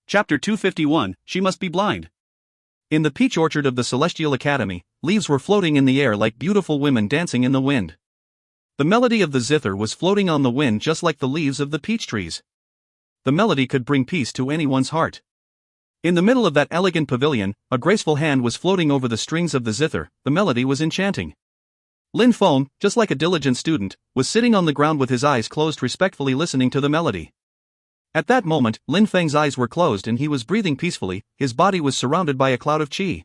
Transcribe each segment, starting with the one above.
Chapter 251, She Must Be Blind. In the peach orchard of the Celestial Academy, leaves were floating in the air like beautiful women dancing in the wind. The melody of the zither was floating on the wind just like the leaves of the peach trees. The melody could bring peace to anyone's heart. In the middle of that elegant pavilion, a graceful hand was floating over the strings of the zither. The melody was enchanting. Feng, just like a diligent student, was sitting on the ground with his eyes closed, respectfully listening to the melody. At that moment, Feng's eyes were closed and he was breathing peacefully. His body was surrounded by a cloud of qi.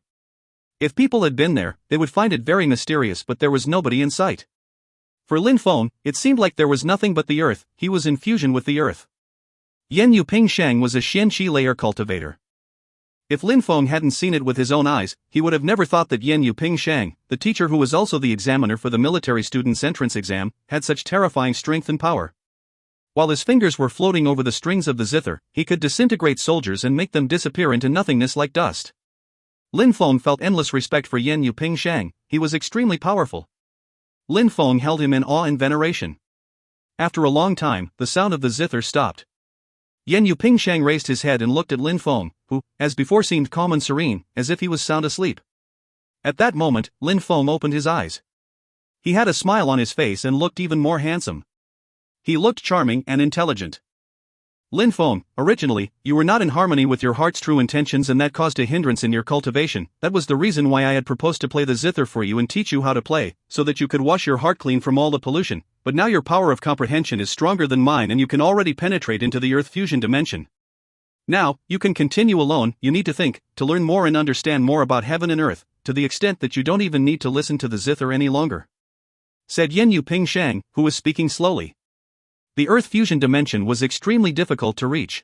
If people had been there, they would find it very mysterious, but there was nobody in sight. For Feng, it seemed like there was nothing but the earth. He was in fusion with the earth. Yan Yuping Shang was a Xian Qi layer cultivator. If Feng hadn't seen it with his own eyes, he would have never thought that Yan Yuping Shang, the teacher who was also the examiner for the military student's entrance exam, had such terrifying strength and power. While his fingers were floating over the strings of the zither, he could disintegrate soldiers and make them disappear into nothingness like dust. Feng felt endless respect for Yan Yuping Shang. He was extremely powerful. Feng held him in awe and veneration. After a long time, the sound of the zither stopped. Yan Yuping Shang raised his head and looked at Feng, who, as before, seemed calm and serene, as if he was sound asleep. At that moment, Feng opened his eyes. He had a smile on his face and looked even more handsome. He looked charming and intelligent. Feng, originally, you were not in harmony with your heart's true intentions, and that caused a hindrance in your cultivation. That was the reason why I had proposed to play the zither for you and teach you how to play, so that you could wash your heart clean from all the pollution. But now your power of comprehension is stronger than mine and you can already penetrate into the earth fusion dimension. Now, you can continue alone. You need to think, to learn more and understand more about heaven and earth, to the extent that you don't even need to listen to the zither any longer," said Yan Yuping Shang, who was speaking slowly. The earth fusion dimension was extremely difficult to reach.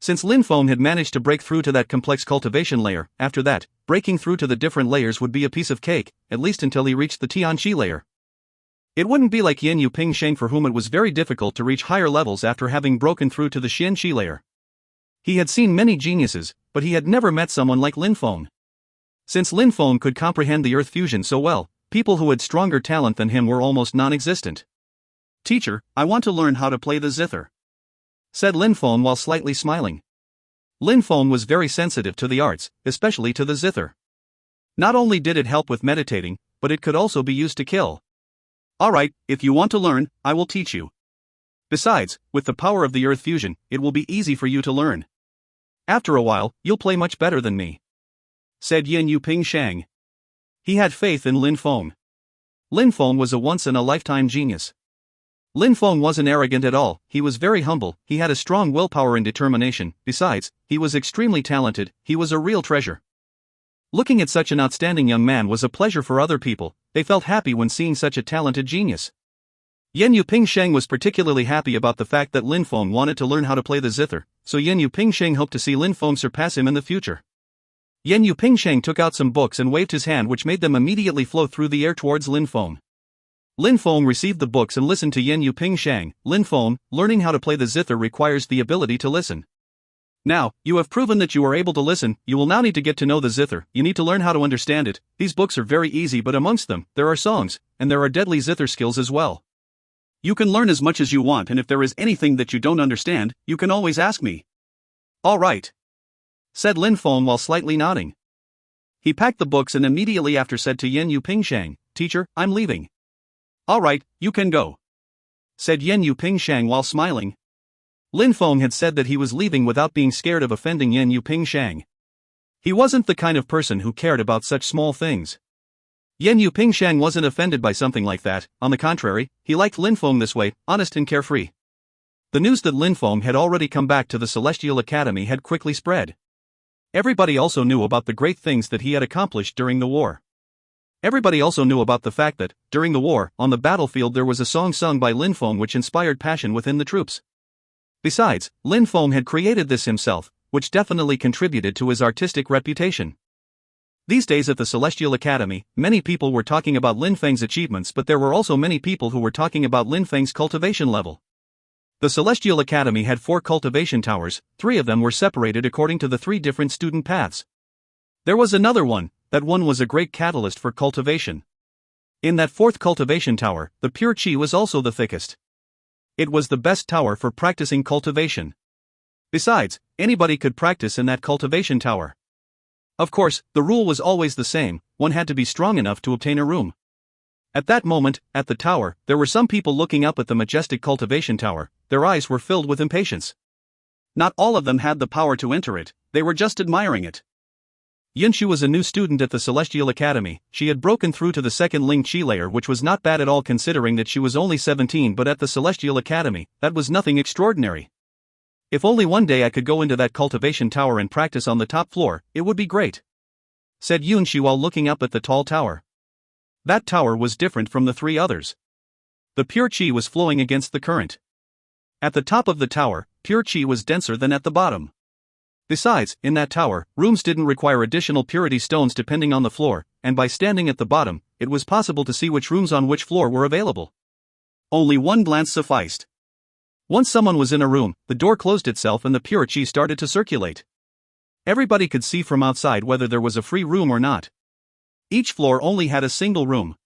Since Feng had managed to break through to that complex cultivation layer, after that, breaking through to the different layers would be a piece of cake, at least until he reached the Tianqi layer. It wouldn't be like Yan Yuping Shang, for whom it was very difficult to reach higher levels after having broken through to the Xianqi layer. He had seen many geniuses, but he had never met someone like Feng. Since Feng could comprehend the earth fusion so well, people who had stronger talent than him were almost non-existent. "Teacher, I want to learn how to play the zither," said Feng while slightly smiling. Feng was very sensitive to the arts, especially to the zither. Not only did it help with meditating, but it could also be used to kill. "Alright, if you want to learn, I will teach you. Besides, with the power of the earth fusion, it will be easy for you to learn. After a while, you'll play much better than me," said Yan Yuping Shang. He had faith in Feng. Feng was a once-in-a-lifetime genius. Feng wasn't arrogant at all. He was very humble. He had a strong willpower and determination. Besides, he was extremely talented. He was a real treasure. Looking at such an outstanding young man was a pleasure for other people. They felt happy when seeing such a talented genius. Yan Yuping Shang was particularly happy about the fact that Feng wanted to learn how to play the zither, so Yan Yuping Shang hoped to see Feng surpass him in the future. Yan Yuping Shang took out some books and waved his hand, which made them immediately flow through the air towards Feng. Feng received the books and listened to Yan Yuping Shang. "Feng, learning how to play the zither requires the ability to listen. Now, you have proven that you are able to listen. You will now need to get to know the zither. You need to learn how to understand it. These books are very easy, but amongst them, there are songs, and there are deadly zither skills as well. You can learn as much as you want, and if there is anything that you don't understand, you can always ask me." "All right," said Feng while slightly nodding. He packed the books and immediately after said to Yan Yuping Shang, "Teacher, I'm leaving." "Alright, you can go," said Yan Yuping Shang while smiling. Feng had said that he was leaving without being scared of offending Yan Yuping Shang. He wasn't the kind of person who cared about such small things. Yan Yuping Shang wasn't offended by something like that. On the contrary, he liked Feng this way, honest and carefree. The news that Feng had already come back to the Celestial Academy had quickly spread. Everybody also knew about the great things that he had accomplished during the war. Everybody also knew about the fact that, during the war, on the battlefield there was a song sung by Feng which inspired passion within the troops. Besides, Feng had created this himself, which definitely contributed to his artistic reputation. These days at the Celestial Academy, many people were talking about Feng's achievements, but there were also many people who were talking about Feng's cultivation level. The Celestial Academy had 4 cultivation towers. 3 of them were separated according to the 3 different student paths. There was another one. That one was a great catalyst for cultivation. In that 4th cultivation tower, the pure qi was also the thickest. It was the best tower for practicing cultivation. Besides, anybody could practice in that cultivation tower. Of course, the rule was always the same: one had to be strong enough to obtain a room. At that moment, at the tower, there were some people looking up at the majestic cultivation tower. Their eyes were filled with impatience. Not all of them had the power to enter it, they were just admiring it. Yunshi was a new student at the Celestial Academy. She had broken through to the second Ling Chi layer, which was not bad at all considering that she was only 17, but at the Celestial Academy, that was nothing extraordinary. If only one day I could go into that cultivation tower and practice on the top floor, it would be great, said Yunshi while looking up at the tall tower. That tower was different from the three others. The pure chi was flowing against the current. At the top of the tower, pure chi was denser than at the bottom. Besides, in that tower, rooms didn't require additional purity stones depending on the floor, and by standing at the bottom, it was possible to see which rooms on which floor were available. Only one glance sufficed. Once someone was in a room, the door closed itself and the pure chi started to circulate. Everybody could see from outside whether there was a free room or not. Each floor only had a single room.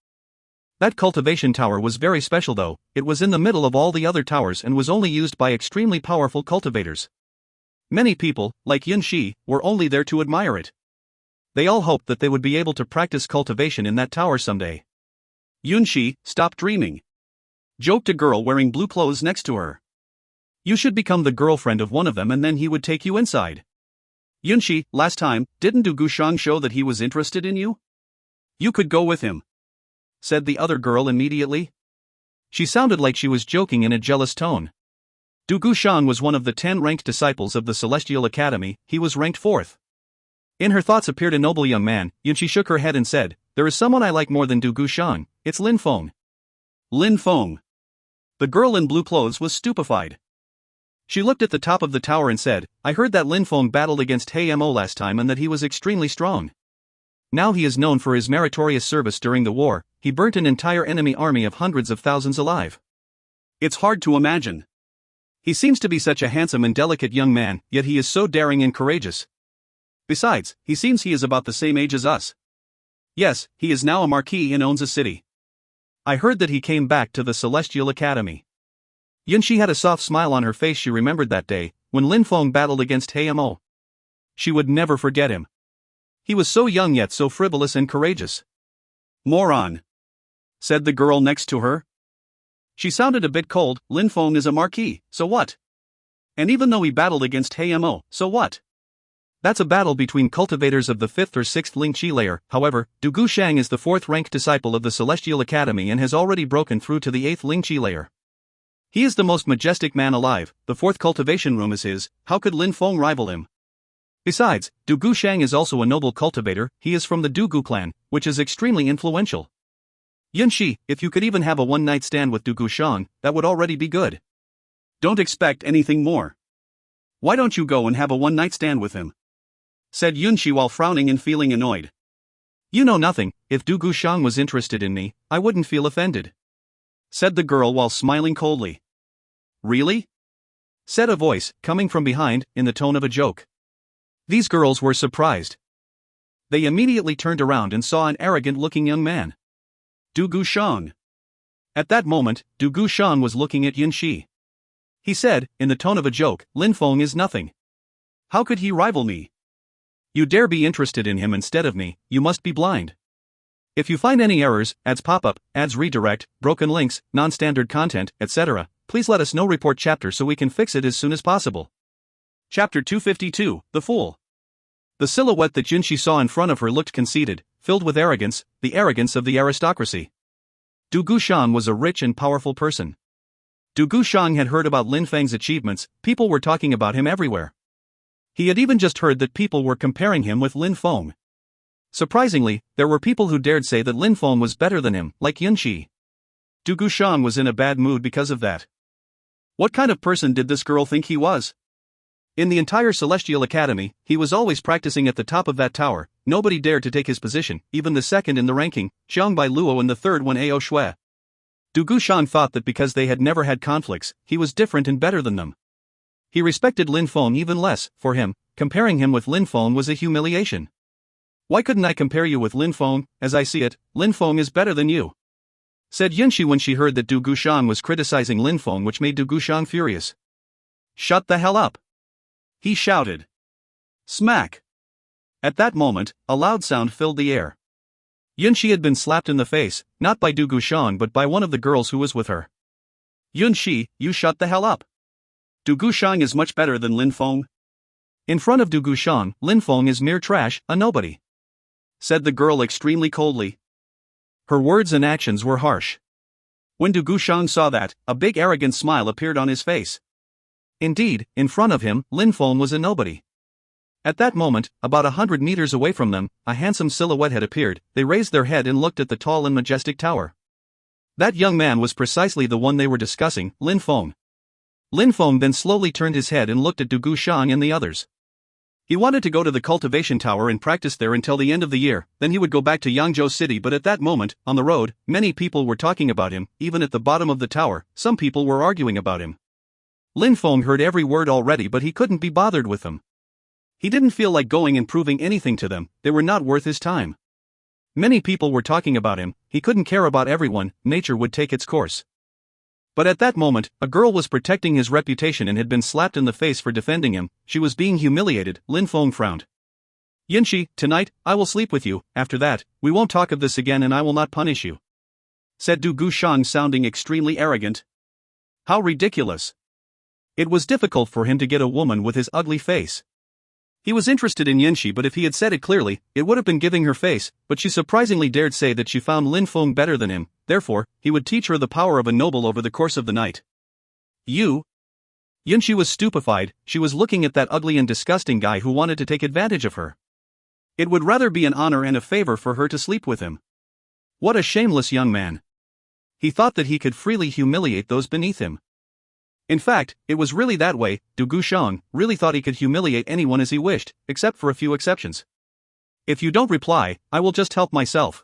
That cultivation tower was very special though. It was in the middle of all the other towers and was only used by extremely powerful cultivators. Many people, like Yunshi, were only there to admire it. They all hoped that they would be able to practice cultivation in that tower someday. Yunshi, stop dreaming, joked a girl wearing blue clothes next to her. You should become the girlfriend of one of them and then he would take you inside. Yunshi, last time, didn't Du Gushang show that he was interested in you? You could go with him, said the other girl immediately. She sounded like she was joking in a jealous tone. Du Gushang was one of the 10 ranked disciples of the Celestial Academy. He was ranked 4th. In her thoughts appeared a noble young man. Yunshi shook her head and said, there is someone I like more than Du Gushang. It's Lin Feng. Lin Feng. The girl in blue clothes was stupefied. She looked at the top of the tower and said, I heard that Lin Feng battled against He Mo last time and that he was extremely strong. Now he is known for his meritorious service during the war. He burnt an entire enemy army of hundreds of thousands alive. It's hard to imagine. He seems to be such a handsome and delicate young man, yet he is so daring and courageous. Besides, he seems he is about the same age as us. Yes, he is now a marquis and owns a city. I heard that he came back to the Celestial Academy. Yunshi had a soft smile on her face. She remembered that day, when Lin Feng battled against He Mo. She would never forget him. He was so young yet so frivolous and courageous. Moron, said the girl next to her. She sounded a bit cold. Lin Feng is a marquis, so what? And even though he battled against He Mo, so what? That's a battle between cultivators of the 5th or 6th Ling Chi layer. However, Du Gushang is the 4th ranked disciple of the Celestial Academy and has already broken through to the 8th Ling Chi layer. He is the most majestic man alive. The 4th cultivation room is his. How could Lin Feng rival him? Besides, Du Gushang is also a noble cultivator. He is from the Du Gu clan, which is extremely influential. Yunshi, if you could even have a one-night stand with Du Gushang, that would already be good. Don't expect anything more. Why don't you go and have a one-night stand with him? Said Yunshi while frowning and feeling annoyed. You know nothing. If Du Gushang was interested in me, I wouldn't feel offended, said the girl while smiling coldly. Really? Said a voice, coming from behind, in the tone of a joke. These girls were surprised. They immediately turned around and saw an arrogant-looking young man. Du Gushang. At that moment, Du Gushang was looking at Yunshi. He said, in the tone of a joke, Lin Feng is nothing. How could he rival me? You dare be interested in him instead of me, you must be blind. If you find any errors, ads pop up, ads redirect, broken links, non-standard content, etc., please let us know. Report chapter so we can fix it as soon as possible. Chapter 252, The Fool. The silhouette that Yunshi saw in front of her looked conceited, filled with arrogance, the arrogance of the aristocracy. Du Gushang was a rich and powerful person. Du Gushang had heard about Lin Feng's achievements. People were talking about him everywhere. He had even just heard that people were comparing him with Lin Feng. Surprisingly, there were people who dared say that Lin Feng was better than him, like Yunshi. Du Gushang was in a bad mood because of that. What kind of person did this girl think he was? In the entire Celestial Academy, he was always practicing at the top of that tower. Nobody dared to take his position, even the second in the ranking, Xiangbai Luo, and the third one Ao Shui. Du Gushang thought that because they had never had conflicts, he was different and better than them. He respected Lin Feng even less. For him, comparing him with Lin Feng was a humiliation. Why couldn't I compare you with Lin Feng? As I see it, Lin Feng is better than you, said Yunshi when she heard that Du Gushang was criticizing Lin Feng, which made Du Gushang furious. Shut the hell up. he shouted. Smack! At that moment, a loud sound filled the air. Yunxi had been slapped in the face, not by Du Gushang but by one of the girls who was with her. Yunxi, you shut the hell up. Du Gushang is much better than Lin Feng. In front of Du Gushang, Lin Feng is mere trash, a nobody. Said the girl extremely coldly. Her words and actions were harsh. When Du Gushang saw that, a big arrogant smile appeared on his face. Indeed, in front of him, Lin Feng was a nobody. At that moment, about 100 meters away from them, a handsome silhouette had appeared. They raised their head and looked at the tall and majestic tower. That young man was precisely the one they were discussing, Lin Feng. Lin Feng then slowly turned his head and looked at Du Gushang and the others. He wanted to go to the cultivation tower and practice there until the end of the year, then he would go back to Yangzhou City, but at that moment, on the road, many people were talking about him. Even at the bottom of the tower, some people were arguing about him. Lin Feng heard every word already, but he couldn't be bothered with them. He didn't feel like going and proving anything to them. They were not worth his time. Many people were talking about him. He couldn't care about everyone. Nature would take its course. But at that moment, a girl was protecting his reputation and had been slapped in the face for defending him. She was being humiliated. Lin Feng frowned. Yunxi, tonight, I will sleep with you. After that, we won't talk of this again and I will not punish you. Said Du Gushang, sounding extremely arrogant. How ridiculous. It was difficult for him to get a woman with his ugly face. He was interested in Yunxi, but if he had said it clearly, it would have been giving her face, but she surprisingly dared say that she found Lin Feng better than him, therefore, he would teach her the power of a noble over the course of the night. You? Yunxi was stupefied. She was looking at that ugly and disgusting guy who wanted to take advantage of her. It would rather be an honor and a favor for her to sleep with him. What a shameless young man. He thought that he could freely humiliate those beneath him. In fact, it was really that way. Du Gushang really thought he could humiliate anyone as he wished, except for a few exceptions. If you don't reply, I will just help myself.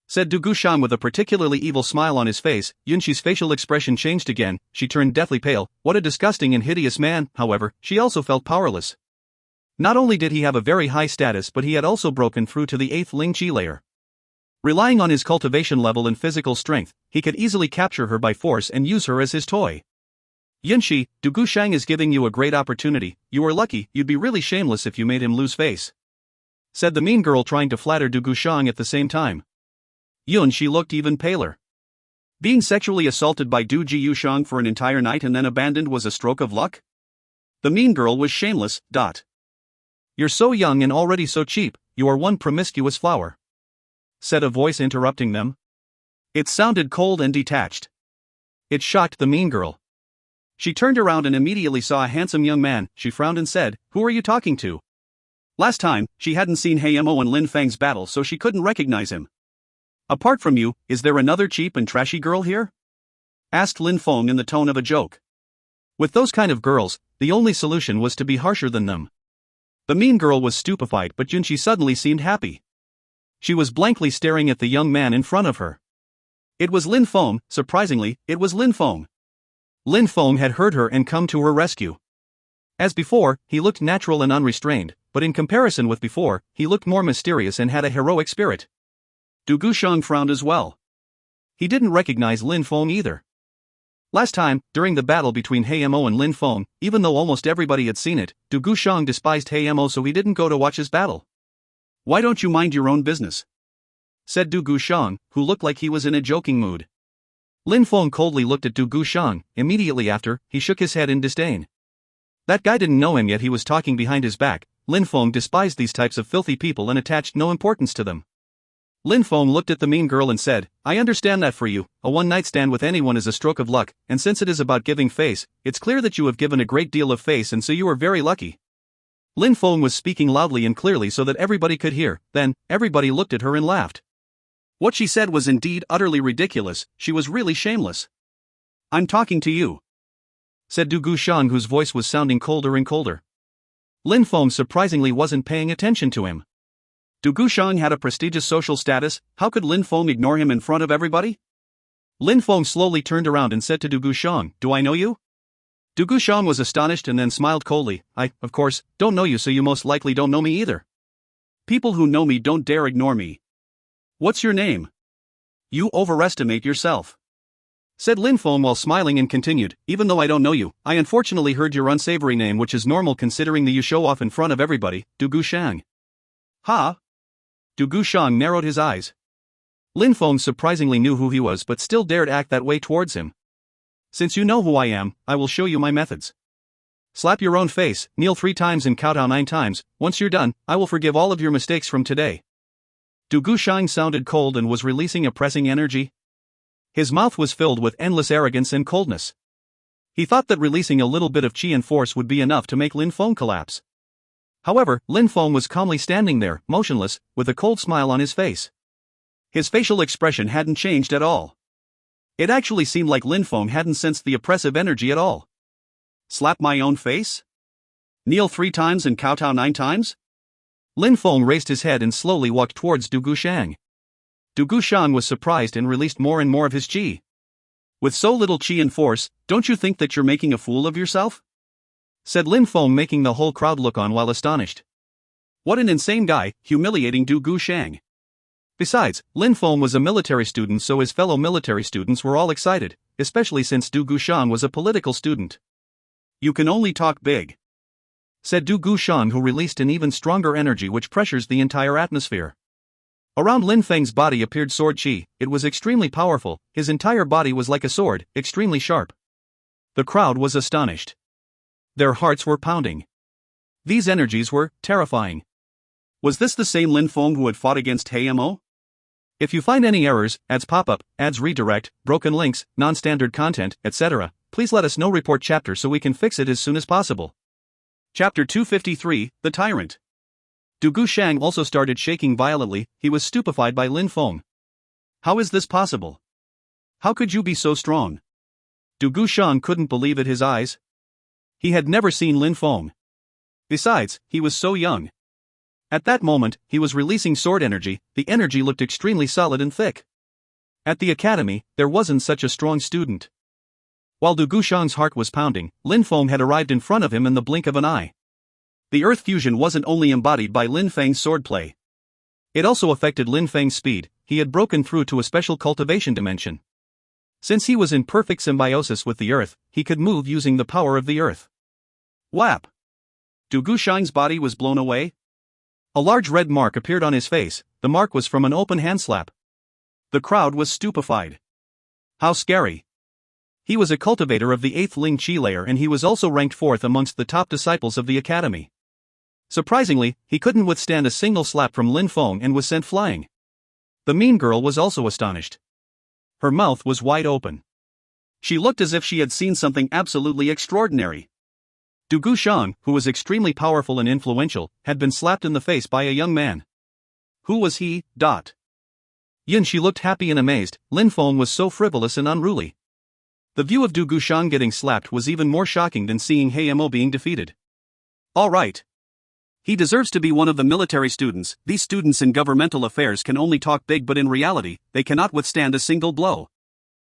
Said Du Gushang with a particularly evil smile on his face. Yunxi's facial expression changed again. She turned deathly pale. What a disgusting and hideous man. However, she also felt powerless. Not only did he have a very high status, but he had also broken through to the 8th Ling Qi layer. Relying on his cultivation level and physical strength, he could easily capture her by force and use her as his toy. Yunxi, Du Gushang is giving you a great opportunity. You are lucky. You'd be really shameless if you made him lose face. Said the mean girl, trying to flatter Du Gushang at the same time. Yunxi looked even paler. Being sexually assaulted by Du Gushang for an entire night and then abandoned was a stroke of luck? The mean girl was shameless. You're so young and already so cheap. You are one promiscuous flower. Said a voice interrupting them. It sounded cold and detached. It shocked the mean girl. She turned around and immediately saw a handsome young man. She frowned and said, "Who are you talking to?" Last time, she hadn't seen Mo and Lin Feng's battle, so she couldn't recognize him. Apart from you, is there another cheap and trashy girl here? Asked Lin Feng in the tone of a joke. With those kind of girls, the only solution was to be harsher than them. The mean girl was stupefied, but Yunxi suddenly seemed happy. She was blankly staring at the young man in front of her. It was Lin Feng. Surprisingly, it was Lin Feng. Lin Feng had heard her and come to her rescue. As before, he looked natural and unrestrained, but in comparison with before, he looked more mysterious and had a heroic spirit. Du Gushang frowned as well. He didn't recognize Lin Feng either. Last time, during the battle between Mo and Lin Feng, even though almost everybody had seen it, Du Gushang despised Mo, so he didn't go to watch his battle. Why don't you mind your own business? Said Du Gushang, who looked like he was in a joking mood. Lin Feng coldly looked at Du Gushang. Immediately after, he shook his head in disdain. That guy didn't know him yet, he was talking behind his back. Lin Feng despised these types of filthy people and attached no importance to them. Lin Feng looked at the mean girl and said, "I understand that for you, a one-night stand with anyone is a stroke of luck, and since it is about giving face, it's clear that you have given a great deal of face and so you are very lucky." Lin Feng was speaking loudly and clearly so that everybody could hear. Then, everybody looked at her and laughed. What she said was indeed utterly ridiculous. She was really shameless. "I'm talking to you," said Du Gushang, whose voice was sounding colder and colder. Lin Feng surprisingly wasn't paying attention to him. Du Gushang had a prestigious social status. How could Lin Feng ignore him in front of everybody? Lin Feng slowly turned around and said to Du Gushang, "Do I know you?" Du Gushang was astonished and then smiled coldly. "I, of course, don't know you, so you most likely don't know me either. People who know me don't dare ignore me. What's your name?" "You overestimate yourself," said Lin Feng while smiling and continued, even though I don't know you, I unfortunately heard your unsavory name, which is normal considering that you show off in front of everybody, Du Gushang. Ha? Du Gushang narrowed his eyes. Lin Feng surprisingly knew who he was but still dared act that way towards him. Since you know who I am, I will show you my methods. Slap your own face, kneel 3 times and kowtow 9 times, once you're done, I will forgive all of your mistakes from today. Du Gushang sounded cold and was releasing a pressing energy. His mouth was filled with endless arrogance and coldness. He thought that releasing a little bit of qi and force would be enough to make Lin Feng collapse. However, Lin Feng was calmly standing there, motionless, with a cold smile on his face. His facial expression hadn't changed at all. It actually seemed like Lin Feng hadn't sensed the oppressive energy at all. Slap my own face? Kneel 3 times and kowtow 9 times? Lin Feng raised his head and slowly walked towards Du Gushang. Du Gushang was surprised and released more and more of his qi. With so little qi and force, don't you think that you're making a fool of yourself? Said Lin Feng, making the whole crowd look on while astonished. What an insane guy, humiliating Du Gushang. Besides, Lin Feng was a military student, so his fellow military students were all excited, especially since Du Gushang was a political student. You can only talk big, said Du Gushang, who released an even stronger energy which pressures the entire atmosphere. Around Lin Feng's body appeared sword qi. It was extremely powerful, his entire body was like a sword, extremely sharp. The crowd was astonished. Their hearts were pounding. These energies were terrifying. Was this the same Lin Feng who had fought against Hamo? If you find any errors, ads pop up, ads redirect, broken links, non-standard content, etc., please let us know. Report chapter so we can fix it as soon as possible. Chapter 253, The Tyrant. Du Gushang also started shaking violently. He was stupefied by Lin Feng. How is this possible? How could you be so strong? Du Gushang couldn't believe it, his eyes. He had never seen Lin Feng. Besides, he was so young. At that moment, he was releasing sword energy. The energy looked extremely solid and thick. At the academy, there wasn't such a strong student. While Du Gushang's heart was pounding, Lin Feng had arrived in front of him in the blink of an eye. The earth fusion wasn't only embodied by Lin Feng's swordplay. It also affected Lin Feng's speed. He had broken through to a special cultivation dimension. Since he was in perfect symbiosis with the earth, he could move using the power of the earth. Whap! Du Gushang's body was blown away. A large red mark appeared on his face. The mark was from an open hand slap. The crowd was stupefied. How scary! He was a cultivator of the 8th Ling Qi layer, and he was also ranked 4th amongst the top disciples of the academy. Surprisingly, he couldn't withstand a single slap from Lin Feng and was sent flying. The mean girl was also astonished. Her mouth was wide open. She looked as if she had seen something absolutely extraordinary. Du Gushang, who was extremely powerful and influential, had been slapped in the face by a young man. Who was he? Yin, she looked happy and amazed. Lin Feng was so frivolous and unruly. The view of Du Gushang getting slapped was even more shocking than seeing Hamo being defeated. All right. He deserves to be one of the military students. These students in governmental affairs can only talk big, but in reality, they cannot withstand a single blow,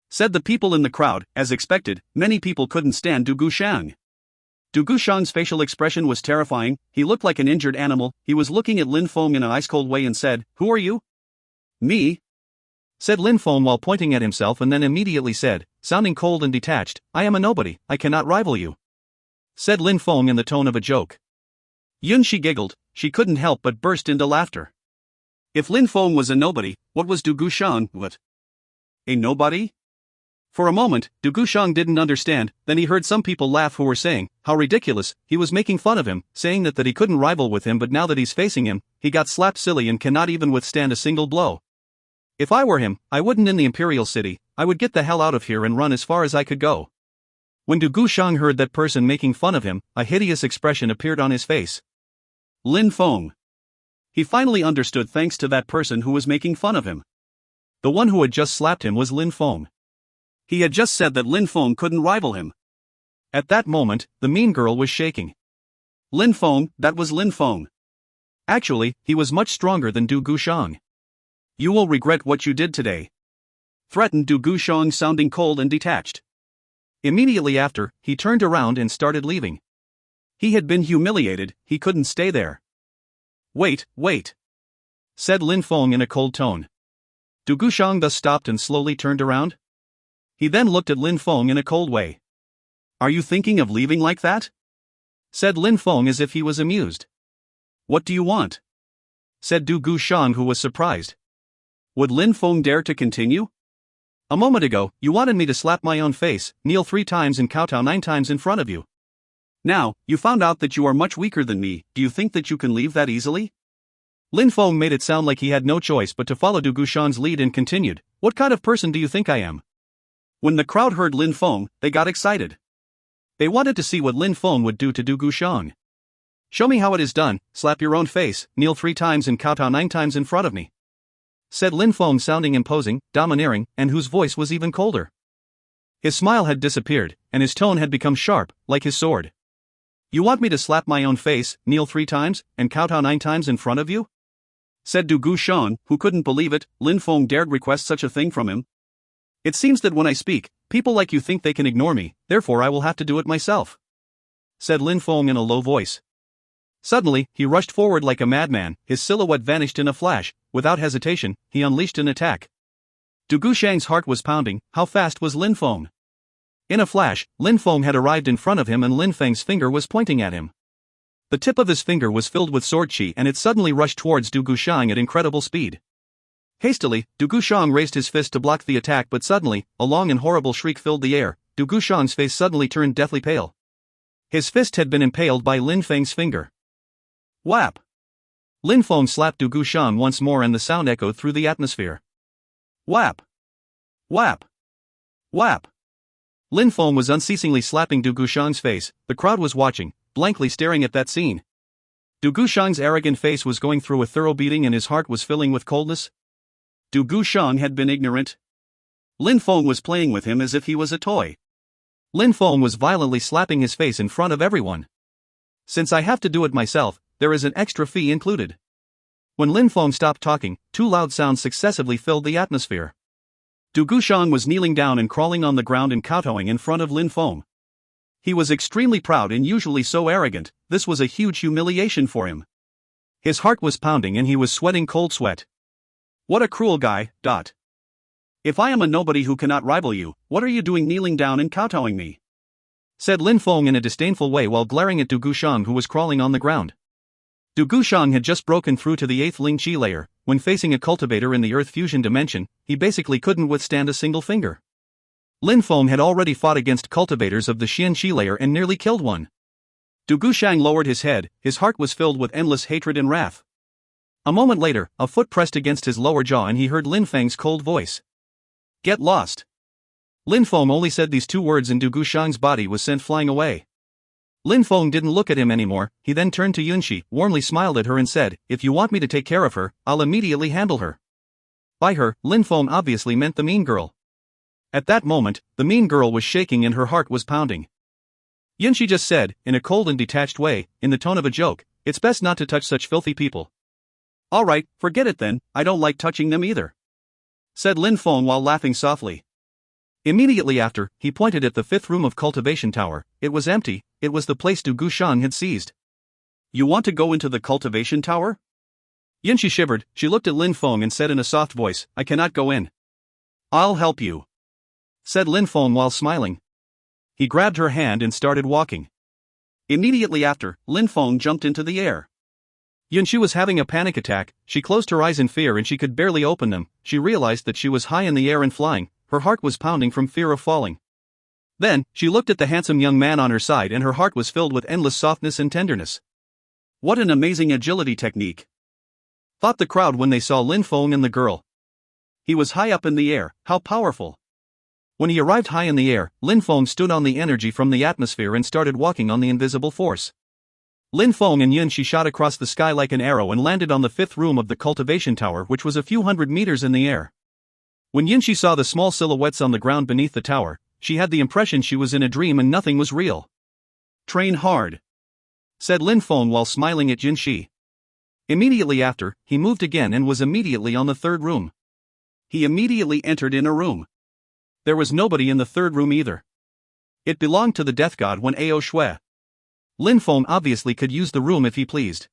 said the people in the crowd. As expected, many people couldn't stand Du Gushang. Du Gushang's facial expression was terrifying. He looked like an injured animal. He was looking at Lin Feng in an ice-cold way and said, "Who are you?" "Me?" said Lin Feng while pointing at himself, and then immediately said, sounding cold and detached, "I am a nobody, I cannot rival you," said Lin Feng in the tone of a joke. Yun, she giggled. She couldn't help but burst into laughter. If Lin Feng was a nobody, what was Du Gushang? What? A nobody? For a moment, Du Gushang didn't understand. Then he heard some people laugh who were saying, how ridiculous, he was making fun of him, saying that he couldn't rival with him, but now that he's facing him, he got slapped silly and cannot even withstand a single blow. If I were him, I wouldn't in the Imperial City. I would get the hell out of here and run as far as I could go. When Du Gushang heard that person making fun of him, a hideous expression appeared on his face. Lin Feng. He finally understood, thanks to that person who was making fun of him. The one who had just slapped him was Lin Feng. He had just said that Lin Feng couldn't rival him. At that moment, the mean girl was shaking. Lin Feng, that was Lin Feng. Actually, he was much stronger than Du Gushang. You will regret what you did today, threatened Du Gushang, sounding cold and detached. Immediately after, he turned around and started leaving. He had been humiliated, he couldn't stay there. Wait, said Lin Feng in a cold tone. Du Gushang thus stopped and slowly turned around. He then looked at Lin Feng in a cold way. Are you thinking of leaving like that? Said Lin Feng as if he was amused. What do you want? Said Du Gushang, who was surprised. Would Lin Feng dare to continue? A moment ago, you wanted me to slap my own face, kneel 3 times and kowtow 9 times in front of you. Now, you found out that you are much weaker than me. Do you think that you can leave that easily? Lin Feng made it sound like he had no choice but to follow Du Gushang's lead and continued, What kind of person do you think I am? When the crowd heard Lin Feng, they got excited. They wanted to see what Lin Feng would do to Du Gushang. Show me how it is done, slap your own face, kneel 3 times and kowtow 9 times in front of me. Said Lin Feng, sounding imposing, domineering, and whose voice was even colder. His smile had disappeared, and his tone had become sharp, like his sword. You want me to slap my own face, kneel 3 times, and kowtow 9 times in front of you? Said Du Gushang, who couldn't believe it. Lin Feng dared request such a thing from him. It seems that when I speak, people like you think they can ignore me, therefore I will have to do it myself. Said Lin Feng in a low voice. Suddenly, he rushed forward like a madman, his silhouette vanished in a flash. Without hesitation, he unleashed an attack. Du Gushang's heart was pounding. How fast was Lin Feng? In a flash, Lin Feng had arrived in front of him and Lin Feng's finger was pointing at him. The tip of his finger was filled with sword qi and it suddenly rushed towards Du Gushang at incredible speed. Hastily, Du Gushang raised his fist to block the attack, but suddenly, a long and horrible shriek filled the air. Du Gushang's face suddenly turned deathly pale. His fist had been impaled by Lin Feng's finger. Whap! Lin Feng slapped Du Gushang once more and the sound echoed through the atmosphere. Whap! Whap! Whap! Lin Feng was unceasingly slapping Du Gushang's face. The crowd was watching, blankly staring at that scene. Du Gushang's arrogant face was going through a thorough beating and his heart was filling with coldness. Du Gushang had been ignorant. Lin Feng was playing with him as if he was a toy. Lin Feng was violently slapping his face in front of everyone. Since I have to do it myself, there is an extra fee included. When Lin Feng stopped talking, 2 loud sounds successively filled the atmosphere. Du Gushang was kneeling down and crawling on the ground and kowtowing in front of Lin Feng. He was extremely proud and usually so arrogant. This was a huge humiliation for him. His heart was pounding and he was sweating cold sweat. What a cruel guy. If I am a nobody who cannot rival you, what are you doing kneeling down and kowtowing me? Said Lin Feng in a disdainful way while glaring at Du Gushang, who was crawling on the ground. Du Gushang had just broken through to the 8th Ling Qi layer. When facing a cultivator in the Earth fusion dimension, he basically couldn't withstand a single finger. Lin Feng had already fought against cultivators of the Xian Qi layer and nearly killed one. Du Gushang lowered his head, his heart was filled with endless hatred and wrath. A moment later, a foot pressed against his lower jaw and he heard Lin Feng's cold voice. Get lost. Lin Feng only said these 2 words and Du Gushang's body was sent flying away. Lin Feng didn't look at him anymore. He then turned to Yunxi, warmly smiled at her and said, If you want me to take care of her, I'll immediately handle her. By her, Lin Feng obviously meant the mean girl. At that moment, the mean girl was shaking and her heart was pounding. Yunxi just said, in a cold and detached way, in the tone of a joke, It's best not to touch such filthy people. Alright, forget it then, I don't like touching them either. Said Lin Feng while laughing softly. Immediately after, he pointed at the 5th room of Cultivation Tower. It was empty. It was the place Du Gushang had seized. You want to go into the Cultivation Tower? Yunxi shivered. She looked at Lin Feng and said in a soft voice, I cannot go in. I'll help you. Said Lin Feng while smiling. He grabbed her hand and started walking. Immediately after, Lin Feng jumped into the air. Yunxi was having a panic attack. She closed her eyes in fear and she could barely open them. She realized that she was high in the air and flying. Her heart was pounding from fear of falling. Then, she looked at the handsome young man on her side and her heart was filled with endless softness and tenderness. What an amazing agility technique! Thought the crowd when they saw Lin Feng and the girl. He was high up in the air, how powerful! When he arrived high in the air, Lin Feng stood on the energy from the atmosphere and started walking on the invisible force. Lin Feng and Yunxi shot across the sky like an arrow and landed on the 5th room of the Cultivation Tower, which was a few hundred meters in the air. When Yunxi saw the small silhouettes on the ground beneath the tower, she had the impression she was in a dream and nothing was real. Train hard. Said Lin Feng while smiling at Yunxi. Immediately after, he moved again and was immediately on the 3rd room. He immediately entered in a room. There was nobody in the 3rd room either. It belonged to the death god Wen Ao Shui. Lin Feng obviously could use the room if he pleased.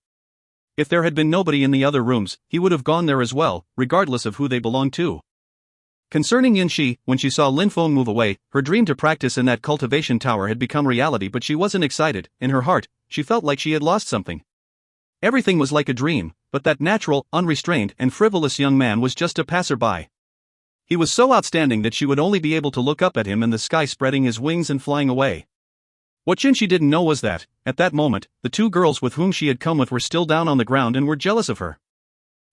If there had been nobody in the other rooms, he would have gone there as well, regardless of who they belonged to. Concerning Yunxi, when she saw Lin Feng move away, her dream to practice in that cultivation tower had become reality, but she wasn't excited. In her heart, she felt like she had lost something. Everything was like a dream, but that natural, unrestrained, and frivolous young man was just a passerby. He was so outstanding that she would only be able to look up at him in the sky, spreading his wings and flying away. What Yunxi didn't know was that, at that moment, the two girls with whom she had come with were still down on the ground and were jealous of her.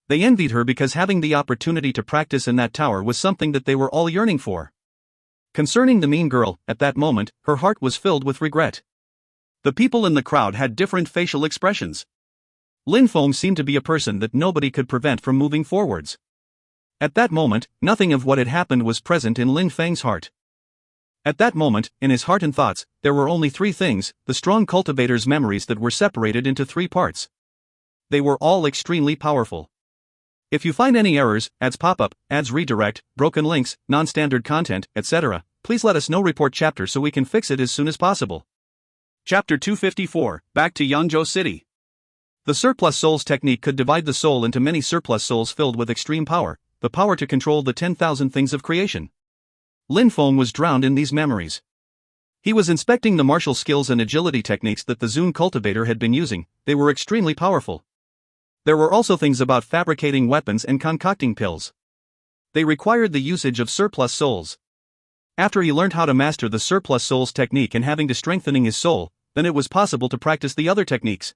They envied her because having the opportunity to practice in that tower was something that they were all yearning for. Concerning the mean girl, at that moment, her heart was filled with regret. The people in the crowd had different facial expressions. Lin Feng seemed to be a person that nobody could prevent from moving forwards. At that moment, nothing of what had happened was present in Lin Feng's heart. At that moment, in his heart and thoughts, there were only three things: the strong cultivator's memories that were separated into three parts. They were all extremely powerful. If you find any errors, ads pop up, ads redirect, broken links, non-standard content, etc., please let us know. Report chapter so we can fix it as soon as possible. Chapter 254, Back to Yangzhou City. The surplus souls technique could divide the soul into many surplus souls filled with extreme power, the power to control the 10,000 things of creation. Lin Feng was drowned in these memories. He was inspecting the martial skills and agility techniques that the Zun cultivator had been using. They were extremely powerful. There were also things about fabricating weapons and concocting pills. They required the usage of surplus souls. After he learned how to master the surplus souls technique and having to strengthening his soul, then it was possible to practice the other techniques.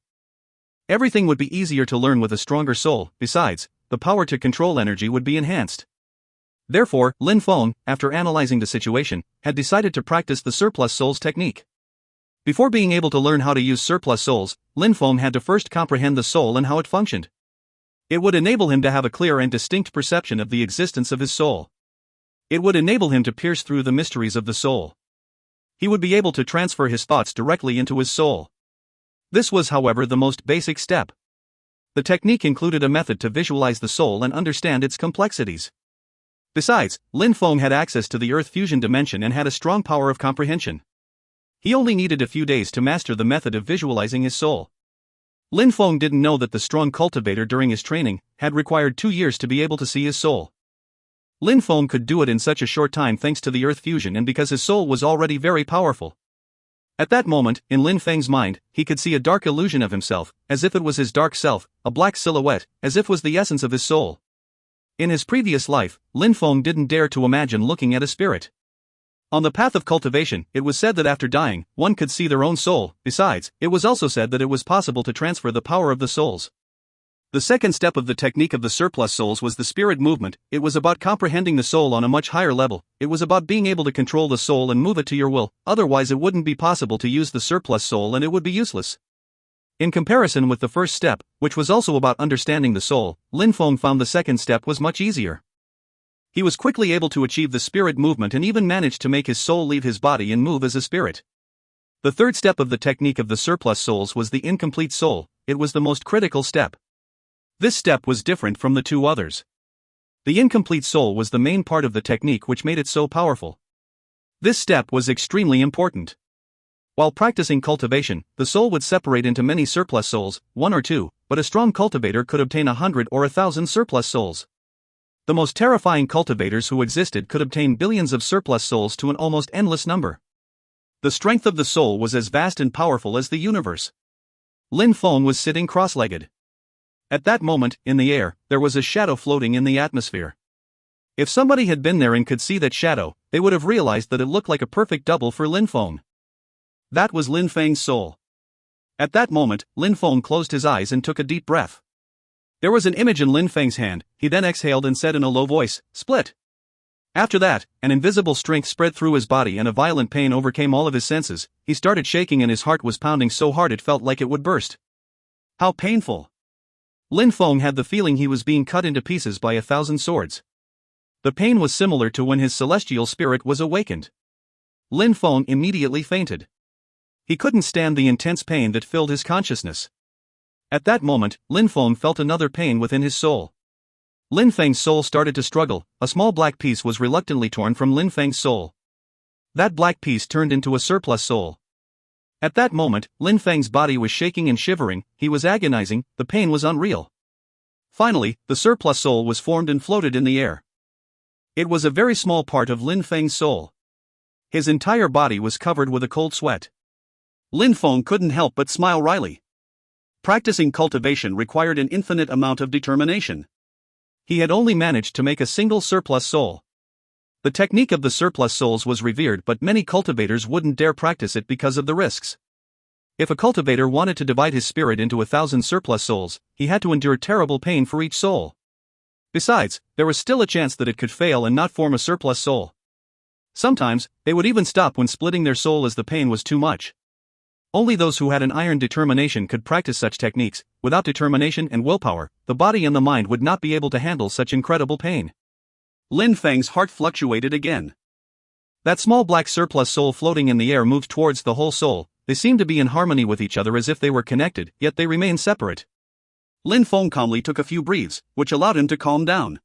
Everything would be easier to learn with a stronger soul. Besides, the power to control energy would be enhanced. Therefore, Lin Feng, after analyzing the situation, had decided to practice the surplus souls technique. Before being able to learn how to use surplus souls, Lin Feng had to first comprehend the soul and how it functioned. It would enable him to have a clear and distinct perception of the existence of his soul. It would enable him to pierce through the mysteries of the soul. He would be able to transfer his thoughts directly into his soul. This was, however, the most basic step. The technique included a method to visualize the soul and understand its complexities. Besides, Lin Feng had access to the earth fusion dimension and had a strong power of comprehension. He only needed a few days to master the method of visualizing his soul. Lin Feng didn't know that the strong cultivator during his training had required 2 years to be able to see his soul. Lin Feng could do it in such a short time thanks to the earth fusion and because his soul was already very powerful. At that moment, in Lin Feng's mind, he could see a dark illusion of himself, as if it was his dark self, a black silhouette, as if was the essence of his soul. In his previous life, Lin Feng didn't dare to imagine looking at a spirit. On the path of cultivation, it was said that after dying, one could see their own soul. Besides, it was also said that it was possible to transfer the power of the souls. The second step of the technique of the surplus souls was the spirit movement. It was about comprehending the soul on a much higher level. It was about being able to control the soul and move it to your will, otherwise it wouldn't be possible to use the surplus soul and it would be useless. In comparison with the first step, which was also about understanding the soul, Lin Feng found the second step was much easier. He was quickly able to achieve the spirit movement and even managed to make his soul leave his body and move as a spirit. The third step of the technique of the surplus souls was the incomplete soul. It was the most critical step. This step was different from the two others. The incomplete soul was the main part of the technique which made it so powerful. This step was extremely important. While practicing cultivation, the soul would separate into many surplus souls, 1 or 2, but a strong cultivator could obtain 100 or 1,000 surplus souls. The most terrifying cultivators who existed could obtain billions of surplus souls to an almost endless number. The strength of the soul was as vast and powerful as the universe. Lin Feng was sitting cross-legged. At that moment, in the air, there was a shadow floating in the atmosphere. If somebody had been there and could see that shadow, they would have realized that it looked like a perfect double for Lin Feng. That was Lin Feng's soul. At that moment, Lin Feng closed his eyes and took a deep breath. There was an image in Lin Feng's hand. He then exhaled and said in a low voice, "Split." After that, an invisible strength spread through his body and a violent pain overcame all of his senses. He started shaking and his heart was pounding so hard it felt like it would burst. How painful! Lin Feng had the feeling he was being cut into pieces by 1,000 swords. The pain was similar to when his celestial spirit was awakened. Lin Feng immediately fainted. He couldn't stand the intense pain that filled his consciousness. At that moment, Lin Feng felt another pain within his soul. Lin Feng's soul started to struggle. A small black piece was reluctantly torn from Lin Feng's soul. That black piece turned into a surplus soul. At that moment, Lin Feng's body was shaking and shivering. He was agonizing. The pain was unreal. Finally, the surplus soul was formed and floated in the air. It was a very small part of Lin Feng's soul. His entire body was covered with a cold sweat. Lin Feng couldn't help but smile wryly. Practicing cultivation required an infinite amount of determination. He had only managed to make a single surplus soul. The technique of the surplus souls was revered, but many cultivators wouldn't dare practice it because of the risks. If a cultivator wanted to divide his spirit into 1,000 surplus souls, he had to endure terrible pain for each soul. Besides, there was still a chance that it could fail and not form a surplus soul. Sometimes, they would even stop when splitting their soul as the pain was too much. Only those who had an iron determination could practice such techniques. Without determination and willpower, the body and the mind would not be able to handle such incredible pain. Lin Feng's heart fluctuated again. That small black surplus soul floating in the air moved towards the whole soul. They seemed to be in harmony with each other as if they were connected, yet they remained separate. Lin Feng calmly took a few breaths, which allowed him to calm down.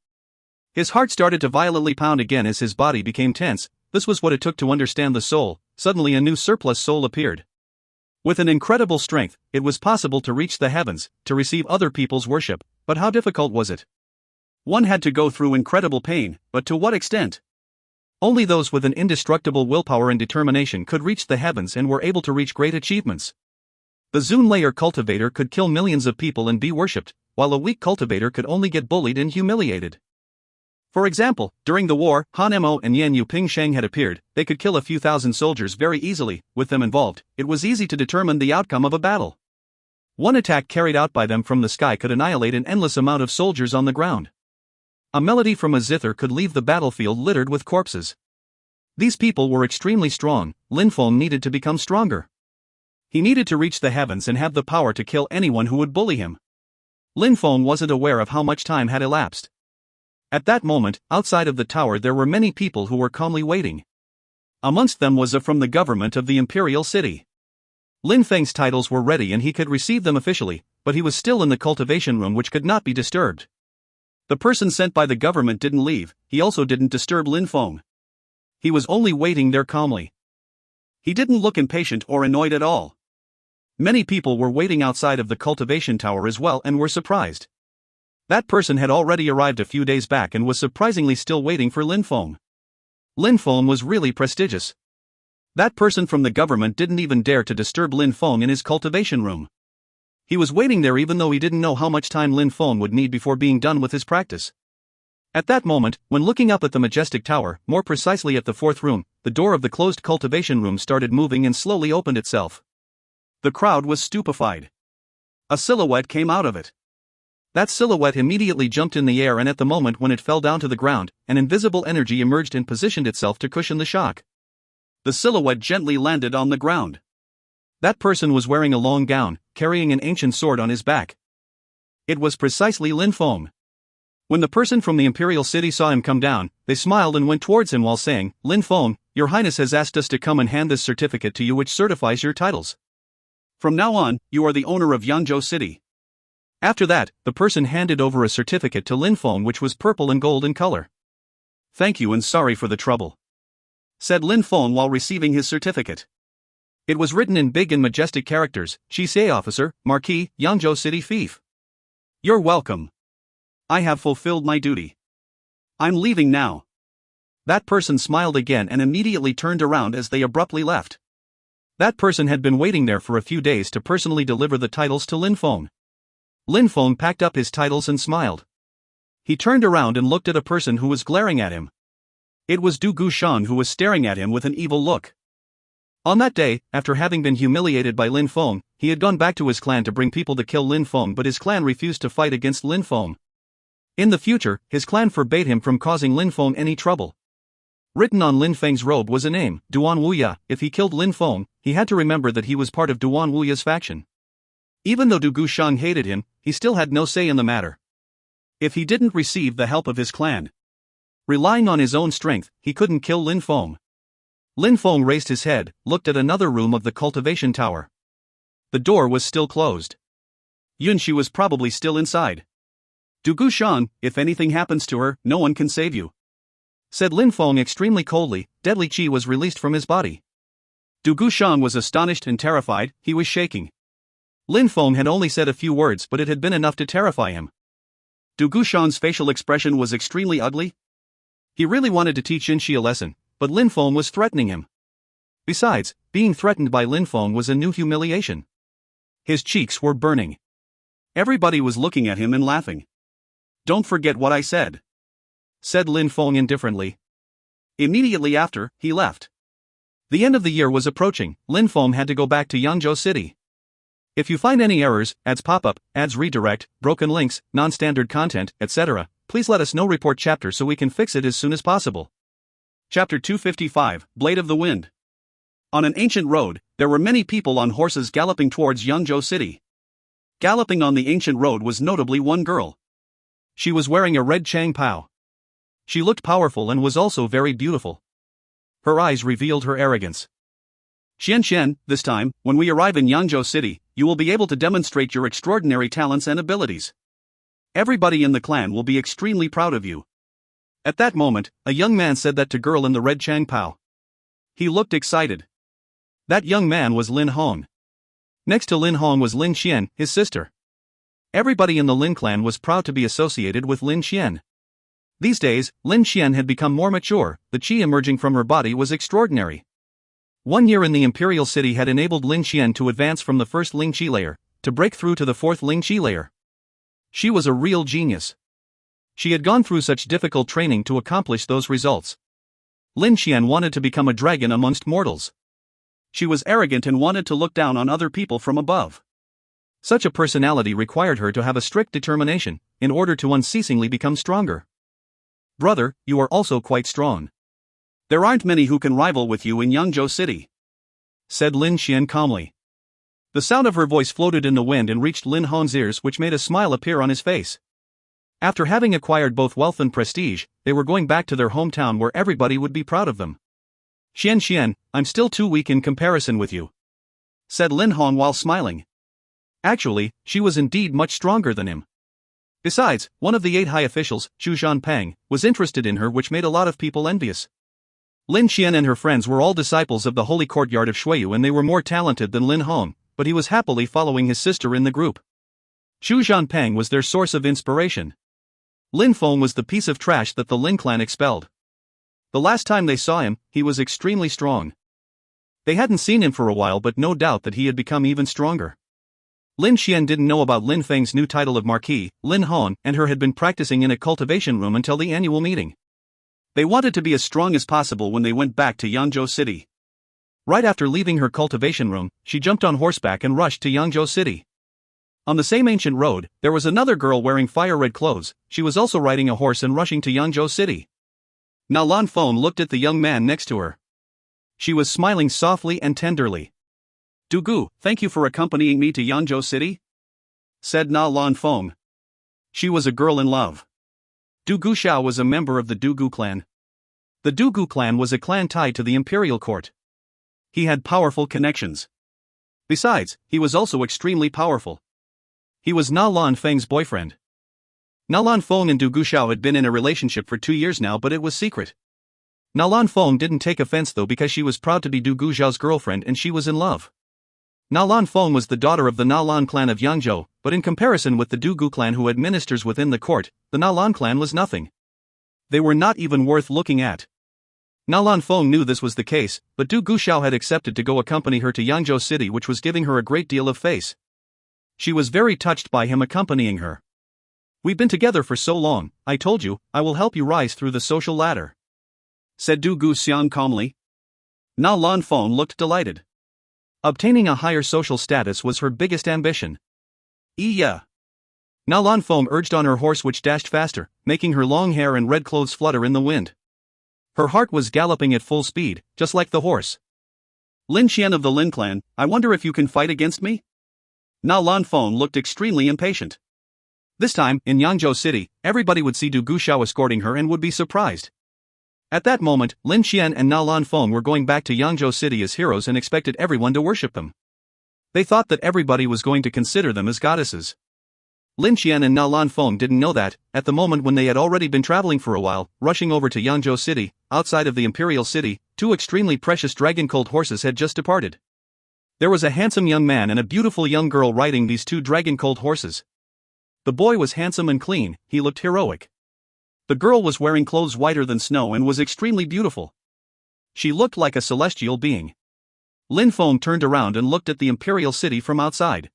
His heart started to violently pound again as his body became tense. This was what it took to understand the soul. Suddenly a new surplus soul appeared. With an incredible strength, it was possible to reach the heavens, to receive other people's worship. But how difficult was it? One had to go through incredible pain, but to what extent? Only those with an indestructible willpower and determination could reach the heavens and were able to reach great achievements. The Zun layer cultivator could kill millions of people and be worshipped, while a weak cultivator could only get bullied and humiliated. For example, during the war, Han Mo and Yan Yu Ping Sheng had appeared. They could kill a few thousand soldiers very easily. With them involved, it was easy to determine the outcome of a battle. One attack carried out by them from the sky could annihilate an endless amount of soldiers on the ground. A melody from a zither could leave the battlefield littered with corpses. These people were extremely strong. Lin Feng needed to become stronger. He needed to reach the heavens and have the power to kill anyone who would bully him. Lin Feng wasn't aware of how much time had elapsed. At that moment, outside of the tower there were many people who were calmly waiting. Amongst them was a from the government of the imperial city. Lin Feng's titles were ready and he could receive them officially, but he was still in the cultivation room which could not be disturbed. The person sent by the government didn't leave. He also didn't disturb Lin Feng. He was only waiting there calmly. He didn't look impatient or annoyed at all. Many people were waiting outside of the cultivation tower as well and were surprised. That person had already arrived a few days back and was surprisingly still waiting for Lin Feng. Lin Feng was really prestigious. That person from the government didn't even dare to disturb Lin Feng in his cultivation room. He was waiting there even though he didn't know how much time Lin Feng would need before being done with his practice. At that moment, when looking up at the majestic tower, more precisely at the fourth room, the door of the closed cultivation room started moving and slowly opened itself. The crowd was stupefied. A silhouette came out of it. That silhouette immediately jumped in the air, and at the moment when it fell down to the ground, an invisible energy emerged and positioned itself to cushion the shock. The silhouette gently landed on the ground. That person was wearing a long gown, carrying an ancient sword on his back. It was precisely Lin Feng. When the person from the imperial city saw him come down, they smiled and went towards him while saying, "Lin Feng, your highness has asked us to come and hand this certificate to you which certifies your titles. From now on, you are the owner of Yanzhou City." After that, the person handed over a certificate to Lin Feng which was purple and gold in color. "Thank you and sorry for the trouble," said Lin Feng while receiving his certificate. It was written in big and majestic characters, "Shisei Officer, Marquis, Yanzhou City Fief. You're welcome. I have fulfilled my duty. I'm leaving now." That person smiled again and immediately turned around as they abruptly left. That person had been waiting there for a few days to personally deliver the titles to Lin Feng. Lin Feng packed up his titles and smiled. He turned around and looked at a person who was glaring at him. It was Du Gushan who was staring at him with an evil look. On that day, after having been humiliated by Lin Feng, he had gone back to his clan to bring people to kill Lin Feng, but his clan refused to fight against Lin Feng. In the future, his clan forbade him from causing Lin Feng any trouble. Written on Lin Feng's robe was a name, Duan Wuya. If he killed Lin Feng, he had to remember that he was part of Duan Wuya's faction. Even though Du Gushan hated him, he still had no say in the matter. If he didn't receive the help of his clan, relying on his own strength, he couldn't kill Lin Feng. Lin Feng raised his head, looked at another room of the cultivation tower. The door was still closed. Yunxi was probably still inside. "Du Gushan, if anything happens to her, no one can save you," said Lin Feng extremely coldly. Deadly qi was released from his body. Du Gushan was astonished and terrified. He was shaking. Lin Feng had only said a few words, but it had been enough to terrify him. Du Gushan's facial expression was extremely ugly. He really wanted to teach Xinxi a lesson, but Lin Feng was threatening him. Besides, being threatened by Lin Feng was a new humiliation. His cheeks were burning. Everybody was looking at him and laughing. "Don't forget what I said," said Lin Feng indifferently. Immediately after, he left. The end of the year was approaching. Lin Feng had to go back to Yangzhou City. If you find any errors, ads pop up, ads redirect, broken links, non-standard content, etc., please let us know. Report chapter so we can fix it as soon as possible. Chapter 255, Blade of the Wind. On an ancient road, there were many people on horses galloping towards Yangzhou City. Galloping on the ancient road was notably one girl. She was wearing a red Chang Pao. She looked powerful and was also very beautiful. Her eyes revealed her arrogance. "Xian, this time, when we arrive in Yangzhou City, you will be able to demonstrate your extraordinary talents and abilities. Everybody in the clan will be extremely proud of you." At that moment, a young man said that to girl in the red Chang Pao. He looked excited. That young man was Lin Hong. Next to Lin Hong was Lin Xian, his sister. Everybody in the Lin clan was proud to be associated with Lin Xian. These days, Lin Xian had become more mature. The qi emerging from her body was extraordinary. 1 year in the Imperial City had enabled Lin Xian to advance from the first Ling Qi layer, to break through to the fourth Ling Qi layer. She was a real genius. She had gone through such difficult training to accomplish those results. Lin Xian wanted to become a dragon amongst mortals. She was arrogant and wanted to look down on other people from above. Such a personality required her to have a strict determination, in order to unceasingly become stronger. "Brother, you are also quite strong. There aren't many who can rival with you in Yangzhou City," said Lin Xian calmly. The sound of her voice floated in the wind and reached Lin Hong's ears, which made a smile appear on his face. After having acquired both wealth and prestige, they were going back to their hometown where everybody would be proud of them. "Xian, I'm still too weak in comparison with you," said Lin Hong while smiling. Actually, she was indeed much stronger than him. Besides, one of the 8 high officials, Zhu Peng, was interested in her, which made a lot of people envious. Lin Xian and her friends were all disciples of the holy courtyard of Shuiyu, and they were more talented than Lin Hong, but he was happily following his sister in the group. Zhu Peng was their source of inspiration. Lin Feng was the piece of trash that the Lin clan expelled. The last time they saw him, he was extremely strong. They hadn't seen him for a while, but no doubt that he had become even stronger. Lin Xian didn't know about Lin Feng's new title of Marquis. Lin Hong and her had been practicing in a cultivation room until the annual meeting. They wanted to be as strong as possible when they went back to Yangzhou City. Right after leaving her cultivation room, she jumped on horseback and rushed to Yangzhou City. On the same ancient road, there was another girl wearing fire-red clothes. She was also riding a horse and rushing to Yangzhou City. Now Lan Feng looked at the young man next to her. She was smiling softly and tenderly. "Dugu, thank you for accompanying me to Yangzhou City," said Na Lan Feng. She was a girl in love. Dugu Xiao was a member of the Dugu clan. The Dugu clan was a clan tied to the imperial court. He had powerful connections. Besides, he was also extremely powerful. He was Na Lan Feng's boyfriend. Na Lan Feng and Dugu Xiao had been in a relationship for 2 years now, but it was secret. Na Lan Feng didn't take offense though, because she was proud to be Dugu Xiao's girlfriend and she was in love. Na Lan Feng was the daughter of the Na Lan clan of Yangzhou, but in comparison with the Dugu clan who had ministers within the court, the Na Lan clan was nothing. They were not even worth looking at. Na Lan Feng knew this was the case, but Dugu Xiao had accepted to go accompany her to Yangzhou City, which was giving her a great deal of face. She was very touched by him accompanying her. "We've been together for so long, I told you, I will help you rise through the social ladder," said Dugu Xiang calmly. Na Lan Feng looked delighted. Obtaining a higher social status was her biggest ambition. Yeah. Na Lan Feng urged on her horse, which dashed faster, making her long hair and red clothes flutter in the wind. Her heart was galloping at full speed, just like the horse. "Lin Xian of the Lin clan, I wonder if you can fight against me?" Na Lan Feng looked extremely impatient. This time, in Yangzhou City, everybody would see Dugu Xiao escorting her and would be surprised. At that moment, Lin Xian and Na Lan Feng were going back to Yangzhou City as heroes and expected everyone to worship them. They thought that everybody was going to consider them as goddesses. Lin Xian and Na Lan Feng didn't know that, at the moment when they had already been traveling for a while, rushing over to Yangzhou City, outside of the Imperial City, 2 extremely precious dragon-colt horses had just departed. There was a handsome young man and a beautiful young girl riding these 2 dragon-colt horses. The boy was handsome and clean, he looked heroic. The girl was wearing clothes whiter than snow and was extremely beautiful. She looked like a celestial being. Lin Feng turned around and looked at the imperial city from outside.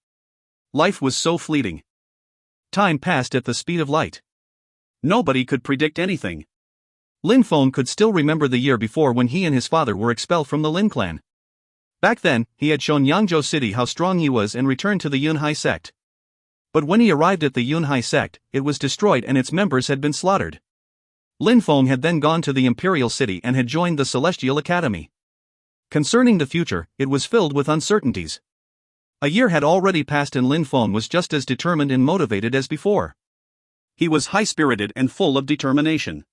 Life was so fleeting. Time passed at the speed of light. Nobody could predict anything. Lin Feng could still remember the year before when he and his father were expelled from the Lin clan. Back then, he had shown Yangzhou City how strong he was and returned to the Yunhai sect. But when he arrived at the Yunhai sect, it was destroyed and its members had been slaughtered. Lin Feng had then gone to the imperial city and had joined the Celestial Academy. Concerning the future, it was filled with uncertainties. A year had already passed and Lin Feng was just as determined and motivated as before. He was high-spirited and full of determination.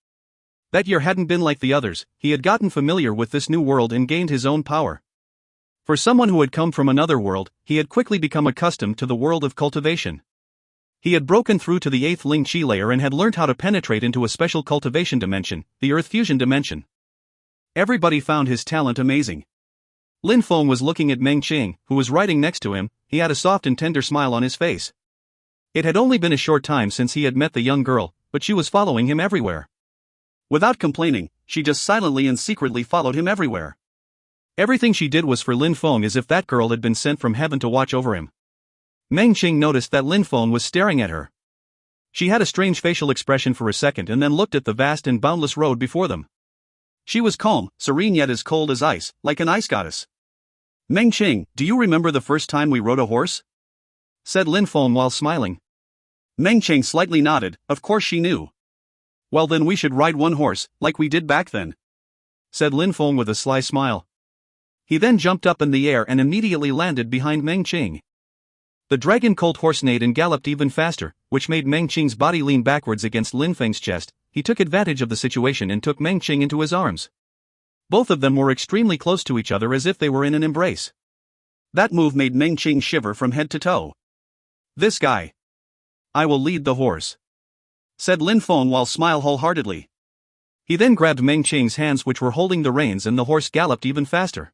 That year hadn't been like the others. He had gotten familiar with this new world and gained his own power. For someone who had come from another world, he had quickly become accustomed to the world of cultivation. He had broken through to the 8th Ling Qi layer and had learned how to penetrate into a special cultivation dimension, the Earth Fusion dimension. Everybody found his talent amazing. Lin Feng was looking at Meng Qing, who was riding next to him. He had a soft and tender smile on his face. It had only been a short time since he had met the young girl, but she was following him everywhere. Without complaining, she just silently and secretly followed him everywhere. Everything she did was for Lin Feng as if that girl had been sent from heaven to watch over him. Meng Qing noticed that Lin Feng was staring at her. She had a strange facial expression for a second and then looked at the vast and boundless road before them. She was calm, serene yet as cold as ice, like an ice goddess. Meng Qing, do you remember the first time we rode a horse? Said Lin Feng while smiling. Meng Qing slightly nodded. Of course she knew. Well then we should ride one horse, like we did back then. Said Lin Feng with a sly smile. He then jumped up in the air and immediately landed behind Meng Qing. The dragon colt horse neighed and galloped even faster, which made Meng Qing's body lean backwards against Lin Feng's chest. He took advantage of the situation and took Meng Qing into his arms. Both of them were extremely close to each other as if they were in an embrace. That move made Meng Qing shiver from head to toe. This guy. I will lead the horse. Said Lin Feng while smiling wholeheartedly. He then grabbed Meng Qing's hands which were holding the reins and the horse galloped even faster.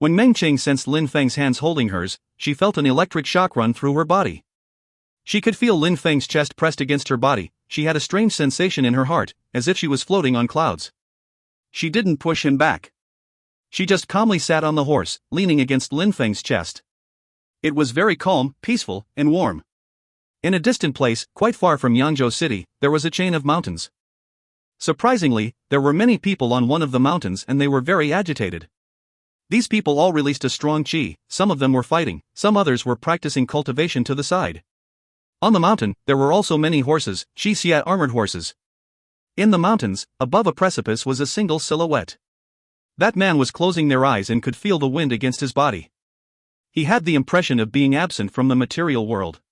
When Meng Qing sensed Lin Feng's hands holding hers, she felt an electric shock run through her body. She could feel Lin Feng's chest pressed against her body. She had a strange sensation in her heart, as if she was floating on clouds. She didn't push him back. She just calmly sat on the horse, leaning against Lin Feng's chest. It was very calm, peaceful, and warm. In a distant place, quite far from Yangzhou City, there was a chain of mountains. Surprisingly, there were many people on one of the mountains and they were very agitated. These people all released a strong qi, some of them were fighting, some others were practicing cultivation to the side. On the mountain, there were also many horses, qi-xia armored horses. In the mountains, above a precipice was a single silhouette. That man was closing their eyes and could feel the wind against his body. He had the impression of being absent from the material world.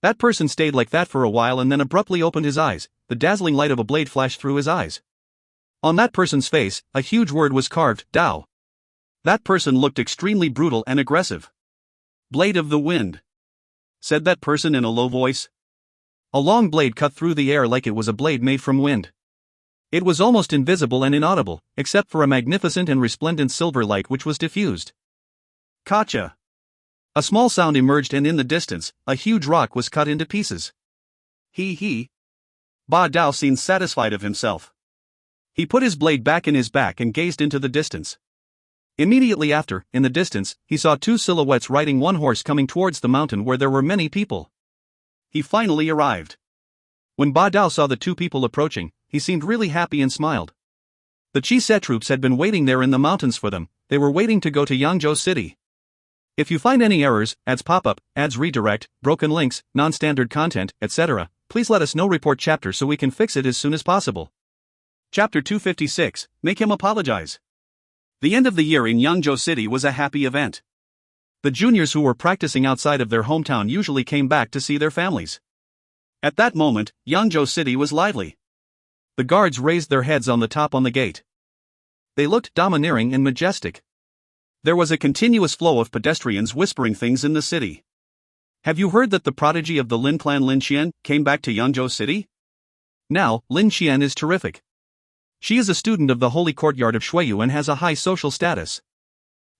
That person stayed like that for a while and then abruptly opened his eyes. The dazzling light of a blade flashed through his eyes. On that person's face, a huge word was carved, Dao. That person looked extremely brutal and aggressive. Blade of the wind. Said that person in a low voice. A long blade cut through the air like it was a blade made from wind. It was almost invisible and inaudible, except for a magnificent and resplendent silver light which was diffused. Kacha. A small sound emerged and in the distance, a huge rock was cut into pieces. He. Ba Dao seemed satisfied of himself. He put his blade back in his back and gazed into the distance. Immediately after, in the distance, he saw two silhouettes riding one horse coming towards the mountain where there were many people. He finally arrived. When Ba Dao saw the two people approaching, he seemed really happy and smiled. The Qi troops had been waiting there in the mountains for them. They were waiting to go to Yangzhou City. If you find any errors, ads pop up, ads redirect, broken links, non-standard content, etc., please let us know. Report chapter so we can fix it as soon as possible. Chapter 256, Make him apologize. The end of the year in Yangzhou City was a happy event. The juniors who were practicing outside of their hometown usually came back to see their families. At that moment, Yangzhou City was lively. The guards raised their heads on the gate. They looked domineering and majestic. There was a continuous flow of pedestrians whispering things in the city. Have you heard that the prodigy of the Lin clan Lin Qian came back to Yangzhou City? Now, Lin Qian is terrific. She is a student of the Holy Courtyard of Shuiyu and has a high social status.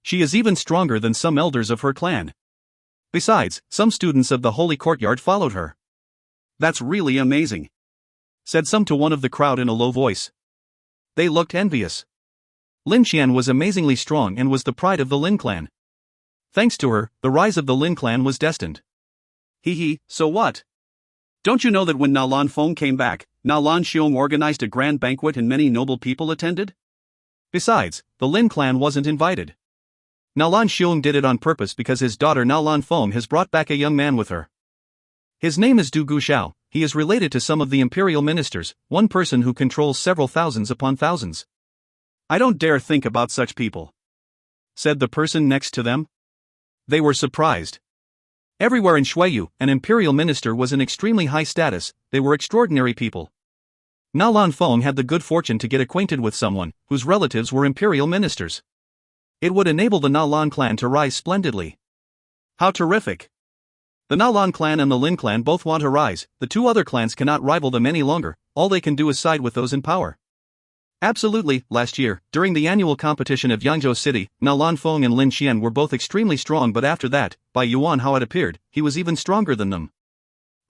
She is even stronger than some elders of her clan. Besides, some students of the Holy Courtyard followed her. That's really amazing. said some to one of the crowd in a low voice. They looked envious. Lin Qian was amazingly strong and was the pride of the Lin clan. Thanks to her, the rise of the Lin clan was destined. So what? Don't you know that when Nalan Feng came back, Nalan Xiong organized a grand banquet and many noble people attended? Besides, the Lin clan wasn't invited. Nalan Xiong did it on purpose because his daughter Nalan Feng has brought back a young man with her. His name is Du Guxiao. He is related to some of the imperial ministers, one person who controls several thousands upon thousands. I don't dare think about such people, said the person next to them. They were surprised. Everywhere in Shuiyu, an imperial minister was an extremely high status. They were extraordinary people. Nalan Feng had the good fortune to get acquainted with someone whose relatives were imperial ministers. It would enable the Nalan clan to rise splendidly. How terrific! The Nalan clan and the Lin clan both want to rise. The two other clans cannot rival them any longer. All they can do is side with those in power. Absolutely. Last year, during the annual competition of Yangzhou City, Nalan Feng and Lin Qian were both extremely strong, but after that, by Yuan how it appeared, he was even stronger than them.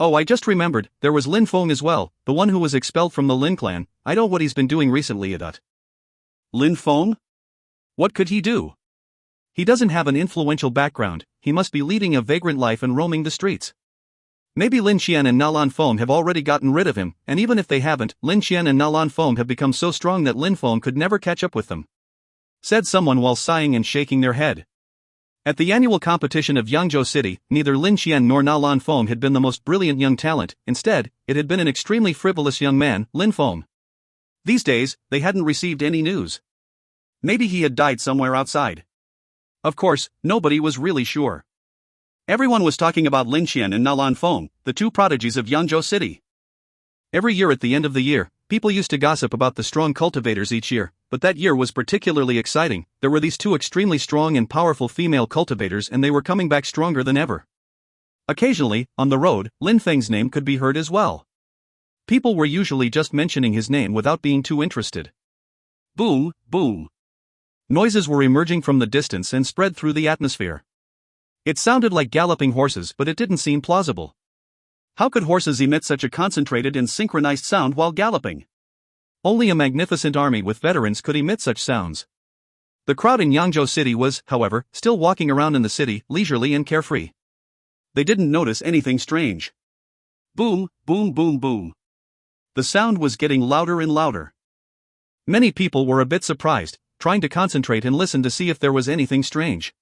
Oh, I just remembered, there was Lin Feng as well, the one who was expelled from the Lin clan. I know what he's been doing recently. Lin Feng? What could he do? He doesn't have an influential background. He must be leading a vagrant life and roaming the streets. Maybe Lin Qian and Nalan Feng have already gotten rid of him, and even if they haven't, Lin Qian and Nalan Feng have become so strong that Lin Feng could never catch up with them, said someone while sighing and shaking their head. At the annual competition of Yangzhou City, neither Lin Qian nor Nalan Feng had been the most brilliant young talent. Instead, it had been an extremely frivolous young man, Lin Feng. These days, they hadn't received any news. Maybe he had died somewhere outside. Of course, nobody was really sure. Everyone was talking about Lin Qian and Nalan Feng, the two prodigies of Yangzhou City. Every year at the end of the year, people used to gossip about the strong cultivators each year, but that year was particularly exciting. There were these two extremely strong and powerful female cultivators, and they were coming back stronger than ever. Occasionally, on the road, Lin Feng's name could be heard as well. People were usually just mentioning his name without being too interested. Boom, boom. Noises were emerging from the distance and spread through the atmosphere. It sounded like galloping horses, but it didn't seem plausible. How could horses emit such a concentrated and synchronized sound while galloping? Only a magnificent army with veterans could emit such sounds. The crowd in Yangzhou City was, however, still walking around in the city, leisurely and carefree. They didn't notice anything strange. Boom, boom, boom, boom. The sound was getting louder and louder. Many people were a bit surprised, trying to concentrate and listen to see if there was anything strange.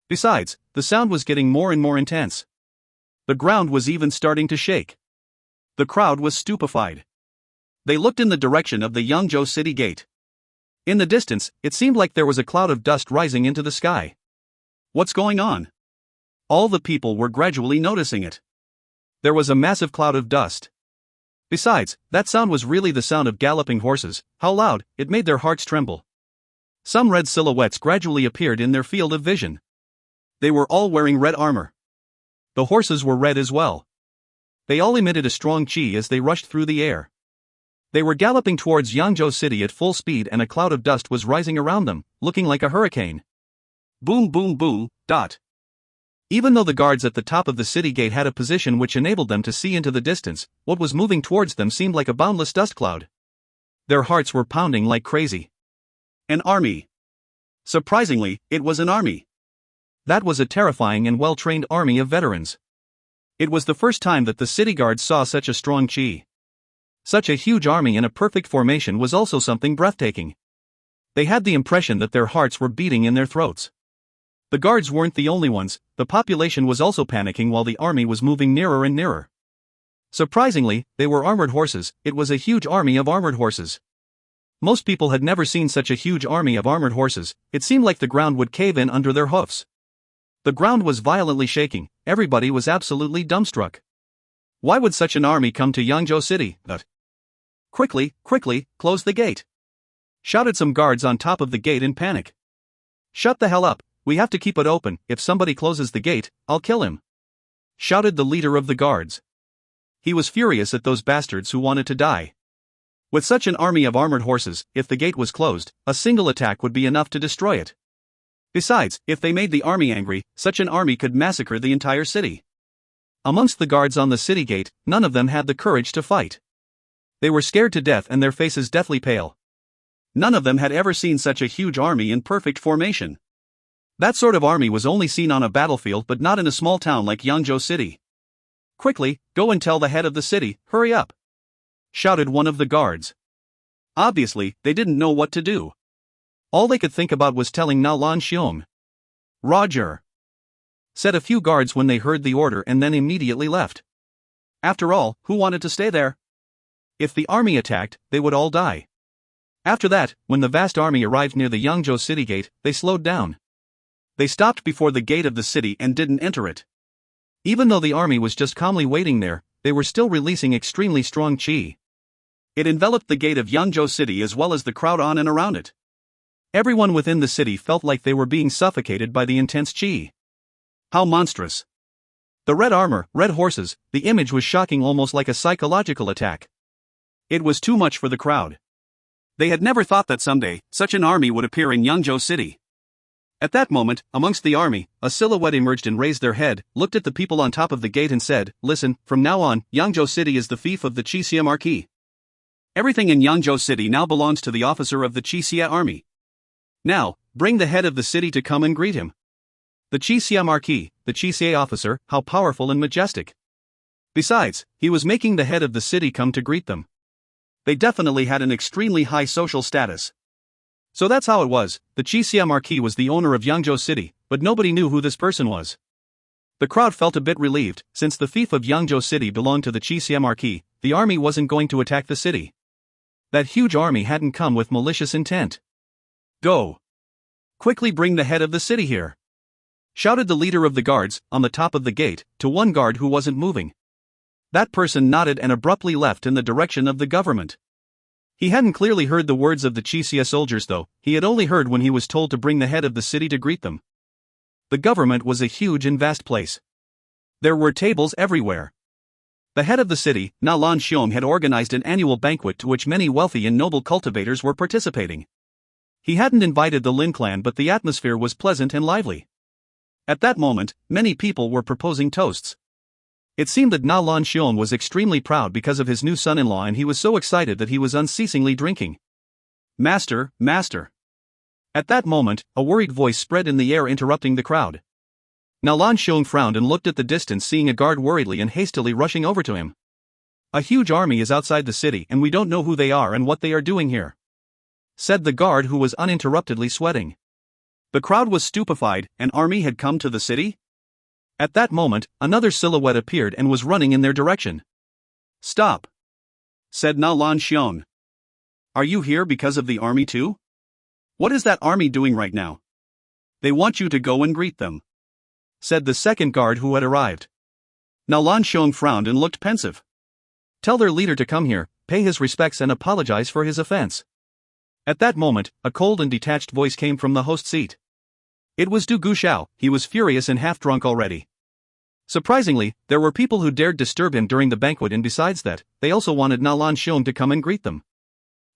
Besides, the sound was getting more and more intense. The ground was even starting to shake. The crowd was stupefied. They looked in the direction of the Yangzhou City gate. In the distance, it seemed like there was a cloud of dust rising into the sky. What's going on? All the people were gradually noticing it. There was a massive cloud of dust. Besides, that sound was really the sound of galloping horses. How loud, it made their hearts tremble. Some red silhouettes gradually appeared in their field of vision. They were all wearing red armor. The horses were red as well. They all emitted a strong qi as they rushed through the air. They were galloping towards Yangzhou City at full speed, and a cloud of dust was rising around them, looking like a hurricane. Boom, boom, boom, dot. Even though the guards at the top of the city gate had a position which enabled them to see into the distance, what was moving towards them seemed like a boundless dust cloud. Their hearts were pounding like crazy. An army. Surprisingly, it was an army. That was a terrifying and well-trained army of veterans. It was the first time that the city guards saw such a strong qi. Such a huge army in a perfect formation was also something breathtaking. They had the impression that their hearts were beating in their throats. The guards weren't the only ones. The population was also panicking while the army was moving nearer and nearer. Surprisingly, they were armored horses. It was a huge army of armored horses. Most people had never seen such a huge army of armored horses. It seemed like the ground would cave in under their hoofs. The ground was violently shaking. Everybody was absolutely dumbstruck. Why would such an army come to Yangzhou City? Quickly, quickly, close the gate! Shouted some guards on top of the gate in panic. Shut the hell up, we have to keep it open. If somebody closes the gate, I'll kill him, shouted the leader of the guards. He was furious at those bastards who wanted to die. With such an army of armored horses, if the gate was closed, a single attack would be enough to destroy it. Besides, if they made the army angry, such an army could massacre the entire city. Amongst the guards on the city gate, none of them had the courage to fight. They were scared to death and their faces deathly pale. None of them had ever seen such a huge army in perfect formation. That sort of army was only seen on a battlefield but not in a small town like Yangzhou City. "Quickly, go and tell the head of the city, hurry up!" shouted one of the guards. Obviously, they didn't know what to do. All they could think about was telling Na Lan Xiong. "Roger," said a few guards when they heard the order and then immediately left. After all, who wanted to stay there? If the army attacked, they would all die. After that, when the vast army arrived near the Yangzhou city gate, they slowed down. They stopped before the gate of the city and didn't enter it. Even though the army was just calmly waiting there, they were still releasing extremely strong qi. It enveloped the gate of Yangzhou city as well as the crowd on and around it. Everyone within the city felt like they were being suffocated by the intense qi. How monstrous! The red armor, red horses, the image was shocking, almost like a psychological attack. It was too much for the crowd. They had never thought that someday, such an army would appear in Yangzhou city. At that moment, amongst the army, a silhouette emerged and raised their head, looked at the people on top of the gate and said, "Listen, from now on, Yangzhou city is the fief of the Qixia marquis. Everything in Yangzhou city now belongs to the officer of the Qixia army. Now, bring the head of the city to come and greet him." The Qixia marquis, the Qixia officer, how powerful and majestic. Besides, he was making the head of the city come to greet them. They definitely had an extremely high social status. So that's how it was, the Qixia marquis was the owner of Yangzhou city, but nobody knew who this person was. The crowd felt a bit relieved, since the fief of Yangzhou city belonged to the Qixia marquis, the army wasn't going to attack the city. That huge army hadn't come with malicious intent. "Go! Quickly bring the head of the city here!" shouted the leader of the guards, on the top of the gate, to one guard who wasn't moving. That person nodded and abruptly left in the direction of the government. He hadn't clearly heard the words of the Qixia soldiers though, he had only heard when he was told to bring the head of the city to greet them. The government was a huge and vast place. There were tables everywhere. The head of the city, Na Lan Xiong, had organized an annual banquet to which many wealthy and noble cultivators were participating. He hadn't invited the Lin clan, but the atmosphere was pleasant and lively. At that moment, many people were proposing toasts. It seemed that Na Lan Xiong was extremely proud because of his new son-in-law, and he was so excited that he was unceasingly drinking. "Master, master." At that moment, a worried voice spread in the air, interrupting the crowd. Na Lan Xiong frowned and looked at the distance, seeing a guard worriedly and hastily rushing over to him. "A huge army is outside the city and we don't know who they are and what they are doing here," said the guard, who was uninterruptedly sweating. The crowd was stupefied. An army had come to the city? At that moment, another silhouette appeared and was running in their direction. "Stop," said Na Lan Xiong. "Are you here because of the army too? What is that army doing right now?" "They want you to go and greet them," said the second guard who had arrived. Na Lan Xiong frowned and looked pensive. "Tell their leader to come here, pay his respects and apologize for his offense." At that moment, a cold and detached voice came from the host seat. It was Du Guxiao. He was furious and half drunk already. Surprisingly, there were people who dared disturb him during the banquet, and besides that, they also wanted Na Lan Xiong to come and greet them.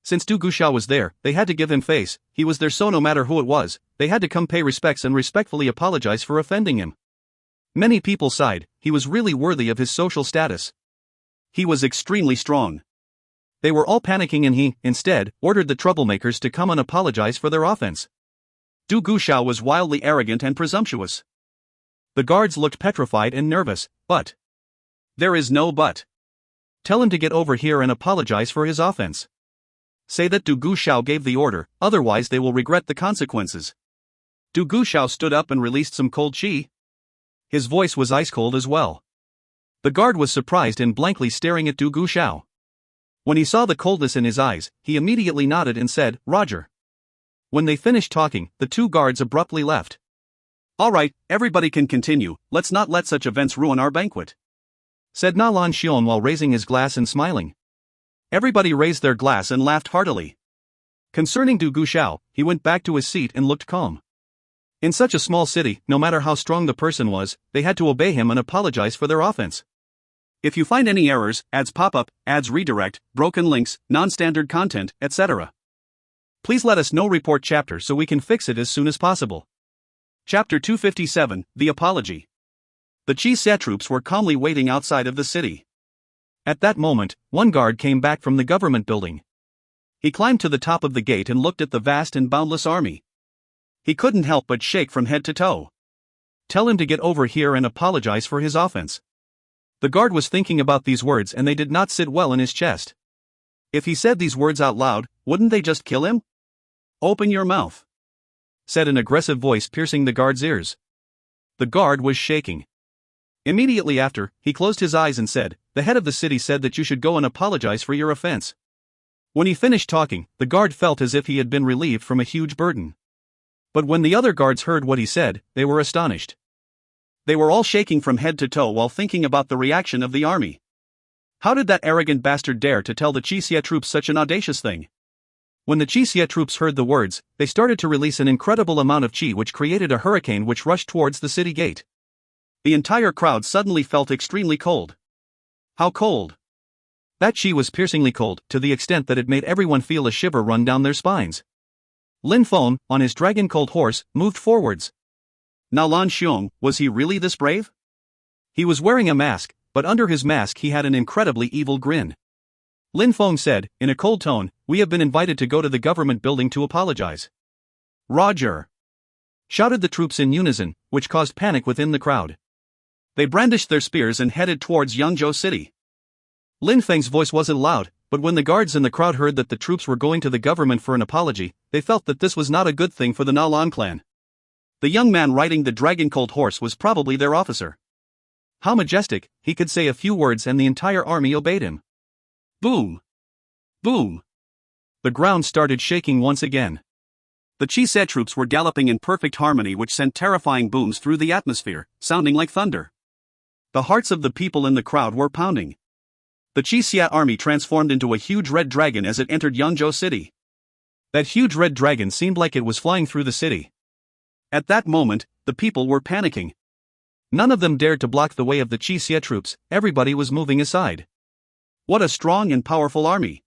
Since Du Guxiao was there, they had to give him face. He was there, so no matter who it was, they had to come pay respects and respectfully apologize for offending him. Many people sighed. He was really worthy of his social status. He was extremely strong. They were all panicking, and he, instead, ordered the troublemakers to come and apologize for their offense. Du Guxiao was wildly arrogant and presumptuous. The guards looked petrified and nervous. "But." "There is no but. Tell him to get over here and apologize for his offense. Say that Du Guxiao gave the order, otherwise they will regret the consequences." Du Guxiao stood up and released some cold qi. His voice was ice cold as well. The guard was surprised and blankly staring at Du Guxiao. When he saw the coldness in his eyes, he immediately nodded and said, "Roger." When they finished talking, the two guards abruptly left. "All right, everybody can continue. Let's not let such events ruin our banquet," said Na Lan Xiong while raising his glass and smiling. Everybody raised their glass and laughed heartily. Concerning Du Guxiao, he went back to his seat and looked calm. In such a small city, no matter how strong the person was, they had to obey him and apologize for their offense. If you find any errors, ads pop up, ads redirect, broken links, non-standard content, etc., please let us know. Report chapter so we can fix it as soon as possible. Chapter 257, The Apology. The Qixia troops were calmly waiting outside of the city. At that moment, one guard came back from the government building. He climbed to the top of the gate and looked at the vast and boundless army. He couldn't help but shake from head to toe. "Tell him to get over here and apologize for his offense." The guard was thinking about these words and they did not sit well in his chest. If he said these words out loud, wouldn't they just kill him? "Open your mouth," said an aggressive voice piercing the guard's ears. The guard was shaking. Immediately after, he closed his eyes and said, "The head of the city said that you should go and apologize for your offense." When he finished talking, the guard felt as if he had been relieved from a huge burden. But when the other guards heard what he said, they were astonished. They were all shaking from head to toe while thinking about the reaction of the army. How did that arrogant bastard dare to tell the Qixia troops such an audacious thing? When the Qixia troops heard the words, they started to release an incredible amount of qi which created a hurricane which rushed towards the city gate. The entire crowd suddenly felt extremely cold. How cold? That qi was piercingly cold, to the extent that it made everyone feel a shiver run down their spines. Lin Feng, on his dragon-cold horse, moved forwards. Now Lan Xiong, was he really this brave? He was wearing a mask, but under his mask he had an incredibly evil grin. Lin Feng said, in a cold tone, "We have been invited to go to the government building to apologize." "Roger!" shouted the troops in unison, which caused panic within the crowd. They brandished their spears and headed towards Yangzhou City. Lin Feng's voice wasn't loud, but when the guards in the crowd heard that the troops were going to the government for an apology, they felt that this was not a good thing for the Nalan clan. The young man riding the dragon-cold horse was probably their officer. How majestic, he could say a few words and the entire army obeyed him. Boom! Boom! The ground started shaking once again. The Qixia troops were galloping in perfect harmony which sent terrifying booms through the atmosphere, sounding like thunder. The hearts of the people in the crowd were pounding. The Qixia army transformed into a huge red dragon as it entered Yangzhou City. That huge red dragon seemed like it was flying through the city. At that moment, the people were panicking. None of them dared to block the way of the Qixia troops, everybody was moving aside. What a strong and powerful army!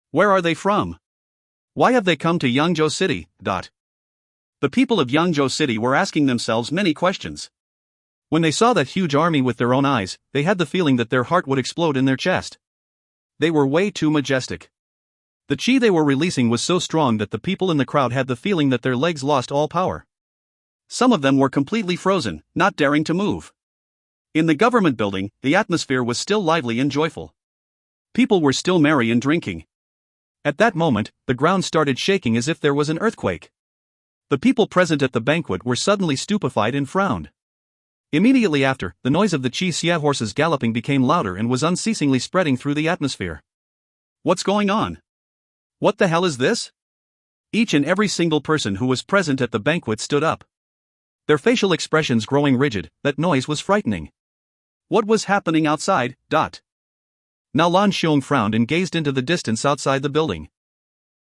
Where are they from? Why have they come to Yangzhou City? The people of Yangzhou City were asking themselves many questions. When they saw that huge army with their own eyes, they had the feeling that their heart would explode in their chest. They were way too majestic. The qi they were releasing was so strong that the people in the crowd had the feeling that their legs lost all power. Some of them were completely frozen, not daring to move. In the government building, the atmosphere was still lively and joyful. People were still merry and drinking. At that moment, the ground started shaking as if there was an earthquake. The people present at the banquet were suddenly stupefied and frowned. Immediately after, the noise of the Qixia horses galloping became louder and was unceasingly spreading through the atmosphere. What's going on? What the hell is this? Each and every single person who was present at the banquet stood up. Their facial expressions growing rigid, that noise was frightening. What was happening outside? Now Lan Xiong frowned and gazed into the distance outside the building.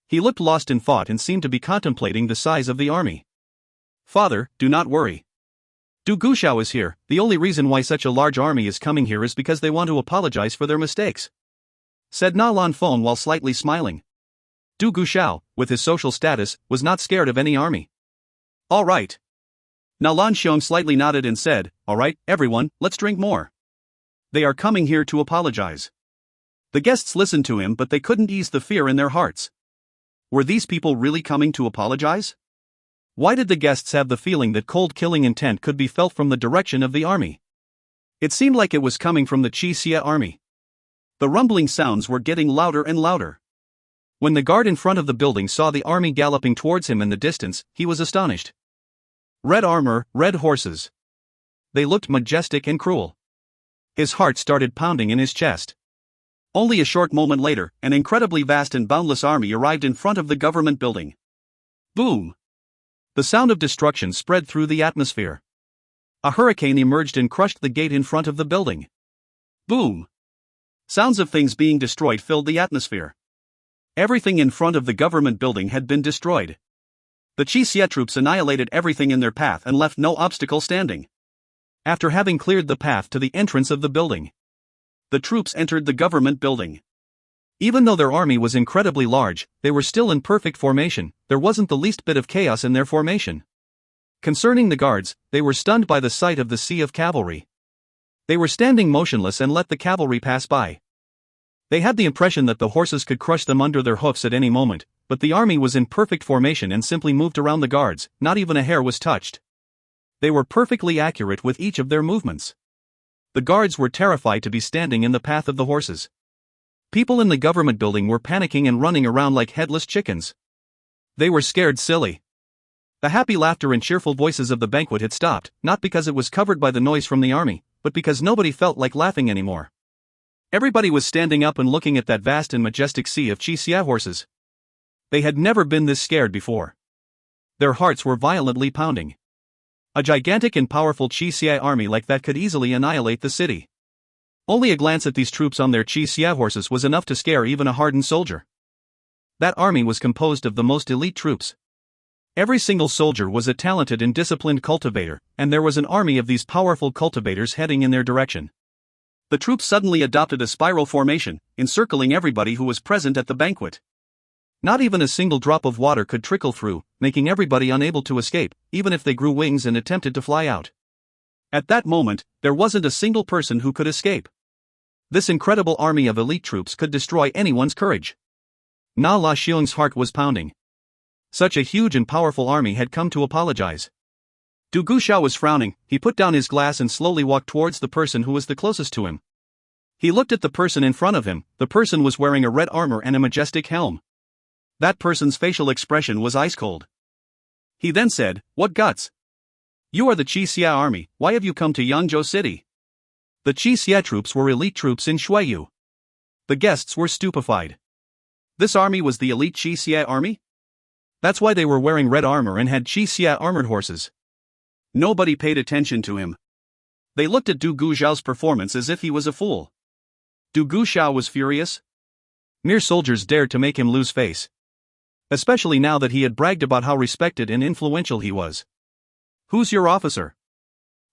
He looked lost in thought and seemed to be contemplating the size of the army. "Father, do not worry. Du Guxiao is here. The only reason why such a large army is coming here is because they want to apologize for their mistakes," said Na Lan Feng while slightly smiling. Du Guxiao, with his social status, was not scared of any army. "All right." Now Lan Xiong slightly nodded and said, "All right, everyone, let's drink more. They are coming here to apologize." The guests listened to him but they couldn't ease the fear in their hearts. Were these people really coming to apologize? Why did the guests have the feeling that cold killing intent could be felt from the direction of the army? It seemed like it was coming from the Qixia army. The rumbling sounds were getting louder and louder. When the guard in front of the building saw the army galloping towards him in the distance, he was astonished. Red armor, red horses. They looked majestic and cruel. His heart started pounding in his chest. Only a short moment later, an incredibly vast and boundless army arrived in front of the government building. Boom! The sound of destruction spread through the atmosphere. A hurricane emerged and crushed the gate in front of the building. Boom! Sounds of things being destroyed filled the atmosphere. Everything in front of the government building had been destroyed. The Qixia troops annihilated everything in their path and left no obstacle standing. After having cleared the path to the entrance of the building, the troops entered the government building. Even though their army was incredibly large, they were still in perfect formation. There wasn't the least bit of chaos in their formation. Concerning the guards, they were stunned by the sight of the sea of cavalry. They were standing motionless and let the cavalry pass by. They had the impression that the horses could crush them under their hoofs at any moment, but the army was in perfect formation and simply moved around the guards, not even a hair was touched. They were perfectly accurate with each of their movements. The guards were terrified to be standing in the path of the horses. People in the government building were panicking and running around like headless chickens. They were scared silly. The happy laughter and cheerful voices of the banquet had stopped, not because it was covered by the noise from the army, but because nobody felt like laughing anymore. Everybody was standing up and looking at that vast and majestic sea of Qixia horses. They had never been this scared before. Their hearts were violently pounding. A gigantic and powerful Qixia army like that could easily annihilate the city. Only a glance at these troops on their Qixia horses was enough to scare even a hardened soldier. That army was composed of the most elite troops. Every single soldier was a talented and disciplined cultivator, and there was an army of these powerful cultivators heading in their direction. The troops suddenly adopted a spiral formation, encircling everybody who was present at the banquet. Not even a single drop of water could trickle through, making everybody unable to escape, even if they grew wings and attempted to fly out. At that moment, there wasn't a single person who could escape. This incredible army of elite troops could destroy anyone's courage. Na La Xiong's heart was pounding. Such a huge and powerful army had come to apologize. Du Guxiao was frowning. He put down his glass and slowly walked towards the person who was the closest to him. He looked at the person in front of him. The person was wearing a red armor and a majestic helm. That person's facial expression was ice cold. He then said, "What guts? You are the Qixia army, why have you come to Yangzhou City?" The Qixia troops were elite troops in Shuiyu. The guests were stupefied. This army was the elite Qixia army? That's why they were wearing red armor and had Qixia armored horses. Nobody paid attention to him. They looked at Du Guxiao's performance as if he was a fool. Du Guxiao was furious. Mere soldiers dared to make him lose face. Especially now that he had bragged about how respected and influential he was. "Who's your officer?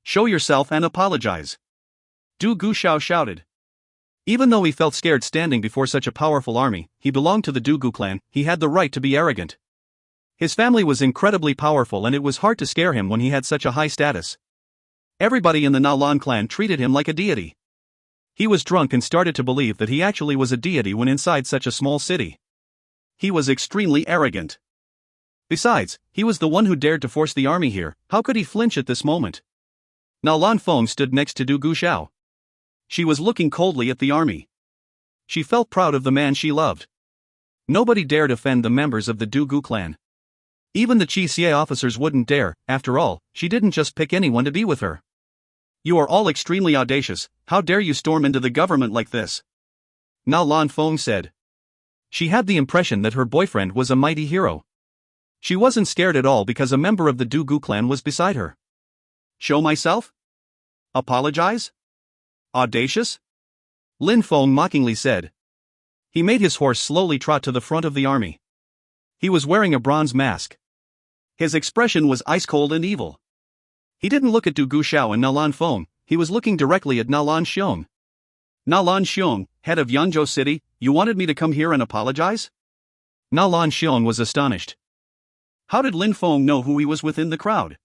Show yourself and apologize," Du Guxiao shouted. Even though he felt scared standing before such a powerful army, he belonged to the Dugu clan, he had the right to be arrogant. His family was incredibly powerful and it was hard to scare him when he had such a high status. Everybody in the Nalan clan treated him like a deity. He was drunk and started to believe that he actually was a deity when inside such a small city. He was extremely arrogant. Besides, he was the one who dared to force the army here. How could he flinch at this moment? Nalan Feng stood next to Du Guxiao. She was looking coldly at the army. She felt proud of the man she loved. Nobody dared offend the members of the Dugu clan. Even the Qixia officers wouldn't dare. After all, she didn't just pick anyone to be with her. "You are all extremely audacious. How dare you storm into the government like this?" Na Lan Feng said. She had the impression that her boyfriend was a mighty hero. She wasn't scared at all because a member of the Dugu clan was beside her. "Show myself? Apologize? Audacious?" Lin Feng mockingly said. He made his horse slowly trot to the front of the army. He was wearing a bronze mask. His expression was ice-cold and evil. He didn't look at Du Guxiao and Nalan Feng, he was looking directly at Nalan Xiong. "Nalan Xiong, head of Yangzhou City, you wanted me to come here and apologize?" Nalan Xiong was astonished. How did Lin Feng know who he was within the crowd?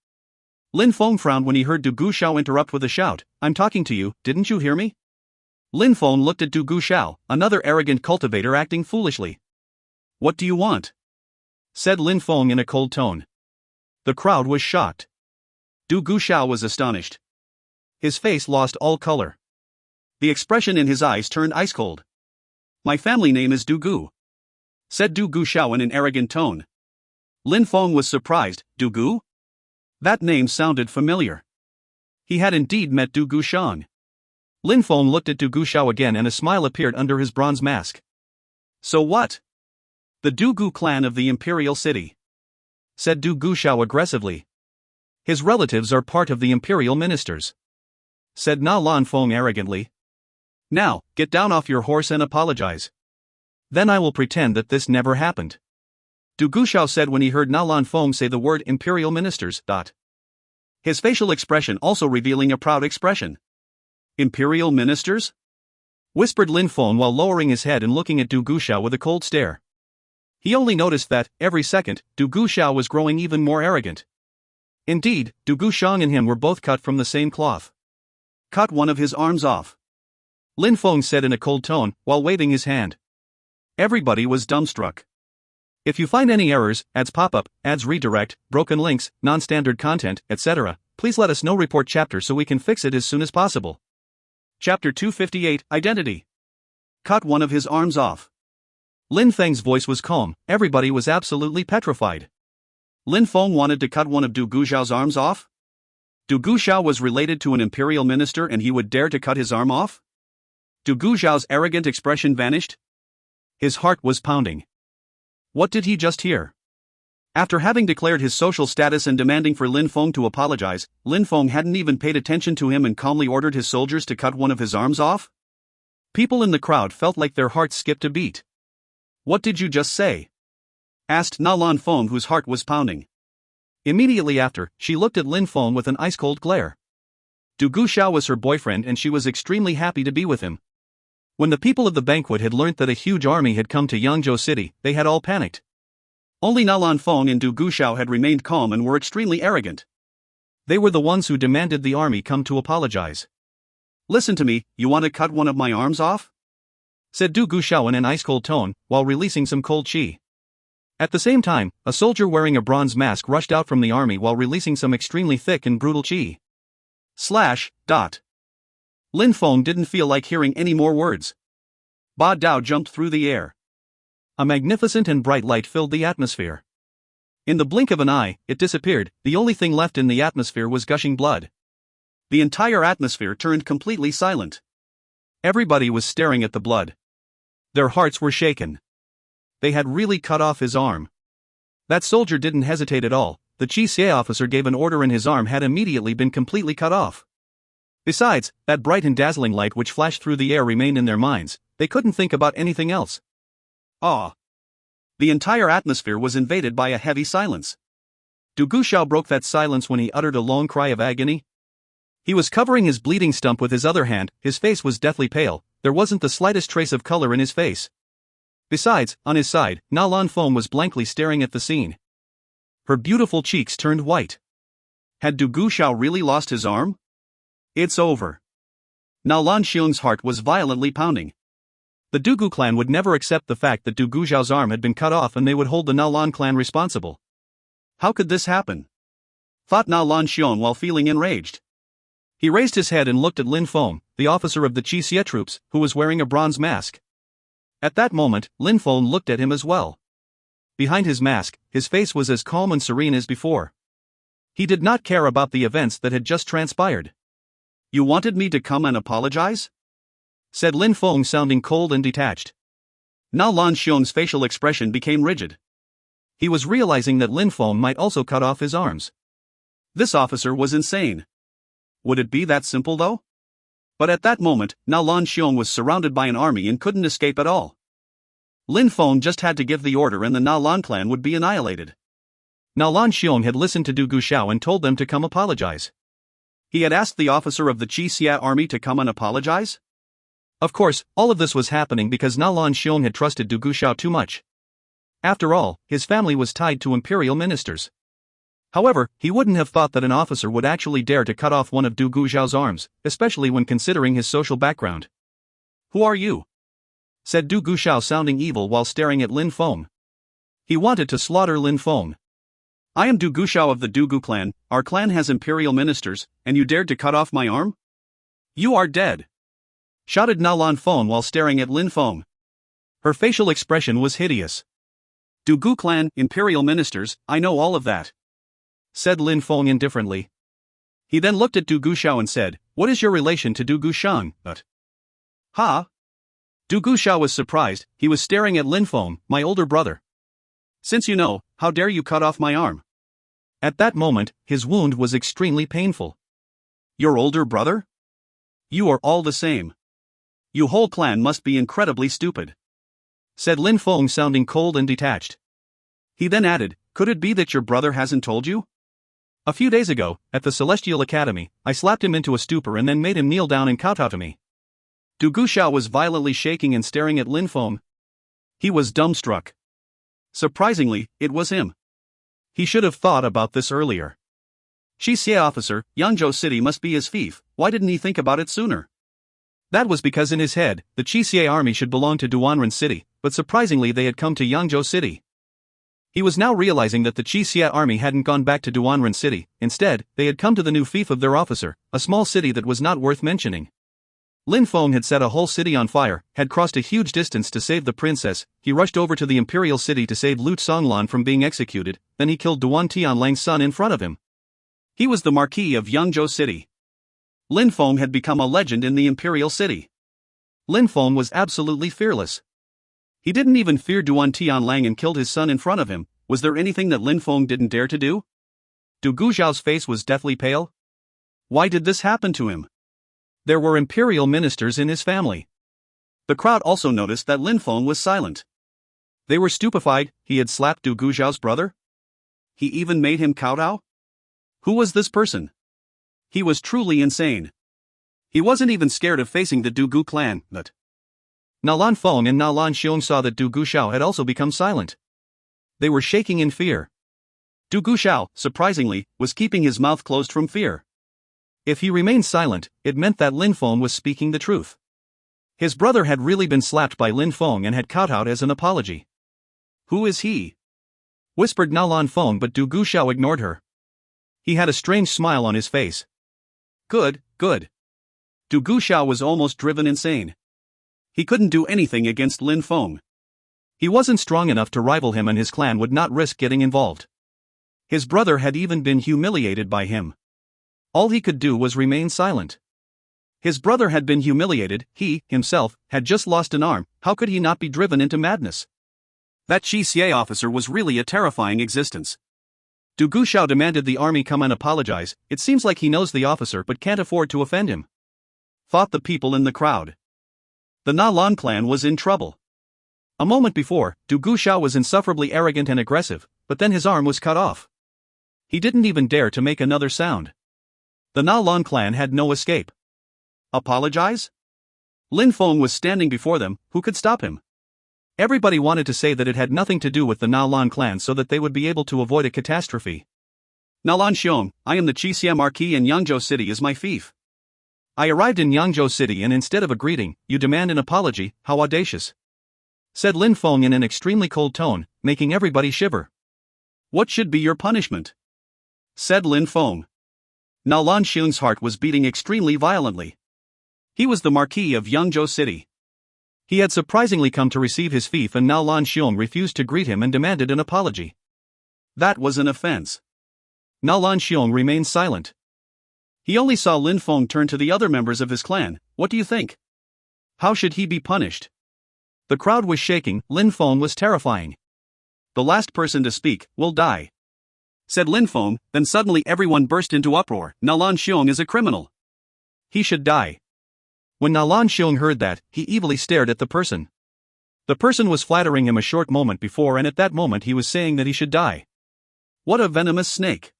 Lin Feng frowned when he heard Du Guxiao interrupt with a shout, "I'm talking to you, didn't you hear me?" Lin Feng looked at Du Guxiao, another arrogant cultivator acting foolishly. "What do you want?" said Lin Feng in a cold tone. The crowd was shocked. Du Guxiao was astonished. His face lost all color. The expression in his eyes turned ice-cold. "My family name is Du Gu," said Du Guxiao in an arrogant tone. Lin Feng was surprised. Du Gu? That name sounded familiar. He had indeed met Du Guxiang. Lin Feng looked at Du Guxiao again and a smile appeared under his bronze mask. "So what? The Dugu clan of the Imperial City," said Du Guxiao aggressively. "His relatives are part of the Imperial ministers," said Na Lan Feng arrogantly. "Now, get down off your horse and apologize. Then I will pretend that this never happened," Du Guxiao said when he heard Na Lan Feng say the word Imperial ministers. His facial expression also revealing a proud expression. "Imperial ministers?" whispered Lin Feng while lowering his head and looking at Du Guxiao with a cold stare. He only noticed that, every second, Du Guxiao was growing even more arrogant. Indeed, Du Guxiang and him were both cut from the same cloth. "Cut one of his arms off," Lin Feng said in a cold tone, while waving his hand. Everybody was dumbstruck. If you find any errors, ads pop-up, ads redirect, broken links, non-standard content, etc., please let us know. Report chapter so we can fix it as soon as possible. Chapter 258, Identity. Cut one of his arms off. Lin Feng's voice was calm, everybody was absolutely petrified. Lin Feng wanted to cut one of Du Guxiao's arms off? Du Guxiao was related to an imperial minister and he would dare to cut his arm off? Du Guxiao's arrogant expression vanished. His heart was pounding. What did he just hear? After having declared his social status and demanding for Lin Feng to apologize, Lin Feng hadn't even paid attention to him and calmly ordered his soldiers to cut one of his arms off? People in the crowd felt like their hearts skipped a beat. What did you just say? Asked Na Lan Feng, whose heart was pounding. Immediately after, she looked at Lin Feng with an ice-cold glare. Du Guxiao was her boyfriend and she was extremely happy to be with him. When the people of the banquet had learnt that a huge army had come to Yangzhou City, they had all panicked. Only Na Lan Feng and Du Guxiao had remained calm and were extremely arrogant. They were the ones who demanded the army come to apologize. Listen to me, you want to cut one of my arms off? Said Du Guxiao in an ice-cold tone, while releasing some cold qi. At the same time, a soldier wearing a bronze mask rushed out from the army while releasing some extremely thick and brutal qi. Lin Feng didn't feel like hearing any more words. Ba Dao jumped through the air. A magnificent and bright light filled the atmosphere. In the blink of an eye, it disappeared. The only thing left in the atmosphere was gushing blood. The entire atmosphere turned completely silent. Everybody was staring at the blood. Their hearts were shaken. They had really cut off his arm. That soldier didn't hesitate at all. The Qi Xie officer gave an order and his arm had immediately been completely cut off. Besides, that bright and dazzling light which flashed through the air remained in their minds. They couldn't think about anything else. The entire atmosphere was invaded by a heavy silence. Du Guxiao broke that silence when he uttered a long cry of agony. He was covering his bleeding stump with his other hand, his face was deathly pale, there wasn't the slightest trace of color in his face. Besides, on his side, Na Lan Feng was blankly staring at the scene. Her beautiful cheeks turned white. Had Du Guxiao really lost his arm? It's over. Na Lan Xiong's heart was violently pounding. The Dugu clan would never accept the fact that Du Guxiao's arm had been cut off and they would hold the Na Lan clan responsible. How could this happen? Thought Na Lan Xiong while feeling enraged. He raised his head and looked at Lin Feng, the officer of the Qi Xie troops, who was wearing a bronze mask. At that moment, Lin Feng looked at him as well. Behind his mask, his face was as calm and serene as before. He did not care about the events that had just transpired. You wanted me to come and apologize? Said Lin Feng, sounding cold and detached. Na Lan Xiong's facial expression became rigid. He was realizing that Lin Feng might also cut off his arms. This officer was insane. Would it be that simple though? But at that moment, Na Lan Xiong was surrounded by an army and couldn't escape at all. Lin Feng just had to give the order and the Na Lan clan would be annihilated. Na Lan Xiong had listened to Du Guxiao and told them to come apologize. He had asked the officer of the Qi Xie army to come and apologize? Of course, all of this was happening because Na Lan Xiong had trusted Du Guxiao too much. After all, his family was tied to imperial ministers. However, he wouldn't have thought that an officer would actually dare to cut off one of Du Guxiao's arms, especially when considering his social background. Who are you? Said Du Guxiao, sounding evil while staring at Lin Feng. He wanted to slaughter Lin Feng. I am Du Guxiao of the Dugu clan, our clan has imperial ministers, and you dared to cut off my arm? You are dead! Shouted Na Lan Feng while staring at Lin Feng. Her facial expression was hideous. Dugu clan, imperial ministers, I know all of that. Said Lin Feng indifferently. He then looked at Du Guxiao and said, what is your relation to Du Guxiang? Du Guxiao was surprised, he was staring at Lin Feng, my older brother. Since you know, how dare you cut off my arm? At that moment, his wound was extremely painful. Your older brother? You are all the same. You whole clan must be incredibly stupid. Said Lin Feng, sounding cold and detached. He then added, could it be that your brother hasn't told you? A few days ago, at the Celestial Academy, I slapped him into a stupor and then made him kneel down and kowtow to me. Du Guxiao was violently shaking and staring at Lin Feng. He was dumbstruck. Surprisingly, it was him. He should have thought about this earlier. Qi Xie officer, Yangzhou City must be his fief, why didn't he think about it sooner? That was because in his head, the Qixie army should belong to Duanren City, but surprisingly they had come to Yangzhou City. He was now realizing that the Qixie army hadn't gone back to Duanren City. Instead, they had come to the new fief of their officer, a small city that was not worth mentioning. Lin Feng had set a whole city on fire, had crossed a huge distance to save the princess. He rushed over to the imperial city to save Lu Songlan from being executed, then he killed Duan Tianlang's son in front of him. He was the Marquis of Yangzhou City. Lin Feng had become a legend in the imperial city. Lin Feng was absolutely fearless. He didn't even fear Duan Tianlang and killed his son in front of him. Was there anything that Lin Feng didn't dare to do? Du Guzhao's face was deathly pale. Why did this happen to him? There were imperial ministers in his family. The crowd also noticed that Lin Feng was silent. They were stupefied. He had slapped Du Guzhao's brother? He even made him kowtow? Who was this person? He was truly insane. He wasn't even scared of facing the Du Gu clan, but Nalan Feng and Nalan Xiong saw that Du Guzhao had also become silent. They were shaking in fear. Du Guzhao, surprisingly, was keeping his mouth closed from fear. If he remained silent, it meant that Lin Feng was speaking the truth. His brother had really been slapped by Lin Feng and had kowtowed as an apology. Who is he? Whispered Nalan Feng, but Du Guzhao ignored her. He had a strange smile on his face. Good, good. Du Guzhao was almost driven insane. He couldn't do anything against Lin Feng. He wasn't strong enough to rival him and his clan would not risk getting involved. His brother had even been humiliated by him. All he could do was remain silent. His brother had been humiliated, he, himself, had just lost an arm. How could he not be driven into madness? That Qixie officer was really a terrifying existence. Du Guzhao demanded the army come and apologize. It seems like he knows the officer but can't afford to offend him. Thought the people in the crowd. The Nalan clan was in trouble. A moment before, Du Guzhao was insufferably arrogant and aggressive, but then his arm was cut off. He didn't even dare to make another sound. The Nalan clan had no escape. Apologize? Lin Feng was standing before them. Who could stop him? Everybody wanted to say that it had nothing to do with the Nalan clan so that they would be able to avoid a catastrophe. Nalan Xiong, I am the Qixie Marquis and Yangzhou City is my fief. I arrived in Yangzhou City and instead of a greeting, you demand an apology. How audacious. Said Lin Feng in an extremely cold tone, making everybody shiver. What should be your punishment? Said Lin Feng. Nalan Xiong's heart was beating extremely violently. He was the Marquis of Yangzhou City. He had surprisingly come to receive his fief and Nalan Xiong refused to greet him and demanded an apology. That was an offense. Nalan Xiong remained silent. He only saw Lin Feng turn to the other members of his clan. What do you think? How should he be punished? The crowd was shaking. Lin Feng was terrifying. The last person to speak will die. Said Lin Feng, then suddenly everyone burst into uproar. Nalan Xiong is a criminal. He should die. When Nalan Xiong heard that, he evilly stared at the person. The person was flattering him a short moment before and at that moment he was saying that he should die. What a venomous snake.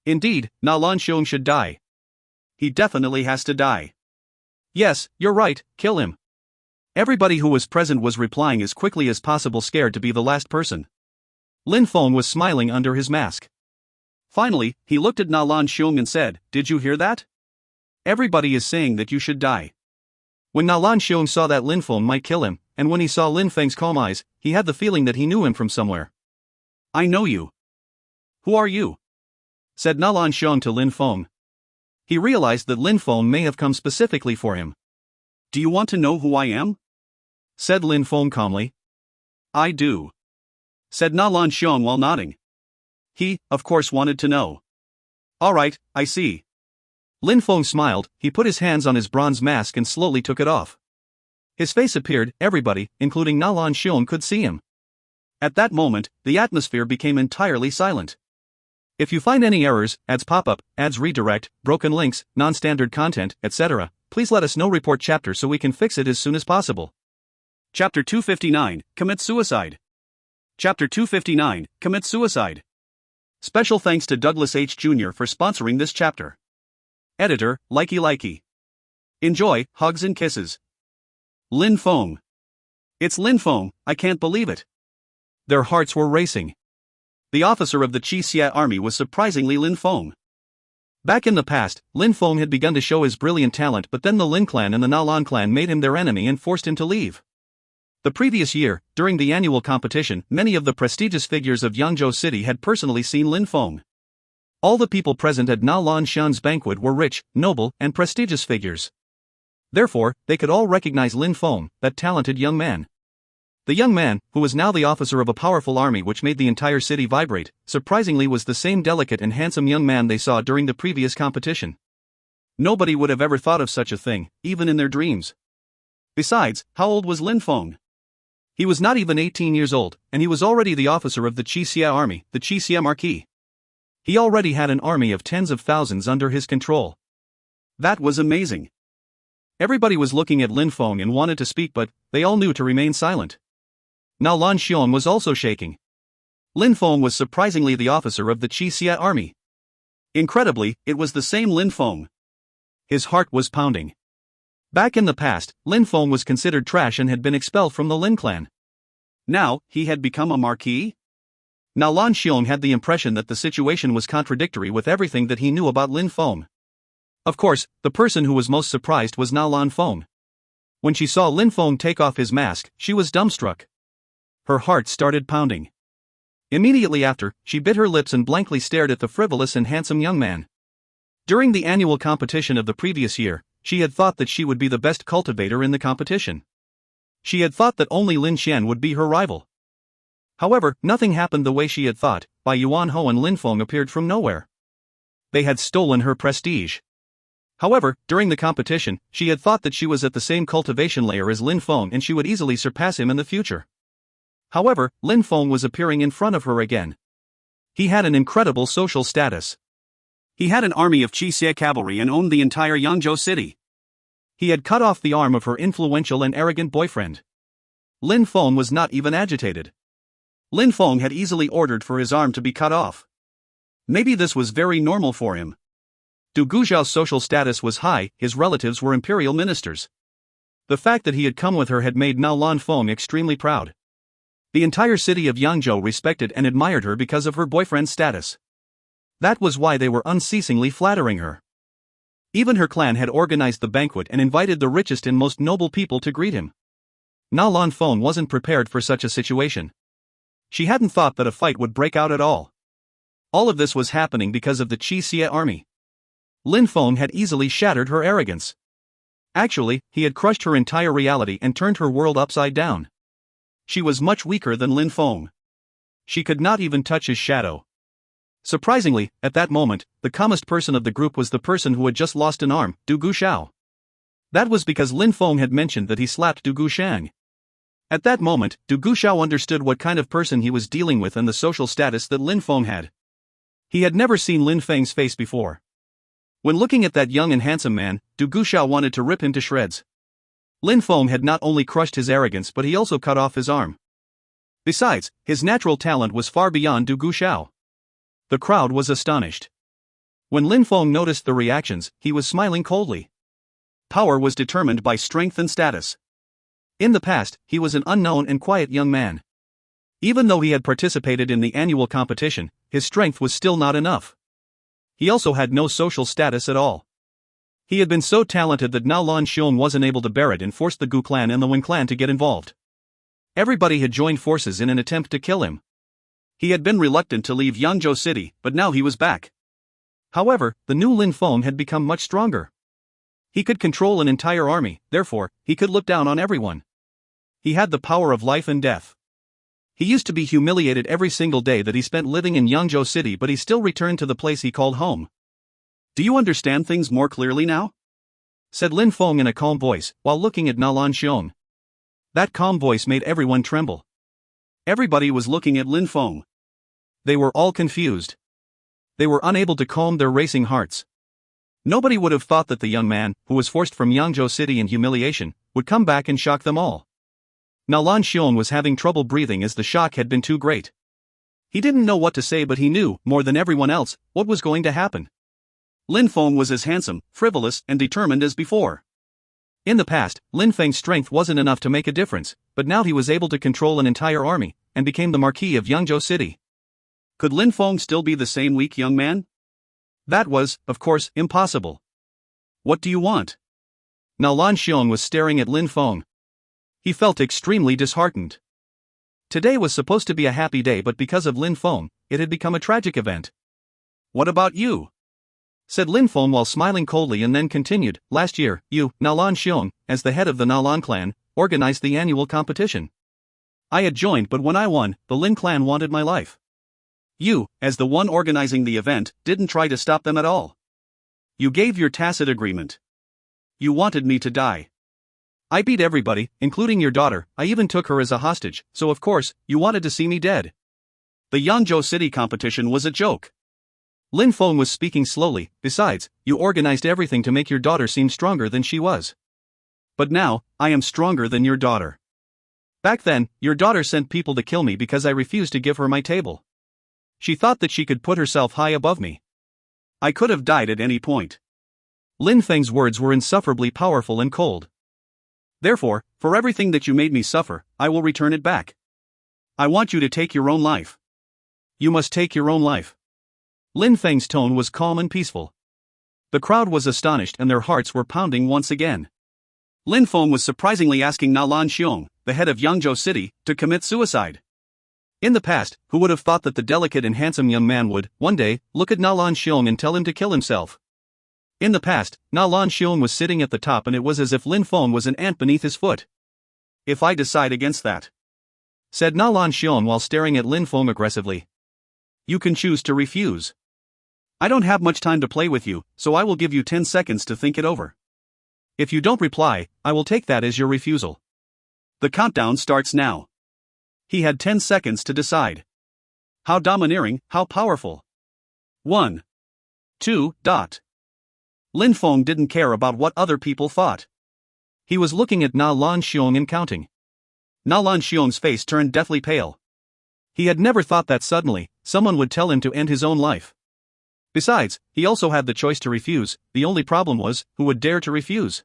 Indeed, Nalan Xiong should die. He definitely has to die. Yes, you're right, kill him. Everybody who was present was replying as quickly as possible, scared to be the last person. Lin Feng was smiling under his mask. Finally, he looked at Nalan Xiong and said, Did you hear that? Everybody is saying that you should die. When Nalan Xiong saw that Lin Feng might kill him, and when he saw Lin Feng's calm eyes, he had the feeling that he knew him from somewhere. I know you. Who are you? Said Nalan Xiong to Lin Feng. He realized that Lin Feng may have come specifically for him. Do you want to know who I am? Said Lin Feng calmly. I do. Said Nalan Xiong while nodding. He, of course, wanted to know. All right, I see. Lin Feng smiled. He put his hands on his bronze mask and slowly took it off. His face appeared. Everybody, including Nalan Xiong, could see him. At that moment, the atmosphere became entirely silent. If you find any errors, ads pop up, ads redirect, broken links, non-standard content, etc., please let us know. Report chapter so we can fix it as soon as possible. Chapter 259, Commit Suicide. Chapter 259, Commit Suicide. Special thanks to Douglas H. Jr. for sponsoring this chapter. Editor, likey. Enjoy, hugs and kisses. Lin Feng. It's Lin Feng, I can't believe it. Their hearts were racing. The officer of the Qixie army was surprisingly Lin Feng. Back in the past, Lin Feng had begun to show his brilliant talent, but then the Lin clan and the Nalan clan made him their enemy and forced him to leave. The previous year, during the annual competition, many of the prestigious figures of Yangzhou City had personally seen Lin Feng. All the people present at Na Lan Shan's banquet were rich, noble, and prestigious figures. Therefore, they could all recognize Lin Feng, that talented young man. The young man, who was now the officer of a powerful army which made the entire city vibrate, surprisingly was the same delicate and handsome young man they saw during the previous competition. Nobody would have ever thought of such a thing, even in their dreams. Besides, how old was Lin Feng? He was not even 18 years old, and he was already the officer of the Qixia army, the Qixia Marquis. He already had an army of tens of thousands under his control. That was amazing. Everybody was looking at Lin Feng and wanted to speak, but they all knew to remain silent. Now Lan Xiong was also shaking. Lin Feng was surprisingly the officer of the Qixia army. Incredibly, it was the same Lin Feng. His heart was pounding. Back in the past, Lin Feng was considered trash and had been expelled from the Lin clan. Now, he had become a marquis? Now Lan Xiong had the impression that the situation was contradictory with everything that he knew about Lin Feng. Of course, the person who was most surprised was now Lan Feng. When she saw Lin Feng take off his mask, she was dumbstruck. Her heart started pounding. Immediately after, she bit her lips and blankly stared at the frivolous and handsome young man. During the annual competition of the previous year, she had thought that she would be the best cultivator in the competition. She had thought that only Lin Xian would be her rival. However, nothing happened the way she had thought. Bai Yuan Ho and Lin Feng appeared from nowhere. They had stolen her prestige. However, during the competition, she had thought that she was at the same cultivation layer as Lin Feng and she would easily surpass him in the future. However, Lin Feng was appearing in front of her again. He had an incredible social status. He had an army of Qixia cavalry and owned the entire Yangzhou city. He had cut off the arm of her influential and arrogant boyfriend. Lin Feng was not even agitated. Lin Feng had easily ordered for his arm to be cut off. Maybe this was very normal for him. Du Guzhao's social status was high, his relatives were imperial ministers. The fact that he had come with her had made now Lan Feng extremely proud. The entire city of Yangzhou respected and admired her because of her boyfriend's status. That was why they were unceasingly flattering her. Even her clan had organized the banquet and invited the richest and most noble people to greet him. Now Lan Feng wasn't prepared for such a situation. She hadn't thought that a fight would break out at all. All of this was happening because of the Qixia army. Lin Feng had easily shattered her arrogance. Actually, he had crushed her entire reality and turned her world upside down. She was much weaker than Lin Feng. She could not even touch his shadow. Surprisingly, at that moment, the calmest person of the group was the person who had just lost an arm, Du Guzhao. That was because Lin Feng had mentioned that he slapped Du Guzhang. At that moment, Du Guzhao understood what kind of person he was dealing with and the social status that Lin Feng had. He had never seen Lin Feng's face before. When looking at that young and handsome man, Du Guzhao wanted to rip him to shreds. Lin Feng had not only crushed his arrogance but he also cut off his arm. Besides, his natural talent was far beyond Du Guzhao. The crowd was astonished. When Lin Feng noticed the reactions, he was smiling coldly. Power was determined by strength and status. In the past, he was an unknown and quiet young man. Even though he had participated in the annual competition, his strength was still not enough. He also had no social status at all. He had been so talented that now Lan Xiong wasn't able to bear it and forced the Gu clan and the Wen clan to get involved. Everybody had joined forces in an attempt to kill him. He had been reluctant to leave Yangzhou City, but now he was back. However, the new Lin Feng had become much stronger. He could control an entire army, therefore, he could look down on everyone. He had the power of life and death. He used to be humiliated every single day that he spent living in Yangzhou City, but he still returned to the place he called home. Do you understand things more clearly now? Said Lin Feng in a calm voice, while looking at Na Lan Xiong. That calm voice made everyone tremble. Everybody was looking at Lin Feng. They were all confused. They were unable to calm their racing hearts. Nobody would have thought that the young man, who was forced from Yangzhou City in humiliation, would come back and shock them all. Now Lan Xiong was having trouble breathing as the shock had been too great. He didn't know what to say, but he knew, more than everyone else, what was going to happen. Lin Feng was as handsome, frivolous, and determined as before. In the past, Lin Feng's strength wasn't enough to make a difference, but now he was able to control an entire army, and became the Marquis of Yangzhou City. Could Lin Feng still be the same weak young man? That was, of course, impossible. What do you want? Na Lanxiong was staring at Lin Feng. He felt extremely disheartened. Today was supposed to be a happy day, but because of Lin Feng, it had become a tragic event. What about you? Said Lin Feng while smiling coldly, and then continued, last year, you, Na Lanxiong, as the head of the Na Lan clan, organized the annual competition. I had joined, but when I won, the Lin clan wanted my life. You, as the one organizing the event, didn't try to stop them at all. You gave your tacit agreement. You wanted me to die. I beat everybody, including your daughter. I even took her as a hostage, so of course, you wanted to see me dead. The Yangzhou City competition was a joke. Lin Feng was speaking slowly. Besides, you organized everything to make your daughter seem stronger than she was. But now, I am stronger than your daughter. Back then, your daughter sent people to kill me because I refused to give her my table. She thought that she could put herself high above me. I could have died at any point. Lin Feng's words were insufferably powerful and cold. Therefore, for everything that you made me suffer, I will return it back. I want you to take your own life. You must take your own life. Lin Feng's tone was calm and peaceful. The crowd was astonished and their hearts were pounding once again. Lin Feng was surprisingly asking Na Lanxiong, the head of Yangzhou City, to commit suicide. In the past, who would have thought that the delicate and handsome young man would, one day, look at Na Lanxiong and tell him to kill himself? In the past, Na Lanxiong was sitting at the top and it was as if Lin Feng was an ant beneath his foot. If I decide against that, said Na Lanxiong while staring at Lin Feng aggressively, you can choose to refuse. I don't have much time to play with you, so I will give you 10 seconds to think it over. If you don't reply, I will take that as your refusal. The countdown starts now. He had 10 seconds to decide. How domineering, how powerful. 1. 2. Lin Feng didn't care about what other people thought. He was looking at Na Lanxiong and counting. Na Lanxiong's face turned deathly pale. He had never thought that suddenly, someone would tell him to end his own life. Besides, he also had the choice to refuse. The only problem was, who would dare to refuse?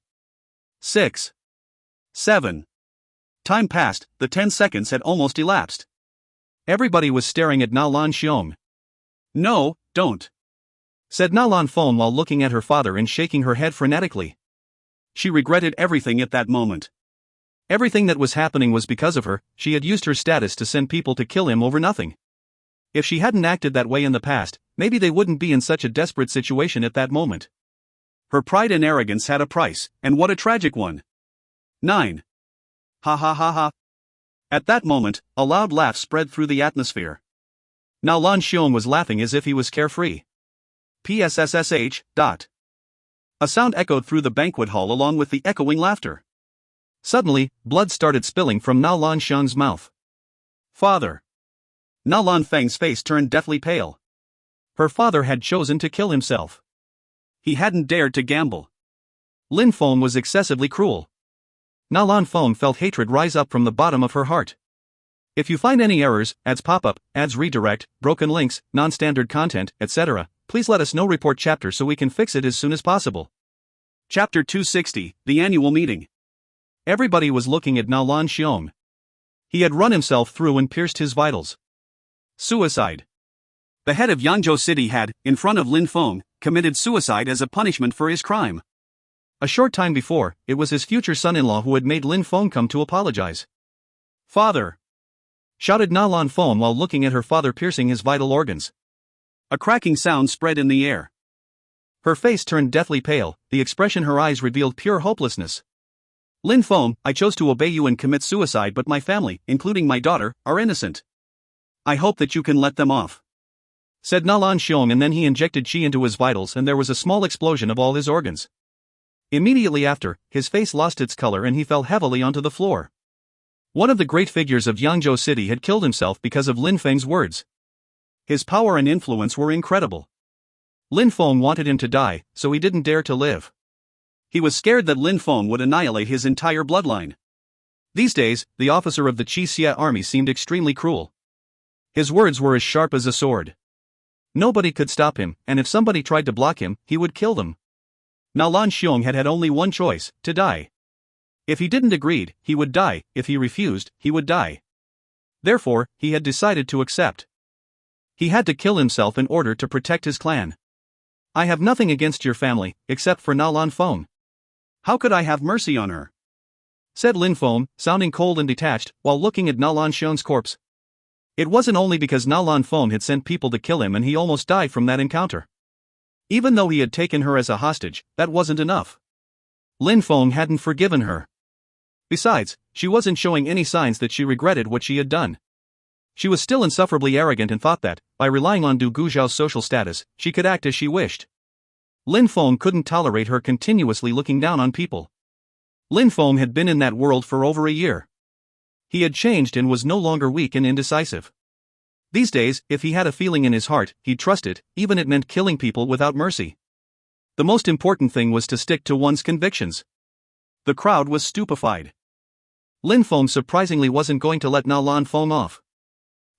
6. 7. Time passed, the 10 seconds had almost elapsed. Everybody was staring at Na Lanxiong. No, don't, said Na Lanfeng while looking at her father and shaking her head frenetically. She regretted everything at that moment. Everything that was happening was because of her. She had used her status to send people to kill him over nothing. If she hadn't acted that way in the past, maybe they wouldn't be in such a desperate situation at that moment. Her pride and arrogance had a price, and what a tragic one. 9. Ha ha ha ha. At that moment, a loud laugh spread through the atmosphere. Na Lanxiong was laughing as if he was carefree. PSSSH. A sound echoed through the banquet hall along with the echoing laughter. Suddenly, blood started spilling from Na Lanxiong's mouth. Father. Na Lanfeng's face turned deathly pale. Her father had chosen to kill himself. He hadn't dared to gamble. Lin Feng was excessively cruel. Na Lanfeng felt hatred rise up from the bottom of her heart. If you find any errors, ads pop up, ads redirect, broken links, non-standard content, etc., please let us know. Report chapter so we can fix it as soon as possible. Chapter 260, The Annual Meeting. Everybody was looking at Na Lanxiong. He had run himself through and pierced his vitals. Suicide. The head of Yangzhou City had, in front of Lin Feng, committed suicide as a punishment for his crime. A short time before, it was his future son-in-law who had made Lin Feng come to apologize. Father! Shouted Na Lanfeng while looking at her father piercing his vital organs. A cracking sound spread in the air. Her face turned deathly pale, the expression in her eyes revealed pure hopelessness. Lin Feng, I chose to obey you and commit suicide, but my family, including my daughter, are innocent. I hope that you can let them off, said Na Lanxiong, and then he injected qi into his vitals and there was a small explosion of all his organs. Immediately after, his face lost its color and he fell heavily onto the floor. One of the great figures of Yangzhou City had killed himself because of Lin Feng's words. His power and influence were incredible. Lin Feng wanted him to die, so he didn't dare to live. He was scared that Lin Feng would annihilate his entire bloodline. These days, the officer of the Qi Xia army seemed extremely cruel. His words were as sharp as a sword. Nobody could stop him, and if somebody tried to block him, he would kill them. Na Lanxiong had only one choice, to die. If he didn't agree, he would die. If he refused, he would die. Therefore, he had decided to accept. He had to kill himself in order to protect his clan. I have nothing against your family, except for Na Lan Feng. How could I have mercy on her? Said Lin Feng, sounding cold and detached, while looking at Na Lan Xiong's corpse. It wasn't only because Na Lan Feng had sent people to kill him and he almost died from that encounter. Even though he had taken her as a hostage, that wasn't enough. Lin Feng hadn't forgiven her. Besides, she wasn't showing any signs that she regretted what she had done. She was still insufferably arrogant and thought that, by relying on Du Guzhao's social status, she could act as she wished. Lin Feng couldn't tolerate her continuously looking down on people. Lin Feng had been in that world for over a year. He had changed and was no longer weak and indecisive. These days, if he had a feeling in his heart, he'd trust it, even if it meant killing people without mercy. The most important thing was to stick to one's convictions. The crowd was stupefied. Lin Feng surprisingly wasn't going to let Na Lan Feng off.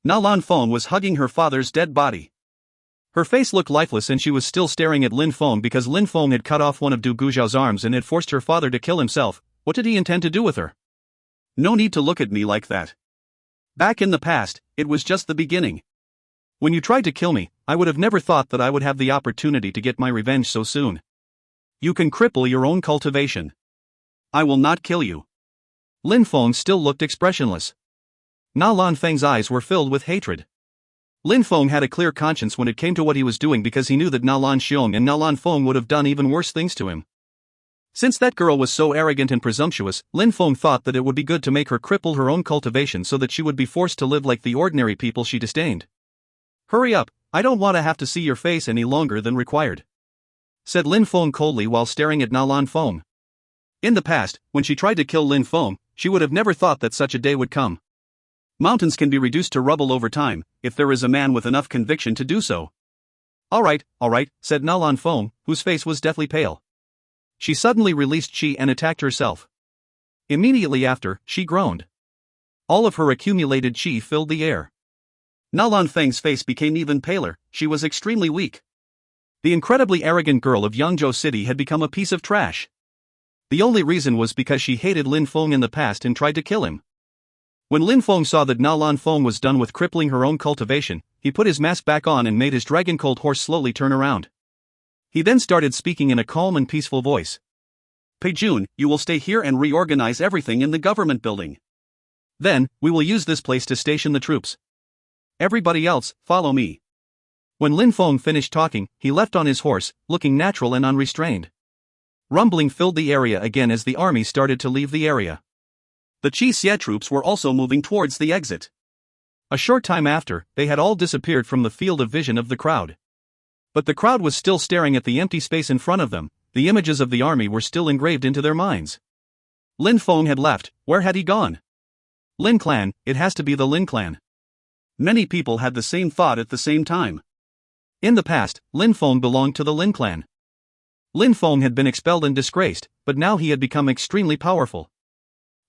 Na Lan Feng was hugging her father's dead body. Her face looked lifeless and she was still staring at Lin Feng because Lin Feng had cut off one of Du Guzhao's arms and had forced her father to kill himself. What did he intend to do with her? No need to look at me like that. Back in the past, it was just the beginning. When you tried to kill me, I would have never thought that I would have the opportunity to get my revenge so soon. You can cripple your own cultivation. I will not kill you. Lin Feng still looked expressionless. Na Lan Feng's eyes were filled with hatred. Lin Feng had a clear conscience when it came to what he was doing because he knew that Na Lan Xiong and Na Lan Feng would have done even worse things to him. Since that girl was so arrogant and presumptuous, Lin Feng thought that it would be good to make her cripple her own cultivation so that she would be forced to live like the ordinary people she disdained. Hurry up, I don't want to have to see your face any longer than required, said Lin Feng coldly while staring at Na Lan Feng. In the past, when she tried to kill Lin Feng, she would have never thought that such a day would come. Mountains can be reduced to rubble over time, if there is a man with enough conviction to do so. All right, said Na Lan Feng, whose face was deathly pale. She suddenly released Qi and attacked herself. Immediately after, she groaned. All of her accumulated Qi filled the air. Na Lan Feng's face became even paler, she was extremely weak. The incredibly arrogant girl of Yangzhou City had become a piece of trash. The only reason was because she hated Lin Feng in the past and tried to kill him. When Lin Feng saw that Na Lan Feng was done with crippling her own cultivation, he put his mask back on and made his dragon-colt horse slowly turn around. He then started speaking in a calm and peaceful voice. Pei Jun, you will stay here and reorganize everything in the government building. Then, we will use this place to station the troops. Everybody else, follow me. When Lin Feng finished talking, he leapt on his horse, looking natural and unrestrained. Rumbling filled the area again as the army started to leave the area. The Qi Xie troops were also moving towards the exit. A short time after, they had all disappeared from the field of vision of the crowd. But the crowd was still staring at the empty space in front of them. The images of the army were still engraved into their minds. Lin Feng had left. Where had he gone? Lin clan, it has to be the Lin clan. Many people had the same thought at the same time. In the past, Lin Feng belonged to the Lin clan. Lin Feng had been expelled and disgraced, but now he had become extremely powerful.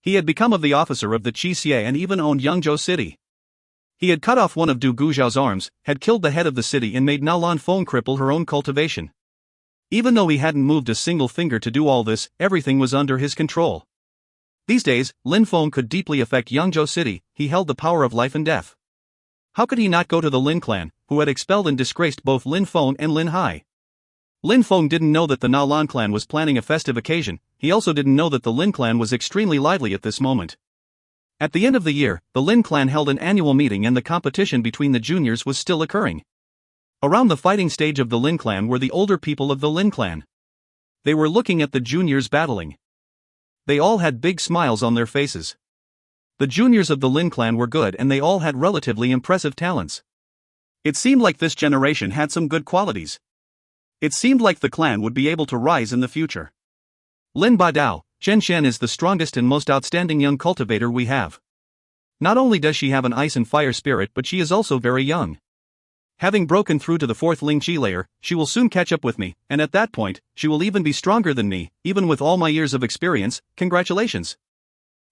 He had become of the officer of the Qi Xie and even owned Yangzhou City. He had cut off one of Du Guzhao's arms, had killed the head of the city and made Na Lan Feng cripple her own cultivation. Even though he hadn't moved a single finger to do all this, everything was under his control. These days, Lin Feng could deeply affect Yangzhou City. He held the power of life and death. How could he not go to the Lin clan, who had expelled and disgraced both Lin Feng and Lin Hai? Lin Feng didn't know that the Na Lan clan was planning a festive occasion. He also didn't know that the Lin clan was extremely lively at this moment. At the end of the year, the Lin clan held an annual meeting and the competition between the juniors was still occurring. Around the fighting stage of the Lin clan were the older people of the Lin clan. They were looking at the juniors battling. They all had big smiles on their faces. The juniors of the Lin clan were good and they all had relatively impressive talents. It seemed like this generation had some good qualities. It seemed like the clan would be able to rise in the future. Lin Badao, Zhen Shen is the strongest and most outstanding young cultivator we have. Not only does she have an ice and fire spirit, but she is also very young. Having broken through to the 4th Ling Qi layer, she will soon catch up with me, and at that point, she will even be stronger than me, even with all my years of experience. Congratulations.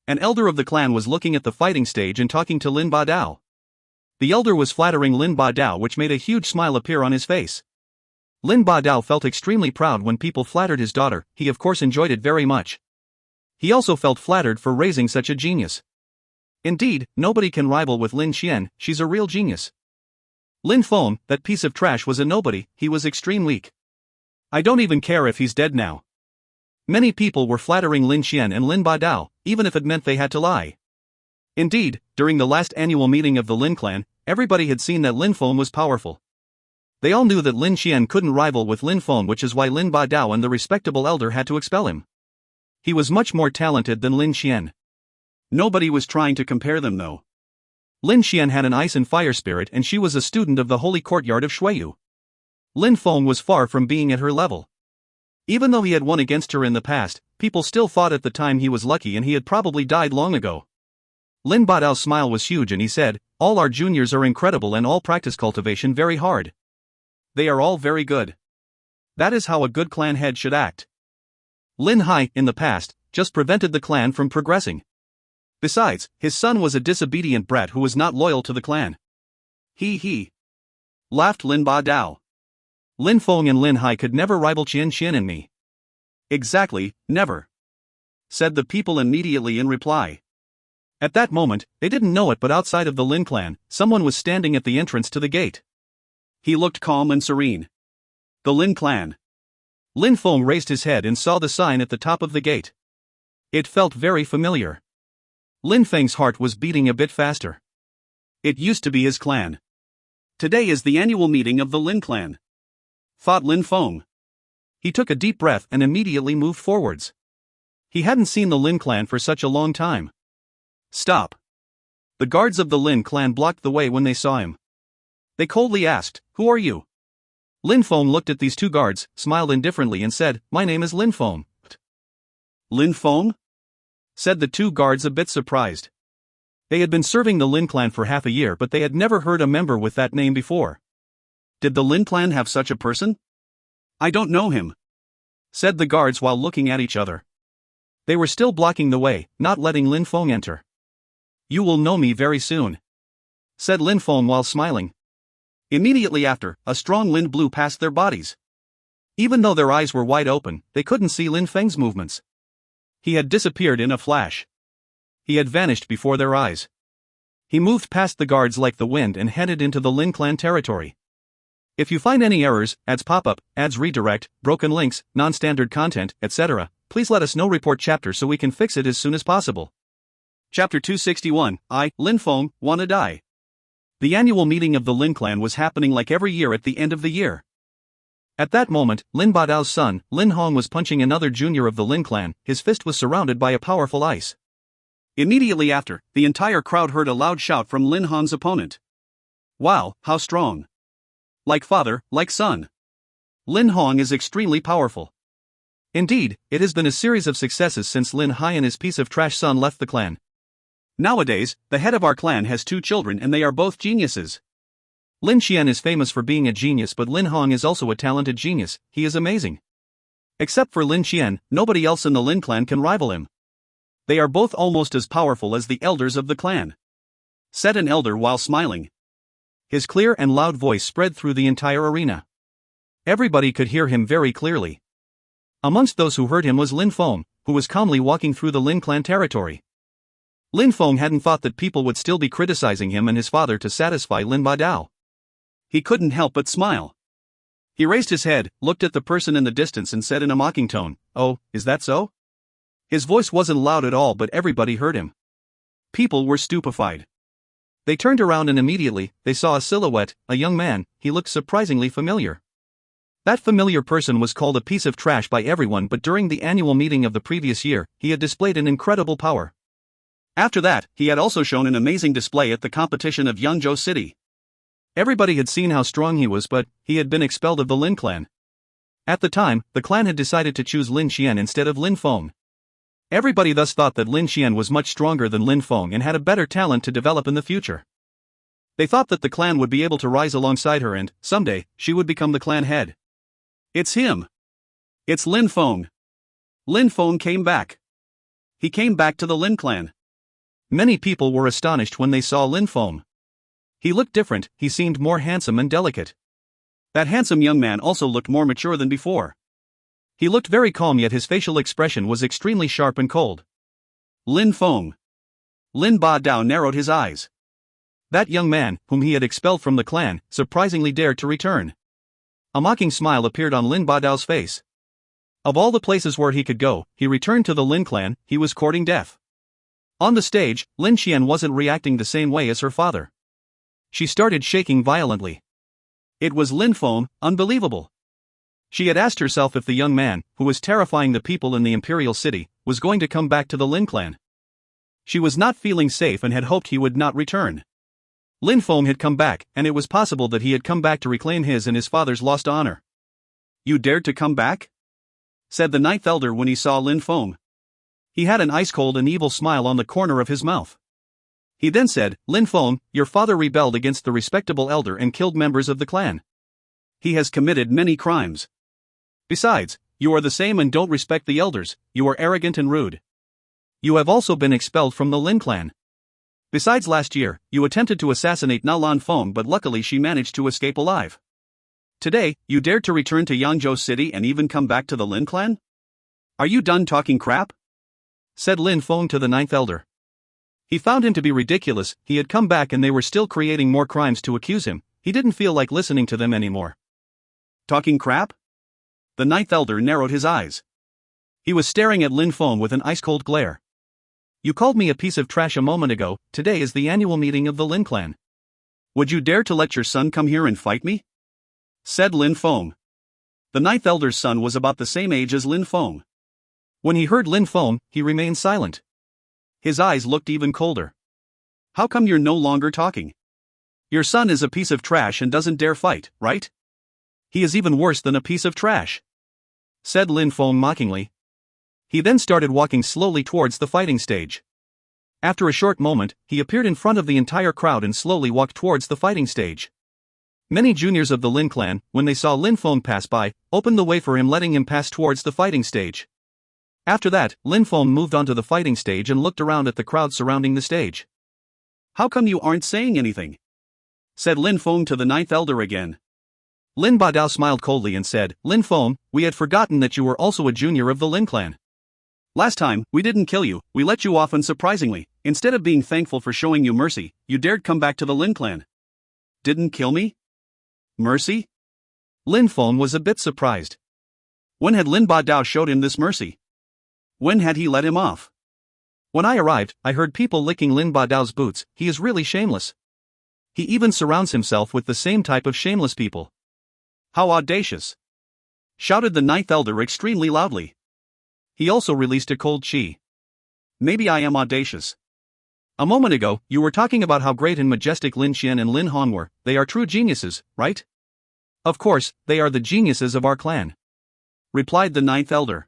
An elder of the clan was looking at the fighting stage and talking to Lin Badao. The elder was flattering Lin Badao, which made a huge smile appear on his face. Lin Badao felt extremely proud when people flattered his daughter. He of course enjoyed it very much. He also felt flattered for raising such a genius. Indeed, nobody can rival with Lin Xian, she's a real genius. Lin Feng, that piece of trash, was a nobody. He was extreme weak. I don't even care if he's dead now. Many people were flattering Lin Xian and Lin Badao, even if it meant they had to lie. Indeed, during the last annual meeting of the Lin clan, everybody had seen that Lin Feng was powerful. They all knew that Lin Xian couldn't rival with Lin Feng, which is why Lin Badao and the respectable elder had to expel him. He was much more talented than Lin Xian. Nobody was trying to compare them though. Lin Xian had an ice and fire spirit and she was a student of the holy courtyard of Shuiyu. Lin Feng was far from being at her level. Even though he had won against her in the past, people still thought at the time he was lucky and he had probably died long ago. Lin Badao's smile was huge and he said, "All our juniors are incredible and all practice cultivation very hard. They are all very good. That is how a good clan head should act." Lin Hai, in the past, just prevented the clan from progressing. Besides, his son was a disobedient brat who was not loyal to the clan. He. Laughed Lin Badao. Lin Feng and Lin Hai could never rival Qian Qian and me. Exactly, never. Said the people immediately in reply. At that moment, they didn't know it but outside of the Lin clan, someone was standing at the entrance to the gate. He looked calm and serene. The Lin clan. Lin Feng raised his head and saw the sign at the top of the gate. It felt very familiar. Lin Feng's heart was beating a bit faster. It used to be his clan. Today is the annual meeting of the Lin clan, thought Lin Feng. He took a deep breath and immediately moved forwards. He hadn't seen the Lin clan for such a long time. Stop. The guards of the Lin clan blocked the way when they saw him. They coldly asked, "Who are you?" Lin Feng looked at these two guards, smiled indifferently and said, "My name is Lin Feng." Lin Feng? Said the two guards a bit surprised. They had been serving the Lin clan for half a year but they had never heard a member with that name before. Did the Lin clan have such a person? I don't know him. Said the guards while looking at each other. They were still blocking the way, not letting Lin Feng enter. You will know me very soon. Said Lin Feng while smiling. Immediately after, a strong wind blew past their bodies. Even though their eyes were wide open, they couldn't see Lin Feng's movements. He had disappeared in a flash. He had vanished before their eyes. He moved past the guards like the wind and headed into the Lin clan territory. If you find any errors, ads pop up, ads redirect, broken links, non-standard content, etc., please let us know. Report chapter so we can fix it as soon as possible. Chapter 261, Lin Feng, Wanna Die. The annual meeting of the Lin clan was happening like every year at the end of the year. At that moment, Lin Badao's son, Lin Hong was punching another junior of the Lin clan, his fist was surrounded by a powerful ice. Immediately after, the entire crowd heard a loud shout from Lin Hong's opponent. Wow, how strong! Like father, like son. Lin Hong is extremely powerful. Indeed, it has been a series of successes since Lin Hai and his piece of trash son left the clan. Nowadays, the head of our clan has 2 children and they are both geniuses. Lin Xian is famous for being a genius but Lin Hong is also a talented genius, he is amazing. Except for Lin Xian, nobody else in the Lin clan can rival him. They are both almost as powerful as the elders of the clan. Said an elder while smiling. His clear and loud voice spread through the entire arena. Everybody could hear him very clearly. Amongst those who heard him was Lin Feng, who was calmly walking through the Lin clan territory. Lin Feng hadn't thought that people would still be criticizing him and his father to satisfy Lin Badao. He couldn't help but smile. He raised his head, looked at the person in the distance and said in a mocking tone, "Oh, is that so?" His voice wasn't loud at all but everybody heard him. People were stupefied. They turned around and immediately, they saw a silhouette, a young man. He looked surprisingly familiar. That familiar person was called a piece of trash by everyone but during the annual meeting of the previous year, he had displayed an incredible power. After that, he had also shown an amazing display at the competition of Yangzhou City. Everybody had seen how strong he was but, he had been expelled of the Lin clan. At the time, the clan had decided to choose Lin Xian instead of Lin Feng. Everybody thus thought that Lin Xian was much stronger than Lin Feng and had a better talent to develop in the future. They thought that the clan would be able to rise alongside her and, someday, she would become the clan head. It's him. It's Lin Feng. Lin Feng came back. He came back to the Lin clan. Many people were astonished when they saw Lin Feng. He looked different, he seemed more handsome and delicate. That handsome young man also looked more mature than before. He looked very calm yet his facial expression was extremely sharp and cold. Lin Feng. Lin Badao narrowed his eyes. That young man, whom he had expelled from the clan, surprisingly dared to return. A mocking smile appeared on Lin Badao's face. Of all the places where he could go, he returned to the Lin clan. He was courting death. On the stage, Lin Qian wasn't reacting the same way as her father. She started shaking violently. It was Lin Feng, unbelievable. She had asked herself if the young man, who was terrifying the people in the imperial city, was going to come back to the Lin clan. She was not feeling safe and had hoped he would not return. Lin Feng had come back, and it was possible that he had come back to reclaim his and his father's lost honor. "You dared to come back?" said the ninth elder when he saw Lin Feng. He had an ice-cold and evil smile on the corner of his mouth. He then said, "Lin Feng, your father rebelled against the respectable elder and killed members of the clan. He has committed many crimes. Besides, you are the same and don't respect the elders. You are arrogant and rude. You have also been expelled from the Lin clan. Besides, last year, you attempted to assassinate Nalan Feng, but luckily she managed to escape alive. Today, you dared to return to Yangzhou City and even come back to the Lin clan? Are you done talking crap?" said Lin Feng to the ninth elder. He found him to be ridiculous. He had come back and they were still creating more crimes to accuse him. He didn't feel like listening to them anymore. "Talking crap?" The ninth elder narrowed his eyes. He was staring at Lin Feng with an ice-cold glare. "You called me a piece of trash a moment ago. Today is the annual meeting of the Lin clan. Would you dare to let your son come here and fight me?" said Lin Feng. The ninth elder's son was about the same age as Lin Feng. When he heard Lin Feng, he remained silent. His eyes looked even colder. "How come you're no longer talking? Your son is a piece of trash and doesn't dare fight, right?" "He is even worse than a piece of trash," said Lin Feng mockingly. He then started walking slowly towards the fighting stage. After a short moment, he appeared in front of the entire crowd and slowly walked towards the fighting stage. Many juniors of the Lin clan, when they saw Lin Feng pass by, opened the way for him, letting him pass towards the fighting stage. After that, Lin Feng moved onto the fighting stage and looked around at the crowd surrounding the stage. "How come you aren't saying anything?" said Lin Feng to the ninth elder again. Lin Badao smiled coldly and said, "Lin Feng, we had forgotten that you were also a junior of the Lin clan. Last time, we didn't kill you, we let you off, and surprisingly, instead of being thankful for showing you mercy, you dared come back to the Lin clan. Didn't kill me? Mercy?" Lin Feng was a bit surprised. When had Lin Badao showed him this mercy? When had he let him off? "When I arrived, I heard people licking Lin Badao's boots. He is really shameless. He even surrounds himself with the same type of shameless people." "How audacious!" shouted the ninth elder extremely loudly. He also released a cold chi. "Maybe I am audacious. A moment ago, you were talking about how great and majestic Lin Qian and Lin Hong were. They are true geniuses, right?" "Of course, they are the geniuses of our clan," replied the ninth elder.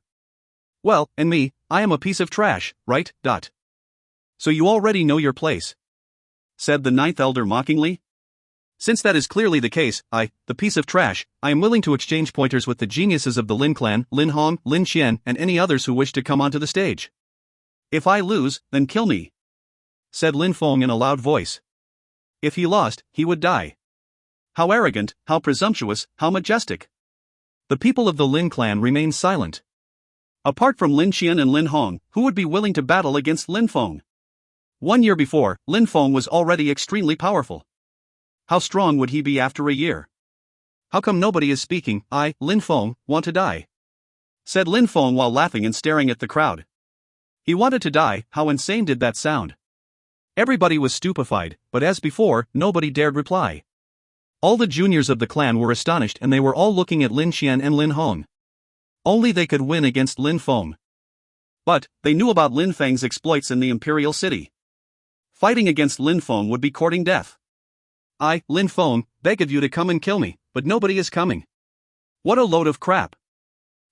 "Well, and me, I am a piece of trash, right? So you already know your place," said the ninth elder mockingly. "Since that is clearly the case, the piece of trash, I am willing to exchange pointers with the geniuses of the Lin clan, Lin Hong, Lin Qian, and any others who wish to come onto the stage. If I lose, then kill me," said Lin Feng in a loud voice. If he lost, he would die. How arrogant, how presumptuous, how majestic. The people of the Lin clan remained silent. Apart from Lin Qian and Lin Hong, who would be willing to battle against Lin Feng? 1 year before, Lin Feng was already extremely powerful. How strong would he be after a year? "How come nobody is speaking? I, Lin Feng, want to die," said Lin Feng while laughing and staring at the crowd. He wanted to die. How insane did that sound? Everybody was stupefied, but as before, nobody dared reply. All the juniors of the clan were astonished and they were all looking at Lin Qian and Lin Hong. Only they could win against Lin Feng. But, they knew about Lin Feng's exploits in the imperial city. Fighting against Lin Feng would be courting death. "I, Lin Feng, beg of you to come and kill me, but nobody is coming. What a load of crap.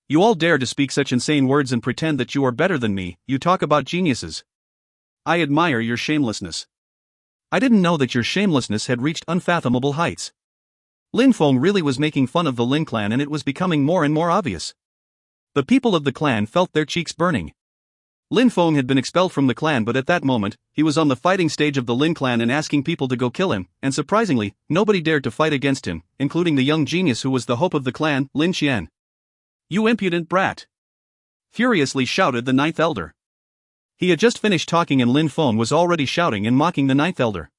You all dare to speak such insane words and pretend that you are better than me. You talk about geniuses. I admire your shamelessness. I didn't know that your shamelessness had reached unfathomable heights." Lin Feng really was making fun of the Lin clan and it was becoming more and more obvious. The people of the clan felt their cheeks burning. Lin Feng had been expelled from the clan, but at that moment, he was on the fighting stage of the Lin clan and asking people to go kill him, and surprisingly, nobody dared to fight against him, including the young genius who was the hope of the clan, Lin Qian. "You impudent brat!" furiously shouted the ninth elder. He had just finished talking and Lin Feng was already shouting and mocking the ninth elder.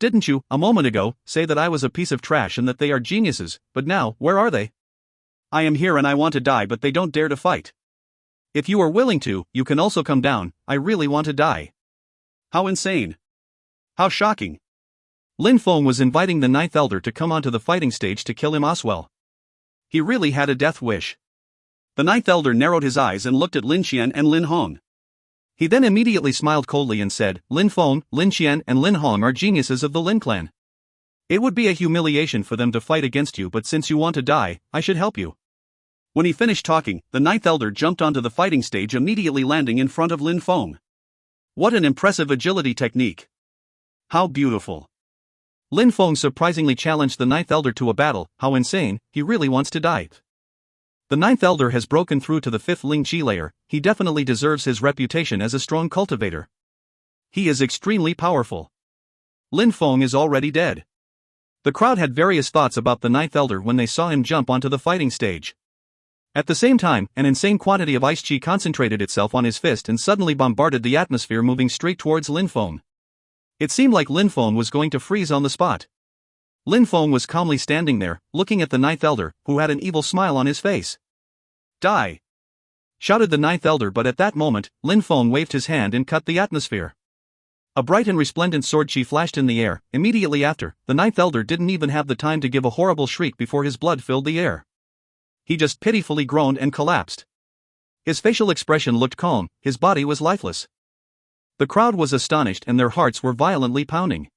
Didn't you, a moment ago, say that I was a piece of trash and that they are geniuses, but now, where are they? I am here and I want to die, but they don't dare to fight. If you are willing to, you can also come down. I really want to die. How insane. How shocking. Lin Feng was inviting the ninth elder to come onto the fighting stage to kill him Oswell. He really had a death wish. The ninth elder narrowed his eyes and looked at Lin Qian and Lin Hong. He then immediately smiled coldly and said, Lin Feng, Lin Qian and Lin Hong are geniuses of the Lin clan. It would be a humiliation for them to fight against you, but since you want to die, I should help you. When he finished talking, the ninth elder jumped onto the fighting stage, immediately landing in front of Lin Feng. What an impressive agility technique. How beautiful. Lin Feng surprisingly challenged the ninth elder to a battle. How insane, he really wants to die. The ninth elder has broken through to the fifth Ling Qi layer. He definitely deserves his reputation as a strong cultivator. He is extremely powerful. Lin Feng is already dead. The crowd had various thoughts about the ninth elder when they saw him jump onto the fighting stage. At the same time, an insane quantity of ice chi concentrated itself on his fist and suddenly bombarded the atmosphere, moving straight towards Lin Feng. It seemed like Lin Feng was going to freeze on the spot. Lin Feng was calmly standing there, looking at the ninth elder, who had an evil smile on his face. Die! Shouted the ninth elder, but at that moment, Lin Feng waved his hand and cut the atmosphere. A bright and resplendent sword chi flashed in the air. Immediately after, the ninth elder didn't even have the time to give a horrible shriek before his blood filled the air. He just pitifully groaned and collapsed. His facial expression looked calm, his body was lifeless. The crowd was astonished and their hearts were violently pounding.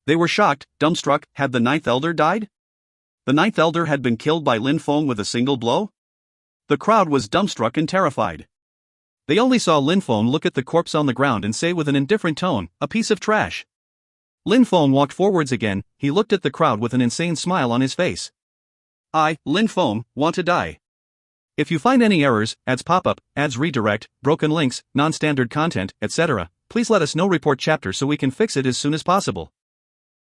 They were shocked, dumbstruck. Had the ninth elder died? The ninth elder had been killed by Lin Feng with a single blow? The crowd was dumbstruck and terrified. They only saw Lin Feng look at the corpse on the ground and say with an indifferent tone, a piece of trash. Lin Feng walked forwards again. He looked at the crowd with an insane smile on his face. I, Lin Feng, want to die. If you find any errors, ads pop-up, ads redirect, broken links, non-standard content, etc., please let us know. Report chapter so we can fix it as soon as possible.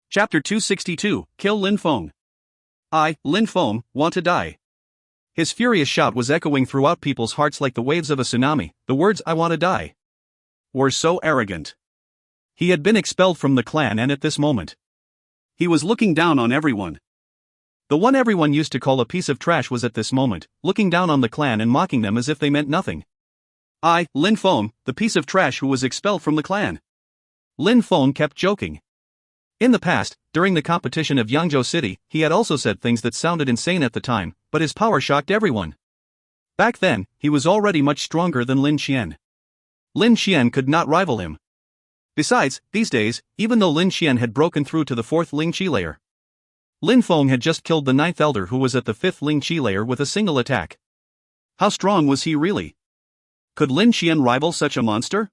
Chapter 262, Kill Lin Feng. I, Lin Feng, want to die. His furious shout was echoing throughout people's hearts like the waves of a tsunami. The words "I want to die" were so arrogant. He had been expelled from the clan, and at this moment, he was looking down on everyone. The one everyone used to call a piece of trash was at this moment looking down on the clan and mocking them as if they meant nothing. I, Lin Feng, the piece of trash who was expelled from the clan. Lin Feng kept joking. In the past, during the competition of Yangzhou City, he had also said things that sounded insane at the time, but his power shocked everyone. Back then, he was already much stronger than Lin Qian. Lin Qian could not rival him. Besides, these days, even though Lin Qian had broken through to the fourth Ling Qi layer, Lin Feng had just killed the ninth elder who was at the fifth Ling Qi layer with a single attack. How strong was he really? Could Lin Qian rival such a monster?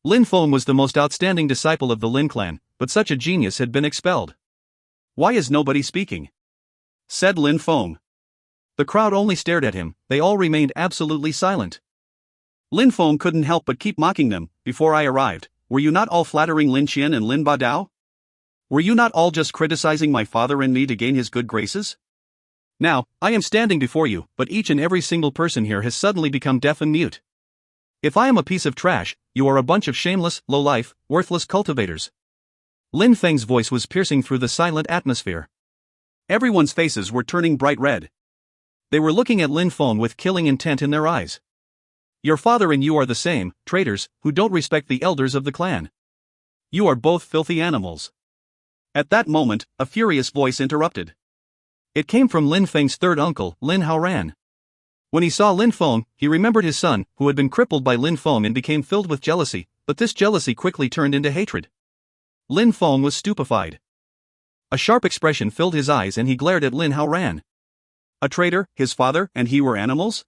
Lin Feng was the most outstanding disciple of the Lin clan, but such a genius had been expelled. Why is nobody speaking? Said Lin Feng. The crowd only stared at him. They all remained absolutely silent. Lin Feng couldn't help but keep mocking them. Before I arrived, were you not all flattering Lin Qian and Lin Badao? Were you not all just criticizing my father and me to gain his good graces? Now, I am standing before you, but each and every single person here has suddenly become deaf and mute. If I am a piece of trash, you are a bunch of shameless, low-life, worthless cultivators. Lin Feng's voice was piercing through the silent atmosphere. Everyone's faces were turning bright red. They were looking at Lin Feng with killing intent in their eyes. Your father and you are the same, traitors, who don't respect the elders of the clan. You are both filthy animals. At that moment, a furious voice interrupted. It came from Lin Feng's third uncle, Lin Haoran. When he saw Lin Feng, he remembered his son, who had been crippled by Lin Feng, and became filled with jealousy, but this jealousy quickly turned into hatred. Lin Feng was stupefied. A sharp expression filled his eyes and he glared at Lin Haoran. A traitor, his father, and he were animals?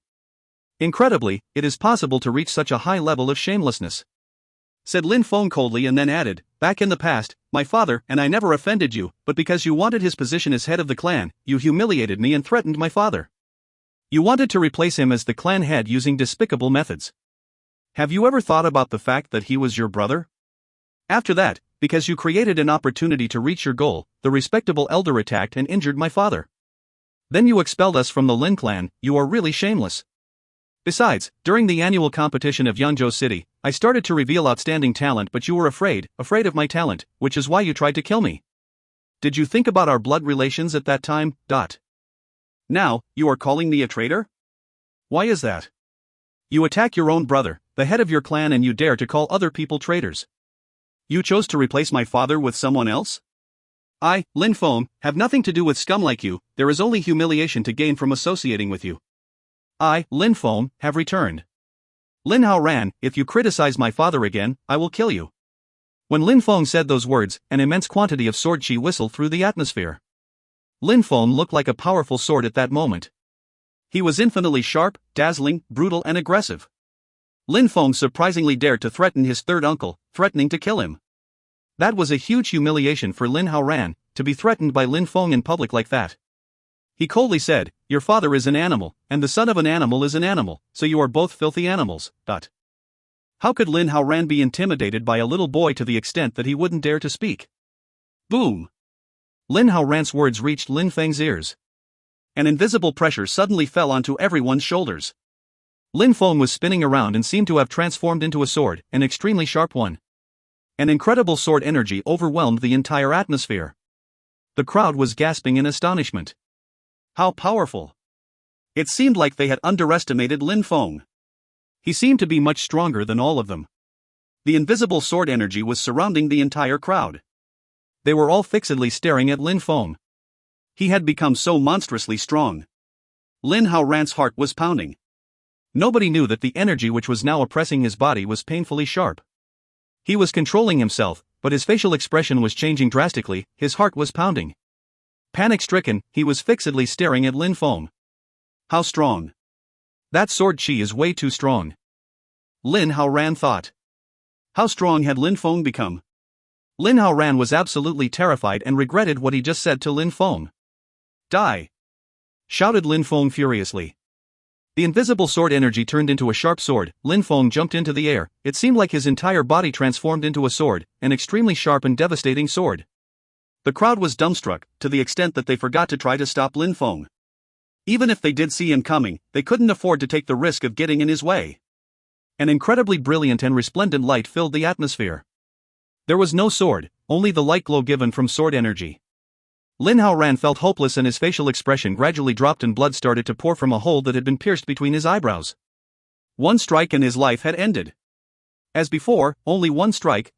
Incredibly, it is possible to reach such a high level of shamelessness. Said Lin Feng coldly and then added, back in the past, my father and I never offended you, but because you wanted his position as head of the clan, you humiliated me and threatened my father. You wanted to replace him as the clan head using despicable methods. Have you ever thought about the fact that he was your brother? After that, because you created an opportunity to reach your goal, the respectable elder attacked and injured my father. Then you expelled us from the Lin clan. You are really shameless. Besides, during the annual competition of Yangzhou City, I started to reveal outstanding talent, but you were afraid of my talent, which is why you tried to kill me. Did you think about our blood relations at that time? Now, you are calling me a traitor? Why is that? You attack your own brother, the head of your clan, and you dare to call other people traitors. You chose to replace my father with someone else? I, Lin Feng, have nothing to do with scum like you. There is only humiliation to gain from associating with you. I, Lin Feng, have returned. Lin Haoran, if you criticize my father again, I will kill you. When Lin Feng said those words, an immense quantity of sword chi whistled through the atmosphere. Lin Feng looked like a powerful sword at that moment. He was infinitely sharp, dazzling, brutal, and aggressive. Lin Feng surprisingly dared to threaten his third uncle, threatening to kill him. That was a huge humiliation for Lin Haoran, to be threatened by Lin Feng in public like that. He coldly said, "Your father is an animal, and the son of an animal is an animal, so you are both filthy animals." How could Lin Haoran be intimidated by a little boy to the extent that he wouldn't dare to speak? Boom! Lin Haoran's words reached Lin Feng's ears. An invisible pressure suddenly fell onto everyone's shoulders. Lin Feng was spinning around and seemed to have transformed into a sword, an extremely sharp one. An incredible sword energy overwhelmed the entire atmosphere. The crowd was gasping in astonishment. How powerful! It seemed like they had underestimated Lin Feng. He seemed to be much stronger than all of them. The invisible sword energy was surrounding the entire crowd. They were all fixedly staring at Lin Feng. He had become so monstrously strong. Lin Haoran's heart was pounding. Nobody knew that the energy which was now oppressing his body was painfully sharp. He was controlling himself, but his facial expression was changing drastically. His heart was pounding. Panic-stricken, he was fixedly staring at Lin Feng. How strong! That sword chi is way too strong. Lin Haoran thought. How strong had Lin Feng become? Lin Haoran was absolutely terrified and regretted what he just said to Lin Feng. Die! Shouted Lin Feng furiously. The invisible sword energy turned into a sharp sword. Lin Feng jumped into the air. It seemed like his entire body transformed into a sword, an extremely sharp and devastating sword. The crowd was dumbstruck, to the extent that they forgot to try to stop Lin Feng. Even if they did see him coming, they couldn't afford to take the risk of getting in his way. An incredibly brilliant and resplendent light filled the atmosphere. There was no sword, only the light glow given from sword energy. Lin Haoran felt hopeless and his facial expression gradually dropped and blood started to pour from a hole that had been pierced between his eyebrows. One strike and his life had ended. As before, only one strike.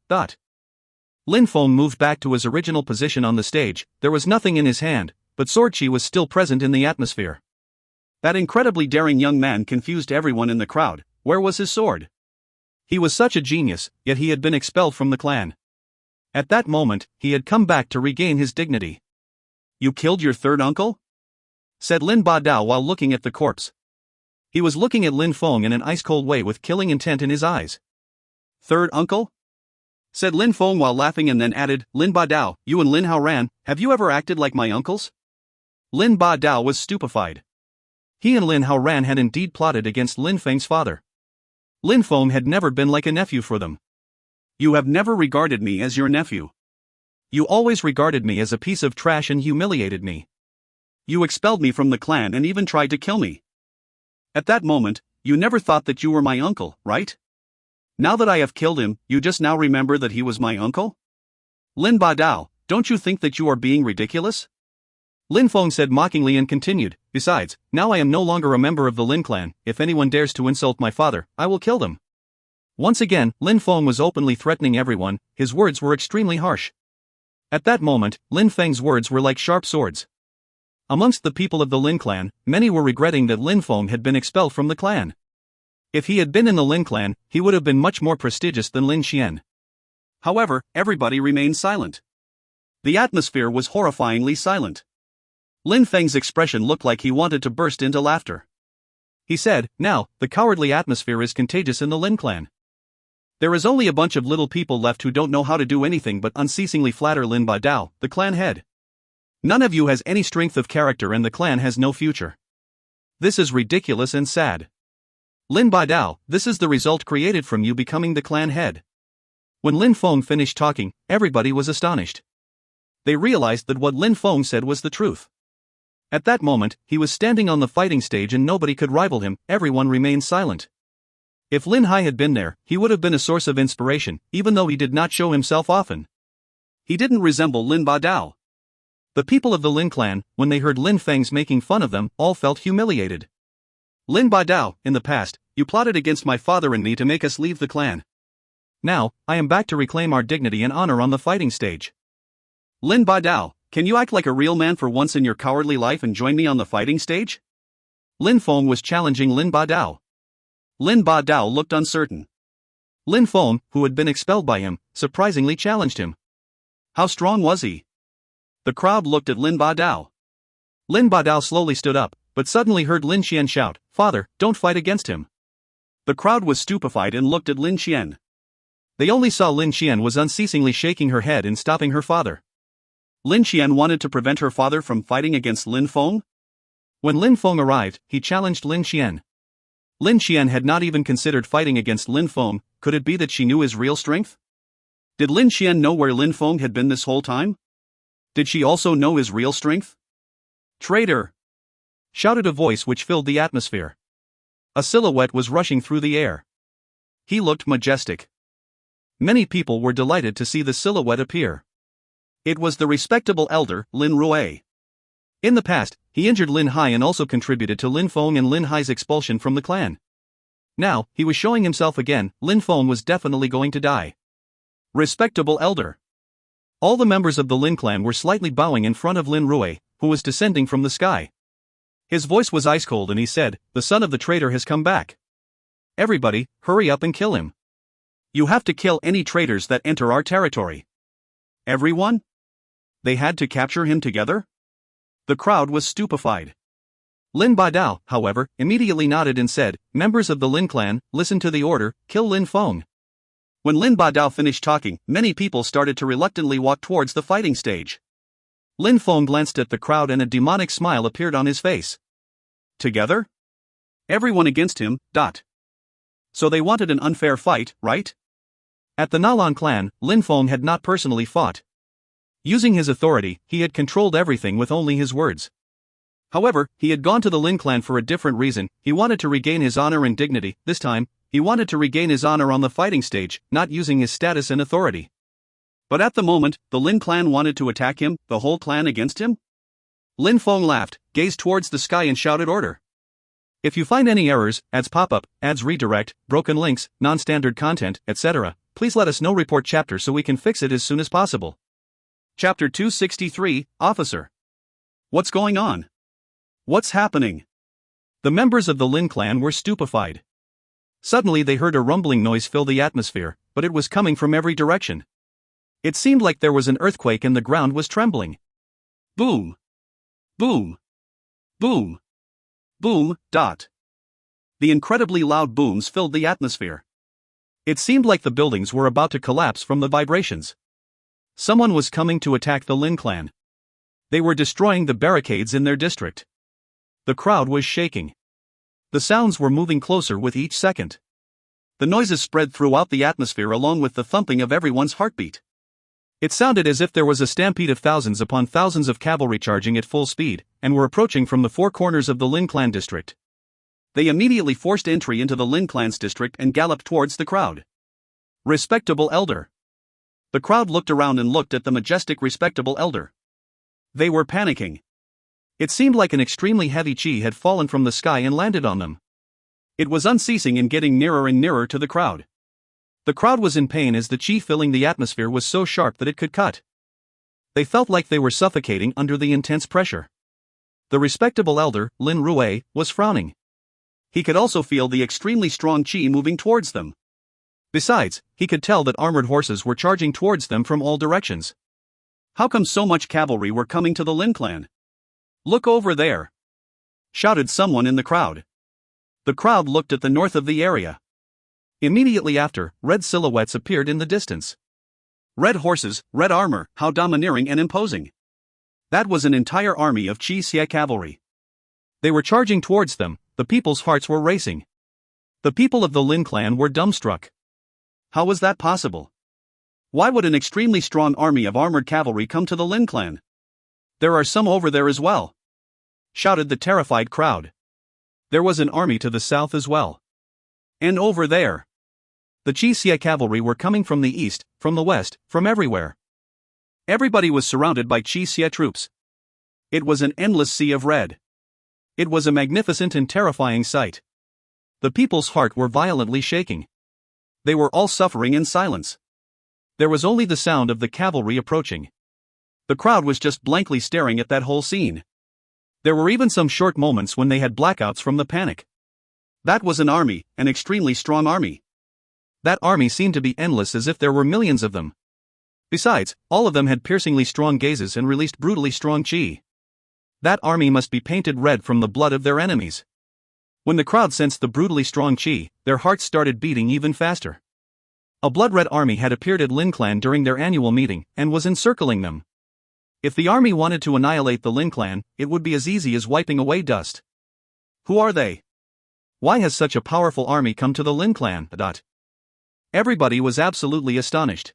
Lin Feng moved back to his original position on the stage. There was nothing in his hand, but sword chi was still present in the atmosphere. That incredibly daring young man confused everyone in the crowd. Where was his sword? He was such a genius, yet he had been expelled from the clan. At that moment, he had come back to regain his dignity. "You killed your third uncle?" said Lin Badao while looking at the corpse. He was looking at Lin Feng in an ice-cold way with killing intent in his eyes. "Third uncle?" said Lin Feng while laughing, and then added, "Lin Badao, you and Lin Haoran, have you ever acted like my uncles?" Lin Badao was stupefied. He and Lin Haoran had indeed plotted against Lin Feng's father. Lin Feng had never been like a nephew for them. "You have never regarded me as your nephew. You always regarded me as a piece of trash and humiliated me. You expelled me from the clan and even tried to kill me. At that moment, you never thought that you were my uncle, right? Now that I have killed him, you just now remember that he was my uncle? Lin Badao, don't you think that you are being ridiculous?" Lin Feng said mockingly and continued, "Besides, now I am no longer a member of the Lin clan. If anyone dares to insult my father, I will kill them." Once again, Lin Feng was openly threatening everyone. His words were extremely harsh. At that moment, Lin Feng's words were like sharp swords. Amongst the people of the Lin clan, many were regretting that Lin Feng had been expelled from the clan. If he had been in the Lin clan, he would have been much more prestigious than Lin Xian. However, everybody remained silent. The atmosphere was horrifyingly silent. Lin Feng's expression looked like he wanted to burst into laughter. He said, "Now, the cowardly atmosphere is contagious in the Lin clan. There is only a bunch of little people left who don't know how to do anything but unceasingly flatter Lin Badao, the clan head. None of you has any strength of character and the clan has no future. This is ridiculous and sad. Lin Badao, this is the result created from you becoming the clan head." When Lin Feng finished talking, everybody was astonished. They realized that what Lin Feng said was the truth. At that moment, he was standing on the fighting stage and nobody could rival him. Everyone remained silent. If Lin Hai had been there, he would have been a source of inspiration, even though he did not show himself often. He didn't resemble Lin Ba Dao. The people of the Lin clan, when they heard Lin Feng's making fun of them, all felt humiliated. Lin Ba Dao, in the past, you plotted against my father and me to make us leave the clan. Now, I am back to reclaim our dignity and honor on the fighting stage. Lin Ba Dao, can you act like a real man for once in your cowardly life and join me on the fighting stage? Lin Feng was challenging Lin Ba Dao. Lin Ba Dao looked uncertain. Lin Feng, who had been expelled by him, surprisingly challenged him. How strong was he? The crowd looked at Lin Ba Dao. Lin Ba Dao slowly stood up, but suddenly heard Lin Xian shout, "Father, don't fight against him." The crowd was stupefied and looked at Lin Xian. They only saw Lin Xian was unceasingly shaking her head and stopping her father. Lin Xian wanted to prevent her father from fighting against Lin Feng? When Lin Feng arrived, he challenged Lin Xian. Lin Xian had not even considered fighting against Lin Feng. Could it be that she knew his real strength? Did Lin Xian know where Lin Feng had been this whole time? Did she also know his real strength? "Traitor!" shouted a voice which filled the atmosphere. A silhouette was rushing through the air. He looked majestic. Many people were delighted to see the silhouette appear. It was the respectable elder, Lin Rui. In the past, he injured Lin Hai and also contributed to Lin Feng and Lin Hai's expulsion from the clan. Now, he was showing himself again. Lin Feng was definitely going to die. Respectable elder. All the members of the Lin clan were slightly bowing in front of Lin Rui, who was descending from the sky. His voice was ice cold and he said, "The son of the traitor has come back. Everybody, hurry up and kill him. You have to kill any traitors that enter our territory." Everyone? They had to capture him together? The crowd was stupefied. Lin Ba Dao, however, immediately nodded and said, "Members of the Lin clan, listen to the order, kill Lin Feng." When Lin Ba Dao finished talking, many people started to reluctantly walk towards the fighting stage. Lin Feng glanced at the crowd and a demonic smile appeared on his face. Together? Everyone against him, . So they wanted an unfair fight, right? At the Nalan clan, Lin Feng had not personally fought. Using his authority, he had controlled everything with only his words. However, he had gone to the Lin clan for a different reason. He wanted to regain his honor and dignity. This time, he wanted to regain his honor on the fighting stage, not using his status and authority. But at the moment, the Lin clan wanted to attack him, the whole clan against him? Lin Feng laughed, gazed towards the sky and shouted order. If you find any errors, ads pop-up, ads redirect, broken links, non-standard content, etc., please let us know. Report chapter so we can fix it as soon as possible. Chapter 263, Officer. What's going on? What's happening? The members of the Lin clan were stupefied. Suddenly they heard a rumbling noise fill the atmosphere, but it was coming from every direction. It seemed like there was an earthquake and the ground was trembling. Boom! Boom! Boom! Boom! The incredibly loud booms filled the atmosphere. It seemed like the buildings were about to collapse from the vibrations. Someone was coming to attack the Lin clan. They were destroying the barricades in their district. The crowd was shaking. The sounds were moving closer with each second. The noises spread throughout the atmosphere along with the thumping of everyone's heartbeat. It sounded as if there was a stampede of thousands upon thousands of cavalry charging at full speed, and were approaching from the four corners of the Lin clan district. They immediately forced entry into the Lin clan's district and galloped towards the crowd. Respectable elder. The crowd looked around and looked at the majestic respectable elder. They were panicking. It seemed like an extremely heavy chi had fallen from the sky and landed on them. It was unceasing in getting nearer and nearer to the crowd. The crowd was in pain as the chi filling the atmosphere was so sharp that it could cut. They felt like they were suffocating under the intense pressure. The respectable elder, Lin Rui, was frowning. He could also feel the extremely strong chi moving towards them. Besides, he could tell that armored horses were charging towards them from all directions. How come so much cavalry were coming to the Lin clan? Look over there! Shouted someone in the crowd. The crowd looked at the north of the area. Immediately after, red silhouettes appeared in the distance. Red horses, red armor, how domineering and imposing. That was an entire army of Qi Xie cavalry. They were charging towards them. The people's hearts were racing. The people of the Lin clan were dumbstruck. How was that possible? Why would an extremely strong army of armored cavalry come to the Lin clan? There are some over there as well. shouted the terrified crowd. There was an army to the south as well. And over there. The Qixie cavalry were coming from the east, from the west, from everywhere. Everybody was surrounded by Qixie troops. It was an endless sea of red. It was a magnificent and terrifying sight. The people's heart were violently shaking. They were all suffering in silence. There was only the sound of the cavalry approaching. The crowd was just blankly staring at that whole scene. There were even some short moments when they had blackouts from the panic. That was an army, an extremely strong army. That army seemed to be endless, as if there were millions of them. Besides, all of them had piercingly strong gazes and released brutally strong qi. That army must be painted red from the blood of their enemies. When the crowd sensed the brutally strong qi, their hearts started beating even faster. A blood-red army had appeared at Lin Clan during their annual meeting and was encircling them. If the army wanted to annihilate the Lin Clan, it would be as easy as wiping away dust. Who are they? Why has such a powerful army come to the Lin Clan? Everybody was absolutely astonished.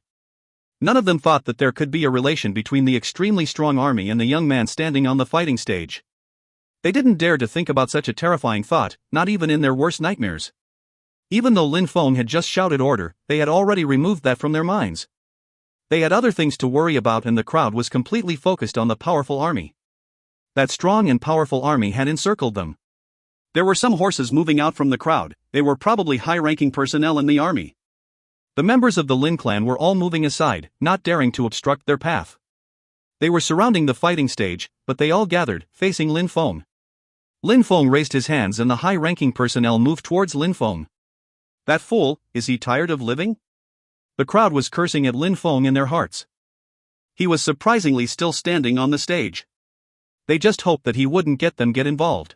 None of them thought that there could be a relation between the extremely strong army and the young man standing on the fighting stage. They didn't dare to think about such a terrifying thought, not even in their worst nightmares. Even though Lin Feng had just shouted order, they had already removed that from their minds. They had other things to worry about, and the crowd was completely focused on the powerful army. That strong and powerful army had encircled them. There were some horses moving out from the crowd. They were probably high-ranking personnel in the army. The members of the Lin Clan were all moving aside, not daring to obstruct their path. They were surrounding the fighting stage, but they all gathered, facing Lin Feng. Lin Feng raised his hands and the high-ranking personnel moved towards Lin Feng. That fool, is he tired of living? The crowd was cursing at Lin Feng in their hearts. He was surprisingly still standing on the stage. They just hoped that he wouldn't get involved.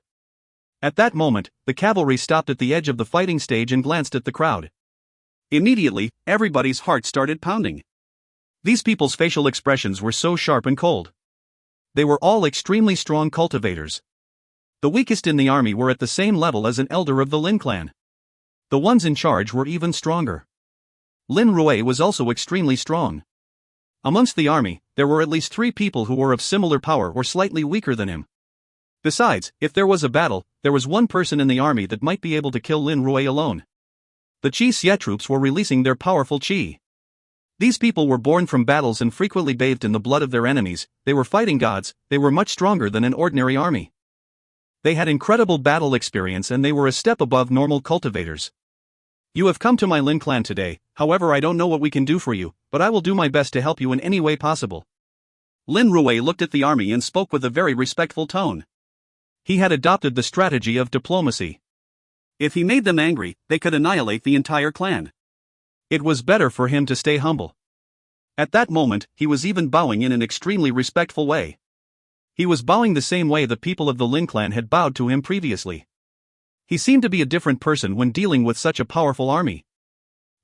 At that moment, the cavalry stopped at the edge of the fighting stage and glanced at the crowd. Immediately, everybody's heart started pounding. These people's facial expressions were so sharp and cold. They were all extremely strong cultivators. The weakest in the army were at the same level as an elder of the Lin Clan. The ones in charge were even stronger. Lin Rui was also extremely strong. Amongst the army, there were at least 3 people who were of similar power or slightly weaker than him. Besides, if there was a battle, there was one person in the army that might be able to kill Lin Rui alone. The Qixie troops were releasing their powerful qi. These people were born from battles and frequently bathed in the blood of their enemies. They were fighting gods. They were much stronger than an ordinary army. They had incredible battle experience and they were a step above normal cultivators. You have come to my Lin Clan today, however I don't know what we can do for you, but I will do my best to help you in any way possible. Lin Rui looked at the army and spoke with a very respectful tone. He had adopted the strategy of diplomacy. If he made them angry, they could annihilate the entire clan. It was better for him to stay humble. At that moment, he was even bowing in an extremely respectful way. He was bowing the same way the people of the Lin Clan had bowed to him previously. He seemed to be a different person when dealing with such a powerful army.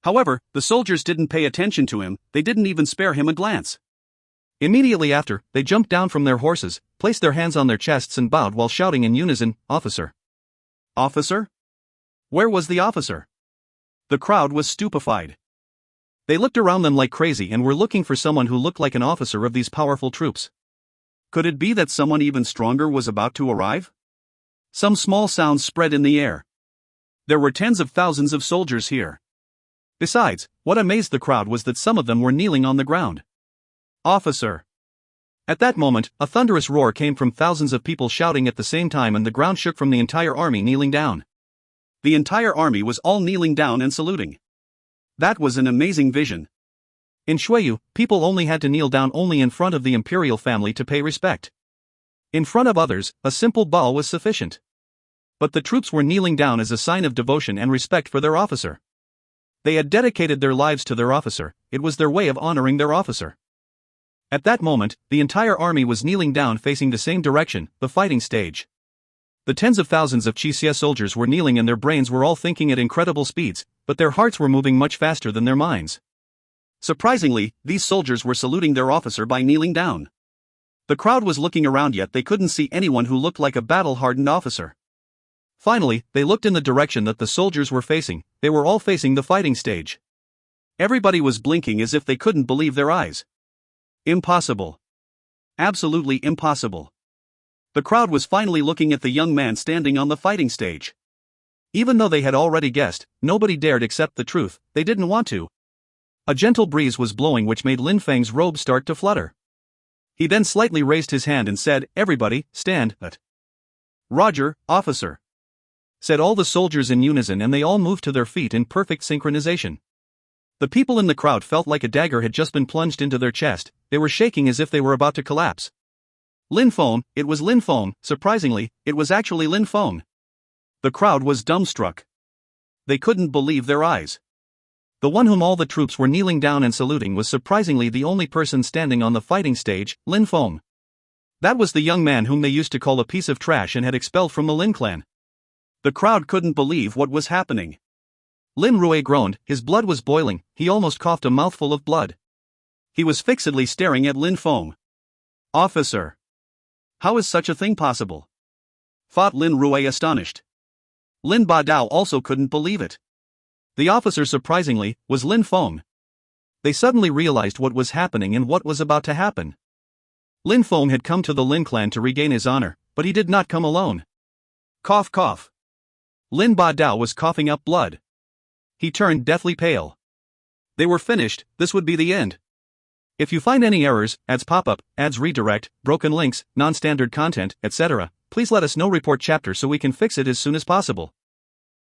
However, the soldiers didn't pay attention to him. They didn't even spare him a glance. Immediately after, they jumped down from their horses, placed their hands on their chests and bowed while shouting in unison, "Officer! Officer?" Where was the officer? The crowd was stupefied. They looked around them like crazy and were looking for someone who looked like an officer of these powerful troops. Could it be that someone even stronger was about to arrive? Some small sounds spread in the air. There were tens of thousands of soldiers here. Besides, what amazed the crowd was that some of them were kneeling on the ground. Officer! At that moment, a thunderous roar came from thousands of people shouting at the same time, and the ground shook from the entire army kneeling down. The entire army was all kneeling down and saluting. That was an amazing vision. In Shuiyu, people only had to kneel down only in front of the imperial family to pay respect. In front of others, a simple bow was sufficient. But the troops were kneeling down as a sign of devotion and respect for their officer. They had dedicated their lives to their officer. It was their way of honoring their officer. At that moment, the entire army was kneeling down facing the same direction, the fighting stage. The tens of thousands of Qixie soldiers were kneeling and their brains were all thinking at incredible speeds, but their hearts were moving much faster than their minds. Surprisingly, these soldiers were saluting their officer by kneeling down. The crowd was looking around, yet they couldn't see anyone who looked like a battle-hardened officer. Finally, they looked in the direction that the soldiers were facing. They were all facing the fighting stage. Everybody was blinking as if they couldn't believe their eyes. Impossible. Absolutely impossible. The crowd was finally looking at the young man standing on the fighting stage. Even though they had already guessed, nobody dared accept the truth, they didn't want to. A gentle breeze was blowing which made Lin Feng's robe start to flutter. He then slightly raised his hand and said, "Everybody, stand." "Roger, officer," said all the soldiers in unison, and they all moved to their feet in perfect synchronization. The people in the crowd felt like a dagger had just been plunged into their chest. They were shaking as if they were about to collapse. Lin Feng, it was Lin Feng. Surprisingly, it was actually Lin Feng. The crowd was dumbstruck. They couldn't believe their eyes. The one whom all the troops were kneeling down and saluting was surprisingly the only person standing on the fighting stage, Lin Feng. That was the young man whom they used to call a piece of trash and had expelled from the Lin clan. The crowd couldn't believe what was happening. Lin Rui groaned, his blood was boiling, he almost coughed a mouthful of blood. He was fixedly staring at Lin Feng. "Officer! How is such a thing possible?" thought Lin Rui, astonished. Lin Badao also couldn't believe it. The officer, surprisingly, was Lin Feng. They suddenly realized what was happening and what was about to happen. Lin Feng had come to the Lin clan to regain his honor, but he did not come alone. Cough, cough. Lin Badao was coughing up blood. He turned deathly pale. They were finished, this would be the end. If you find any errors, ads pop up, ads redirect, broken links, non-standard content, etc., please let us know. Report chapter so we can fix it as soon as possible.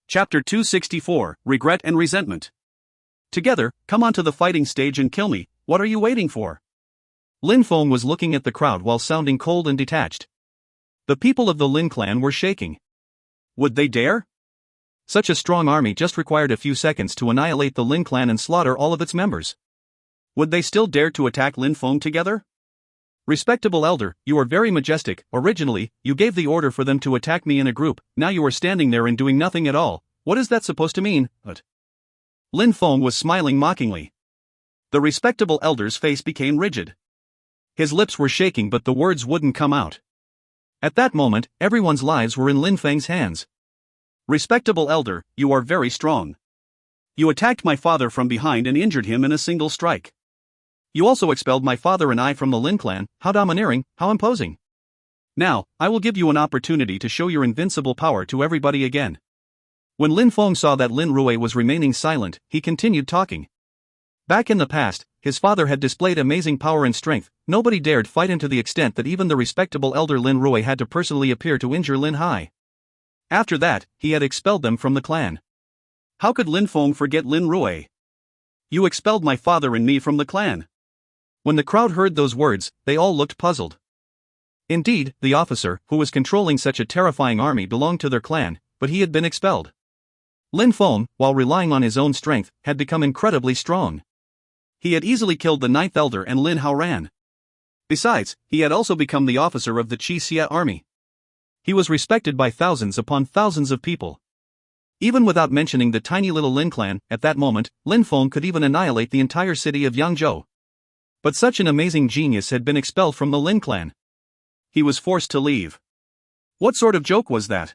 Chapter 264, Regret and Resentment. Together, come onto the fighting stage and kill me, what are you waiting for? Lin Feng was looking at the crowd while sounding cold and detached. The people of the Lin clan were shaking. Would they dare? Such a strong army just required a few seconds to annihilate the Lin clan and slaughter all of its members. Would they still dare to attack Lin Feng together? Respectable elder, you are very majestic. Originally, you gave the order for them to attack me in a group, now you are standing there and doing nothing at all. What is that supposed to mean? Lin Feng was smiling mockingly. The respectable elder's face became rigid. His lips were shaking but the words wouldn't come out. At that moment, everyone's lives were in Lin Feng's hands. Respectable elder, you are very strong. You attacked my father from behind and injured him in a single strike. You also expelled my father and I from the Lin clan. How domineering, how imposing. Now, I will give you an opportunity to show your invincible power to everybody again. When Lin Feng saw that Lin Rui was remaining silent, he continued talking. Back in the past, his father had displayed amazing power and strength. Nobody dared fight him to the extent that even the respectable elder Lin Rui had to personally appear to injure Lin Hai. After that, he had expelled them from the clan. How could Lin Feng forget Lin Rui? You expelled my father and me from the clan. When the crowd heard those words, they all looked puzzled. Indeed, the officer, who was controlling such a terrifying army, belonged to their clan, but he had been expelled. Lin Feng, while relying on his own strength, had become incredibly strong. He had easily killed the 9th elder and Lin Haoran. Besides, he had also become the officer of the Qi Xia army. He was respected by thousands upon thousands of people. Even without mentioning the tiny little Lin clan, at that moment, Lin Feng could even annihilate the entire city of Yangzhou. But such an amazing genius had been expelled from the Lin clan. He was forced to leave. What sort of joke was that?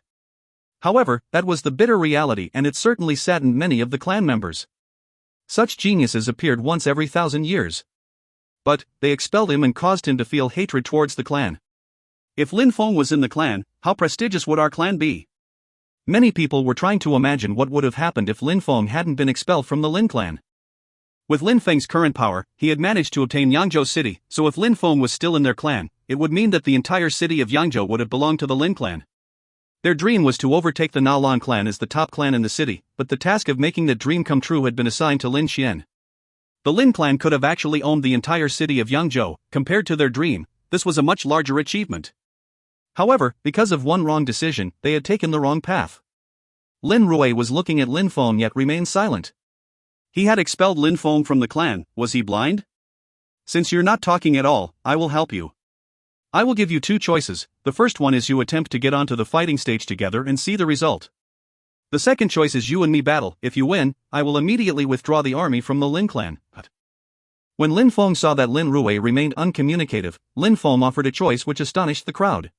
However, that was the bitter reality, and it certainly saddened many of the clan members. Such geniuses appeared once every 1,000 years. But, they expelled him and caused him to feel hatred towards the clan. If Lin Feng was in the clan, how prestigious would our clan be? Many people were trying to imagine what would have happened if Lin Feng hadn't been expelled from the Lin clan. With Lin Feng's current power, he had managed to obtain Yangzhou city, so if Lin Feng was still in their clan, it would mean that the entire city of Yangzhou would have belonged to the Lin clan. Their dream was to overtake the Nalan clan as the top clan in the city, but the task of making that dream come true had been assigned to Lin Xian. The Lin clan could have actually owned the entire city of Yangzhou. Compared to their dream, this was a much larger achievement. However, because of one wrong decision, they had taken the wrong path. Lin Rui was looking at Lin Feng yet remained silent. He had expelled Lin Feng from the clan. Was he blind? Since you're not talking at all, I will help you. I will give you two choices. The first one is you attempt to get onto the fighting stage together and see the result. The second choice is you and me battle. If you win, I will immediately withdraw the army from the Lin clan. When Lin Feng saw that Lin Rui remained uncommunicative, Lin Feng offered a choice which astonished the crowd.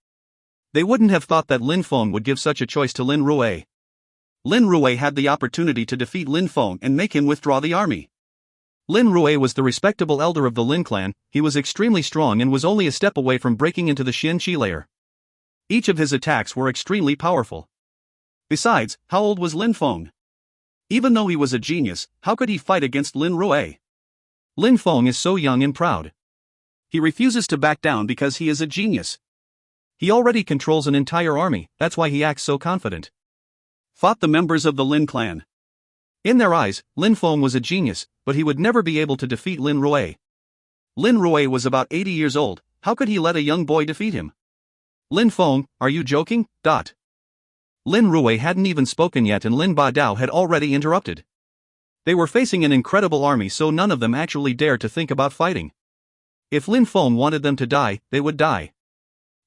They wouldn't have thought that Lin Feng would give such a choice to Lin Rui. Lin Rui had the opportunity to defeat Lin Feng and make him withdraw the army. Lin Rui was the respectable elder of the Lin clan. He was extremely strong and was only a step away from breaking into the Xian Qi layer. Each of his attacks were extremely powerful. Besides, how old was Lin Feng? Even though he was a genius, how could he fight against Lin Rui? Lin Feng is so young and proud. He refuses to back down because he is a genius. He already controls an entire army, that's why he acts so confident. Fought the members of the Lin clan. In their eyes, Lin Feng was a genius, but he would never be able to defeat Lin Rui. Lin Rui was about 80 years old, how could he let a young boy defeat him? Lin Feng, are you joking? Lin Rui hadn't even spoken yet and Lin Badao had already interrupted. They were facing an incredible army, so none of them actually dared to think about fighting. If Lin Feng wanted them to die, they would die.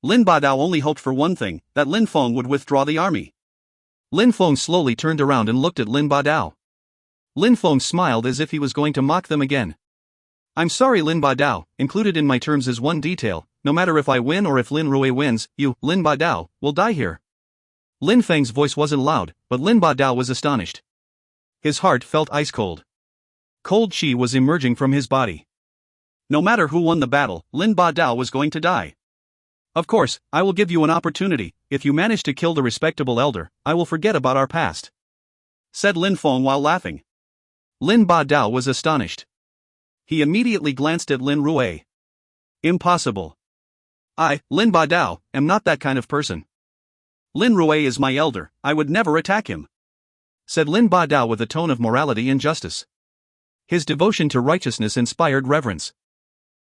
Lin Badao only hoped for one thing, that Lin Feng would withdraw the army. Lin Feng slowly turned around and looked at Lin Badao. Lin Feng smiled as if he was going to mock them again. I'm sorry Lin Badao, included in my terms is one detail, no matter if I win or if Lin Rui wins, you, Lin Badao, will die here. Lin Feng's voice wasn't loud, but Lin Badao was astonished. His heart felt ice cold. Cold chi was emerging from his body. No matter who won the battle, Lin Badao was going to die. Of course, I will give you an opportunity. If you manage to kill the respectable elder, I will forget about our past, said Lin Feng while laughing. Lin Badao was astonished. He immediately glanced at Lin Rui. Impossible. I, Lin Badao, am not that kind of person. Lin Rui is my elder, I would never attack him, said Lin Badao with a tone of morality and justice. His devotion to righteousness inspired reverence.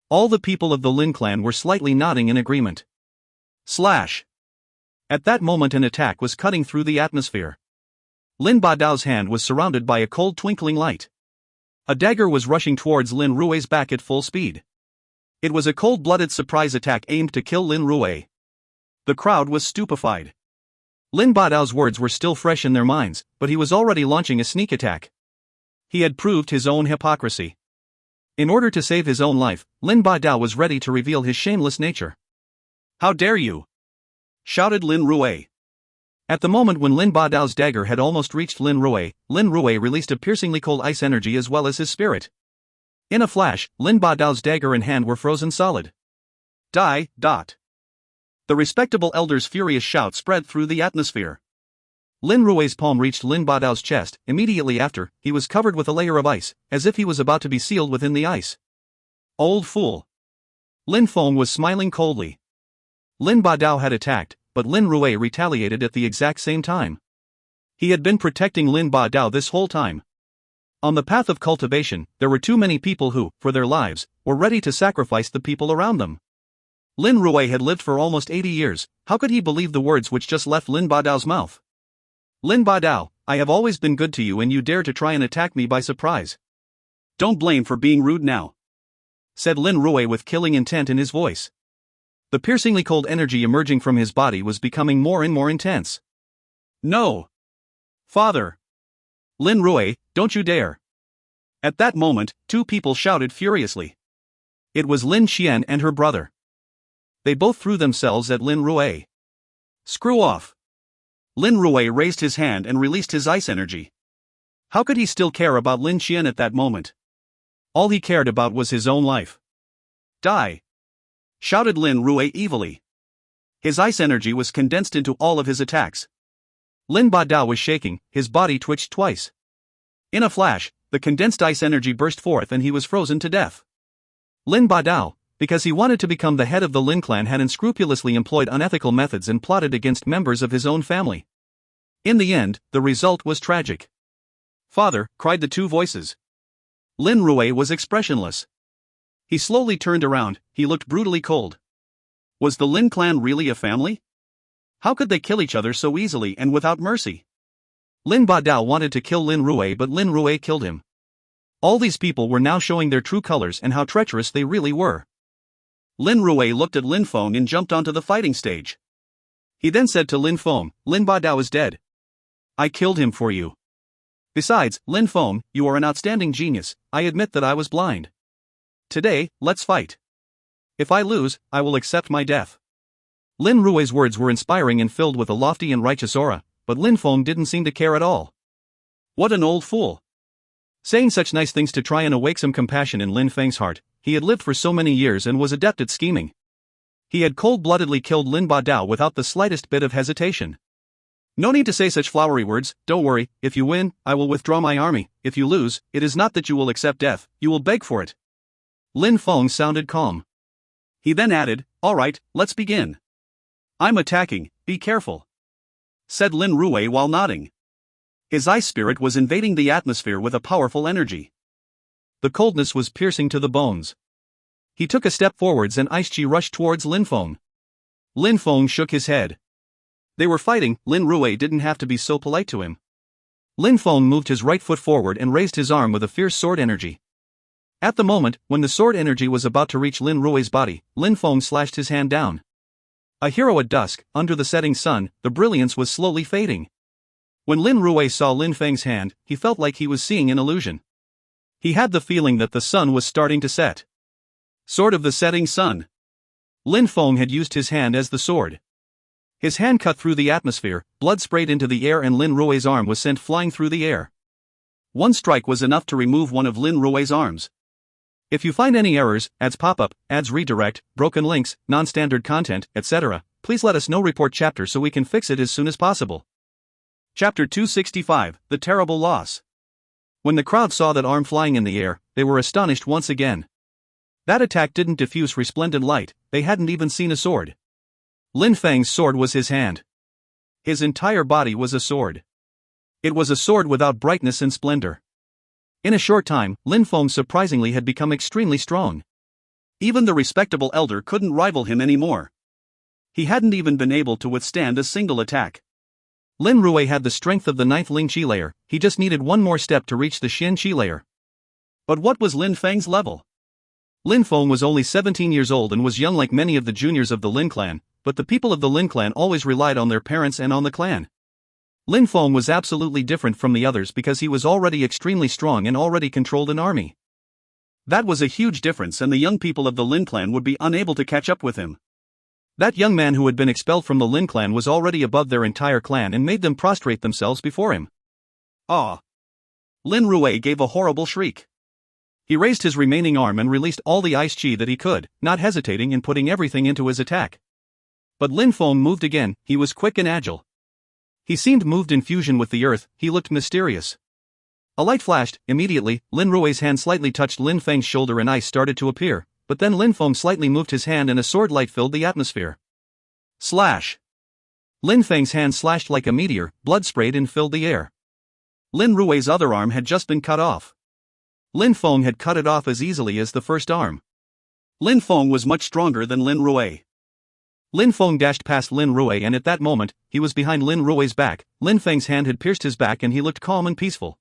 All the people of the Lin clan were slightly nodding in agreement. Slash. At that moment an attack was cutting through the atmosphere. Lin Badao's hand was surrounded by a cold twinkling light. A dagger was rushing towards Lin Rui's back at full speed. It was a cold-blooded surprise attack aimed to kill Lin Rui. The crowd was stupefied. Lin Badao's words were still fresh in their minds, but he was already launching a sneak attack. He had proved his own hypocrisy. In order to save his own life, Lin Badao was ready to reveal his shameless nature. How dare you! Shouted Lin Rui. At the moment when Lin Badao's dagger had almost reached Lin Rui released a piercingly cold ice energy as well as his spirit. In a flash, Lin Badao's dagger and hand were frozen solid. Die. The respectable elder's furious shout spread through the atmosphere. Lin Rui's palm reached Lin Badao's chest. Immediately after, he was covered with a layer of ice, as if he was about to be sealed within the ice. Old fool. Lin Feng was smiling coldly. Lin Badao had attacked, but Lin Rui retaliated at the exact same time. He had been protecting Lin Badao this whole time. On the path of cultivation, there were too many people who, for their lives, were ready to sacrifice the people around them. Lin Rui had lived for almost 80 years, how could he believe the words which just left Lin Badao's mouth? Lin Badao, I have always been good to you and you dare to try and attack me by surprise. Don't blame for being rude now, said Lin Rui with killing intent in his voice. The piercingly cold energy emerging from his body was becoming more and more intense. No! Father! Lin Rui, don't you dare! At that moment, two people shouted furiously. It was Lin Xian and her brother. They both threw themselves at Lin Rui. Screw off! Lin Rui raised his hand and released his ice energy. How could he still care about Lin Xian at that moment? All he cared about was his own life. Die! Shouted Lin Rui evilly. His ice energy was condensed into all of his attacks. Lin Badao was shaking, his body twitched twice. In a flash, the condensed ice energy burst forth and he was frozen to death. Lin Badao, because he wanted to become the head of the Lin clan, had unscrupulously employed unethical methods and plotted against members of his own family. In the end, the result was tragic. Father, cried the two voices. Lin Rui was expressionless. He slowly turned around, he looked brutally cold. Was the Lin clan really a family? How could they kill each other so easily and without mercy? Lin Badao wanted to kill Lin Rui, but Lin Rui killed him. All these people were now showing their true colors and how treacherous they really were. Lin Rui looked at Lin Feng and jumped onto the fighting stage. He then said to Lin Feng, Lin Badao is dead. I killed him for you. Besides, Lin Feng, you are an outstanding genius, I admit that I was blind. Today, let's fight. If I lose, I will accept my death. Lin Rui's words were inspiring and filled with a lofty and righteous aura, but Lin Feng didn't seem to care at all. What an old fool. Saying such nice things to try and awake some compassion in Lin Feng's heart, he had lived for so many years and was adept at scheming. He had cold-bloodedly killed Lin Ba Dao without the slightest bit of hesitation. No need to say such flowery words. Don't worry, if you win, I will withdraw my army. If you lose, it is not that you will accept death, you will beg for it. Lin Feng sounded calm. He then added, all right, let's begin. I'm attacking, be careful, said Lin Ruwei while nodding. His ice spirit was invading the atmosphere with a powerful energy. The coldness was piercing to the bones. He took a step forwards and ice chi rushed towards Lin Feng. Lin Feng shook his head. They were fighting, Lin Ruwei didn't have to be so polite to him. Lin Feng moved his right foot forward and raised his arm with a fierce sword energy. At the moment, when the sword energy was about to reach Lin Ruwei's body, Lin Feng slashed his hand down. A hero at dusk, under the setting sun, the brilliance was slowly fading. When Lin Ruwei saw Lin Feng's hand, he felt like he was seeing an illusion. He had the feeling that the sun was starting to set. Sword of the setting sun. Lin Feng had used his hand as the sword. His hand cut through the atmosphere, blood sprayed into the air and Lin Ruwei's arm was sent flying through the air. One strike was enough to remove one of Lin Ruwei's arms. If you find any errors, ads pop-up, ads redirect, broken links, non-standard content, etc., please let us know. Report chapter so we can fix it as soon as possible. Chapter 265, The Terrible Loss. When the crowd saw that arm flying in the air, they were astonished once again. That attack didn't diffuse resplendent light, they hadn't even seen a sword. Lin Feng's sword was his hand. His entire body was a sword. It was a sword without brightness and splendor. In a short time, Lin Feng surprisingly had become extremely strong. Even the respectable elder couldn't rival him anymore. He hadn't even been able to withstand a single attack. Lin Ruwei had the strength of the 9th Ling Qi layer, he just needed one more step to reach the Xin Qi layer. But what was Lin Feng's level? Lin Feng was only 17 years old and was young like many of the juniors of the Lin clan, but the people of the Lin clan always relied on their parents and on the clan. Lin Feng was absolutely different from the others because he was already extremely strong and already controlled an army. That was a huge difference and the young people of the Lin clan would be unable to catch up with him. That young man who had been expelled from the Lin clan was already above their entire clan and made them prostrate themselves before him. Ah! Lin Ruwei gave a horrible shriek. He raised his remaining arm and released all the ice chi that he could, not hesitating in putting everything into his attack. But Lin Feng moved again, he was quick and agile. He seemed moved in fusion with the earth, he looked mysterious. A light flashed, immediately, Lin Ruwei's hand slightly touched Lin Feng's shoulder and ice started to appear, but then Lin Feng slightly moved his hand and a sword light filled the atmosphere. Slash! Lin Feng's hand slashed like a meteor, blood sprayed and filled the air. Lin Ruwei's other arm had just been cut off. Lin Feng had cut it off as easily as the first arm. Lin Feng was much stronger than Lin Ruwei. Lin Feng dashed past Lin Ruwei and at that moment, he was behind Lin Ruwei's back. Lin Feng's hand had pierced his back and he looked calm and peaceful.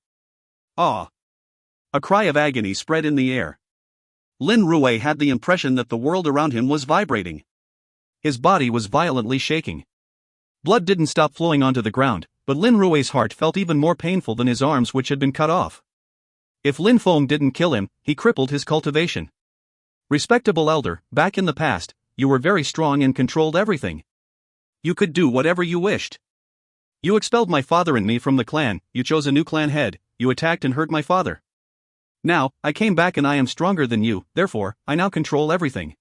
Ah! A cry of agony spread in the air. Lin Ruwei had the impression that the world around him was vibrating. His body was violently shaking. Blood didn't stop flowing onto the ground, but Lin Ruwei's heart felt even more painful than his arms which had been cut off. If Lin Feng didn't kill him, he crippled his cultivation. Respectable elder, back in the past, you were very strong and controlled everything. You could do whatever you wished. You expelled my father and me from the clan, you chose a new clan head, you attacked and hurt my father. Now, I came back and I am stronger than you, therefore, I now control everything.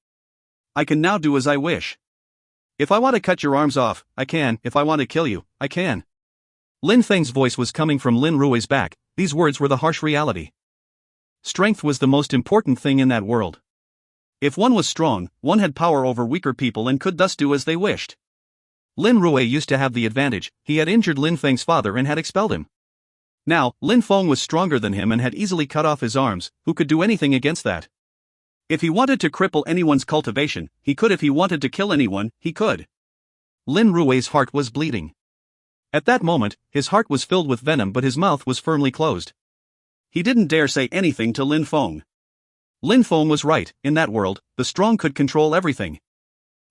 I can now do as I wish. If I want to cut your arms off, I can, if I want to kill you, I can. Lin Feng's voice was coming from Lin Ruwei's back, these words were the harsh reality. Strength was the most important thing in that world. If one was strong, one had power over weaker people and could thus do as they wished. Lin Ruwei used to have the advantage, he had injured Lin Feng's father and had expelled him. Now, Lin Feng was stronger than him and had easily cut off his arms, who could do anything against that? If he wanted to cripple anyone's cultivation, he could. If he wanted to kill anyone, he could. Lin Ruwei's heart was bleeding. At that moment, his heart was filled with venom but his mouth was firmly closed. He didn't dare say anything to Lin Feng. Lin Feng was right, in that world, the strong could control everything.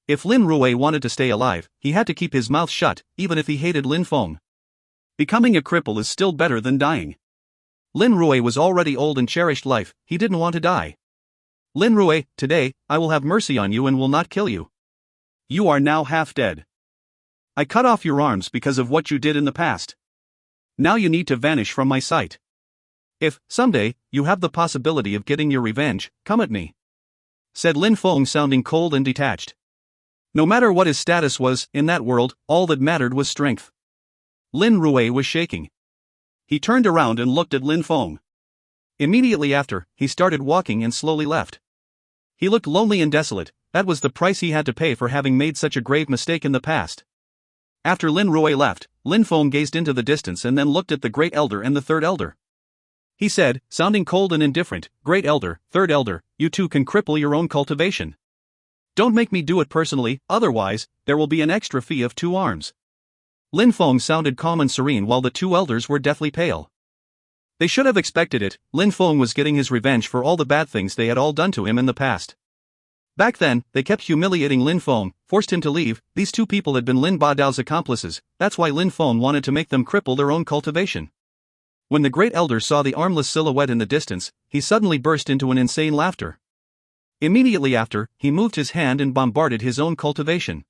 If Lin Ruwei wanted to stay alive, he had to keep his mouth shut, even if he hated Lin Feng. Becoming a cripple is still better than dying. Lin Ruwei was already old and cherished life, he didn't want to die. Lin Ruwei, today, I will have mercy on you and will not kill you. You are now half dead. I cut off your arms because of what you did in the past. Now you need to vanish from my sight. If, someday, you have the possibility of getting your revenge, come at me. Said Lin Feng sounding cold and detached. No matter what his status was, in that world, all that mattered was strength. Lin Rui was shaking. He turned around and looked at Lin Feng. Immediately after, he started walking and slowly left. He looked lonely and desolate. That was the price he had to pay for having made such a grave mistake in the past. After Lin Rui left, Lin Feng gazed into the distance and then looked at the Great Elder and the Third Elder. He said, sounding cold and indifferent, Great Elder, Third Elder, you two can cripple your own cultivation. Don't make me do it personally, otherwise, there will be an extra fee of 2 arms. Lin Feng sounded calm and serene while the 2 elders were deathly pale. They should have expected it. Lin Feng was getting his revenge for all the bad things they had all done to him in the past. Back then, they kept humiliating Lin Feng, forced him to leave. These 2 people had been Lin Badao's accomplices. That's why Lin Feng wanted to make them cripple their own cultivation. When the Great Elder saw the armless silhouette in the distance, he suddenly burst into an insane laughter. Immediately after, he moved his hand and bombarded his own cultivation.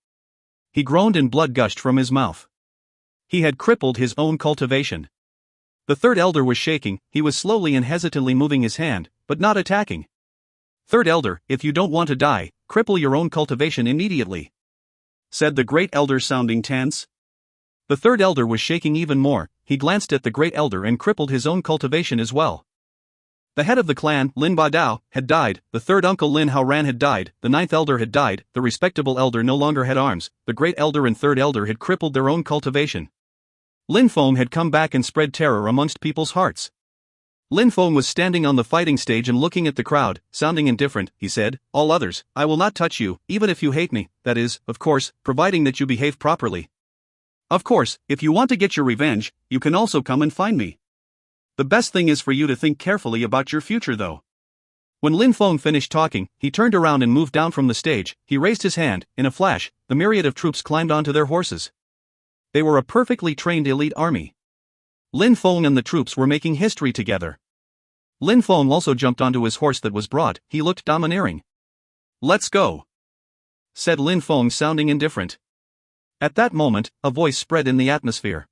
He groaned and blood gushed from his mouth. He had crippled his own cultivation. The Third Elder was shaking. He was slowly and hesitantly moving his hand, but not attacking. Third Elder, if you don't want to die, cripple your own cultivation immediately, said the Great Elder, sounding tense. The Third Elder was shaking even more. He glanced at the Great Elder and crippled his own cultivation as well. The head of the clan, Lin Badao, had died, the third uncle Lin Haoran had died, the 9th elder had died, the respectable elder no longer had arms, the Great Elder and Third Elder had crippled their own cultivation. Lin Feng had come back and spread terror amongst people's hearts. Lin Feng was standing on the fighting stage and looking at the crowd, sounding indifferent. He said, all others, I will not touch you, even if you hate me, that is, of course, providing that you behave properly. Of course, if you want to get your revenge, you can also come and find me. The best thing is for you to think carefully about your future though. When Lin Feng finished talking, he turned around and moved down from the stage. He raised his hand. In a flash, the myriad of troops climbed onto their horses. They were a perfectly trained elite army. Lin Feng and the troops were making history together. Lin Feng also jumped onto his horse that was brought. He looked domineering. Let's go, said Lin Feng, sounding indifferent. At that moment, a voice spread in the atmosphere.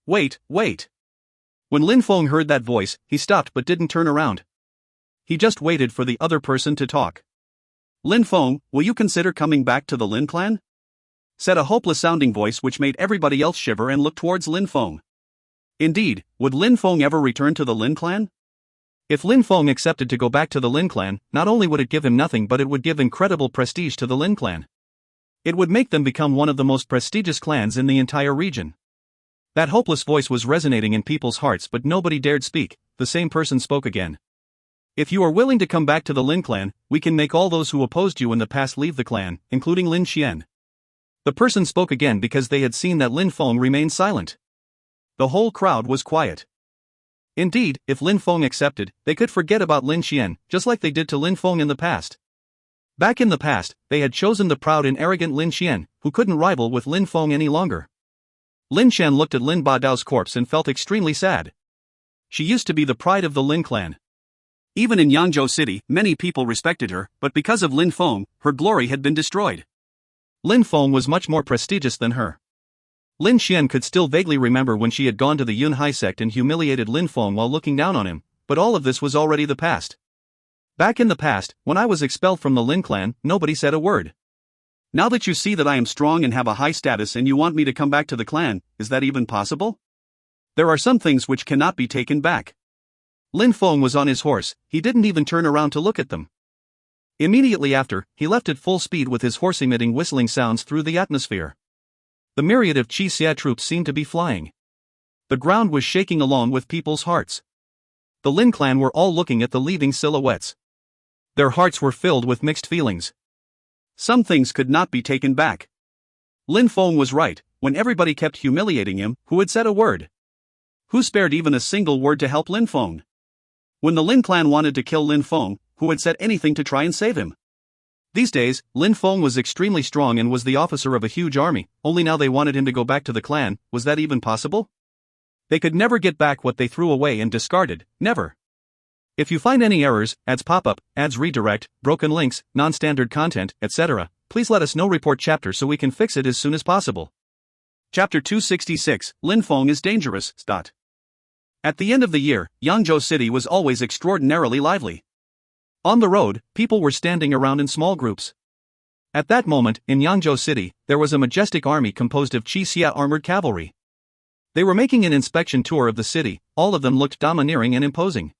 Wait, wait. When Lin Feng heard that voice, he stopped but didn't turn around. He just waited for the other person to talk. Lin Feng, will you consider coming back to the Lin clan? Said a hopeless-sounding voice which made everybody else shiver and look towards Lin Feng. Indeed, would Lin Feng ever return to the Lin clan? If Lin Feng accepted to go back to the Lin clan, not only would it give him nothing but it would give incredible prestige to the Lin clan. It would make them become one of the most prestigious clans in the entire region. That hopeless voice was resonating in people's hearts, but nobody dared speak. The same person spoke again. If you are willing to come back to the Lin clan, we can make all those who opposed you in the past leave the clan, including Lin Xian. The person spoke again because they had seen that Lin Feng remained silent. The whole crowd was quiet. Indeed, if Lin Feng accepted, they could forget about Lin Xian, just like they did to Lin Feng in the past. Back in the past, they had chosen the proud and arrogant Lin Xian, who couldn't rival with Lin Feng any longer. Lin Xian looked at Lin Badao's corpse and felt extremely sad. She used to be the pride of the Lin clan. Even in Yangzhou City, many people respected her, but because of Lin Feng, her glory had been destroyed. Lin Feng was much more prestigious than her. Lin Xian could still vaguely remember when she had gone to the Yun Hai sect and humiliated Lin Feng while looking down on him, but all of this was already the past. Back in the past, when I was expelled from the Lin clan, nobody said a word. Now that you see that I am strong and have a high status and you want me to come back to the clan, is that even possible? There are some things which cannot be taken back. Lin Feng was on his horse. He didn't even turn around to look at them. Immediately after, he left at full speed with his horse emitting whistling sounds through the atmosphere. The myriad of Qi Xia troops seemed to be flying. The ground was shaking along with people's hearts. The Lin clan were all looking at the leaving silhouettes. Their hearts were filled with mixed feelings. Some things could not be taken back. Lin Feng was right. When everybody kept humiliating him, who had said a word? Who spared even a single word to help Lin Feng? When the Lin clan wanted to kill Lin Feng, who had said anything to try and save him? These days, Lin Feng was extremely strong and was the officer of a huge army, only now they wanted him to go back to the clan. Was that even possible? They could never get back what they threw away and discarded, never. If you find any errors, ads pop up, ads redirect, broken links, non-standard content, etc., please let us know. Report chapter so we can fix it as soon as possible. Chapter 266, Lin Feng is dangerous. At the end of the year, Yangzhou City was always extraordinarily lively. On the road, people were standing around in small groups. At that moment, in Yangzhou City, there was a majestic army composed of Qixia armored cavalry. They were making an inspection tour of the city. All of them looked domineering and imposing.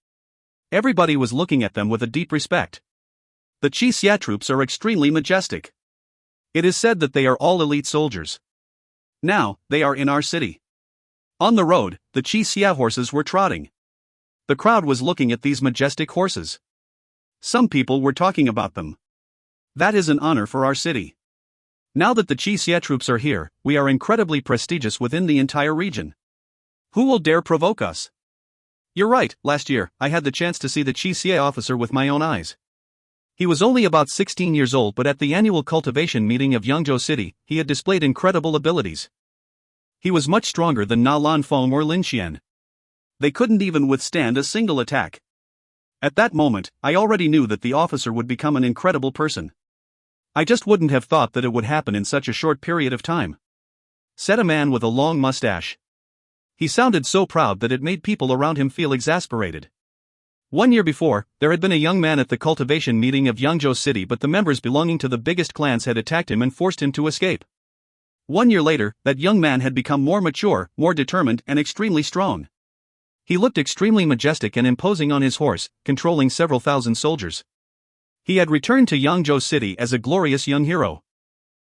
Everybody was looking at them with a deep respect. The Qixia troops are extremely majestic. It is said that they are all elite soldiers. Now, they are in our city. On the road, the Qixia horses were trotting. The crowd was looking at these majestic horses. Some people were talking about them. That is an honor for our city. Now that the Qixia troops are here, we are incredibly prestigious within the entire region. Who will dare provoke us? You're right, last year, I had the chance to see the Qixia officer with my own eyes. He was only about 16 years old, but at the annual cultivation meeting of Yangzhou City, he had displayed incredible abilities. He was much stronger than Na Lan Feng or Lin Xian. They couldn't even withstand a single attack. At that moment, I already knew that the officer would become an incredible person. I just wouldn't have thought that it would happen in such a short period of time, said a man with a long mustache. He sounded so proud that it made people around him feel exasperated. 1 year before, there had been a young man at the cultivation meeting of Yangzhou City, but the members belonging to the biggest clans had attacked him and forced him to escape. 1 year later, that young man had become more mature, more determined, and extremely strong. He looked extremely majestic and imposing on his horse, controlling several thousand soldiers. He had returned to Yangzhou City as a glorious young hero.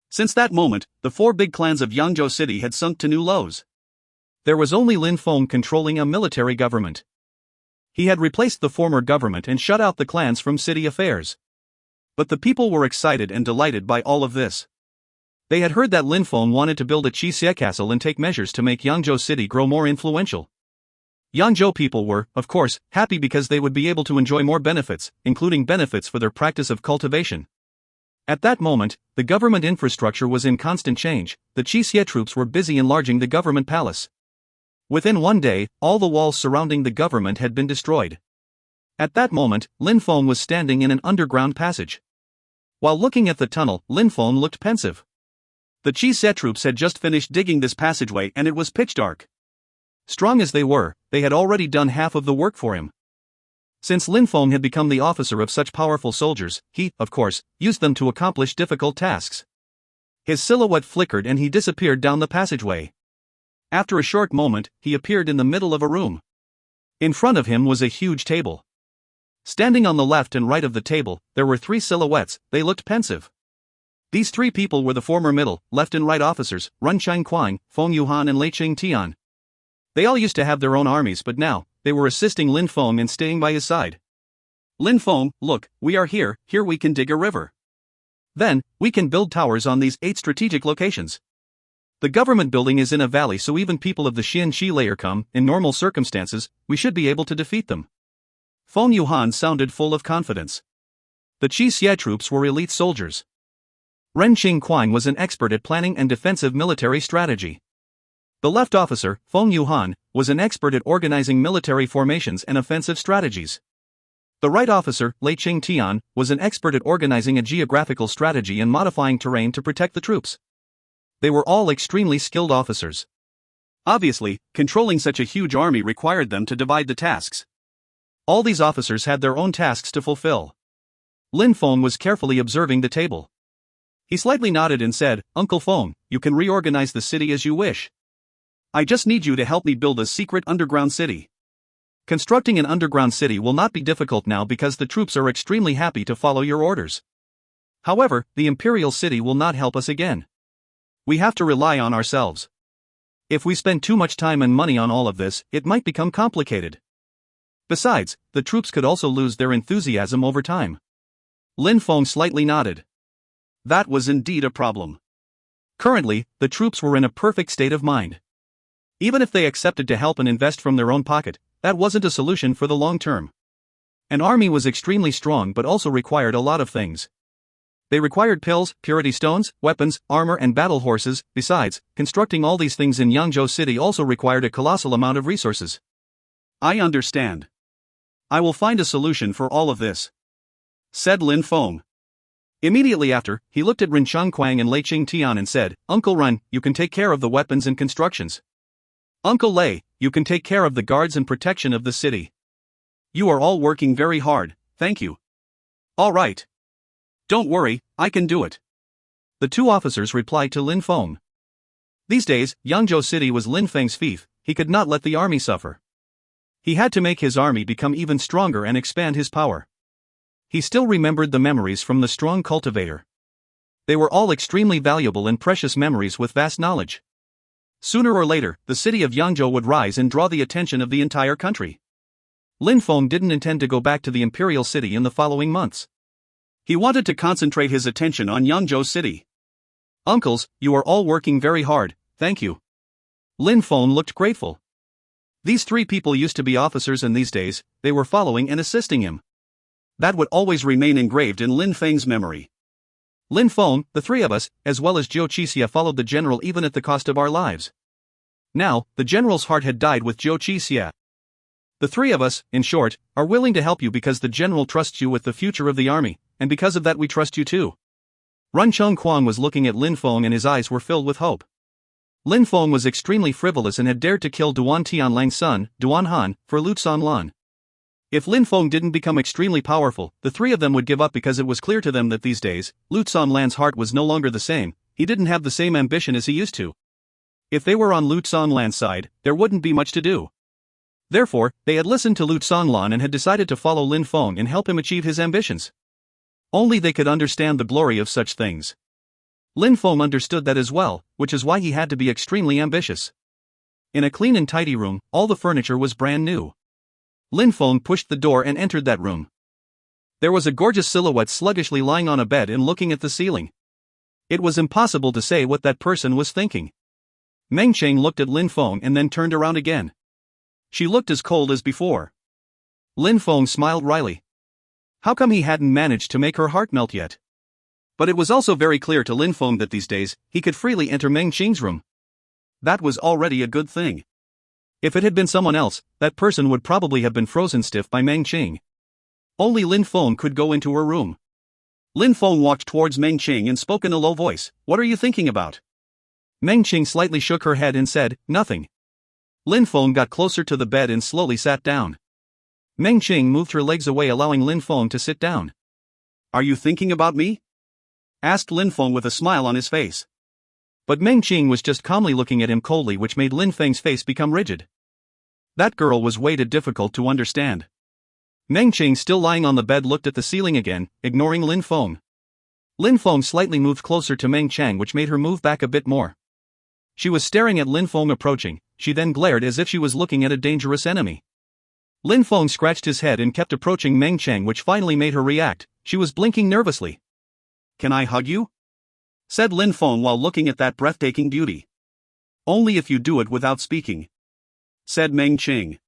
Since that moment, the 4 big clans of Yangzhou City had sunk to new lows. There was only Lin Feng controlling a military government. He had replaced the former government and shut out the clans from city affairs. But the people were excited and delighted by all of this. They had heard that Lin Feng wanted to build a Qixia castle and take measures to make Yangzhou City grow more influential. Yangzhou people were, of course, happy because they would be able to enjoy more benefits, including benefits for their practice of cultivation. At that moment, the government infrastructure was in constant change. The Qixia troops were busy enlarging the government palace. Within 1 day, all the walls surrounding the government had been destroyed. At that moment, Lin Feng was standing in an underground passage. While looking at the tunnel, Lin Feng looked pensive. The Qixia troops had just finished digging this passageway and it was pitch dark. Strong as they were, they had already done half of the work for him. Since Lin Feng had become the officer of such powerful soldiers, he, of course, used them to accomplish difficult tasks. His silhouette flickered and he disappeared down the passageway. After a short moment, he appeared in the middle of a room. In front of him was a huge table. Standing on the left and right of the table, there were 3 silhouettes. They looked pensive. These 3 people were the former middle, left and right officers, Ren Qingquang, Feng Yuhan and Lei Qingtian. They all used to have their own armies, but now, they were assisting Lin Feng and staying by his side. Lin Feng, look, we are here we can dig a river. Then, we can build towers on these 8 strategic locations. The government building is in a valley, so even people of the Xianxi layer come, in normal circumstances, we should be able to defeat them. Feng Yuhan sounded full of confidence. The Qixia troops were elite soldiers. Ren Qingquang was an expert at planning and defensive military strategy. The left officer, Feng Yuhan, was an expert at organizing military formations and offensive strategies. The right officer, Lei Qingtian, was an expert at organizing a geographical strategy and modifying terrain to protect the troops. They were all extremely skilled officers. Obviously, controlling such a huge army required them to divide the tasks. All these officers had their own tasks to fulfill. Lin Feng was carefully observing the table. He slightly nodded and said, "Uncle Feng, you can reorganize the city as you wish. I just need you to help me build a secret underground city. Constructing an underground city will not be difficult now because the troops are extremely happy to follow your orders. However, the imperial city will not help us again. We have to rely on ourselves. If we spend too much time and money on all of this, it might become complicated. Besides, the troops could also lose their enthusiasm over time." Lin Feng slightly nodded. That was indeed a problem. Currently, the troops were in a perfect state of mind. Even if they accepted to help and invest from their own pocket, that wasn't a solution for the long term. An army was extremely strong but also required a lot of things. They required pills, purity stones, weapons, armor and battle horses. Besides, constructing all these things in Yangzhou City also required a colossal amount of resources. I understand. I will find a solution for all of this, said Lin Feng. Immediately after, he looked at Ren Qingquang and Lei Qingtian and said, "Uncle Ren, you can take care of the weapons and constructions. Uncle Lei, you can take care of the guards and protection of the city. You are all working very hard, thank you." "All right. Don't worry, I can do it. the two officers replied to Lin Feng. These days, Yangzhou City was Lin Feng's fief. He could not let the army suffer. He had to make his army become even stronger and expand his power. He still remembered the memories from the strong cultivator. They were all extremely valuable and precious memories with vast knowledge. Sooner or later, the city of Yangzhou would rise and draw the attention of the entire country. Lin Feng didn't intend to go back to the imperial city in the following months. He wanted to concentrate his attention on Yangzhou City. "Uncles, you are all working very hard, thank you." Lin Feng looked grateful. These three people used to be officers, and these days, they were following and assisting him. That would always remain engraved in Lin Feng's memory. "Lin Feng, the three of us, as well as Zhou Qixia, followed the general even at the cost of our lives." Now, the general's heart had died with Zhou Qixia. "The three of us, in short, are willing to help you because the general trusts you with the future of the army, and because of that we trust you too." Ren Chengquan was looking at Lin Feng and his eyes were filled with hope. Lin Feng was extremely frivolous and had dared to kill Duan Tianlang's son, Duan Han, for Lu Sanlan. If Lin Feng didn't become extremely powerful, the three of them would give up because it was clear to them that these days, Lu Sanlan's heart was no longer the same. He didn't have the same ambition as he used to. If they were on Lu Sanlan's side, there wouldn't be much to do. Therefore, they had listened to Lu Sanlan and had decided to follow Lin Feng and help him achieve his ambitions. Only they could understand the glory of such things. Lin Feng understood that as well, which is why he had to be extremely ambitious. In a clean and tidy room, all the furniture was brand new. Lin Feng pushed the door and entered that room. There was a gorgeous silhouette sluggishly lying on a bed and looking at the ceiling. It was impossible to say what that person was thinking. Meng Cheng looked at Lin Feng and then turned around again. She looked as cold as before. Lin Feng smiled wryly. How come he hadn't managed to make her heart melt yet? But it was also very clear to Lin Feng that these days, he could freely enter Meng Cheng's room. That was already a good thing. If it had been someone else, that person would probably have been frozen stiff by Meng Cheng. Only Lin Feng could go into her room. Lin Feng walked towards Meng Cheng and spoke in a low voice. "What are you thinking about?" Meng Cheng slightly shook her head and said, "Nothing." Lin Feng got closer to the bed and slowly sat down. Meng Cheng moved her legs away, allowing Lin Feng to sit down. "Are you thinking about me?" asked Lin Feng with a smile on his face. But Meng Cheng was just calmly looking at him coldly, which made Lin Feng's face become rigid. That girl was way too difficult to understand. Meng Cheng, still lying on the bed, looked at the ceiling again, ignoring Lin Feng. Lin Feng slightly moved closer to Meng Cheng, which made her move back a bit more. She was staring at Lin Feng approaching. She then glared as if she was looking at a dangerous enemy. Lin Feng scratched his head and kept approaching Meng Cheng, which finally made her react. She was blinking nervously. "Can I hug you?" said Lin Feng while looking at that breathtaking beauty. "Only if you do it without speaking," said Meng Cheng.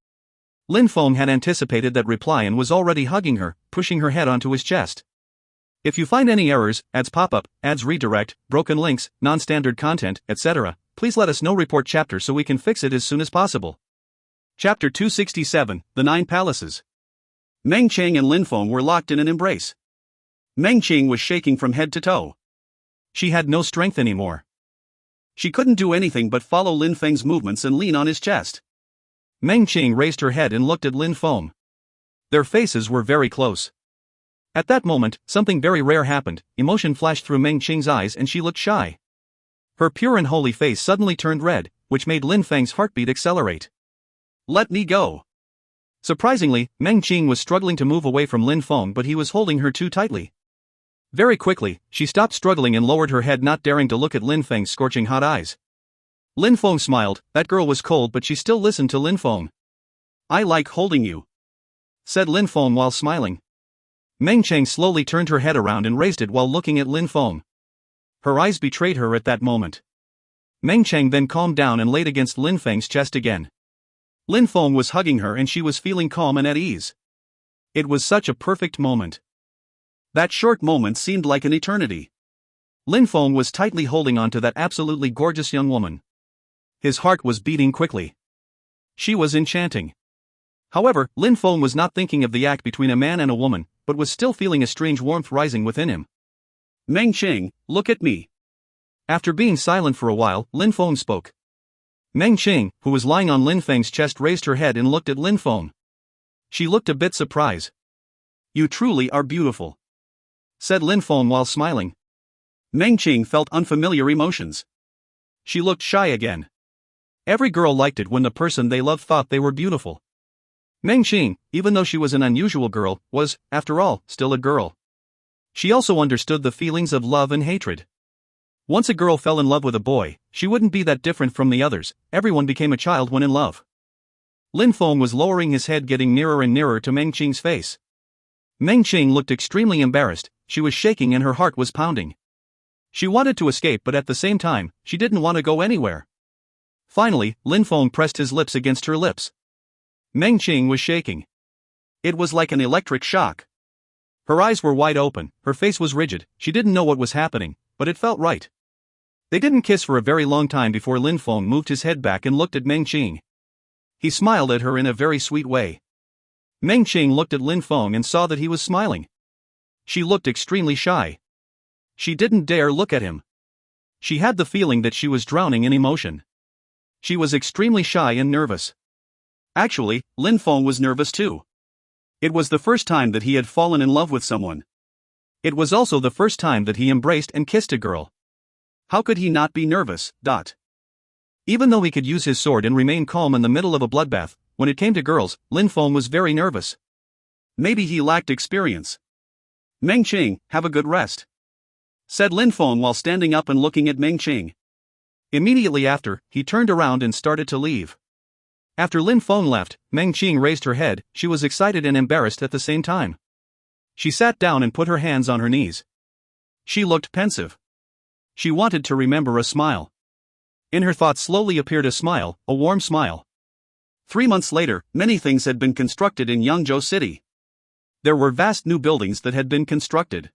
Lin Feng had anticipated that reply and was already hugging her, pushing her head onto his chest. If you find any errors, ads pop up, ads redirect, broken links, non-standard content, etc., please let us know. Report chapter so we can fix it as soon as possible. Chapter 267, The Nine Palaces. Meng Cheng and Lin Feng were locked in an embrace. Meng Cheng was shaking from head to toe. She had no strength anymore. She couldn't do anything but follow Lin Feng's movements and lean on his chest. Meng Cheng raised her head and looked at Lin Feng. Their faces were very close. At that moment, something very rare happened. Emotion flashed through Meng Cheng's eyes and she looked shy. Her pure and holy face suddenly turned red, which made Lin Feng's heartbeat accelerate. "Let me go." Surprisingly, Meng Cheng was struggling to move away from Lin Feng, but he was holding her too tightly. Very quickly, she stopped struggling and lowered her head, not daring to look at Lin Feng's scorching hot eyes. Lin Feng smiled. That girl was cold, but she still listened to Lin Feng. "I like holding you," said Lin Feng while smiling. Meng Cheng slowly turned her head around and raised it while looking at Lin Feng. Her eyes betrayed her at that moment. Meng Cheng then calmed down and laid against Lin Feng's chest again. Lin Feng was hugging her and she was feeling calm and at ease. It was such a perfect moment. That short moment seemed like an eternity. Lin Feng was tightly holding on to that absolutely gorgeous young woman. His heart was beating quickly. She was enchanting. However, Lin Feng was not thinking of the act between a man and a woman, but was still feeling a strange warmth rising within him. "Meng Cheng, look at me." After being silent for a while, Lin Feng spoke. Meng Cheng, who was lying on Lin Feng's chest, raised her head and looked at Lin Feng. She looked a bit surprised. "You truly are beautiful," said Lin Feng while smiling. Meng Qing felt unfamiliar emotions. She looked shy again. Every girl liked it when the person they loved thought they were beautiful. Meng Qing, even though she was an unusual girl, was, after all, still a girl. She also understood the feelings of love and hatred. Once a girl fell in love with a boy, she wouldn't be that different from the others. Everyone became a child when in love. Lin Feng was lowering his head, getting nearer and nearer to Meng Qing's face. Meng Qing looked extremely embarrassed. She was shaking and her heart was pounding. She wanted to escape, but at the same time, she didn't want to go anywhere. Finally, Lin Feng pressed his lips against her lips. Meng Qing was shaking. It was like an electric shock. Her eyes were wide open, her face was rigid. She didn't know what was happening, but it felt right. They didn't kiss for a very long time before Lin Feng moved his head back and looked at Meng Qing. He smiled at her in a very sweet way. Meng Qing looked at Lin Feng and saw that he was smiling. She looked extremely shy. She didn't dare look at him. She had the feeling that she was drowning in emotion. She was extremely shy and nervous. Actually, Lin Feng was nervous too. It was the first time that he had fallen in love with someone. It was also the first time that he embraced and kissed a girl. How could he not be nervous? Even though he could use his sword and remain calm in the middle of a bloodbath, when it came to girls, Lin Feng was very nervous. Maybe he lacked experience. Meng Qing, have a good rest, said Lin Feng while standing up and looking at Meng Qing. Immediately after, he turned around and started to leave. After Lin Feng left, Meng Qing raised her head. She was excited and embarrassed at the same time. She sat down and put her hands on her knees. She looked pensive. She wanted to remember a smile. In her thoughts slowly appeared a smile, a warm smile. 3 months later, many things had been constructed in Yangzhou City. There were vast new buildings that had been constructed.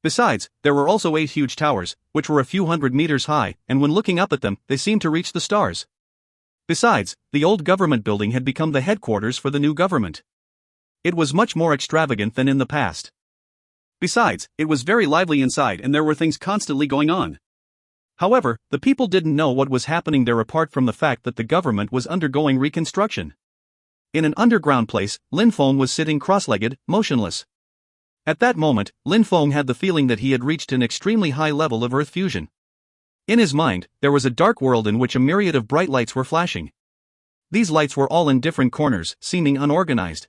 Besides, there were also 8 huge towers, which were a few hundred meters high, and when looking up at them, they seemed to reach the stars. Besides, the old government building had become the headquarters for the new government. It was much more extravagant than in the past. Besides, it was very lively inside and there were things constantly going on. However, the people didn't know what was happening there apart from the fact that the government was undergoing reconstruction. In an underground place, Lin Feng was sitting cross-legged, motionless. At that moment, Lin Feng had the feeling that he had reached an extremely high level of earth fusion. In his mind, there was a dark world in which a myriad of bright lights were flashing. These lights were all in different corners, seeming unorganized.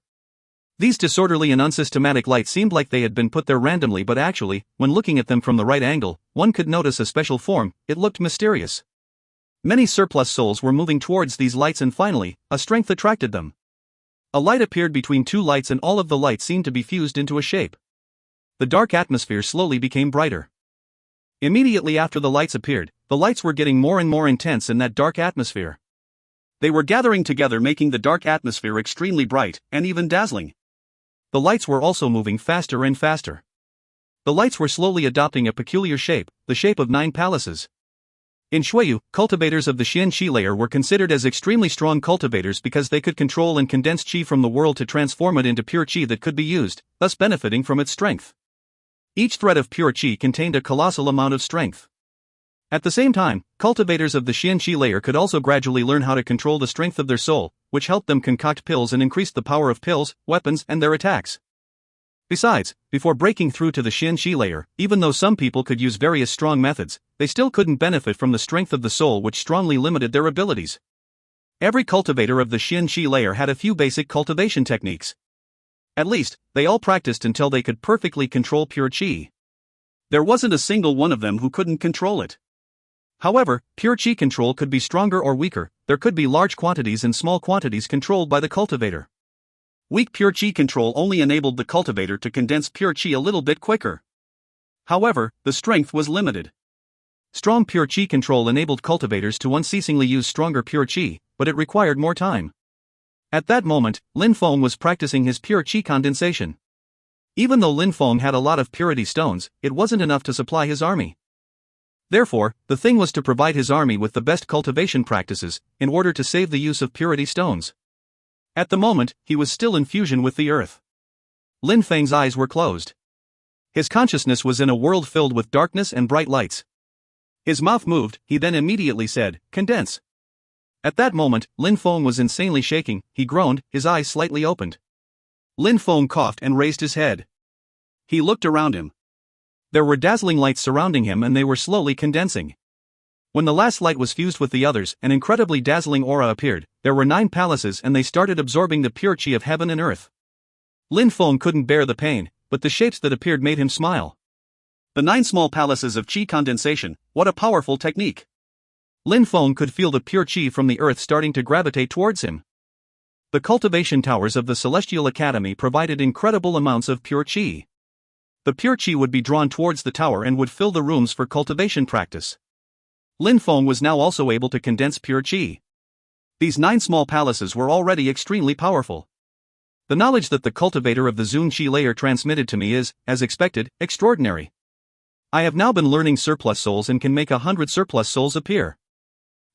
These disorderly and unsystematic lights seemed like they had been put there randomly, but actually, when looking at them from the right angle, one could notice a special form. It looked mysterious. Many surplus souls were moving towards these lights and finally, a strength attracted them. A light appeared between 2 lights and all of the lights seemed to be fused into a shape. The dark atmosphere slowly became brighter. Immediately after the lights appeared, the lights were getting more and more intense in that dark atmosphere. They were gathering together, making the dark atmosphere extremely bright, and even dazzling. The lights were also moving faster and faster. The lights were slowly adopting a peculiar shape, the shape of 9 palaces. In Shuiyu, cultivators of the Xian Qi layer were considered as extremely strong cultivators because they could control and condense qi from the world to transform it into pure qi that could be used, thus benefiting from its strength. Each thread of pure qi contained a colossal amount of strength. At the same time, cultivators of the Xian Qi layer could also gradually learn how to control the strength of their soul, which helped them concoct pills and increased the power of pills, weapons, and their attacks. Besides, before breaking through to the Xian Qi layer, even though some people could use various strong methods, they still couldn't benefit from the strength of the soul, which strongly limited their abilities. Every cultivator of the Xian Qi layer had a few basic cultivation techniques. At least, they all practiced until they could perfectly control pure qi. There wasn't a single one of them who couldn't control it. However, pure qi control could be stronger or weaker. There could be large quantities and small quantities controlled by the cultivator. Weak pure qi control only enabled the cultivator to condense pure qi a little bit quicker. However, the strength was limited. Strong pure qi control enabled cultivators to unceasingly use stronger pure qi, but it required more time. At that moment, Lin Feng was practicing his pure qi condensation. Even though Lin Feng had a lot of purity stones, it wasn't enough to supply his army. Therefore, the thing was to provide his army with the best cultivation practices, in order to save the use of purity stones. At the moment, he was still in fusion with the earth. Lin Feng's eyes were closed. His consciousness was in a world filled with darkness and bright lights. His mouth moved, he then immediately said, "Condense." At that moment, Lin Feng was insanely shaking. He groaned, his eyes slightly opened. Lin Feng coughed and raised his head. He looked around him. There were dazzling lights surrounding him and they were slowly condensing. When the last light was fused with the others, an incredibly dazzling aura appeared. There were 9 palaces and they started absorbing the pure chi of heaven and earth. Lin Feng couldn't bear the pain, but the shapes that appeared made him smile. The 9 small palaces of chi condensation, what a powerful technique. Lin Feng could feel the pure chi from the earth starting to gravitate towards him. The cultivation towers of the Celestial Academy provided incredible amounts of pure chi. The pure chi would be drawn towards the tower and would fill the rooms for cultivation practice. Lin Feng was now also able to condense pure chi. These 9 small palaces were already extremely powerful. The knowledge that the cultivator of the Zun Chi layer transmitted to me is, as expected, extraordinary. I have now been learning surplus souls and can make 100 surplus souls appear.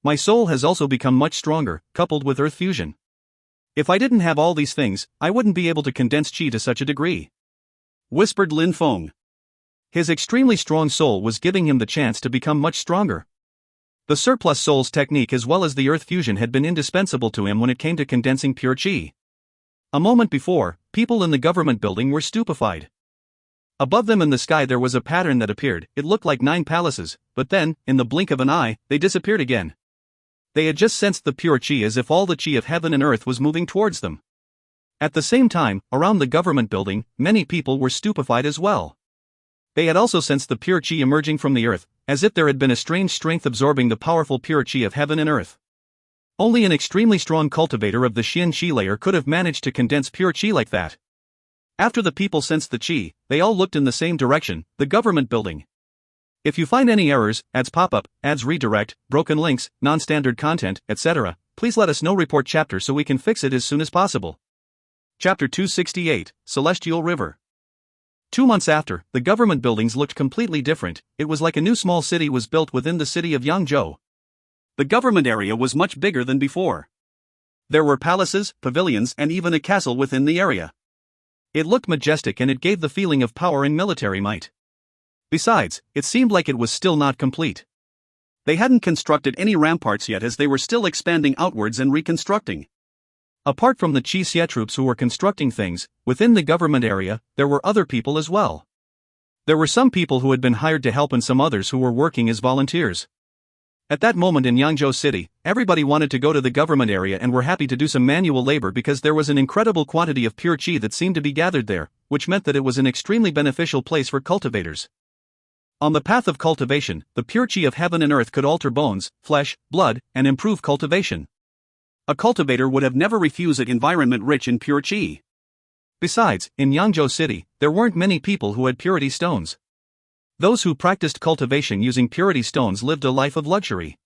My soul has also become much stronger, coupled with earth fusion. If I didn't have all these things, I wouldn't be able to condense chi to such a degree," whispered Lin Feng. His extremely strong soul was giving him the chance to become much stronger. The surplus souls technique as well as the earth fusion had been indispensable to him when it came to condensing pure chi. A moment before, people in the government building were stupefied. Above them in the sky there was a pattern that appeared. It looked like 9 palaces, but then, in the blink of an eye, they disappeared again. They had just sensed the pure chi as if all the chi of heaven and earth was moving towards them. At the same time, around the government building, many people were stupefied as well. They had also sensed the pure chi emerging from the earth, as if there had been a strange strength absorbing the powerful pure chi of heaven and earth. Only an extremely strong cultivator of the Xian Chi layer could have managed to condense pure chi like that. After the people sensed the chi, they all looked in the same direction, the government building. If you find any errors, ads pop up, ads redirect, broken links, non-standard content, etc., please let us know. Report chapter so we can fix it as soon as possible. Chapter 268, Celestial River. 2 months after, the government buildings looked completely different. It was like a new small city was built within the city of Yangzhou. The government area was much bigger than before. There were palaces, pavilions, and even a castle within the area. It looked majestic and it gave the feeling of power and military might. Besides, it seemed like it was still not complete. They hadn't constructed any ramparts yet as they were still expanding outwards and reconstructing. Apart from the Chi Xie troops who were constructing things, within the government area, there were other people as well. There were some people who had been hired to help and some others who were working as volunteers. At that moment in Yangzhou City, everybody wanted to go to the government area and were happy to do some manual labor because there was an incredible quantity of pure chi that seemed to be gathered there, which meant that it was an extremely beneficial place for cultivators. On the path of cultivation, the pure chi of heaven and earth could alter bones, flesh, blood, and improve cultivation. A cultivator would have never refused an environment rich in pure chi. Besides, in Yangzhou City, there weren't many people who had purity stones. Those who practiced cultivation using purity stones lived a life of luxury.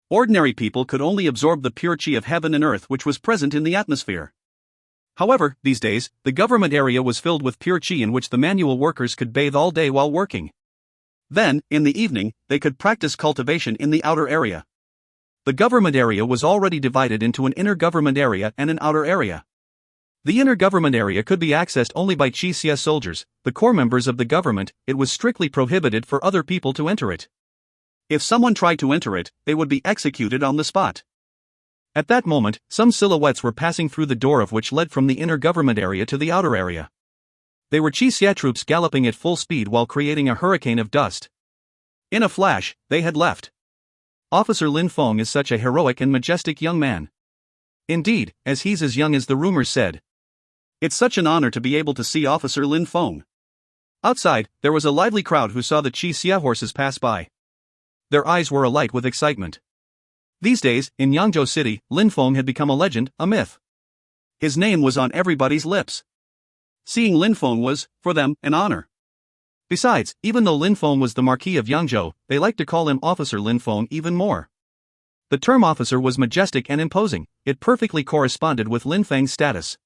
Ordinary people could only absorb the pure chi of heaven and earth which was present in the atmosphere. However, these days, the government area was filled with pure chi in which the manual workers could bathe all day while working. Then, in the evening, they could practice cultivation in the outer area. The government area was already divided into an inner government area and an outer area. The inner government area could be accessed only by Chi Xie soldiers, the core members of the government. It was strictly prohibited for other people to enter it. If someone tried to enter it, they would be executed on the spot. At that moment, some silhouettes were passing through the door of which led from the inner government area to the outer area. They were Chi Xie troops galloping at full speed while creating a hurricane of dust. In a flash, they had left. Officer Lin Feng is such a heroic and majestic young man. Indeed, as he's as young as the rumors said. It's such an honor to be able to see Officer Lin Feng. Outside, there was a lively crowd who saw the Chi Xie horses pass by. Their eyes were alight with excitement. These days, in Yangzhou City, Lin Feng had become a legend, a myth. His name was on everybody's lips. Seeing Lin Feng was, for them, an honor. Besides, even though Lin Feng was the Marquis of Yangzhou, they liked to call him Officer Lin Feng even more. The term officer was majestic and imposing. It perfectly corresponded with Lin Feng's status.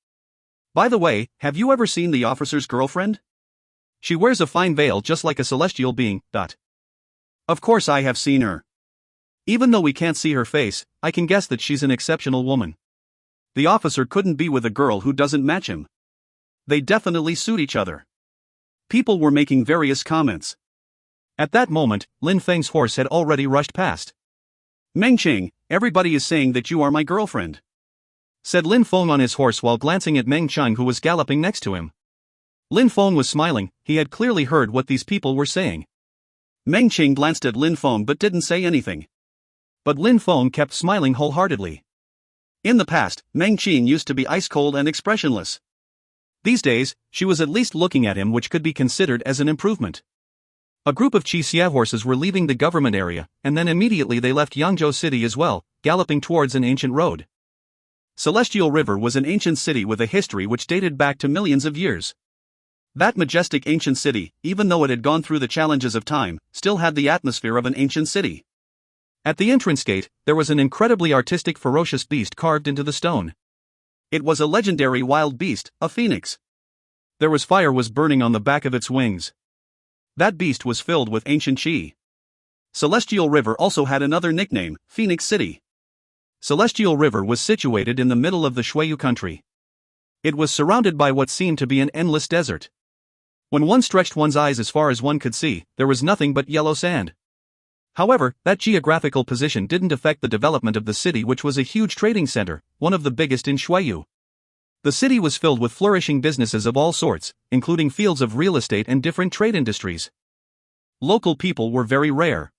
By the way, have you ever seen the officer's girlfriend? She wears a fine veil just like a celestial being. Of course I have seen her. Even though we can't see her face, I can guess that she's an exceptional woman. The officer couldn't be with a girl who doesn't match him. They definitely suit each other. People were making various comments. At that moment, Lin Feng's horse had already rushed past. "Meng Cheng, everybody is saying that you are my girlfriend," said Lin Feng on his horse while glancing at Meng Cheng who was galloping next to him. Lin Feng was smiling, he had clearly heard what these people were saying. Meng Qing glanced at Lin Feng but didn't say anything. But Lin Feng kept smiling wholeheartedly. In the past, Meng Qing used to be ice-cold and expressionless. These days, she was at least looking at him, which could be considered as an improvement. A group of Qixia horses were leaving the government area, and then immediately they left Yangzhou City as well, galloping towards an ancient road. Celestial River was an ancient city with a history which dated back to millions of years. That majestic ancient city, even though it had gone through the challenges of time, still had the atmosphere of an ancient city. At the entrance gate, there was an incredibly artistic ferocious beast carved into the stone. It was a legendary wild beast, a phoenix. There was fire burning on the back of its wings. That beast was filled with ancient qi. Celestial River also had another nickname, Phoenix City. Celestial River was situated in the middle of the Shuiyu country. It was surrounded by what seemed to be an endless desert. When one stretched one's eyes as far as one could see, there was nothing but yellow sand. However, that geographical position didn't affect the development of the city, which was a huge trading center, one of the biggest in Shuiyu. The city was filled with flourishing businesses of all sorts, including fields of real estate and different trade industries. Local people were very rare.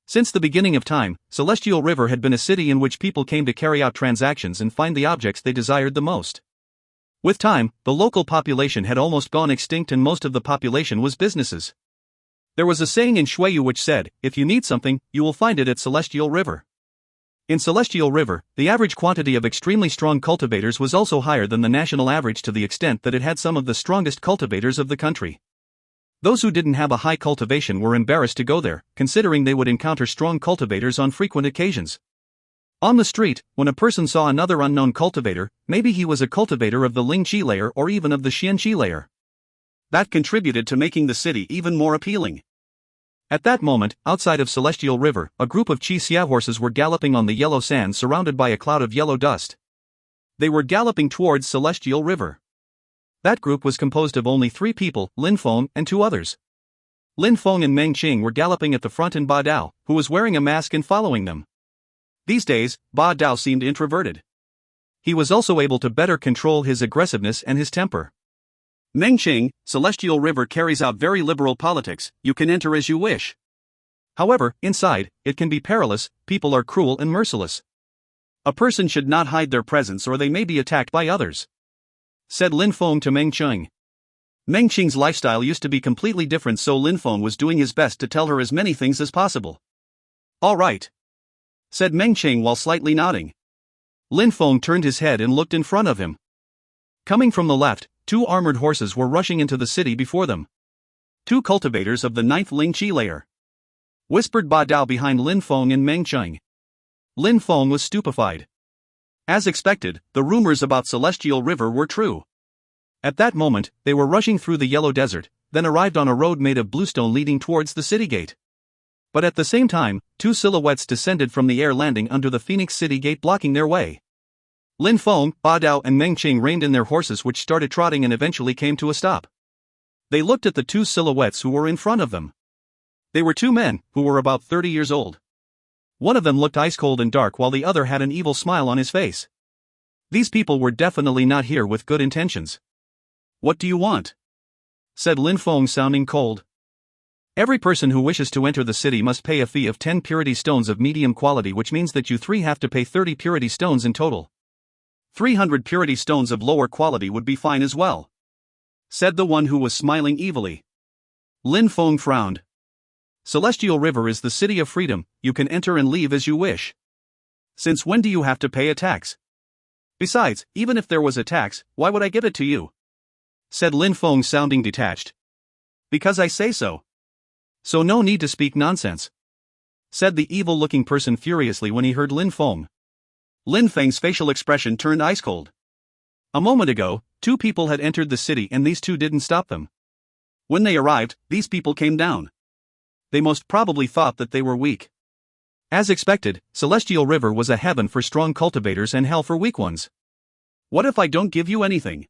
Since the beginning of time, Celestial River had been a city in which people came to carry out transactions and find the objects they desired the most. With time, the local population had almost gone extinct and most of the population was businesses. There was a saying in Shuiyu which said, if you need something, you will find it at Celestial River. In Celestial River, the average quantity of extremely strong cultivators was also higher than the national average, to the extent that it had some of the strongest cultivators of the country. Those who didn't have a high cultivation were embarrassed to go there, considering they would encounter strong cultivators on frequent occasions. On the street, when a person saw another unknown cultivator, maybe he was a cultivator of the Ling Qi layer or even of the Xian Qi layer. That contributed to making the city even more appealing. At that moment, outside of Celestial River, a group of Qixia horses were galloping on the yellow sand surrounded by a cloud of yellow dust. They were galloping towards Celestial River. That group was composed of only 3 people, Lin Feng and 2 others. Lin Feng and Meng Qing were galloping at the front and Ba Dao, who was wearing a mask and following them. These days, Ba Dao seemed introverted. He was also able to better control his aggressiveness and his temper. Meng Qing, Celestial River carries out very liberal politics, you can enter as you wish. However, inside, it can be perilous, people are cruel and merciless. A person should not hide their presence or they may be attacked by others, said Lin Feng to Meng Qing. Meng Qing's lifestyle used to be completely different, so Lin Feng was doing his best to tell her as many things as possible. All right, said Meng Qing while slightly nodding. Lin Feng turned his head and looked in front of him. Coming from the left, 2 armored horses were rushing into the city before them. 2 cultivators of the 9th Ling Qi layer, whispered Ba Dao behind Lin Feng and Meng Qing. Lin Feng was stupefied. As expected, the rumors about Celestial River were true. At that moment, they were rushing through the yellow desert, then arrived on a road made of bluestone leading towards the city gate. But at the same time, 2 silhouettes descended from the air, landing under the Phoenix City gate, blocking their way. Lin Feng, Ba Dao and Meng Qing reined in their horses, which started trotting and eventually came to a stop. They looked at the 2 silhouettes who were in front of them. They were 2 men, who were about 30 years old. One of them looked ice-cold and dark while the other had an evil smile on his face. These people were definitely not here with good intentions. What do you want? Said Lin Feng, sounding cold. Every person who wishes to enter the city must pay a fee of 10 purity stones of medium quality, which means that you 3 have to pay 30 purity stones in total. 300 purity stones of lower quality would be fine as well, said the one who was smiling evilly. Lin Feng frowned. Celestial River is the city of freedom, you can enter and leave as you wish. Since when do you have to pay a tax? Besides, even if there was a tax, why would I give it to you? Said Lin Feng, sounding detached. Because I say so. So no need to speak nonsense, said the evil-looking person furiously when he heard Lin Feng. Lin Feng's facial expression turned ice-cold. A moment ago, 2 people had entered the city and these 2 didn't stop them. When they arrived, these people came down. They most probably thought that they were weak. As expected, Celestial River was a heaven for strong cultivators and hell for weak ones. What if I don't give you anything?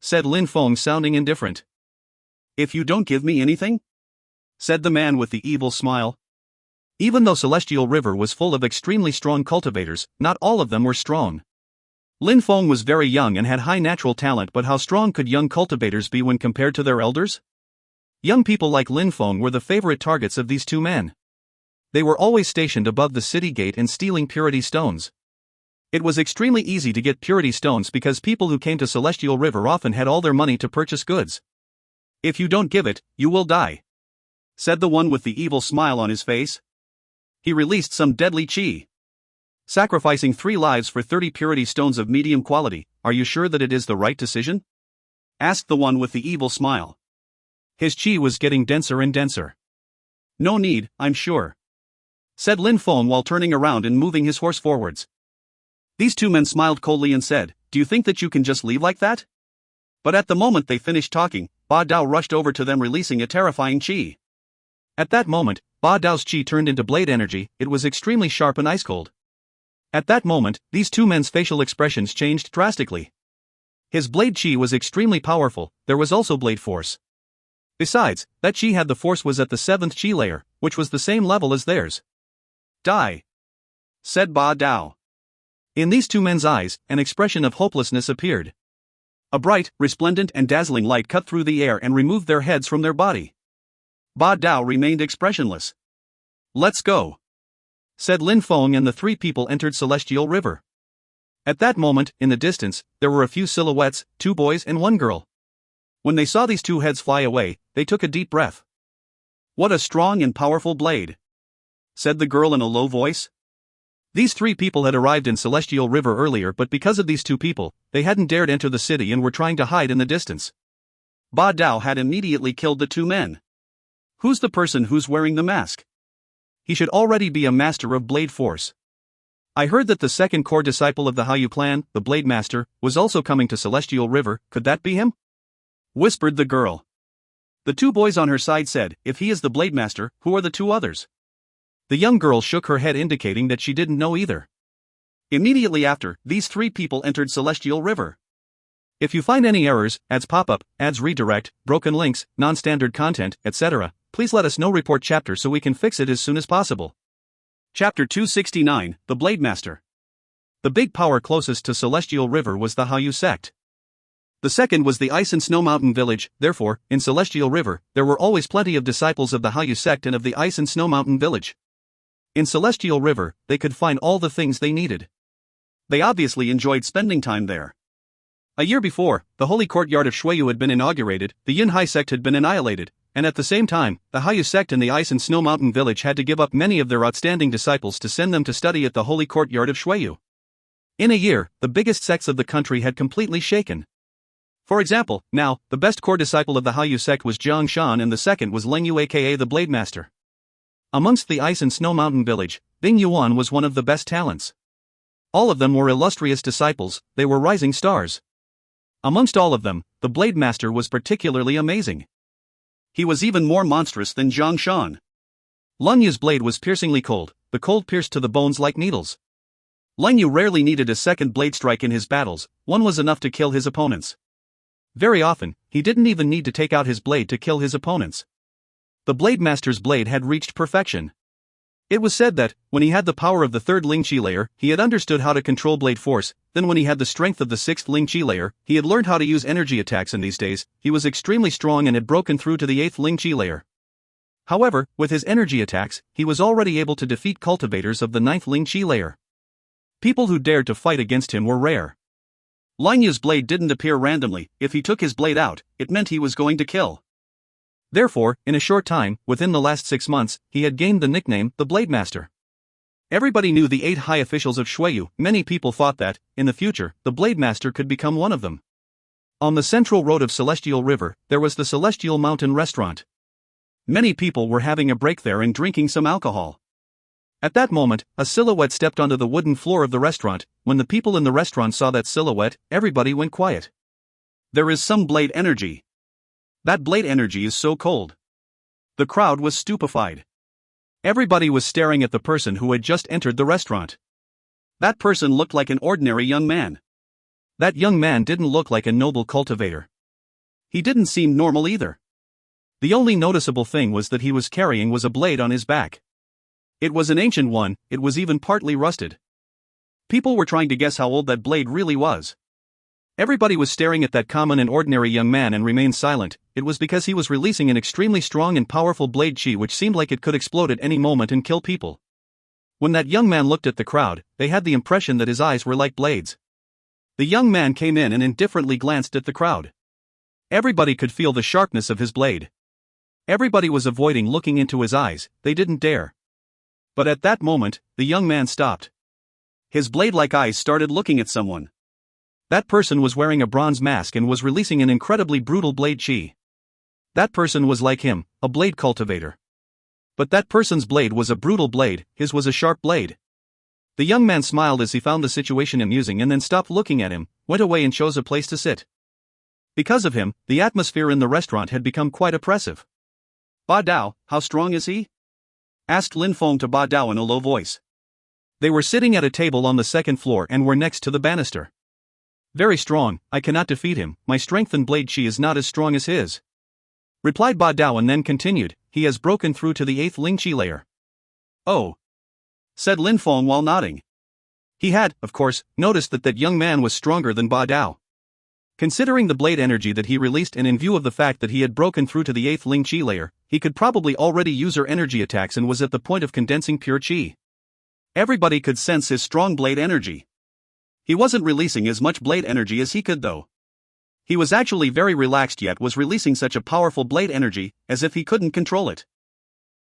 Said Lin Feng, sounding indifferent. If you don't give me anything? Said the man with the evil smile. Even though Celestial River was full of extremely strong cultivators, not all of them were strong. Lin Feng was very young and had high natural talent, but how strong could young cultivators be when compared to their elders? Young people like Lin Feng were the favorite targets of these two men. They were always stationed above the city gate and stealing purity stones. It was extremely easy to get purity stones because people who came to Celestial River often had all their money to purchase goods. "If you don't give it, you will die," said the one with the evil smile on his face. He released some deadly chi. "Sacrificing 3 lives for 30 purity stones of medium quality, are you sure that it is the right decision?" asked the one with the evil smile. His chi was getting denser and denser. "No need, I'm sure," said Lin Feng while turning around and moving his horse forwards. These two men smiled coldly and said, "Do you think that you can just leave like that?" But at the moment they finished talking, Ba Dao rushed over to them releasing a terrifying chi. At that moment, Ba Dao's chi turned into blade energy. It was extremely sharp and ice cold. At that moment, these two men's facial expressions changed drastically. His blade chi was extremely powerful. There was also blade force. Besides, that chi had the force was at the 7th chi layer, which was the same level as theirs. "Die," said Ba Dao. In these two men's eyes, an expression of hopelessness appeared. A bright, resplendent and dazzling light cut through the air and removed their heads from their body. Ba Dao remained expressionless. "Let's go," said Lin Feng, and the 3 people entered Celestial River. At that moment, in the distance, there were a few silhouettes, 2 boys and 1 girl. When they saw these 2 heads fly away, they took a deep breath. "What a strong and powerful blade," said the girl in a low voice. These 3 people had arrived in Celestial River earlier, but because of these 2 people, they hadn't dared enter the city and were trying to hide in the distance. Ba Dao had immediately killed the 2 men. "Who's the person who's wearing the mask? He should already be a master of blade force. I heard that the second core disciple of the Haiyu clan, the Blade Master, was also coming to Celestial River. Could that be him?" whispered the girl. The 2 boys on her side said, "If he is the Blade Master, who are the 2 others?" The young girl shook her head, indicating that she didn't know either. Immediately after, these 3 people entered Celestial River. If you find any errors, ads pop up, ads redirect, broken links, non-standard content, etc., please let us know. Report chapter so we can fix it as soon as possible. Chapter 269, The Blade Master. The big power closest to Celestial River was the Haiyu sect. The second was the Ice and Snow Mountain Village. Therefore, in Celestial River, there were always plenty of disciples of the Haiyu sect and of the Ice and Snow Mountain Village. In Celestial River, they could find all the things they needed. They obviously enjoyed spending time there. A year before, the Holy Courtyard of Shuiyu had been inaugurated, the Yunhai sect had been annihilated, and at the same time, the Haiyu sect and the Ice and Snow Mountain Village had to give up many of their outstanding disciples to send them to study at the Holy Courtyard of Shuiyu. In a year, the biggest sects of the country had completely shaken. For example, now, the best core disciple of the Haiyu sect was Jiang Shan and the second was Leng Yu aka the Blade Master. Amongst the Ice and Snow Mountain Village, Bing Yuan was one of the best talents. All of them were illustrious disciples, they were rising stars. Amongst all of them, the Blade Master was particularly amazing. He was even more monstrous than Jiang Shan. Leng Yu's blade was piercingly cold, the cold pierced to the bones like needles. Leng Yu rarely needed a second blade strike in his battles, one was enough to kill his opponents. Very often, he didn't even need to take out his blade to kill his opponents. The Blade Master's blade had reached perfection. It was said that, when he had the power of the 3rd Ling Chi layer, he had understood how to control blade force, then when he had the strength of the 6th Ling Chi layer, he had learned how to use energy attacks, and these days, he was extremely strong and had broken through to the 8th Ling Chi layer. However, with his energy attacks, he was already able to defeat cultivators of the 9th Ling Chi layer. People who dared to fight against him were rare. Leng Yu's blade didn't appear randomly. If he took his blade out, it meant he was going to kill. Therefore, in a short time, within the last 6 months, he had gained the nickname, the Blade Master. Everybody knew the 8 high officials of Shuiyu. Many people thought that, in the future, the Blade Master could become one of them. On the central road of Celestial River, there was the Celestial Mountain Restaurant. Many people were having a break there and drinking some alcohol. At that moment, a silhouette stepped onto the wooden floor of the restaurant. When the people in the restaurant saw that silhouette, everybody went quiet. There is some blade energy. That blade energy is so cold. The crowd was stupefied. Everybody was staring at the person who had just entered the restaurant. That person looked like an ordinary young man. That young man didn't look like a noble cultivator. He didn't seem normal either. The only noticeable thing was that he was carrying was a blade on his back. It was an ancient one, it was even partly rusted. People were trying to guess how old that blade really was. Everybody was staring at that common and ordinary young man and remained silent. It was because he was releasing an extremely strong and powerful blade chi which seemed like it could explode at any moment and kill people. When that young man looked at the crowd, they had the impression that his eyes were like blades. The young man came in and indifferently glanced at the crowd. Everybody could feel the sharpness of his blade. Everybody was avoiding looking into his eyes, they didn't dare. But at that moment, the young man stopped. His blade-like eyes started looking at someone. That person was wearing a bronze mask and was releasing an incredibly brutal blade chi. That person was like him, a blade cultivator. But that person's blade was a brutal blade, his was a sharp blade. The young man smiled as he found the situation amusing and then stopped looking at him, went away and chose a place to sit. Because of him, the atmosphere in the restaurant had become quite oppressive. "Ba Dao, how strong is he?" asked Lin Feng to Ba Dao in a low voice. They were sitting at a table on the second floor and were next to the banister. "Very strong, I cannot defeat him, my strength and blade chi is not as strong as his," replied Ba Dao and then continued, "He has broken through to the 8th Ling Chi layer." "Oh," said Lin Feng while nodding. He had, of course, noticed that young man was stronger than Ba Dao. Considering the blade energy that he released and in view of the fact that he had broken through to the 8th Ling Chi layer, he could probably already use her energy attacks and was at the point of condensing pure chi. Everybody could sense his strong blade energy. He wasn't releasing as much blade energy as he could though. He was actually very relaxed yet was releasing such a powerful blade energy, as if he couldn't control it.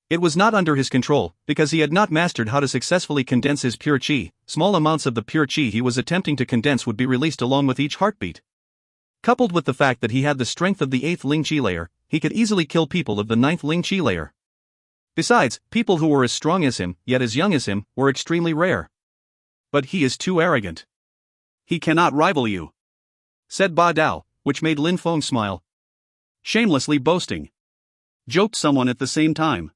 It was not under his control, because he had not mastered how to successfully condense his pure chi. Small amounts of the pure chi he was attempting to condense would be released along with each heartbeat. Coupled with the fact that he had the strength of the 8th Ling Chi layer, he could easily kill people of the 9th Ling Chi layer. Besides, people who were as strong as him, yet as young as him, were extremely rare. "But he is too arrogant. He cannot rival you," said Ba Dao, which made Lin Feng smile. "Shamelessly boasting," joked someone at the same time.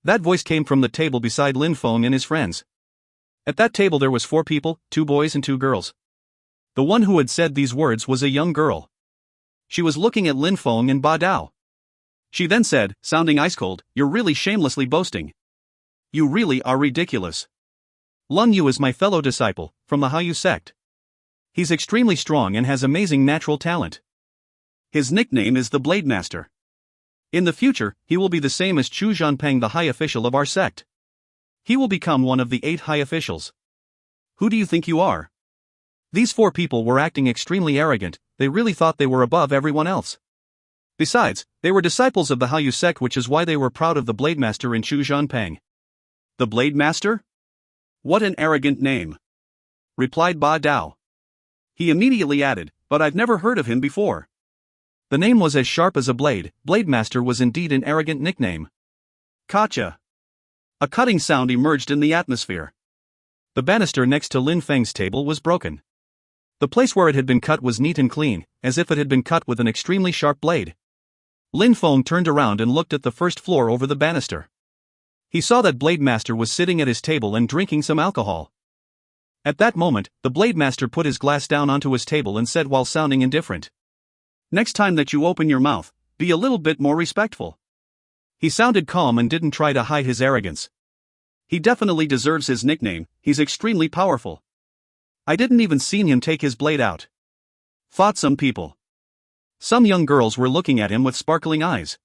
That voice came from the table beside Lin Feng and his friends. At that table there was 4 people, 2 boys and 2 girls. The one who had said these words was a young girl. She was looking at Lin Feng and Ba Dao. She then said, sounding ice cold, "You're really shamelessly boasting. You really are ridiculous. Lun Yu is my fellow disciple, from the Haiyu sect. He's extremely strong and has amazing natural talent. His nickname is the Blade Master. In the future, he will be the same as Chu Zhanpeng, the high official of our sect. He will become one of the 8 high officials. Who do you think you are?" These 4 people were acting extremely arrogant, they really thought they were above everyone else. Besides, they were disciples of the Haiyu sect, which is why they were proud of the Blade Master in Chu Zhanpeng. "The Blade Master? What an arrogant name," replied Ba Dao. He immediately added, "But I've never heard of him before." The name was as sharp as a blade. Blade Master was indeed an arrogant nickname. Kacha. A cutting sound emerged in the atmosphere. The banister next to Lin Feng's table was broken. The place where it had been cut was neat and clean, as if it had been cut with an extremely sharp blade. Lin Feng turned around and looked at the first floor over the banister. He saw that Blade Master was sitting at his table and drinking some alcohol. At that moment, the Blade Master put his glass down onto his table and said while sounding indifferent, "Next time that you open your mouth, be a little bit more respectful." He sounded calm and didn't try to hide his arrogance. He definitely deserves his nickname, he's extremely powerful. I didn't even see him take his blade out, thought some people. Some young girls were looking at him with sparkling eyes.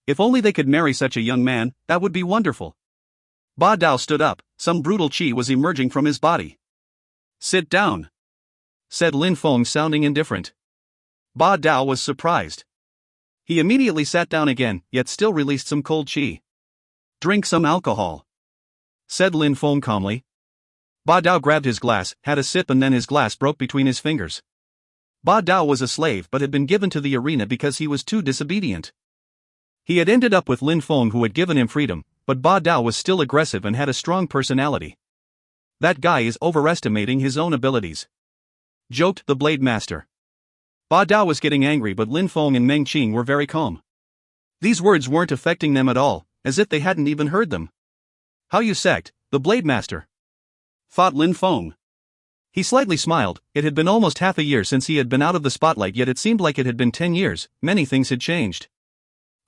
If only they could marry such a young man, that would be wonderful. Ba Dao stood up, some brutal chi was emerging from his body. "Sit down," said Lin Feng, sounding indifferent. Ba Dao was surprised. He immediately sat down again, yet still released some cold chi. "Drink some alcohol," said Lin Feng calmly. Ba Dao grabbed his glass, had a sip, and then his glass broke between his fingers. Ba Dao was a slave but had been given to the arena because he was too disobedient. He had ended up with Lin Feng, who had given him freedom, but Ba Dao was still aggressive and had a strong personality. "That guy is overestimating his own abilities," joked the Blade Master. Ba Dao was getting angry, but Lin Feng and Meng Qing were very calm. These words weren't affecting them at all, as if they hadn't even heard them. "Haiyu sect, the Blade Master," thought Lin Feng. He slightly smiled. It had been almost half a year since he had been out of the spotlight, yet it seemed like it had been 10 years, many things had changed.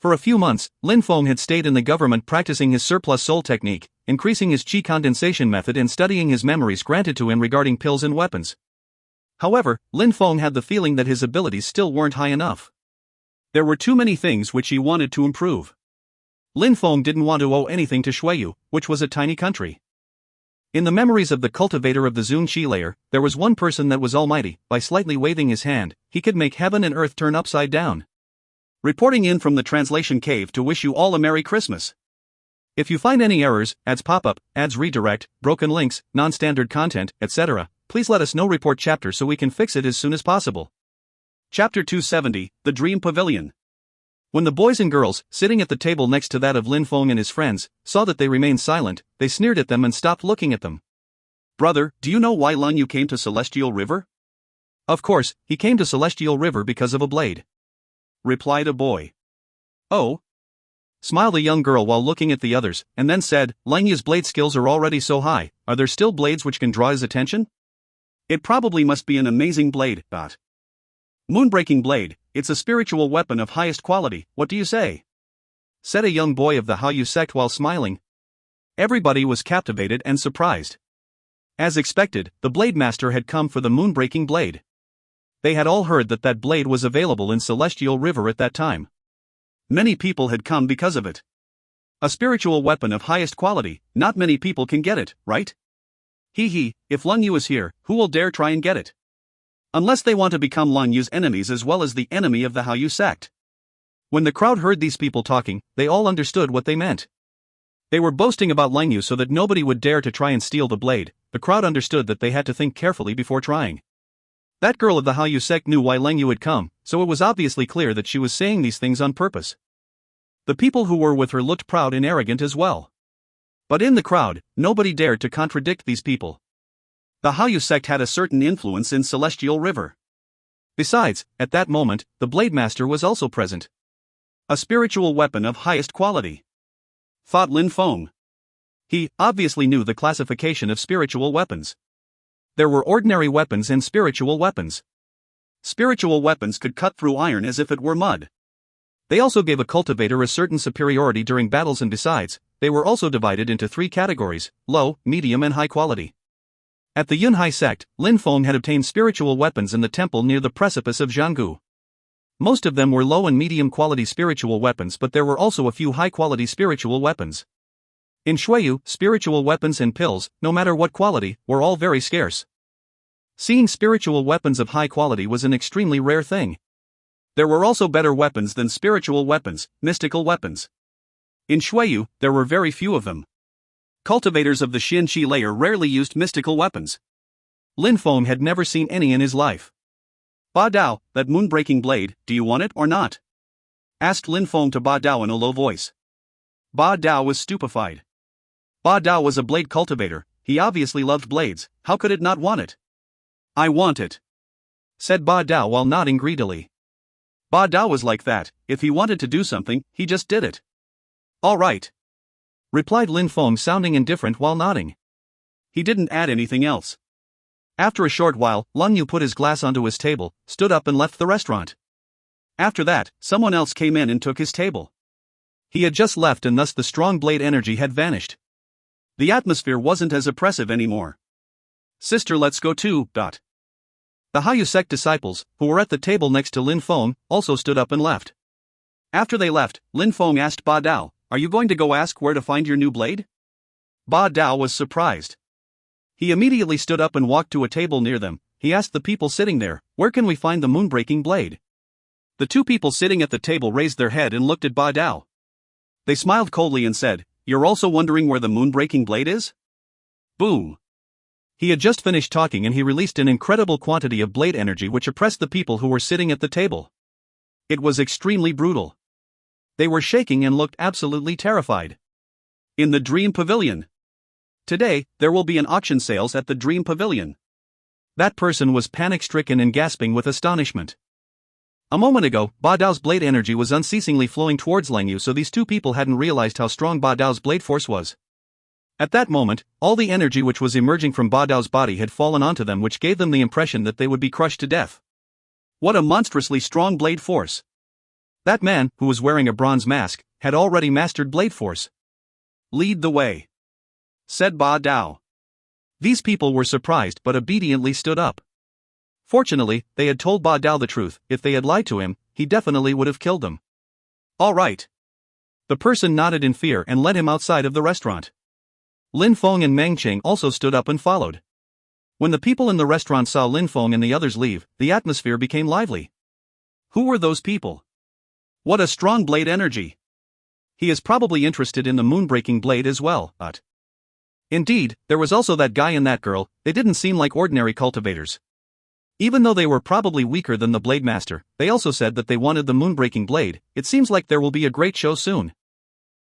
For a few months, Lin Feng had stayed in the government practicing his surplus soul technique, increasing his qi condensation method and studying his memories granted to him regarding pills and weapons. However, Lin Feng had the feeling that his abilities still weren't high enough. There were too many things which he wanted to improve. Lin Feng didn't want to owe anything to Shuiyu, which was a tiny country. In the memories of the cultivator of the Zun Qi layer, there was one person that was almighty. By slightly waving his hand, he could make heaven and earth turn upside down. Reporting in from the translation cave to wish you all a Merry Christmas. If you find any errors, ads pop up, ads redirect, broken links, non-standard content, etc., please let us know. Report chapter so we can fix it as soon as possible. Chapter 270, The Dream Pavilion. When the boys and girls, sitting at the table next to that of Lin Feng and his friends, saw that they remained silent, they sneered at them and stopped looking at them. Brother, do you know why Lun Yu came to Celestial River? Of course, he came to Celestial River because of a blade, replied a boy. Oh? Smiled a young girl while looking at the others, and then said, Lang Yu's blade skills are already so high, are there still blades which can draw his attention? It probably must be an amazing blade. Moonbreaking blade, it's a spiritual weapon of highest quality, what do you say? Said a young boy of the Hao sect while smiling. Everybody was captivated and surprised. As expected, the blade master had come for the moonbreaking blade. They had all heard that that blade was available in Celestial River at that time. Many people had come because of it. A spiritual weapon of highest quality, not many people can get it, right? If Lun Yu is here, who will dare try and get it? Unless they want to become Lun Yu's enemies as well as the enemy of the Hao sect. When the crowd heard these people talking, they all understood what they meant. They were boasting about Lun Yu so that nobody would dare to try and steal the blade. The crowd understood that they had to think carefully before trying. That girl of the Hao sect knew why Lun Yu had come, so it was obviously clear that she was saying these things on purpose. The people who were with her looked proud and arrogant as well. But in the crowd, nobody dared to contradict these people. The Hao sect had a certain influence in Celestial River. Besides, at that moment, the Blade Master was also present. A spiritual weapon of highest quality, thought Lin Feng. He obviously knew the classification of spiritual weapons. There were ordinary weapons and spiritual weapons. Spiritual weapons could cut through iron as if it were mud. They also gave a cultivator a certain superiority during battles, and besides, they were also divided into 3 categories: low, medium and high quality. At the Yunhai sect, Lin Feng had obtained spiritual weapons in the temple near the precipice of Zhanggu. Most of them were low and medium quality spiritual weapons, but there were also a few high quality spiritual weapons. In Shuiyu, spiritual weapons and pills, no matter what quality, were all very scarce. Seeing spiritual weapons of high quality was an extremely rare thing. There were also better weapons than spiritual weapons, mystical weapons. In Shuiyu, there were very few of them. Cultivators of the Xin Qi layer rarely used mystical weapons. Lin Feng had never seen any in his life. Ba Dao, that moonbreaking blade, do you want it or not? Asked Lin Feng to Ba Dao in a low voice. Ba Dao was stupefied. Ba Dao was a blade cultivator, he obviously loved blades, how could it not want it? I want it, said Ba Dao while nodding greedily. Ba Dao was like that, if he wanted to do something, he just did it. All right, replied Lin Feng, sounding indifferent while nodding. He didn't add anything else. After a short while, Lun Yu put his glass onto his table, stood up and left the restaurant. After that, someone else came in and took his table. He had just left, and thus the strong blade energy had vanished. The atmosphere wasn't as oppressive anymore. Sister, let's go too. The Hao sect disciples, who were at the table next to Lin Feng, also stood up and left. After they left, Lin Feng asked Ba Dao, are you going to go ask where to find your new blade? Ba Dao was surprised. He immediately stood up and walked to a table near them. He asked the people sitting there, where can we find the moonbreaking blade? The 2 people sitting at the table raised their head and looked at Ba Dao. They smiled coldly and said, you're also wondering where the moonbreaking blade is? Boom. He had just finished talking and he released an incredible quantity of blade energy which oppressed the people who were sitting at the table. It was extremely brutal. They were shaking and looked absolutely terrified. In the Dream Pavilion. Today, there will be an auction sales at the Dream Pavilion. That person was panic-stricken and gasping with astonishment. A moment ago, Ba Dao's blade energy was unceasingly flowing towards Lang Yu, so these 2 people hadn't realized how strong Ba Dao's blade force was. At that moment, all the energy which was emerging from Ba Dao's body had fallen onto them, which gave them the impression that they would be crushed to death. What a monstrously strong blade force! That man, who was wearing a bronze mask, had already mastered blade force. "Lead the way," said Ba Dao. These people were surprised but obediently stood up. Fortunately, they had told Ba Dao the truth. If they had lied to him, he definitely would have killed them. "All right." The person nodded in fear and led him outside of the restaurant. Lin Feng and Meng Qing also stood up and followed. When the people in the restaurant saw Lin Feng and the others leave, the atmosphere became lively. Who were those people? What a strong blade energy! He is probably interested in the moonbreaking blade as well, but... Indeed, there was also that guy and that girl. They didn't seem like ordinary cultivators. Even though they were probably weaker than the blade master, they also said that they wanted the moonbreaking blade. It seems like there will be a great show soon.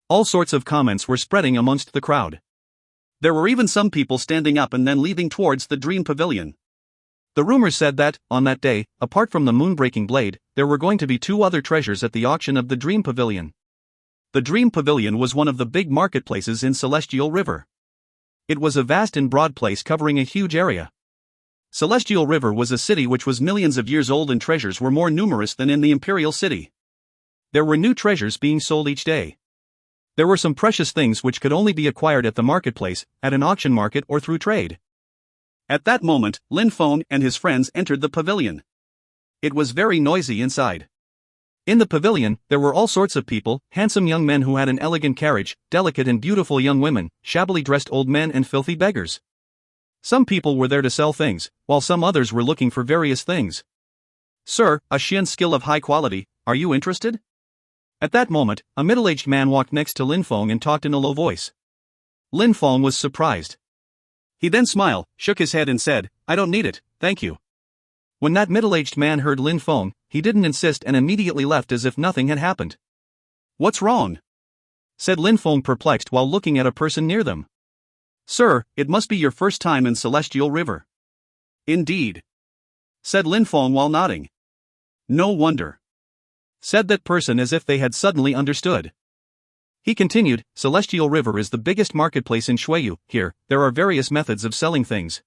All sorts of comments were spreading amongst the crowd. There were even some people standing up and then leaving towards the Dream Pavilion. The rumors said that, on that day, apart from the moonbreaking blade, there were going to be 2 other treasures at the auction of the Dream Pavilion. The Dream Pavilion was one of the big marketplaces in Celestial River. It was a vast and broad place covering a huge area. Celestial River was a city which was millions of years old and treasures were more numerous than in the Imperial City. There were new treasures being sold each day. There were some precious things which could only be acquired at the marketplace, at an auction market or through trade. At that moment, Lin Feng and his friends entered the pavilion. It was very noisy inside. In the pavilion, there were all sorts of people, handsome young men who had an elegant carriage, delicate and beautiful young women, shabbily dressed old men and filthy beggars. Some people were there to sell things, while some others were looking for various things. "Sir, a Xian skill of high quality, are you interested?" At that moment, a middle-aged man walked next to Lin Feng and talked in a low voice. Lin Feng was surprised. He then smiled, shook his head and said, "I don't need it, thank you." When that middle-aged man heard Lin Feng, he didn't insist and immediately left as if nothing had happened. "What's wrong?" said Lin Feng perplexed while looking at a person near them. "Sir, it must be your first time in Celestial River." "Indeed," said Lin Feng while nodding. "No wonder," said that person as if they had suddenly understood. He continued, "Celestial River is the biggest marketplace in Shuiyu. Here, there are various methods of selling things.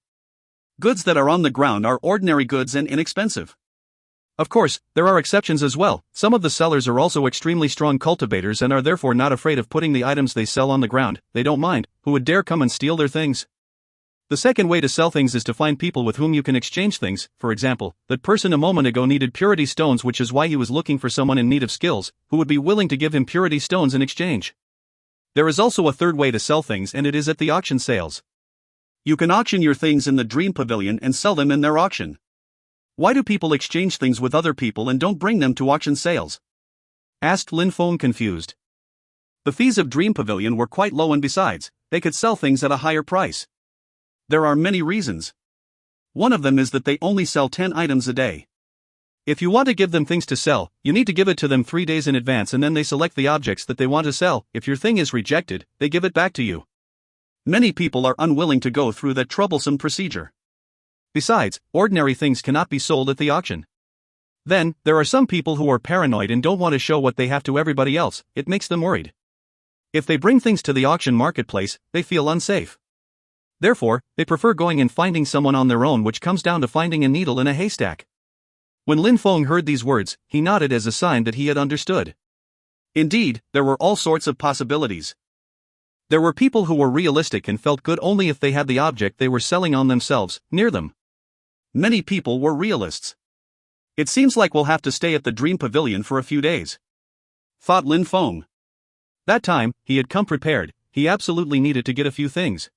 Goods that are on the ground are ordinary goods and inexpensive. Of course, there are exceptions as well. Some of the sellers are also extremely strong cultivators and are therefore not afraid of putting the items they sell on the ground. They don't mind who would dare come and steal their things. The second way to sell things is to find people with whom you can exchange things. For example, that person a moment ago needed purity stones, which is why he was looking for someone in need of skills, who would be willing to give him purity stones in exchange. There is also a third way to sell things, and it is at the auction sales. You can auction your things in the Dream Pavilion and sell them in their auction. Why do people exchange things with other people and don't bring them to auction sales?" asked Lin Feng confused. The fees of Dream Pavilion were quite low, and besides, they could sell things at a higher price. There are many reasons. One of them is that they only sell 10 items a day. If you want to give them things to sell, you need to give it to them 3 days in advance, and then they select the objects that they want to sell. If your thing is rejected, they give it back to you. Many people are unwilling to go through that troublesome procedure. Besides, ordinary things cannot be sold at the auction. Then, there are some people who are paranoid and don't want to show what they have to everybody else. It makes them worried. If they bring things to the auction marketplace, they feel unsafe. Therefore, they prefer going and finding someone on their own, which comes down to finding a needle in a haystack. When Lin Feng heard these words, he nodded as a sign that he had understood. Indeed, there were all sorts of possibilities. There were people who were realistic and felt good only if they had the object they were selling on themselves, near them. Many people were realists. "It seems like we'll have to stay at the Dream Pavilion for a few days," thought Lin Feng. That time, he had come prepared. He absolutely needed to get a few things.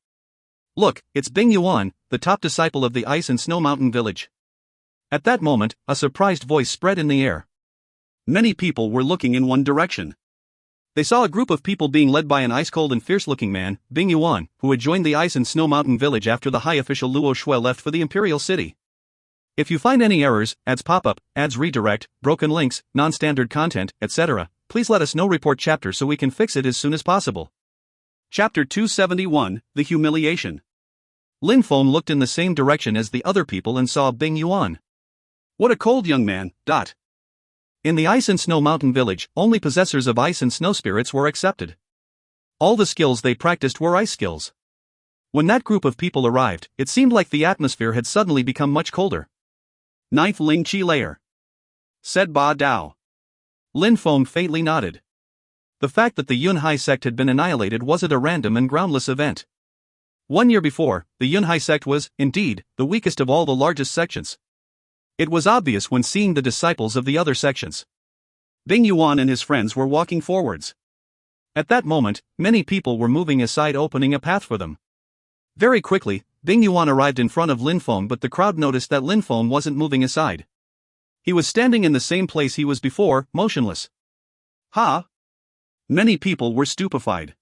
"Look, it's Bing Yuan, the top disciple of the Ice and Snow Mountain Village." At that moment, a surprised voice spread in the air. Many people were looking in one direction. They saw a group of people being led by an ice-cold and fierce-looking man, Bing Yuan, who had joined the Ice and Snow Mountain Village after the high official Luo Shui left for the Imperial City. If you find any errors, ads pop-up, ads redirect, broken links, non-standard content, etc., please let us know. Report chapter so we can fix it as soon as possible. Chapter 271, The Humiliation. Lin Feng looked in the same direction as the other people and saw Bing Yuan. What a cold young man. In the Ice and Snow Mountain Village, only possessors of ice and snow spirits were accepted. All the skills they practiced were ice skills. When that group of people arrived, it seemed like the atmosphere had suddenly become much colder. "Ninth Ling Qi layer," said Ba Dao. Lin Feng faintly nodded. The fact that the Yunhai sect had been annihilated wasn't a random and groundless event. 1 year before, the Yunhai sect was, indeed, the weakest of all the largest sections. It was obvious when seeing the disciples of the other sections. Bing Yuan and his friends were walking forwards. At that moment, many people were moving aside, opening a path for them. Very quickly, Bing Yuan arrived in front of Lin Feng, but the crowd noticed that Lin Feng wasn't moving aside. He was standing in the same place he was before, motionless. Ha! Many people were stupefied.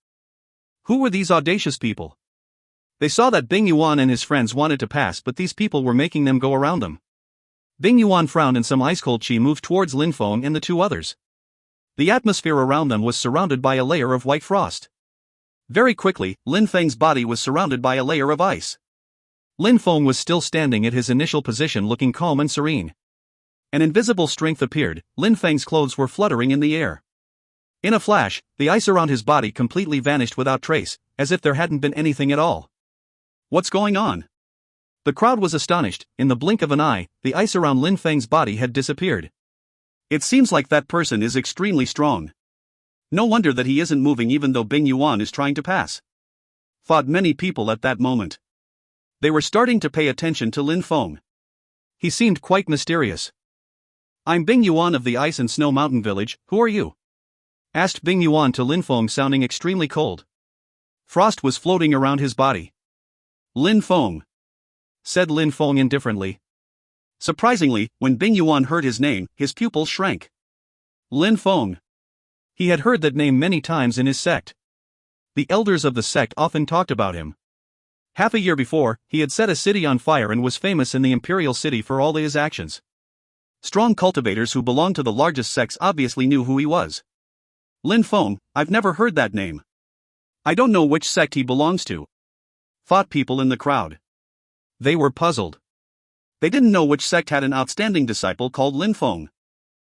Who were these audacious people? They saw that Bing Yuan and his friends wanted to pass, but these people were making them go around them. Bing Yuan frowned and some ice-cold chi moved towards Lin Feng and the two others. The atmosphere around them was surrounded by a layer of white frost. Very quickly, Lin Feng's body was surrounded by a layer of ice. Lin Feng was still standing at his initial position, looking calm and serene. An invisible strength appeared. Lin Feng's clothes were fluttering in the air. In a flash, the ice around his body completely vanished without trace, as if there hadn't been anything at all. What's going on? The crowd was astonished. In the blink of an eye, the ice around Lin Feng's body had disappeared. It seems like that person is extremely strong. No wonder that he isn't moving even though Bing Yuan is trying to pass, thought many people at that moment. They were starting to pay attention to Lin Feng. He seemed quite mysterious. I'm Bing Yuan of the Ice and Snow Mountain Village. Who are you? Asked Bing Yuan to Lin Feng, sounding extremely cold. Frost was floating around his body. Lin Feng, said Lin Feng indifferently. Surprisingly, when Bing Yuan heard his name, his pupils shrank. Lin Feng. He had heard that name many times in his sect. The elders of the sect often talked about him. Half a year before, he had set a city on fire and was famous in the imperial city for all his actions. Strong cultivators who belonged to the largest sects obviously knew who he was. Lin Feng, I've never heard that name. I don't know which sect he belongs to, thought people in the crowd. They were puzzled. They didn't know which sect had an outstanding disciple called Lin Feng.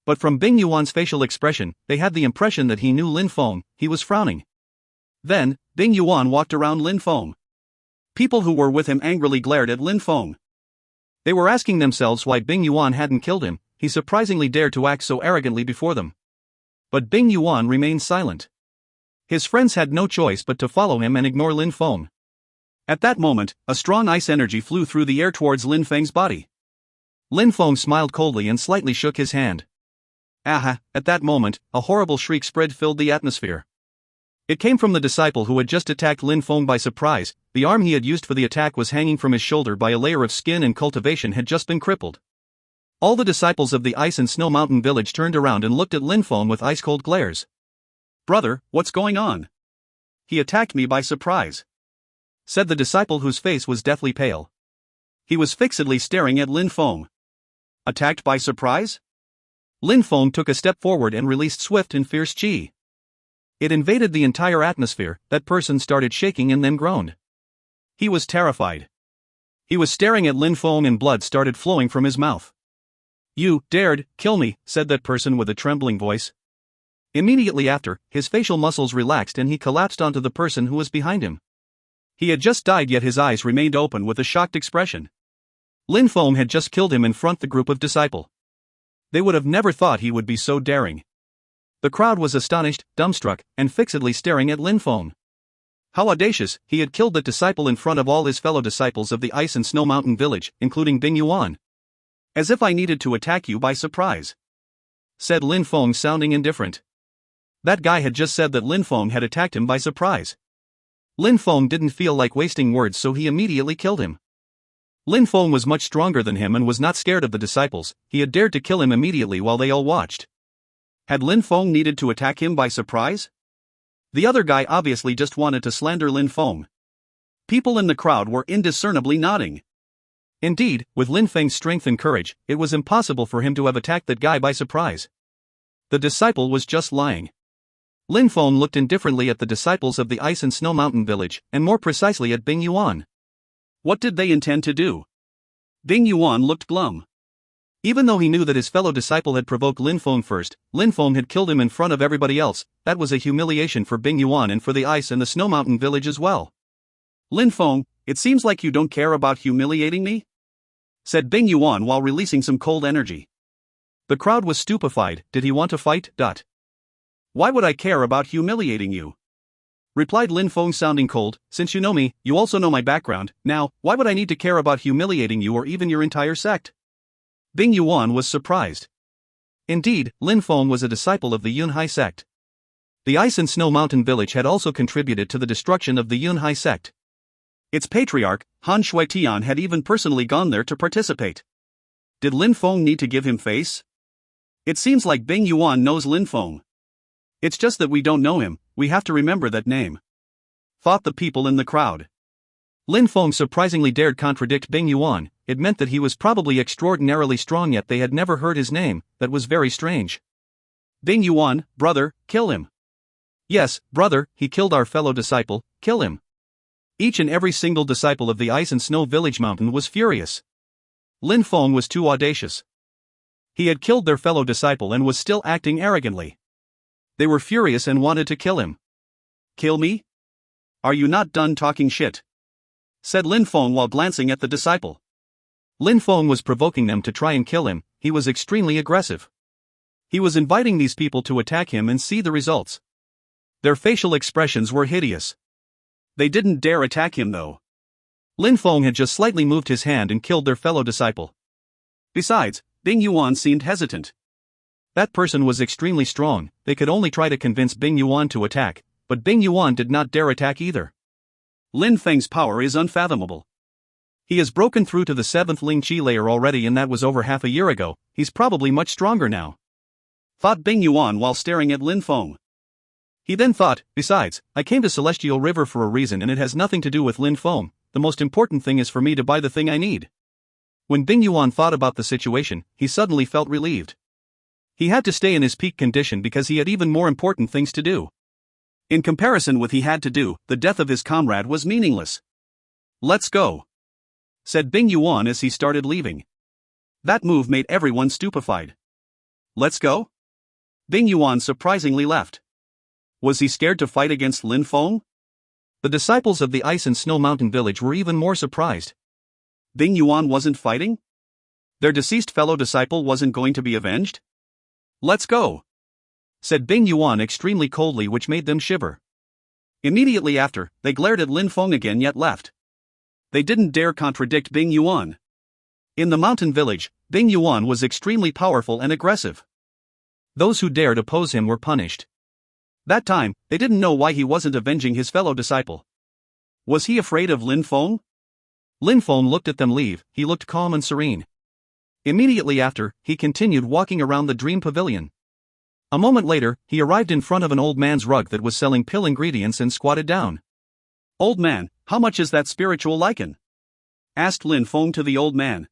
But from Bing Yuan's facial expression, they had the impression that he knew Lin Feng. He was frowning. Then, Bing Yuan walked around Lin Feng. People who were with him angrily glared at Lin Feng. They were asking themselves why Bing Yuan hadn't killed him. He surprisingly dared to act so arrogantly before them. But Bing Yuan remained silent. His friends had no choice but to follow him and ignore Lin Feng. At that moment, a strong ice energy flew through the air towards Lin Feng's body. Lin Feng smiled coldly and slightly shook his hand. Aha! At that moment, a horrible shriek filled the atmosphere. It came from the disciple who had just attacked Lin Feng by surprise. The arm he had used for the attack was hanging from his shoulder by a layer of skin, and cultivation had just been crippled. All the disciples of the Ice and Snow Mountain Village turned around and looked at Lin Feng with ice-cold glares. Brother, what's going on? He attacked me by surprise, said the disciple whose face was deathly pale. He was fixedly staring at Lin Feng. Attacked by surprise? Lin Feng took a step forward and released swift and fierce chi. It invaded the entire atmosphere. That person started shaking and then groaned. He was terrified. He was staring at Lin Feng and blood started flowing from his mouth. You dared kill me, said that person with a trembling voice. Immediately after, his facial muscles relaxed and he collapsed onto the person who was behind him. He had just died, yet his eyes remained open with a shocked expression. Lin Feng had just killed him in front of the group of disciples. They would have never thought he would be so daring. The crowd was astonished, dumbstruck, and fixedly staring at Lin Feng. How audacious! He had killed that disciple in front of all his fellow disciples of the Ice and Snow Mountain Village, including Bing Yuan. As if I needed to attack you by surprise, said Lin Feng, sounding indifferent. That guy had just said that Lin Feng had attacked him by surprise. Lin Feng didn't feel like wasting words, so he immediately killed him. Lin Feng was much stronger than him and was not scared of the disciples. He had dared to kill him immediately while they all watched. Had Lin Feng needed to attack him by surprise? The other guy obviously just wanted to slander Lin Feng. People in the crowd were indiscernibly nodding. Indeed, with Lin Feng's strength and courage, it was impossible for him to have attacked that guy by surprise. The disciple was just lying. Lin Feng looked indifferently at the disciples of the Ice and Snow Mountain Village, and more precisely at Bing Yuan. What did they intend to do? Bing Yuan looked glum. Even though he knew that his fellow disciple had provoked Lin Feng first, Lin Feng had killed him in front of everybody else. That was a humiliation for Bing Yuan and for the Ice and the Snow Mountain Village as well. Lin Feng, it seems like you don't care about humiliating me, said Bing Yuan while releasing some cold energy. The crowd was stupefied. Did he want to fight? Why would I care about humiliating you? Replied Lin Feng, sounding cold. Since you know me, you also know my background. Now, why would I need to care about humiliating you or even your entire sect? Bing Yuan was surprised. Indeed, Lin Feng was a disciple of the Yunhai sect. The Ice and Snow Mountain village had also contributed to the destruction of the Yunhai sect. Its patriarch, Han Shuitian, had even personally gone there to participate. Did Lin Feng need to give him face? It seems like Bing Yuan knows Lin Feng. It's just that we don't know him, we have to remember that name. Thought the people in the crowd. Lin Feng surprisingly dared contradict Bing Yuan. It meant that he was probably extraordinarily strong, yet they had never heard his name. That was very strange. Bing Yuan, brother, kill him. Yes, brother, he killed our fellow disciple, kill him. Each and every single disciple of the Ice and Snow Village Mountain was furious. Lin Feng was too audacious. He had killed their fellow disciple and was still acting arrogantly. They were furious and wanted to kill him. Kill me? Are you not done talking shit? Said Lin Feng while glancing at the disciple. Lin Feng was provoking them to try and kill him. He was extremely aggressive. He was inviting these people to attack him and see the results. Their facial expressions were hideous. They didn't dare attack him though. Lin Feng had just slightly moved his hand and killed their fellow disciple. Besides, Bing Yuan seemed hesitant. That person was extremely strong. They could only try to convince Bing Yuan to attack, but Bing Yuan did not dare attack either. Lin Feng's power is unfathomable. He has broken through to the 7th Ling Qi layer already, and that was over half a year ago. He's probably much stronger now. Thought Bing Yuan while staring at Lin Feng. He then thought, besides, I came to Celestial River for a reason and it has nothing to do with Lin Feng. The most important thing is for me to buy the thing I need. When Bing Yuan thought about the situation, he suddenly felt relieved. He had to stay in his peak condition because he had even more important things to do. In comparison with he had to do, the death of his comrade was meaningless. Let's go, said Bing Yuan as he started leaving. That move made everyone stupefied. Let's go? Bing Yuan surprisingly left. Was he scared to fight against Lin Feng? The disciples of the Ice and Snow Mountain village were even more surprised. Bing Yuan wasn't fighting? Their deceased fellow disciple wasn't going to be avenged? Let's go, said Bing Yuan extremely coldly, which made them shiver. Immediately after, they glared at Lin Feng again yet left. They didn't dare contradict Bing Yuan. In the mountain village, Bing Yuan was extremely powerful and aggressive. Those who dared oppose him were punished. That time, they didn't know why he wasn't avenging his fellow disciple. Was he afraid of Lin Feng? Lin Feng looked at them leave. He looked calm and serene. Immediately after, he continued walking around the dream pavilion. A moment later, he arrived in front of an old man's rug that was selling pill ingredients and squatted down. Old man, how much is that spiritual lichen? Asked Lin Feng to the old man.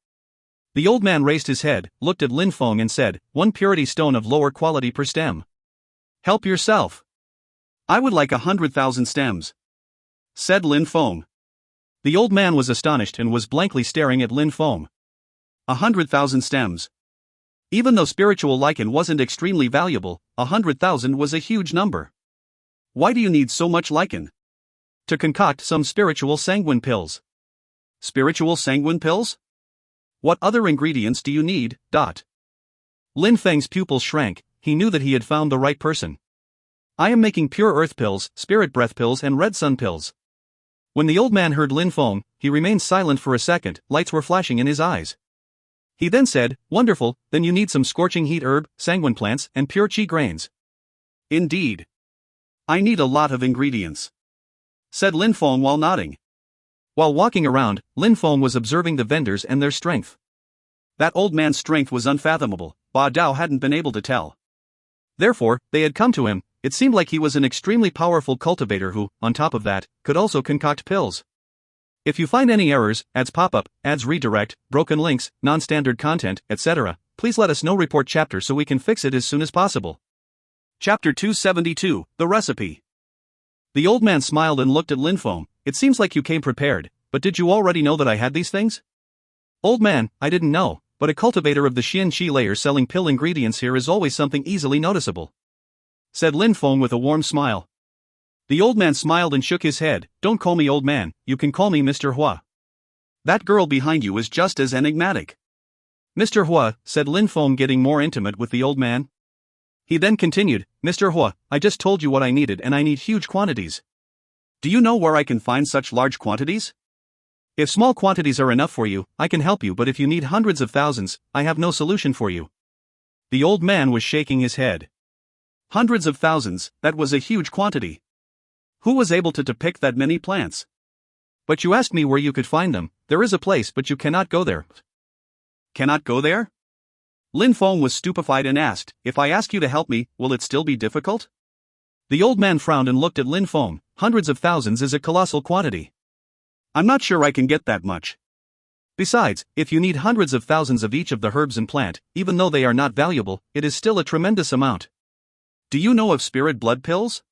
The old man raised his head, looked at Lin Feng and said, 1 purity stone of lower quality per stem. Help yourself. I would like 100,000 stems, said Lin Feng. The old man was astonished and was blankly staring at Lin Feng. 100,000 stems. Even though spiritual lichen wasn't extremely valuable, 100,000 was a huge number. Why do you need so much lichen? To concoct some spiritual sanguine pills. Spiritual sanguine pills? What other ingredients do you need? Lin Feng's pupils shrank. He knew that he had found the right person. I am making pure earth pills, spirit breath pills and red sun pills. When the old man heard Lin Feng, he remained silent for a second. Lights were flashing in his eyes. He then said, wonderful, then you need some scorching heat herb, sanguine plants, and pure qi grains. Indeed. I need a lot of ingredients, said Lin Feng while nodding. While walking around, Lin Feng was observing the vendors and their strength. That old man's strength was unfathomable. Ba Dao hadn't been able to tell. Therefore, they had come to him. It seemed like he was an extremely powerful cultivator who, on top of that, could also concoct pills. If you find any errors, ads pop up, ads redirect, broken links, non-standard content, etc., please let us know. Report chapter so we can fix it as soon as possible. Chapter 272, The Recipe. The old man smiled and looked at Lin Feng. It seems like you came prepared, but did you already know that I had these things? Old man, I didn't know, but a cultivator of the Xian Qi layer selling pill ingredients here is always something easily noticeable, said Lin Feng with a warm smile. The old man smiled and shook his head. Don't call me old man, you can call me Mr. Hua. That girl behind you is just as enigmatic. Mr. Hua, said Lin Feng, getting more intimate with the old man. He then continued, Mr. Hua, I just told you what I needed and I need huge quantities. Do you know where I can find such large quantities? If small quantities are enough for you, I can help you, but if you need hundreds of thousands, I have no solution for you. The old man was shaking his head. Hundreds of thousands, that was a huge quantity. Who was able to pick that many plants? But you asked me where you could find them. There is a place, but you cannot go there. Cannot go there? Lin Feng was stupefied and asked, if I ask you to help me, will it still be difficult? The old man frowned and looked at Lin Feng. Hundreds of thousands is a colossal quantity. I'm not sure I can get that much. Besides, if you need hundreds of thousands of each of the herbs and plant, even though they are not valuable, it is still a tremendous amount. Do you know of spirit blood pills?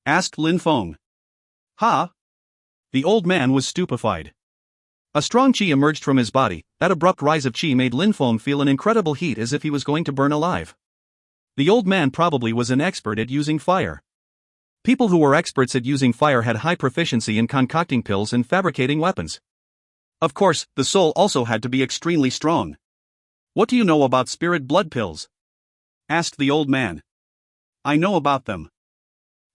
Asked Lin Feng. Ha! The old man was stupefied. A strong qi emerged from his body. That abrupt rise of qi made Lin Feng feel an incredible heat as if he was going to burn alive. The old man probably was an expert at using fire. People who were experts at using fire had high proficiency in concocting pills and fabricating weapons. Of course, the soul also had to be extremely strong. What do you know about spirit blood pills? Asked the old man. I know about them.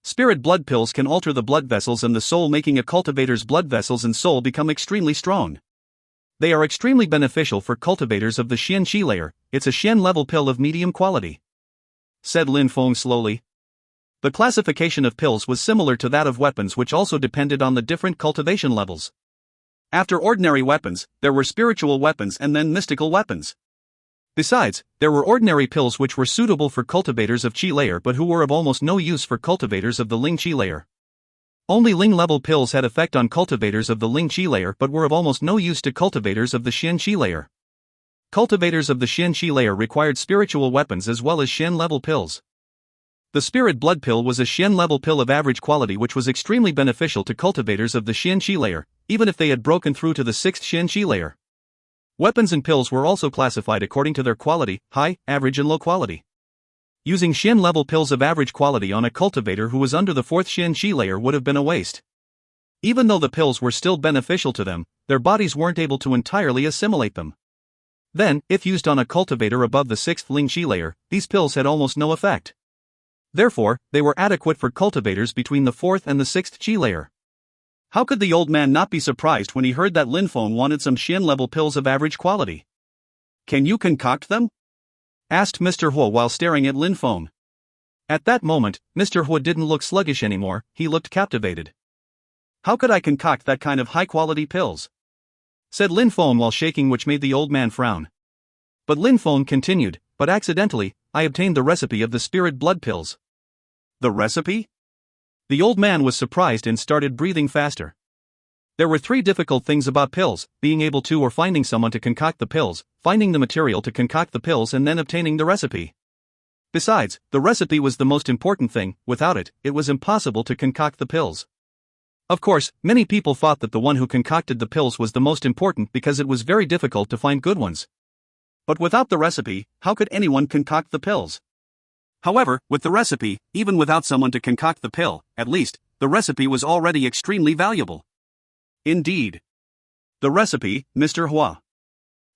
Spirit blood pills can alter the blood vessels and the soul, making a cultivator's blood vessels and soul become extremely strong. They are extremely beneficial for cultivators of the Xian Qi layer. It's a Xian level pill of medium quality, said Lin Feng slowly. The classification of pills was similar to that of weapons, which also depended on the different cultivation levels. After ordinary weapons, there were spiritual weapons and then mystical weapons. Besides, there were ordinary pills which were suitable for cultivators of Qi layer but who were of almost no use for cultivators of the Ling Qi layer. Only Ling level pills had effect on cultivators of the Ling Qi layer but were of almost no use to cultivators of the Xian Qi layer. Cultivators of the Xian Qi layer required spiritual weapons as well as Xian level pills. The spirit blood pill was a Xian level pill of average quality which was extremely beneficial to cultivators of the Xian Qi layer, even if they had broken through to the 6th Xian Qi layer. Weapons and pills were also classified according to their quality, high, average and low quality. Using Xian level pills of average quality on a cultivator who was under the 4th Xian Qi layer would have been a waste. Even though the pills were still beneficial to them, their bodies weren't able to entirely assimilate them. Then, if used on a cultivator above the 6th Ling Qi layer, these pills had almost no effect. Therefore, they were adequate for cultivators between the 4th and the 6th Qi layer. How could the old man not be surprised when he heard that Lin Feng wanted some Xian level pills of average quality? Can you concoct them? Asked Mr. Hua while staring at Lin Feng. At that moment, Mr. Hua didn't look sluggish anymore, he looked captivated. How could I concoct that kind of high-quality pills? Said Lin Feng while shaking, which made the old man frown. But Lin Feng continued, but accidentally, I obtained the recipe of the spirit blood pills. The recipe? The old man was surprised and started breathing faster. There were 3 difficult things about pills: being able to or finding someone to concoct the pills, finding the material to concoct the pills and then obtaining the recipe. Besides, the recipe was the most important thing. Without it, it was impossible to concoct the pills. Of course, many people thought that the one who concocted the pills was the most important because it was very difficult to find good ones. But without the recipe, how could anyone concoct the pills? However, with the recipe, even without someone to concoct the pill, at least, the recipe was already extremely valuable. Indeed. The recipe, Mr. Hua.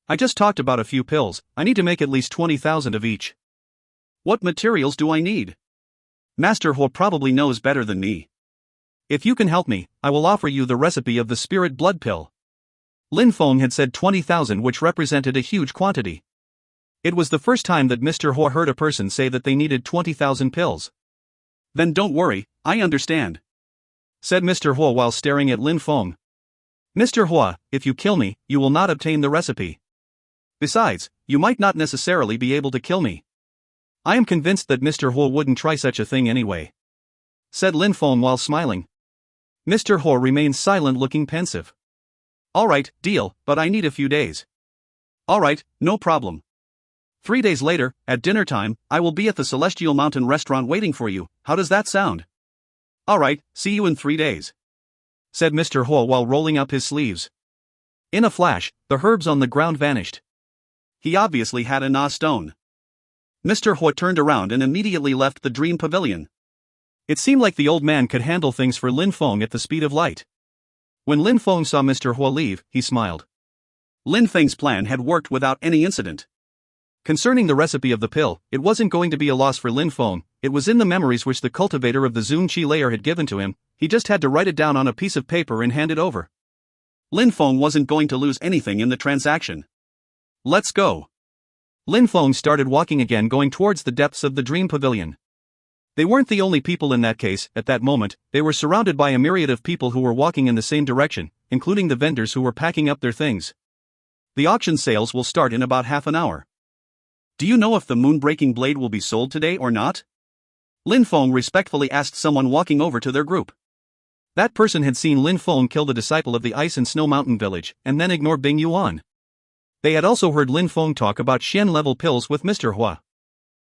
I just talked about a few pills. I need to make at least 20,000 of each. What materials do I need? Master Hua probably knows better than me. If you can help me, I will offer you the recipe of the spirit blood pill. Lin Feng had said 20,000, which represented a huge quantity. It was the first time that Mr. Hua heard a person say that they needed 20,000 pills. Then don't worry, I understand, said Mr. Hua while staring at Lin Feng. Mr. Hua, if you kill me, you will not obtain the recipe. Besides, you might not necessarily be able to kill me. I am convinced that Mr. Hua wouldn't try such a thing anyway, said Lin Feng while smiling. Mr. Hua remained silent, looking pensive. Alright, deal, but I need a few days. Alright, no problem. 3 days later, at dinner time, I will be at the Celestial Mountain restaurant waiting for you. How does that sound? Alright, see you in 3 days, said Mr. Hua while rolling up his sleeves. In a flash, the herbs on the ground vanished. He obviously had a Na stone. Mr. Hua turned around and immediately left the dream pavilion. It seemed like the old man could handle things for Lin Feng at the speed of light. When Lin Feng saw Mr. Hua leave, he smiled. Lin Feng's plan had worked without any incident. Concerning the recipe of the pill, it wasn't going to be a loss for Lin Feng. It was in the memories which the cultivator of the Zun Qi layer had given to him. He just had to write it down on a piece of paper and hand it over. Lin Feng wasn't going to lose anything in the transaction. Let's go. Lin Feng started walking again, going towards the depths of the dream pavilion. They weren't the only people in that case. At that moment, they were surrounded by a myriad of people who were walking in the same direction, including the vendors who were packing up their things. The auction sales will start in about half an hour. Do you know if the moon-breaking blade will be sold today or not? Lin Feng respectfully asked someone walking over to their group. That person had seen Lin Feng kill the disciple of the Ice and Snow Mountain village, and then ignore Bing Yuan. They had also heard Lin Feng talk about Xian-level pills with Mr. Hua.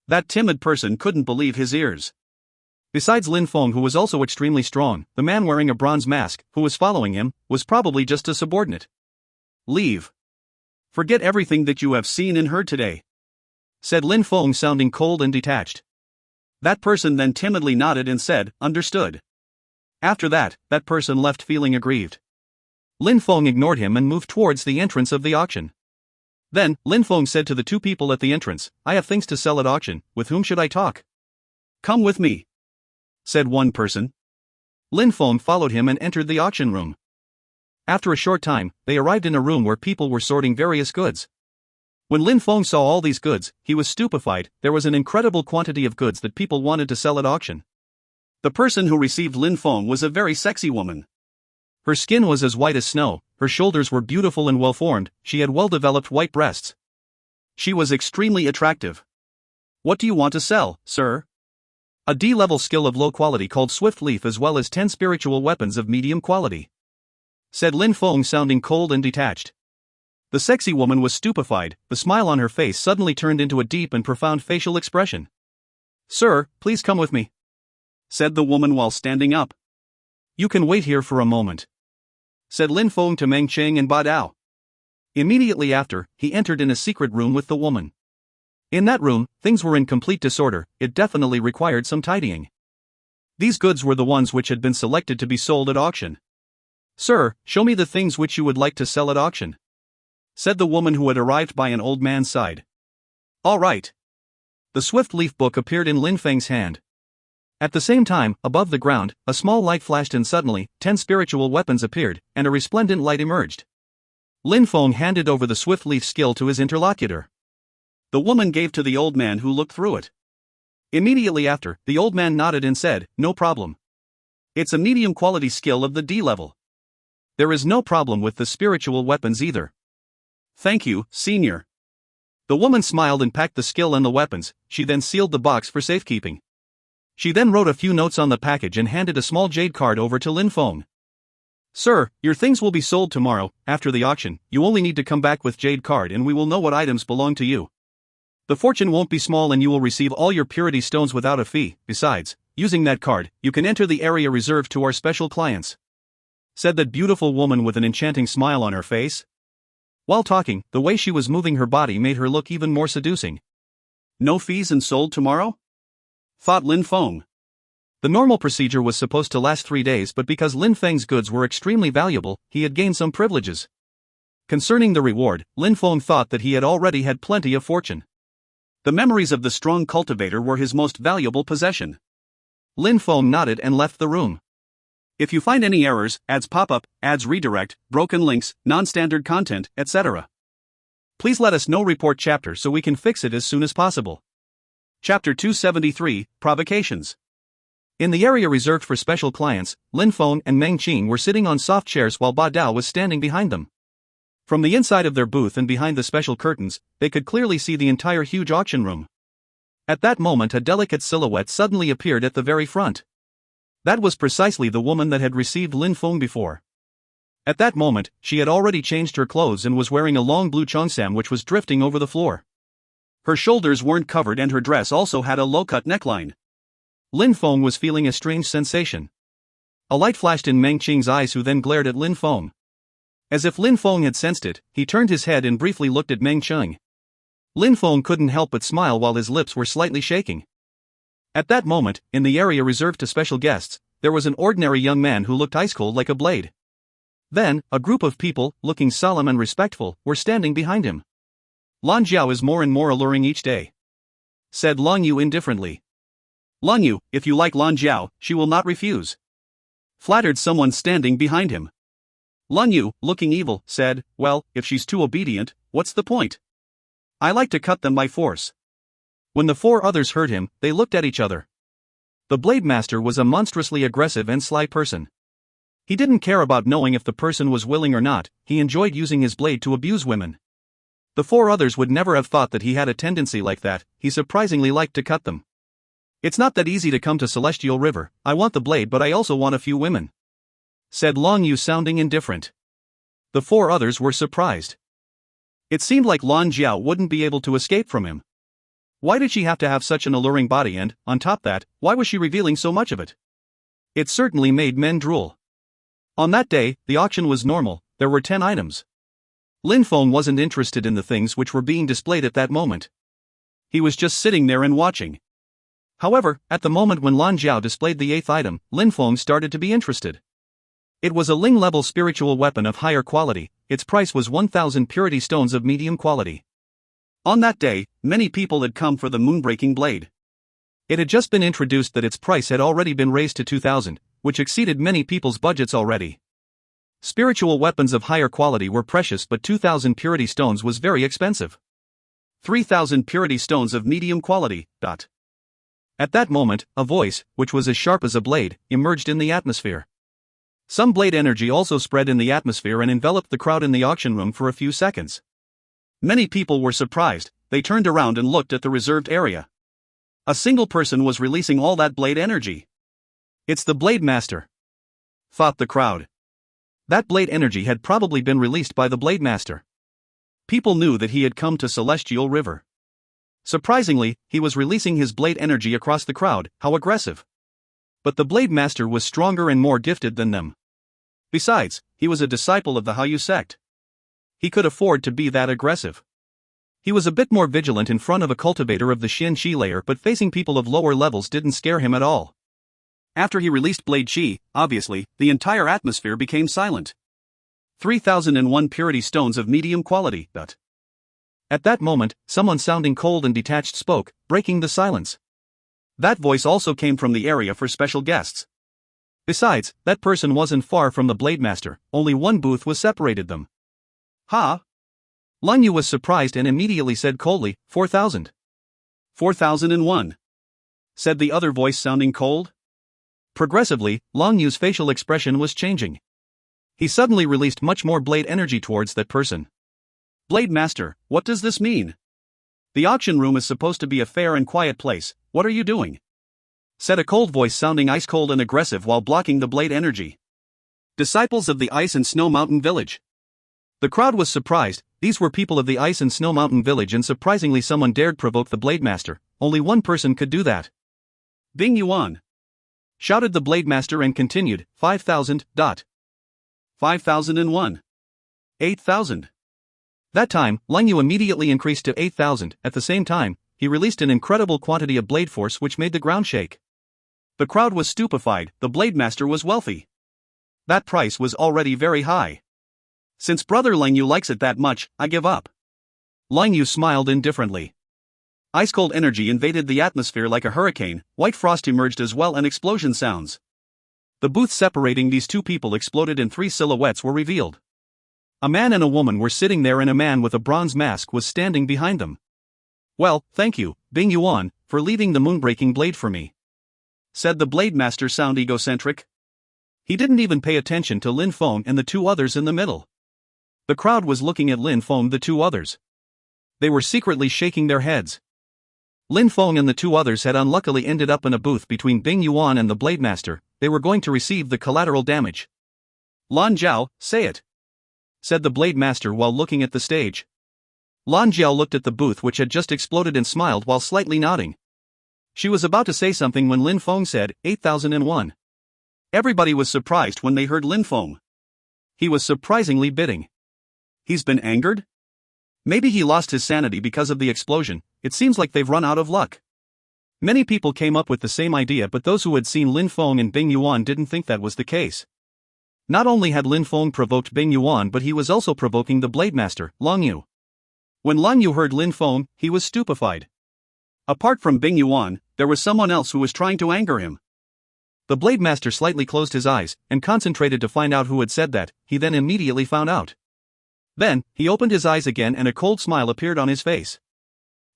That timid person couldn't believe his ears. Besides Lin Feng, who was also extremely strong, the man wearing a bronze mask, who was following him, was probably just a subordinate. Leave. Forget everything that you have seen and heard today, said Lin Feng, sounding cold and detached. That person then timidly nodded and said, understood. After that person left feeling aggrieved. Lin Feng ignored him and moved towards the entrance of the auction. Then, Lin Feng said to the two people at the entrance, I have things to sell at auction, with whom should I talk? Come with me, said one person. Lin Feng followed him and entered the auction room. After a short time, they arrived in a room where people were sorting various goods. When Lin Feng saw all these goods, he was stupefied. There was an incredible quantity of goods that people wanted to sell at auction. The person who received Lin Feng was a very sexy woman. Her skin was as white as snow, her shoulders were beautiful and well-formed, she had well-developed white breasts. She was extremely attractive. What do you want to sell, sir? A D-level skill of low quality called Swift Leaf, as well as 10 spiritual weapons of medium quality, said Lin Feng, sounding cold and detached. The sexy woman was stupefied. The smile on her face suddenly turned into a deep and profound facial expression. Sir, please come with me, said the woman while standing up. You can wait here for a moment, said Lin Feng to Meng Cheng and Ba Dao. Immediately after, he entered in a secret room with the woman. In that room, things were in complete disorder. It definitely required some tidying. These goods were the ones which had been selected to be sold at auction. Sir, show me the things which you would like to sell at auction, said the woman who had arrived by an old man's side. All right. The Swift Leaf book appeared in Lin Feng's hand. At the same time, above the ground, a small light flashed and suddenly, 10 spiritual weapons appeared, and a resplendent light emerged. Lin Feng handed over the Swift Leaf skill to his interlocutor. The woman gave to the old man, who looked through it. Immediately after, the old man nodded and said, no problem. It's a medium quality skill of the D level. There is no problem with the spiritual weapons either. Thank you, senior. The woman smiled and packed the skill and the weapons. She then sealed the box for safekeeping. She then wrote a few notes on the package and handed a small jade card over to Lin Feng. Sir, your things will be sold tomorrow. After the auction, you only need to come back with jade card and we will know what items belong to you. The fortune won't be small and you will receive all your purity stones without a fee. Besides, using that card, you can enter the area reserved to our special clients, said that beautiful woman with an enchanting smile on her face. While talking, the way she was moving her body made her look even more seducing. No fees and sold tomorrow? Thought Lin Feng. The normal procedure was supposed to last 3 days, but because Lin Feng's goods were extremely valuable, he had gained some privileges. Concerning the reward, Lin Feng thought that he had already had plenty of fortune. The memories of the strong cultivator were his most valuable possession. Lin Feng nodded and left the room. If you find any errors, ads pop up, ads redirect, broken links, non-standard content, etc., please let us know. Report chapter so we can fix it as soon as possible. Chapter 273, Provocations. In the area reserved for special clients, Lin Feng and Meng Qing were sitting on soft chairs while Ba Dao was standing behind them. From the inside of their booth and behind the special curtains, they could clearly see the entire huge auction room. At that moment, a delicate silhouette suddenly appeared at the very front. That was precisely the woman that had received Lin Feng before. At that moment, she had already changed her clothes and was wearing a long blue cheongsam which was drifting over the floor. Her shoulders weren't covered and her dress also had a low-cut neckline. Lin Feng was feeling a strange sensation. A light flashed in Meng Qing's eyes, who then glared at Lin Feng. As if Lin Feng had sensed it, he turned his head and briefly looked at Meng Qing. Lin Feng couldn't help but smile while his lips were slightly shaking. At that moment, in the area reserved to special guests, there was an ordinary young man who looked ice cold like a blade. Then, a group of people, looking solemn and respectful, were standing behind him. Lan Jiao is more and more alluring each day, said Long Yu indifferently. Long Yu, if you like Lan Jiao, she will not refuse, flattered someone standing behind him. Lan Yu, looking evil, said, well, if she's too obedient, what's the point? I like to cut them by force. When the four others heard him, they looked at each other. The Blade Master was a monstrously aggressive and sly person. He didn't care about knowing if the person was willing or not, he enjoyed using his blade to abuse women. The four others would never have thought that he had a tendency like that, he surprisingly liked to cut them. It's not that easy to come to Celestial River, I want the blade but I also want a few women, said Long Yu sounding indifferent. The four others were surprised. It seemed like Lan Jiao wouldn't be able to escape from him. Why did she have to have such an alluring body and, on top that, why was she revealing so much of it? It certainly made men drool. On that day, the auction was normal, there were 10 items. Lin Feng wasn't interested in the things which were being displayed at that moment. He was just sitting there and watching. However, at the moment when Lan Jiao displayed the 8th item, Lin Feng started to be interested. It was a Ling-level spiritual weapon of higher quality, its price was 1,000 purity stones of medium quality. On that day, many people had come for the moonbreaking blade. It had just been introduced that its price had already been raised to 2,000, which exceeded many people's budgets already. Spiritual weapons of higher quality were precious but 2,000 purity stones was very expensive. 3,000 purity stones of medium quality. At that moment, a voice, which was as sharp as a blade, emerged in the atmosphere. Some blade energy also spread in the atmosphere and enveloped the crowd in the auction room for a few seconds. Many people were surprised, they turned around and looked at the reserved area. A single person was releasing all that blade energy. It's the Blade Master, thought the crowd. That blade energy had probably been released by the Blade Master. People knew that he had come to Celestial River. Surprisingly, he was releasing his blade energy across the crowd, how aggressive. But the Blade Master was stronger and more gifted than them. Besides, he was a disciple of the Haiyu sect. He could afford to be that aggressive. He was a bit more vigilant in front of a cultivator of the Xin Shi layer, but facing people of lower levels didn't scare him at all. After he released Blade Qi, obviously, the entire atmosphere became silent. 3,001 purity stones of medium quality. At that moment, someone sounding cold and detached spoke, breaking the silence. That voice also came from the area for special guests. Besides, that person wasn't far from the Blade Master, only one booth was separated them. Ha! Lan Yu was surprised and immediately said coldly, 4,000. 4,001. Said the other voice sounding cold. Progressively, Long Yu's facial expression was changing. He suddenly released much more blade energy towards that person. Blade Master, what does this mean? The auction room is supposed to be a fair and quiet place, what are you doing? Said a cold voice sounding ice cold and aggressive while blocking the blade energy. Disciples of the Ice and Snow Mountain Village. The crowd was surprised, these were people of the Ice and Snow Mountain Village and surprisingly someone dared provoke the Blade Master, only one person could do that. Bing Yuan! Shouted the Blade Master and continued, 5,000. 5,001. 8,000. That time, Lang Yu immediately increased to 8,000, at the same time, he released an incredible quantity of blade force which made the ground shake. The crowd was stupefied, the Blade Master was wealthy. That price was already very high. Since Brother Lang Yu likes it that much, I give up. Lang Yu smiled indifferently. Ice-cold energy invaded the atmosphere like a hurricane, white frost emerged as well and explosion sounds. The booth separating these two people exploded and 3 silhouettes were revealed. A man and a woman were sitting there and a man with a bronze mask was standing behind them. Well, thank you, Bing Yuan, for leaving the moonbreaking blade for me. Said the Blade Master sound egocentric. He didn't even pay attention to Lin Feng and the two others in the middle. The crowd was looking at Lin Feng the two others. They were secretly shaking their heads. Lin Feng and the two others had unluckily ended up in a booth between Bing Yuan and the Blade Master, they were going to receive the collateral damage. Lan Jiao, say it. Said the Blade Master while looking at the stage. Lan Jiao looked at the booth which had just exploded and smiled while slightly nodding. She was about to say something when Lin Feng said, 8,001. Everybody was surprised when they heard Lin Feng. He was surprisingly bidding. He's been angered? Maybe he lost his sanity because of the explosion, it seems like they've run out of luck. Many people came up with the same idea, but those who had seen Lin Feng and Bing Yuan didn't think that was the case. Not only had Lin Feng provoked Bing Yuan, but he was also provoking the Blade Master, Long Yu. When Long Yu heard Lin Feng, he was stupefied. Apart from Bing Yuan, there was someone else who was trying to anger him. The Blade Master slightly closed his eyes and concentrated to find out who had said that. He then immediately found out. Then, he opened his eyes again and a cold smile appeared on his face.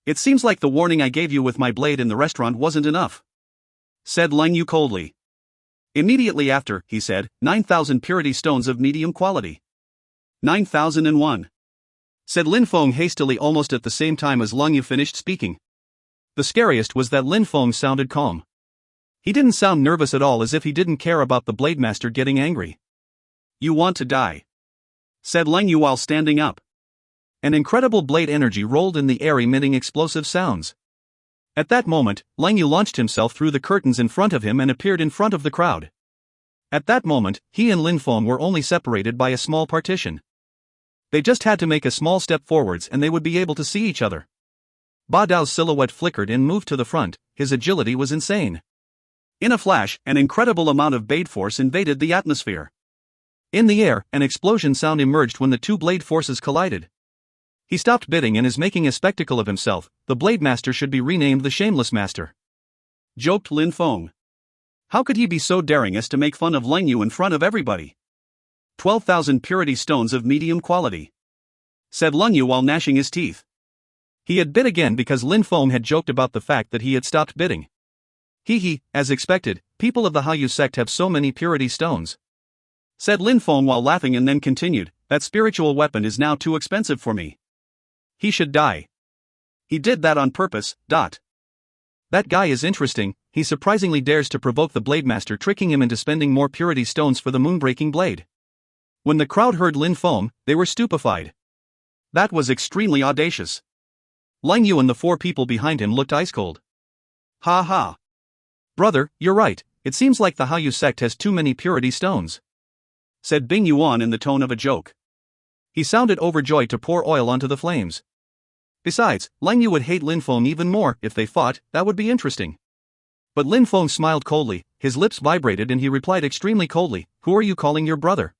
"It seems like the warning I gave you with my blade in the restaurant wasn't enough," said Long Yu coldly. Immediately after, he said, 9,000 purity stones of medium quality. 9,001. Said Lin Feng hastily almost at the same time as Long Yu finished speaking. The scariest was that Lin Feng sounded calm. He didn't sound nervous at all, as if he didn't care about the Blade Master getting angry. "You want to die," said Long Yu while standing up. An incredible blade energy rolled in the air emitting explosive sounds. At that moment, Long Yu launched himself through the curtains in front of him and appeared in front of the crowd. At that moment, he and Lin Feng were only separated by a small partition. They just had to make a small step forwards and they would be able to see each other. Ba Dao's silhouette flickered and moved to the front. His agility was insane. In a flash, an incredible amount of blade force invaded the atmosphere. In the air, an explosion sound emerged when the two blade forces collided. He stopped bidding and is making a spectacle of himself. The Blade Master should be renamed the Shameless Master, joked Lin Feng. How could he be so daring as to make fun of Long Yu in front of everybody? 12,000 purity stones of medium quality, said Long Yu while gnashing his teeth. He had bid again because Lin Feng had joked about the fact that he had stopped bidding. As expected, people of the Haiyu sect have so many purity stones, said Lin Feng while laughing, and then continued, that spiritual weapon is now too expensive for me. He should die. He did that on purpose. That guy is interesting. He surprisingly dares to provoke the Blade Master, tricking him into spending more purity stones for the moonbreaking blade. When the crowd heard Lin Feng, they were stupefied. That was extremely audacious. Long Yu and the four people behind him looked ice cold. Ha ha. Brother, you're right. It seems like the Haiyu sect has too many purity stones, said Bing Yuan in the tone of a joke. He sounded overjoyed to pour oil onto the flames. Besides, Long Yu would hate Lin Feng even more. If they fought, that would be interesting. But Lin Feng smiled coldly, his lips vibrated, and he replied extremely coldly, "Who are you calling your brother?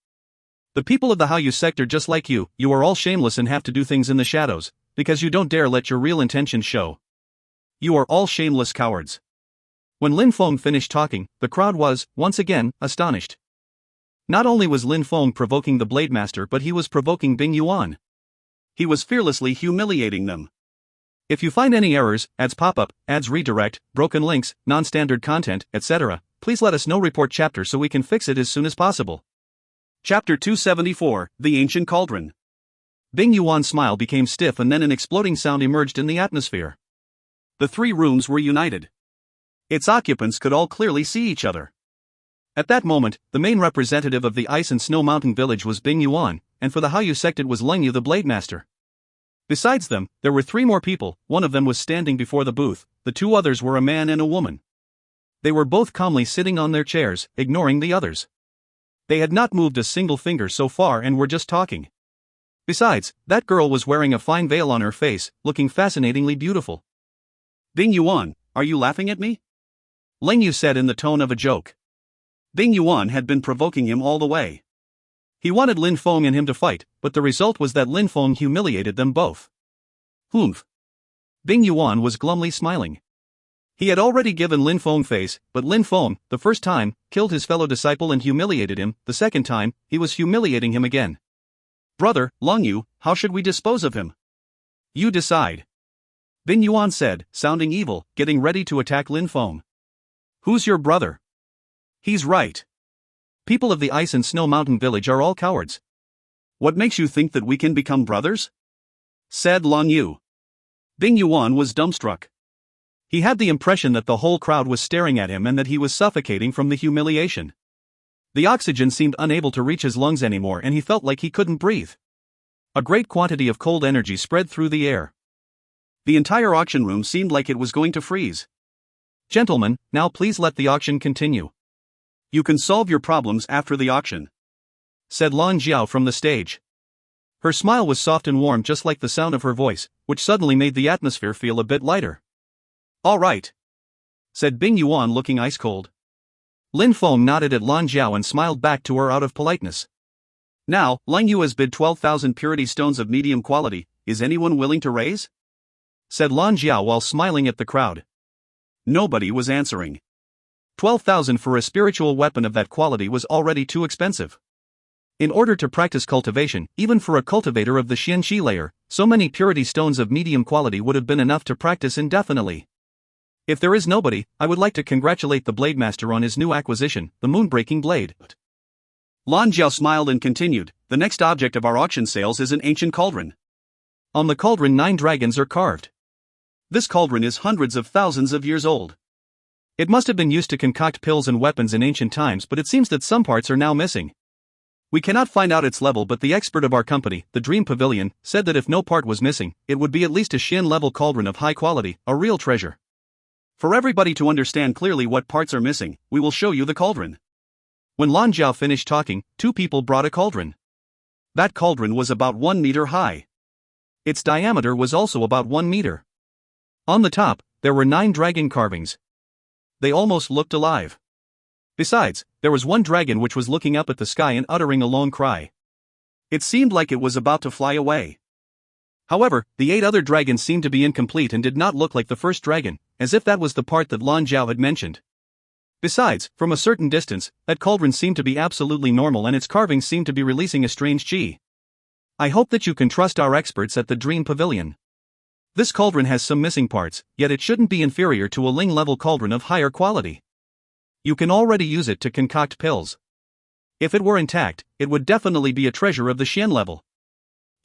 The people of the Haiyu sect are just like you. You are all shameless and have to do things in the shadows, because you don't dare let your real intentions show. You are all shameless cowards." When Lin Feng finished talking, the crowd was, once again, astonished. Not only was Lin Feng provoking the Blade Master, but he was provoking Bing Yuan. He was fearlessly humiliating them. If you find any errors, ads pop up, ads redirect, broken links, non-standard content, etc., please let us know. Report chapter so we can fix it as soon as possible. Chapter 274, The Ancient Cauldron. Bing Yuan's smile became stiff and then an exploding sound emerged in the atmosphere. The three rooms were united. Its occupants could all clearly see each other. At that moment, the main representative of the Ice and Snow Mountain village was Bing Yuan, and for the Haiyu sect it was Long Yu the Blade Master. Besides them, there were three more people. One of them was standing before the booth, the two others were a man and a woman. They were both calmly sitting on their chairs, ignoring the others. They had not moved a single finger so far and were just talking. Besides, that girl was wearing a fine veil on her face, looking fascinatingly beautiful. "Bing Yuan, are you laughing at me?" Long Yu said in the tone of a joke. Bing Yuan had been provoking him all the way. He wanted Lin Feng and him to fight, but the result was that Lin Feng humiliated them both. Humph. Bing Yuan was glumly smiling. He had already given Lin Feng face, but Lin Feng, the first time, killed his fellow disciple and humiliated him. The second time, he was humiliating him again. "Brother, Long Yu, how should we dispose of him?" "You decide," Bing Yuan said, sounding evil, getting ready to attack Lin Feng. "Who's your brother?" "He's right. People of the Ice and Snow Mountain village are all cowards." "What makes you think that we can become brothers?" said Long Yu. Bing Yuan was dumbstruck. He had the impression that the whole crowd was staring at him and that he was suffocating from the humiliation. The oxygen seemed unable to reach his lungs anymore and he felt like he couldn't breathe. A great quantity of cold energy spread through the air. The entire auction room seemed like it was going to freeze. "Gentlemen, now please let the auction continue. You can solve your problems after the auction," said Lan Jiao from the stage. Her smile was soft and warm, just like the sound of her voice, which suddenly made the atmosphere feel a bit lighter. "All right," said Bing Yuan, looking ice cold. Lin Feng nodded at Lan Jiao and smiled back to her out of politeness. Now, Lang Yu has bid 12,000 purity stones of medium quality, is anyone willing to raise? Said Lan Jiao while smiling at the crowd. Nobody was answering. 12,000 for a spiritual weapon of that quality was already too expensive. In order to practice cultivation, even for a cultivator of the Xianqi layer, so many purity stones of medium quality would have been enough to practice indefinitely. If there is nobody, I would like to congratulate the Blade Master on his new acquisition, the Moonbreaking Blade. Lan Jiao smiled and continued, the next object of our auction sales is an ancient cauldron. On the cauldron 9 dragons are carved. This cauldron is hundreds of thousands of years old. It must have been used to concoct pills and weapons in ancient times, but it seems that some parts are now missing. We cannot find out its level, but the expert of our company, the Dream Pavilion, said that if no part was missing, it would be at least a Xin-level cauldron of high quality, a real treasure. For everybody to understand clearly what parts are missing, we will show you the cauldron. When Lan Jiao finished talking, 2 people brought a cauldron. That cauldron was about 1 meter high. Its diameter was also about 1 meter. On the top, there were 9 dragon carvings. They almost looked alive. Besides, there was one dragon which was looking up at the sky and uttering a lone cry. It seemed like it was about to fly away. However, the 8 other dragons seemed to be incomplete and did not look like the first dragon, as if that was the part that Lan Jiao had mentioned. Besides, from a certain distance, that cauldron seemed to be absolutely normal and its carvings seemed to be releasing a strange qi. I hope that you can trust our experts at the Dream Pavilion. This cauldron has some missing parts, yet it shouldn't be inferior to a Ling-level cauldron of higher quality. You can already use it to concoct pills. If it were intact, it would definitely be a treasure of the Xian level.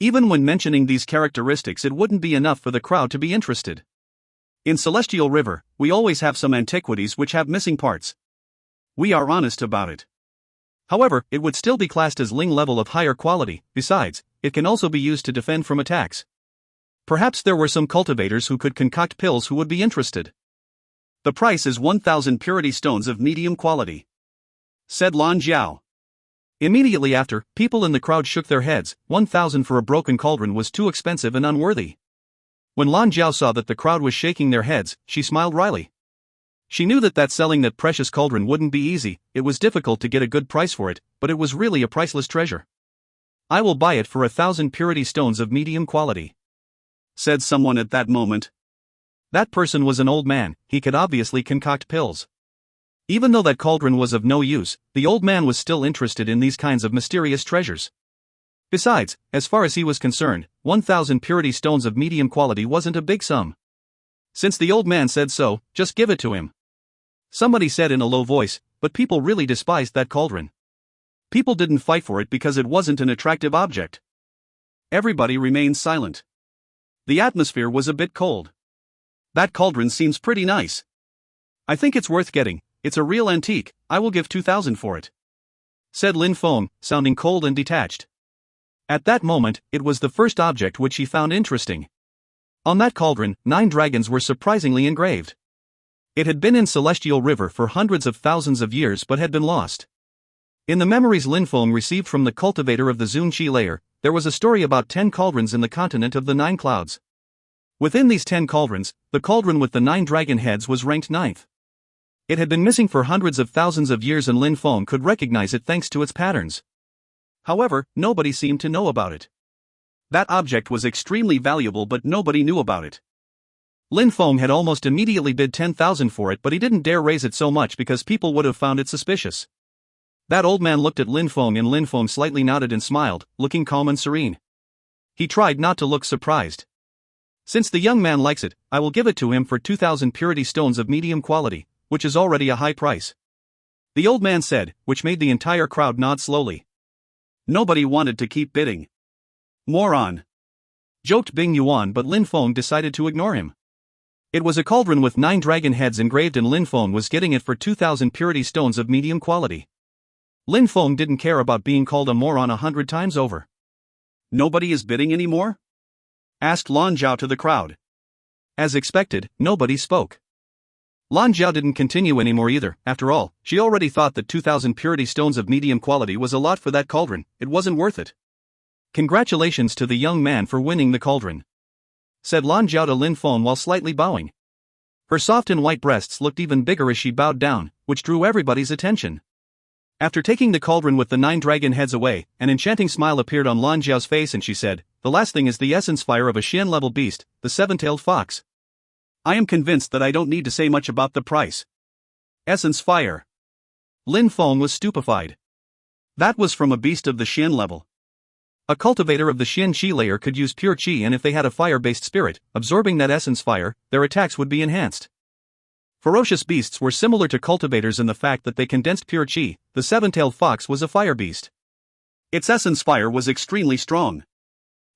Even when mentioning these characteristics, it wouldn't be enough for the crowd to be interested. In Celestial River, we always have some antiquities which have missing parts. We are honest about it. However, it would still be classed as Ling level of higher quality. Besides, it can also be used to defend from attacks. Perhaps there were some cultivators who could concoct pills who would be interested. The price is 1,000 purity stones of medium quality, said Lan Jiao. Immediately after, people in the crowd shook their heads. 1,000 for a broken cauldron was too expensive and unworthy. When Lan Jiao saw that the crowd was shaking their heads, she smiled wryly. She knew that selling that precious cauldron wouldn't be easy. It was difficult to get a good price for it, but it was really a priceless treasure. I will buy it for 1,000 purity stones of medium quality, said someone at that moment. That person was an old man. He could obviously concoct pills. Even though that cauldron was of no use, the old man was still interested in these kinds of mysterious treasures. Besides, as far as he was concerned, 1,000 purity stones of medium quality wasn't a big sum. Since the old man said so, just give it to him. Somebody said in a low voice, but people really despised that cauldron. People didn't fight for it because it wasn't an attractive object. Everybody remained silent. The atmosphere was a bit cold. That cauldron seems pretty nice. I think it's worth getting. It's a real antique. I will give 2,000 for it, said Lin Feng, sounding cold and detached. At that moment, it was the first object which he found interesting. On that cauldron, 9 dragons were surprisingly engraved. It had been in Celestial River for hundreds of thousands of years but had been lost. In the memories Lin Feng received from the cultivator of the Zunqi layer, there was a story about 10 cauldrons in the continent of the 9 clouds. Within these 10 cauldrons, the cauldron with the 9 dragon heads was ranked 9th. It had been missing for hundreds of thousands of years and Lin Feng could recognize it thanks to its patterns. However, nobody seemed to know about it. That object was extremely valuable but nobody knew about it. Lin Feng had almost immediately bid 10,000 for it, but he didn't dare raise it so much because people would have found it suspicious. That old man looked at Lin Feng and Lin Feng slightly nodded and smiled, looking calm and serene. He tried not to look surprised. Since the young man likes it, I will give it to him for 2,000 purity stones of medium quality, which is already a high price, the old man said, which made the entire crowd nod slowly. Nobody wanted to keep bidding. Moron, joked Bing Yuan, but Lin Feng decided to ignore him. It was a cauldron with 9 dragon heads engraved and Lin Feng was getting it for 2,000 purity stones of medium quality. Lin Feng didn't care about being called a moron 100 times over. Nobody is bidding anymore? Asked Lan Jiao to the crowd. As expected, nobody spoke. Lan Jiao didn't continue anymore either. After all, she already thought that 2,000 purity stones of medium quality was a lot for that cauldron. It wasn't worth it. Congratulations to the young man for winning the cauldron, said Lan Jiao to Lin Feng while slightly bowing. Her soft and white breasts looked even bigger as she bowed down, which drew everybody's attention. After taking the cauldron with the 9 dragon heads away, an enchanting smile appeared on Lan Jiao's face and she said, "The last thing is the essence fire of a Xian-level beast, the 7-tailed fox. I am convinced that I don't need to say much about the price. Essence fire." Lin Feng was stupefied. That was from a beast of the Xian level. A cultivator of the Xian Qi layer could use pure Qi, and if they had a fire-based spirit, absorbing that essence fire, their attacks would be enhanced. Ferocious beasts were similar to cultivators in the fact that they condensed pure Qi. The 7-tailed fox was a fire beast. Its essence fire was extremely strong.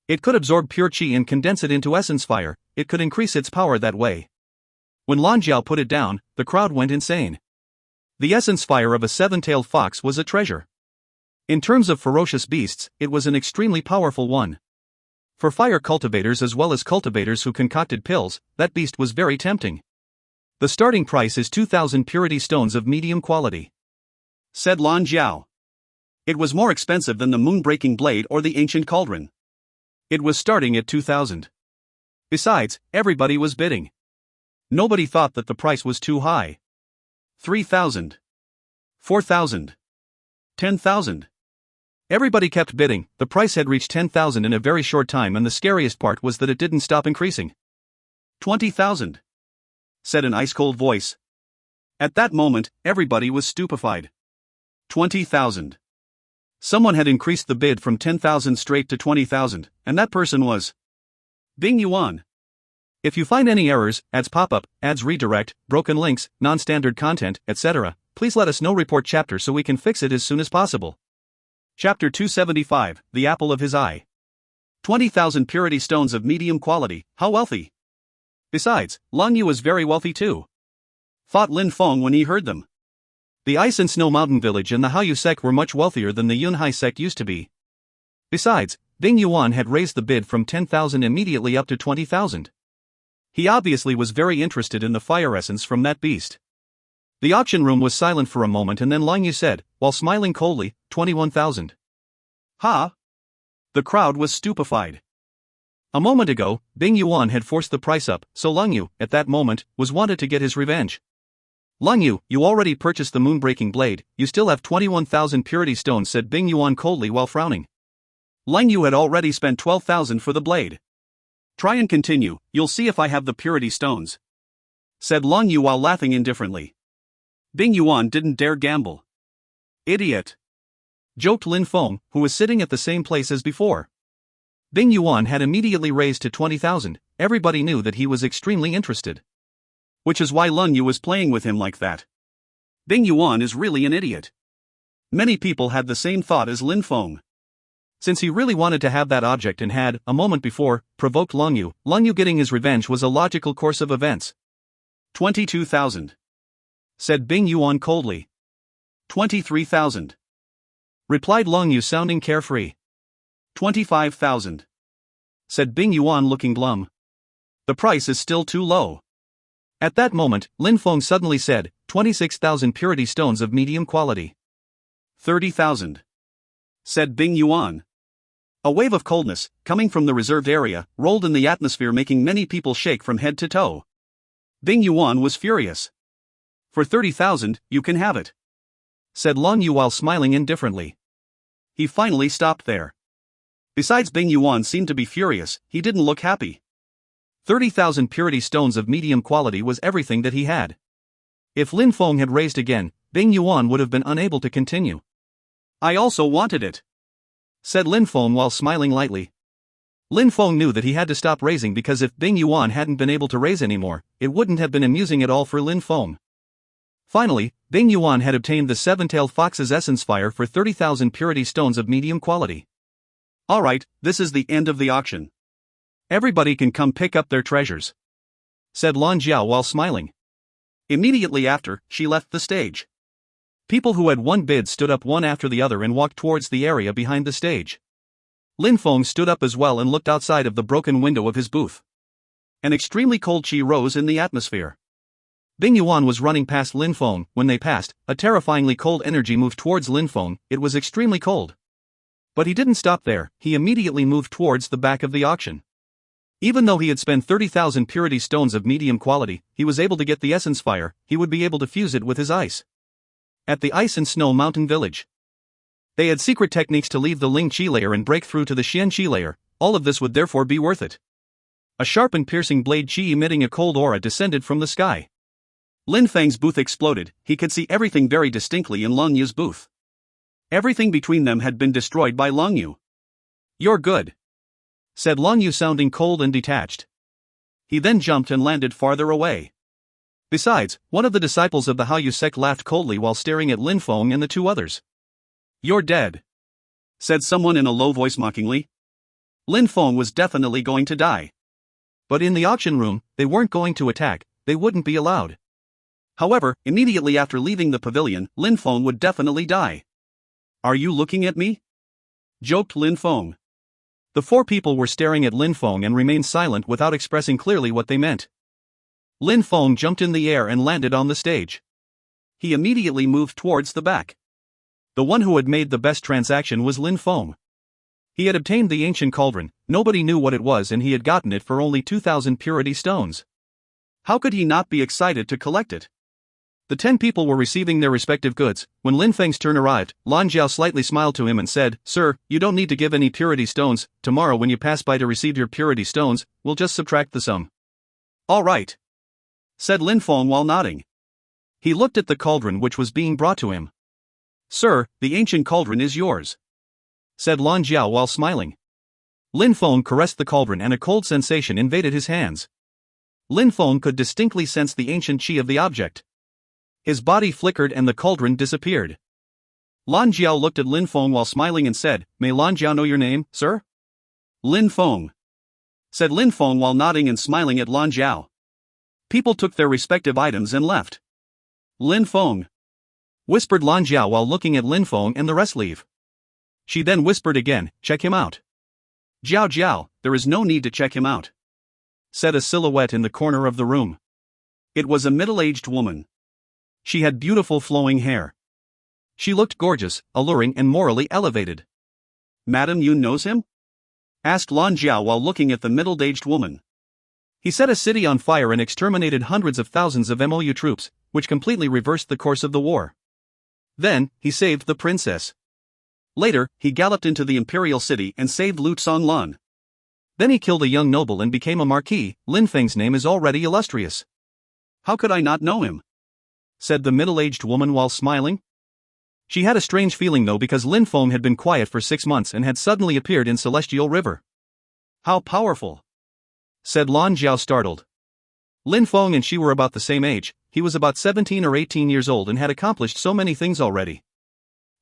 It could absorb pure Qi and condense it into essence fire. It could increase its power that way. When Lan Jiao put it down, the crowd went insane. The essence fire of a 7-tailed fox was a treasure. In terms of ferocious beasts, it was an extremely powerful one. For fire cultivators as well as cultivators who concocted pills, that beast was very tempting. The starting price is 2,000 purity stones of medium quality, said Lan Jiao. It was more expensive than the moon-breaking blade or the ancient cauldron. It was starting at 2,000. Besides, everybody was bidding. Nobody thought that the price was too high. 3,000. 4,000. 10,000. Everybody kept bidding. The price had reached 10,000 in a very short time, and the scariest part was that it didn't stop increasing. 20,000. Said an ice-cold voice. At that moment, everybody was stupefied. 20,000. Someone had increased the bid from 10,000 straight to 20,000, and that person was Bing Yuan. If you find any errors, ads pop-up, ads redirect, broken links, non-standard content, etc., please let us know. Report chapter so we can fix it as soon as possible. Chapter 275, The Apple of His Eye. 20,000 purity stones of medium quality, how wealthy! Besides, Lang Yu was very wealthy too, thought Lin Feng when he heard them. The Ice and Snow Mountain Village and the Haoyu sect were much wealthier than the Yunhai sect used to be. Besides, Bing Yuan had raised the bid from 10,000 immediately up to 20,000. He obviously was very interested in the fire essence from that beast. The auction room was silent for a moment, and then Lang Yu said, while smiling coldly, 21,000. Ha! The crowd was stupefied. A moment ago, Bing Yuan had forced the price up, so Lang Yu, at that moment, was wanted to get his revenge. Lang Yu, you already purchased the moon-breaking blade, you still have 21,000 purity stones, said Bing Yuan coldly while frowning. Lang Yu had already spent 12,000 for the blade. Try and continue, you'll see if I have the purity stones, said Lang Yu while laughing indifferently. Bing Yuan didn't dare gamble. Idiot! Joked Lin Feng, who was sitting at the same place as before. Bing Yuan had immediately raised to 20,000, everybody knew that he was extremely interested. Which is why Lang Yu was playing with him like that. Bing Yuan is really an idiot. Many people had the same thought as Lin Feng. Since he really wanted to have that object and had, a moment before, provoked Lang Yu getting his revenge was a logical course of events. 22,000. Said Bing Yuan coldly. 23,000. Replied Lang Yu sounding carefree. 25,000. Said Bing Yuan looking glum. The price is still too low. At that moment, Lin Feng suddenly said, 26,000 purity stones of medium quality. 30,000. Said Bing Yuan. A wave of coldness, coming from the reserved area, rolled in the atmosphere, making many people shake from head to toe. Bing Yuan was furious. For 30,000, you can have it, said Lang Yu while smiling indifferently. He finally stopped there. Besides, Bing Yuan seemed to be furious, he didn't look happy. 30,000 purity stones of medium quality was everything that he had. If Lin Feng had raised again, Bing Yuan would have been unable to continue. I also wanted it, said Lin Feng while smiling lightly. Lin Feng knew that he had to stop raising because if Bing Yuan hadn't been able to raise anymore, it wouldn't have been amusing at all for Lin Feng. Finally, Bing Yuan had obtained the 7-tailed fox's essence fire for 30,000 purity stones of medium quality. Alright, this is the end of the auction. Everybody can come pick up their treasures, said Lan Jiao while smiling. Immediately after, she left the stage. People who had won bids stood up one after the other and walked towards the area behind the stage. Lin Feng stood up as well and looked outside of the broken window of his booth. An extremely cold qi rose in the atmosphere. Bing Yuan was running past Lin Feng. When they passed, a terrifyingly cold energy moved towards Lin Feng. It was extremely cold. But he didn't stop there, he immediately moved towards the back of the auction. Even though he had spent 30,000 purity stones of medium quality, he was able to get the essence fire. He would be able to fuse it with his ice. At the Ice and Snow Mountain Village, they had secret techniques to leave the Ling Qi layer and break through to the Xian Qi layer. All of this would therefore be worth it. A sharp and piercing blade Qi emitting a cold aura descended from the sky. Lin Feng's booth exploded. He could see everything very distinctly in Long Yu's booth. Everything between them had been destroyed by Long Yu. "You're good," said Long Yu, sounding cold and detached. He then jumped and landed farther away. Besides, one of the disciples of the Haoyu sect laughed coldly while staring at Lin Feng and the two others. "You're dead," said someone in a low voice mockingly. Lin Feng was definitely going to die. But in the auction room, they weren't going to attack. They wouldn't be allowed. However, immediately after leaving the pavilion, Lin Feng would definitely die. "Are you looking at me?" joked Lin Feng. The four people were staring at Lin Feng and remained silent without expressing clearly what they meant. Lin Feng jumped in the air and landed on the stage. He immediately moved towards the back. The one who had made the best transaction was Lin Feng. He had obtained the ancient cauldron. Nobody knew what it was, and he had gotten it for only 2,000 purity stones. How could he not be excited to collect it? The 10 people were receiving their respective goods. When Lin Feng's turn arrived, Lan Jiao slightly smiled to him and said, "Sir, you don't need to give any purity stones. Tomorrow when you pass by to receive your purity stones, we'll just subtract the sum." "All right," said Lin Feng while nodding. He looked at the cauldron which was being brought to him. "Sir, the ancient cauldron is yours," said Lan Jiao while smiling. Lin Feng caressed the cauldron and a cold sensation invaded his hands. Lin Feng could distinctly sense the ancient qi of the object. His body flickered and the cauldron disappeared. Lan Jiao looked at Lin Feng while smiling and said, "May Lan Jiao know your name, sir?" "Lin Feng," said Lin Feng while nodding and smiling at Lan Jiao. People took their respective items and left. "Lin Feng," whispered Lan Jiao while looking at Lin Feng, and the rest leave. She then whispered again, "Check him out." "Jiao Jiao, there is no need to check him out," said a silhouette in the corner of the room. It was a middle-aged woman. She had beautiful flowing hair. She looked gorgeous, alluring and morally elevated. "Madame Yun knows him?" asked Lan Jiao while looking at the middle-aged woman. "He set a city on fire and exterminated hundreds of thousands of MOU troops, which completely reversed the course of the war. Then, he saved the princess. Later, he galloped into the imperial city and saved Lu Tsonglan. Then he killed a young noble and became a marquis. Lin Feng's name is already illustrious." "How could I not know him?" said the middle-aged woman while smiling. She had a strange feeling though, because Lin Feng had been quiet for 6 months and had suddenly appeared in Celestial River. "How powerful," said Lan Jiao startled. Lin Feng and she were about the same age. He was about 17 or 18 years old and had accomplished so many things already.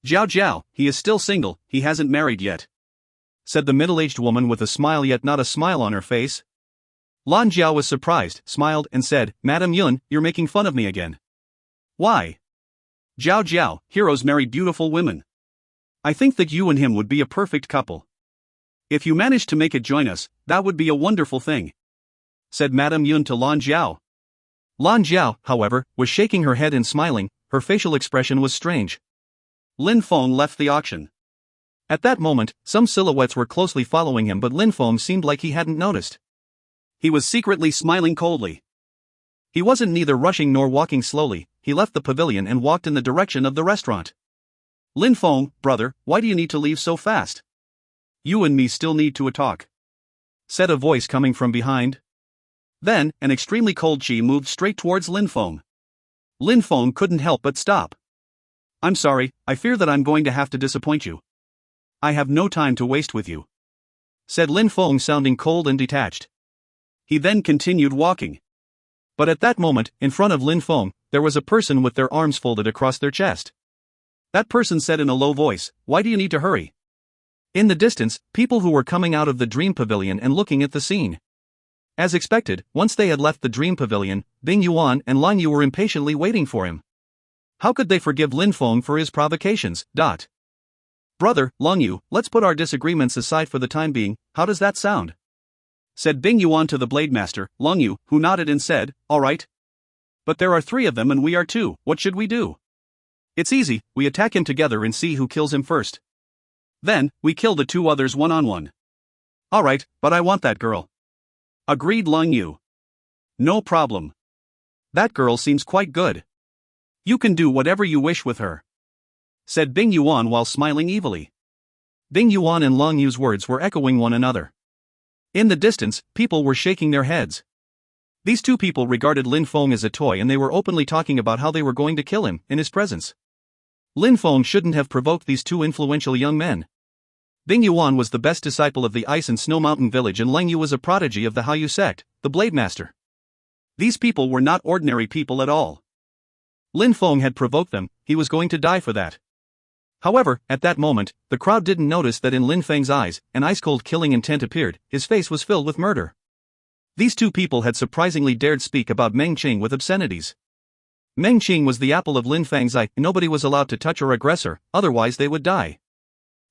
"Jiao Jiao, he is still single, he hasn't married yet," said the middle-aged woman with a smile yet not a smile on her face. Lan Jiao was surprised, smiled and said, "Madame Yun, you're making fun of me again." "Why?" "Jiao Jiao, heroes marry beautiful women. I think that you and him would be a perfect couple. If you manage to make it join us, that would be a wonderful thing," said Madame Yun to Lan Jiao. Lan Jiao, however, was shaking her head and smiling. Her facial expression was strange. Lin Feng left the auction. At that moment, some silhouettes were closely following him, but Lin Feng seemed like he hadn't noticed. He was secretly smiling coldly. He wasn't neither rushing nor walking slowly. He left the pavilion and walked in the direction of the restaurant. "Lin Feng, brother, why do you need to leave so fast? You and me still need to talk," said a voice coming from behind. Then, an extremely cold qi moved straight towards Lin Feng. Lin Feng couldn't help but stop. "I'm sorry, I fear that I'm going to have to disappoint you. I have no time to waste with you," said Lin Feng, sounding cold and detached. He then continued walking. But at that moment, in front of Lin Feng, there was a person with their arms folded across their chest. That person said in a low voice, "Why do you need to hurry?" In the distance, people who were coming out of the Dream Pavilion and looking at the scene. As expected, once they had left the Dream Pavilion, Bing Yuan and Lan Yu were impatiently waiting for him. How could they forgive Lin Feng for his provocations? "Brother, Lan Yu, let's put our disagreements aside for the time being. How does that sound?" said Bing Yuan to the Blade Master, Lan Yu, who nodded and said, "All right. But there are 3 of them and we are 2, what should we do?" "It's easy, we attack him together and see who kills him first. Then, we kill the 2 others one-on-one." "All right, but I want that girl." agreed Lung Yu. No problem. That girl seems quite good. You can do whatever you wish with her, said Bing Yuan while smiling evilly. Bing Yuan and Lung Yu's words were echoing one another. In the distance, people were shaking their heads. These two people regarded Lin Feng as a toy and they were openly talking about how they were going to kill him in his presence. Lin Feng shouldn't have provoked these two influential young men. Bing Yuan was the best disciple of the Ice and Snow Mountain Village and Leng Yu was a prodigy of the Hao Yu sect, the Blade Master. These people were not ordinary people at all. Lin Feng had provoked them, he was going to die for that. However, at that moment, the crowd didn't notice that in Lin Feng's eyes, an ice-cold killing intent appeared, his face was filled with murder. These two people had surprisingly dared speak about Meng Qing with obscenities. Meng Qing was the apple of Lin Feng's eye, and nobody was allowed to touch or aggress her, otherwise they would die.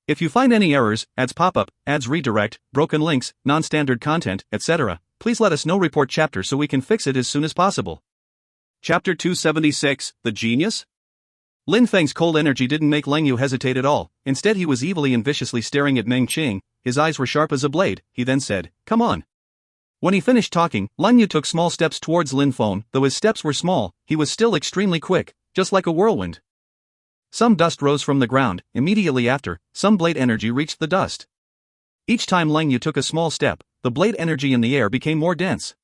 If you find any errors, ads pop up, ads redirect, broken links, non-standard content, etc., please let us know. Report chapter so we can fix it as soon as possible. Chapter 276, The Genius? Lin Feng's cold energy didn't make Leng Yu hesitate at all, instead he was evilly and viciously staring at Meng Qing, his eyes were sharp as a blade. He then said, "Come on." When he finished talking, Leng Yu took small steps towards Lin Feng. Though his steps were small, he was still extremely quick, just like a whirlwind. Some dust rose from the ground. Immediately after, some blade energy reached the dust. Each time Leng Yu took a small step, the blade energy in the air became more dense.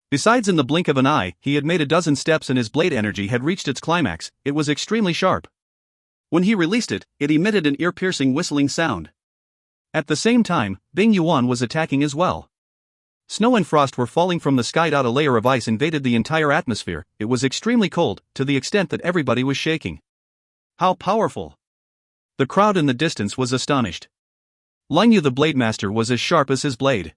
Besides, in the blink of an eye, he had made a dozen steps and his blade energy had reached its climax. It was extremely sharp. When he released it, it emitted an ear-piercing whistling sound. At the same time, Bing Yuan was attacking as well. Snow and frost were falling from the sky. A layer of ice invaded the entire atmosphere. It was extremely cold, to the extent that everybody was shaking. How powerful! The crowd in the distance was astonished. Leng Yu the Blade Master was as sharp as his blade.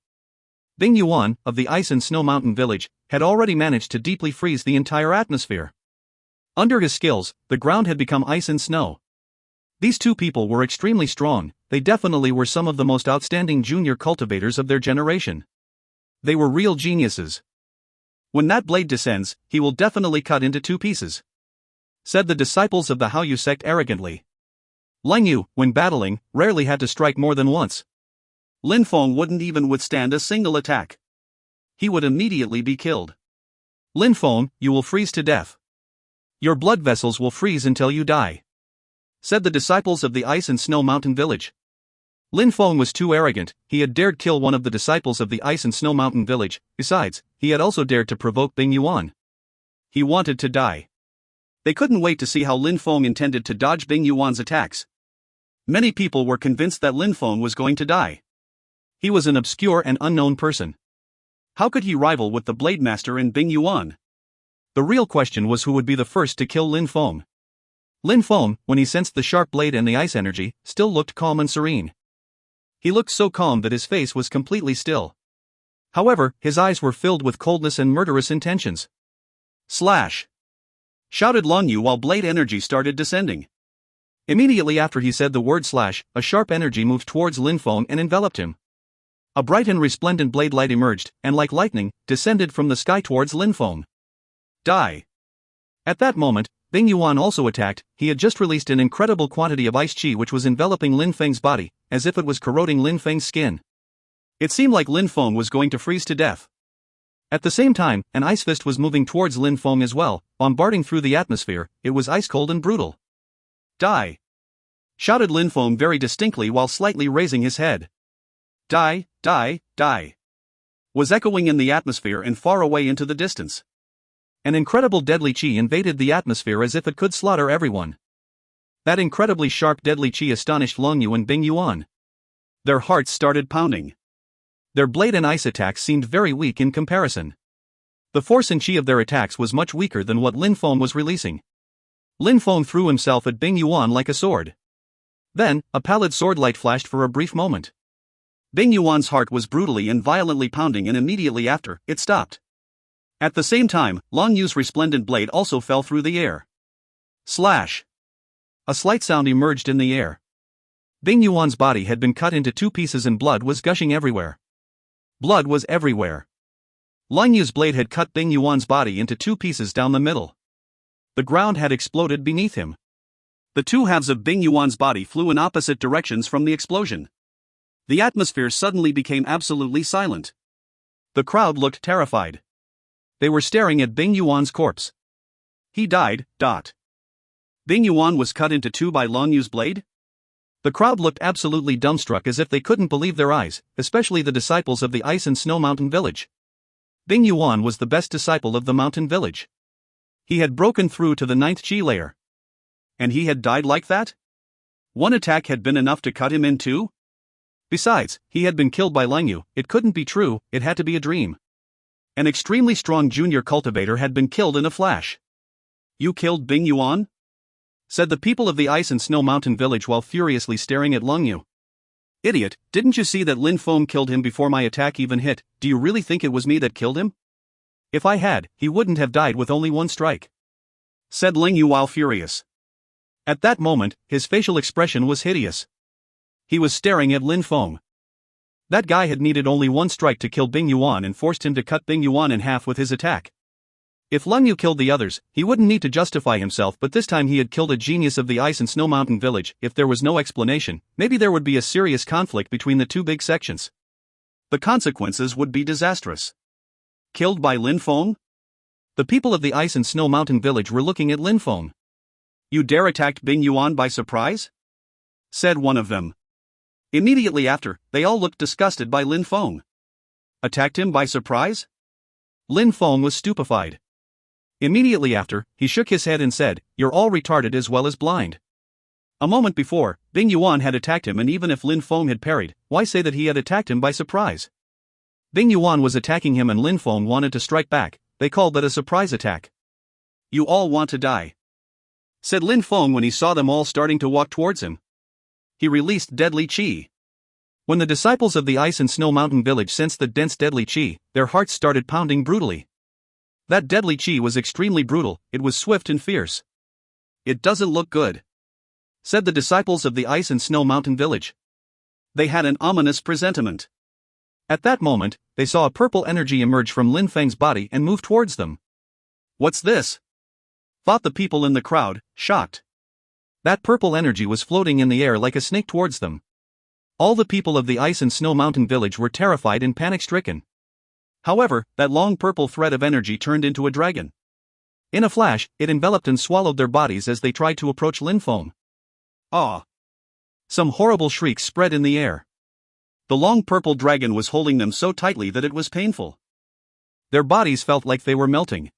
Bing Yuan, of the Ice and Snow Mountain Village, had already managed to deeply freeze the entire atmosphere. Under his skills, the ground had become ice and snow. These two people were extremely strong, they definitely were some of the most outstanding junior cultivators of their generation. They were real geniuses. When that blade descends, he will definitely cut into two pieces, said the disciples of the Hao Yu sect arrogantly. Leng Yu, when battling, rarely had to strike more than once. Lin Feng wouldn't even withstand a single attack. He would immediately be killed. Lin Feng, you will freeze to death. Your blood vessels will freeze until you die, said the disciples of the Ice and Snow Mountain Village. Lin Feng was too arrogant. He had dared kill one of the disciples of the Ice and Snow Mountain Village. Besides, he had also dared to provoke Bing Yuan. He wanted to die. They couldn't wait to see how Lin Feng intended to dodge Bing Yuan's attacks. Many people were convinced that Lin Feng was going to die. He was an obscure and unknown person. How could he rival with the Blade Master and Bing Yuan? The real question was who would be the first to kill Lin Feng. Lin Feng, when he sensed the sharp blade and the ice energy, still looked calm and serene. He looked so calm that his face was completely still. However, his eyes were filled with coldness and murderous intentions. Slash! Shouted Leng Yu while blade energy started descending. Immediately after he said the word slash, a sharp energy moved towards Lin Feng and enveloped him. A bright and resplendent blade light emerged, and like lightning, descended from the sky towards Lin Feng. Die! At that moment, Bing Yuan also attacked. He had just released an incredible quantity of ice chi which was enveloping Lin Feng's body, as if it was corroding Lin Feng's skin. It seemed like Lin Feng was going to freeze to death. At the same time, an ice fist was moving towards Lin Feng as well, bombarding through the atmosphere. It was ice-cold and brutal. Die! Shouted Lin Feng very distinctly while slightly raising his head. Die, die, die! Was echoing in the atmosphere and far away into the distance. An incredible deadly chi invaded the atmosphere as if it could slaughter everyone. That incredibly sharp deadly chi astonished Leng Yu and Bing Yuan. Their hearts started pounding. Their blade and ice attacks seemed very weak in comparison. The force and chi of their attacks was much weaker than what Lin Feng was releasing. Lin Feng threw himself at Bing Yuan like a sword. Then, a pallid sword light flashed for a brief moment. Bing Yuan's heart was brutally and violently pounding and immediately after, it stopped. At the same time, Leng Yu's resplendent blade also fell through the air. Slash! A slight sound emerged in the air. Bing Yuan's body had been cut into two pieces and blood was gushing everywhere. Blood was everywhere. Leng Yu's blade had cut Bing Yuan's body into two pieces down the middle. The ground had exploded beneath him. The two halves of Bing Yuan's body flew in opposite directions from the explosion. The atmosphere suddenly became absolutely silent. The crowd looked terrified. They were staring at Bing Yuan's corpse. He died. Bing Yuan was cut into two by Long Yu's blade? The crowd looked absolutely dumbstruck as if they couldn't believe their eyes, especially the disciples of the Ice and Snow Mountain Village. Bing Yuan was the best disciple of the mountain village. He had broken through to the 9th Qi layer. And he had died like that? One attack had been enough to cut him in two? Besides, he had been killed by Lang Yu. It couldn't be true, it had to be a dream. An extremely strong junior cultivator had been killed in a flash. You killed Bing Yuan? Said the people of the Ice and Snow Mountain Village while furiously staring at Lang Yu. Idiot, didn't you see that Lin Feng killed him before my attack even hit? Do you really think it was me that killed him? If I had, he wouldn't have died with only one strike. Said Lang Yu while furious. At that moment, his facial expression was hideous. He was staring at Lin Feng. That guy had needed only one strike to kill Bing Yuan and forced him to cut Bing Yuan in half with his attack. If Lang Yu killed the others, he wouldn't need to justify himself, but this time he had killed a genius of the Ice and Snow Mountain Village. If there was no explanation, maybe there would be a serious conflict between the two big sections. The consequences would be disastrous. Killed by Lin Feng? The people of the Ice and Snow Mountain Village were looking at Lin Feng. You dare attack Bing Yuan by surprise? Said one of them. Immediately after, they all looked disgusted by Lin Feng. Attacked him by surprise? Lin Feng was stupefied. Immediately after, he shook his head and said, "You're all retarded as well as blind." A moment before, Bing Yuan had attacked him, and even if Lin Feng had parried, why say that he had attacked him by surprise? Bing Yuan was attacking him and Lin Feng wanted to strike back. They called that a surprise attack. You all want to die, said Lin Feng when he saw them all starting to walk towards him. He released deadly qi. When the disciples of the Ice and Snow Mountain Village sensed the dense deadly qi, their hearts started pounding brutally. That deadly qi was extremely brutal, it was swift and fierce. It doesn't look good, said the disciples of the Ice and Snow Mountain Village. They had an ominous presentiment. At that moment, they saw a purple energy emerge from Lin Feng's body and move towards them. What's this? Thought the people in the crowd, shocked. That purple energy was floating in the air like a snake towards them. All the people of the Ice and Snow Mountain Village were terrified and panic-stricken. However, that long purple thread of energy turned into a dragon. In a flash, it enveloped and swallowed their bodies as they tried to approach Lin Feng. Ah! Some horrible shrieks spread in the air. The long purple dragon was holding them so tightly that it was painful. Their bodies felt like they were melting.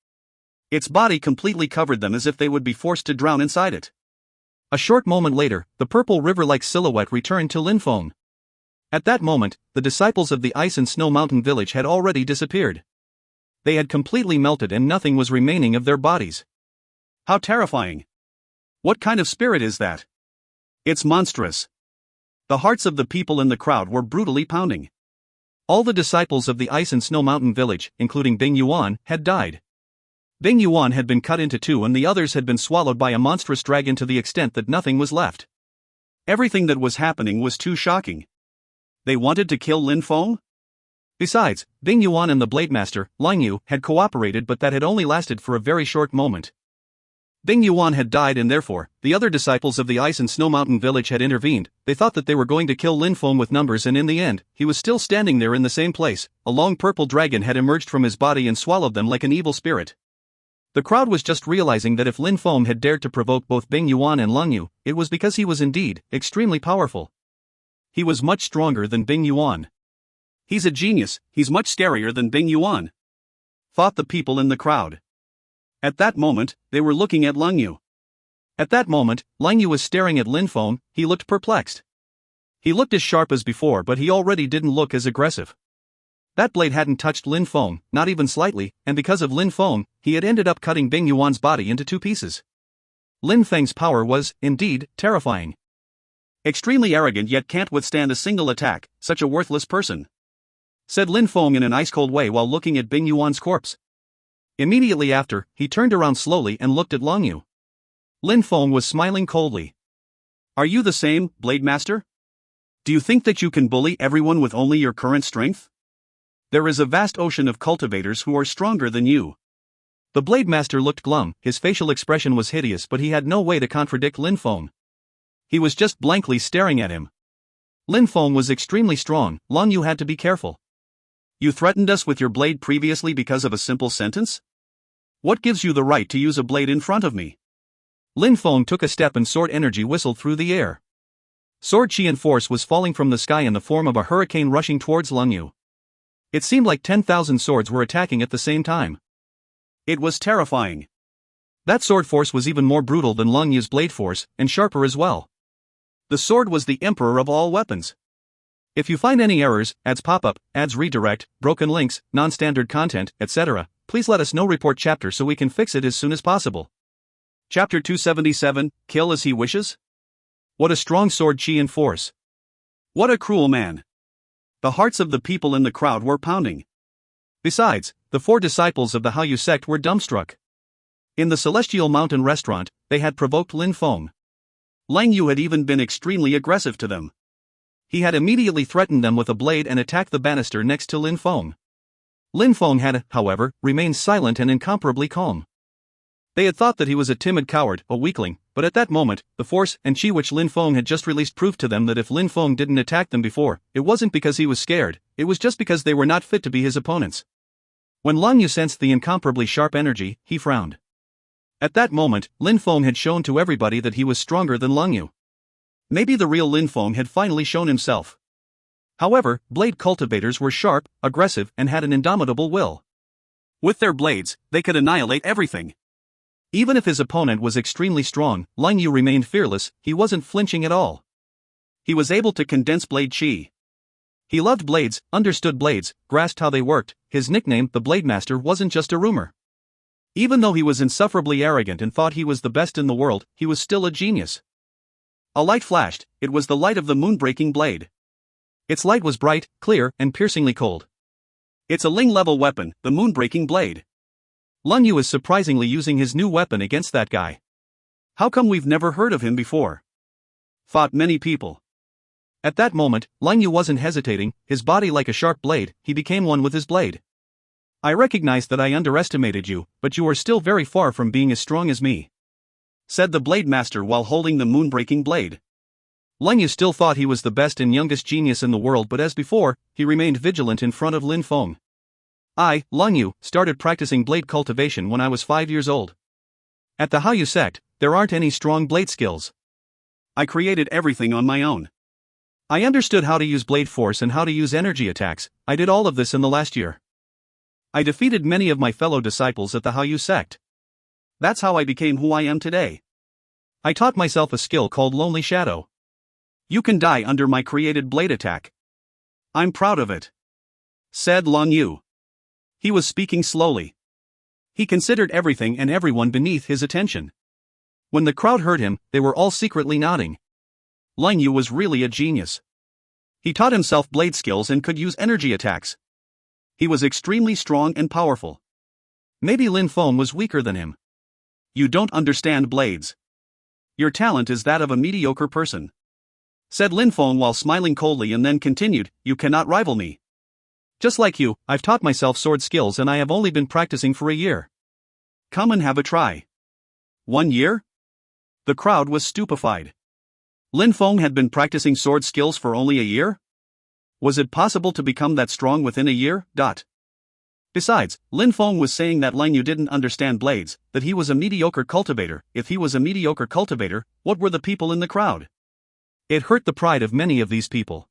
Its body completely covered them as if they would be forced to drown inside it. A short moment later, the purple river-like silhouette returned to Lin Feng. At that moment, the disciples of the Ice and Snow Mountain Village had already disappeared. They had completely melted and nothing was remaining of their bodies. How terrifying! What kind of spirit is that? It's monstrous. The hearts of the people in the crowd were brutally pounding. All the disciples of the Ice and Snow Mountain Village, including Bing Yuan, had died. Bing Yuan had been cut into two and the others had been swallowed by a monstrous dragon to the extent that nothing was left. Everything that was happening was too shocking. They wanted to kill Lin Feng? Besides, Bing Yuan and the Blade Master, Lang Yu, had cooperated, but that had only lasted for a very short moment. Bing Yuan had died and therefore, the other disciples of the Ice and Snow Mountain Village had intervened. They thought that they were going to kill Lin Feng with numbers, and in the end, he was still standing there in the same place. A long purple dragon had emerged from his body and swallowed them like an evil spirit. The crowd was just realizing that if Lin Feng had dared to provoke both Bing Yuan and Lang Yu, it was because he was indeed extremely powerful. He was much stronger than Bing Yuan. He's a genius, he's much scarier than Bing Yuan, thought the people in the crowd. At that moment, they were looking at Lang Yu. At that moment, Lang Yu was staring at Lin Feng. He looked perplexed. He looked as sharp as before, but he already didn't look as aggressive. That blade hadn't touched Lin Feng, not even slightly, and because of Lin Feng, he had ended up cutting Bing Yuan's body into two pieces. Lin Feng's power was, indeed, terrifying. Extremely arrogant, yet can't withstand a single attack, such a worthless person, said Lin Feng in an ice-cold way while looking at Bing Yuan's corpse. Immediately after, he turned around slowly and looked at Lang Yu. Lin Feng was smiling coldly. Are you the same, Blade Master? Do you think that you can bully everyone with only your current strength? There is a vast ocean of cultivators who are stronger than you. The Blade Master looked glum, his facial expression was hideous, but he had no way to contradict Lin Feng. He was just blankly staring at him. Lin Feng was extremely strong, Lang Yu had to be careful. You threatened us with your blade previously because of a simple sentence? What gives you the right to use a blade in front of me? Lin Feng took a step and sword energy whistled through the air. Sword chi and force was falling from the sky in the form of a hurricane rushing towards Lung Yu. It seemed like 10,000 swords were attacking at the same time. It was terrifying. That sword force was even more brutal than Lung Yu's blade force, and sharper as well. The sword was the emperor of all weapons. If you find any errors, ads pop up, ads redirect, broken links, non-standard content, etc., please let us know. Report chapter so we can fix it as soon as possible. Chapter 277, Kill as He Wishes? What a strong sword chi and force. What a cruel man. The hearts of the people in the crowd were pounding. Besides, the 4 disciples of the Hao Yu sect were dumbstruck. In the Celestial Mountain restaurant, they had provoked Lin Feng. Lang Yu had even been extremely aggressive to them. He had immediately threatened them with a blade and attacked the banister next to Lin Feng. Lin Feng had, however, remained silent and incomparably calm. They had thought that he was a timid coward, a weakling, but at that moment, the force and chi which Lin Feng had just released proved to them that if Lin Feng didn't attack them before, it wasn't because he was scared, it was just because they were not fit to be his opponents. When Lang Yu sensed the incomparably sharp energy, he frowned. At that moment, Lin Feng had shown to everybody that he was stronger than Lang Yu. Maybe the real Lin Feng had finally shown himself. However, blade cultivators were sharp, aggressive, and had an indomitable will. With their blades, they could annihilate everything. Even if his opponent was extremely strong, Lang Yu remained fearless. He wasn't flinching at all. He was able to condense blade chi. He loved blades, understood blades, grasped how they worked. His nickname, the Blade Master, wasn't just a rumor. Even though he was insufferably arrogant and thought he was the best in the world, he was still a genius. A light flashed. It was the light of the moonbreaking blade. Its light was bright, clear, and piercingly cold. It's a Ling-level weapon, the moonbreaking blade. Lung Yu is surprisingly using his new weapon against that guy. How come we've never heard of him before? Thought many people. At that moment, Lung Yu wasn't hesitating, his body like a sharp blade, he became one with his blade. I recognize that I underestimated you, but you are still very far from being as strong as me, said the Blade Master while holding the moonbreaking blade. Lung Yu still thought he was the best and youngest genius in the world, but as before, he remained vigilant in front of Lin Feng. I, Lung Yu, started practicing blade cultivation when I was 5 years old. At the Hao Yu sect, there aren't any strong blade skills. I created everything on my own. I understood how to use blade force and how to use energy attacks. I did all of this in the last year. I defeated many of my fellow disciples at the Hao Yu sect. That's how I became who I am today. I taught myself a skill called Lonely Shadow. You can die under my created blade attack. I'm proud of it, said Lung Yu. He was speaking slowly. He considered everything and everyone beneath his attention. When the crowd heard him, they were all secretly nodding. Lung Yu was really a genius. He taught himself blade skills and could use energy attacks. He was extremely strong and powerful. Maybe Lin Feng was weaker than him. You don't understand blades. Your talent is that of a mediocre person, said Lin Feng while smiling coldly, and then continued, you cannot rival me. Just like you, I've taught myself sword skills and I have only been practicing for a year. Come and have a try. 1 year? The crowd was stupefied. Lin Feng had been practicing sword skills for only a year? Was it possible to become that strong within a year? Besides, Lin Feng was saying that Lang Yu didn't understand blades, that he was a mediocre cultivator. If he was a mediocre cultivator, what were the people in the crowd? It hurt the pride of many of these people.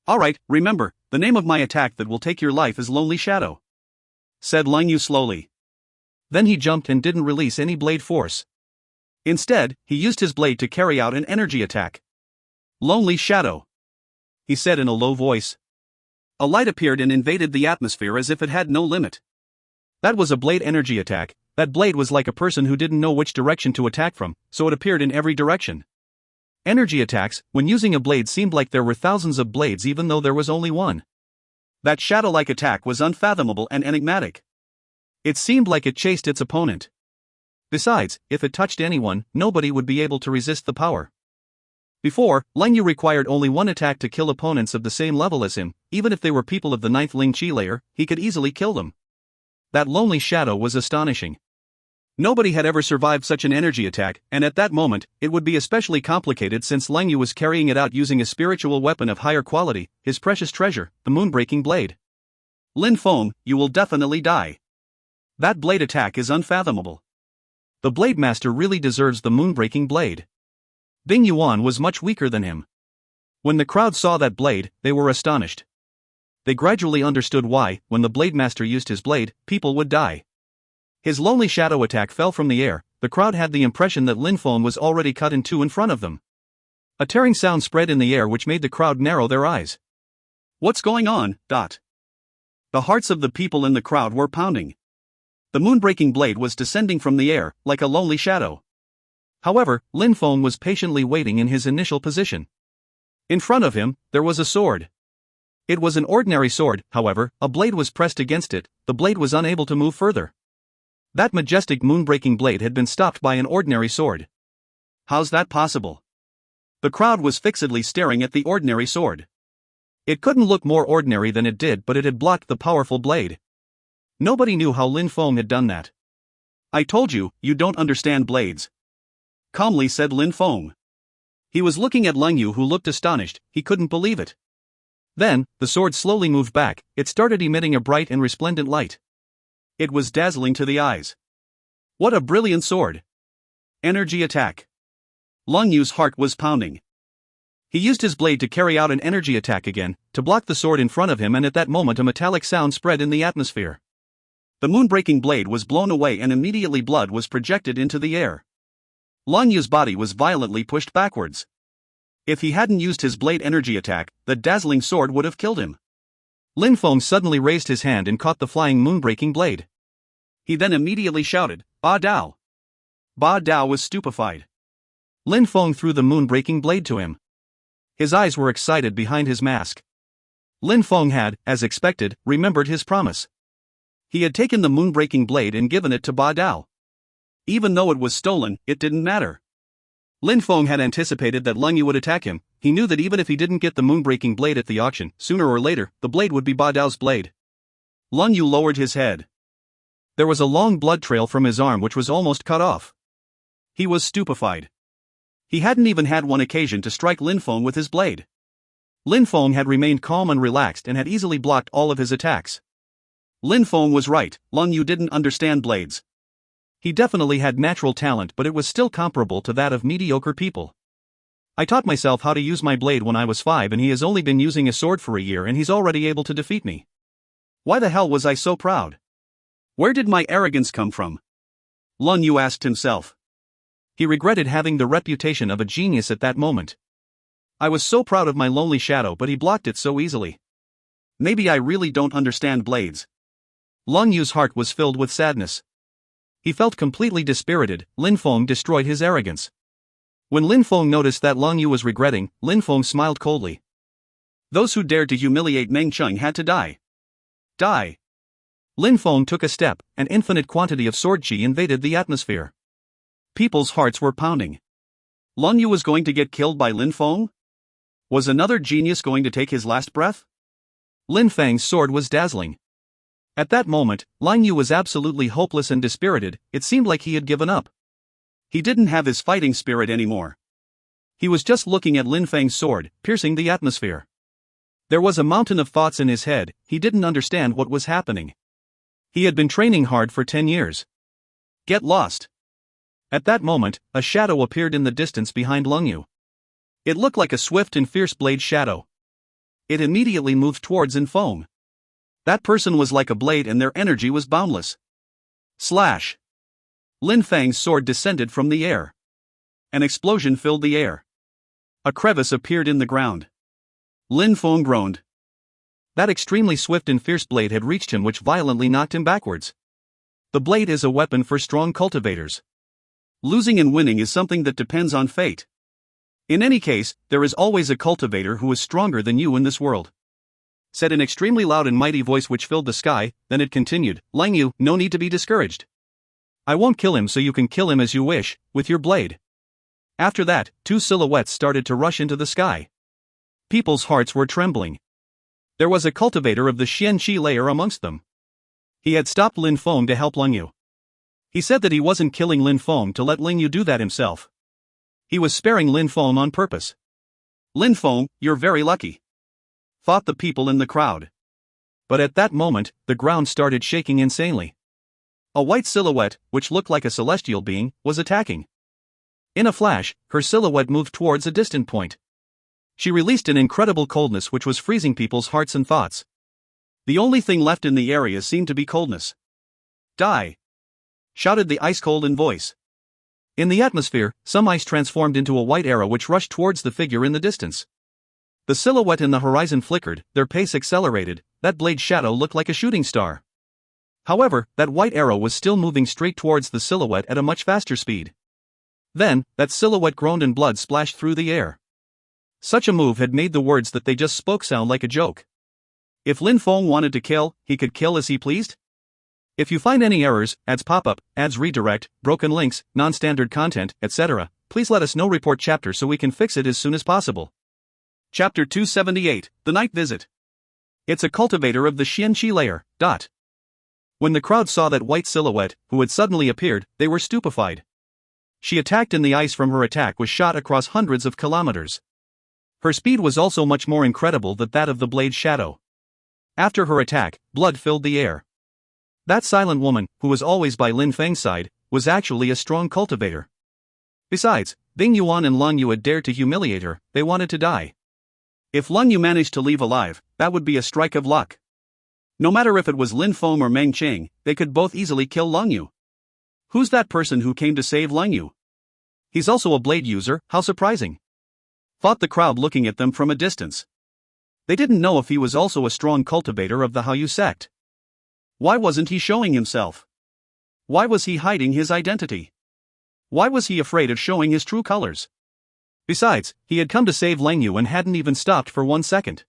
Alright, remember, the name of my attack that will take your life is Lonely Shadow, said Lang Yu slowly. Then he jumped and didn't release any blade force. Instead, he used his blade to carry out an energy attack. Lonely Shadow, he said in a low voice. A light appeared and invaded the atmosphere as if it had no limit. That was a blade energy attack. That blade was like a person who didn't know which direction to attack from, so it appeared in every direction. Energy attacks, when using a blade, seemed like there were thousands of blades even though there was only one. That shadow-like attack was unfathomable and enigmatic. It seemed like it chased its opponent. Besides, if it touched anyone, nobody would be able to resist the power. Before, Lang Yu required only one attack to kill opponents of the same level as him. Even if they were people of the 9th Ling Chi layer, he could easily kill them. That Lonely Shadow was astonishing. Nobody had ever survived such an energy attack, and at that moment, it would be especially complicated since Lang Yu was carrying it out using a spiritual weapon of higher quality, his precious treasure, the moonbreaking blade. Lin Feng, you will definitely die. That blade attack is unfathomable. The Blade Master really deserves the moonbreaking blade. Ding Yuan was much weaker than him. When the crowd saw that blade, they were astonished. They gradually understood why, when the Blade Master used his blade, people would die. His lonely shadow attack fell from the air. The crowd had the impression that Lin Feng was already cut in two in front of them. A tearing sound spread in the air which made the crowd narrow their eyes. What's going on? The hearts of the people in the crowd were pounding. The moonbreaking blade was descending from the air, like a lonely shadow. However, Lin Feng was patiently waiting in his initial position. In front of him, there was a sword. It was an ordinary sword, however, a blade was pressed against it, the blade was unable to move further. That majestic moonbreaking blade had been stopped by an ordinary sword. How's that possible? The crowd was fixedly staring at the ordinary sword. It couldn't look more ordinary than it did, but it had blocked the powerful blade. Nobody knew how Lin Feng had done that. I told you, you don't understand blades. Calmly said Lin Feng. He was looking at Leng Yu, who looked astonished. He couldn't believe it. Then, the sword slowly moved back. It started emitting a bright and resplendent light. It was dazzling to the eyes. What a brilliant sword! Energy attack. Leng Yu's heart was pounding. He used his blade to carry out an energy attack again, to block the sword in front of him, and at that moment a metallic sound spread in the atmosphere. The moonbreaking blade was blown away and immediately blood was projected into the air. Leng Yu's body was violently pushed backwards. If he hadn't used his blade energy attack, the dazzling sword would have killed him. Lin Feng suddenly raised his hand and caught the flying moonbreaking blade. He then immediately shouted, Ba Dao! Ba Dao was stupefied. Lin Feng threw the moonbreaking blade to him. His eyes were excited behind his mask. Lin Feng had, as expected, remembered his promise. He had taken the moonbreaking blade and given it to Ba Dao. Even though it was stolen, it didn't matter. Lin Feng had anticipated that Leng Yu would attack him. He knew that even if he didn't get the moonbreaking blade at the auction, sooner or later, the blade would be Ba Dao's blade. Leng Yu lowered his head. There was a long blood trail from his arm which was almost cut off. He was stupefied. He hadn't even had one occasion to strike Lin Feng with his blade. Lin Feng had remained calm and relaxed and had easily blocked all of his attacks. Lin Feng was right, Leng Yu didn't understand blades. He definitely had natural talent, but it was still comparable to that of mediocre people. I taught myself how to use my blade when I was 5 and he has only been using a sword for a year and he's already able to defeat me. Why the hell was I so proud? Where did my arrogance come from? Leng Yu asked himself. He regretted having the reputation of a genius at that moment. I was so proud of my lonely shadow, but he blocked it so easily. Maybe I really don't understand blades. Leng Yu's heart was filled with sadness. He felt completely dispirited. Lin Feng destroyed his arrogance. When Lin Feng noticed that Leng Yu was regretting, Lin Feng smiled coldly. Those who dared to humiliate Meng Cheng had to die. Die. Lin Feng took a step. An infinite quantity of sword chi invaded the atmosphere. People's hearts were pounding. Leng Yu was going to get killed by Lin Feng? Was another genius going to take his last breath? Lin Feng's sword was dazzling. At that moment, Leng Yu was absolutely hopeless and dispirited. It seemed like he had given up. He didn't have his fighting spirit anymore. He was just looking at Lin Feng's sword, piercing the atmosphere. There was a mountain of thoughts in his head. He didn't understand what was happening. He had been training hard for 10 years. Get lost. At that moment, a shadow appeared in the distance behind Leng Yu. It looked like a swift and fierce blade shadow. It immediately moved towards Lin Feng. That person was like a blade and their energy was boundless. Slash! Lin Feng's sword descended from the air. An explosion filled the air. A crevice appeared in the ground. Lin Feng groaned. That extremely swift and fierce blade had reached him, which violently knocked him backwards. The blade is a weapon for strong cultivators. Losing and winning is something that depends on fate. In any case, there is always a cultivator who is stronger than you in this world. Said an extremely loud and mighty voice which filled the sky. Then it continued, Leng Yu, no need to be discouraged. I won't kill him, so you can kill him as you wish, with your blade. After that, 2 silhouettes started to rush into the sky. People's hearts were trembling. There was a cultivator of the Xian-Chi layer amongst them. He had stopped Lin Feng to help Leng Yu. He said that he wasn't killing Lin Feng to let Leng Yu do that himself. He was sparing Lin Feng on purpose. Lin Feng, you're very lucky, thought the people in the crowd. But at that moment, the ground started shaking insanely. A white silhouette, which looked like a celestial being, was attacking. In a flash, her silhouette moved towards a distant point. She released an incredible coldness which was freezing people's hearts and thoughts. The only thing left in the area seemed to be coldness. "Die!" shouted the ice-cold voice. In the atmosphere, some ice transformed into a white arrow which rushed towards the figure in the distance. The silhouette in the horizon flickered, their pace accelerated, that blade shadow looked like a shooting star. However, that white arrow was still moving straight towards the silhouette at a much faster speed. Then, that silhouette groaned and blood splashed through the air. Such a move had made the words that they just spoke sound like a joke. If Lin Feng wanted to kill, he could kill as he pleased? If you find any errors, ads pop-up, ads redirect, broken links, non-standard content, etc., please let us know. Report chapter so we can fix it as soon as possible. Chapter 278, The Night Visit. It's a cultivator of the Xianqi layer. When the crowd saw that white silhouette, who had suddenly appeared, they were stupefied. She attacked and the ice from her attack was shot across hundreds of kilometers. Her speed was also much more incredible than that of the blade's shadow. After her attack, blood filled the air. That silent woman, who was always by Lin Feng's side, was actually a strong cultivator. Besides, Bing Yuan and Long Yu had dared to humiliate her. They wanted to die. If Long Yu managed to leave alive, that would be a strike of luck. No matter if it was Lin Feng or Meng Cheng, they could both easily kill Long Yu. Who's that person who came to save Long Yu? He's also a blade user, how surprising. Thought the crowd looking at them from a distance. They didn't know if he was also a strong cultivator of the Haoyu sect. Why wasn't he showing himself? Why was he hiding his identity? Why was he afraid of showing his true colors? Besides, he had come to save Lang Yu and hadn't even stopped for 1 second.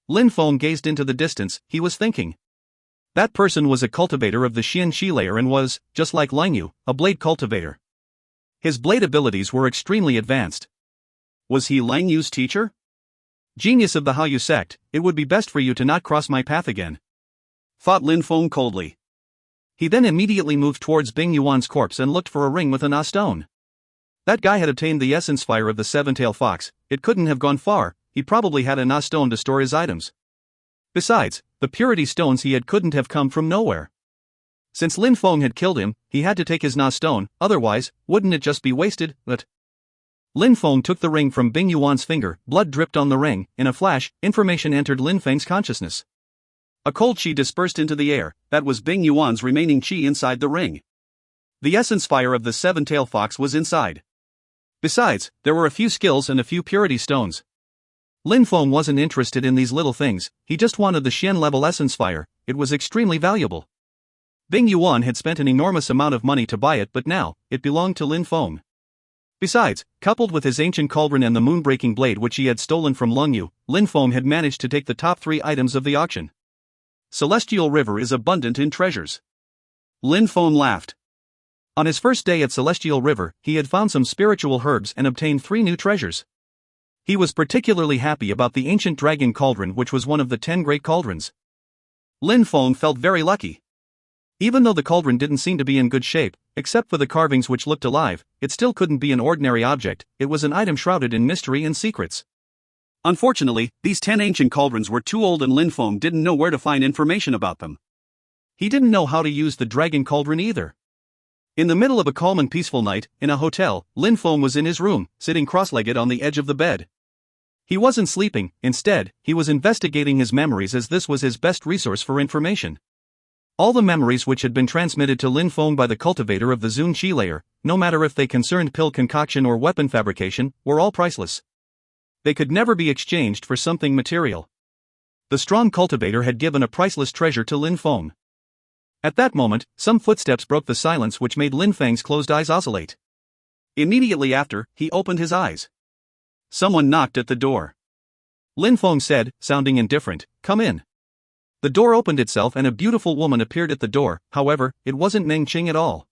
Lin Feng gazed into the distance, he was thinking. That person was a cultivator of the Xianqi layer and was, just like Lang Yu, a blade cultivator. His blade abilities were extremely advanced. Was he Lang Yu's teacher? Genius of the Haoyu sect, it would be best for you to not cross my path again. Thought Lin Feng coldly. He then immediately moved towards Bing Yuan's corpse and looked for a ring with a Na stone. That guy had obtained the essence fire of the seven-tailed fox, it couldn't have gone far, he probably had a Na stone to store his items. Besides, the purity stones he had couldn't have come from nowhere. Since Lin Feng had killed him, he had to take his Na stone, otherwise, wouldn't it just be wasted? But Lin Feng took the ring from Bing Yuan's finger, blood dripped on the ring, in a flash, information entered Lin Feng's consciousness. A cold qi dispersed into the air, that was Bing Yuan's remaining qi inside the ring. The essence fire of the seven-tailed fox was inside. Besides, there were a few skills and a few purity stones. Lin Feng wasn't interested in these little things, he just wanted the Xian-level essence fire, it was extremely valuable. Bing Yuan had spent an enormous amount of money to buy it, but now, it belonged to Lin Feng. Besides, coupled with his ancient cauldron and the moon-breaking blade which he had stolen from Long Yu, Lin Feng had managed to take the top 3 items of the auction. Celestial River is abundant in treasures. Lin Feng laughed. On his first day at Celestial River, he had found some spiritual herbs and obtained 3 new treasures. He was particularly happy about the ancient dragon cauldron, which was one of the 10 great cauldrons. Lin Feng felt very lucky. Even though the cauldron didn't seem to be in good shape, except for the carvings which looked alive, it still couldn't be an ordinary object, it was an item shrouded in mystery and secrets. Unfortunately, these 10 ancient cauldrons were too old and Lin Feng didn't know where to find information about them. He didn't know how to use the dragon cauldron either. In the middle of a calm and peaceful night, in a hotel, Lin Feng was in his room, sitting cross-legged on the edge of the bed. He wasn't sleeping, instead, he was investigating his memories as this was his best resource for information. All the memories which had been transmitted to Lin Feng by the cultivator of the Xianqi layer, no matter if they concerned pill concoction or weapon fabrication, were all priceless. They could never be exchanged for something material. The strong cultivator had given a priceless treasure to Lin Feng. At that moment, some footsteps broke the silence which made Lin Feng's closed eyes oscillate. Immediately after, he opened his eyes. Someone knocked at the door. Lin Feng said, sounding indifferent, "Come in." The door opened itself and a beautiful woman appeared at the door, however, it wasn't Meng Qing at all.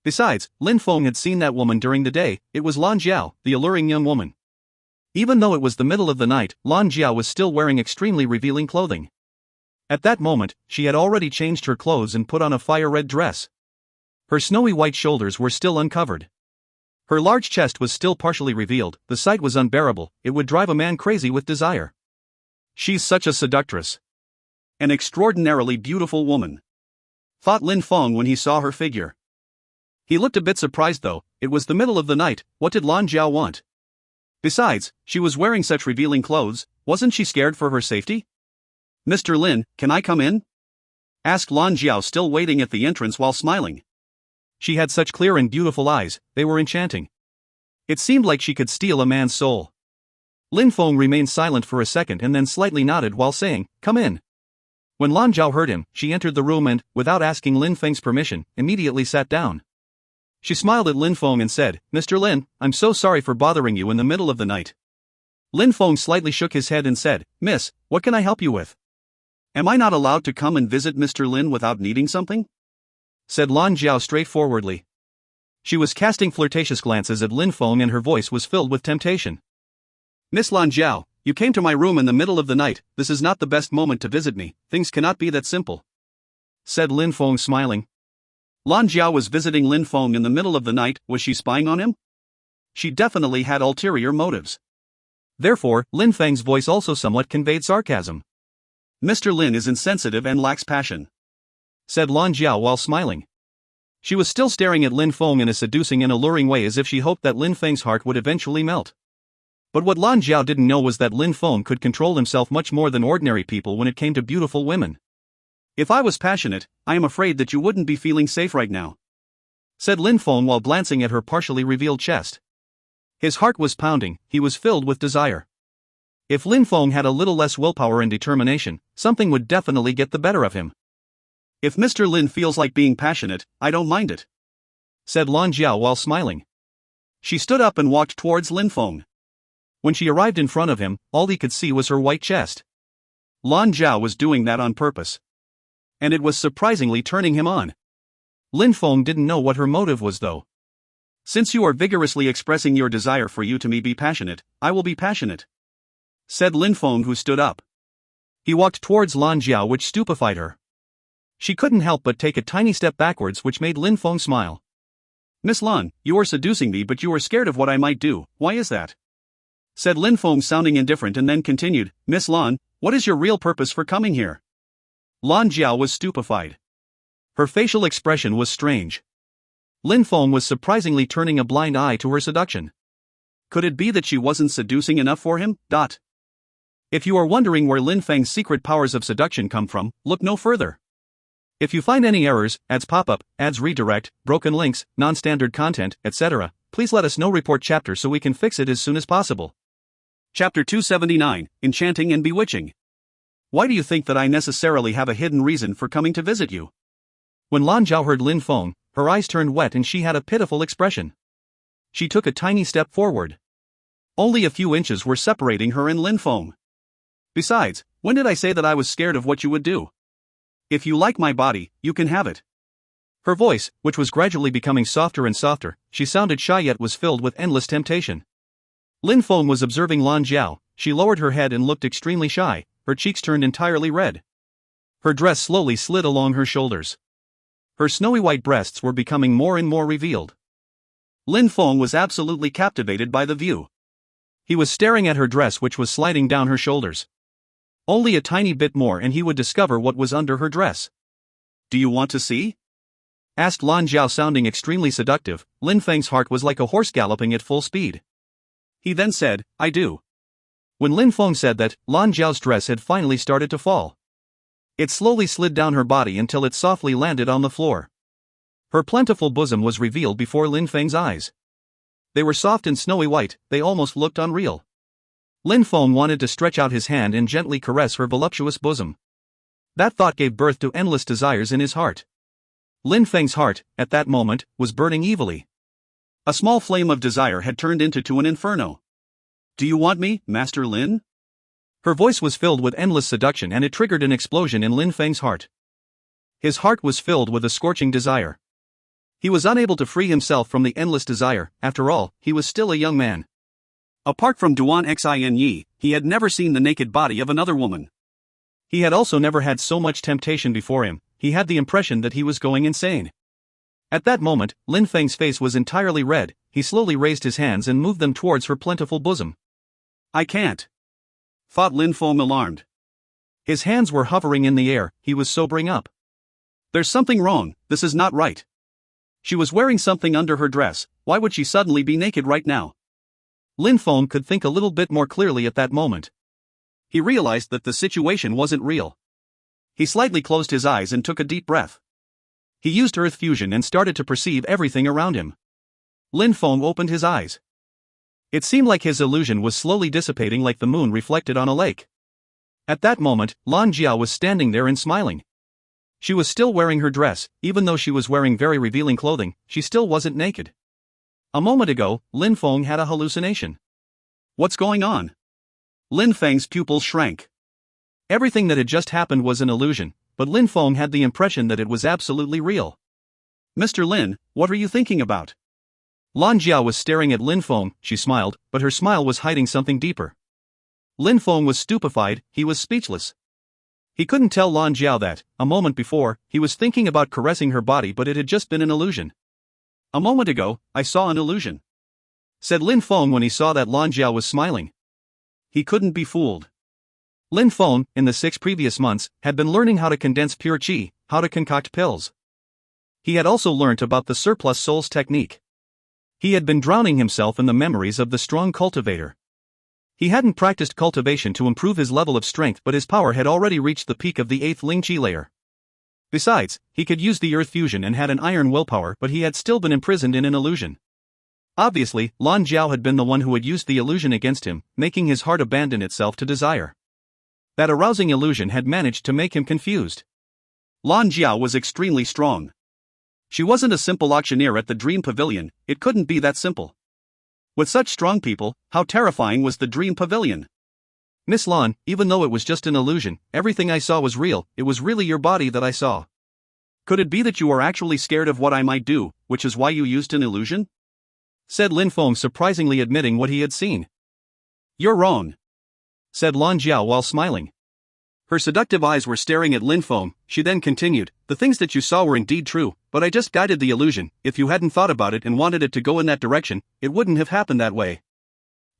Besides, Lin Feng had seen that woman during the day, it was Lan Jiao, the alluring young woman. Even though it was the middle of the night, Lan Jiao was still wearing extremely revealing clothing. At that moment, she had already changed her clothes and put on a fire-red dress. Her snowy white shoulders were still uncovered. Her large chest was still partially revealed, the sight was unbearable, it would drive a man crazy with desire. She's such a seductress. An extraordinarily beautiful woman, thought Lin Feng when he saw her figure. He looked a bit surprised though. It was the middle of the night. What did Lan Jiao want? Besides, she was wearing such revealing clothes. Wasn't she scared for her safety? Mr. Lin, can I come in? Asked Lan Jiao, still waiting at the entrance while smiling. She had such clear and beautiful eyes, they were enchanting. It seemed like she could steal a man's soul. Lin Feng remained silent for a second and then slightly nodded while saying, "Come in." When Lan Jiao heard him, she entered the room and, without asking Lin Feng's permission, immediately sat down. She smiled at Lin Feng and said, "Mr. Lin, I'm so sorry for bothering you in the middle of the night." Lin Feng slightly shook his head and said, "Miss, what can I help you with?" "Am I not allowed to come and visit Mr. Lin without needing something?" said Lan Jiao straightforwardly. She was casting flirtatious glances at Lin Feng and her voice was filled with temptation. "Miss Lan Jiao, you came to my room in the middle of the night. This is not the best moment to visit me. Things cannot be that simple," said Lin Feng smiling. Lan Jiao was visiting Lin Feng in the middle of the night. Was she spying on him? She definitely had ulterior motives. Therefore, Lin Feng's voice also somewhat conveyed sarcasm. "Mr. Lin is insensitive and lacks passion," said Lan Jiao while smiling. She was still staring at Lin Feng in a seducing and alluring way as if she hoped that Lin Feng's heart would eventually melt. But what Lan Jiao didn't know was that Lin Feng could control himself much more than ordinary people when it came to beautiful women. "If I was passionate, I am afraid that you wouldn't be feeling safe right now," said Lin Feng while glancing at her partially revealed chest. His heart was pounding, he was filled with desire. If Lin Feng had a little less willpower and determination, something would definitely get the better of him. "If Mr. Lin feels like being passionate, I don't mind it," said Lan Jiao while smiling. She stood up and walked towards Lin Feng. When she arrived in front of him, all he could see was her white chest. Lan Jiao was doing that on purpose. And it was surprisingly turning him on. Lin Feng didn't know what her motive was though. "Since you are vigorously expressing your desire for you to be passionate, I will be passionate," said Lin Feng, who stood up. He walked towards Lan Jiao, which stupefied her. She couldn't help but take a tiny step backwards, which made Lin Feng smile. "Miss Lan, you are seducing me, but you are scared of what I might do. Why is that?" said Lin Feng, sounding indifferent, and then continued, "Miss Lan, what is your real purpose for coming here?" Lan Jiao was stupefied. Her facial expression was strange. Lin Feng was surprisingly turning a blind eye to her seduction. Could it be that she wasn't seducing enough for him? If you are wondering where Lin Feng's secret powers of seduction come from, look no further. If you find any errors, ads pop up, ads redirect, broken links, non-standard content, etc., please let us know. Report chapter so we can fix it as soon as possible. Chapter 279, Enchanting and Bewitching. Why do you think that I necessarily have a hidden reason for coming to visit you? When Lan Jiao heard Lin Feng, her eyes turned wet and she had a pitiful expression. She took a tiny step forward. Only a few inches were separating her and Lin Feng. Besides, when did I say that I was scared of what you would do? If you like my body, you can have it. Her voice, which was gradually becoming softer and softer, she sounded shy yet was filled with endless temptation. Lin Feng was observing Lan Jiao. She lowered her head and looked extremely shy, her cheeks turned entirely red. Her dress slowly slid along her shoulders. Her snowy white breasts were becoming more and more revealed. Lin Feng was absolutely captivated by the view. He was staring at her dress, which was sliding down her shoulders. Only a tiny bit more and he would discover what was under her dress. "Do you want to see?" asked Lan Jiao, sounding extremely seductive. Lin Feng's heart was like a horse galloping at full speed. He then said, "I do." When Lin Feng said that, Lan Jiao's dress had finally started to fall. It slowly slid down her body until it softly landed on the floor. Her plentiful bosom was revealed before Lin Feng's eyes. They were soft and snowy white, they almost looked unreal. Lin Feng wanted to stretch out his hand and gently caress her voluptuous bosom. That thought gave birth to endless desires in his heart. Lin Feng's heart, at that moment, was burning evilly. A small flame of desire had turned into an inferno. "Do you want me, Master Lin?" Her voice was filled with endless seduction and it triggered an explosion in Lin Feng's heart. His heart was filled with a scorching desire. He was unable to free himself from the endless desire. After all, he was still a young man. Apart from Duan Xin Yi, he had never seen the naked body of another woman. He had also never had so much temptation before him. He had the impression that he was going insane. At that moment, Lin Feng's face was entirely red. He slowly raised his hands and moved them towards her plentiful bosom. "I can't," thought Lin Feng, alarmed. His hands were hovering in the air, he was sobering up. There's something wrong, this is not right. She was wearing something under her dress, why would she suddenly be naked right now? Lin Feng could think a little bit more clearly at that moment. He realized that the situation wasn't real. He slightly closed his eyes and took a deep breath. He used earth fusion and started to perceive everything around him. Lin Feng opened his eyes. It seemed like his illusion was slowly dissipating like the moon reflected on a lake. At that moment, Lan Jiao was standing there and smiling. She was still wearing her dress, even though she was wearing very revealing clothing, she still wasn't naked. A moment ago, Lin Feng had a hallucination. What's going on? Lin Feng's pupils shrank. Everything that had just happened was an illusion, but Lin Feng had the impression that it was absolutely real. Mr. Lin, what are you thinking about? Lan Jiao was staring at Lin Feng, she smiled, but her smile was hiding something deeper. Lin Feng was stupefied, he was speechless. He couldn't tell Lan Jiao that, a moment before, he was thinking about caressing her body but it had just been an illusion. A moment ago, I saw an illusion, said Lin Feng when he saw that Lan Jiao was smiling. He couldn't be fooled. Lin Feng, in the 6 previous months, had been learning how to condense pure qi, how to concoct pills. He had also learnt about the surplus souls technique. He had been drowning himself in the memories of the strong cultivator. He hadn't practiced cultivation to improve his level of strength, but his power had already reached the peak of the 8th Ling Qi layer. Besides, he could use the earth fusion and had an iron willpower, but he had still been imprisoned in an illusion. Obviously, Lan Jiao had been the one who had used the illusion against him, making his heart abandon itself to desire. That arousing illusion had managed to make him confused. Lan Jiao was extremely strong. She wasn't a simple auctioneer at the Dream Pavilion, it couldn't be that simple. With such strong people, how terrifying was the Dream Pavilion? Miss Lan, even though it was just an illusion, everything I saw was real, it was really your body that I saw. Could it be that you are actually scared of what I might do, which is why you used an illusion? Said Lin Feng, surprisingly admitting what he had seen. You're wrong, said Lan Jiao while smiling. Her seductive eyes were staring at Lin Feng, she then continued, the things that you saw were indeed true, but I just guided the illusion, if you hadn't thought about it and wanted it to go in that direction, it wouldn't have happened that way.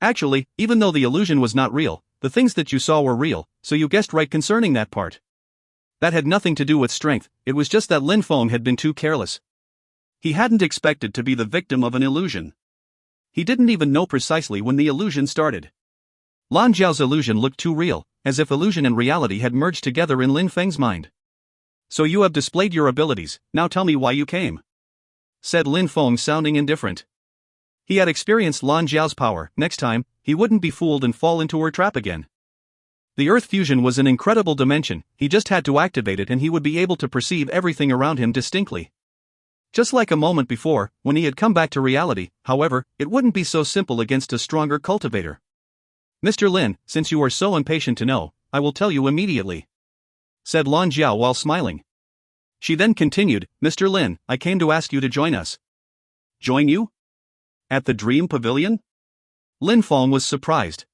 Actually, even though the illusion was not real, the things that you saw were real, so you guessed right concerning that part. That had nothing to do with strength, it was just that Lin Feng had been too careless. He hadn't expected to be the victim of an illusion. He didn't even know precisely when the illusion started. Lan Jiao's illusion looked too real, as if illusion and reality had merged together in Lin Feng's mind. So you have displayed your abilities, now tell me why you came, said Lin Feng, sounding indifferent. He had experienced Lan Jiao's power, next time, he wouldn't be fooled and fall into her trap again. The earth fusion was an incredible dimension, he just had to activate it and he would be able to perceive everything around him distinctly. Just like a moment before, when he had come back to reality, however, it wouldn't be so simple against a stronger cultivator. Mr. Lin, since you are so impatient to know, I will tell you immediately, said Lan Jiao while smiling. She then continued, Mr. Lin, I came to ask you to join us. Join you? At the Dream Pavilion? Lin Feng was surprised.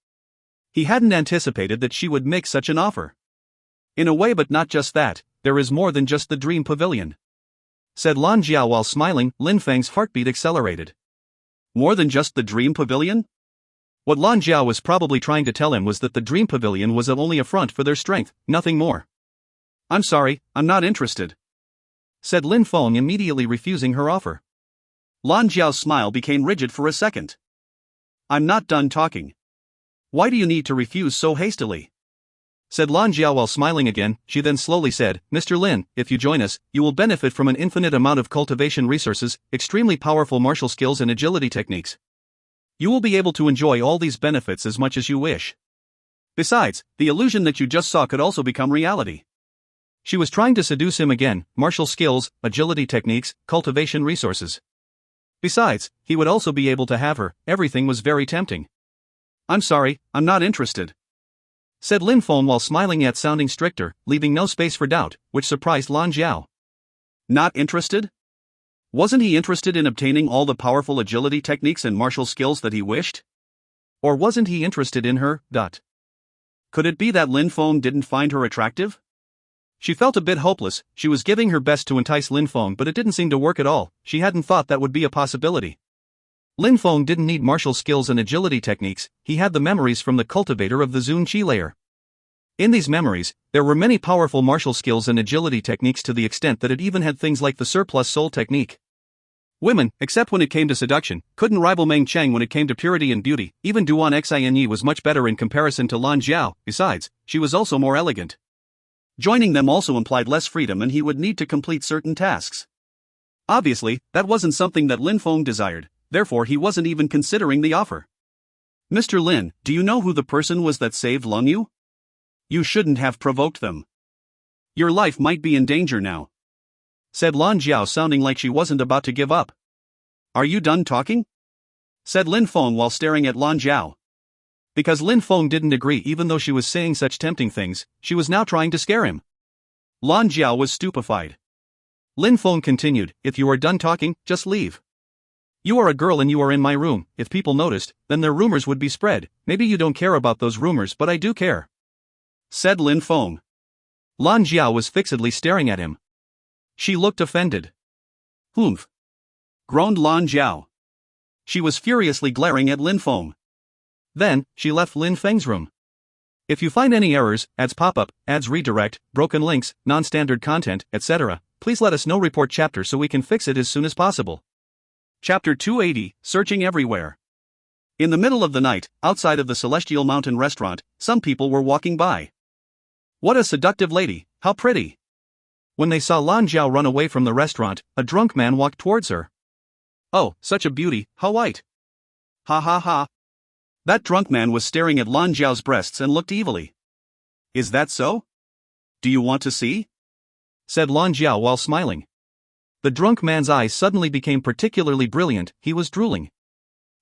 He hadn't anticipated that she would make such an offer. In a way, but not just that, there is more than just the Dream Pavilion, said Lan Jiao while smiling. Lin Feng's heartbeat accelerated. More than just the Dream Pavilion? What Lan Jiao was probably trying to tell him was that the Dream Pavilion was only a front for their strength, nothing more. I'm sorry, I'm not interested, said Lin Feng, immediately refusing her offer. Lan Jiao's smile became rigid for a second. I'm not done talking. Why do you need to refuse so hastily? Said Lan Jiao while smiling again. She then slowly said, Mr. Lin, if you join us, you will benefit from an infinite amount of cultivation resources, extremely powerful martial skills and agility techniques. You will be able to enjoy all these benefits as much as you wish. Besides, the illusion that you just saw could also become reality. She was trying to seduce him again, martial skills, agility techniques, cultivation resources. Besides, he would also be able to have her, everything was very tempting. I'm sorry, I'm not interested, said Lin Feng while smiling yet sounding stricter, leaving no space for doubt, which surprised Lan Jiao. Not interested? Wasn't he interested in obtaining all the powerful agility techniques and martial skills that he wished? Or wasn't he interested in her? Could it be that Lin Feng didn't find her attractive? She felt a bit hopeless. She was giving her best to entice Lin Feng, but it didn't seem to work at all. She hadn't thought that would be a possibility. Lin Feng didn't need martial skills and agility techniques, he had the memories from the cultivator of the Zun Qi layer. In these memories, there were many powerful martial skills and agility techniques to the extent that it even had things like the surplus soul technique. Women, except when it came to seduction, couldn't rival Meng Cheng when it came to purity and beauty. Even Duan Xinyi was much better in comparison to Lan Jiao. Besides, she was also more elegant. Joining them also implied less freedom and he would need to complete certain tasks. Obviously, that wasn't something that Lin Feng desired, therefore he wasn't even considering the offer. Mr. Lin, do you know who the person was that saved Lung Yu? You shouldn't have provoked them. Your life might be in danger now, said Lan Jiao, sounding like she wasn't about to give up. Are you done talking? Said Lin Feng while staring at Lan Jiao. Because Lin Feng didn't agree even though she was saying such tempting things, she was now trying to scare him. Lan Jiao was stupefied. Lin Feng continued, if you are done talking, just leave. You are a girl and you are in my room. If people noticed, then their rumors would be spread. Maybe you don't care about those rumors, but I do care, said Lin Feng. Lan Jiao was fixedly staring at him. She looked offended. Humph, groaned Lan Jiao. She was furiously glaring at Lin Feng. Then, she left Lin Feng's room. If you find any errors, ads pop up, ads redirect, broken links, non-standard content, etc., please let us know. Report chapter so we can fix it as soon as possible. Chapter 280, Searching Everywhere. In the middle of the night, outside of the Celestial Mountain restaurant, some people were walking by. What a seductive lady, how pretty! When they saw Lan Jiao run away from the restaurant, a drunk man walked towards her. Oh, such a beauty, how white! Ha ha ha! That drunk man was staring at Lan Jiao's breasts and looked evilly. Is that so? Do you want to see? Said Lan Jiao while smiling. The drunk man's eyes suddenly became particularly brilliant, he was drooling.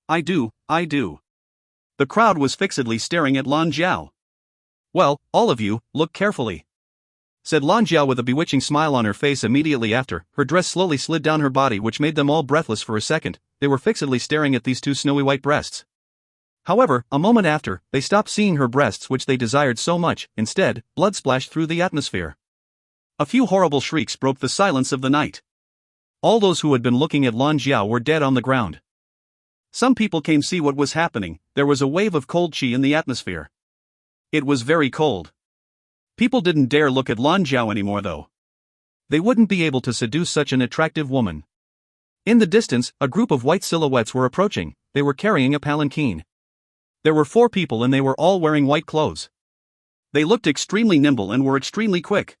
I do. The crowd was fixedly staring at Lan Jiao. Well, all of you, look carefully, said Lan Jiao with a bewitching smile on her face. Immediately after, her dress slowly slid down her body, which made them all breathless for a second. They were fixedly staring at these two snowy white breasts. However, a moment after, they stopped seeing her breasts which they desired so much. Instead, blood splashed through the atmosphere. A few horrible shrieks broke the silence of the night. All those who had been looking at Lan Jiao were dead on the ground. Some people came see what was happening. There was a wave of cold qi in the atmosphere. It was very cold. People didn't dare look at Lan Jiao anymore though. They wouldn't be able to seduce such an attractive woman. In the distance, a group of white silhouettes were approaching. They were carrying a palanquin. There were 4 people and they were all wearing white clothes. They looked extremely nimble and were extremely quick.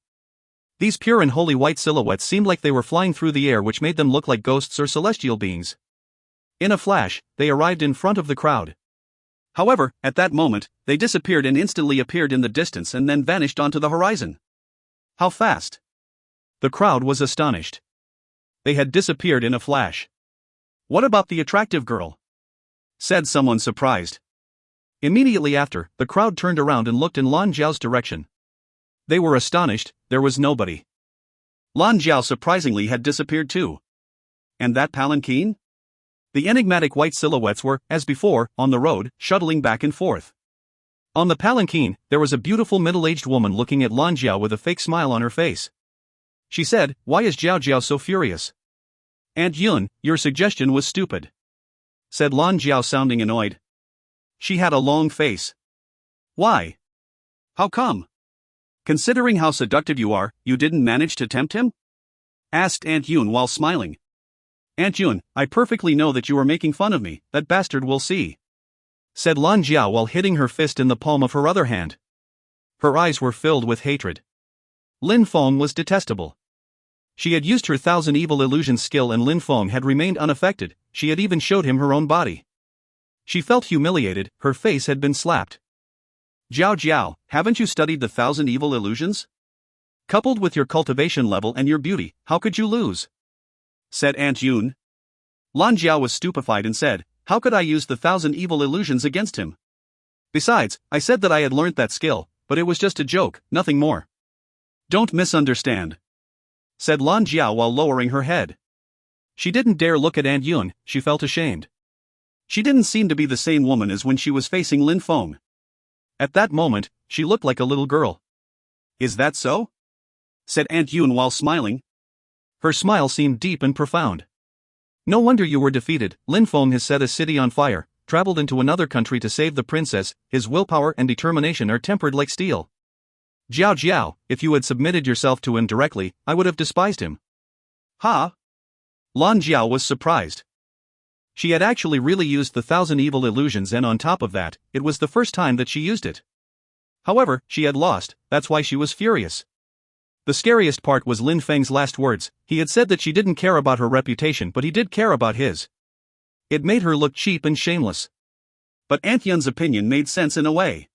These pure and holy white silhouettes seemed like they were flying through the air, which made them look like ghosts or celestial beings. In a flash, they arrived in front of the crowd. However, at that moment, they disappeared and instantly appeared in the distance and then vanished onto the horizon. How fast! The crowd was astonished. They had disappeared in a flash. What about the attractive girl? Said someone surprised. Immediately after, the crowd turned around and looked in Lan Jiao's direction. They were astonished, there was nobody. Lan Jiao surprisingly had disappeared too. And that palanquin? The enigmatic white silhouettes were, as before, on the road, shuttling back and forth. On the palanquin, there was a beautiful middle-aged woman looking at Lan Jiao with a fake smile on her face. She said, "Why is Jiao Jiao so furious?" "Aunt Yun, your suggestion was stupid," said Lan Jiao, sounding annoyed. She had a long face. "Why? How come? Considering how seductive you are, you didn't manage to tempt him?" asked Aunt Yun while smiling. "Aunt Yun, I perfectly know that you are making fun of me, that bastard will see," said Lan Jiao while hitting her fist in the palm of her other hand. Her eyes were filled with hatred. Lin Feng was detestable. She had used her 1,000 evil illusions skill and Lin Feng had remained unaffected. She had even showed him her own body. She felt humiliated, her face had been slapped. "Jiao Jiao, haven't you studied the 1,000 evil illusions? Coupled with your cultivation level and your beauty, how could you lose?" said Aunt Yun. Lan Jiao was stupefied and said, "How could I use the 1,000 evil illusions against him? Besides, I said that I had learnt that skill, but it was just a joke, nothing more." "Don't misunderstand," said Lan Jiao while lowering her head. She didn't dare look at Aunt Yun, she felt ashamed. She didn't seem to be the same woman as when she was facing Lin Feng. At that moment, she looked like a little girl. "Is that so?" said Aunt Yun while smiling. Her smile seemed deep and profound. "No wonder you were defeated. Lin Feng has set a city on fire, traveled into another country to save the princess. His willpower and determination are tempered like steel. Jiao Jiao, if you had submitted yourself to him directly, I would have despised him. Ha! Lan Jiao was surprised. She had actually really used the 1,000 evil illusions, and on top of that, it was the first time that she used it. However, she had lost, that's why she was furious. The scariest part was Lin Feng's last words. He had said that she didn't care about her reputation, but he did care about his. It made her look cheap and shameless. But Aunt Yun's opinion made sense in a way.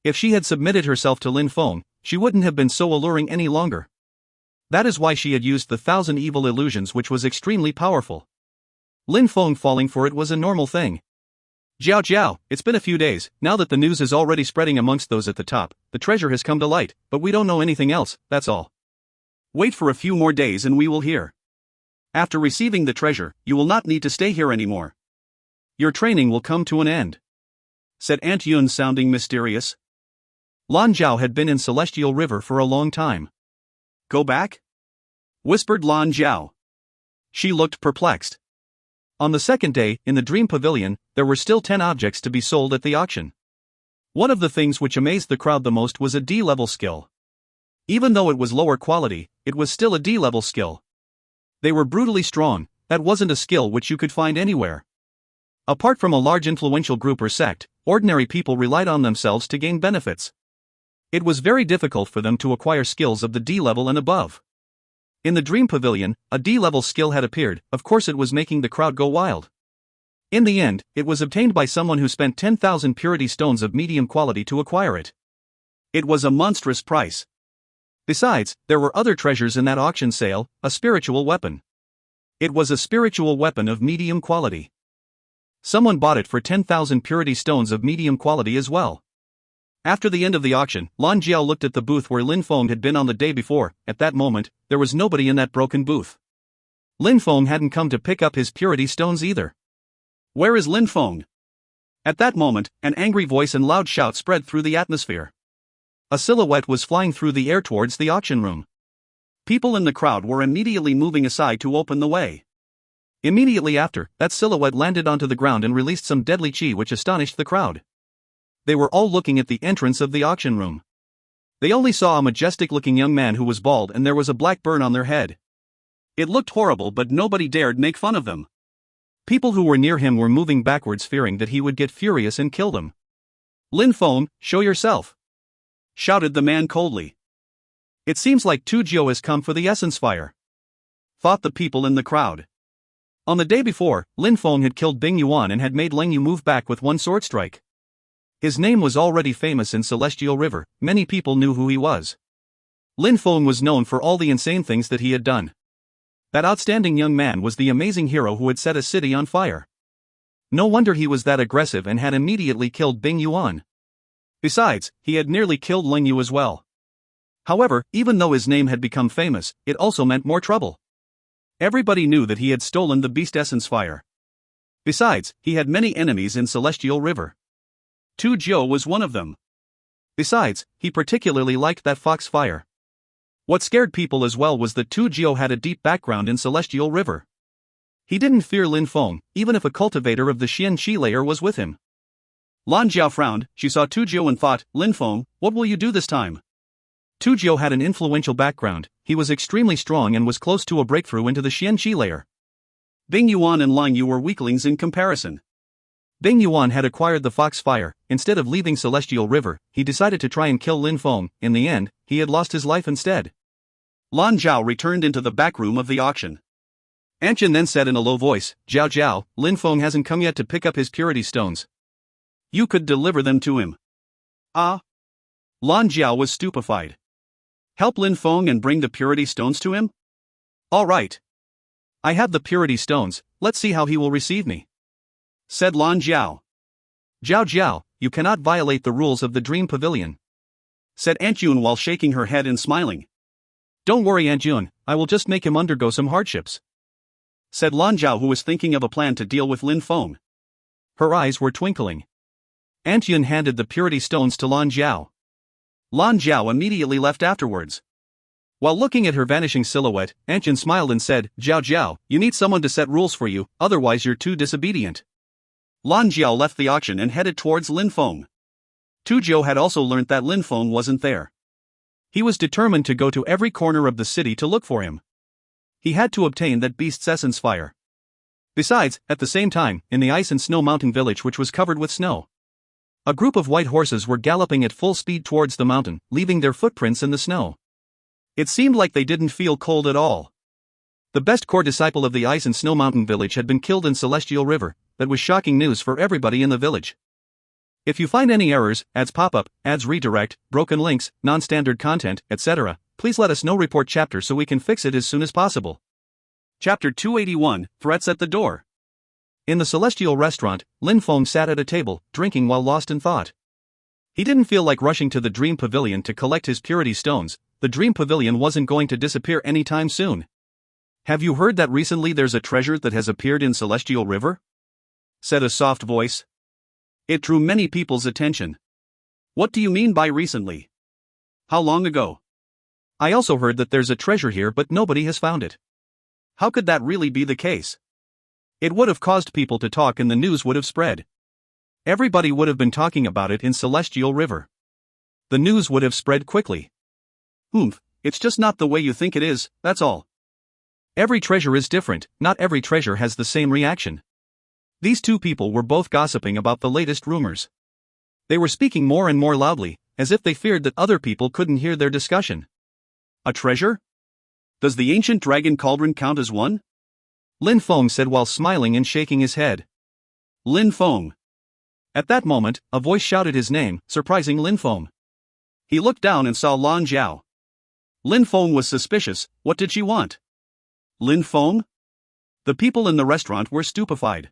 If she had submitted herself to Lin Feng, she wouldn't have been so alluring any longer. That is why she had used the 1,000 evil illusions, which was extremely powerful. Lin Feng falling for it was a normal thing. Jiao Jiao, it's been a few days, now that the news is already spreading amongst those at the top, the treasure has come to light, but we don't know anything else, that's all. Wait for a few more days and we will hear. After receiving the treasure, you will not need to stay here anymore. Your training will come to an end, said Aunt Yun, sounding mysterious. Lan Jiao had been in Celestial River for a long time. Go back? Whispered Lan Jiao. She looked perplexed. On the second day, in the Dream Pavilion, there were still 10 objects to be sold at the auction. One of the things which amazed the crowd the most was a D-level skill. Even though it was lower quality, it was still a D-level skill. They were brutally strong, that wasn't a skill which you could find anywhere. Apart from a large influential group or sect, ordinary people relied on themselves to gain benefits. It was very difficult for them to acquire skills of the D-level and above. In the Dream Pavilion, a D-level skill had appeared, of course it was making the crowd go wild. In the end, it was obtained by someone who spent 10,000 purity stones of medium quality to acquire it. It was a monstrous price. Besides, there were other treasures in that auction sale, a spiritual weapon. It was a spiritual weapon of medium quality. Someone bought it for 10,000 purity stones of medium quality as well. After the end of the auction, Lan Jiao looked at the booth where Lin Feng had been on the day before. At that moment, there was nobody in that broken booth. Lin Feng hadn't come to pick up his purity stones either. Where is Lin Feng? At that moment, an angry voice and loud shout spread through the atmosphere. A silhouette was flying through the air towards the auction room. People in the crowd were immediately moving aside to open the way. Immediately after, that silhouette landed onto the ground and released some deadly chi which astonished the crowd. They were all looking at the entrance of the auction room. They only saw a majestic-looking young man who was bald and there was a black burn on their head. It looked horrible, but nobody dared make fun of them. People who were near him were moving backwards, fearing that he would get furious and kill them. Lin Feng, show yourself, shouted the man coldly. It seems like Tu Jiao has come for the essence fire, thought the people in the crowd. On the day before, Lin Feng had killed Bing Yuan and had made Leng Yu move back with one sword strike. His name was already famous in Celestial River, many people knew who he was. Lin Feng was known for all the insane things that he had done. That outstanding young man was the amazing hero who had set a city on fire. No wonder he was that aggressive and had immediately killed Bing Yuan. Besides, he had nearly killed Leng Yu as well. However, even though his name had become famous, it also meant more trouble. Everybody knew that he had stolen the beast essence fire. Besides, he had many enemies in Celestial River. Tu Jiao was one of them. Besides, he particularly liked that fox fire. What scared people as well was that Tu Jiao had a deep background in Celestial River. He didn't fear Lin Feng, even if a cultivator of the Xian Qi layer was with him. Lan Jiao frowned. She saw Tu Jiao and thought, Lin Feng, what will you do this time? Tu Jiao had an influential background, he was extremely strong and was close to a breakthrough into the Xian Qi layer. Bing Yuan and Leng Yu were weaklings in comparison. Bing Yuan had acquired the fox fire. Instead of leaving Celestial River, he decided to try and kill Lin Feng. In the end, he had lost his life instead. Lan Jiao returned into the back room of the auction. Aunt Yun then said in a low voice, Jiao Jiao, Lin Feng hasn't come yet to pick up his purity stones. You could deliver them to him. Ah? Lan Jiao was stupefied. Help Lin Feng and bring the purity stones to him? All right. I have the purity stones, let's see how he will receive me, said Lan Jiao. Jiao Jiao, you cannot violate the rules of the Dream Pavilion, said Aunt Yun while shaking her head and smiling. Don't worry, Aunt Yun, I will just make him undergo some hardships, said Lan Jiao, who was thinking of a plan to deal with Lin Feng. Her eyes were twinkling. Aunt Yun handed the purity stones to Lan Jiao. Lan Jiao immediately left afterwards. While looking at her vanishing silhouette, Aunt Yun smiled and said, Jiao Jiao, you need someone to set rules for you, otherwise you're too disobedient. Lan Jiao left the auction and headed towards Lin Feng. Tu Jiao had also learnt that Lin Feng wasn't there. He was determined to go to every corner of the city to look for him. He had to obtain that beast's essence fire. Besides, at the same time, in the ice and snow mountain village which was covered with snow, a group of white horses were galloping at full speed towards the mountain, leaving their footprints in the snow. It seemed like they didn't feel cold at all. The best core disciple of the ice and snow mountain village had been killed in Celestial River. That was shocking news for everybody in the village. If you find any errors, ads pop up, ads redirect, broken links, non-standard content, etc., please let us know. Report chapter so we can fix it as soon as possible. Chapter 281, Threats at the Door. In the Celestial restaurant, Feng sat at a table, drinking while lost in thought. He didn't feel like rushing to the Dream Pavilion to collect his purity stones. The Dream Pavilion wasn't going to disappear anytime soon. Have you heard that recently there's a treasure that has appeared in Celestial River? Said a soft voice. It drew many people's attention. What do you mean by recently? How long ago? I also heard that there's a treasure here but nobody has found it. How could that really be the case? It would have caused people to talk and the news would have spread. Everybody would have been talking about it in Celestial River. The news would have spread quickly. It's just not the way you think it is, that's all. Every treasure is different, not every treasure has the same reaction. These two people were both gossiping about the latest rumors. They were speaking more and more loudly, as if they feared that other people couldn't hear their discussion. A treasure? Does the ancient dragon cauldron count as one? Feng said while smiling and shaking his head. Feng. At that moment, a voice shouted his name, surprising Feng. He looked down and saw Lan Jiao. Feng was suspicious. What did she want? Feng? The people in the restaurant were stupefied.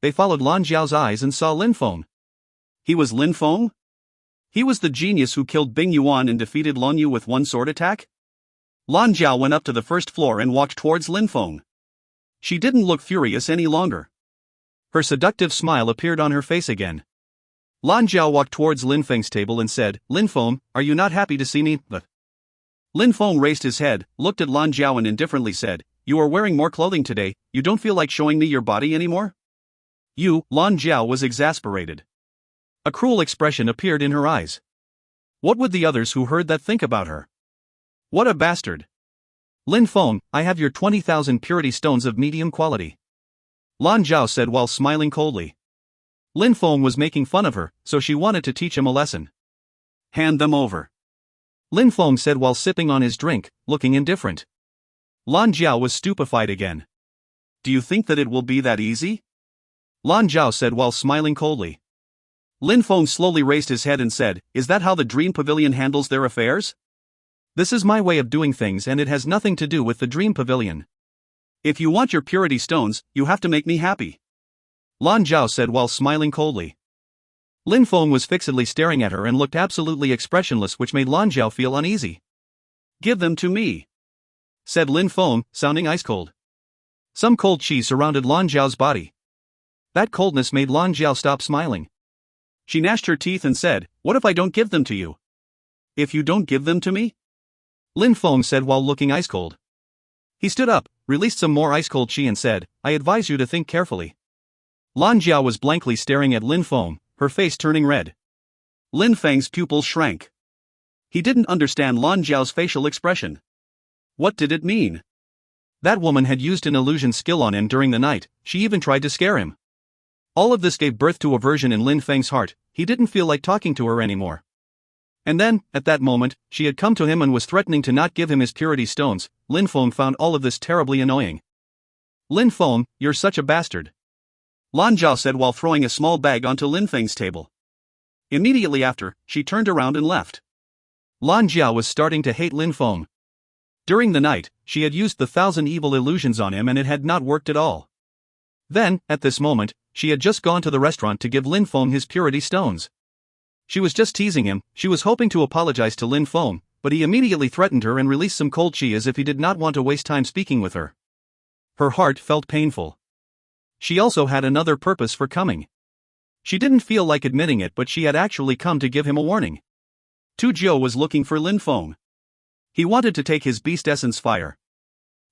They followed Lan Jiao's eyes and saw Feng. He was Feng? He was the genius who killed Bing Yuan and defeated Lan Yu with one sword attack? Lan Jiao went up to the first floor and walked towards Feng. She didn't look furious any longer. Her seductive smile appeared on her face again. Lan Jiao walked towards Feng's table and said, Feng, are you not happy to see me? Feng raised his head, looked at Lan Jiao and indifferently said, you are wearing more clothing today, you don't feel like showing me your body anymore? Lan Jiao was exasperated. A cruel expression appeared in her eyes. What would the others who heard that think about her? What a bastard! Feng, I have your 20,000 purity stones of medium quality. Lan Jiao said while smiling coldly. Feng was making fun of her, so she wanted to teach him a lesson. Hand them over. Feng said while sipping on his drink, looking indifferent. Lan Jiao was stupefied again. Do you think that it will be that easy? Lan Jiao said while smiling coldly. Feng slowly raised his head and said, is that how the Dream Pavilion handles their affairs? This is my way of doing things and it has nothing to do with the Dream Pavilion. If you want your purity stones, you have to make me happy. Lan Jiao said while smiling coldly. Feng was fixedly staring at her and looked absolutely expressionless, which made Lan Jiao feel uneasy. Give them to me, said Feng, sounding ice cold. Some cold chi surrounded Lan Jiao's body. That coldness made Lan Jiao stop smiling. She gnashed her teeth and said, what if I don't give them to you? If you don't give them to me? Feng said while looking ice cold. He stood up, released some more ice cold chi and said, I advise you to think carefully. Lan Jiao was blankly staring at Feng, her face turning red. Feng's pupils shrank. He didn't understand Lan Jiao's facial expression. What did it mean? That woman had used an illusion skill on him during the night, she even tried to scare him. All of this gave birth to aversion in Feng's heart, he didn't feel like talking to her anymore. And then, at that moment, she had come to him and was threatening to not give him his purity stones. Feng found all of this terribly annoying. Feng, you're such a bastard, Lan Jiao said while throwing a small bag onto Feng's table. Immediately after, she turned around and left. Lan Jiao was starting to hate Feng. During the night, she had used the 1,000 evil illusions on him and it had not worked at all. Then, at this moment, she had just gone to the restaurant to give Feng his purity stones. She was just teasing him, she was hoping to apologize to Feng, but he immediately threatened her and released some cold chi as if he did not want to waste time speaking with her. Her heart felt painful. She also had another purpose for coming. She didn't feel like admitting it, but she had actually come to give him a warning. Tu Jiu was looking for Feng. He wanted to take his beast essence fire.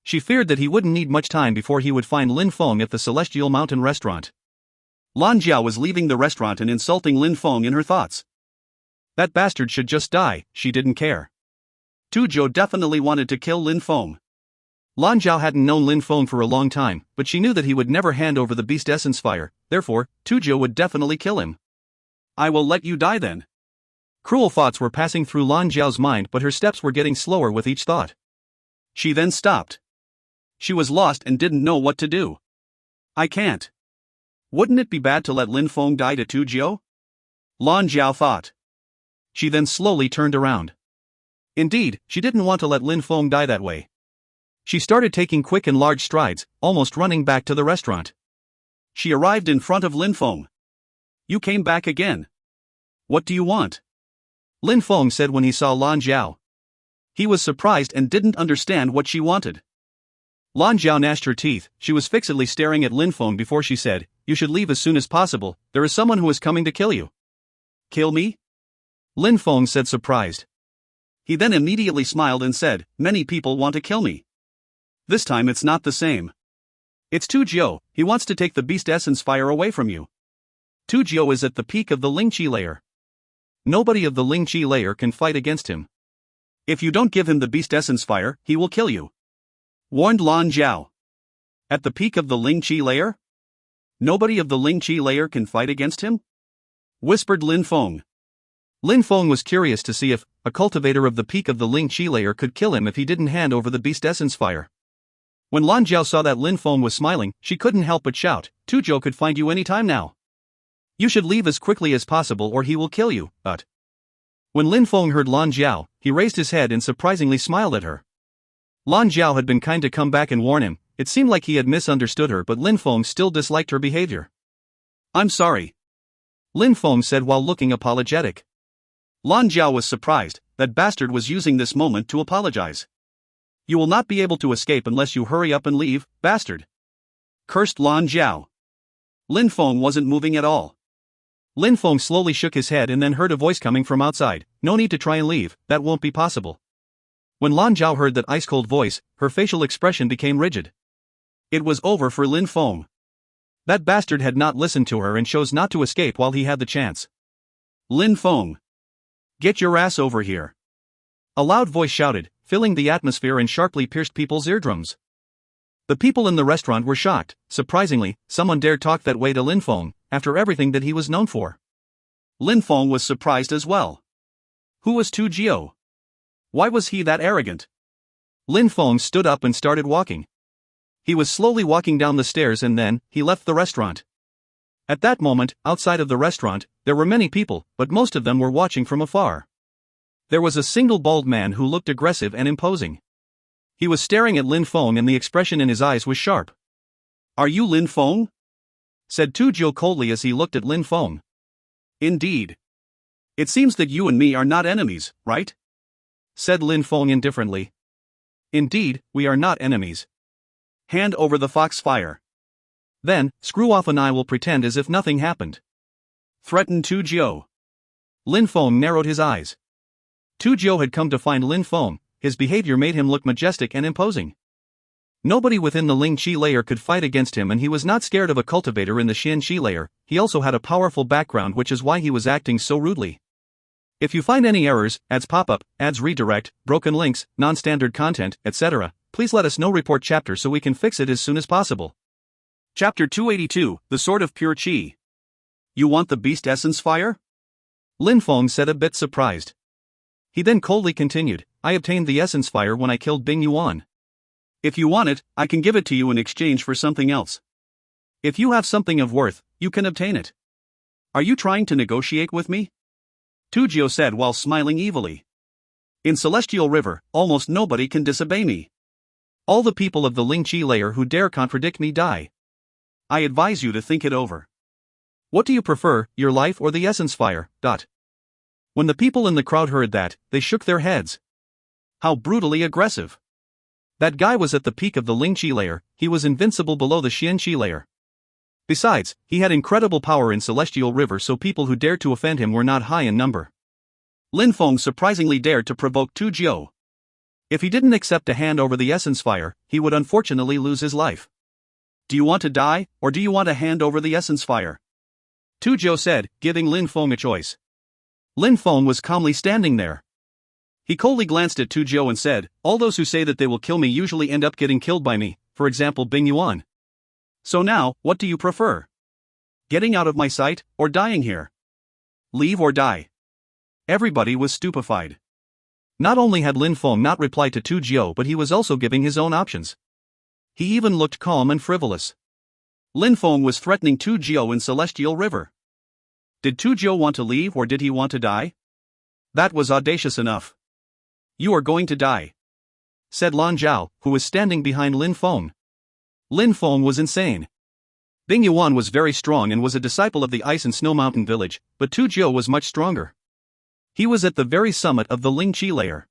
She feared that he wouldn't need much time before he would find Feng at the Celestial Mountain restaurant. Lan Jiao was leaving the restaurant and insulting Feng in her thoughts. That bastard should just die, she didn't care. Tu Jiu definitely wanted to kill Lin Feng. Lan Zhao hadn't known Lin Feng for a long time, but she knew that he would never hand over the beast essence fire, therefore, Tu Jiu would definitely kill him. I will let you die then. Cruel thoughts were passing through Lan Zhao's mind, but her steps were getting slower with each thought. She then stopped. She was lost and didn't know what to do. I can't. Wouldn't it be bad to let Lin Feng die to Tu Jiu? Lan Zhao thought. She then slowly turned around. Indeed, she didn't want to let Lin Feng die that way. She started taking quick and large strides, almost running back to the restaurant. She arrived in front of Lin Feng. You came back again. What do you want? Lin Feng said when he saw Lan Zhao. He was surprised and didn't understand what she wanted. Lan Zhao gnashed her teeth. She was fixedly staring at Lin Feng before she said, You should leave as soon as possible, there is someone who is coming to kill you. Kill me? Lin Feng said, surprised. He then immediately smiled and said, Many people want to kill me. This time it's not the same. It's Tu Jiu, he wants to take the beast essence fire away from you. Tu Jiu is at the peak of the Ling Qi layer. Nobody of the Ling Qi layer can fight against him. If you don't give him the beast essence fire, he will kill you. Warned Lan Zhao. At the peak of the Ling Qi layer? Nobody of the Ling Qi layer can fight against him? Whispered Lin Feng. Lin Feng was curious to see if a cultivator of the peak of the Ling Qi layer could kill him if he didn't hand over the beast essence fire. When Lan Zhao saw that Lin Feng was smiling, she couldn't help but shout, Tu Jiu could find you any time now. You should leave as quickly as possible or he will kill you, but... When Lin Feng heard Lan Zhao, he raised his head and surprisingly smiled at her. Lan Zhao had been kind to come back and warn him. It seemed like he had misunderstood her, but Lin Feng still disliked her behavior. I'm sorry. Lin Feng said while looking apologetic. Lan Zhao was surprised. That bastard was using this moment to apologize. You will not be able to escape unless you hurry up and leave, bastard. Cursed Lan Zhao. Lin Feng wasn't moving at all. Lin Feng slowly shook his head and then heard a voice coming from outside. No need to try and leave, that won't be possible. When Lan Zhao heard that ice-cold voice, her facial expression became rigid. It was over for Lin Feng. That bastard had not listened to her and chose not to escape while he had the chance. Lin Feng. Get your ass over here. A loud voice shouted, filling the atmosphere and sharply pierced people's eardrums. The people in the restaurant were shocked. Surprisingly, someone dared talk that way to Lin Feng, after everything that he was known for. Lin Feng was surprised as well. Who was Tu Jiu? Why was he that arrogant? Lin Feng stood up and started walking. He was slowly walking down the stairs and then, he left the restaurant. At that moment, outside of the restaurant, there were many people, but most of them were watching from afar. There was a single bald man who looked aggressive and imposing. He was staring at Lin Feng and the expression in his eyes was sharp. Are you Lin Feng? Said Tu Jiu coldly as he looked at Lin Feng. Indeed. It seems that you and me are not enemies, right? Said Lin Feng indifferently. Indeed, we are not enemies. Hand over the fox fire. Then, screw off and I will pretend as if nothing happened. Threatened Tu Jiu. Lin Feng narrowed his eyes. Tu Jiu had come to find Lin Feng. His behavior made him look majestic and imposing. Nobody within the Ling Qi layer could fight against him and he was not scared of a cultivator in the Xian Qi layer. He also had a powerful background, which is why he was acting so rudely. If you find any errors, ads pop up, ads redirect, broken links, non-standard content, etc., please let us know. Report chapter so we can fix it as soon as possible. Chapter 282, The Sword of Pure Qi. You want the beast essence fire? Lin Feng said, a bit surprised. He then coldly continued, I obtained the essence fire when I killed Bing Yuan. If you want it, I can give it to you in exchange for something else. If you have something of worth, you can obtain it. Are you trying to negotiate with me? Tu Jiu said while smiling evilly. In Celestial River, almost nobody can disobey me. All the people of the Ling Qi layer who dare contradict me die. I advise you to think it over. What do you prefer, your life or the essence fire? When the people in the crowd heard that, they shook their heads. How brutally aggressive. That guy was at the peak of the Ling Qi layer, he was invincible below the Xian Qi layer. Besides, he had incredible power in Celestial River, so people who dared to offend him were not high in number. Lin Feng surprisingly dared to provoke Tu Jiu. If he didn't accept to hand over the essence fire, he would unfortunately lose his life. Do you want to die, or do you want to hand over the essence fire? Tu Jiu said, giving Lin Feng a choice. Lin Feng was calmly standing there. He coldly glanced at Tu Jiu and said, "All those who say that they will kill me usually end up getting killed by me, for example Bing Yuan. So now, what do you prefer? Getting out of my sight, or dying here? Leave or die?" Everybody was stupefied. Not only had Lin Feng not replied to Tu Jiu, but he was also giving his own options. He even looked calm and frivolous. Lin Feng was threatening Tu Jiu in Celestial River. Did Tu Jiu want to leave or did he want to die? That was audacious enough. "You are going to die," said Lan Zhao, who was standing behind Lin Feng. Lin Feng was insane. Bing Yuan was very strong and was a disciple of the Ice and Snow Mountain village, but Tu Jiu was much stronger. He was at the very summit of the Ling Qi layer.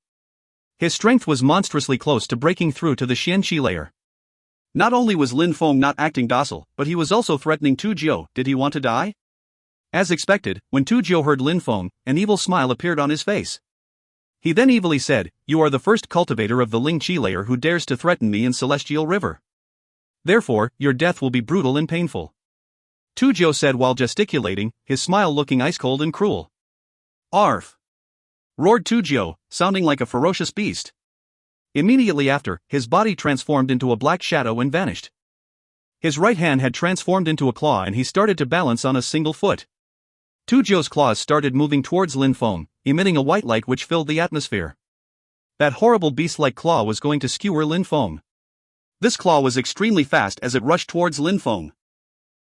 His strength was monstrously close to breaking through to the Xian Qi layer. Not only was Lin Feng not acting docile, but he was also threatening Tu Jiu. Did he want to die? As expected, when Tu Jiu heard Lin Feng, an evil smile appeared on his face. He then evilly said, "You are the first cultivator of the Ling Qi layer who dares to threaten me in Celestial River. Therefore, your death will be brutal and painful." Tu Jiu said while gesticulating, his smile looking ice-cold and cruel. "Arf!" roared Tu Jiu, sounding like a ferocious beast. Immediately after, his body transformed into a black shadow and vanished. His right hand had transformed into a claw and he started to balance on a single foot. Tu Jiu's claws started moving towards Lin Feng, emitting a white light which filled the atmosphere. That horrible beast-like claw was going to skewer Lin Feng. This claw was extremely fast as it rushed towards Lin Feng.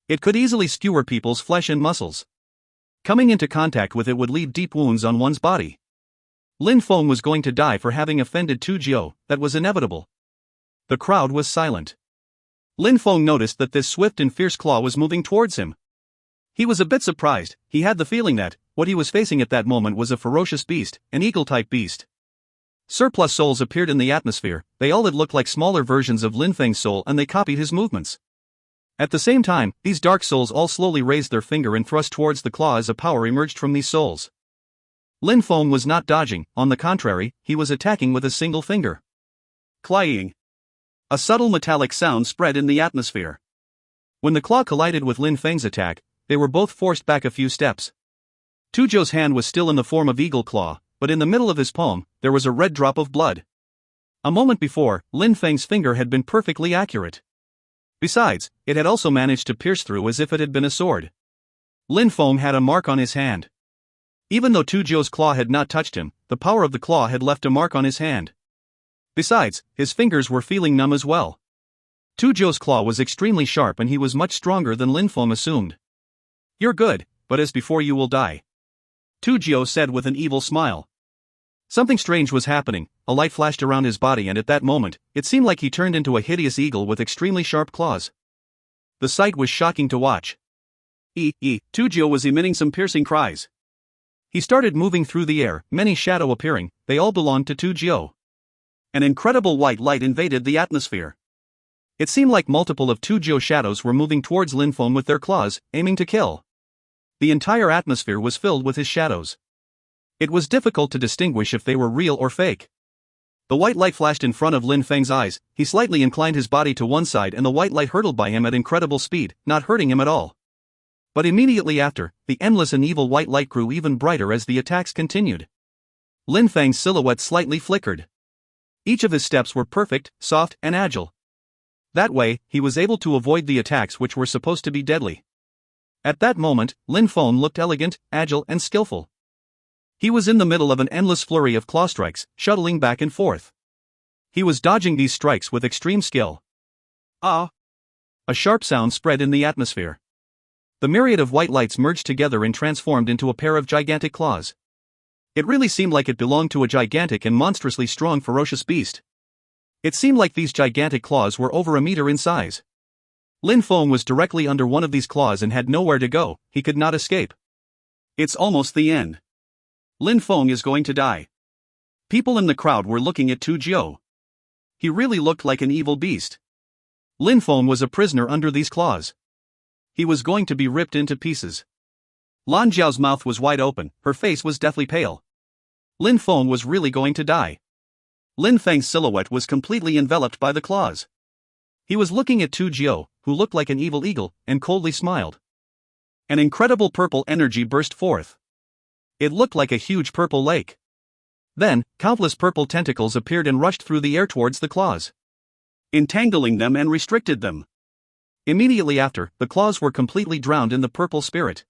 It could easily skewer people's flesh and muscles. Coming into contact with it would leave deep wounds on one's body. Lin Feng was going to die for having offended Tu Jiu, that was inevitable. The crowd was silent. Lin Feng noticed that this swift and fierce claw was moving towards him. He was a bit surprised. He had the feeling that what he was facing at that moment was a ferocious beast, an eagle-type beast. Surplus souls appeared in the atmosphere. They all had looked like smaller versions of Lin Feng's soul and they copied his movements. At the same time, these dark souls all slowly raised their finger and thrust towards the claw as a power emerged from these souls. Lin Feng was not dodging, on the contrary, he was attacking with a single finger. Clying. A subtle metallic sound spread in the atmosphere. When the claw collided with Lin Feng's attack, they were both forced back a few steps. Tu Jiu's hand was still in the form of eagle claw, but in the middle of his palm, there was a red drop of blood. A moment before, Lin Feng's finger had been perfectly accurate. Besides, it had also managed to pierce through as if it had been a sword. Lin Feng had a mark on his hand. Even though Tu Jiu's claw had not touched him, the power of the claw had left a mark on his hand. Besides, his fingers were feeling numb as well. Tu Jiu's claw was extremely sharp and he was much stronger than Lin Feng assumed. "You're good, but as before you will die," Tu Jiu said with an evil smile. Something strange was happening. A light flashed around his body and at that moment, it seemed like he turned into a hideous eagle with extremely sharp claws. The sight was shocking to watch. Tu Jiu was emitting some piercing cries. He started moving through the air, many shadows appearing, they all belonged to Tu Jiu. An incredible white light invaded the atmosphere. It seemed like multiple of Tu Jiu's shadows were moving towards Lin Feng with their claws, aiming to kill. The entire atmosphere was filled with his shadows. It was difficult to distinguish if they were real or fake. The white light flashed in front of Lin Feng's eyes, he slightly inclined his body to one side and the white light hurtled by him at incredible speed, not hurting him at all. But immediately after, the endless and evil white light grew even brighter as the attacks continued. Lin Feng's silhouette slightly flickered. Each of his steps were perfect, soft, and agile. That way, he was able to avoid the attacks which were supposed to be deadly. At that moment, Lin Feng looked elegant, agile, and skillful. He was in the middle of an endless flurry of claw strikes, shuttling back and forth. He was dodging these strikes with extreme skill. Ah! A sharp sound spread in the atmosphere. The myriad of white lights merged together and transformed into a pair of gigantic claws. It really seemed like it belonged to a gigantic and monstrously strong ferocious beast. It seemed like these gigantic claws were over a meter in size. Lin Feng was directly under one of these claws and had nowhere to go, he could not escape. It's almost the end. Lin Feng is going to die. People in the crowd were looking at Tu Jiu. He really looked like an evil beast. Lin Feng was a prisoner under these claws. He was going to be ripped into pieces. Lan Zhao's mouth was wide open, her face was deathly pale. Lin Feng was really going to die. Lin Feng's silhouette was completely enveloped by the claws. He was looking at Tu Jiu, who looked like an evil eagle, and coldly smiled. An incredible purple energy burst forth. It looked like a huge purple lake. Then, countless purple tentacles appeared and rushed through the air towards the claws, entangling them and restricted them. Immediately after, the claws were completely drowned in the purple spirit.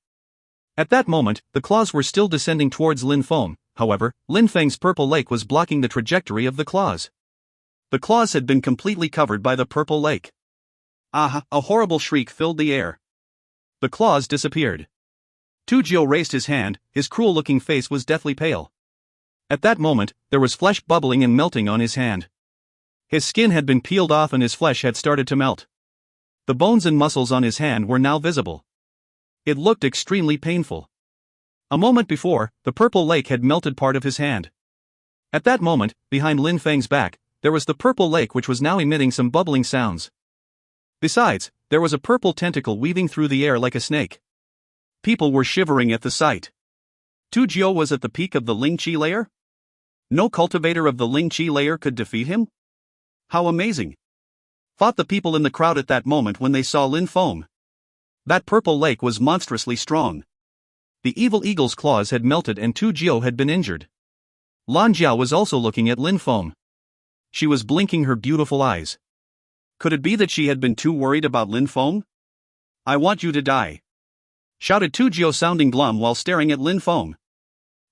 At that moment, the claws were still descending towards Lin Feng, however, Lin Feng's purple lake was blocking the trajectory of the claws. The claws had been completely covered by the purple lake. Ah! A horrible shriek filled the air. The claws disappeared. Tu Jiu raised his hand, his cruel-looking face was deathly pale. At that moment, there was flesh bubbling and melting on his hand. His skin had been peeled off and his flesh had started to melt. The bones and muscles on his hand were now visible. It looked extremely painful. A moment before, the purple lake had melted part of his hand. At that moment, behind Lin Feng's back, there was the purple lake which was now emitting some bubbling sounds. Besides, there was a purple tentacle weaving through the air like a snake. People were shivering at the sight. Tu Jiu was at the peak of the Ling Qi layer? No cultivator of the Ling Qi layer could defeat him? How amazing! Thought the people in the crowd at that moment when they saw Lin Feng. That purple lake was monstrously strong. The evil eagle's claws had melted and Tu Jiu had been injured. Lan Jiao was also looking at Lin Feng. She was blinking her beautiful eyes. Could it be that she had been too worried about Lin Feng? I want you to die, shouted Tu Jiu, sounding glum while staring at Lin Feng.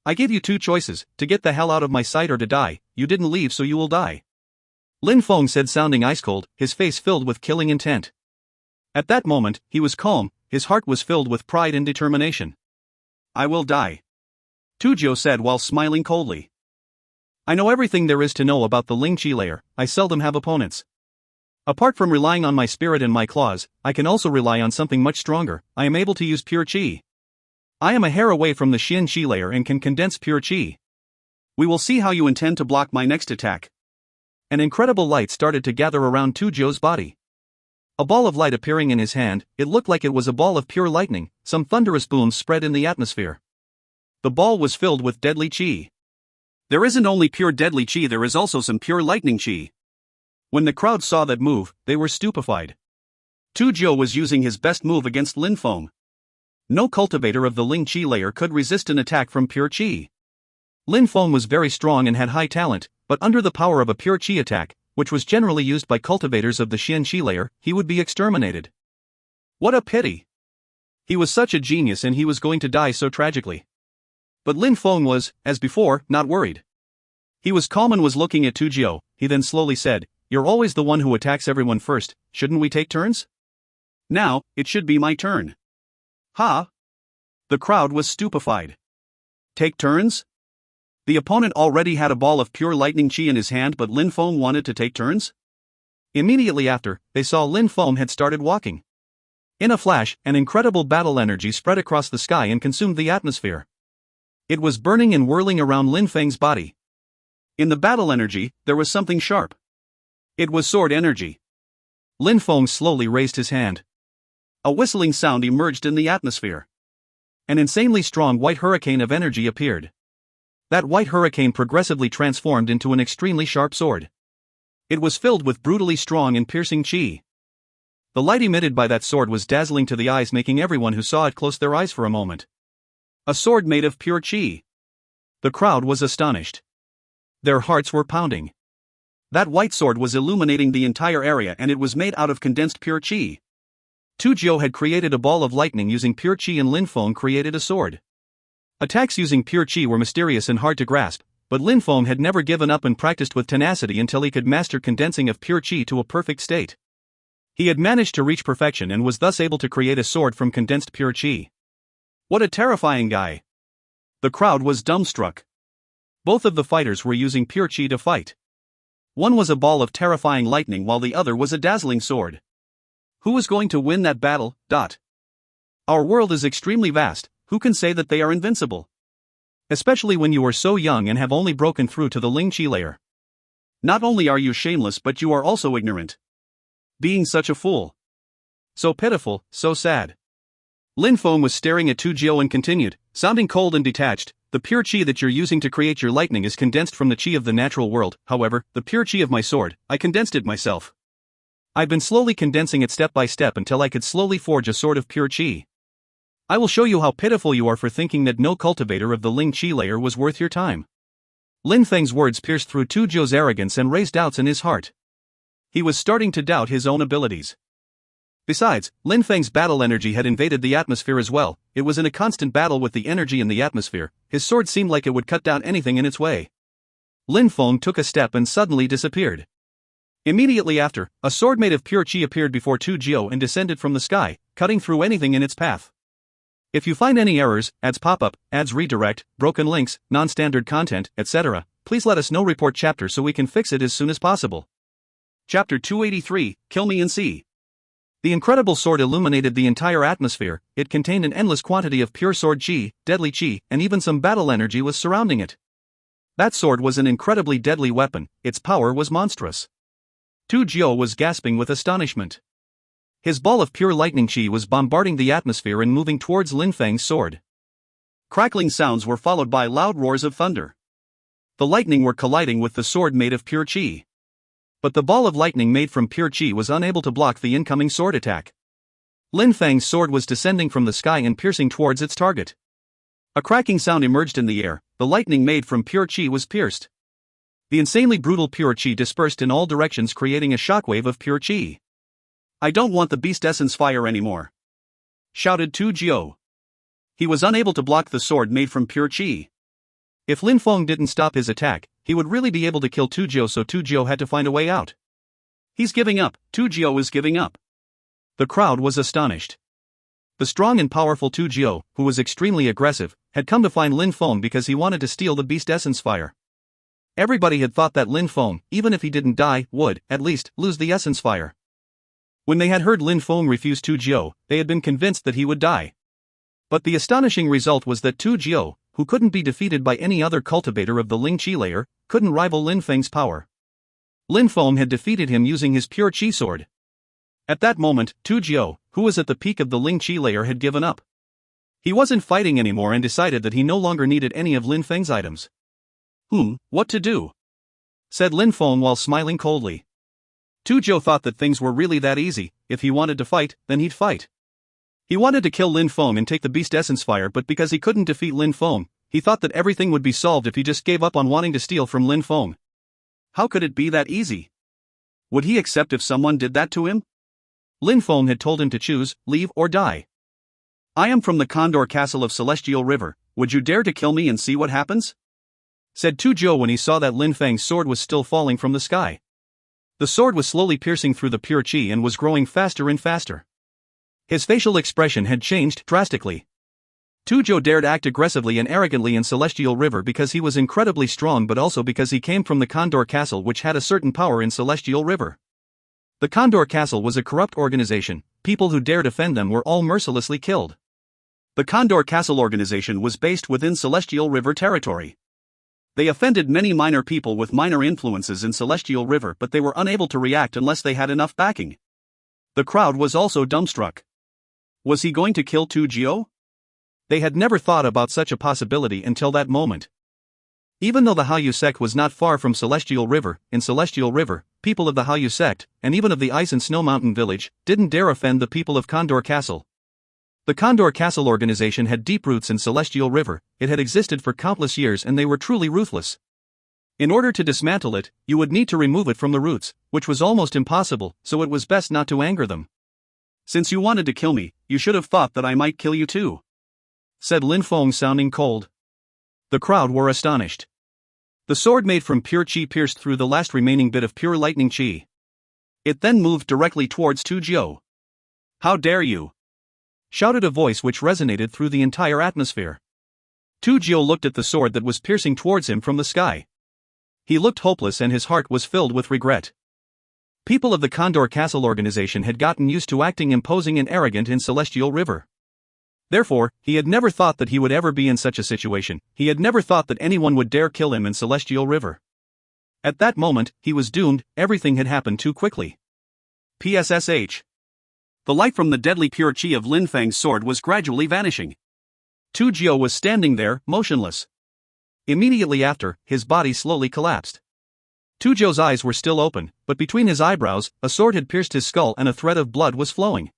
I gave you two choices, to get the hell out of my sight or to die. You didn't leave, so you will die, Lin Feng said, sounding ice-cold, his face filled with killing intent. At that moment, he was calm, his heart was filled with pride and determination. I will die, Tu Jiu said while smiling coldly. I know everything there is to know about the Ling Qi layer. I seldom have opponents. Apart from relying on my spirit and my claws, I can also rely on something much stronger. I am able to use pure qi. I am a hair away from the Xian Qi layer and can condense pure qi. We will see how you intend to block my next attack. An incredible light started to gather around Tu Jiu's body. A ball of light appearing in his hand, it looked like it was a ball of pure lightning. Some thunderous booms spread in the atmosphere. The ball was filled with deadly qi. There isn't only pure deadly qi, there is also some pure lightning qi. When the crowd saw that move, they were stupefied. Tu Jiu was using his best move against Lin Feng. No cultivator of the Ling Qi layer could resist an attack from pure qi. Lin Feng was very strong and had high talent, but under the power of a pure qi attack, which was generally used by cultivators of the Xian Qi layer, he would be exterminated. What a pity! He was such a genius and he was going to die so tragically. But Lin Feng was, as before, not worried. He was calm and was looking at Tu Jiu. He then slowly said, "You're always the one who attacks everyone first, shouldn't we take turns? Now, it should be my turn." Ha! The crowd was stupefied. Take turns? The opponent already had a ball of pure lightning qi in his hand, but Lin Feng wanted to take turns? Immediately after, they saw Lin Feng had started walking. In a flash, an incredible battle energy spread across the sky and consumed the atmosphere. It was burning and whirling around Lin Feng's body. In the battle energy, there was something sharp. It was sword energy. Lin Feng slowly raised his hand. A whistling sound emerged in the atmosphere. An insanely strong white hurricane of energy appeared. That white hurricane progressively transformed into an extremely sharp sword. It was filled with brutally strong and piercing qi. The light emitted by that sword was dazzling to the eyes, making everyone who saw it close their eyes for a moment. A sword made of pure qi. The crowd was astonished. Their hearts were pounding. That white sword was illuminating the entire area and it was made out of condensed pure qi. Tu Jiu had created a ball of lightning using pure qi and Lin Feng created a sword. Attacks using pure qi were mysterious and hard to grasp, but Lin Feng had never given up and practiced with tenacity until he could master condensing of pure qi to a perfect state. He had managed to reach perfection and was thus able to create a sword from condensed pure qi. What a terrifying guy! The crowd was dumbstruck. Both of the fighters were using pure qi to fight. One was a ball of terrifying lightning while the other was a dazzling sword. Who was going to win that battle? Our world is extremely vast, who can say that they are invincible? Especially when you are so young and have only broken through to the Ling Qi layer. Not only are you shameless but you are also ignorant. Being such a fool. So pitiful, so sad. Lin Feng was staring at Tu Jiu and continued, sounding cold and detached, "The pure qi that you're using to create your lightning is condensed from the qi of the natural world, however, the pure qi of my sword, I condensed it myself. I've been slowly condensing it step by step until I could slowly forge a sword of pure qi. I will show you how pitiful you are for thinking that no cultivator of the Ling Qi layer was worth your time. Lin Feng's words pierced through Tu Jiu's arrogance and raised doubts in his heart. He was starting to doubt his own abilities. Besides, Lin Feng's battle energy had invaded the atmosphere as well. It was in a constant battle with the energy in the atmosphere. His sword seemed like it would cut down anything in its way. Lin Feng took a step and suddenly disappeared. Immediately after, a sword made of pure qi appeared before Tu Jiu and descended from the sky, cutting through anything in its path. If you find any errors, ads pop-up, ads redirect, broken links, non-standard content, etc., please let us know. Report chapter so we can fix it as soon as possible. Chapter 283, Kill Me and See. The incredible sword illuminated the entire atmosphere. It contained an endless quantity of pure sword qi, deadly qi, and even some battle energy was surrounding it. That sword was an incredibly deadly weapon. Its power was monstrous. Tu Jiu was gasping with astonishment. His ball of pure lightning qi was bombarding the atmosphere and moving towards Lin Feng's sword. Crackling sounds were followed by loud roars of thunder. The lightning were colliding with the sword made of pure qi. But the ball of lightning made from pure qi was unable to block the incoming sword attack. Lin Feng's sword was descending from the sky and piercing towards its target. A cracking sound emerged in the air. The lightning made from pure qi was pierced. The insanely brutal pure qi dispersed in all directions, creating a shockwave of pure qi. "I don't want the beast essence fire anymore," shouted Tu Jiu. He was unable to block the sword made from pure qi. If Lin Feng didn't stop his attack, he would really be able to kill Tu Jiu, so Tu Jiu had to find a way out. "He's giving up. Tu Jiu is giving up." The crowd was astonished. The strong and powerful Tu Jiu, who was extremely aggressive, had come to find Lin Feng because he wanted to steal the beast essence fire. Everybody had thought that Lin Feng, even if he didn't die, would, at least, lose the essence fire. When they had heard Lin Feng refuse Tu Jiu, they had been convinced that he would die. But the astonishing result was that Tu Jiu, who couldn't be defeated by any other cultivator of the Ling Qi layer, couldn't rival Lin Feng's power. Lin Feng had defeated him using his pure qi sword. At that moment, Tu Jiu, who was at the peak of the Ling Qi layer, had given up. He wasn't fighting anymore and decided that he no longer needed any of Lin Feng's items. What to do?" said Lin Feng while smiling coldly. Tu Jiu thought that things were really that easy. If he wanted to fight, then he'd fight. He wanted to kill Lin Feng and take the beast essence fire, but because he couldn't defeat Lin Feng, he thought that everything would be solved if he just gave up on wanting to steal from Lin Feng. How could it be that easy? Would he accept if someone did that to him? Lin Feng had told him to choose, leave or die. "I am from the Condor Castle of Celestial River. Would you dare to kill me and see what happens?" said Tu Jiu when he saw that Lin Feng's sword was still falling from the sky. The sword was slowly piercing through the pure qi and was growing faster and faster. His facial expression had changed drastically. Tu Jiu dared act aggressively and arrogantly in Celestial River because he was incredibly strong, but also because he came from the Condor Castle, which had a certain power in Celestial River. The Condor Castle was a corrupt organization. People who dared offend them were all mercilessly killed. The Condor Castle organization was based within Celestial River territory. They offended many minor people with minor influences in Celestial River, but they were unable to react unless they had enough backing. The crowd was also dumbstruck. Was he going to kill Tu Jiu? They had never thought about such a possibility until that moment. Even though the Haoyu sect was not far from Celestial River, in Celestial River, people of the Haoyu sect, and even of the Ice and Snow Mountain village, didn't dare offend the people of Condor Castle. The Condor Castle organization had deep roots in Celestial River. It had existed for countless years and they were truly ruthless. In order to dismantle it, you would need to remove it from the roots, which was almost impossible, so it was best not to anger them. "Since you wanted to kill me, you should have thought that I might kill you too," said Lin Feng, sounding cold. The crowd were astonished. The sword made from pure qi pierced through the last remaining bit of pure lightning qi. It then moved directly towards Tu Jiu. "How dare you!" shouted a voice which resonated through the entire atmosphere. Tu Jiu looked at the sword that was piercing towards him from the sky. He looked hopeless and his heart was filled with regret. People of the Condor Castle organization had gotten used to acting imposing and arrogant in Celestial River. Therefore, he had never thought that he would ever be in such a situation. He had never thought that anyone would dare kill him in Celestial River. At that moment, he was doomed. Everything had happened too quickly. PSSH. The light from the deadly pure qi of Lin Feng's sword was gradually vanishing. Tu Jiu was standing there, motionless. Immediately after, his body slowly collapsed. Tu Jiu's eyes were still open, but between his eyebrows, a sword had pierced his skull and a thread of blood was flowing.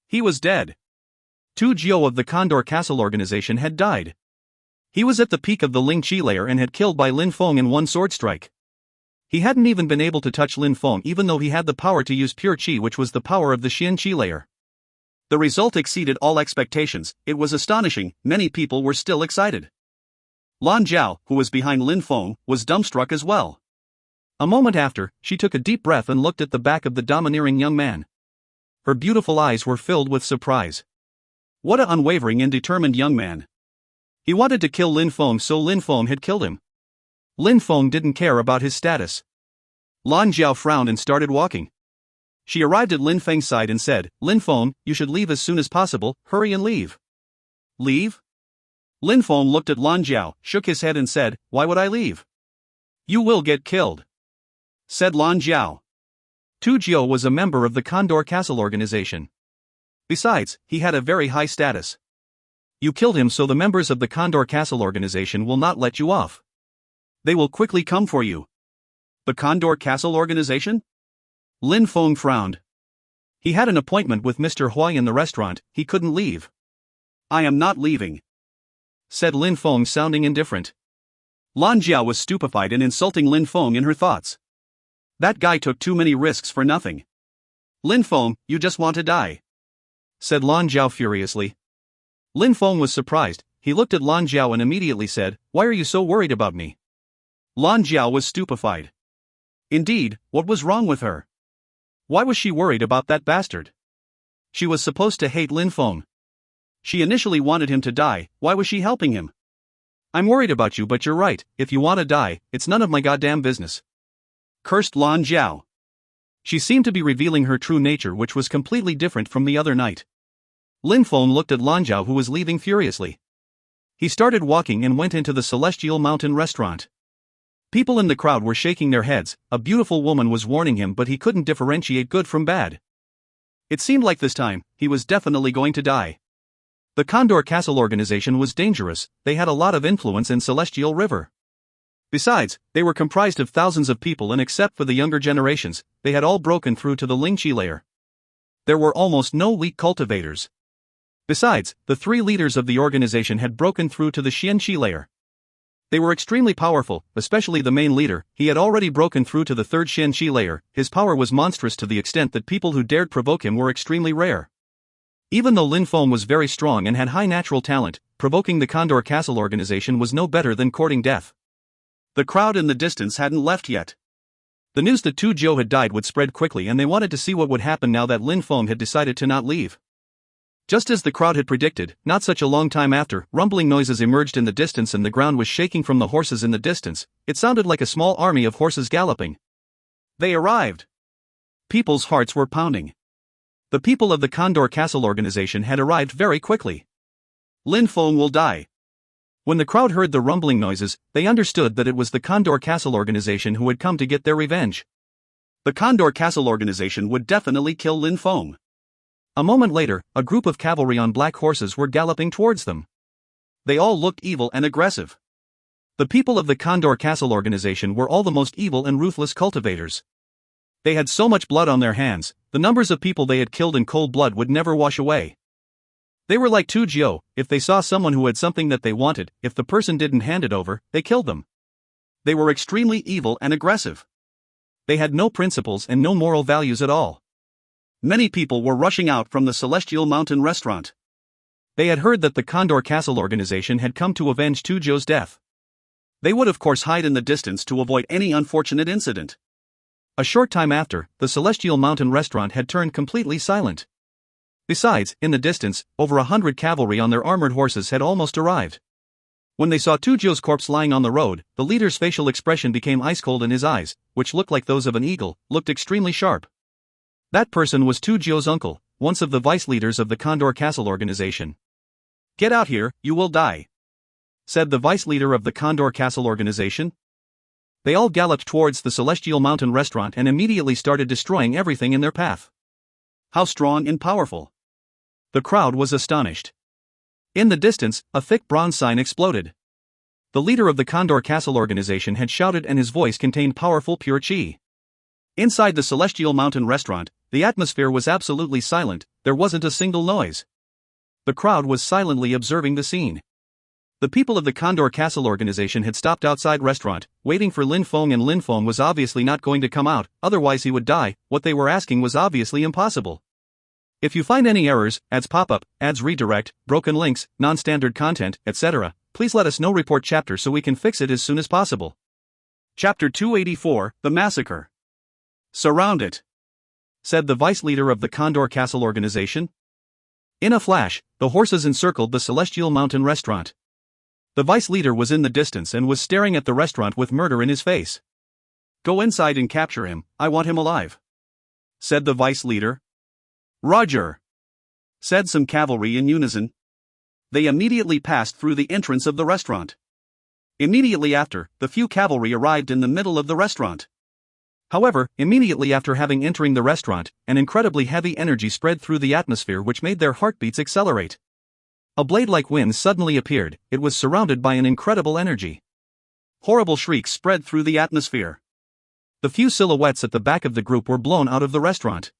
He was dead. Tu Jiu of the Condor Castle organization had died. He was at the peak of the Ling Qi layer and had killed by Lin Feng in one sword strike. He hadn't even been able to touch Lin Feng even though he had the power to use pure Qi, which was the power of the Xian Qi layer. The result exceeded all expectations. It was astonishing. Many people were still excited. Lan Zhao, who was behind Lin Feng, was dumbstruck as well. A moment after, she took a deep breath and looked at the back of the domineering young man. Her beautiful eyes were filled with surprise. What an unwavering and determined young man. He wanted to kill Lin Feng, so Lin Feng had killed him. Lin Feng didn't care about his status. Lan Zhao frowned and started walking. She arrived at Lin Feng's side and said, "Lin Feng, you should leave as soon as possible. Hurry and leave." "Leave?" Lin Feng looked at Lan Zhao, shook his head and said, "Why would I leave?" "You will get killed," said Lan Zhao. Tu Jiu was a member of the Condor Castle organization. Besides, he had a very high status. You killed him, so the members of the Condor Castle organization will not let you off. They will quickly come for you. The Condor Castle organization? Lin Feng frowned. He had an appointment with Mr. Hui in the restaurant. He couldn't leave. "I am not leaving," said Lin Feng, sounding indifferent. Lan Jiao was stupefied and insulting Lin Feng in her thoughts. That guy took too many risks for nothing. "Lin Feng, you just want to die," said Lan Jiao furiously. Lin Feng was surprised. He looked at Lan Jiao and immediately said, "Why are you so worried about me?" Lan Jiao was stupefied. Indeed, what was wrong with her? Why was she worried about that bastard? She was supposed to hate Lin Feng. She initially wanted him to die. Why was she helping him? "I'm worried about you, but you're right. If you want to die, it's none of my goddamn business," cursed Lan Jiao. She seemed to be revealing her true nature, which was completely different from the other night. Lin Feng looked at Lan Jiao, who was leaving furiously. He started walking and went into the Celestial Mountain restaurant. People in the crowd were shaking their heads. A beautiful woman was warning him, but he couldn't differentiate good from bad. It seemed like this time, he was definitely going to die. The Condor Castle organization was dangerous. They had a lot of influence in Celestial River. Besides, they were comprised of thousands of people, and except for the younger generations, they had all broken through to the Ling Qi layer. There were almost no weak cultivators. Besides, the three leaders of the organization had broken through to the Xian Qi layer. They were extremely powerful, especially the main leader. He had already broken through to the third Xian Qi layer. His power was monstrous to the extent that people who dared provoke him were extremely rare. Even though Lin Feng was very strong and had high natural talent, provoking the Condor Castle organization was no better than courting death. The crowd in the distance hadn't left yet. The news that Tu Jiu had died would spread quickly, and they wanted to see what would happen now that Lin Feng had decided to not leave. Just as the crowd had predicted, not such a long time after, rumbling noises emerged in the distance and the ground was shaking from the horses in the distance. It sounded like a small army of horses galloping. They arrived. People's hearts were pounding. The people of the Condor Castle organization had arrived very quickly. Lin Feng will die. When the crowd heard the rumbling noises, they understood that it was the Condor Castle organization who had come to get their revenge. The Condor Castle organization would definitely kill Lin Feng. A moment later, a group of cavalry on black horses were galloping towards them. They all looked evil and aggressive. The people of the Condor Castle organization were all the most evil and ruthless cultivators. They had so much blood on their hands, the numbers of people they had killed in cold blood would never wash away. They were like Tu Jiu. If they saw someone who had something that they wanted, if the person didn't hand it over, they killed them. They were extremely evil and aggressive. They had no principles and no moral values at all. Many people were rushing out from the Celestial Mountain restaurant. They had heard that the Condor Castle organization had come to avenge Tu Jiu's death. They would of course hide in the distance to avoid any unfortunate incident. A short time after, the Celestial Mountain restaurant had turned completely silent. Besides, in the distance, over 100 cavalry on their armored horses had almost arrived. When they saw Tu Jiu's corpse lying on the road, the leader's facial expression became ice cold and his eyes, which looked like those of an eagle, looked extremely sharp. That person was Tu Jiu's uncle, once of the vice leaders of the Condor Castle organization. "Get out here, you will die," said the vice leader of the Condor Castle organization. They all galloped towards the Celestial Mountain restaurant and immediately started destroying everything in their path. How strong and powerful! The crowd was astonished. In the distance, a thick bronze sign exploded. The leader of the Condor Castle organization had shouted and his voice contained powerful pure qi. Inside the Celestial Mountain restaurant, the atmosphere was absolutely silent. There wasn't a single noise. The crowd was silently observing the scene. The people of the Condor Castle organization had stopped outside restaurant, waiting for Lin Feng, and Lin Feng was obviously not going to come out, otherwise he would die. What they were asking was obviously impossible. If you find any errors, ads pop up, ads redirect, broken links, non-standard content, etc., please let us know. Report chapter so we can fix it as soon as possible. Chapter 284, The Massacre. Surround it, said the vice leader of the Condor Castle organization. In a flash, the horses encircled the Celestial Mountain restaurant. The vice leader was in the distance and was staring at the restaurant with murder in his face. Go inside and capture him, I want him alive, said the vice leader. Roger, said some cavalry in unison. They immediately passed through the entrance of the restaurant. Immediately after, the few cavalry arrived in the middle of the restaurant. However, immediately after having entering the restaurant, an incredibly heavy energy spread through the atmosphere which made their heartbeats accelerate. A blade-like wind suddenly appeared. It was surrounded by an incredible energy. Horrible shrieks spread through the atmosphere. The few silhouettes at the back of the group were blown out of the restaurant.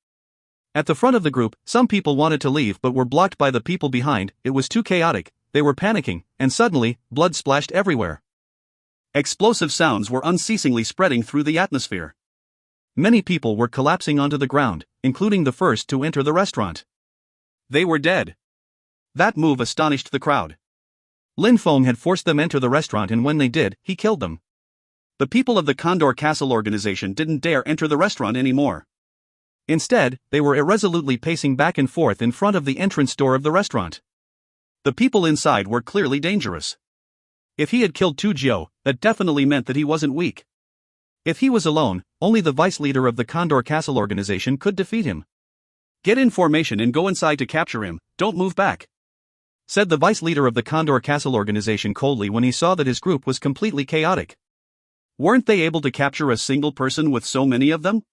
At the front of the group, some people wanted to leave but were blocked by the people behind. It was too chaotic, they were panicking, and suddenly, blood splashed everywhere. Explosive sounds were unceasingly spreading through the atmosphere. Many people were collapsing onto the ground, including the first to enter the restaurant. They were dead. That move astonished the crowd. Lin Feng had forced them enter the restaurant, and when they did, he killed them. The people of the Condor Castle organization didn't dare enter the restaurant anymore. Instead, they were irresolutely pacing back and forth in front of the entrance door of the restaurant. The people inside were clearly dangerous. If he had killed Tu Jiu, that definitely meant that he wasn't weak. If he was alone, only the vice leader of the Condor Castle organization could defeat him. Get in formation and go inside to capture him, don't move back, said the vice leader of the Condor Castle organization coldly when he saw that his group was completely chaotic. Weren't they able to capture a single person with so many of them?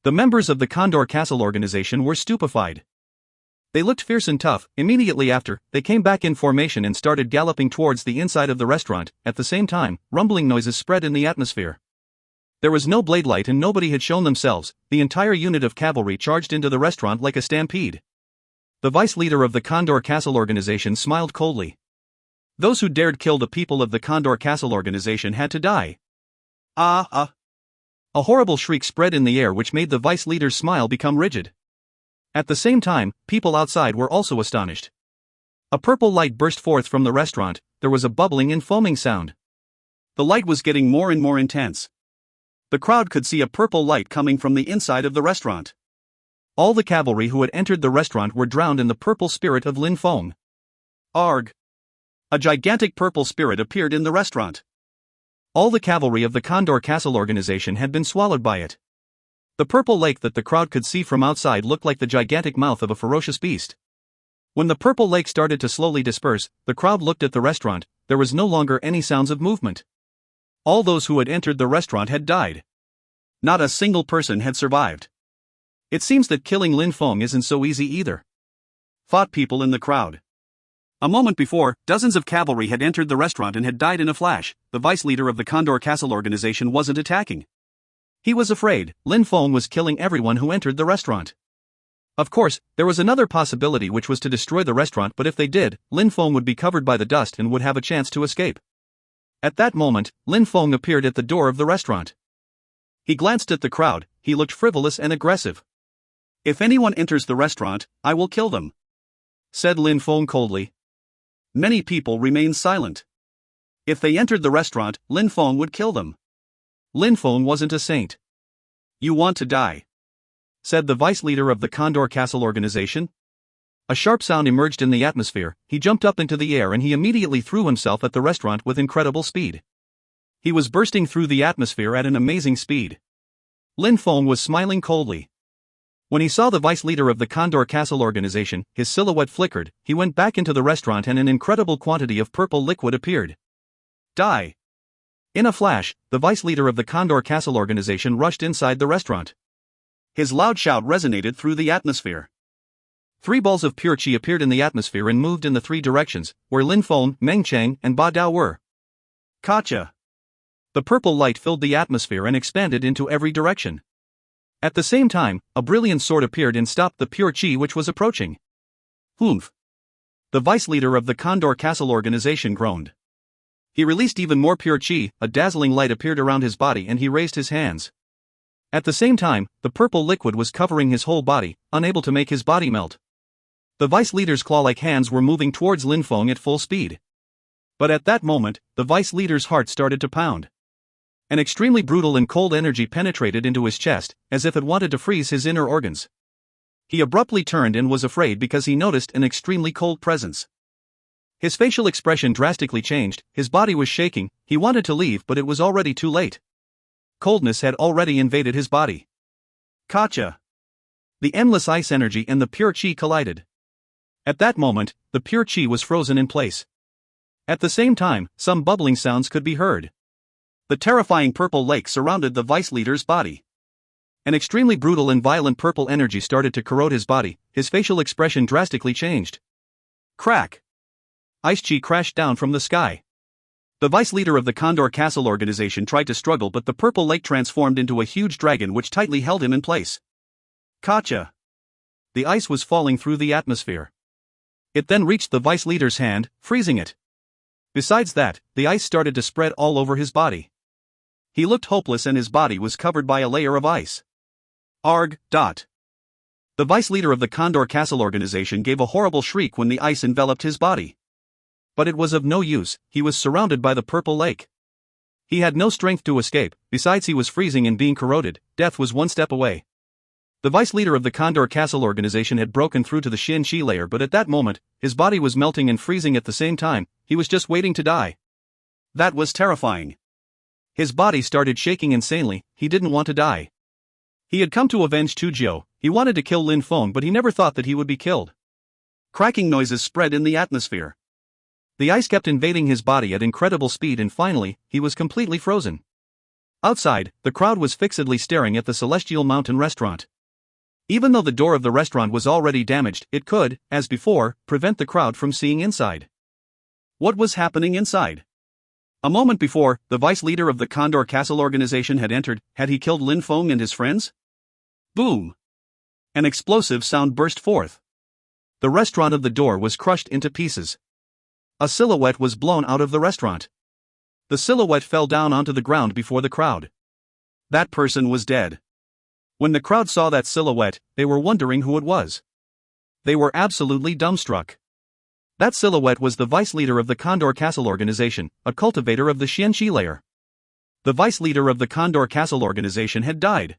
The members of the Condor Castle organization were stupefied. They looked fierce and tough. Immediately after, they came back in formation and started galloping towards the inside of the restaurant. At the same time, rumbling noises spread in the atmosphere. There was no blade light and nobody had shown themselves. The entire unit of cavalry charged into the restaurant like a stampede. The vice leader of the Condor Castle organization smiled coldly. Those who dared kill the people of the Condor Castle organization had to die. A horrible shriek spread in the air which made the vice leader's smile become rigid. At the same time, people outside were also astonished. A purple light burst forth from the restaurant. There was a bubbling and foaming sound. The light was getting more and more intense. The crowd could see a purple light coming from the inside of the restaurant. All the cavalry who had entered the restaurant were drowned in the purple spirit of Lin Feng. Arg! A gigantic purple spirit appeared in the restaurant. All the cavalry of the Condor Castle organization had been swallowed by it. The purple lake that the crowd could see from outside looked like the gigantic mouth of a ferocious beast. When the purple lake started to slowly disperse, the crowd looked at the restaurant. There was no longer any sounds of movement. All those who had entered the restaurant had died. Not a single person had survived. It seems that killing Lin Feng isn't so easy either, thought people in the crowd. A moment before, dozens of cavalry had entered the restaurant and had died in a flash. The vice leader of the Condor Castle organization wasn't attacking. He was afraid. Lin Feng was killing everyone who entered the restaurant. Of course, there was another possibility, which was to destroy the restaurant, but if they did, Lin Feng would be covered by the dust and would have a chance to escape. At that moment, Lin Feng appeared at the door of the restaurant. He glanced at the crowd. He looked frivolous and aggressive. If anyone enters the restaurant, I will kill them, said Lin Feng coldly. Many people remained silent. If they entered the restaurant, Lin Feng would kill them. Lin Feng wasn't a saint. You want to die, said the vice leader of the Condor Castle organization. A sharp sound emerged in the atmosphere. He jumped up into the air and he immediately threw himself at the restaurant with incredible speed. He was bursting through the atmosphere at an amazing speed. Lin Feng was smiling coldly. When he saw the vice leader of the Condor Castle organization, his silhouette flickered. He went back into the restaurant and an incredible quantity of purple liquid appeared. Die! In a flash, the vice leader of the Condor Castle organization rushed inside the restaurant. His loud shout resonated through the atmosphere. 3 balls of pure qi appeared in the atmosphere and moved in the 3 directions, where Lin Feng, Meng Chang, and Ba Dao were. Gotcha! The purple light filled the atmosphere and expanded into every direction. At the same time, a brilliant sword appeared and stopped the pure qi which was approaching. Humph! the vice leader of the Condor Castle organization groaned. He released even more pure chi, a dazzling light appeared around his body and he raised his hands. At the same time, the purple liquid was covering his whole body, unable to make his body melt. The vice leader's claw-like hands were moving towards Lin Feng at full speed. But at that moment, the vice leader's heart started to pound. An extremely brutal and cold energy penetrated into his chest, as if it wanted to freeze his inner organs. He abruptly turned and was afraid because he noticed an extremely cold presence. His facial expression drastically changed, his body was shaking, he wanted to leave but it was already too late. Coldness had already invaded his body. Gotcha! The endless ice energy and the pure chi collided. At that moment, the pure chi was frozen in place. At the same time, some bubbling sounds could be heard. The terrifying purple lake surrounded the vice leader's body. An extremely brutal and violent purple energy started to corrode his body, his facial expression drastically changed. Crack! Ice chi crashed down from the sky. The vice leader of the Condor Castle organization tried to struggle but the purple lake transformed into a huge dragon which tightly held him in place. Gotcha! The ice was falling through the atmosphere. It then reached the vice leader's hand, freezing it. Besides that, the ice started to spread all over his body. He looked hopeless and his body was covered by a layer of ice. Arg. The vice leader of the Condor Castle organization gave a horrible shriek when the ice enveloped his body. But it was of no use, he was surrounded by the purple lake. He had no strength to escape, besides he was freezing and being corroded, death was one step away. The vice leader of the Condor Castle organization had broken through to the Xian Qi layer but at that moment, his body was melting and freezing at the same time, he was just waiting to die. That was terrifying. His body started shaking insanely, he didn't want to die. He had come to avenge Tu Jiu, he wanted to kill Lin Feng but he never thought that he would be killed. Cracking noises spread in the atmosphere. The ice kept invading his body at incredible speed and finally, he was completely frozen. Outside, the crowd was fixedly staring at the Celestial Mountain restaurant. Even though the door of the restaurant was already damaged, it could, as before, prevent the crowd from seeing inside. What was happening inside? A moment before, the vice leader of the Condor Castle organization had entered. Had he killed Lin Feng and his friends? Boom! An explosive sound burst forth. The restaurant of the door was crushed into pieces. A silhouette was blown out of the restaurant. The silhouette fell down onto the ground before the crowd. That person was dead. When the crowd saw that silhouette, they were wondering who it was. They were absolutely dumbstruck. That silhouette was the vice leader of the Condor Castle organization, a cultivator of the Xian Qi layer. The vice leader of the Condor Castle organization had died.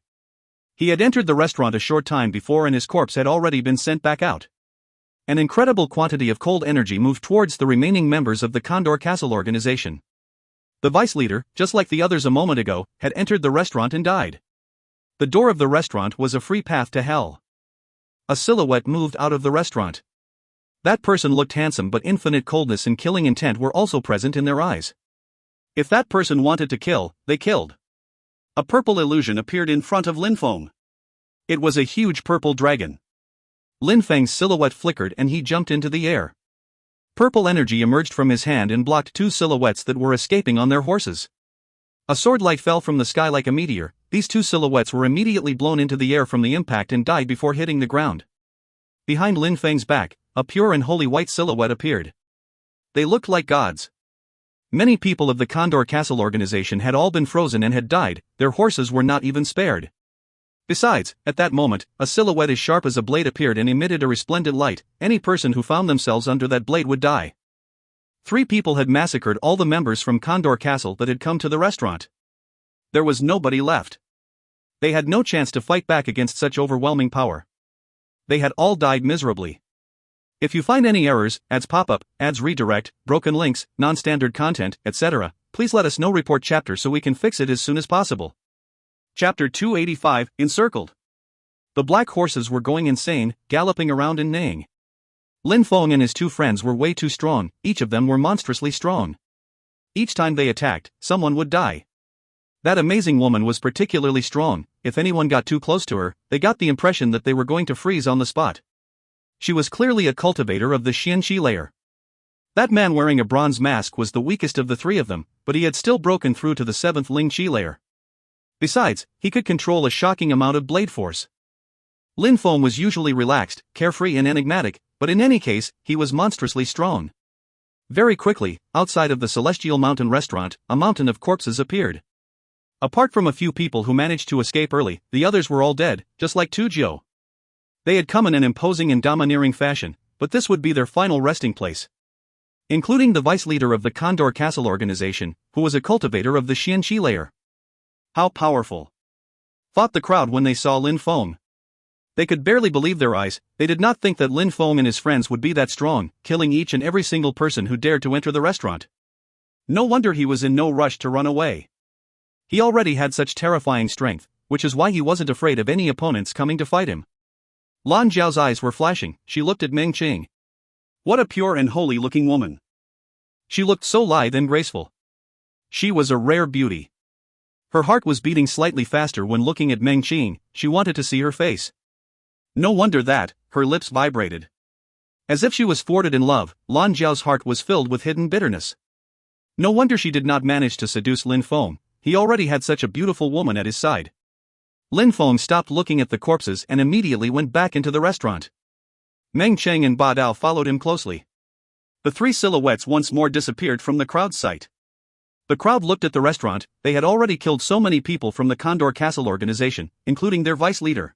He had entered the restaurant a short time before and his corpse had already been sent back out. An incredible quantity of cold energy moved towards the remaining members of the Condor Castle organization. The vice leader, just like the others a moment ago, had entered the restaurant and died. The door of the restaurant was a free path to hell. A silhouette moved out of the restaurant. That person looked handsome but infinite coldness and killing intent were also present in their eyes. If that person wanted to kill, they killed. A purple illusion appeared in front of Lin Feng. It was a huge purple dragon. Lin Feng's silhouette flickered and he jumped into the air. Purple energy emerged from his hand and blocked two silhouettes that were escaping on their horses. A sword light fell from the sky like a meteor. These two silhouettes were immediately blown into the air from the impact and died before hitting the ground. Behind Lin Feng's back, a pure and holy white silhouette appeared. They looked like gods. Many people of the Condor Castle organization had all been frozen and had died, their horses were not even spared. Besides, at that moment, a silhouette as sharp as a blade appeared and emitted a resplendent light. Any person who found themselves under that blade would die. 3 people had massacred all the members from Condor Castle that had come to the restaurant. There was nobody left. They had no chance to fight back against such overwhelming power. They had all died miserably. If you find any errors, ads pop up, ads redirect, broken links, non-standard content, etc., please let us know. Report chapter so we can fix it as soon as possible. Chapter 285, Encircled. The black horses were going insane, galloping around and neighing. Lin Feng and his 2 friends were way too strong, each of them were monstrously strong. Each time they attacked, someone would die. That amazing woman was particularly strong. If anyone got too close to her, they got the impression that they were going to freeze on the spot. She was clearly a cultivator of the Xian Qi layer. That man wearing a bronze mask was the weakest of the 3 of them, but he had still broken through to the 7th Ling Qi layer. Besides, he could control a shocking amount of blade force. Lin Feng was usually relaxed, carefree and enigmatic, but in any case, he was monstrously strong. Very quickly, outside of the Celestial Mountain restaurant, a mountain of corpses appeared. Apart from a few people who managed to escape early, the others were all dead, just like Tujio. They had come in an imposing and domineering fashion, but this would be their final resting place. Including the vice leader of the Condor Castle organization, who was a cultivator of the Xianqi layer. How powerful! Thought the crowd when they saw Lin Feng. They could barely believe their eyes. They did not think that Lin Feng and his friends would be that strong, killing each and every single person who dared to enter the restaurant. No wonder he was in no rush to run away. He already had such terrifying strength, which is why he wasn't afraid of any opponents coming to fight him. Lan Zhao's eyes were flashing. She looked at Meng Qing. What a pure and holy-looking woman. She looked so lithe and graceful. She was a rare beauty. Her heart was beating slightly faster when looking at Meng Qing. She wanted to see her face. No wonder that, her lips vibrated. As if she was thwarted in love, Lan Zhao's heart was filled with hidden bitterness. No wonder she did not manage to seduce Lin Feng. He already had such a beautiful woman at his side. Lin Feng stopped looking at the corpses and immediately went back into the restaurant. Meng Cheng and Ba Dao followed him closely. The three silhouettes once more disappeared from the crowd's sight. The crowd looked at the restaurant. They had already killed so many people from the Condor Castle organization, including their vice leader.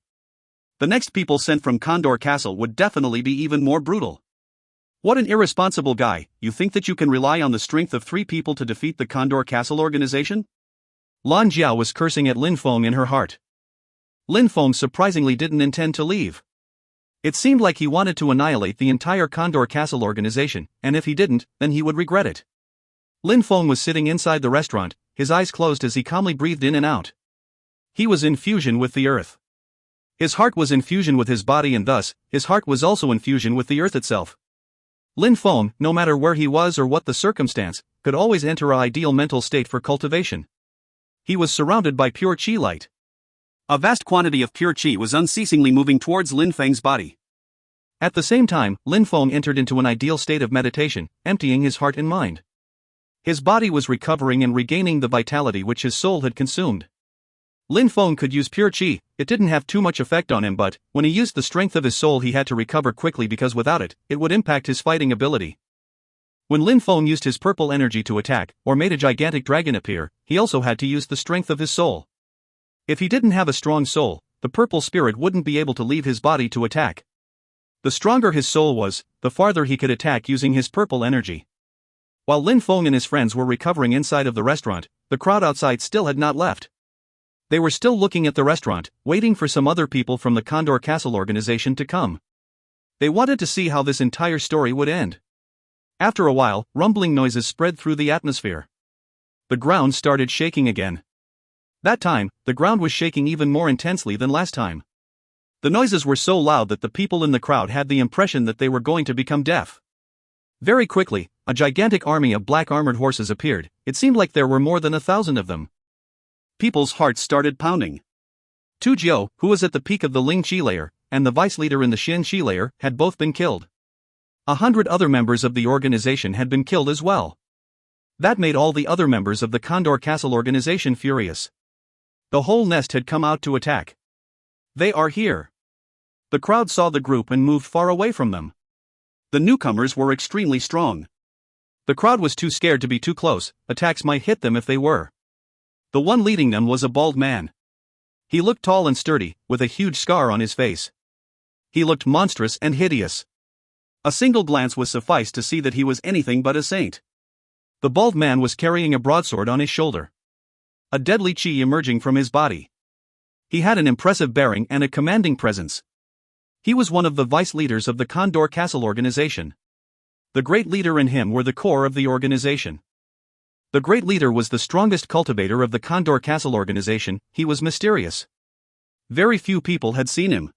The next people sent from Condor Castle would definitely be even more brutal. What an irresponsible guy. You think that you can rely on the strength of 3 people to defeat the Condor Castle organization? Lan Zhao was cursing at Lin Feng in her heart. Lin Feng surprisingly didn't intend to leave. It seemed like he wanted to annihilate the entire Condor Castle organization, and if he didn't, then he would regret it. Lin Feng was sitting inside the restaurant, his eyes closed as he calmly breathed in and out. He was in fusion with the earth. His heart was in fusion with his body, and thus, his heart was also in fusion with the earth itself. Lin Feng, no matter where he was or what the circumstance, could always enter an ideal mental state for cultivation. He was surrounded by pure qi light. A vast quantity of pure qi was unceasingly moving towards Lin Feng's body. At the same time, Lin Feng entered into an ideal state of meditation, emptying his heart and mind. His body was recovering and regaining the vitality which his soul had consumed. Lin Feng could use pure qi. It didn't have too much effect on him, but when he used the strength of his soul he had to recover quickly because without it, it would impact his fighting ability. When Lin Feng used his purple energy to attack, or made a gigantic dragon appear, he also had to use the strength of his soul. If he didn't have a strong soul, the purple spirit wouldn't be able to leave his body to attack. The stronger his soul was, the farther he could attack using his purple energy. While Lin Feng and his friends were recovering inside of the restaurant, the crowd outside still had not left. They were still looking at the restaurant, waiting for some other people from the Condor Castle organization to come. They wanted to see how this entire story would end. After a while, rumbling noises spread through the atmosphere. The ground started shaking again. That time, the ground was shaking even more intensely than last time. The noises were so loud that the people in the crowd had the impression that they were going to become deaf. Very quickly, a gigantic army of black armored horses appeared. It seemed like there were more than 1,000 of them. People's hearts started pounding. Tu Jiu, who was at the peak of the Ling Qi layer, and the vice leader in the Xin Qi layer, had both been killed. 100 other members of the organization had been killed as well. That made all the other members of the Condor Castle organization furious. The whole nest had come out to attack. They are here. The crowd saw the group and moved far away from them. The newcomers were extremely strong. The crowd was too scared to be too close. Attacks might hit them if they were. The one leading them was a bald man. He looked tall and sturdy, with a huge scar on his face. He looked monstrous and hideous. A single glance was suffice to see that he was anything but a saint. The bald man was carrying a broadsword on his shoulder. A deadly qi emerging from his body. He had an impressive bearing and a commanding presence. He was one of the vice leaders of the Condor Castle organization. The great leader and him were the core of the organization. The great leader was the strongest cultivator of the Condor Castle organization. He was mysterious. Very few people had seen him.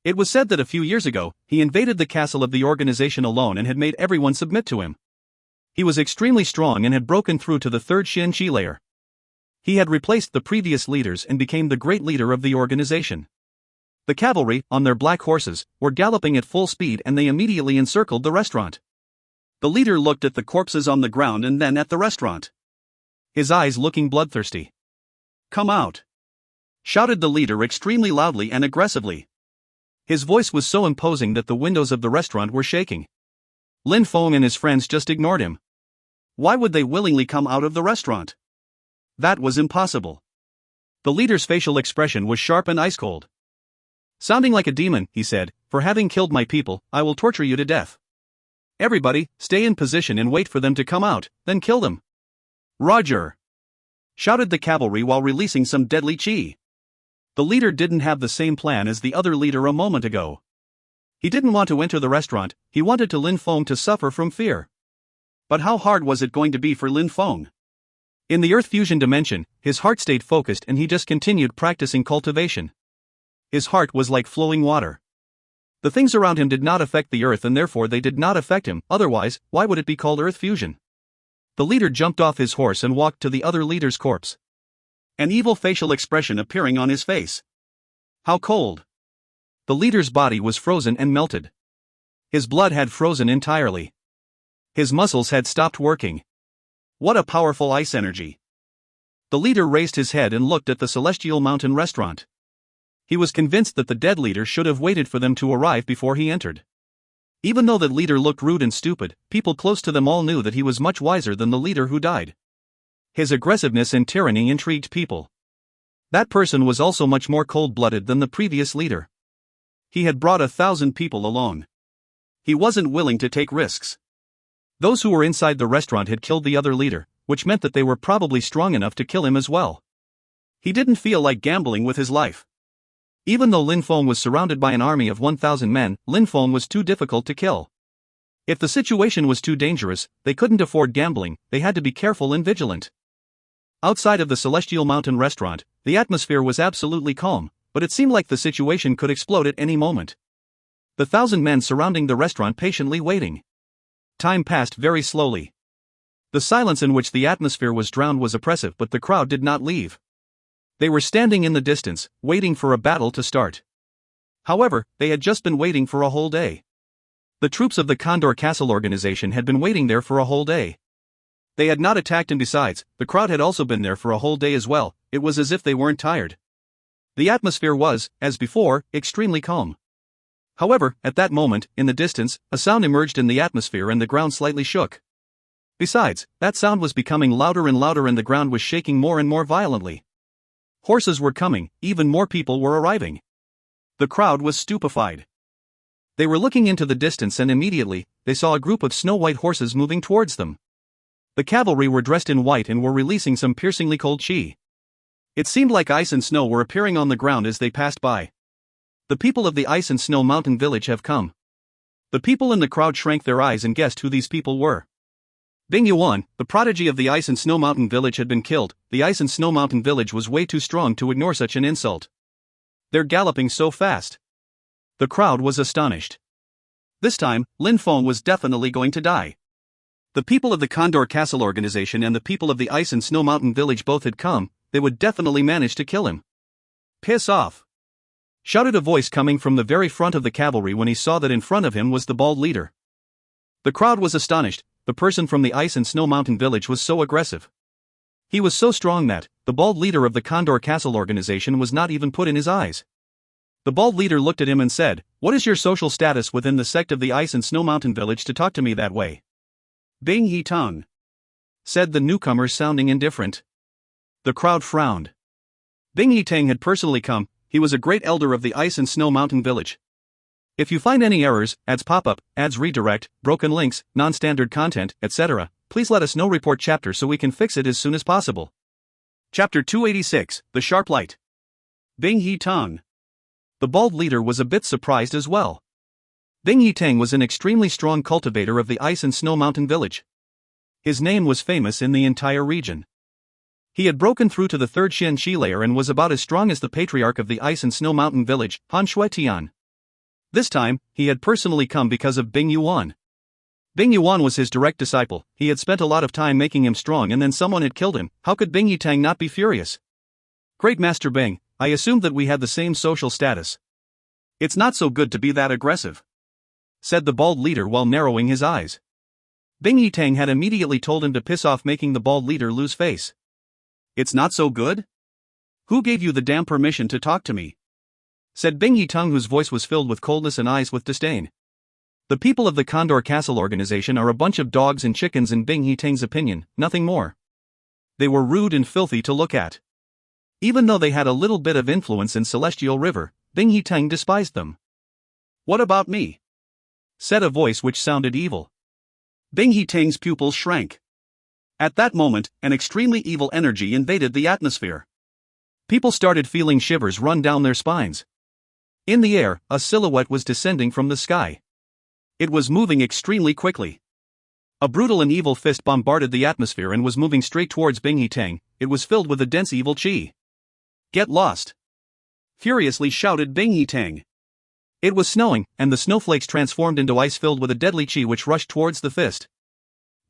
It was said that a few years ago, he invaded the castle of the organization alone and had made everyone submit to him. He was extremely strong and had broken through to the 3rd Xin Qi layer. He had replaced the previous leaders and became the great leader of the organization. The cavalry, on their black horses, were galloping at full speed and they immediately encircled the restaurant. The leader looked at the corpses on the ground and then at the restaurant. His eyes looking bloodthirsty. "Come out!" shouted the leader extremely loudly and aggressively. His voice was so imposing that the windows of the restaurant were shaking. Lin Feng and his friends just ignored him. Why would they willingly come out of the restaurant? That was impossible. The leader's facial expression was sharp and ice-cold. Sounding like a demon, he said, "For having killed my people, I will torture you to death. Everybody, stay in position and wait for them to come out, then kill them." "Roger!" shouted the cavalry while releasing some deadly chi. The leader didn't have the same plan as the other leader a moment ago. He didn't want to enter the restaurant, he wanted Lin Feng to suffer from fear. But how hard was it going to be for Lin Feng? In the Earth Fusion dimension, his heart stayed focused and he just continued practicing cultivation. His heart was like flowing water. The things around him did not affect the earth and therefore they did not affect him, otherwise, why would it be called Earth Fusion? The leader jumped off his horse and walked to the other leader's corpse. An evil facial expression appearing on his face. How cold! The leader's body was frozen and melted. His blood had frozen entirely. His muscles had stopped working. What a powerful ice energy! The leader raised his head and looked at the Celestial Mountain restaurant. He was convinced that the dead leader should have waited for them to arrive before he entered. Even though that leader looked rude and stupid, people close to them all knew that he was much wiser than the leader who died. His aggressiveness and tyranny intrigued people. That person was also much more cold-blooded than the previous leader. He had brought 1,000 people along. He wasn't willing to take risks. Those who were inside the restaurant had killed the other leader, which meant that they were probably strong enough to kill him as well. He didn't feel like gambling with his life. Even though Lin Feng was surrounded by an army of 1,000 men, Lin Feng was too difficult to kill. If the situation was too dangerous, they couldn't afford gambling, they had to be careful and vigilant. Outside of the Celestial Mountain restaurant, the atmosphere was absolutely calm, but it seemed like the situation could explode at any moment. The 1,000 men surrounding the restaurant patiently waiting. Time passed very slowly. The silence in which the atmosphere was drowned was oppressive, but the crowd did not leave. They were standing in the distance, waiting for a battle to start. However, they had just been waiting for a whole day. The troops of the Condor Castle organization had been waiting there for a whole day. They had not attacked, and besides, the crowd had also been there for a whole day as well. It was as if they weren't tired. The atmosphere was, as before, extremely calm. However, at that moment, in the distance, a sound emerged in the atmosphere and the ground slightly shook. Besides, that sound was becoming louder and louder and the ground was shaking more and more violently. Horses were coming, even more people were arriving. The crowd was stupefied. They were looking into the distance and immediately, they saw a group of snow-white horses moving towards them. The cavalry were dressed in white and were releasing some piercingly cold chi. It seemed like ice and snow were appearing on the ground as they passed by. The people of the Ice and Snow Mountain village have come. The people in the crowd shrank their eyes and guessed who these people were. Bing Yuan, the prodigy of the Ice and Snow Mountain village, had been killed. The Ice and Snow Mountain village was way too strong to ignore such an insult. They're galloping so fast. The crowd was astonished. This time, Lin Feng was definitely going to die. The people of the Condor Castle organization and the people of the Ice and Snow Mountain village both had come, they would definitely manage to kill him. "Piss off!" shouted a voice coming from the very front of the cavalry when he saw that in front of him was the bald leader. The crowd was astonished. The person from the Ice and Snow Mountain village was so aggressive. He was so strong that the bald leader of the Condor Castle organization was not even put in his eyes. The bald leader looked at him and said, "What is your social status within the sect of the Ice and Snow Mountain village to talk to me that way?" "Bing He Tung," said the newcomer, sounding indifferent. The crowd frowned. Bing He Tang had personally come. He was a great elder of the Ice and Snow Mountain village. If you find any errors, ads pop up, ads redirect, broken links, non-standard content, etc., please let us know. Report chapter so we can fix it as soon as possible. Chapter 286, The Sharp Light. Bing He Tang. The bald leader was a bit surprised as well. Bing He Tang was an extremely strong cultivator of the Ice and Snow Mountain village. His name was famous in the entire region. He had broken through to the third Shen Shi layer and was about as strong as the patriarch of the Ice and Snow Mountain village, Han Shuetian. This time, he had personally come because of Bing Yuan. Bing Yuan was his direct disciple. He had spent a lot of time making him strong and then someone had killed him. How could Bing Yitang not be furious? "Great Master Bing, I assumed that we had the same social status. It's not so good to be that aggressive," said the bald leader while narrowing his eyes. Bing Yitang had immediately told him to piss off, making the bald leader lose face. "It's not so good? Who gave you the damn permission to talk to me?" said Bing He-tung, whose voice was filled with coldness and eyes with disdain. The people of the Condor Castle organization are a bunch of dogs and chickens in Bing He-tung's opinion, nothing more. They were rude and filthy to look at. Even though they had a little bit of influence in Celestial River, Bing He-tung despised them. "What about me?" said a voice which sounded evil. Bing He-tung's pupils shrank. At that moment, an extremely evil energy invaded the atmosphere. People started feeling shivers run down their spines. In the air, a silhouette was descending from the sky. It was moving extremely quickly. A brutal and evil fist bombarded the atmosphere and was moving straight towards Bing He-tung. It was filled with a dense evil chi. "Get lost!" furiously shouted Bing He-tung. It was snowing, and the snowflakes transformed into ice filled with a deadly chi which rushed towards the fist.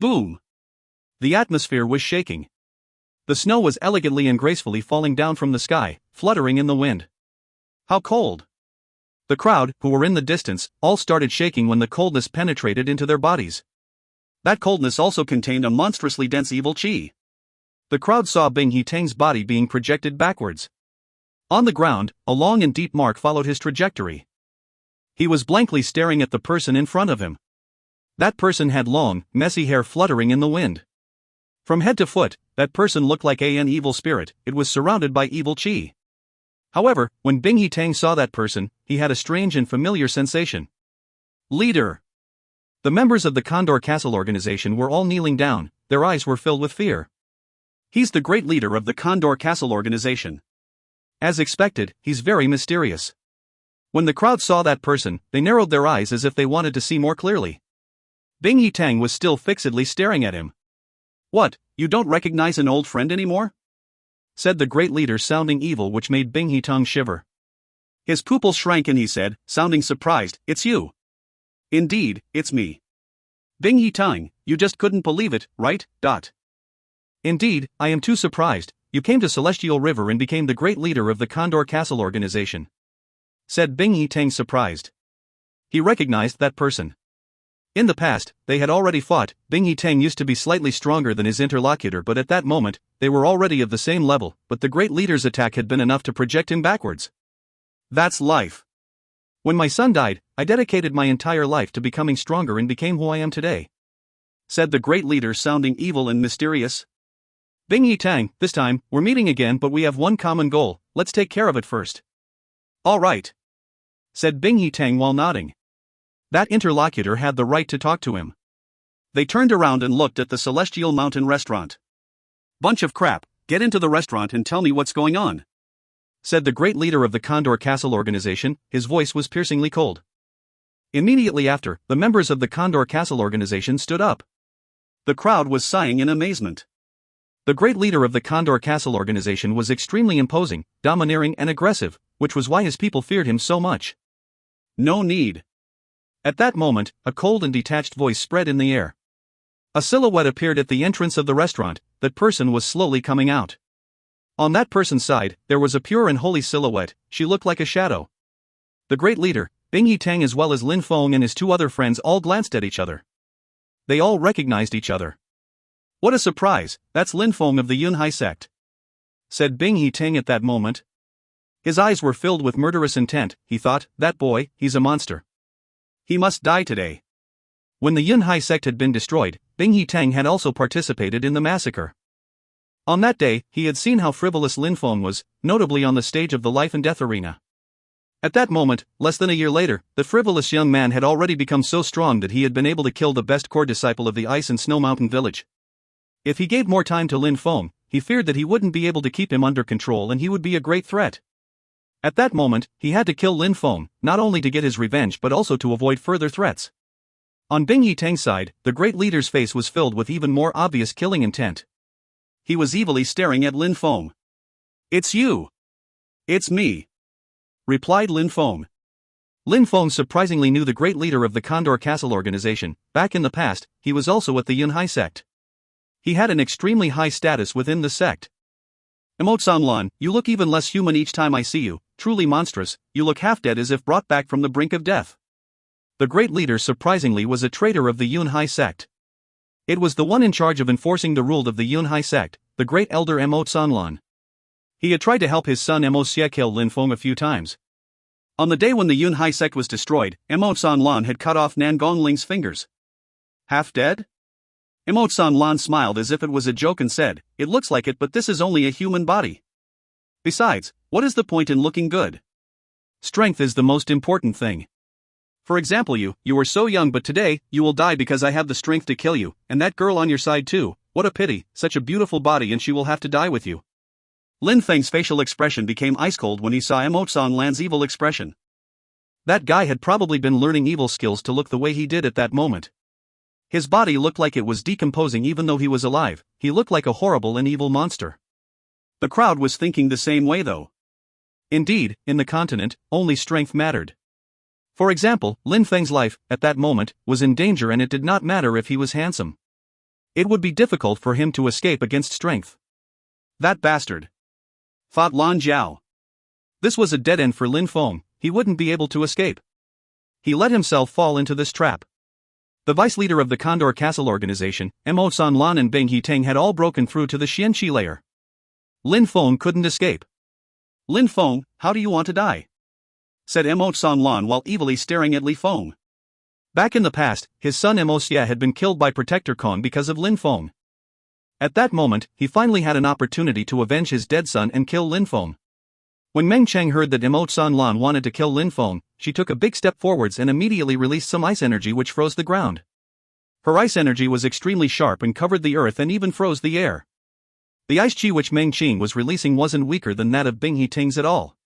Boom! The atmosphere was shaking. The snow was elegantly and gracefully falling down from the sky, fluttering in the wind. How cold! The crowd, who were in the distance, all started shaking when the coldness penetrated into their bodies. That coldness also contained a monstrously dense evil chi. The crowd saw Bing He-tung's body being projected backwards. On the ground, a long and deep mark followed his trajectory. He was blankly staring at the person in front of him. That person had long, messy hair fluttering in the wind. From head to foot, that person looked like an evil spirit. It was surrounded by evil chi. However, when Bing He-tung saw that person, he had a strange and familiar sensation. Leader! The members of the Condor Castle organization were all kneeling down, their eyes were filled with fear. He's the great leader of the Condor Castle organization. As expected, he's very mysterious. When the crowd saw that person, they narrowed their eyes as if they wanted to see more clearly. Bing He-tung was still fixedly staring at him. "What, you don't recognize an old friend anymore?" said the great leader, sounding evil, which made Bing He-tung shiver. His pupils shrank and he said, sounding surprised, "It's you." "Indeed, it's me. Bing He-tung, you just couldn't believe it, right? Indeed, I am too surprised. You came to Celestial River and became the great leader of the Condor Castle organization," said Bing He-tung, surprised. He recognized that person. In the past, they had already fought. Bing He-tung used to be slightly stronger than his interlocutor, but at that moment, they were already of the same level, but the great leader's attack had been enough to project him backwards. "That's life. When my son died, I dedicated my entire life to becoming stronger and became who I am today," said the great leader, sounding evil and mysterious. "Bing He-tung, this time, we're meeting again, but we have one common goal. Let's take care of it first." "All right," said Bing He-tung while nodding. That interlocutor had the right to talk to him. They turned around and looked at the Celestial Mountain restaurant. "Bunch of crap, get into the restaurant and tell me what's going on," said the great leader of the Condor Castle organization. His voice was piercingly cold. Immediately after, the members of the Condor Castle organization stood up. The crowd was sighing in amazement. The great leader of the Condor Castle organization was extremely imposing, domineering and aggressive, which was why his people feared him so much. "No need." At that moment, a cold and detached voice spread in the air. A silhouette appeared at the entrance of the restaurant. That person was slowly coming out. On that person's side, there was a pure and holy silhouette. She looked like a shadow. The great leader, Bing He-tung, as well as Lin Feng and his two other friends, all glanced at each other. They all recognized each other. "What a surprise, that's Lin Feng of the Yunhai sect," said Bing He-tung at that moment. His eyes were filled with murderous intent. He thought, that boy, he's a monster. He must die today. When the Yunhai sect had been destroyed, Bing He-tung had also participated in the massacre. On that day, he had seen how frivolous Lin Feng was, notably on the stage of the life and death arena. At that moment, less than a year later, the frivolous young man had already become so strong that he had been able to kill the best core disciple of the Ice and Snow Mountain village. If he gave more time to Lin Feng, he feared that he wouldn't be able to keep him under control and he would be a great threat. At that moment, he had to kill Lin Feng, not only to get his revenge but also to avoid further threats. On Bing He-tung's side, the great leader's face was filled with even more obvious killing intent. He was evilly staring at Lin Feng. "It's you." "It's me," replied Lin Feng. Lin Feng surprisingly knew the great leader of the Condor Castle organization. Back in the past, he was also at the Yunhai sect. He had an extremely high status within the sect. "Emote-san-lan, you look even less human each time I see you, truly monstrous. You look half dead, as if brought back from the brink of death." The great leader surprisingly was a traitor of the Yunhai sect. It was the one in charge of enforcing the rule of the Yunhai sect, the great elder Emote-san-lan. He had tried to help his son Emote kill Lin Feng a few times. On the day when the Yun Hai sect was destroyed, Emo San Lan had cut off Nan Gongling's fingers. Half dead? Emo San Lan smiled as if it was a joke and said, "It looks like it, but this is only a human body. Besides, what is the point in looking good? Strength is the most important thing. For example, you were so young, but today, you will die because I have the strength to kill you, and that girl on your side too. What a pity, such a beautiful body, and she will have to die with you." Lin Feng's facial expression became ice cold when he saw Emo San Lan's evil expression. That guy had probably been learning evil skills to look the way he did at that moment. His body looked like it was decomposing even though he was alive. He looked like a horrible and evil monster. The crowd was thinking the same way though. Indeed, in the continent, only strength mattered. For example, Lin Feng's life, at that moment, was in danger, and it did not matter if he was handsome. It would be difficult for him to escape against strength. That bastard, thought Lan Jiao. This was a dead end for Lin Feng. He wouldn't be able to escape. He let himself fall into this trap. The vice leader of the Condor Castle organization, Emo San Lan and Bing Teng, had all broken through to the Xianqi layer. Lin Feng couldn't escape. "Lin Feng, how do you want to die?" said Emo San Lan while evilly staring at Li Feng. Back in the past, his son Emo Xie had been killed by Protector Kong because of Lin Feng. At that moment, he finally had an opportunity to avenge his dead son and kill Lin Feng. When Meng Cheng heard that Emo San Lan wanted to kill Lin Feng, she took a big step forwards and immediately released some ice energy which froze the ground. Her ice energy was extremely sharp and covered the earth and even froze the air. The ice chi which Meng Cheng was releasing wasn't weaker than that of Bing Teng's at all.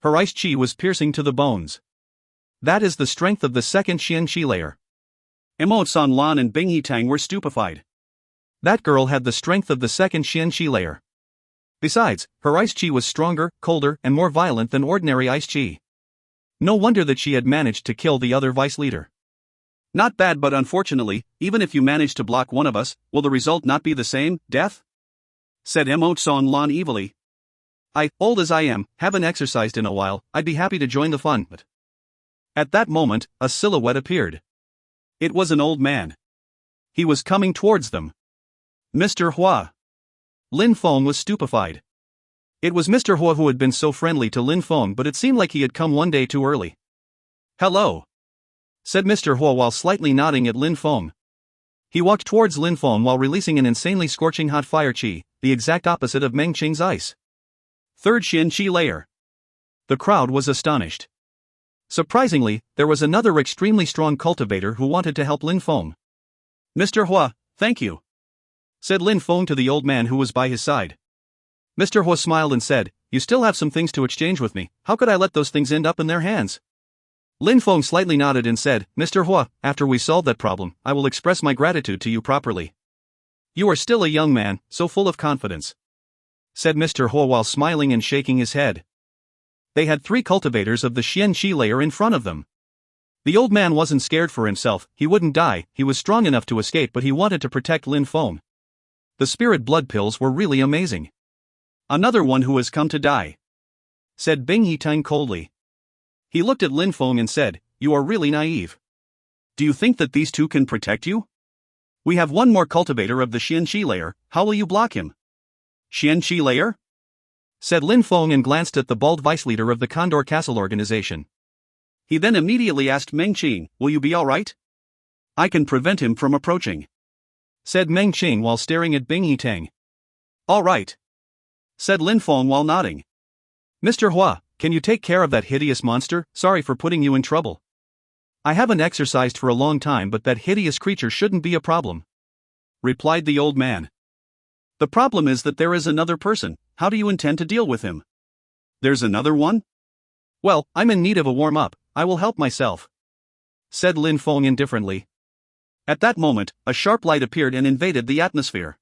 Her ice chi was piercing to the bones. That is the strength of the second Xianqi layer. Emo San Lan and Bing Teng were stupefied. That girl had the strength of the second Xianqi layer. Besides, her ice chi was stronger, colder, and more violent than ordinary ice chi. No wonder that she had managed to kill the other vice leader. "Not bad, but unfortunately, even if you manage to block one of us, will the result not be the same, death?" said Emo San Lan evilly. Old as I am, haven't exercised in a while, I'd be happy to join the fun, but..." At that moment, a silhouette appeared. It was an old man. He was coming towards them. Mr. Hua. Lin Feng was stupefied. It was Mr. Hua who had been so friendly to Lin Feng, but it seemed like he had come one day too early. "Hello," said Mr. Hua while slightly nodding at Lin Feng. He walked towards Lin Feng while releasing an insanely scorching hot fire chi, the exact opposite of Meng Cheng's ice. Third Xianqi layer. The crowd was astonished. Surprisingly, there was another extremely strong cultivator who wanted to help Lin Feng. "Mr. Hua, thank you," said Lin Feng to the old man who was by his side. Mr. Hua smiled and said, "You still have some things to exchange with me, how could I let those things end up in their hands?" Lin Feng slightly nodded and said, "Mr. Hua, after we solve that problem, I will express my gratitude to you properly. You are still a young man, so full of confidence," said Mr. Hua while smiling and shaking his head. They had 3 cultivators of the Xianqi layer in front of them. The old man wasn't scared for himself, he wouldn't die, he was strong enough to escape, but he wanted to protect Lin Feng. The spirit blood pills were really amazing. "Another one who has come to die," said Bing Teng coldly. He looked at Lin Feng and said, "You are really naive. Do you think that these 2 can protect you? We have one more cultivator of the Xianqi layer, how will you block him?" "Xianqi layer?" said Lin Feng and glanced at the bald vice leader of the Condor Castle organization. He then immediately asked Meng Cheng, "Will you be alright?" "I can prevent him from approaching," said Meng Cheng while staring at Bing Teng. "Alright," said Lin Feng while nodding. "Mr. Hua, can you take care of that hideous monster? Sorry for putting you in trouble. I haven't exercised for a long time, but that hideous creature shouldn't be a problem," replied the old man. "The problem is that there is another person, how do you intend to deal with him?" "There's another one? Well, I'm in need of a warm-up, I will help myself," said Lin Feng indifferently. At that moment, a sharp light appeared and invaded the atmosphere.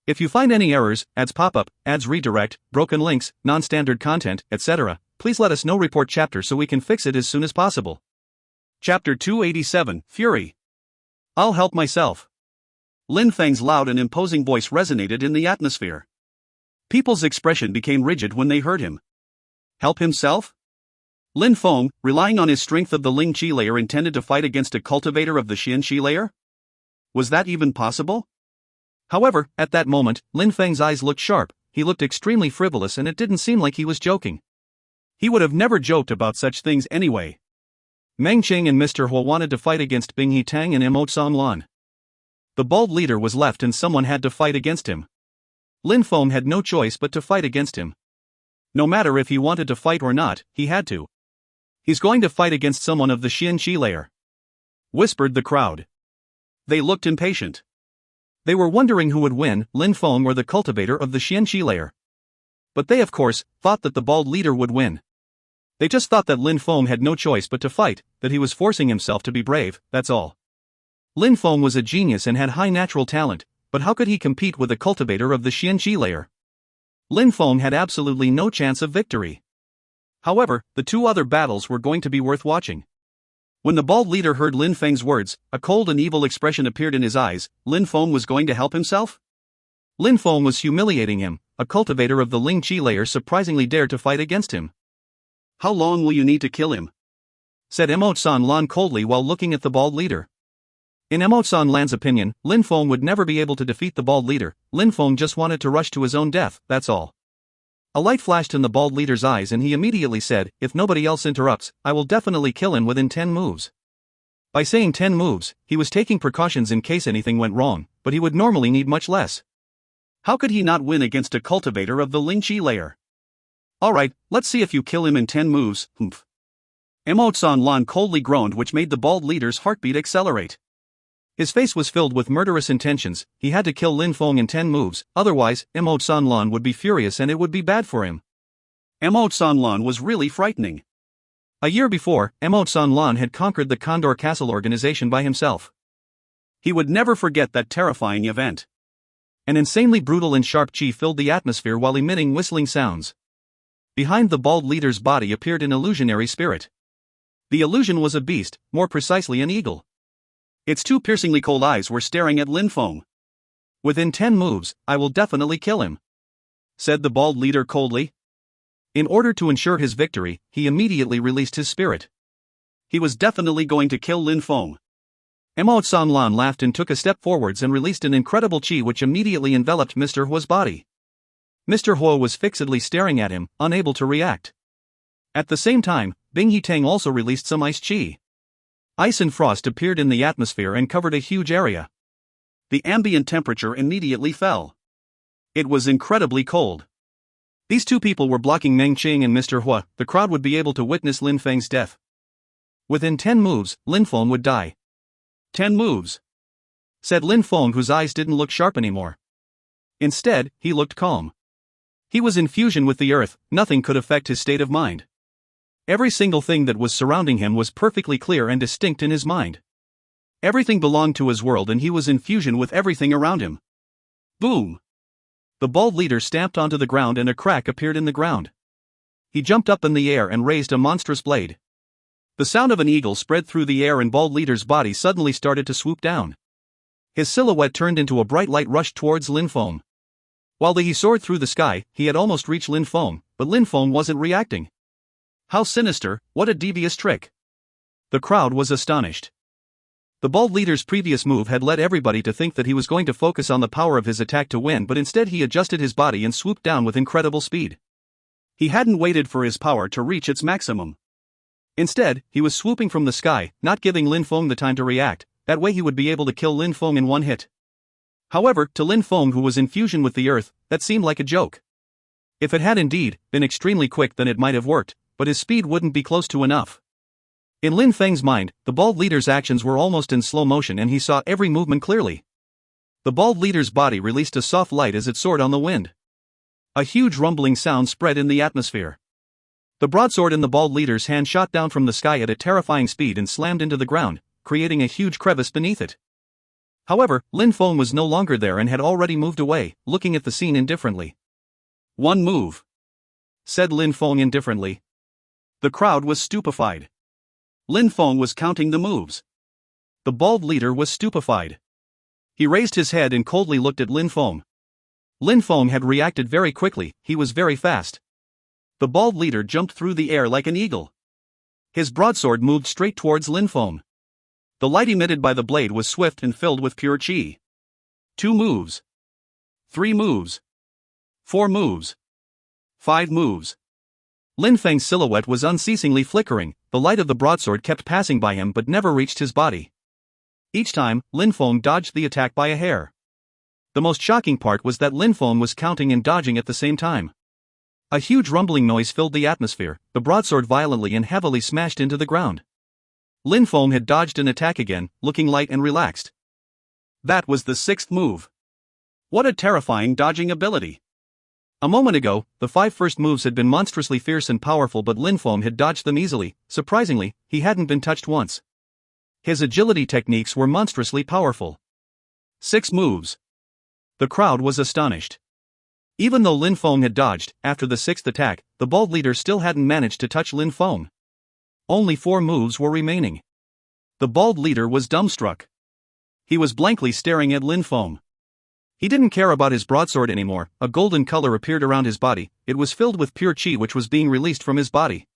If you find any errors, ads pop up, ads redirect, broken links, non-standard content, etc., please let us know. Report chapter so we can fix it as soon as possible. Chapter 287, Fury. I'll help myself. Lin Feng's loud and imposing voice resonated in the atmosphere. People's expression became rigid when they heard him. Help himself? Lin Feng, relying on his strength of the Ling Qi layer, intended to fight against a cultivator of the Xianqi layer? Was that even possible? However, at that moment, Lin Feng's eyes looked sharp, he looked extremely frivolous and it didn't seem like he was joking. He would have never joked about such things anyway. Meng Qing and Mr. Huo wanted to fight against Bing He Tang and Imo San Lan. The bald leader was left and someone had to fight against him. Lin Feng had no choice but to fight against him. No matter if he wanted to fight or not, he had to. He's going to fight against someone of the Xian Qi layer, whispered the crowd. They looked impatient. They were wondering who would win, Lin Feng or the cultivator of the Xian Qi layer. But they of course thought that the bald leader would win. They just thought that Lin Feng had no choice but to fight, that he was forcing himself to be brave, that's all. Lin Feng was a genius and had high natural talent, but how could he compete with the cultivator of the Xian Qi layer? Lin Feng had absolutely no chance of victory. However, the two other battles were going to be worth watching. When the bald leader heard Lin Feng's words, a cold and evil expression appeared in his eyes. Lin Feng was going to help himself? Lin Feng was humiliating him. A cultivator of the Ling Qi layer surprisingly dared to fight against him. How long will you need to kill him? Said Imo San Lan coldly while looking at the bald leader. In Imo San Lan's opinion, Lin Feng would never be able to defeat the bald leader. Lin Feng just wanted to rush to his own death, that's all. A light flashed in the bald leader's eyes and he immediately said, if nobody else interrupts, I will definitely kill him within 10 moves. By saying 10 moves, he was taking precautions in case anything went wrong, but he would normally need much less. How could he not win against a cultivator of the Ling Qi layer? Alright, let's see if you kill him in 10 moves, humph. Imo San Lan coldly groaned, which made the bald leader's heartbeat accelerate. His face was filled with murderous intentions. He had to kill Lin Feng in 10 moves, otherwise, Imo San Lan would be furious and it would be bad for him. Imo San Lan was really frightening. A year before, Imo San Lan had conquered the Condor Castle organization by himself. He would never forget that terrifying event. An insanely brutal and sharp qi filled the atmosphere while emitting whistling sounds. Behind the bald leader's body appeared an illusionary spirit. The illusion was a beast, more precisely an eagle. Its two piercingly cold eyes were staring at Lin Feng. Within 10 moves, I will definitely kill him, said the bald leader coldly. In order to ensure his victory, he immediately released his spirit. He was definitely going to kill Lin Feng. Imo San Lan laughed and took a step forwards and released an incredible qi which immediately enveloped Mr. Huo's body. Mr. Huo was fixedly staring at him, unable to react. At the same time, Bing He Tang also released some ice qi. Ice and frost appeared in the atmosphere and covered a huge area. The ambient temperature immediately fell. It was incredibly cold. These two people were blocking Meng Qing and Mr. Huo. The crowd would be able to witness Lin Feng's death. Within 10 moves, Lin Feng would die. 10 moves, said Lin Feng, whose eyes didn't look sharp anymore. Instead, he looked calm. He was in fusion with the earth, nothing could affect his state of mind. Every single thing that was surrounding him was perfectly clear and distinct in his mind. Everything belonged to his world and he was in fusion with everything around him. Boom! The bald leader stamped onto the ground and a crack appeared in the ground. He jumped up in the air and raised a monstrous blade. The sound of an eagle spread through the air and bald leader's body suddenly started to swoop down. His silhouette turned into a bright light rushed towards Lin Feng. While he soared through the sky, he had almost reached Lin Feng, but Lin Feng wasn't reacting. How sinister, what a devious trick! The crowd was astonished. The bald leader's previous move had led everybody to think that he was going to focus on the power of his attack to win, but instead he adjusted his body and swooped down with incredible speed. He hadn't waited for his power to reach its maximum. Instead, he was swooping from the sky, not giving Lin Feng the time to react. That way he would be able to kill Lin Feng in one hit. However, to Lin Feng, who was in fusion with the earth, that seemed like a joke. If it had indeed been extremely quick, then it might have worked, but his speed wouldn't be close to enough. In Lin Feng's mind, the bald leader's actions were almost in slow motion and he saw every movement clearly. The bald leader's body released a soft light as it soared on the wind. A huge rumbling sound spread in the atmosphere. The broadsword in the bald leader's hand shot down from the sky at a terrifying speed and slammed into the ground, creating a huge crevice beneath it. However, Lin Feng was no longer there and had already moved away, looking at the scene indifferently. One move, said Lin Feng indifferently. The crowd was stupefied. Lin Feng was counting the moves. The bald leader was stupefied. He raised his head and coldly looked at Lin Feng. Lin Feng had reacted very quickly, he was very fast. The bald leader jumped through the air like an eagle. His broadsword moved straight towards Lin Feng. The light emitted by the blade was swift and filled with pure qi. 2 moves. 3 moves. 4 moves. 5 moves. Lin Feng's silhouette was unceasingly flickering, the light of the broadsword kept passing by him but never reached his body. Each time, Lin Feng dodged the attack by a hair. The most shocking part was that Lin Feng was counting and dodging at the same time. A huge rumbling noise filled the atmosphere, the broadsword violently and heavily smashed into the ground. Lin Feng had dodged an attack again, looking light and relaxed. That was the sixth move. What a terrifying dodging ability! A moment ago, the 5 first moves had been monstrously fierce and powerful, but Lin Feng had dodged them easily. Surprisingly, he hadn't been touched once. His agility techniques were monstrously powerful. 6 moves. The crowd was astonished. Even though Lin Feng had dodged, after the 6th attack, the bald leader still hadn't managed to touch Lin Feng. Only 4 moves were remaining. The bald leader was dumbstruck. He was blankly staring at Lin Feng. He didn't care about his broadsword anymore. A golden color appeared around his body. It was filled with pure qi which was being released from his body.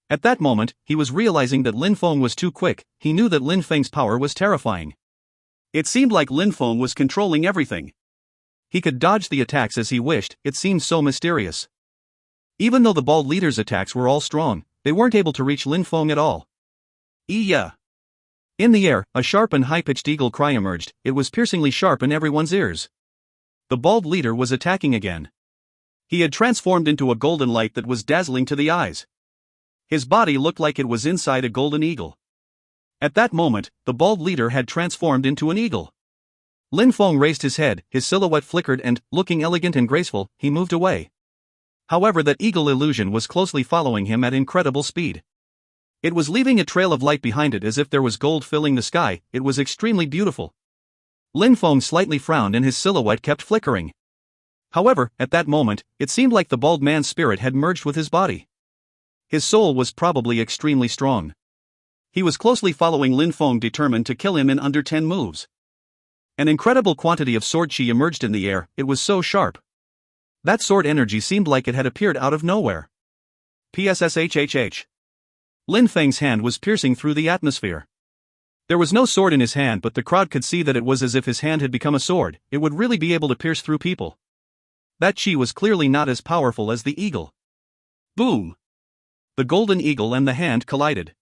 At that moment, he was realizing that Lin Feng was too quick. He knew that Lin Feng's power was terrifying. It seemed like Lin Feng was controlling everything. He could dodge the attacks as he wished. It seemed so mysterious. Even though the bald leader's attacks were all strong, they weren't able to reach Lin Feng at all. Yeah. In the air, a sharp and high-pitched eagle cry emerged. It was piercingly sharp in everyone's ears. The bald leader was attacking again. He had transformed into a golden light that was dazzling to the eyes. His body looked like it was inside a golden eagle. At that moment, the bald leader had transformed into an eagle. Lin Feng raised his head, his silhouette flickered and, looking elegant and graceful, he moved away. However, that eagle illusion was closely following him at incredible speed. It was leaving a trail of light behind it as if there was gold filling the sky. It was extremely beautiful. Lin Feng slightly frowned and his silhouette kept flickering. However, at that moment, it seemed like the bald man's spirit had merged with his body. His soul was probably extremely strong. He was closely following Lin Feng, determined to kill him in under 10 moves. An incredible quantity of sword qi emerged in the air. It was so sharp. That sword energy seemed like it had appeared out of nowhere. PSSHHH. Lin Feng's hand was piercing through the atmosphere. There was no sword in his hand, but the crowd could see that it was as if his hand had become a sword. It would really be able to pierce through people. That qi was clearly not as powerful as the eagle. Boom! The golden eagle and the hand collided.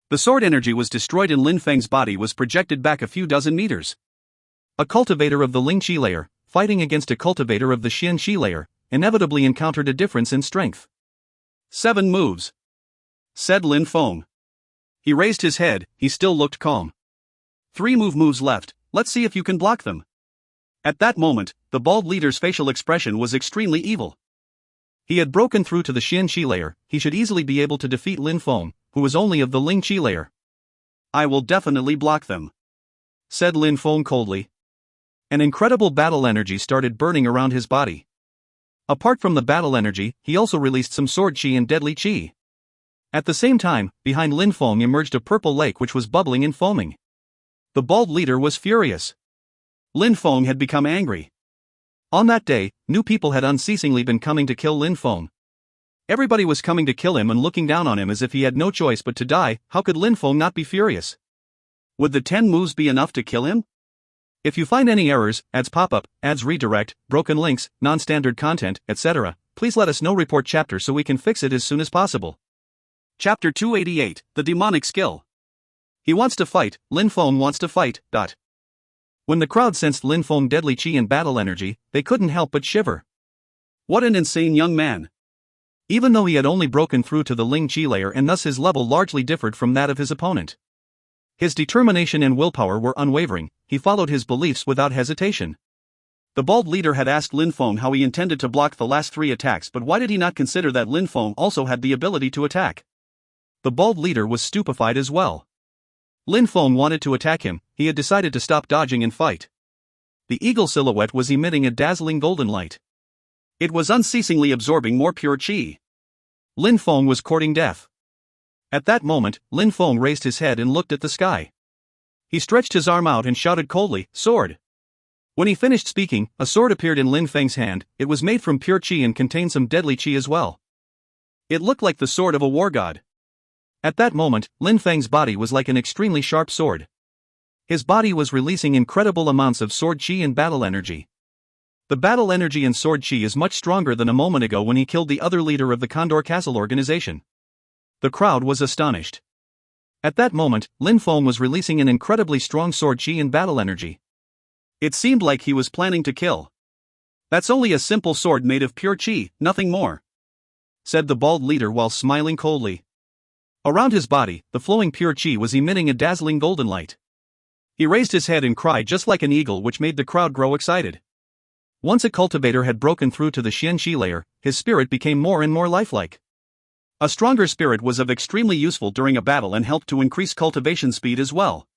The sword energy was destroyed and Lin Feng's body was projected back a few dozen meters. A cultivator of the Ling Qi layer, fighting against a cultivator of the Xian Qi layer, inevitably encountered a difference in strength. 7 moves, said Lin Feng. He raised his head, he still looked calm. 3 moves left, let's see if you can block them. At that moment, the bald leader's facial expression was extremely evil. He had broken through to the Xian Qi layer. He should easily be able to defeat Lin Feng, who was only of the Ling Qi layer. I will definitely block them, said Lin Feng coldly. An incredible battle energy started burning around his body. Apart from the battle energy, he also released some sword qi and deadly qi. At the same time, behind Lin Feng emerged a purple lake which was bubbling and foaming. The bald leader was furious. Lin Feng had become angry. On that day, new people had unceasingly been coming to kill Lin Feng. Everybody was coming to kill him and looking down on him as if he had no choice but to die. How could Lin Feng not be furious? Would the 10 moves be enough to kill him? If you find any errors, ads pop up, ads redirect, broken links, non-standard content, etc., please let us know. Report chapter so we can fix it as soon as possible. Chapter 288, The Demonic Skill. He wants to fight, Lin Feng wants to fight. When the crowd sensed Lin Feng's deadly qi and battle energy, they couldn't help but shiver. What an insane young man! Even though he had only broken through to the Ling Qi layer and thus his level largely differed from that of his opponent. His determination and willpower were unwavering. He followed his beliefs without hesitation. The bald leader had asked Lin Feng how he intended to block the last 3 attacks, but why did he not consider that Lin Feng also had the ability to attack? The bald leader was stupefied as well. Lin Feng wanted to attack him. He had decided to stop dodging and fight. The eagle silhouette was emitting a dazzling golden light. It was unceasingly absorbing more pure qi. Lin Feng was courting death. At that moment, Lin Feng raised his head and looked at the sky. He stretched his arm out and shouted coldly, "Sword!" When he finished speaking, a sword appeared in Lin Feng's hand. It was made from pure qi and contained some deadly qi as well. It looked like the sword of a war god. At that moment, Lin Feng's body was like an extremely sharp sword. His body was releasing incredible amounts of sword qi and battle energy. The battle energy in sword chi is much stronger than a moment ago when he killed the other leader of the Condor Castle organization. The crowd was astonished. At that moment, Lin Feng was releasing an incredibly strong sword chi and battle energy. It seemed like he was planning to kill. "That's only a simple sword made of pure chi, nothing more," said the bald leader while smiling coldly. Around his body, the flowing pure chi was emitting a dazzling golden light. He raised his head and cried just like an eagle, which made the crowd grow excited. Once a cultivator had broken through to the Xian Qi layer, his spirit became more and more lifelike. A stronger spirit was extremely useful during a battle and helped to increase cultivation speed as well.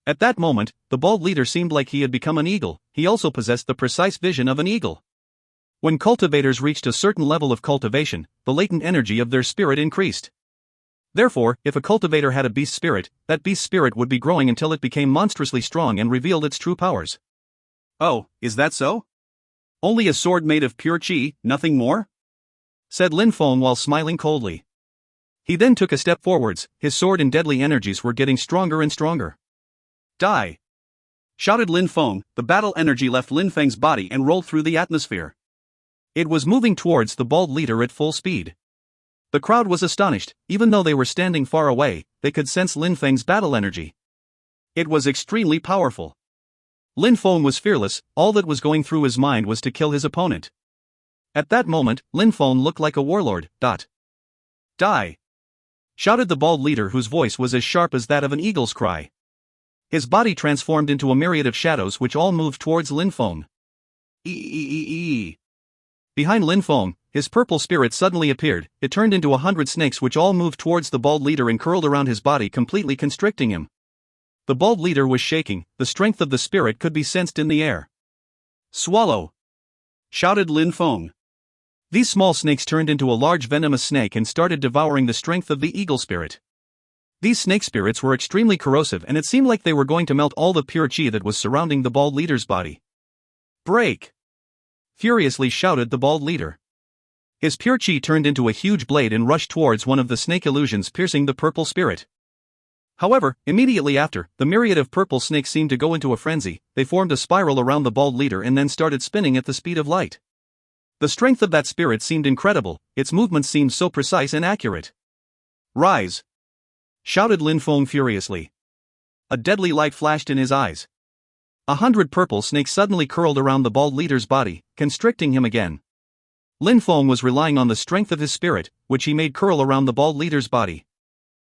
At that moment, the bald leader seemed like he had become an eagle. He also possessed the precise vision of an eagle. When cultivators reached a certain level of cultivation, the latent energy of their spirit increased. Therefore, if a cultivator had a beast spirit, that beast spirit would be growing until it became monstrously strong and revealed its true powers. "Oh, is that so? Only a sword made of pure chi, nothing more?" said Lin Feng while smiling coldly. He then took a step forwards. His sword and deadly energies were getting stronger and stronger. "Die!" shouted Lin Feng. The battle energy left Lin Feng's body and rolled through the atmosphere. It was moving towards the bald leader at full speed. The crowd was astonished. Even though they were standing far away, they could sense Lin Feng's battle energy. It was extremely powerful. Lin Feng was fearless. All that was going through his mind was to kill his opponent. At that moment, Lin Feng looked like a warlord. "Die!" shouted the bald leader, whose voice was as sharp as that of an eagle's cry. His body transformed into a myriad of shadows which all moved towards Lin Feng. Behind Lin Feng, his purple spirit suddenly appeared. It turned into 100 snakes which all moved towards the bald leader and curled around his body, completely constricting him. The bald leader was shaking. The strength of the spirit could be sensed in the air. "Swallow!" shouted Lin Feng. These small snakes turned into a large venomous snake and started devouring the strength of the eagle spirit. These snake spirits were extremely corrosive, and it seemed like they were going to melt all the pure chi that was surrounding the bald leader's body. "Break!" furiously shouted the bald leader. His pure chi turned into a huge blade and rushed towards one of the snake illusions, piercing the purple spirit. However, immediately after, the myriad of purple snakes seemed to go into a frenzy. They formed a spiral around the bald leader and then started spinning at the speed of light. The strength of that spirit seemed incredible. Its movements seemed so precise and accurate. "Rise!" shouted Lin Feng furiously. A deadly light flashed in his eyes. 100 purple snakes suddenly curled around the bald leader's body, constricting him again. Lin Feng was relying on the strength of his spirit, which he made curl around the bald leader's body.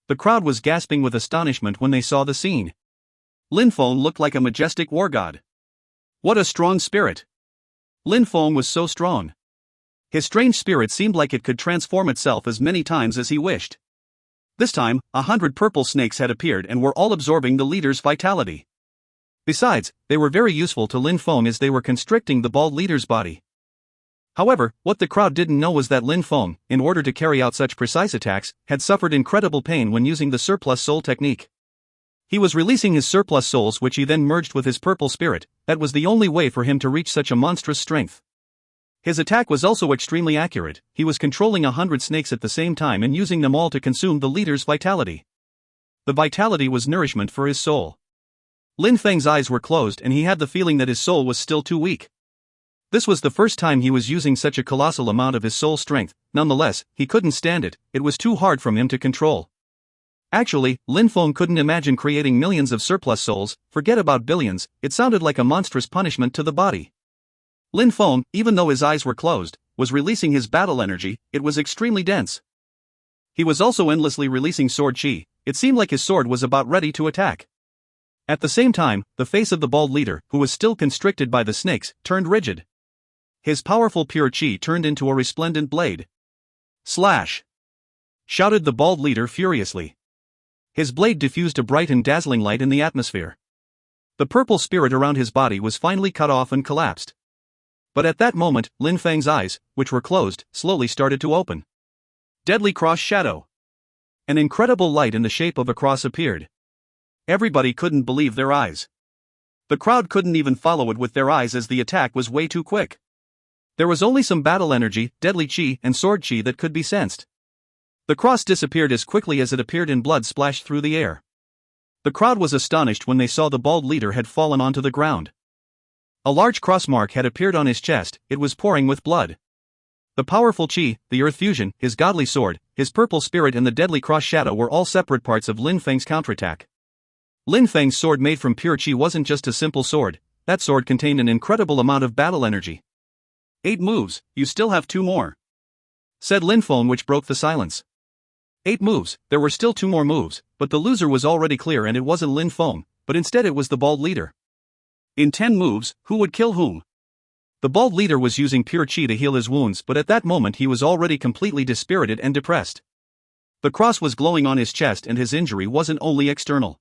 The crowd was gasping with astonishment when they saw the scene. Lin Feng looked like a majestic war god. What a strong spirit! Lin Feng was so strong. His strange spirit seemed like it could transform itself as many times as he wished. This time, 100 purple snakes had appeared and were all absorbing the leader's vitality. Besides, they were very useful to Lin Feng as they were constricting the bald leader's body. However, what the crowd didn't know was that Lin Feng, in order to carry out such precise attacks, had suffered incredible pain when using the surplus soul technique. He was releasing his surplus souls, which he then merged with his purple spirit. That was the only way for him to reach such a monstrous strength. His attack was also extremely accurate. He was controlling 100 snakes at the same time and using them all to consume the leader's vitality. The vitality was nourishment for his soul. Lin Feng's eyes were closed and he had the feeling that his soul was still too weak. This was the first time he was using such a colossal amount of his soul strength. Nonetheless, he couldn't stand it. It was too hard for him to control. Actually, Lin Feng couldn't imagine creating millions of surplus souls. Forget about billions. It sounded like a monstrous punishment to the body. Lin Feng, even though his eyes were closed, was releasing his battle energy. It was extremely dense. He was also endlessly releasing sword chi. It seemed like his sword was about ready to attack. At the same time, the face of the bald leader, who was still constricted by the snakes, turned rigid. His powerful pure chi turned into a resplendent blade. "Slash!" shouted the bald leader furiously. His blade diffused a bright and dazzling light in the atmosphere. The purple spirit around his body was finally cut off and collapsed. But at that moment, Lin Feng's eyes, which were closed, slowly started to open. Deadly cross shadow. An incredible light in the shape of a cross appeared. Everybody couldn't believe their eyes. The crowd couldn't even follow it with their eyes as the attack was way too quick. There was only some battle energy, deadly chi, and sword chi that could be sensed. The cross disappeared as quickly as it appeared and blood splashed through the air. The crowd was astonished when they saw the bald leader had fallen onto the ground. A large cross mark had appeared on his chest, it was pouring with blood. The powerful Qi, the Earth Fusion, his godly sword, his purple spirit and the deadly cross shadow were all separate parts of Lin Feng's counterattack. Lin Feng's sword made from pure Qi wasn't just a simple sword, that sword contained an incredible amount of battle energy. 8 moves, you still have 2 more, said Lin Feng, which broke the silence. 8 moves, there were still 2 more moves, but the loser was already clear and it wasn't Lin Feng, but instead it was the bald leader. In 10 moves, who would kill whom? The bald leader was using pure Qi to heal his wounds, but at that moment he was already completely dispirited and depressed. The cross was glowing on his chest and his injury wasn't only external.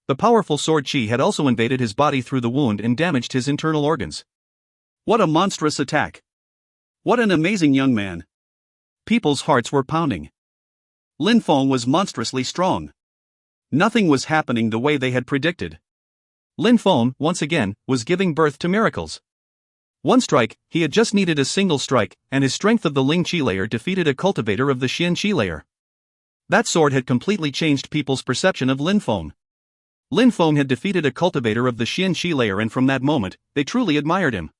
The powerful sword Qi had also invaded his body through the wound and damaged his internal organs. What a monstrous attack! What an amazing young man! People's hearts were pounding. Lin Feng was monstrously strong. Nothing was happening the way they had predicted. Lin Feng, once again, was giving birth to miracles. One strike, he had just needed a single strike, and his strength of the Ling Qi layer defeated a cultivator of the Xian Qi layer. That sword had completely changed people's perception of Lin Feng. Lin Feng had defeated a cultivator of the Xian Qi layer, and from that moment, they truly admired him.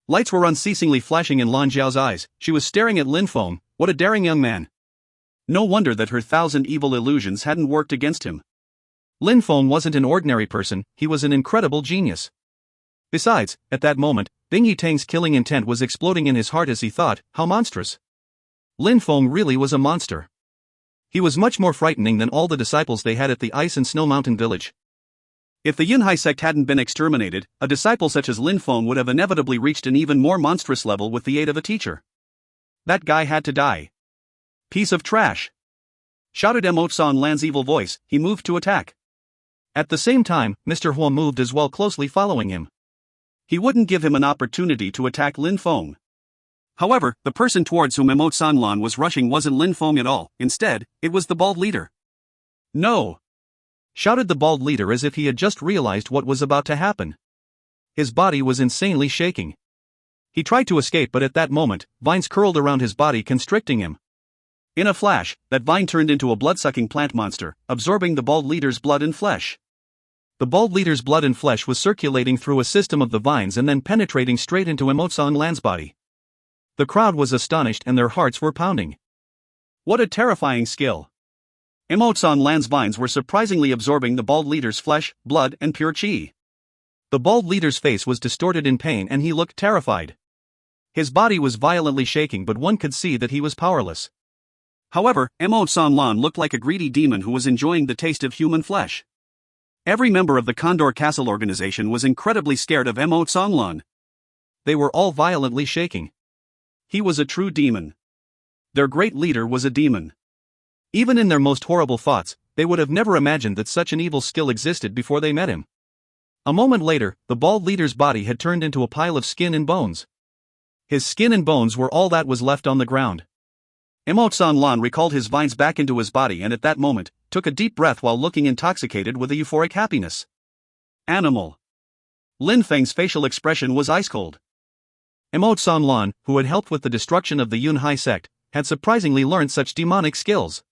Lights were unceasingly flashing in Lan Zhao's eyes. She was staring at Lin Feng. What a daring young man. No wonder that her 1,000 evil illusions hadn't worked against him. Lin Feng wasn't an ordinary person, he was an incredible genius. Besides, at that moment, Bing Yitang's killing intent was exploding in his heart as he thought, how monstrous. Lin Feng really was a monster. He was much more frightening than all the disciples they had at the Ice and Snow Mountain village. If the Yunhai sect hadn't been exterminated, a disciple such as Lin Feng would have inevitably reached an even more monstrous level with the aid of a teacher. That guy had to die. Piece of trash! Shouted Emotsan Lan's evil voice. He moved to attack. At the same time, Mr. Hua moved as well, closely following him. He wouldn't give him an opportunity to attack Lin Feng. However, the person towards whom Emotsan Lan was rushing wasn't Lin Feng at all, instead, it was the bald leader. No! Shouted the bald leader as if he had just realized what was about to happen. His body was insanely shaking. He tried to escape, but at that moment, vines curled around his body, constricting him. In a flash, that vine turned into a blood-sucking plant monster, absorbing the bald leader's blood and flesh. The bald leader's blood and flesh was circulating through a system of the vines and then penetrating straight into Emotsan Lan's body. The crowd was astonished and their hearts were pounding. What a terrifying skill! Emotsan Lan's vines were surprisingly absorbing the bald leader's flesh, blood, and pure Qi. The bald leader's face was distorted in pain and he looked terrified. His body was violently shaking, but one could see that he was powerless. However, Emotsan Lan looked like a greedy demon who was enjoying the taste of human flesh. Every member of the Condor Castle organization was incredibly scared of Emotsan Lan. They were all violently shaking. He was a true demon. Their great leader was a demon. Even in their most horrible thoughts, they would have never imagined that such an evil skill existed before they met him. A moment later, the bald leader's body had turned into a pile of skin and bones. His skin and bones were all that was left on the ground. Emotsan Lan recalled his vines back into his body and at that moment, took a deep breath while looking intoxicated with a euphoric happiness. Animal. Lin Feng's facial expression was ice-cold. Emotsan Lan, who had helped with the destruction of the Yunhai sect, had surprisingly learned such demonic skills.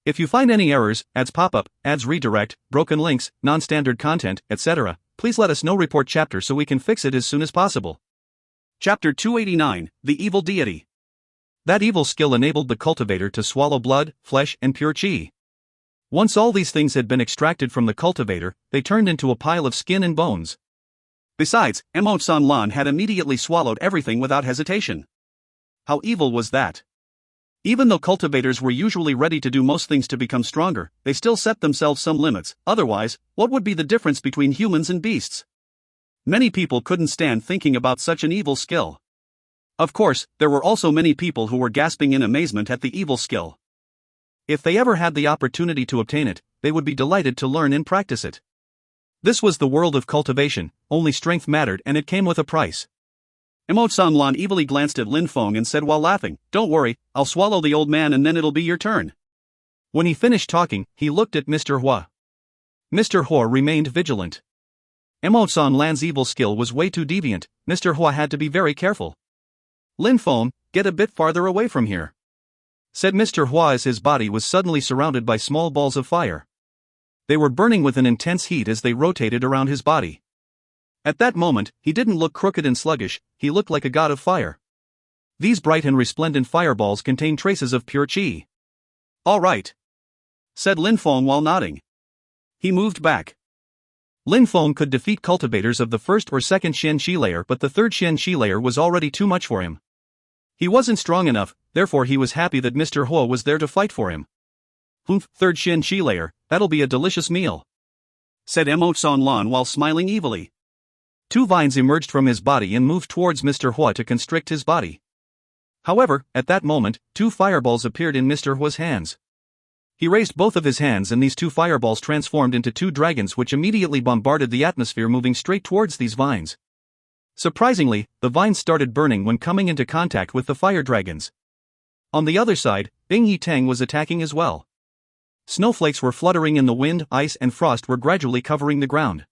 If you find any errors, ads pop-up, ads redirect, broken links, non-standard content, etc., please let us know. Report chapter so we can fix it as soon as possible. Chapter 289, The Evil Deity. That evil skill enabled the cultivator to swallow blood, flesh, and pure Qi. Once all these things had been extracted from the cultivator, they turned into a pile of skin and bones. Besides, Emotsan Lan had immediately swallowed everything without hesitation. How evil was that? Even though cultivators were usually ready to do most things to become stronger, they still set themselves some limits, otherwise, what would be the difference between humans and beasts? Many people couldn't stand thinking about such an evil skill. Of course, there were also many people who were gasping in amazement at the evil skill. If they ever had the opportunity to obtain it, they would be delighted to learn and practice it. This was the world of cultivation, only strength mattered and it came with a price. Emotsan Lan evilly glanced at Lin Feng and said while laughing, "Don't worry, I'll swallow the old man and then it'll be your turn." When he finished talking, he looked at Mr. Hua. Mr. Hua remained vigilant. Emotsan Lan's evil skill was way too deviant, Mr. Hua had to be very careful. "Lin Feng, get a bit farther away from here," said Mr. Hua as his body was suddenly surrounded by small balls of fire. They were burning with an intense heat as they rotated around his body. At that moment, he didn't look crooked and sluggish, he looked like a god of fire. These bright and resplendent fireballs contained traces of pure qi. "All right," said Lin Feng while nodding. He moved back. Lin Feng could defeat cultivators of the first or second Xian Qi layer, but the third Xian Qi layer was already too much for him. He wasn't strong enough, therefore he was happy that Mr. Hua was there to fight for him. "Humph, third Xian Qi layer, that'll be a delicious meal," said Mo San Lan while smiling evilly. Two vines emerged from his body and moved towards Mr. Hua to constrict his body. However, at that moment, two fireballs appeared in Mr. Hua's hands. He raised both of his hands and these two fireballs transformed into two dragons which immediately bombarded the atmosphere, moving straight towards these vines. Surprisingly, the vines started burning when coming into contact with the fire dragons. On the other side, Bing Yitang was attacking as well. Snowflakes were fluttering in the wind, ice and frost were gradually covering the ground.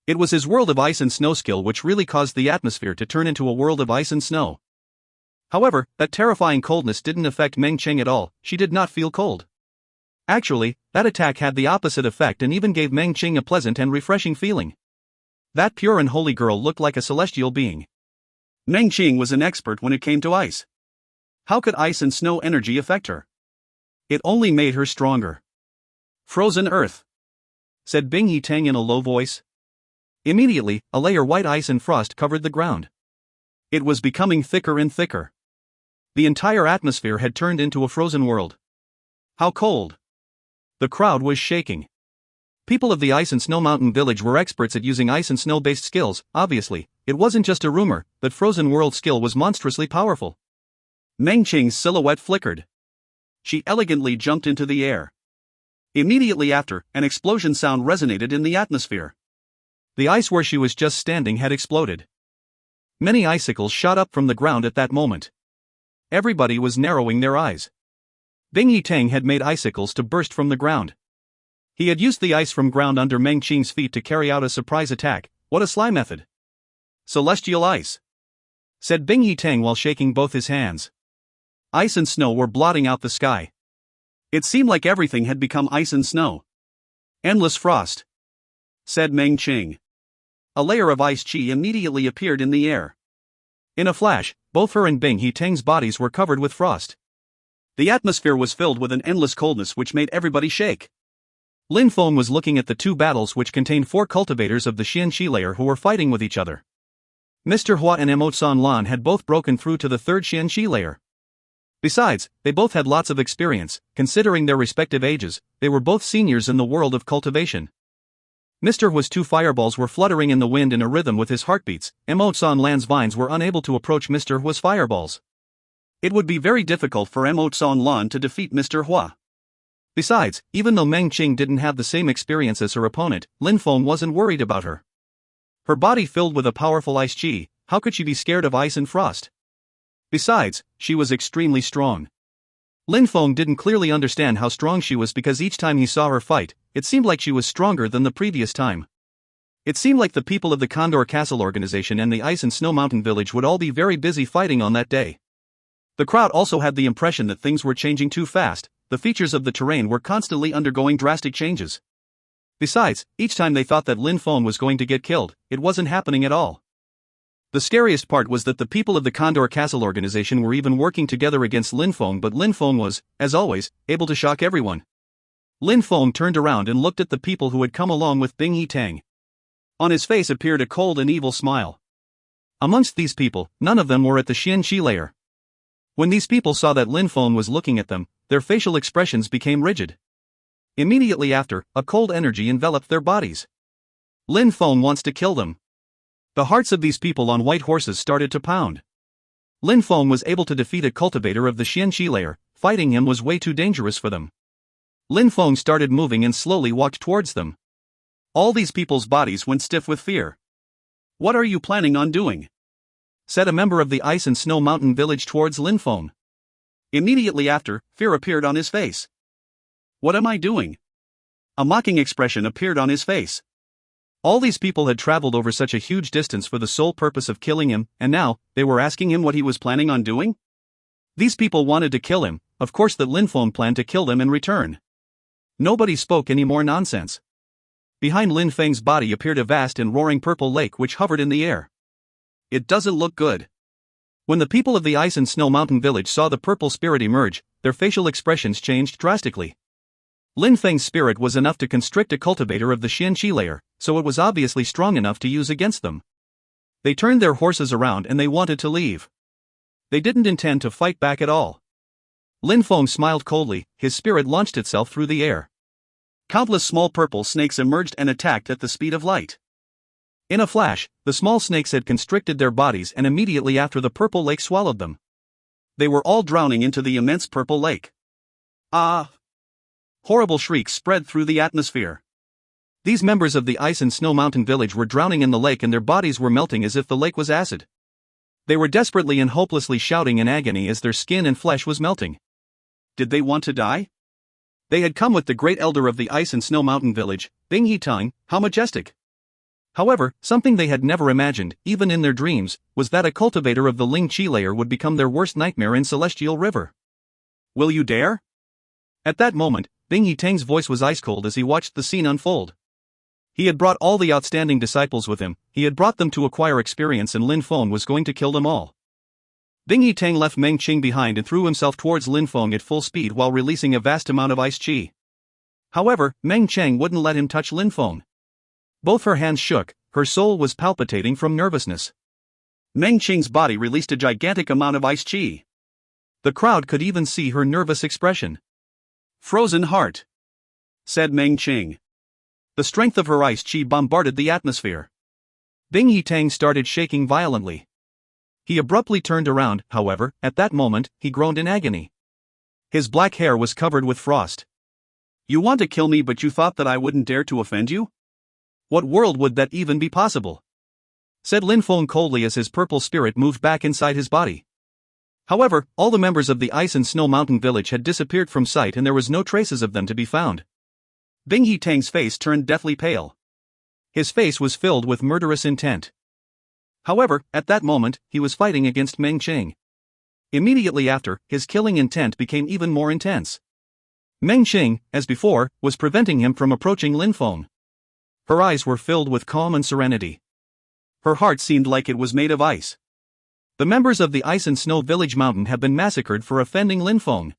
It was his world of ice and snow skill which really caused the atmosphere to turn into a world of ice and snow. However, that terrifying coldness didn't affect Meng Qing at all, she did not feel cold. Actually, that attack had the opposite effect and even gave Meng Qing a pleasant and refreshing feeling. That pure and holy girl looked like a celestial being. Meng Qing was an expert when it came to ice. How could ice and snow energy affect her? It only made her stronger. "Frozen earth," said Bing Yitang in a low voice. Immediately, a layer white ice and frost covered the ground. It was becoming thicker and thicker. The entire atmosphere had turned into a frozen world. How cold! The crowd was shaking. People of the Ice and Snow Mountain Village were experts at using ice and snow-based skills. Obviously, it wasn't just a rumor, that frozen world skill was monstrously powerful. Meng Qing's silhouette flickered. She elegantly jumped into the air. Immediately after, an explosion sound resonated in the atmosphere. The ice where she was just standing had exploded. Many icicles shot up from the ground at that moment. Everybody was narrowing their eyes. Bing Yitang had made icicles to burst from the ground. He had used the ice from ground under Meng Qing's feet to carry out a surprise attack. What a sly method! "Celestial ice," said Bing Yitang while shaking both his hands. Ice and snow were blotting out the sky. It seemed like everything had become ice and snow. "Endless frost," said Meng Qing. A layer of ice qi immediately appeared in the air. In a flash, both her and Bing Yitang's bodies were covered with frost. The atmosphere was filled with an endless coldness which made everybody shake. Lin Feng was looking at the two battles which contained four cultivators of the Xian Qi layer who were fighting with each other. Mr. Hua and Mo San Lan had both broken through to the third Xian Qi layer. Besides, they both had lots of experience. Considering their respective ages, they were both seniors in the world of cultivation. Mr. Hua's two fireballs were fluttering in the wind in a rhythm with his heartbeats. Mo San Lan's vines were unable to approach Mr. Hua's fireballs. It would be very difficult for Mo San Lan to defeat Mr. Hua. Besides, even though Meng Qing didn't have the same experience as her opponent, Lin Feng wasn't worried about her. Her body filled with a powerful ice qi, how could she be scared of ice and frost? Besides, she was extremely strong. Lin Feng didn't clearly understand how strong she was because each time he saw her fight, it seemed like she was stronger than the previous time. It seemed like the people of the Condor Castle organization and the Ice and Snow Mountain Village would all be very busy fighting on that day. The crowd also had the impression that things were changing too fast. The features of the terrain were constantly undergoing drastic changes. Besides, each time they thought that Lin Feng was going to get killed, it wasn't happening at all. The scariest part was that the people of the Condor Castle organization were even working together against Lin Feng, but Lin Feng was, as always, able to shock everyone. Lin Feng turned around and looked at the people who had come along with Bing Yitang. On his face appeared a cold and evil smile. Amongst these people, none of them were at the Xian Qi layer. When these people saw that Lin Feng was looking at them, their facial expressions became rigid. Immediately after, a cold energy enveloped their bodies. Lin Feng wants to kill them. The hearts of these people on white horses started to pound. Lin Feng was able to defeat a cultivator of the Xian Qi layer. Fighting him was way too dangerous for them. Lin Feng started moving and slowly walked towards them. All these people's bodies went stiff with fear. "What are you planning on doing?" said a member of the Ice and Snow Mountain Village towards Lin Feng. Immediately after, fear appeared on his face. "What am I doing?" A mocking expression appeared on his face. All these people had traveled over such a huge distance for the sole purpose of killing him, and now, they were asking him what he was planning on doing? These people wanted to kill him, of course that Lin Feng planned to kill them in return. Nobody spoke any more nonsense. Behind Lin Feng's body appeared a vast and roaring purple lake which hovered in the air. It doesn't look good. When the people of the Ice and Snow Mountain village saw the purple spirit emerge, their facial expressions changed drastically. Lin Feng's spirit was enough to constrict a cultivator of the Xianqi layer, so it was obviously strong enough to use against them. They turned their horses around and they wanted to leave. They didn't intend to fight back at all. Lin Feng smiled coldly, his spirit launched itself through the air. Countless small purple snakes emerged and attacked at the speed of light. In a flash, the small snakes had constricted their bodies and immediately after the purple lake swallowed them. They were all drowning into the immense purple lake. Ah! Horrible shrieks spread through the atmosphere. These members of the Ice and Snow Mountain village were drowning in the lake and their bodies were melting as if the lake was acid. They were desperately and hopelessly shouting in agony as their skin and flesh was melting. Did they want to die? They had come with the great elder of the Ice and Snow Mountain village, Bing Yitang, how majestic. However, something they had never imagined, even in their dreams, was that a cultivator of the Ling Qi layer would become their worst nightmare in Celestial River. Will you dare? At that moment, Bing Yitang's voice was ice cold as he watched the scene unfold. He had brought all the outstanding disciples with him, he had brought them to acquire experience and Lin Feng was going to kill them all. Bing Yitang left Meng Qing behind and threw himself towards Lin Feng at full speed while releasing a vast amount of ice qi. However, Meng Qing wouldn't let him touch Lin Feng. Both her hands shook, her soul was palpitating from nervousness. Meng Qing's body released a gigantic amount of ice qi. The crowd could even see her nervous expression. Frozen heart, said Meng Qing. The strength of her ice qi bombarded the atmosphere. Bing Yitang started shaking violently. He abruptly turned around, however, at that moment, he groaned in agony. His black hair was covered with frost. You want to kill me but you thought that I wouldn't dare to offend you? What world would that even be possible? Said Lin Feng coldly as his purple spirit moved back inside his body. However, all the members of the Ice and Snow Mountain village had disappeared from sight and there was no traces of them to be found. Bing Yitang's face turned deathly pale. His face was filled with murderous intent. However, at that moment, he was fighting against Meng Qing. Immediately after, his killing intent became even more intense. Meng Qing, as before, was preventing him from approaching Lin Feng. Her eyes were filled with calm and serenity. Her heart seemed like it was made of ice. The members of the Ice and Snow Village Mountain have been massacred for offending Lin Feng,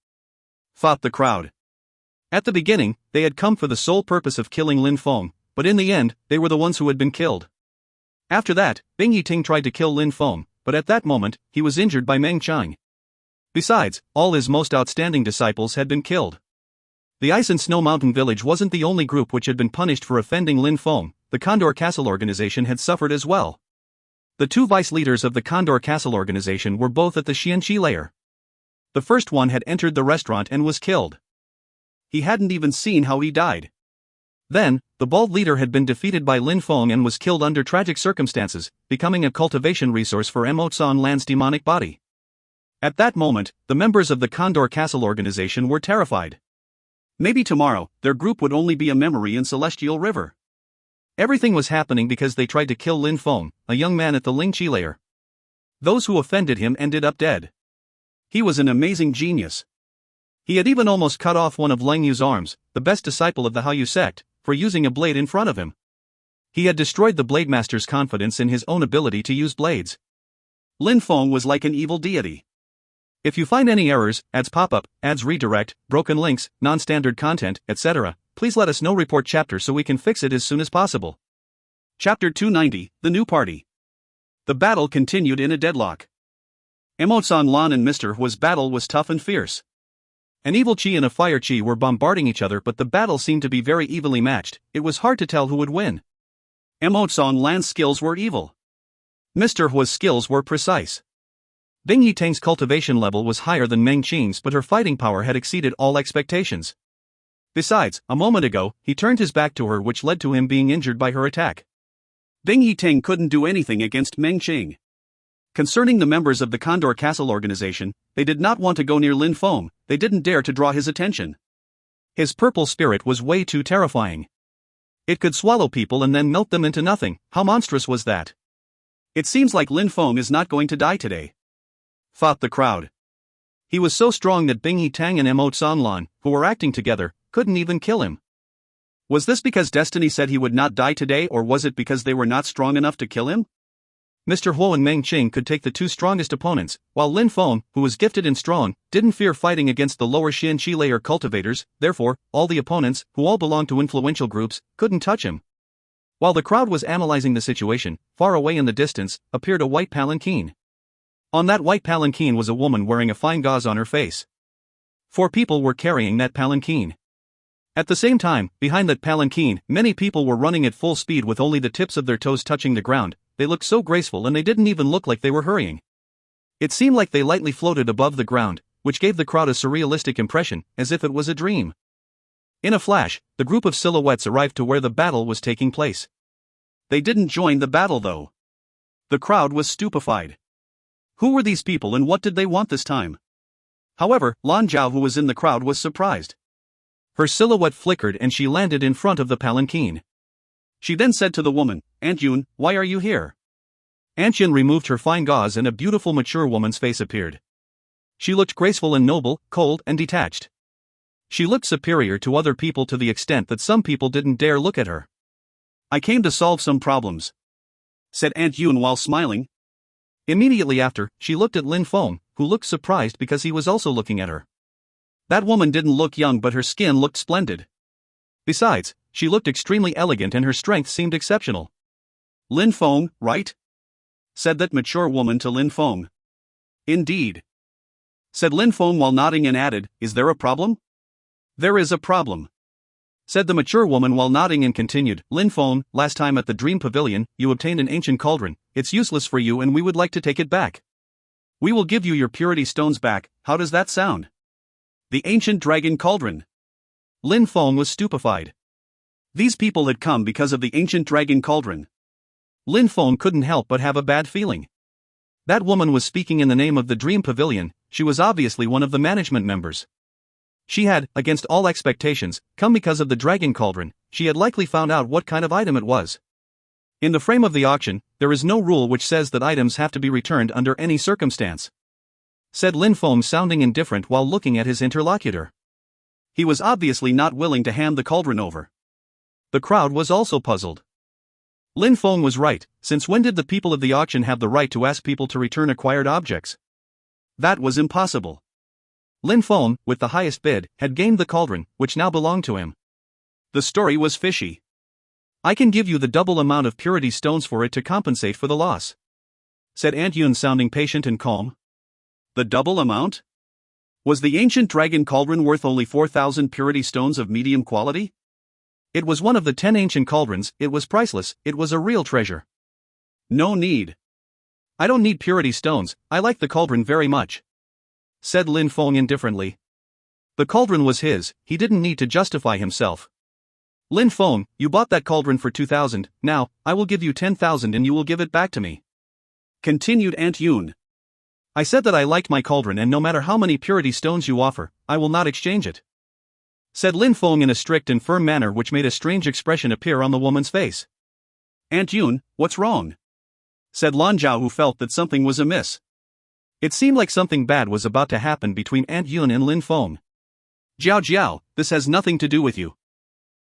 thought the crowd. At the beginning, they had come for the sole purpose of killing Lin Feng, but in the end, they were the ones who had been killed. After that, Bing Yiting tried to kill Lin Feng, but at that moment, he was injured by Meng Qing. Besides, all his most outstanding disciples had been killed. The Ice and Snow Mountain village wasn't the only group which had been punished for offending Lin Feng, the Condor Castle organization had suffered as well. The two vice leaders of the Condor Castle organization were both at the Xianqi layer. The first one had entered the restaurant and was killed. He hadn't even seen how he died. Then, the bald leader had been defeated by Lin Feng and was killed under tragic circumstances, becoming a cultivation resource for Emotsan Land's demonic body. At that moment, the members of the Condor Castle organization were terrified. Maybe tomorrow, their group would only be a memory in Celestial River. Everything was happening because they tried to kill Lin Feng, a young man at the Lingqi layer. Those who offended him ended up dead. He was an amazing genius. He had even almost cut off one of Lang Yu's arms, the best disciple of the Haoyu sect, for using a blade in front of him. He had destroyed the Blade Master's confidence in his own ability to use blades. Lin Feng was like an evil deity. If you find any errors, ads pop-up, ads redirect, broken links, non-standard content, etc., please let us know. Report chapter so we can fix it as soon as possible. Chapter 290, The New Party. The battle continued in a deadlock. Emotsan Lan and Mr. Hua's battle was tough and fierce. An evil chi and a fire chi were bombarding each other, but the battle seemed to be very evenly matched. It was hard to tell who would win. Emotsan Lan's skills were evil. Mr. Hua's skills were precise. Bing Yitang's cultivation level was higher than Meng Qing's, but her fighting power had exceeded all expectations. Besides, a moment ago, he turned his back to her, which led to him being injured by her attack. Bing Yitang couldn't do anything against Meng Qing. Concerning the members of the Condor Castle organization, they did not want to go near Lin Feng, they didn't dare to draw his attention. His purple spirit was way too terrifying. It could swallow people and then melt them into nothing. How monstrous was that? It seems like Lin Feng is not going to die today, thought the crowd. He was so strong that Bing Yitang and Emotsan Lan, who were acting together, couldn't even kill him. Was this because destiny said he would not die today, or was it because they were not strong enough to kill him? Mr. Huo and Meng Qing could take the two strongest opponents, while Lin Feng, who was gifted and strong, didn't fear fighting against the lower Xin Qi layer cultivators. Therefore, all the opponents, who all belonged to influential groups, couldn't touch him. While the crowd was analyzing the situation, far away in the distance, appeared a white palanquin. On that white palanquin was a woman wearing a fine gauze on her face. 4 people were carrying that palanquin. At the same time, behind that palanquin, many people were running at full speed with only the tips of their toes touching the ground. They looked so graceful and they didn't even look like they were hurrying. It seemed like they lightly floated above the ground, which gave the crowd a surrealistic impression, as if it was a dream. In a flash, the group of silhouettes arrived to where the battle was taking place. They didn't join the battle though. The crowd was stupefied. Who were these people and what did they want this time? However, Lan Zhao, who was in the crowd, was surprised. Her silhouette flickered and she landed in front of the palanquin. She then said to the woman, "Aunt Yun, why are you here?" Aunt Yun removed her fine gauze and a beautiful mature woman's face appeared. She looked graceful and noble, cold and detached. She looked superior to other people to the extent that some people didn't dare look at her. "I came to solve some problems," said Aunt Yun while smiling. Immediately after, she looked at Lin Feng, who looked surprised because he was also looking at her. That woman didn't look young, but her skin looked splendid. Besides, she looked extremely elegant and her strength seemed exceptional. "Lin Feng, right?" said that mature woman to Lin Feng. "Indeed," said Lin Feng while nodding and added, "Is there a problem?" "There is a problem," said the mature woman while nodding and continued, "Lin Feng, last time at the Dream Pavilion, you obtained an ancient cauldron. It's useless for you and we would like to take it back. We will give you your purity stones back. How does that sound?" The ancient dragon cauldron. Lin Feng was stupefied. These people had come because of the ancient dragon cauldron. Lin Feng couldn't help but have a bad feeling. That woman was speaking in the name of the Dream Pavilion. She was obviously one of the management members. She had, against all expectations, come because of the dragon cauldron. She had likely found out what kind of item it was. In the frame of the auction, there is no rule which says that items have to be returned under any circumstance, said Lin Feng, sounding indifferent while looking at his interlocutor. He was obviously not willing to hand the cauldron over. The crowd was also puzzled. Lin Feng was right. Since when did the people of the auction have the right to ask people to return acquired objects? That was impossible. Lin Feng, with the highest bid, had gained the cauldron, which now belonged to him. The story was fishy. "I can give you the double amount of purity stones for it to compensate for the loss," said Aunt Yun, sounding patient and calm. The double amount? Was the ancient dragon cauldron worth only 4,000 purity stones of medium quality? It was one of the 10 ancient cauldrons. It was priceless. It was a real treasure. "No need. I don't need purity stones. I like the cauldron very much," said Lin Feng indifferently. The cauldron was his. He didn't need to justify himself. "Lin Feng, you bought that cauldron for 2,000, now, I will give you 10,000 and you will give it back to me," continued Aunt Yun. "I said that I liked my cauldron and no matter how many purity stones you offer, I will not exchange it," said Lin Feng in a strict and firm manner which made a strange expression appear on the woman's face. "Aunt Yun, what's wrong?" said Lan Zhao, who felt that something was amiss. It seemed like something bad was about to happen between Aunt Yun and Lin Feng. "Jiao, this has nothing to do with you,"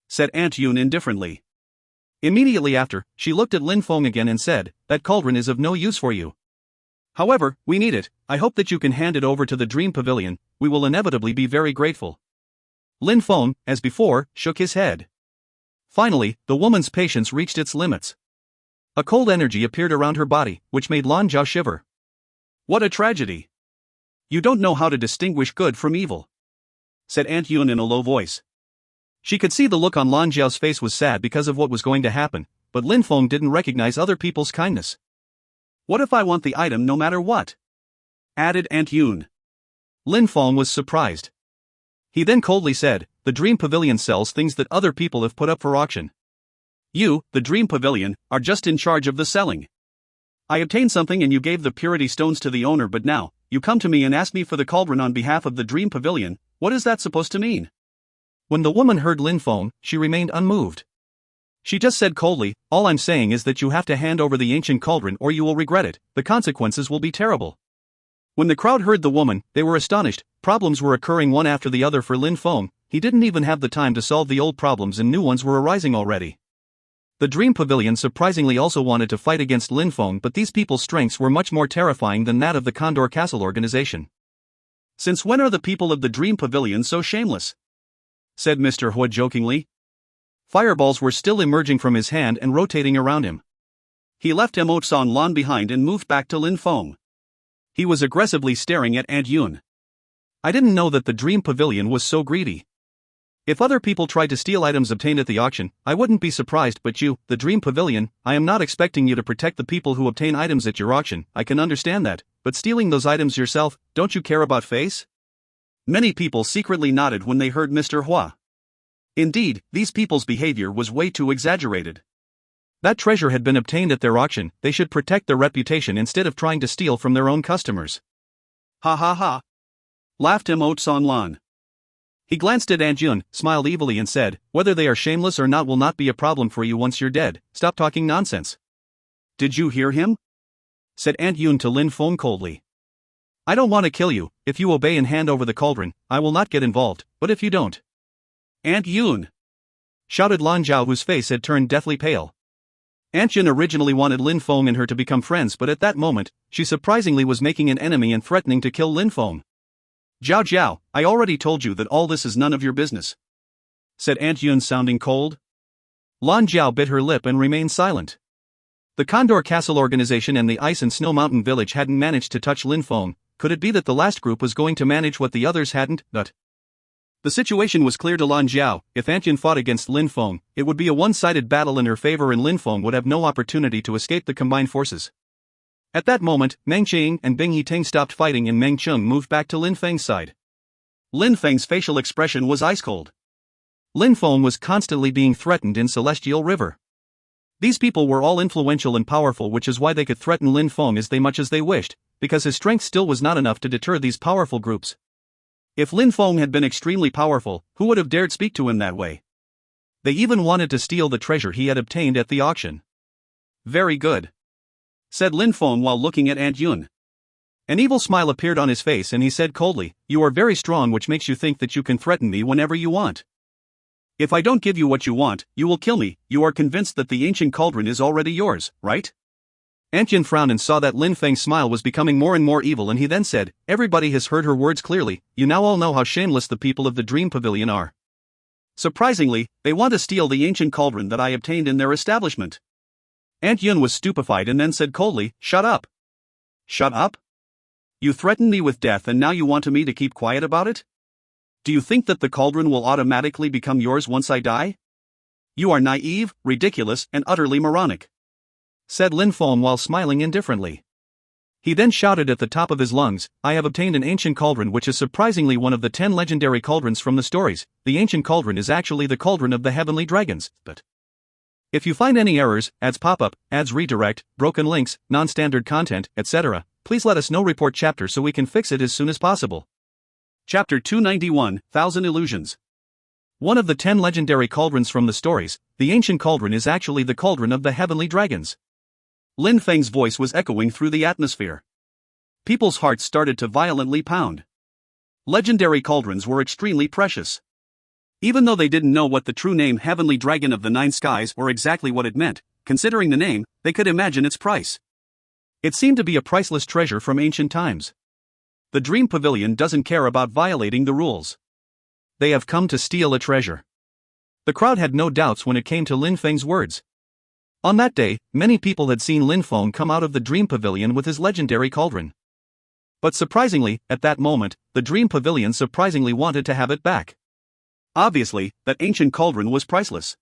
said Aunt Yun indifferently. Immediately after, she looked at Lin Feng again and said, "That cauldron is of no use for you. However, we need it. I hope that you can hand it over to the Dream Pavilion. We will inevitably be very grateful." Lin Feng, as before, shook his head. Finally, the woman's patience reached its limits. A cold energy appeared around her body, which made Lan Zhao shiver. "What a tragedy! You don't know how to distinguish good from evil," said Aunt Yun in a low voice. She could see the look on Lan Zhao's face was sad because of what was going to happen, but Lin Feng didn't recognize other people's kindness. "What if I want the item no matter what?" added Aunt Yun. Lin Feng was surprised. He then coldly said, "The Dream Pavilion sells things that other people have put up for auction. You, the Dream Pavilion, are just in charge of the selling. I obtained something and you gave the purity stones to the owner, but now, you come to me and ask me for the cauldron on behalf of the Dream Pavilion. What is that supposed to mean?" When the woman heard Lin Feng, she remained unmoved. She just said coldly, "All I'm saying is that you have to hand over the ancient cauldron or you will regret it. The consequences will be terrible." When the crowd heard the woman, they were astonished. Problems were occurring one after the other for Lin Feng. he didn't even have the time to solve the old problems and new ones were arising already. The Dream Pavilion surprisingly also wanted to fight against Lin Feng, but these people's strengths were much more terrifying than that of the Condor Castle organization. "Since when are the people of the Dream Pavilion so shameless?" said Mr. Hua jokingly. Fireballs were still emerging from his hand and rotating around him. He left Emotsan Lan behind and moved back to Lin Feng. He was aggressively staring at Aunt Yun. "I didn't know that the Dream Pavilion was so greedy. If other people tried to steal items obtained at the auction, I wouldn't be surprised, but you, the Dream Pavilion, I am not expecting you to protect the people who obtain items at your auction, I can understand that, but stealing those items yourself, don't you care about face?" Many people secretly nodded when they heard Mr. Hua. Indeed, these people's behavior was way too exaggerated. That treasure had been obtained at their auction, they should protect their reputation instead of trying to steal from their own customers. "Ha ha ha!" laughed Emotsan Lan. He glanced at Aunt Yun, smiled evilly and said, "Whether they are shameless or not will not be a problem for you once you're dead, stop talking nonsense." "Did you hear him?" said Aunt Yun to Lin Feng coldly. "I don't want to kill you, if you obey and hand over the cauldron, I will not get involved, but if you don't—" "Aunt Yun!" shouted Lan Zhao, whose face had turned deathly pale. Aunt Yun originally wanted Lin Feng and her to become friends, but at that moment, she surprisingly was making an enemy and threatening to kill Lin Feng. "Zhao Zhao, I already told you that all this is none of your business," said Aunt Yun, sounding cold. Lan Zhao bit her lip and remained silent. The Condor Castle organization and the Ice and Snow Mountain village hadn't managed to touch Lin Feng. Could it be that the last group was going to manage what the others hadn't? The situation was clear to Lan Zhao. If Aunt Yun fought against Lin Feng, it would be a one-sided battle in her favor and Lin Feng would have no opportunity to escape the combined forces. At that moment, Meng Qing and Bing Yiteng stopped fighting and Meng Cheng moved back to Lin Feng's side. Lin Feng's facial expression was ice-cold. Lin Feng was constantly being threatened in Celestial River. These people were all influential and powerful, which is why they could threaten Lin Feng as much as they wished, because his strength still was not enough to deter these powerful groups. If Lin Feng had been extremely powerful, who would have dared speak to him that way? They even wanted to steal the treasure he had obtained at the auction. "Very good," said Lin Feng while looking at Aunt Yun. An evil smile appeared on his face and he said coldly, "You are very strong, which makes you think that you can threaten me whenever you want. If I don't give you what you want, you will kill me. You are convinced that the ancient cauldron is already yours, right?" Aunt Yun frowned and saw that Lin Feng's smile was becoming more and more evil, and he then said, "Everybody has heard her words clearly. You now all know how shameless the people of the Dream Pavilion are. Surprisingly, they want to steal the ancient cauldron that I obtained in their establishment." Aunt Yun was stupefied and then said coldly, "Shut up." "Shut up? You threatened me with death and now you want me to keep quiet about it? Do you think that the cauldron will automatically become yours once I die? You are naive, ridiculous, and utterly moronic," said Lin Feng while smiling indifferently. He then shouted at the top of his lungs, "I have obtained an ancient cauldron which is surprisingly one of the 10 legendary cauldrons from the stories. The ancient cauldron is actually the cauldron of the heavenly dragons, but if you find any errors, ads pop up, ads redirect, broken links, non-standard content, etc., please let us know. Report chapter so we can fix it as soon as possible." Chapter 291, 1000 Illusions. One of the 10 legendary cauldrons from the stories, the ancient cauldron is actually the cauldron of the heavenly dragons. Lin Feng's voice was echoing through the atmosphere. People's hearts started to violently pound. Legendary cauldrons were extremely precious. Even though they didn't know what the true name Heavenly Dragon of the Nine Skies or exactly what it meant, considering the name, they could imagine its price. It seemed to be a priceless treasure from ancient times. The Dream Pavilion doesn't care about violating the rules. They have come to steal a treasure. The crowd had no doubts when it came to Lin Feng's words. On that day, many people had seen Lin Feng come out of the Dream Pavilion with his legendary cauldron. But surprisingly, at that moment, the Dream Pavilion surprisingly wanted to have it back. Obviously, that ancient cauldron was priceless.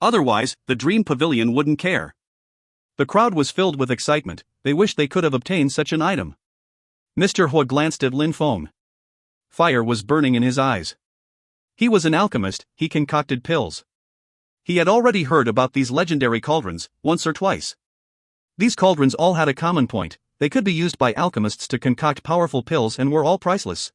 Otherwise, the Dream Pavilion wouldn't care. The crowd was filled with excitement. They wished they could have obtained such an item. Mr. Hua glanced at Lin Feng. Fire was burning in his eyes. He was an alchemist, he concocted pills. He had already heard about these legendary cauldrons, once or twice. These cauldrons all had a common point: they could be used by alchemists to concoct powerful pills and were all priceless.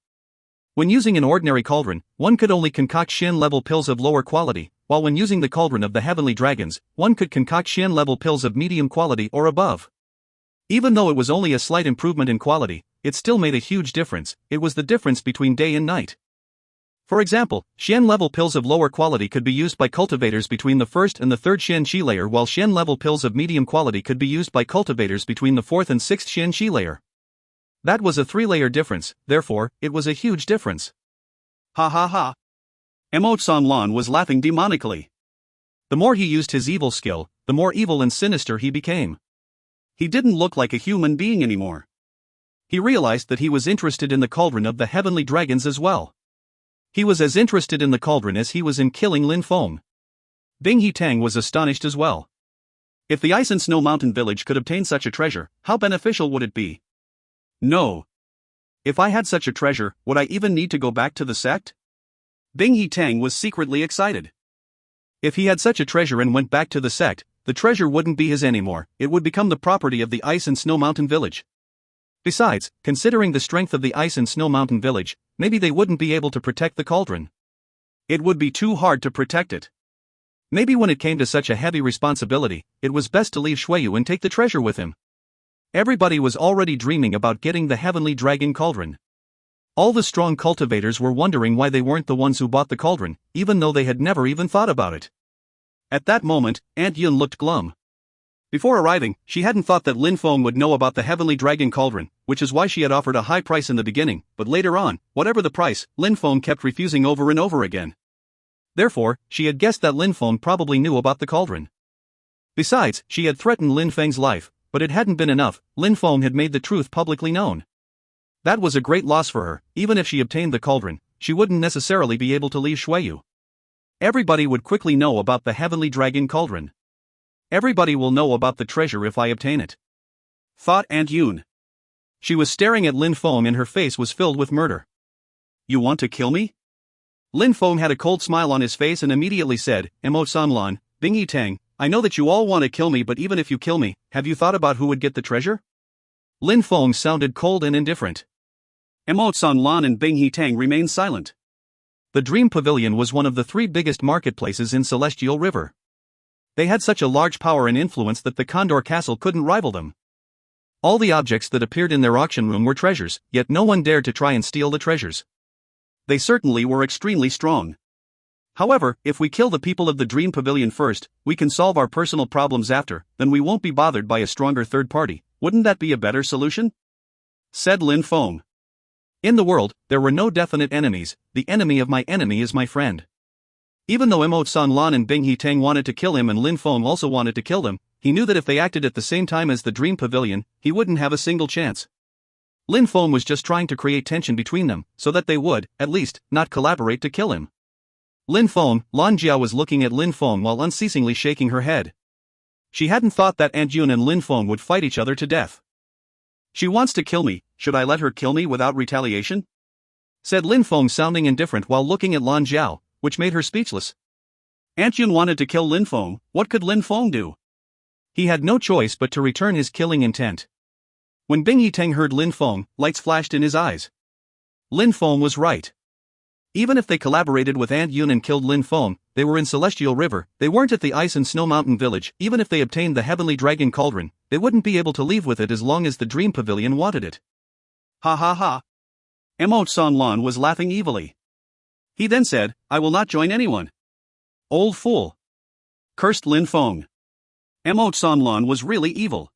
When using an ordinary cauldron, one could only concoct Shin-level pills of lower quality, while when using the cauldron of the heavenly dragons, one could concoct Shin-level pills of medium quality or above. Even though it was only a slight improvement in quality, it still made a huge difference. It was the difference between day and night. For example, Xian-level pills of lower quality could be used by cultivators between the first and the third Xian-Qi layer, while Xian-level pills of medium quality could be used by cultivators between the fourth and sixth Xian-Qi layer. That was a 3-layer difference, therefore, it was a huge difference. Ha ha ha. Emote-san Lan was laughing demonically. The more he used his evil skill, the more evil and sinister he became. He didn't look like a human being anymore. He realized that he was interested in the cauldron of the heavenly dragons as well. He was as interested in the cauldron as he was in killing Lin Feng. Bing He Tang was astonished as well. If the Ice and Snow Mountain village could obtain such a treasure, how beneficial would it be? No. If I had such a treasure, would I even need to go back to the sect? Bing He Tang was secretly excited. If he had such a treasure and went back to the sect, the treasure wouldn't be his anymore, it would become the property of the Ice and Snow Mountain village. Besides, considering the strength of the Ice and Snow Mountain village, maybe they wouldn't be able to protect the cauldron. It would be too hard to protect it. Maybe when it came to such a heavy responsibility, it was best to leave Shuiyu and take the treasure with him. Everybody was already dreaming about getting the heavenly dragon cauldron. All the strong cultivators were wondering why they weren't the ones who bought the cauldron, even though they had never even thought about it. At that moment, Aunt Yun looked glum. Before arriving, she hadn't thought that Lin Feng would know about the heavenly dragon cauldron, which is why she had offered a high price in the beginning, but later on, whatever the price, Lin Feng kept refusing over and over again. Therefore, she had guessed that Lin Feng probably knew about the cauldron. Besides, she had threatened Lin Feng's life, but it hadn't been enough, Lin Feng had made the truth publicly known. That was a great loss for her. Even if she obtained the cauldron, she wouldn't necessarily be able to leave Shuiyu. Everybody would quickly know about the heavenly dragon cauldron. Everybody will know about the treasure if I obtain it, thought Aunt Yun. She was staring at Lin Feng and her face was filled with murder. You want to kill me? Lin Feng had a cold smile on his face and immediately said, Emote-san Lan, Bing Yi Tang, I know that you all want to kill me, but even if you kill me, have you thought about who would get the treasure? Lin Feng sounded cold and indifferent. Emote-san Lan and Bing He Tang remained silent. The Dream Pavilion was one of the 3 biggest marketplaces in Celestial River. They had such a large power and influence that the Condor Castle couldn't rival them. All the objects that appeared in their auction room were treasures, yet no one dared to try and steal the treasures. They certainly were extremely strong. However, if we kill the people of the Dream Pavilion first, we can solve our personal problems after, then we won't be bothered by a stronger third party. Wouldn't that be a better solution? Said Lin Feng. In the world, there were no definite enemies. The enemy of my enemy is my friend. Even though Emote-san Lan and Bing He Tang wanted to kill him and Lin Feng also wanted to kill them, he knew that if they acted at the same time as the Dream Pavilion, he wouldn't have a single chance. Lin Feng was just trying to create tension between them, so that they would, at least, not collaborate to kill him. Lin Feng, Lan Jiao was looking at Lin Feng while unceasingly shaking her head. She hadn't thought that Aunt Yun and Lin Feng would fight each other to death. She wants to kill me, should I let her kill me without retaliation? Said Lin Feng, sounding indifferent while looking at Lan Jiao, which made her speechless. Aunt Yun wanted to kill Lin Feng. What could Lin Feng do? He had no choice but to return his killing intent. When Bing Yi Tang heard Lin Feng, lights flashed in his eyes. Lin Feng was right. Even if they collaborated with Aunt Yun and killed Lin Feng, they were in Celestial River, they weren't at the Ice and Snow Mountain village. Even if they obtained the Heavenly Dragon Cauldron, they wouldn't be able to leave with it as long as the Dream Pavilion wanted it. Ha ha ha. Emote-san Lan was laughing evilly. He then said, I will not join anyone. Old fool. Cursed Lin Feng. Emote-san Lan was really evil.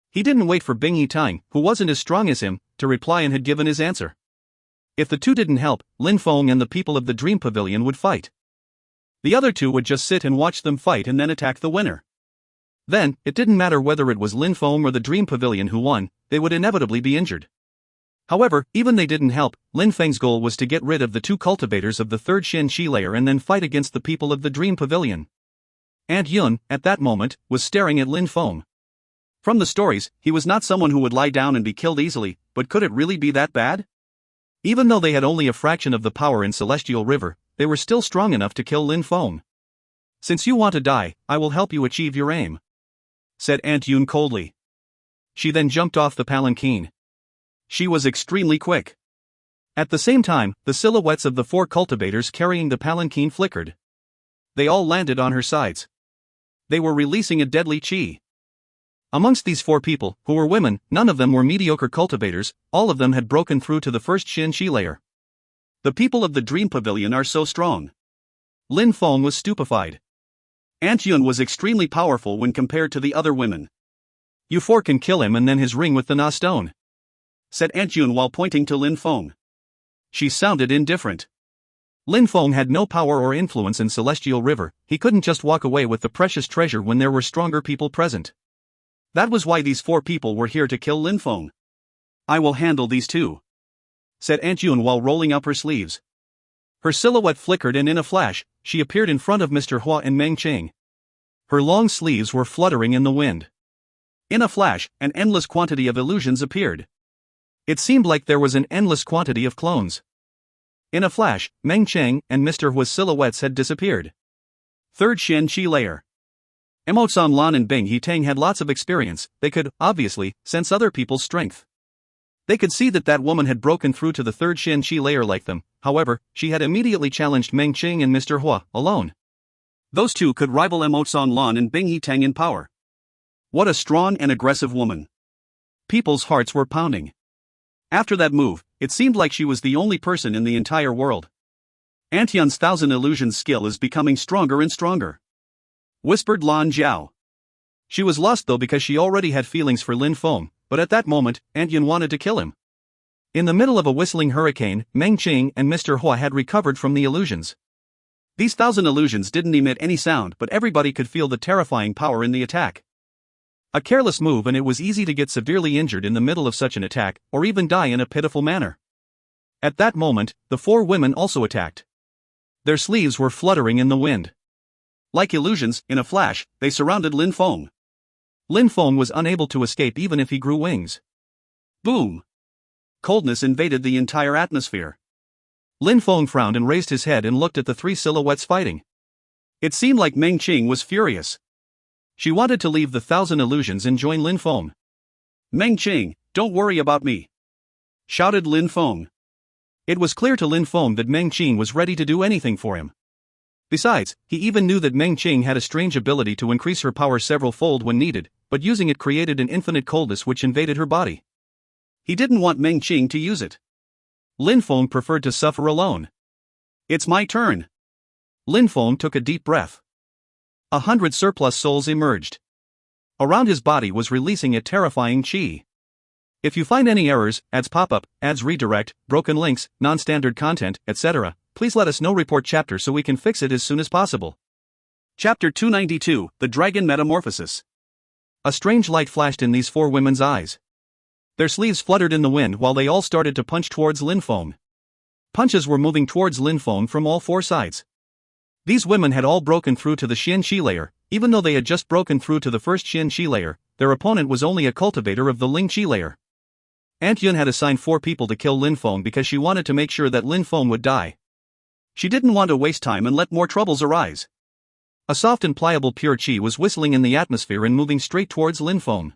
He didn't wait for Bing Yi Tang, who wasn't as strong as him, to reply and had given his answer. If the two didn't help, Lin Feng and the people of the Dream Pavilion would fight. The other two would just sit and watch them fight and then attack the winner. Then, it didn't matter whether it was Lin Feng or the Dream Pavilion who won, they would inevitably be injured. However, even they didn't help, Lin Feng's goal was to get rid of the 2 cultivators of the 3rd Xian-Qi layer and then fight against the people of the Dream Pavilion. Aunt Yun, at that moment, was staring at Lin Feng. From the stories, he was not someone who would lie down and be killed easily, but could it really be that bad? Even though they had only a fraction of the power in Celestial River, they were still strong enough to kill Lin Feng. Since you want to die, I will help you achieve your aim, said Aunt Yun coldly. She then jumped off the palanquin. She was extremely quick. At the same time, the silhouettes of the 4 cultivators carrying the palanquin flickered. They all landed on her sides. They were releasing a deadly qi. Amongst these 4 people, who were women, none of them were mediocre cultivators, all of them had broken through to the 1st Xian-Qi layer. The people of the Dream Pavilion are so strong. Lin Feng was stupefied. Aunt Yun was extremely powerful when compared to the other women. You four can kill him and then his ring with the Na stone, said Aunt Yun while pointing to Lin Feng. She sounded indifferent. Lin Feng had no power or influence in Celestial River, he couldn't just walk away with the precious treasure when there were stronger people present. That was why these four people were here to kill Lin Feng. I will handle these two, said Aunt Yun while rolling up her sleeves. Her silhouette flickered and in a flash, she appeared in front of Mr. Hua and Meng Qing. Her long sleeves were fluttering in the wind. In a flash, an endless quantity of illusions appeared. It seemed like there was an endless quantity of clones. In a flash, Meng Qing and Mr. Hua's silhouettes had disappeared. Third Xian Qi layer. Emosan Lan and Bing He Tang had lots of experience, they could, obviously, sense other people's strength. They could see that woman had broken through to the third Xian Qi layer like them, however, she had immediately challenged Meng Qing and Mr. Hua, alone. Those two could rival Emosan Lan and Bing He Tang in power. What a strong and aggressive woman. People's hearts were pounding. After that move, it seemed like she was the only person in the entire world. Aunt Yun's Thousand Illusions skill is becoming stronger and stronger, whispered Lan Jiao. She was lost though because she already had feelings for Lin Feng, but at that moment, Aunt Yun wanted to kill him. In the middle of a whistling hurricane, Meng Qing and Mr. Hua had recovered from the illusions. These thousand illusions didn't emit any sound, but everybody could feel the terrifying power in the attack. A careless move and it was easy to get severely injured in the middle of such an attack, or even die in a pitiful manner. At that moment, the four women also attacked. Their sleeves were fluttering in the wind. Like illusions, in a flash, they surrounded Lin Feng. Lin Feng was unable to escape even if he grew wings. Boom! Coldness invaded the entire atmosphere. Lin Feng frowned and raised his head and looked at the three silhouettes fighting. It seemed like Meng Qing was furious. She wanted to leave the Thousand Illusions and join Lin Feng. Meng Qing, don't worry about me, shouted Lin Feng. It was clear to Lin Feng that Meng Qing was ready to do anything for him. Besides, he even knew that Meng Qing had a strange ability to increase her power several-fold when needed, but using it created an infinite coldness which invaded her body. He didn't want Meng Qing to use it. Lin Feng preferred to suffer alone. It's my turn. Lin Feng took a deep breath. 100 surplus souls emerged. Around his body was releasing a terrifying qi. If you find any errors, ads pop up, ads redirect, broken links, non-standard content, etc., please let us know. Report chapter so we can fix it as soon as possible. Chapter 292, The Dragon Metamorphosis. A strange light flashed in these four women's eyes. Their sleeves fluttered in the wind while they all started to punch towards Lin Feng. Punches were moving towards Lin Feng from all four sides. These women had all broken through to the Xian Qi layer. Even though they had just broken through to the first Xian Qi layer, their opponent was only a cultivator of the Ling Qi layer. Aunt Yun had assigned 4 people to kill Lin Feng because she wanted to make sure that Lin Feng would die. She didn't want to waste time and let more troubles arise. A soft and pliable pure qi was whistling in the atmosphere and moving straight towards Lin Feng.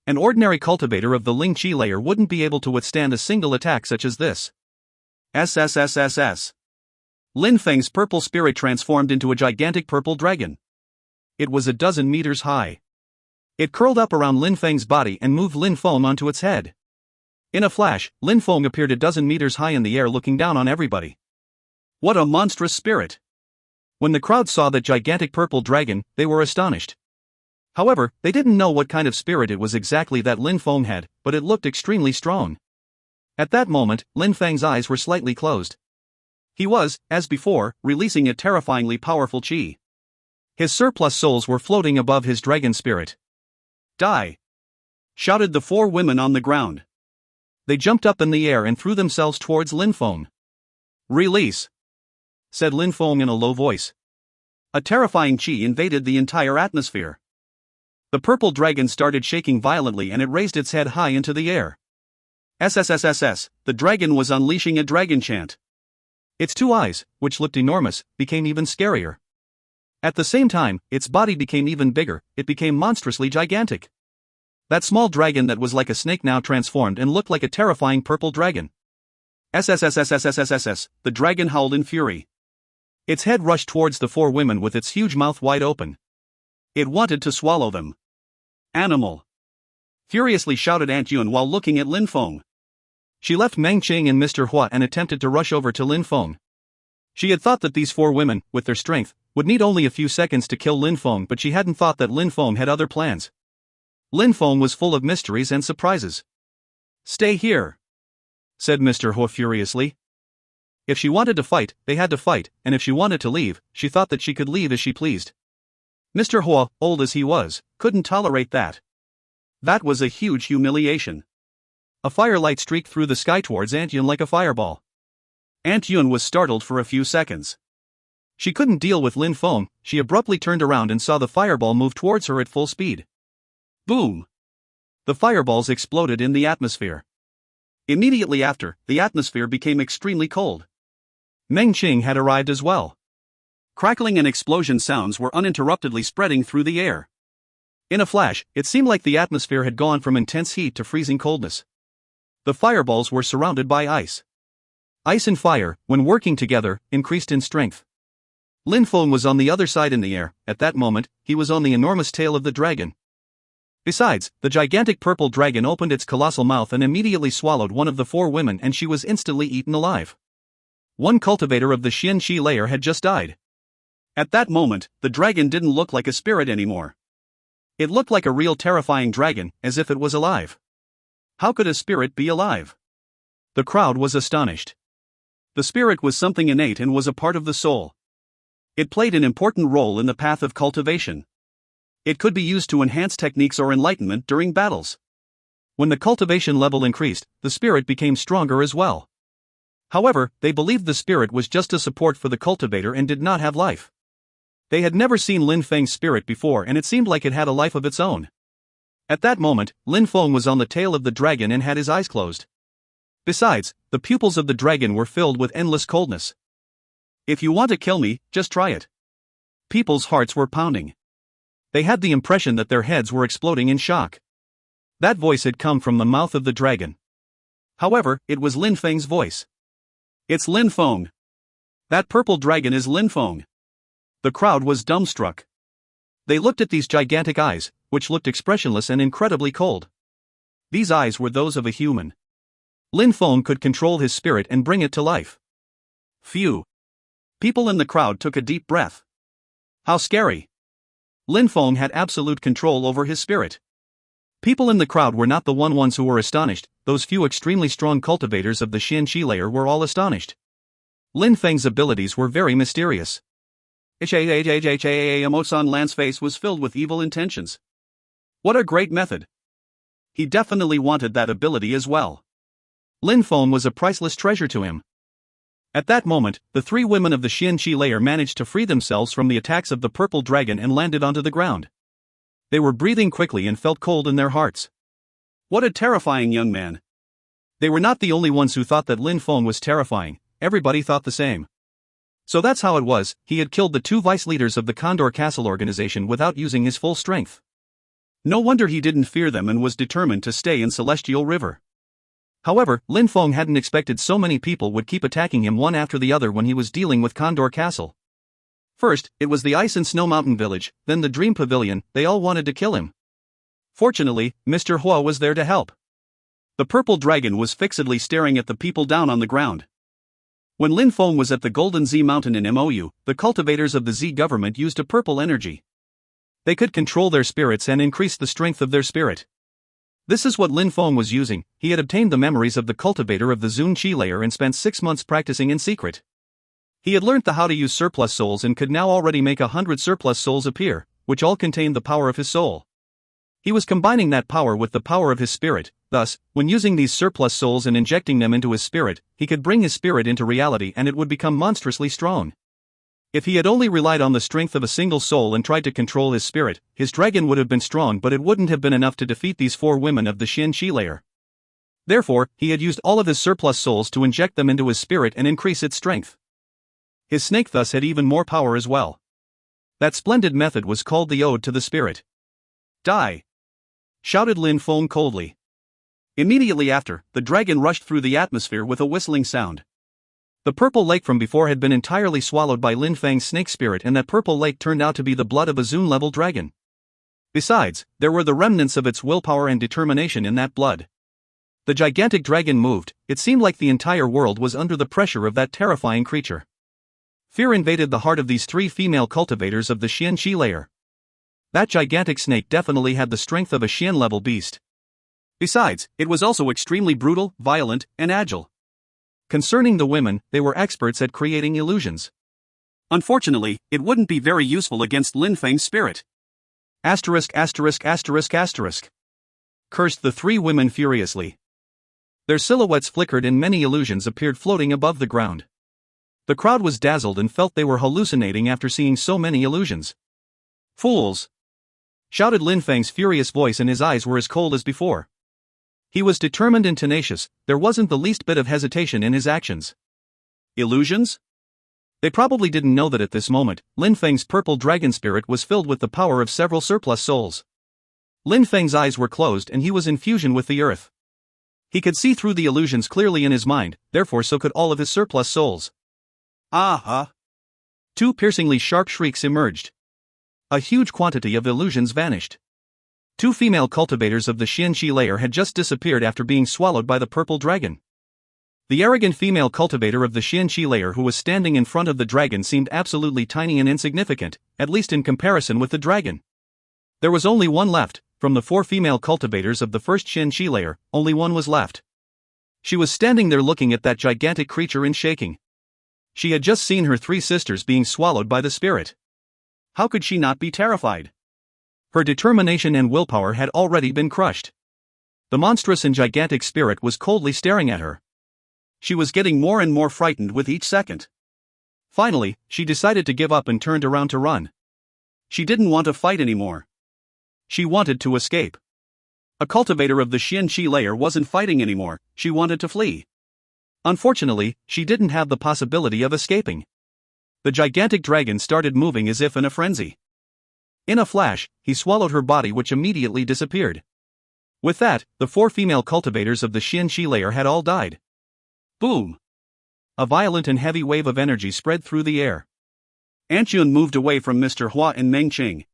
An ordinary cultivator of the Ling Qi layer wouldn't be able to withstand a single attack such as this. SSSSS. Lin Feng's purple spirit transformed into a gigantic purple dragon. It was 12 meters high. It curled up around Lin Feng's body and moved Lin Feng onto its head. In a flash, Lin Feng appeared 12 meters high in the air looking down on everybody. What a monstrous spirit! When the crowd saw that gigantic purple dragon, they were astonished. However, they didn't know what kind of spirit it was exactly that Lin Feng had, but it looked extremely strong. At that moment, Lin Feng's eyes were slightly closed. He was, as before, releasing a terrifyingly powerful qi. His surplus souls were floating above his dragon spirit. Die! Shouted the 4 women on the ground. They jumped up in the air and threw themselves towards Lin Feng. Release! Said Lin Feng in a low voice. A terrifying qi invaded the entire atmosphere. The purple dragon started shaking violently and it raised its head high into the air. SSSSS, the dragon was unleashing a dragon chant. Its 2 eyes, which looked enormous, became even scarier. At the same time, its body became even bigger, it became monstrously gigantic. That small dragon that was like a snake now transformed and looked like a terrifying purple dragon. SSSSSSSSS, the dragon howled in fury. Its head rushed towards the 4 women with its huge mouth wide open. It wanted to swallow them. Animal! Furiously shouted Aunt Yun while looking at Lin Feng. She left Meng Qing and Mr. Hua and attempted to rush over to Lin Feng. She had thought that these 4 women, with their strength, would need only a few seconds to kill Lin Feng, but she hadn't thought that Lin Feng had other plans. Lin Feng was full of mysteries and surprises. "Stay here," said Mr. Hua furiously. If she wanted to fight, they had to fight, and if she wanted to leave, she thought that she could leave as she pleased. Mr. Hua, old as he was, couldn't tolerate that. That was a huge humiliation. A firelight streaked through the sky towards Aunt Yun like a fireball. Aunt Yun was startled for a few seconds. She couldn't deal with Lin Feng. She abruptly turned around and saw the fireball move towards her at full speed. Boom! The fireballs exploded in the atmosphere. Immediately after, the atmosphere became extremely cold. Meng Qing had arrived as well. Crackling and explosion sounds were uninterruptedly spreading through the air. In a flash, it seemed like the atmosphere had gone from intense heat to freezing coldness. The fireballs were surrounded by ice. Ice and fire, when working together, increased in strength. Lin Feng was on the other side in the air. At that moment, he was on the enormous tail of the dragon. Besides, the gigantic purple dragon opened its colossal mouth and immediately swallowed one of the 4 women, and she was instantly eaten alive. One cultivator of the Xian Qi layer had just died. At that moment, the dragon didn't look like a spirit anymore. It looked like a real terrifying dragon, as if it was alive. How could a spirit be alive? The crowd was astonished. The spirit was something innate and was a part of the soul. It played an important role in the path of cultivation. It could be used to enhance techniques or enlightenment during battles. When the cultivation level increased, the spirit became stronger as well. However, they believed the spirit was just a support for the cultivator and did not have life. They had never seen Lin Feng's spirit before, and it seemed like it had a life of its own. At that moment, Lin Feng was on the tail of the dragon and had his eyes closed. Besides, the pupils of the dragon were filled with endless coldness. "If you want to kill me, just try it." People's hearts were pounding. They had the impression that their heads were exploding in shock. That voice had come from the mouth of the dragon. However, it was Lin Feng's voice. "It's Lin Feng. That purple dragon is Lin Feng." The crowd was dumbstruck. They looked at these gigantic eyes, which looked expressionless and incredibly cold. These eyes were those of a human. Lin Feng could control his spirit and bring it to life. Phew! People in the crowd took a deep breath. How scary! Lin Feng had absolute control over his spirit. People in the crowd were not the ones who were astonished. Those few extremely strong cultivators of the Xian Qi layer were all astonished. Lin Feng's abilities were very mysterious. Mo-san Lan's face was filled with evil intentions. What a great method! He definitely wanted that ability as well. Lin Feng was a priceless treasure to him. At that moment, the 3 women of the Xian Qi layer managed to free themselves from the attacks of the purple dragon and landed onto the ground. They were breathing quickly and felt cold in their hearts. What a terrifying young man! They were not the only ones who thought that Lin Feng was terrifying. Everybody thought the same. So that's how it was. He had killed the 2 vice leaders of the Condor Castle organization without using his full strength. No wonder he didn't fear them and was determined to stay in Celestial River. However, Lin Feng hadn't expected so many people would keep attacking him one after the other when he was dealing with Condor Castle. First, it was the Ice and Snow Mountain Village, then the Dream Pavilion. They all wanted to kill him. Fortunately, Mr. Hua was there to help. The purple dragon was fixedly staring at the people down on the ground. When Lin Feng was at the Golden Z Mountain in Mou, the cultivators of the Z government used a purple energy. They could control their spirits and increase the strength of their spirit. This is what Lin Feng was using. He had obtained the memories of the cultivator of the Zun Qi layer and spent 6 months practicing in secret. He had learnt how to use surplus souls and could now already make 100 surplus souls appear, which all contained the power of his soul. He was combining that power with the power of his spirit. Thus, when using these surplus souls and injecting them into his spirit, he could bring his spirit into reality and it would become monstrously strong. If he had only relied on the strength of a single soul and tried to control his spirit, his dragon would have been strong, but it wouldn't have been enough to defeat these 4 women of the Xian Qi layer. Therefore, he had used all of his surplus souls to inject them into his spirit and increase its strength. His snake thus had even more power as well. That splendid method was called the Ode to the Spirit. "Die!" shouted Lin Feng coldly. Immediately after, the dragon rushed through the atmosphere with a whistling sound. The purple lake from before had been entirely swallowed by Lin Feng's snake spirit, and that purple lake turned out to be the blood of a Zun-level dragon. Besides, there were the remnants of its willpower and determination in that blood. The gigantic dragon moved. It seemed like the entire world was under the pressure of that terrifying creature. Fear invaded the heart of these three female cultivators of the Xianqi layer. That gigantic snake definitely had the strength of a Xian-level beast. Besides, it was also extremely brutal, violent, and agile. Concerning the women, they were experts at creating illusions. Unfortunately, it wouldn't be very useful against Lin Feng's spirit. Asterisk. Cursed the three women furiously. Their silhouettes flickered and many illusions appeared floating above the ground. The crowd was dazzled and felt they were hallucinating after seeing so many illusions. Fools! Shouted Lin Feng's furious voice, and his eyes were as cold as before. He was determined and tenacious. There wasn't the least bit of hesitation in his actions. Illusions? They probably didn't know that at this moment, Lin Feng's purple dragon spirit was filled with the power of several surplus souls. Lin Feng's eyes were closed and he was in fusion with the earth. He could see through the illusions clearly in his mind, therefore so could all of his surplus souls. Aha! Two piercingly sharp shrieks emerged. A huge quantity of illusions vanished. Two female cultivators of the Xianqi layer had just disappeared after being swallowed by the purple dragon. The arrogant female cultivator of the Xianqi layer who was standing in front of the dragon seemed absolutely tiny and insignificant, at least in comparison with the dragon. There was only one left. From the four female cultivators of the first Xianqi layer, only one was left. She was standing there looking at that gigantic creature and shaking. She had just seen her three sisters being swallowed by the spirit. How could she not be terrified? Her determination and willpower had already been crushed. The monstrous and gigantic spirit was coldly staring at her. She was getting more and more frightened with each second. Finally, she decided to give up and turned around to run. She didn't want to fight anymore. She wanted to escape. A cultivator of the Xianqi layer wasn't fighting anymore, she wanted to flee. Unfortunately, she didn't have the possibility of escaping. The gigantic dragon started moving as if in a frenzy. In a flash, he swallowed her body, which immediately disappeared. With that, the four female cultivators of the Xianqi layer had all died. Boom! A violent and heavy wave of energy spread through the air. Antian moved away from Mr. Hua and Meng Qing.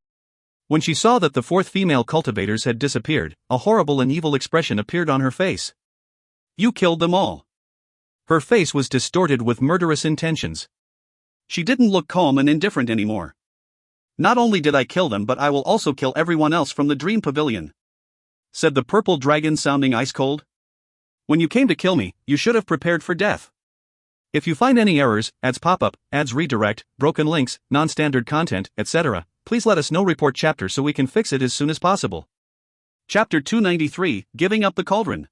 When she saw that the fourth female cultivators had disappeared, a horrible and evil expression appeared on her face. You killed them all. Her face was distorted with murderous intentions. She didn't look calm and indifferent anymore. Not only did I kill them, but I will also kill everyone else from the Dream Pavilion, said the purple dragon, sounding ice cold. When you came to kill me, you should have prepared for death. If you find any errors, ads pop-up, ads redirect, broken links, non-standard content, etc., please let us know. Report chapter so we can fix it as soon as possible. Chapter 293, Giving Up the Cauldron.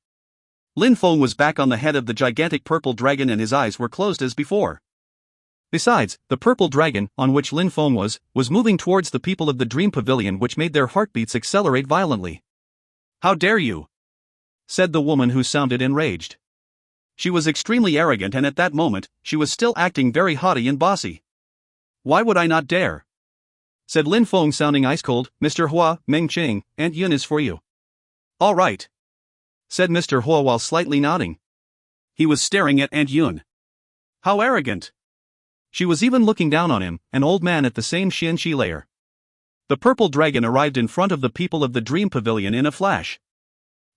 Lin Feng was back on the head of the gigantic purple dragon and his eyes were closed as before. Besides, the purple dragon, on which Lin Feng was moving towards the people of the Dream Pavilion, which made their heartbeats accelerate violently. How dare you? Said the woman, who sounded enraged. She was extremely arrogant, and at that moment, she was still acting very haughty and bossy. Why would I not dare? Said Lin Feng, sounding ice cold. Mr. Hua, Meng Qing, Aunt Yun is for you. All right, said Mr. Hua while slightly nodding. He was staring at Aunt Yun. How arrogant! She was even looking down on him, an old man at the same Xianqi layer. The purple dragon arrived in front of the people of the Dream Pavilion in a flash.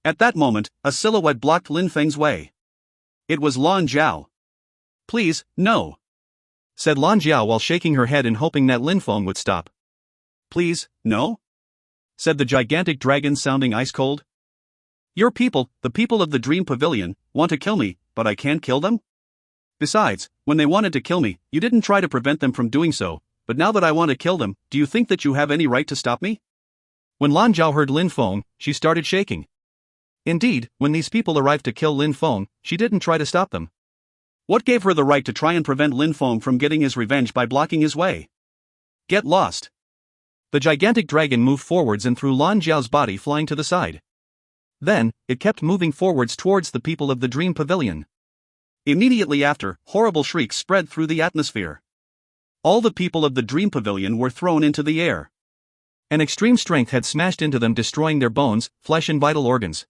At that moment, a silhouette blocked Lin Feng's way. It was Lan Jiao. Please, no, said Lan Jiao while shaking her head and hoping that Lin Feng would stop. Please, no? Said the gigantic dragon, sounding ice cold. Your people, the people of the Dream Pavilion, want to kill me, but I can't kill them? Besides, when they wanted to kill me, you didn't try to prevent them from doing so, but now that I want to kill them, do you think that you have any right to stop me? When Lan Jiao heard Lin Feng, she started shaking. Indeed, when these people arrived to kill Lin Feng, she didn't try to stop them. What gave her the right to try and prevent Lin Feng from getting his revenge by blocking his way? Get lost! The gigantic dragon moved forwards and threw Lan Jiao's body flying to the side. Then, it kept moving forwards towards the people of the Dream Pavilion. Immediately after, horrible shrieks spread through the atmosphere. All the people of the Dream Pavilion were thrown into the air. An extreme strength had smashed into them, destroying their bones, flesh and vital organs.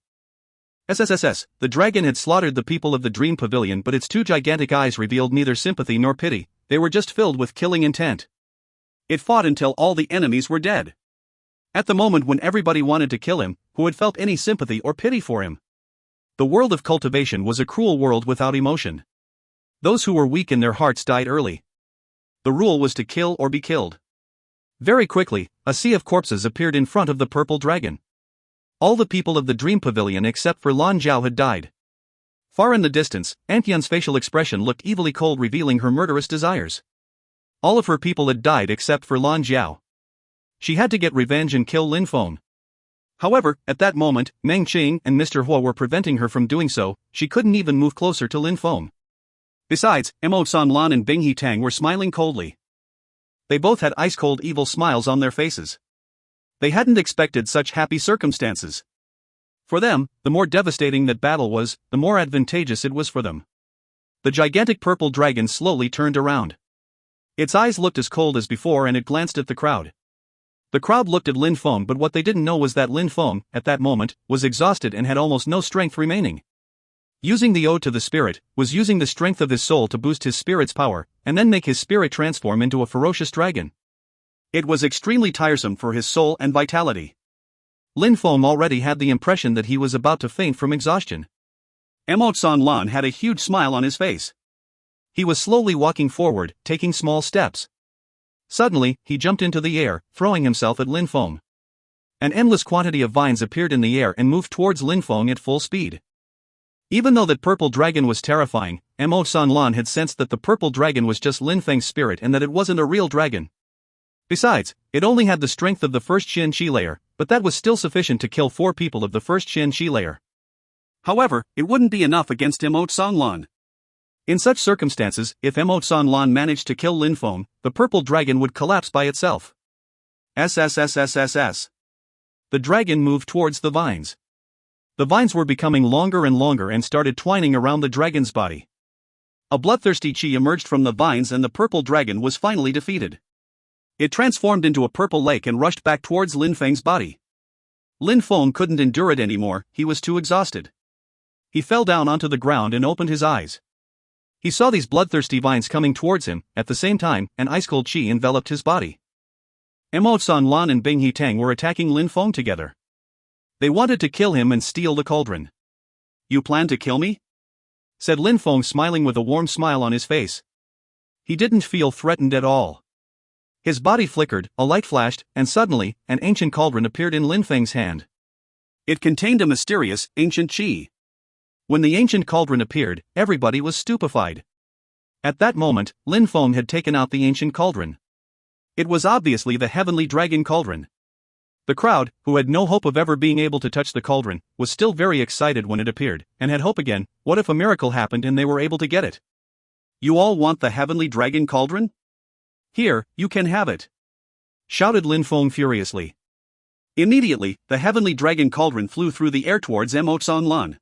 SSSS, the dragon had slaughtered the people of the Dream Pavilion, but its two gigantic eyes revealed neither sympathy nor pity, they were just filled with killing intent. It fought until all the enemies were dead. At the moment when everybody wanted to kill him, who had felt any sympathy or pity for him? The world of cultivation was a cruel world without emotion. Those who were weak in their hearts died early. The rule was to kill or be killed. Very quickly, a sea of corpses appeared in front of the purple dragon. All the people of the dream pavilion except for Lan Zhao had died. Far in the distance, Aunt Yun's facial expression looked evilly cold, revealing her murderous desires. All of her people had died except for Lan Zhao. She had to get revenge and kill Lin Feng. However, at that moment, Meng Qing and Mr. Hua were preventing her from doing so. She couldn't even move closer to Lin Feng. Besides, Mo San Lan and Bing He Tang were smiling coldly. They both had ice-cold evil smiles on their faces. They hadn't expected such happy circumstances. For them, the more devastating that battle was, the more advantageous it was for them. The gigantic purple dragon slowly turned around. Its eyes looked as cold as before and it glanced at the crowd. The crowd looked at Lin Feng, but what they didn't know was that Lin Feng, at that moment, was exhausted and had almost no strength remaining. Using the ode to the spirit, was using the strength of his soul to boost his spirit's power, and then make his spirit transform into a ferocious dragon. It was extremely tiresome for his soul and vitality. Lin Feng already had the impression that he was about to faint from exhaustion. Mo San Lan had a huge smile on his face. He was slowly walking forward, taking small steps. Suddenly, he jumped into the air, throwing himself at Lin Feng. An endless quantity of vines appeared in the air and moved towards Lin Feng at full speed. Even though that purple dragon was terrifying, Mo San Lan had sensed that the purple dragon was just Lin Feng's spirit and that it wasn't a real dragon. Besides, it only had the strength of the first Xin Qi layer, but that was still sufficient to kill 4 people of the first Xin Qi layer. However, it wouldn't be enough against Mo San Lan. In such circumstances, if Mo San Lan managed to kill Lin Feng, the purple dragon would collapse by itself. SSSSSS. The dragon moved towards the vines. The vines were becoming longer and longer and started twining around the dragon's body. A bloodthirsty chi emerged from the vines and the purple dragon was finally defeated. It transformed into a purple lake and rushed back towards Lin Feng's body. Lin Feng couldn't endure it anymore, he was too exhausted. He fell down onto the ground and opened his eyes. He saw these bloodthirsty vines coming towards him. At the same time, an ice-cold chi enveloped his body. Mo San Lan and Bing He Tang were attacking Lin Feng together. They wanted to kill him and steal the cauldron. "You plan to kill me?" said Lin Feng, smiling with a warm smile on his face. He didn't feel threatened at all. His body flickered, a light flashed, and suddenly, an ancient cauldron appeared in Lin Feng's hand. It contained a mysterious, ancient chi. When the ancient cauldron appeared, everybody was stupefied. At that moment, Lin Feng had taken out the ancient cauldron. It was obviously the heavenly dragon cauldron. The crowd, who had no hope of ever being able to touch the cauldron, was still very excited when it appeared, and had hope again. What if a miracle happened and they were able to get it? "You all want the heavenly dragon cauldron? Here, you can have it!" shouted Lin Feng furiously. Immediately, the heavenly dragon cauldron flew through the air towards Mo San Lan.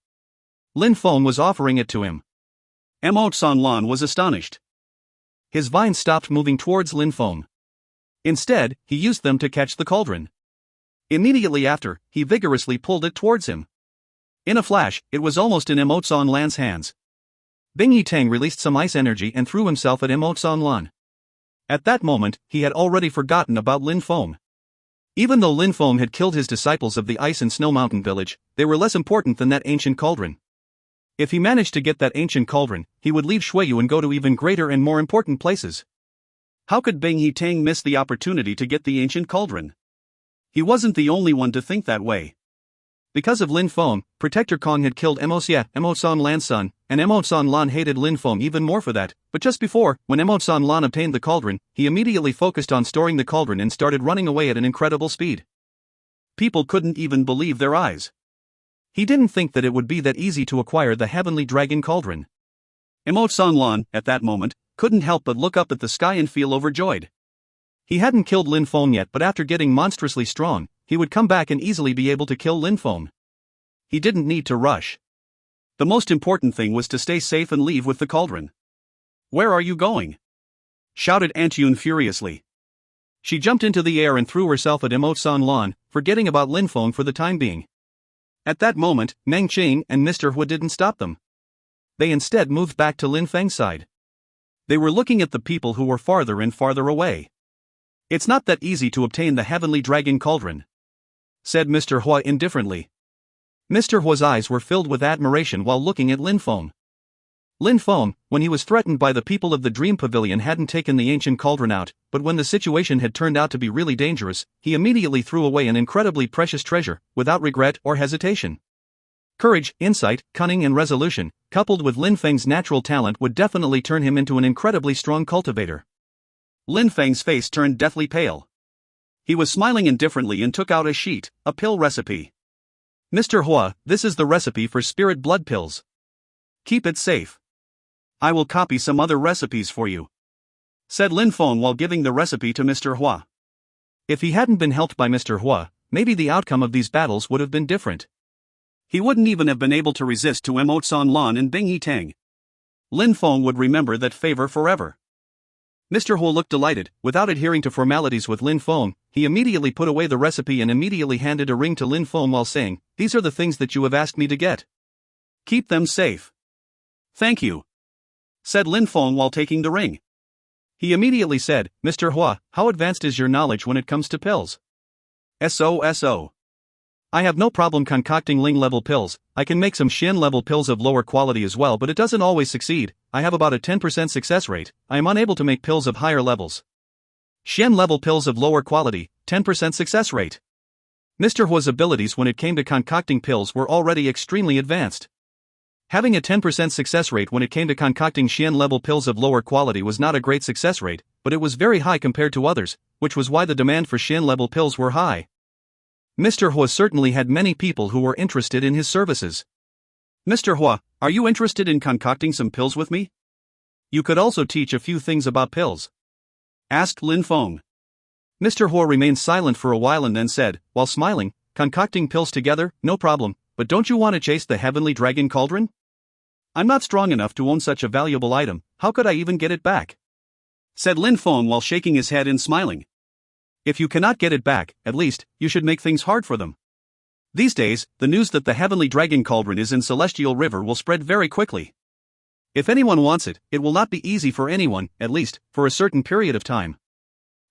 Lin Feng was offering it to him. Mo San Lan was astonished. His vines stopped moving towards Lin Feng. Instead, he used them to catch the cauldron. Immediately after, he vigorously pulled it towards him. In a flash, it was almost in Mo San Lan's hands. Bing Yi Tang released some ice energy and threw himself at Mo San Lan. At that moment, he had already forgotten about Lin Feng. Even though Lin Feng had killed his disciples of the Ice and Snow Mountain village, they were less important than that ancient cauldron. If he managed to get that ancient cauldron, he would leave Shuiyu and go to even greater and more important places. How could Bing He Tang miss the opportunity to get the ancient cauldron? He wasn't the only one to think that way. Because of Lin Feng, Protector Kong had killed Mo San Lan's son, and Mo San Lan hated Lin Feng even more for that. But just before, when Mo San Lan obtained the cauldron, he immediately focused on storing the cauldron and started running away at an incredible speed. People couldn't even believe their eyes. He didn't think that it would be that easy to acquire the heavenly dragon cauldron. Mo San Lan, at that moment, couldn't help but look up at the sky and feel overjoyed. He hadn't killed Lin Feng yet, but after getting monstrously strong, he would come back and easily be able to kill Lin Feng. He didn't need to rush. The most important thing was to stay safe and leave with the cauldron. "Where are you going?" shouted Aunt Yun furiously. She jumped into the air and threw herself at Mo San Lan, forgetting about Lin Feng for the time being. At that moment, Meng Qing and Mr. Hua didn't stop them. They instead moved back to Lin Feng's side. They were looking at the people who were farther and farther away. "It's not that easy to obtain the heavenly dragon cauldron," said Mr. Hua indifferently. Mr. Hua's eyes were filled with admiration while looking at Lin Feng. Lin Feng, when he was threatened by the people of the Dream Pavilion, hadn't taken the ancient cauldron out, but when the situation had turned out to be really dangerous, he immediately threw away an incredibly precious treasure, without regret or hesitation. Courage, insight, cunning and resolution, coupled with Lin Feng's natural talent, would definitely turn him into an incredibly strong cultivator. Lin Feng's face turned deathly pale. He was smiling indifferently and took out a sheet, a pill recipe. Mr. Hua, this is the recipe for spirit blood pills. Keep it safe. I will copy some other recipes for you, said Lin Feng while giving the recipe to Mr. Hua. If he hadn't been helped by Mr. Hua, maybe the outcome of these battles would have been different. He wouldn't even have been able to resist to Emote San Lan and Bing Yitang. Lin Feng would remember that favor forever. Mr. Hua looked delighted. Without adhering to formalities with Lin Feng, he immediately put away the recipe and immediately handed a ring to Lin Feng while saying, "These are the things that you have asked me to get. Keep them safe." "Thank you," said Lin Feng while taking the ring. He immediately said, "Mr. Hua, how advanced is your knowledge when it comes to pills?" "So. I have no problem concocting Ling-level pills. I can make some Xian-level pills of lower quality as well, but it doesn't always succeed. I have about a 10% success rate. I am unable to make pills of higher levels." Xian-level pills of lower quality, 10% success rate. Mr. Hua's abilities when it came to concocting pills were already extremely advanced. Having a 10% success rate when it came to concocting Xian-level pills of lower quality was not a great success rate, but it was very high compared to others, which was why the demand for Xian-level pills were high. Mr. Hua certainly had many people who were interested in his services. "Mr. Hua, are you interested in concocting some pills with me? You could also teach a few things about pills," asked Lin Feng. Mr. Hua remained silent for a while and then said, while smiling, "Concocting pills together, no problem, but don't you want to chase the heavenly dragon cauldron? I'm not strong enough to own such a valuable item. How could I even get it back?" said Lin Feng while shaking his head and smiling. "If you cannot get it back, at least, you should make things hard for them. These days, the news that the heavenly dragon cauldron is in Celestial River will spread very quickly. If anyone wants it, it will not be easy for anyone, at least, for a certain period of time.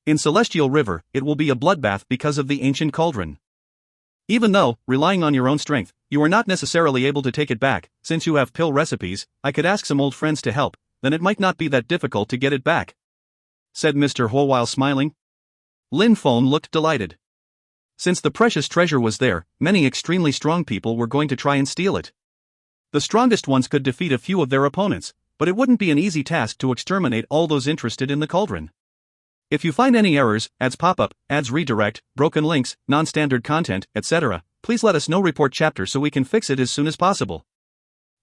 In Celestial River, it will be a bloodbath because of the ancient cauldron. Even though, relying on your own strength, you are not necessarily able to take it back, since you have pill recipes, I could ask some old friends to help, then it might not be that difficult to get it back," said Mr. Hua while smiling. Lin Feng looked delighted. Since the precious treasure was there, many extremely strong people were going to try and steal it. The strongest ones could defeat a few of their opponents, but it wouldn't be an easy task to exterminate all those interested in the cauldron. If you find any errors, ads pop up, ads redirect, broken links, non-standard content, etc., please let us know. Report chapter so we can fix it as soon as possible.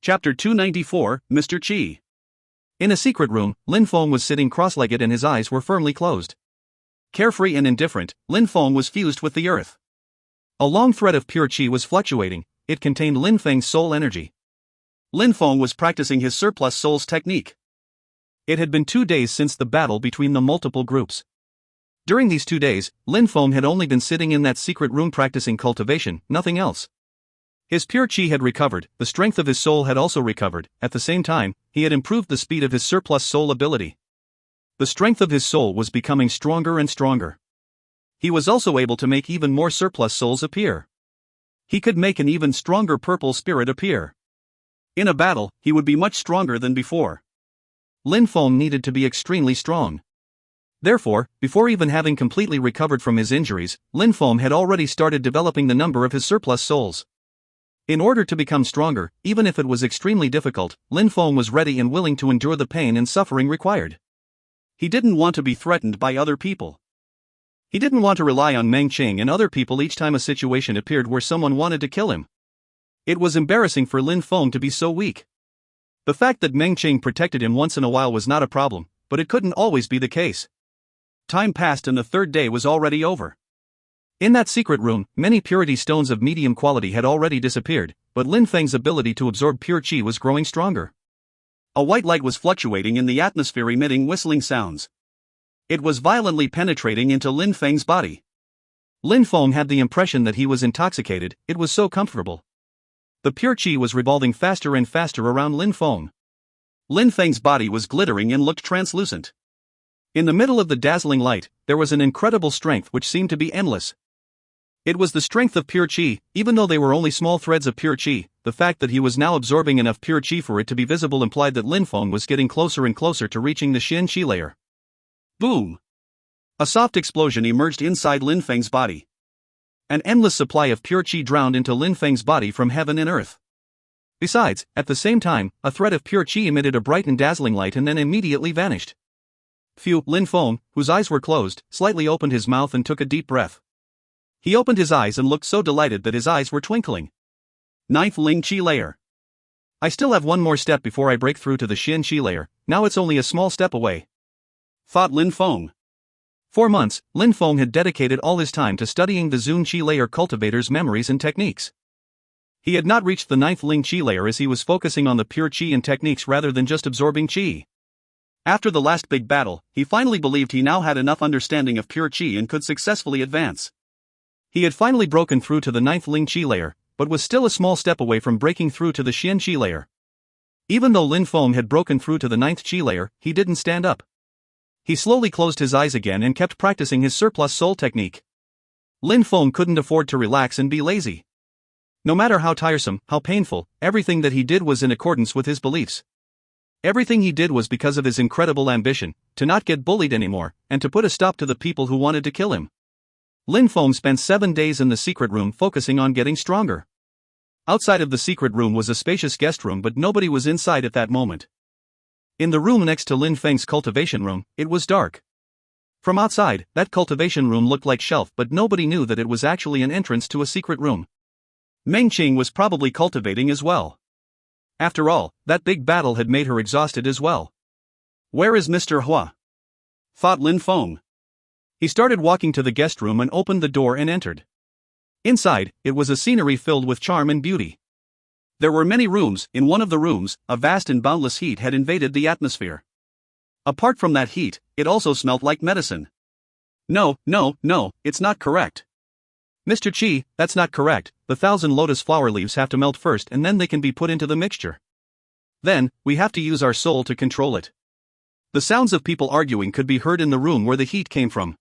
Chapter 294, Mr. Qi. In a secret room, Lin Feng was sitting cross-legged and his eyes were firmly closed. Carefree and indifferent, Lin Feng was fused with the earth. A long thread of pure qi was fluctuating. It contained Lin Feng's soul energy. Lin Feng was practicing his surplus souls technique. It had been 2 days since the battle between the multiple groups. During these 2 days, Lin Feng had only been sitting in that secret room practicing cultivation, nothing else. His pure qi had recovered, the strength of his soul had also recovered. At the same time, he had improved the speed of his surplus soul ability. The strength of his soul was becoming stronger and stronger. He was also able to make even more surplus souls appear. He could make an even stronger purple spirit appear. In a battle, he would be much stronger than before. Lin Feng needed to be extremely strong. Therefore, before even having completely recovered from his injuries, Lin Feng had already started developing the number of his surplus souls. In order to become stronger, even if it was extremely difficult, Lin Feng was ready and willing to endure the pain and suffering required. He didn't want to be threatened by other people. He didn't want to rely on Meng Qing and other people each time a situation appeared where someone wanted to kill him. It was embarrassing for Lin Feng to be so weak. The fact that Meng Qing protected him once in a while was not a problem, but it couldn't always be the case. Time passed and the 3rd day was already over. In that secret room, many purity stones of medium quality had already disappeared, but Lin Feng's ability to absorb pure qi was growing stronger. A white light was fluctuating in the atmosphere, emitting whistling sounds. It was violently penetrating into Lin Feng's body. Lin Feng had the impression that he was intoxicated, it was so comfortable. The pure qi was revolving faster and faster around Lin Feng. Lin Feng's body was glittering and looked translucent. In the middle of the dazzling light, there was an incredible strength which seemed to be endless. It was the strength of pure qi. Even though they were only small threads of pure qi, the fact that he was now absorbing enough pure qi for it to be visible implied that Lin Feng was getting closer and closer to reaching the Xin qi layer. Boom! A soft explosion emerged inside Lin Feng's body. An endless supply of pure qi drowned into Lin Feng's body from heaven and earth. Besides, at the same time, a thread of pure qi emitted a bright and dazzling light and then immediately vanished. Phew! Lin Feng, whose eyes were closed, slightly opened his mouth and took a deep breath. He opened his eyes and looked so delighted that his eyes were twinkling. 9th Ling Qi layer. I still have one more step before I break through to the Xin Qi layer. Now it's only a small step away, thought Lin Feng. 4 months, Lin Feng had dedicated all his time to studying the Zun Qi layer cultivator's memories and techniques. He had not reached the 9th Ling Qi layer as he was focusing on the pure qi and techniques rather than just absorbing qi. After the last big battle, he finally believed he now had enough understanding of pure qi and could successfully advance. He had finally broken through to the 9th Ling Qi layer, but was still a small step away from breaking through to the Xian Qi layer. Even though Lin Feng had broken through to the 9th Qi layer, he didn't stand up. He slowly closed his eyes again and kept practicing his surplus soul technique. Lin Feng couldn't afford to relax and be lazy. No matter how tiresome, how painful, everything that he did was in accordance with his beliefs. Everything he did was because of his incredible ambition, to not get bullied anymore, and to put a stop to the people who wanted to kill him. Lin Feng spent 7 days in the secret room focusing on getting stronger. Outside of the secret room was a spacious guest room, but nobody was inside at that moment. In the room next to Lin Feng's cultivation room, it was dark. From outside, that cultivation room looked like shelf, but nobody knew that it was actually an entrance to a secret room. Meng Qing was probably cultivating as well. After all, that big battle had made her exhausted as well. Where is Mr. Hua? Thought Lin Feng. He started walking to the guest room and opened the door and entered. Inside, it was a scenery filled with charm and beauty. There were many rooms. In one of the rooms, a vast and boundless heat had invaded the atmosphere. Apart from that heat, it also smelled like medicine. No, it's not correct. Mr. Qi, that's not correct. The 1,000 lotus flower leaves have to melt first and then they can be put into the mixture. Then, we have to use our soul to control it. The sounds of people arguing could be heard in the room where the heat came from.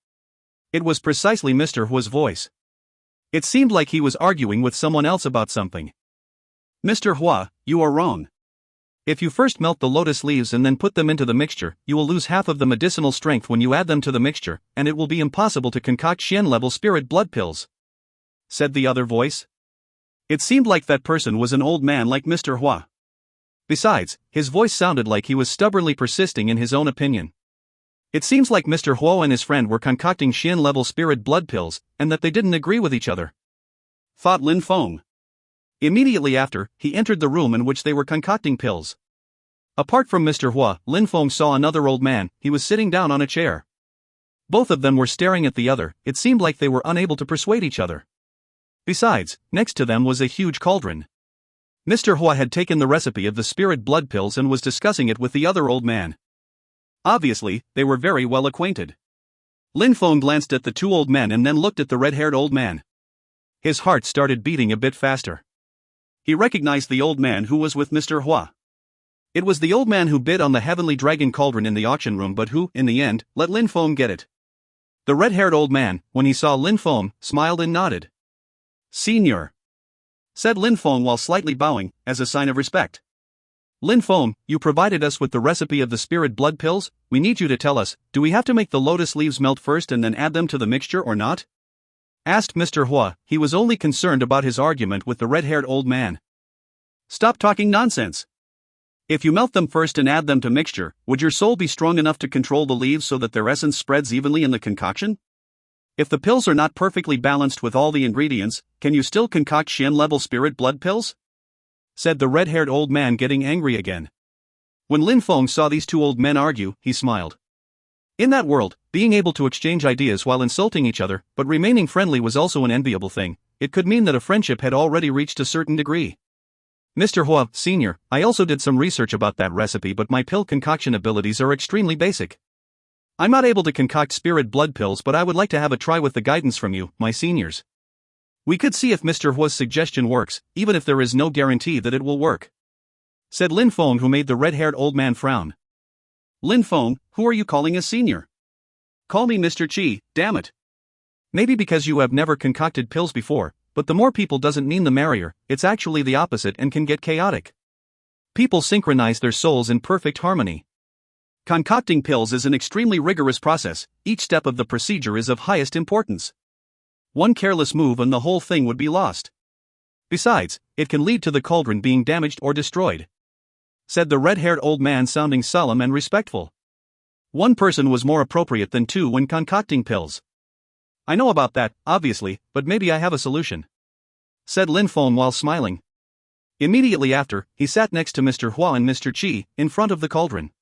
It was precisely Mr. Hua's voice. It seemed like he was arguing with someone else about something. Mr. Hua, you are wrong. If you first melt the lotus leaves and then put them into the mixture, you will lose half of the medicinal strength when you add them to the mixture, and it will be impossible to concoct Xian-level spirit blood pills, said the other voice. It seemed like that person was an old man like Mr. Hua. Besides, his voice sounded like he was stubbornly persisting in his own opinion. It seems like Mr. Hua and his friend were concocting Xian-level spirit blood pills, and that they didn't agree with each other, thought Lin Feng. Immediately after, he entered the room in which they were concocting pills. Apart from Mr. Hua, Lin Feng saw another old man. He was sitting down on a chair. Both of them were staring at the other. It seemed like they were unable to persuade each other. Besides, next to them was a huge cauldron. Mr. Hua had taken the recipe of the spirit blood pills and was discussing it with the other old man. Obviously, they were very well acquainted. Lin Feng glanced at the 2 old men and then looked at the red-haired old man. His heart started beating a bit faster. He recognized the old man who was with Mr. Hua. It was the old man who bid on the heavenly dragon cauldron in the auction room but who, in the end, let Lin Feng get it. The red-haired old man, when he saw Lin Feng, smiled and nodded. Senior, said Lin Feng while slightly bowing, as a sign of respect. Lin Feng, you provided us with the recipe of the spirit blood pills. We need you to tell us, do we have to make the lotus leaves melt first and then add them to the mixture or not? Asked Mr. Hua. He was only concerned about his argument with the red-haired old man. Stop talking nonsense. If you melt them first and add them to mixture, would your soul be strong enough to control the leaves so that their essence spreads evenly in the concoction? If the pills are not perfectly balanced with all the ingredients, can you still concoct Xian-level spirit blood pills? Said the red-haired old man, getting angry again. When Lin Feng saw these 2 old men argue, he smiled. In that world, being able to exchange ideas while insulting each other, but remaining friendly was also an enviable thing. It could mean that a friendship had already reached a certain degree. Mr. Hua, Senior, I also did some research about that recipe, but my pill concoction abilities are extremely basic. I'm not able to concoct spirit blood pills, but I would like to have a try with the guidance from you, my seniors. We could see if Mr. Hua's suggestion works, even if there is no guarantee that it will work, said Lin Feng, who made the red-haired old man frown. Lin Feng, who are you calling a senior? Call me Mr. Qi, damn it. Maybe because you have never concocted pills before, but the more people doesn't mean the merrier, it's actually the opposite and can get chaotic. People synchronize their souls in perfect harmony. Concocting pills is an extremely rigorous process, each step of the procedure is of highest importance. One careless move and the whole thing would be lost. Besides, it can lead to the cauldron being damaged or destroyed," said the red-haired old man, sounding solemn and respectful. One person was more appropriate than two when concocting pills. "I know about that, obviously, but maybe I have a solution," said Lin Feng while smiling. Immediately after, he sat next to Mr. Hua and Mr. Qi, in front of the cauldron.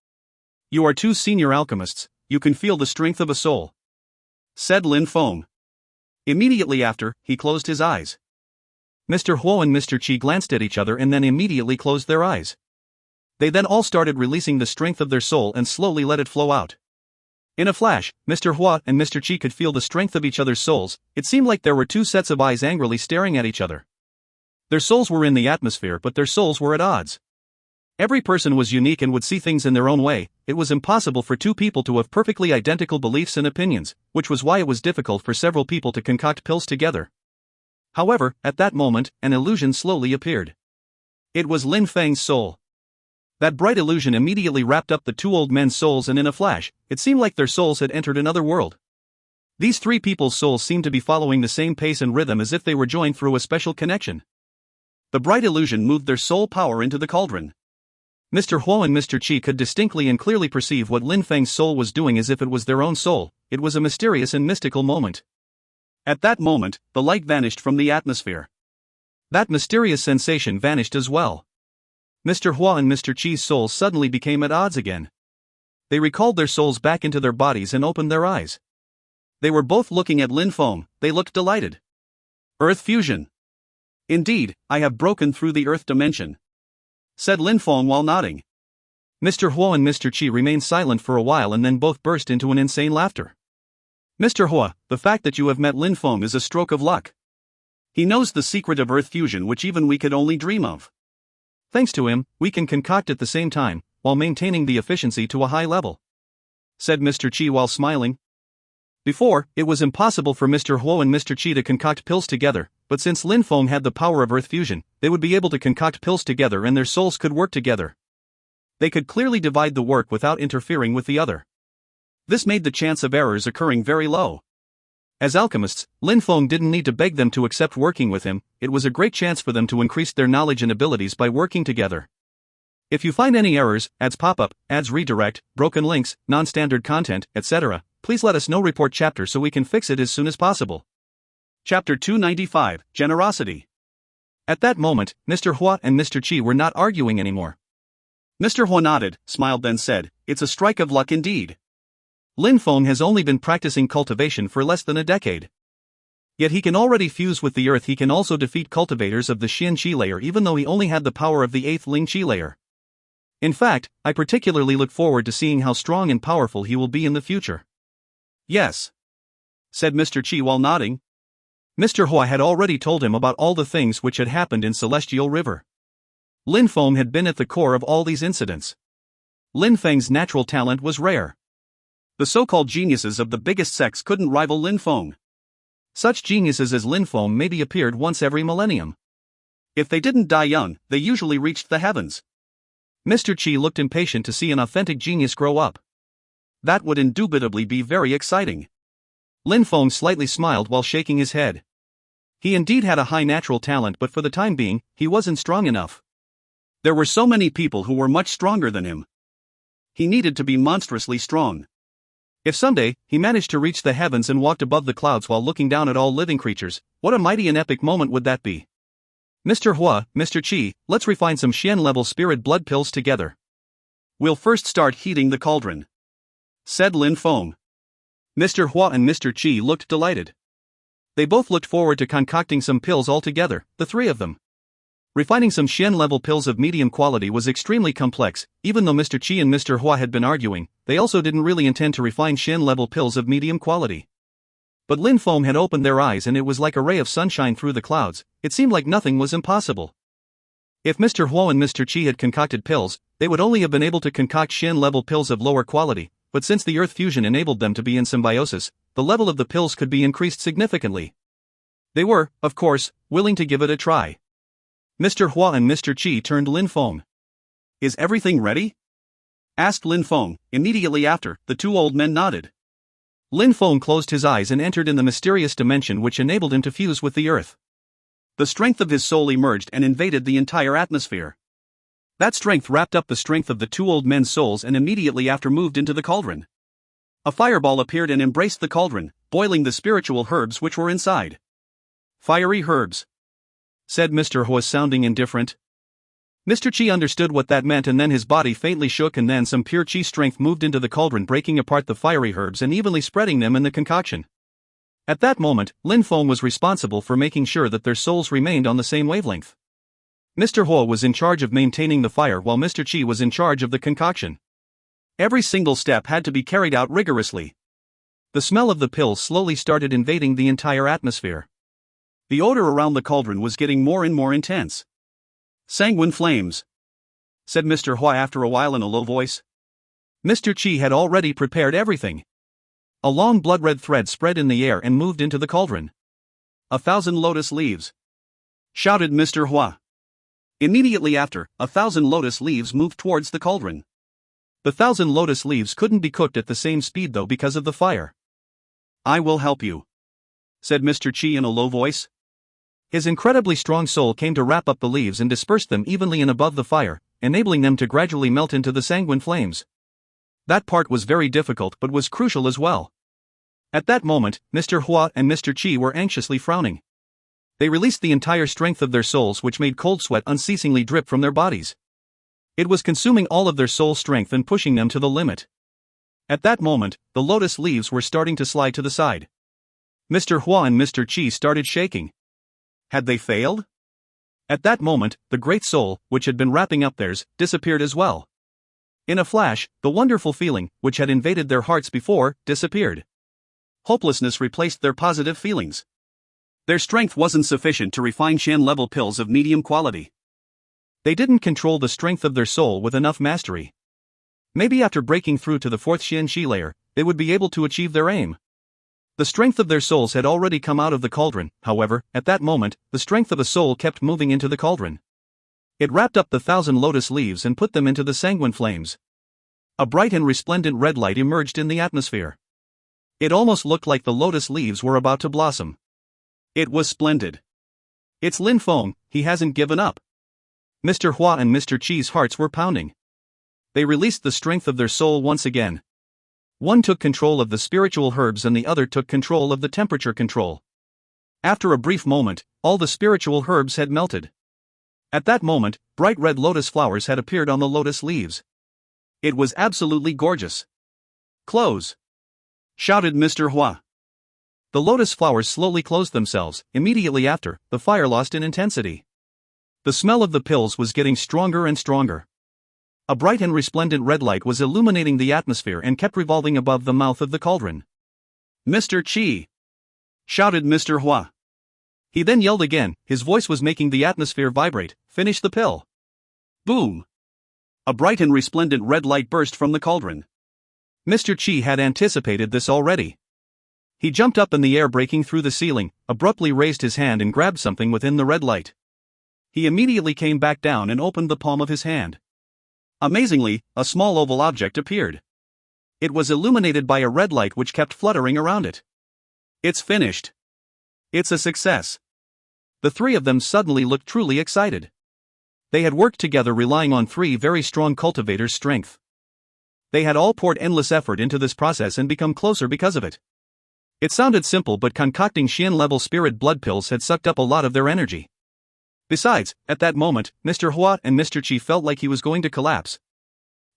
"You are two senior alchemists, you can feel the strength of a soul," said Lin Feng. Immediately after, he closed his eyes. Mr. Hua and Mr. Qi glanced at each other and then immediately closed their eyes. They then all started releasing the strength of their soul and slowly let it flow out. In a flash, Mr. Hua and Mr. Qi could feel the strength of each other's souls. It seemed like there were two sets of eyes angrily staring at each other. Their souls were in the atmosphere, but their souls were at odds. Every person was unique and would see things in their own way. It was impossible for two people to have perfectly identical beliefs and opinions, which was why it was difficult for several people to concoct pills together. However, at that moment, an illusion slowly appeared. It was Lin Feng's soul. That bright illusion immediately wrapped up the two old men's souls, and in a flash, it seemed like their souls had entered another world. These three people's souls seemed to be following the same pace and rhythm as if they were joined through a special connection. The bright illusion moved their soul power into the cauldron. Mr. Hua and Mr. Qi could distinctly and clearly perceive what Lin Feng's soul was doing as if it was their own soul. It was a mysterious and mystical moment. At that moment, the light vanished from the atmosphere. That mysterious sensation vanished as well. Mr. Hua and Mr. Qi's souls suddenly became at odds again. They recalled their souls back into their bodies and opened their eyes. They were both looking at Lin Feng. They looked delighted. "Earth fusion. Indeed, I have broken through the earth dimension," said Lin Feng while nodding. Mr. Hua and Mr. Qi remained silent for a while and then both burst into an insane laughter. "Mr. Hua, the fact that you have met Lin Feng is a stroke of luck. He knows the secret of earth fusion which even we could only dream of. Thanks to him, we can concoct at the same time, while maintaining the efficiency to a high level," said Mr. Qi while smiling. Before, it was impossible for Mr. Hua and Mr. Qi to concoct pills together, but since Lin Feng had the power of earth fusion, they would be able to concoct pills together and their souls could work together. They could clearly divide the work without interfering with the other. This made the chance of errors occurring very low. As alchemists, Lin Feng didn't need to beg them to accept working with him. It was a great chance for them to increase their knowledge and abilities by working together. If you find any errors, ads pop up, ads redirect, broken links, non-standard content, etc., please let us know. Report chapter so we can fix it as soon as possible. Chapter 295, Generosity. At that moment, Mr. Hua and Mr. Qi were not arguing anymore. Mr. Hua nodded, smiled, then said, "It's a strike of luck indeed. Lin Feng has only been practicing cultivation for less than a decade. Yet he can already fuse with the earth. He can also defeat cultivators of the Xian Qi layer even though he only had the power of the 8th Ling Qi layer. In fact, I particularly look forward to seeing how strong and powerful he will be in the future." "Yes," said Mr. Qi while nodding. Mr. Hua had already told him about all the things which had happened in Celestial River. Lin Feng had been at the core of all these incidents. Lin Feng's natural talent was rare. The so-called geniuses of the biggest sects couldn't rival Lin Feng. Such geniuses as Lin Feng maybe appeared once every millennium. If they didn't die young, they usually reached the heavens. Mr. Qi looked impatient to see an authentic genius grow up. That would indubitably be very exciting. Lin Feng slightly smiled while shaking his head. He indeed had a high natural talent, but for the time being, he wasn't strong enough. There were so many people who were much stronger than him. He needed to be monstrously strong. If someday, he managed to reach the heavens and walked above the clouds while looking down at all living creatures, what a mighty and epic moment would that be? "Mr. Hua, Mr. Qi, let's refine some Xian-level spirit blood pills together. We'll first start heating the cauldron," said Lin Feng. Mr. Hua and Mr. Qi looked delighted. They both looked forward to concocting some pills all together, the three of them. Refining some Xian-level pills of medium quality was extremely complex. Even though Mr. Qi and Mr. Hua had been arguing, they also didn't really intend to refine Xian-level pills of medium quality. But Lin Feng had opened their eyes and it was like a ray of sunshine through the clouds. It seemed like nothing was impossible. If Mr. Hua and Mr. Qi had concocted pills, they would only have been able to concoct Xian-level pills of lower quality, but since the earth fusion enabled them to be in symbiosis, the level of the pills could be increased significantly. They were, of course, willing to give it a try. Mr. Hua and Mr. Qi turned Lin Feng. "Is everything ready?" asked Lin Feng. Immediately after, the two old men nodded. Lin Feng closed his eyes and entered in the mysterious dimension which enabled him to fuse with the earth. The strength of his soul emerged and invaded the entire atmosphere. That strength wrapped up the strength of the two old men's souls and immediately after moved into the cauldron. A fireball appeared and embraced the cauldron, boiling the spiritual herbs which were inside. "Fiery herbs," said Mr. Hua, sounding indifferent. Mr. Qi understood what that meant, and then his body faintly shook, and then some pure Qi strength moved into the cauldron, breaking apart the fiery herbs and evenly spreading them in the concoction. At that moment, Lin Feng was responsible for making sure that their souls remained on the same wavelength. Mr. Hua was in charge of maintaining the fire while Mr. Qi was in charge of the concoction. Every single step had to be carried out rigorously. The smell of the pills slowly started invading the entire atmosphere. The odor around the cauldron was getting more and more intense. "Sanguine flames," said Mr. Hua after a while in a low voice. Mr. Qi had already prepared everything. A long blood-red thread spread in the air and moved into the cauldron. "1,000 lotus leaves," shouted Mr. Hua. Immediately after, 1,000 lotus leaves moved towards the cauldron. The 1,000 lotus leaves couldn't be cooked at the same speed though because of the fire. "I will help you," said Mr. Qi in a low voice. His incredibly strong soul came to wrap up the leaves and disperse them evenly and above the fire, enabling them to gradually melt into the sanguine flames. That part was very difficult but was crucial as well. At that moment, Mr. Hua and Mr. Qi were anxiously frowning. They released the entire strength of their souls, which made cold sweat unceasingly drip from their bodies. It was consuming all of their soul strength and pushing them to the limit. At that moment, the lotus leaves were starting to slide to the side. Mr. Hua and Mr. Qi started shaking. Had they failed? At that moment, the great soul, which had been wrapping up theirs, disappeared as well. In a flash, the wonderful feeling, which had invaded their hearts before, disappeared. Hopelessness replaced their positive feelings. Their strength wasn't sufficient to refine Shan-level pills of medium quality. They didn't control the strength of their soul with enough mastery. Maybe after breaking through to the 4th Xian-Shi layer, they would be able to achieve their aim. The strength of their souls had already come out of the cauldron, however, at that moment, the strength of a soul kept moving into the cauldron. It wrapped up the 1,000 lotus leaves and put them into the sanguine flames. A bright and resplendent red light emerged in the atmosphere. It almost looked like the lotus leaves were about to blossom. It was splendid. "It's Lin Feng, he hasn't given up." Mr. Hua and Mr. Qi's hearts were pounding. They released the strength of their soul once again. One took control of the spiritual herbs and the other took control of the temperature control. After a brief moment, all the spiritual herbs had melted. At that moment, bright red lotus flowers had appeared on the lotus leaves. It was absolutely gorgeous. "Close!" shouted Mr. Hua. The lotus flowers slowly closed themselves. Immediately after, the fire lost in intensity. The smell of the pills was getting stronger and stronger. A bright and resplendent red light was illuminating the atmosphere and kept revolving above the mouth of the cauldron. "Mr. Qi!" shouted Mr. Hua. He then yelled again, his voice was making the atmosphere vibrate, "Finish the pill!" Boom! A bright and resplendent red light burst from the cauldron. Mr. Qi had anticipated this already. He jumped up in the air, breaking through the ceiling, abruptly raised his hand and grabbed something within the red light. He immediately came back down and opened the palm of his hand. Amazingly, a small oval object appeared. It was illuminated by a red light which kept fluttering around it. "It's finished. It's a success." The three of them suddenly looked truly excited. They had worked together relying on 3 very strong cultivators' strength. They had all poured endless effort into this process and become closer because of it. It sounded simple, but concocting Xian-level spirit blood pills had sucked up a lot of their energy. Besides, at that moment, Mr. Hua and Mr. Qi felt like he was going to collapse.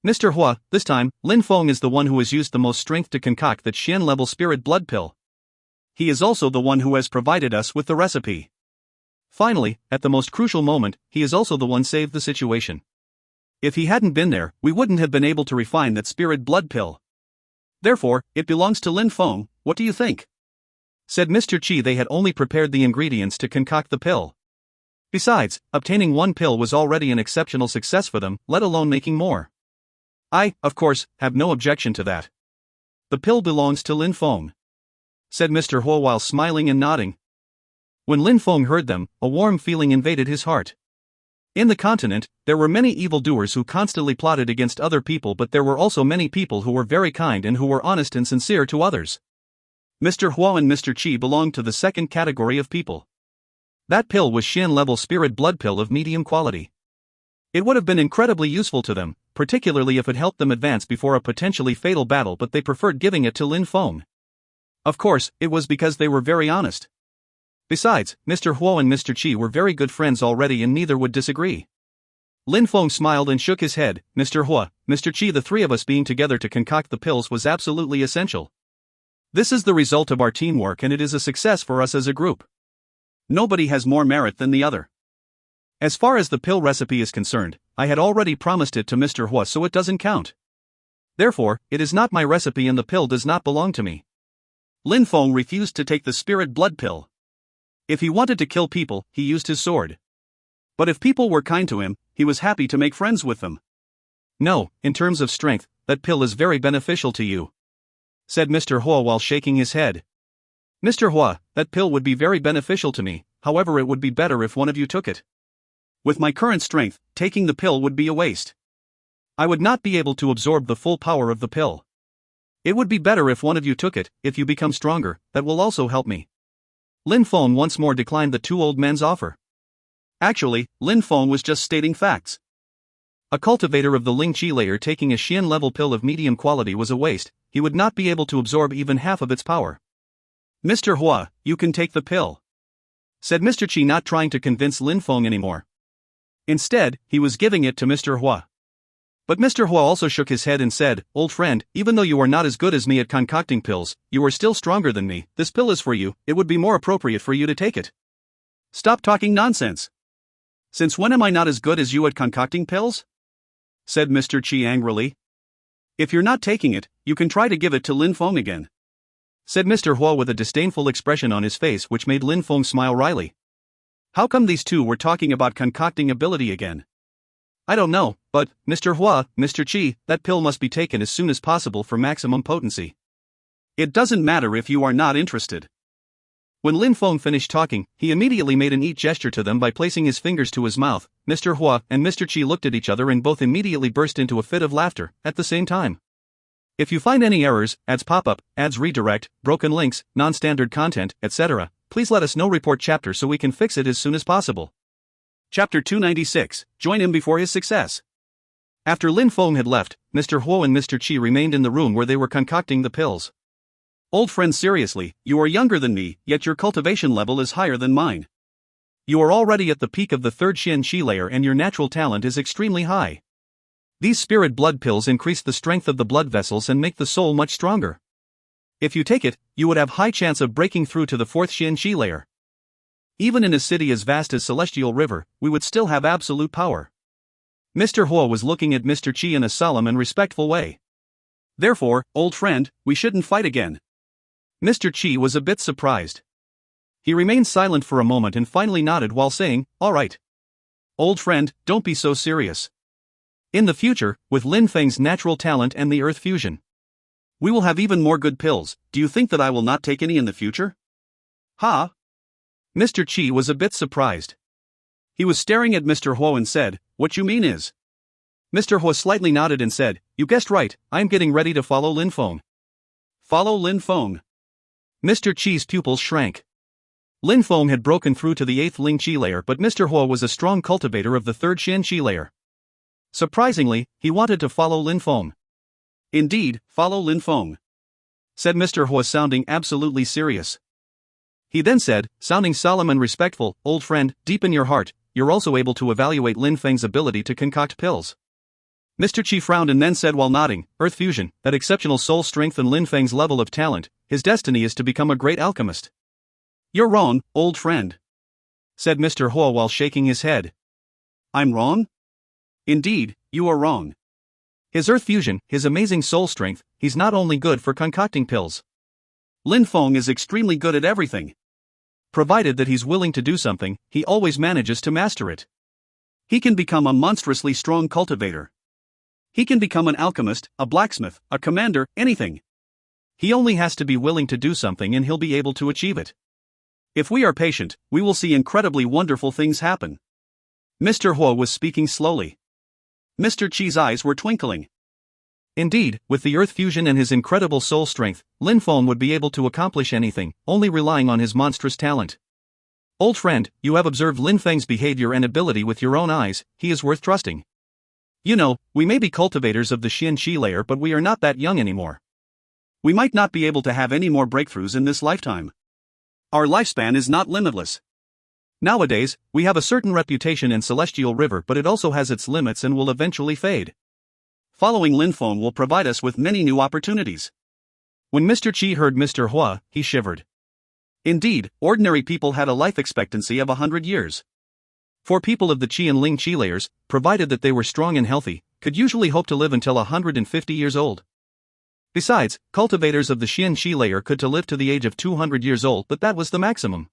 "Mr. Hua, this time, Lin Feng is the one who has used the most strength to concoct that Xian-level spirit blood pill. He is also the one who has provided us with the recipe. Finally, at the most crucial moment, he is also the one saved the situation. If he hadn't been there, we wouldn't have been able to refine that spirit blood pill. Therefore, it belongs to Lin Feng. What do you think?" said Mr. Qi. They had only prepared the ingredients to concoct the pill. Besides, obtaining 1 pill was already an exceptional success for them, let alone making more. "I, of course, have no objection to that. The pill belongs to Lin Feng." said Mr. Huo while smiling and nodding. When Lin Feng heard them, a warm feeling invaded his heart. In the continent, there were many evildoers who constantly plotted against other people, but there were also many people who were very kind and who were honest and sincere to others. Mr. Huo and Mr. Qi belonged to the second category of people. That pill was Xin level spirit blood pill of medium quality. It would have been incredibly useful to them, particularly if it helped them advance before a potentially fatal battle, but they preferred giving it to Lin Feng. Of course, it was because they were very honest. Besides, Mr. Huo and Mr. Qi were very good friends already and neither would disagree. Lin Feng smiled and shook his head. Mr. Huo, Mr. Qi, the three of us being together to concoct the pills was absolutely essential. This is the result of our teamwork and it is a success for us as a group. Nobody has more merit than the other. As far as the pill recipe is concerned, I had already promised it to Mr. Huo, so it doesn't count. Therefore, it is not my recipe and the pill does not belong to me. Lin Feng refused to take the spirit blood pill. If he wanted to kill people, he used his sword. But if people were kind to him, he was happy to make friends with them. No, in terms of strength, that pill is very beneficial to you, said Mr. Huo while shaking his head. Mr. Huo, that pill would be very beneficial to me, however it would be better if one of you took it. With my current strength, taking the pill would be a waste. I would not be able to absorb the full power of the pill. It would be better if one of you took it. If you become stronger, that will also help me. Lin Feng once more declined the two old men's offer. Actually, Lin Feng was just stating facts. A cultivator of the Ling Qi layer taking a Xian level pill of medium quality was a waste. He would not be able to absorb even half of its power. Mr. Huo, you can take the pill, said Mr. Qi, not trying to convince Lin Feng anymore. Instead, he was giving it to Mr. Huo. But Mr. Huo also shook his head and said, "Old friend, even though you are not as good as me at concocting pills, you are still stronger than me. This pill is for you, it would be more appropriate for you to take it." Stop talking nonsense. Since when am I not as good as you at concocting pills? Said Mr. Qi angrily. If you're not taking it, you can try to give it to Lin Feng again, said Mr. Huo with a disdainful expression on his face which made Lin Feng smile wryly. How come these two were talking about concocting ability again? I don't know, but, Mr. Huo, Mr. Qi, that pill must be taken as soon as possible for maximum potency. It doesn't matter if you are not interested. When Lin Feng finished talking, he immediately made an eat gesture to them by placing his fingers to his mouth. Mr. Huo and Mr. Qi looked at each other and both immediately burst into a fit of laughter, at the same time. If you find any errors, ads pop up, ads redirect, broken links, non-standard content, etc., please let us know. Report chapter so we can fix it as soon as possible. Chapter 296, join him before his success. After Lin Feng had left, Mr. Huo and Mr. Qi remained in the room where they were concocting the pills. Old friend, seriously, you are younger than me, yet your cultivation level is higher than mine. You are already at the peak of the third Xian Qi layer and your natural talent is extremely high. These spirit blood pills increase the strength of the blood vessels and make the soul much stronger. If you take it, you would have high chance of breaking through to the fourth Xian Qi layer. Even in a city as vast as Celestial River, we would still have absolute power. Mr. Huo was looking at Mr. Qi in a solemn and respectful way. Therefore, old friend, we shouldn't fight again. Mr. Qi was a bit surprised. He remained silent for a moment and finally nodded while saying, "All right. Old friend, don't be so serious. In the future, with Lin Feng's natural talent and the earth fusion, we will have even more good pills. Do you think that I will not take any in the future?" Huh? Mr. Qi was a bit surprised. He was staring at Mr. Huo and said, "What you mean is?" Mr. Huo slightly nodded and said, "You guessed right, I am getting ready to follow Lin Feng." Follow Lin Feng? Mr. Qi's pupils shrank. Lin Feng had broken through to the 8th Ling Qi layer, but Mr. Huo was a strong cultivator of the 3rd Xian Qi layer. Surprisingly, he wanted to follow Lin Feng. Indeed, follow Lin Feng, said Mr. Huo, sounding absolutely serious. He then said, sounding solemn and respectful, "Old friend, deep in your heart, you're also able to evaluate Lin Feng's ability to concoct pills." Mr. Qi frowned and then said while nodding, "Earth fusion, that exceptional soul strength and Lin Feng's level of talent, his destiny is to become a great alchemist." "You're wrong, old friend," said Mr. Huo while shaking his head. "I'm wrong?" "Indeed, you are wrong. His earth fusion, his amazing soul strength, he's not only good for concocting pills. Lin Feng is extremely good at everything. Provided that he's willing to do something, he always manages to master it. He can become a monstrously strong cultivator. He can become an alchemist, a blacksmith, a commander, anything. He only has to be willing to do something and he'll be able to achieve it. If we are patient, we will see incredibly wonderful things happen. Mr. Huo was speaking slowly. Mr. Qi's eyes were twinkling. Indeed, with the earth fusion and his incredible soul strength, Lin Feng would be able to accomplish anything, only relying on his monstrous talent. Old friend, you have observed Lin Feng's behavior and ability with your own eyes, he is worth trusting. You know, we may be cultivators of the Xian Qi layer, but we are not that young anymore. We might not be able to have any more breakthroughs in this lifetime. Our lifespan is not limitless. Nowadays, we have a certain reputation in Celestial River, but it also has its limits and will eventually fade. Following Lin Feng will provide us with many new opportunities. When Mr. Qi heard Mr. Hua, he shivered. Indeed, ordinary people had a life expectancy of 100 years. For people of the Qi and Ling Qi layers, provided that they were strong and healthy, could usually hope to live until 150 years old. Besides, cultivators of the Xian Qi layer could to live to the age of 200 years old, but that was the maximum.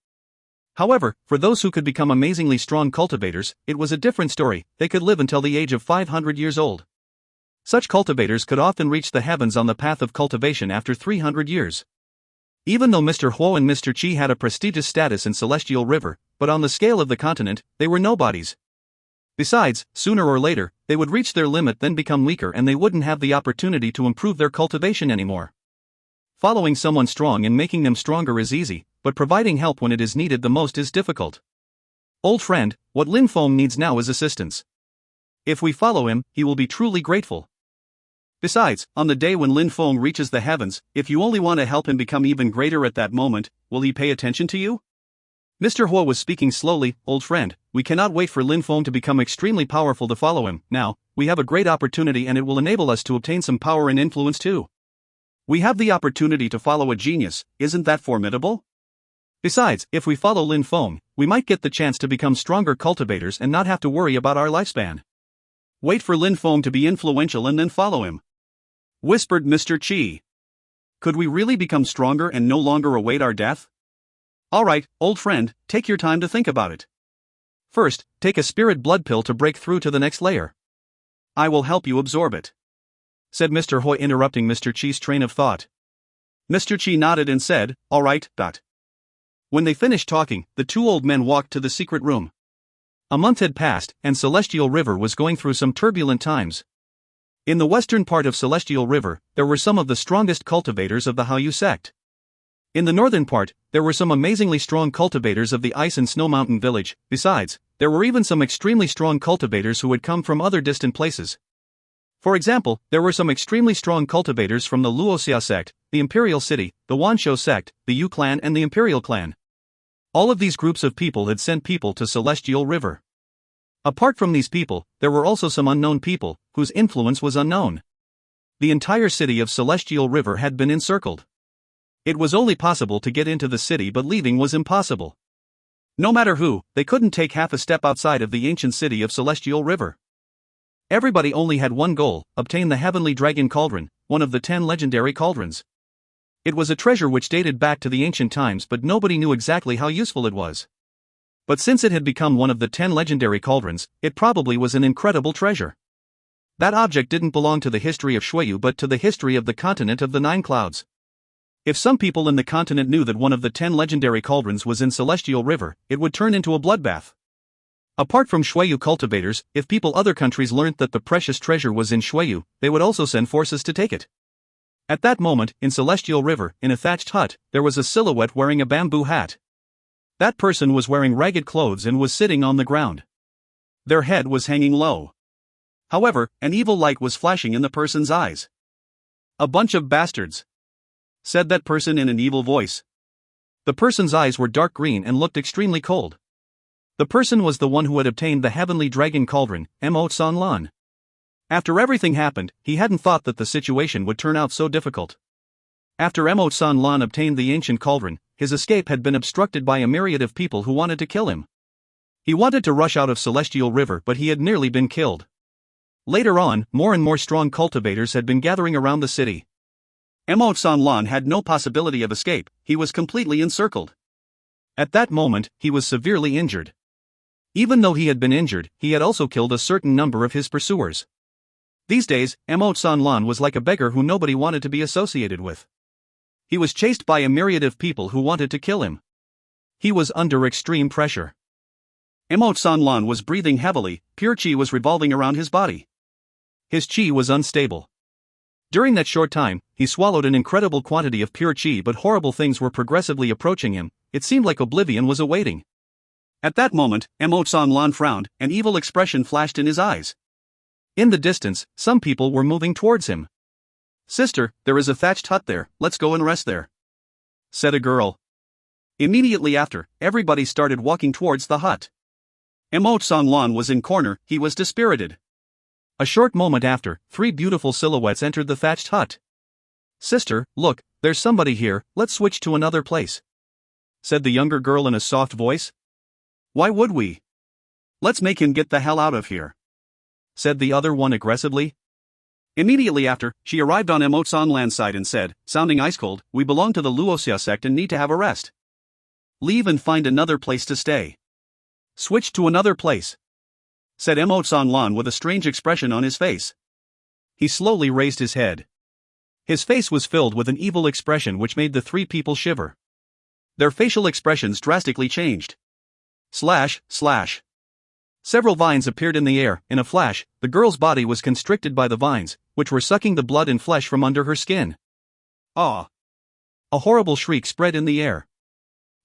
However, for those who could become amazingly strong cultivators, it was a different story. They could live until the age of 500 years old. Such cultivators could often reach the heavens on the path of cultivation after 300 years. Even though Mr. Huo and Mr. Qi had a prestigious status in Celestial River, but on the scale of the continent, they were nobodies. Besides, sooner or later, they would reach their limit, then become weaker, and they wouldn't have the opportunity to improve their cultivation anymore. Following someone strong and making them stronger is easy, but providing help when it is needed the most is difficult. Old friend, what Lin Feng needs now is assistance. If we follow him, he will be truly grateful. Besides, on the day when Lin Feng reaches the heavens, if you only want to help him become even greater at that moment, will he pay attention to you? Mr. Huo was speaking slowly. Old friend, we cannot wait for Lin Feng to become extremely powerful to follow him. Now, we have a great opportunity and it will enable us to obtain some power and influence too. We have the opportunity to follow a genius, isn't that formidable? Besides, if we follow Lin Feng, we might get the chance to become stronger cultivators and not have to worry about our lifespan. Wait for Lin Feng to be influential and then follow him, whispered Mr. Qi. Could we really become stronger and no longer await our death? Alright, old friend, take your time to think about it. First, take a spirit blood pill to break through to the next layer. I will help you absorb it, said Mr. Hui, interrupting Mr. Qi's train of thought. Mr. Qi nodded and said, alright. When they finished talking, the two old men walked to the secret room. A month had passed, and Celestial River was going through some turbulent times. In the western part of Celestial River, there were some of the strongest cultivators of the Haoyu sect. In the northern part, there were some amazingly strong cultivators of the Ice and Snow Mountain village. Besides, there were even some extremely strong cultivators who had come from other distant places. For example, there were some extremely strong cultivators from the Luoxia sect, the Imperial City, the Wanshou sect, the Yu clan and the Imperial clan. All of these groups of people had sent people to Celestial River. Apart from these people, there were also some unknown people, whose influence was unknown. The entire city of Celestial River had been encircled. It was only possible to get into the city, but leaving was impossible. No matter who, they couldn't take half a step outside of the ancient city of Celestial River. Everybody only had one goal: obtain the Heavenly Dragon Cauldron, one of the 10 legendary cauldrons. It was a treasure which dated back to the ancient times, but nobody knew exactly how useful it was. But since it had become one of the 10 legendary cauldrons, it probably was an incredible treasure. That object didn't belong to the history of Shuiyu but to the history of the continent of the 9 clouds. If some people in the continent knew that one of the 10 legendary cauldrons was in Celestial River, it would turn into a bloodbath. Apart from Shuiyu cultivators, if people other countries learnt that the precious treasure was in Shuiyu, they would also send forces to take it. At that moment, in Celestial River, in a thatched hut, there was a silhouette wearing a bamboo hat. That person was wearing ragged clothes and was sitting on the ground. Their head was hanging low. However, an evil light was flashing in the person's eyes. "A bunch of bastards," said that person in an evil voice. The person's eyes were dark green and looked extremely cold. The person was the one who had obtained the Heavenly Dragon Cauldron, Mo San Lan. After everything happened, he hadn't thought that the situation would turn out so difficult. After Mo San Lan obtained the ancient cauldron, his escape had been obstructed by a myriad of people who wanted to kill him. He wanted to rush out of Celestial River, but he had nearly been killed. Later on, more and more strong cultivators had been gathering around the city. Mo San Lan had no possibility of escape, he was completely encircled. At that moment, he was severely injured. Even though he had been injured, he had also killed a certain number of his pursuers. These days, Mo San Lan was like a beggar who nobody wanted to be associated with. He was chased by a myriad of people who wanted to kill him. He was under extreme pressure. Emote-san-lan was breathing heavily, pure chi was revolving around his body. His chi was unstable. During that short time, he swallowed an incredible quantity of pure chi, but horrible things were progressively approaching him. It seemed like oblivion was awaiting. At that moment, Emote-san-lan frowned, an evil expression flashed in his eyes. In the distance, some people were moving towards him. "Sister, there is a thatched hut there, let's go and rest there," said a girl. Immediately after, everybody started walking towards the hut. Emote-san-lan was in corner, he was dispirited. A short moment after, 3 beautiful silhouettes entered the thatched hut. "Sister, look, there's somebody here, let's switch to another place," said the younger girl in a soft voice. "Why would we? Let's make him get the hell out of here," said the other one aggressively. Immediately after, she arrived on Emote-san-lan's side and said, sounding ice cold, "We belong to the Luoxia sect and need to have a rest. Leave and find another place to stay." "Switch to another place," said Emote-san-lan with a strange expression on his face. He slowly raised his head. His face was filled with an evil expression which made the 3 people shiver. Their facial expressions drastically changed. Slash, slash. Several vines appeared in the air. In a flash, the girl's body was constricted by the vines, which were sucking the blood and flesh from under her skin. Ah! A horrible shriek spread in the air.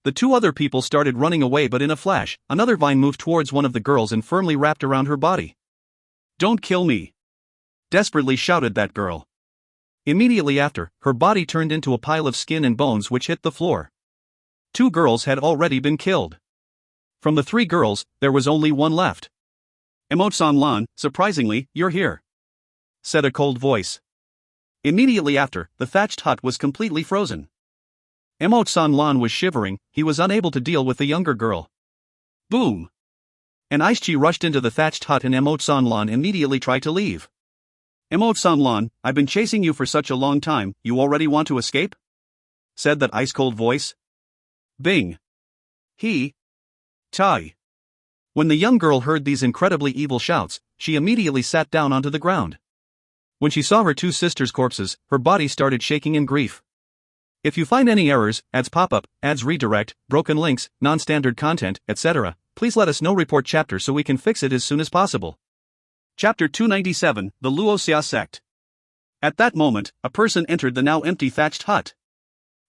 The 2 other people started running away, but in a flash, another vine moved towards one of the girls and firmly wrapped around her body. "Don't kill me!" desperately shouted that girl. Immediately after, her body turned into a pile of skin and bones which hit the floor. 2 girls had already been killed. From the 3 girls, there was only one left. "Emote-san-lan, surprisingly, you're here," said a cold voice. Immediately after, the thatched hut was completely frozen. Emote-san-lan was shivering, he was unable to deal with the younger girl. Boom! An ice chi rushed into the thatched hut and Emote-san-lan immediately tried to leave. "Emote-san-lan, I've been chasing you for such a long time, you already want to escape?" said that ice-cold voice. Bing! He! Tai! When the young girl heard these incredibly evil shouts, she immediately sat down onto the ground. When she saw her 2 sisters' corpses, her body started shaking in grief. If you find any errors, ads pop up, ads redirect, broken links, non-standard content, etc., please let us know. Report chapter so we can fix it as soon as possible. Chapter 297, The Luoxia Sect. At that moment, a person entered the now empty thatched hut.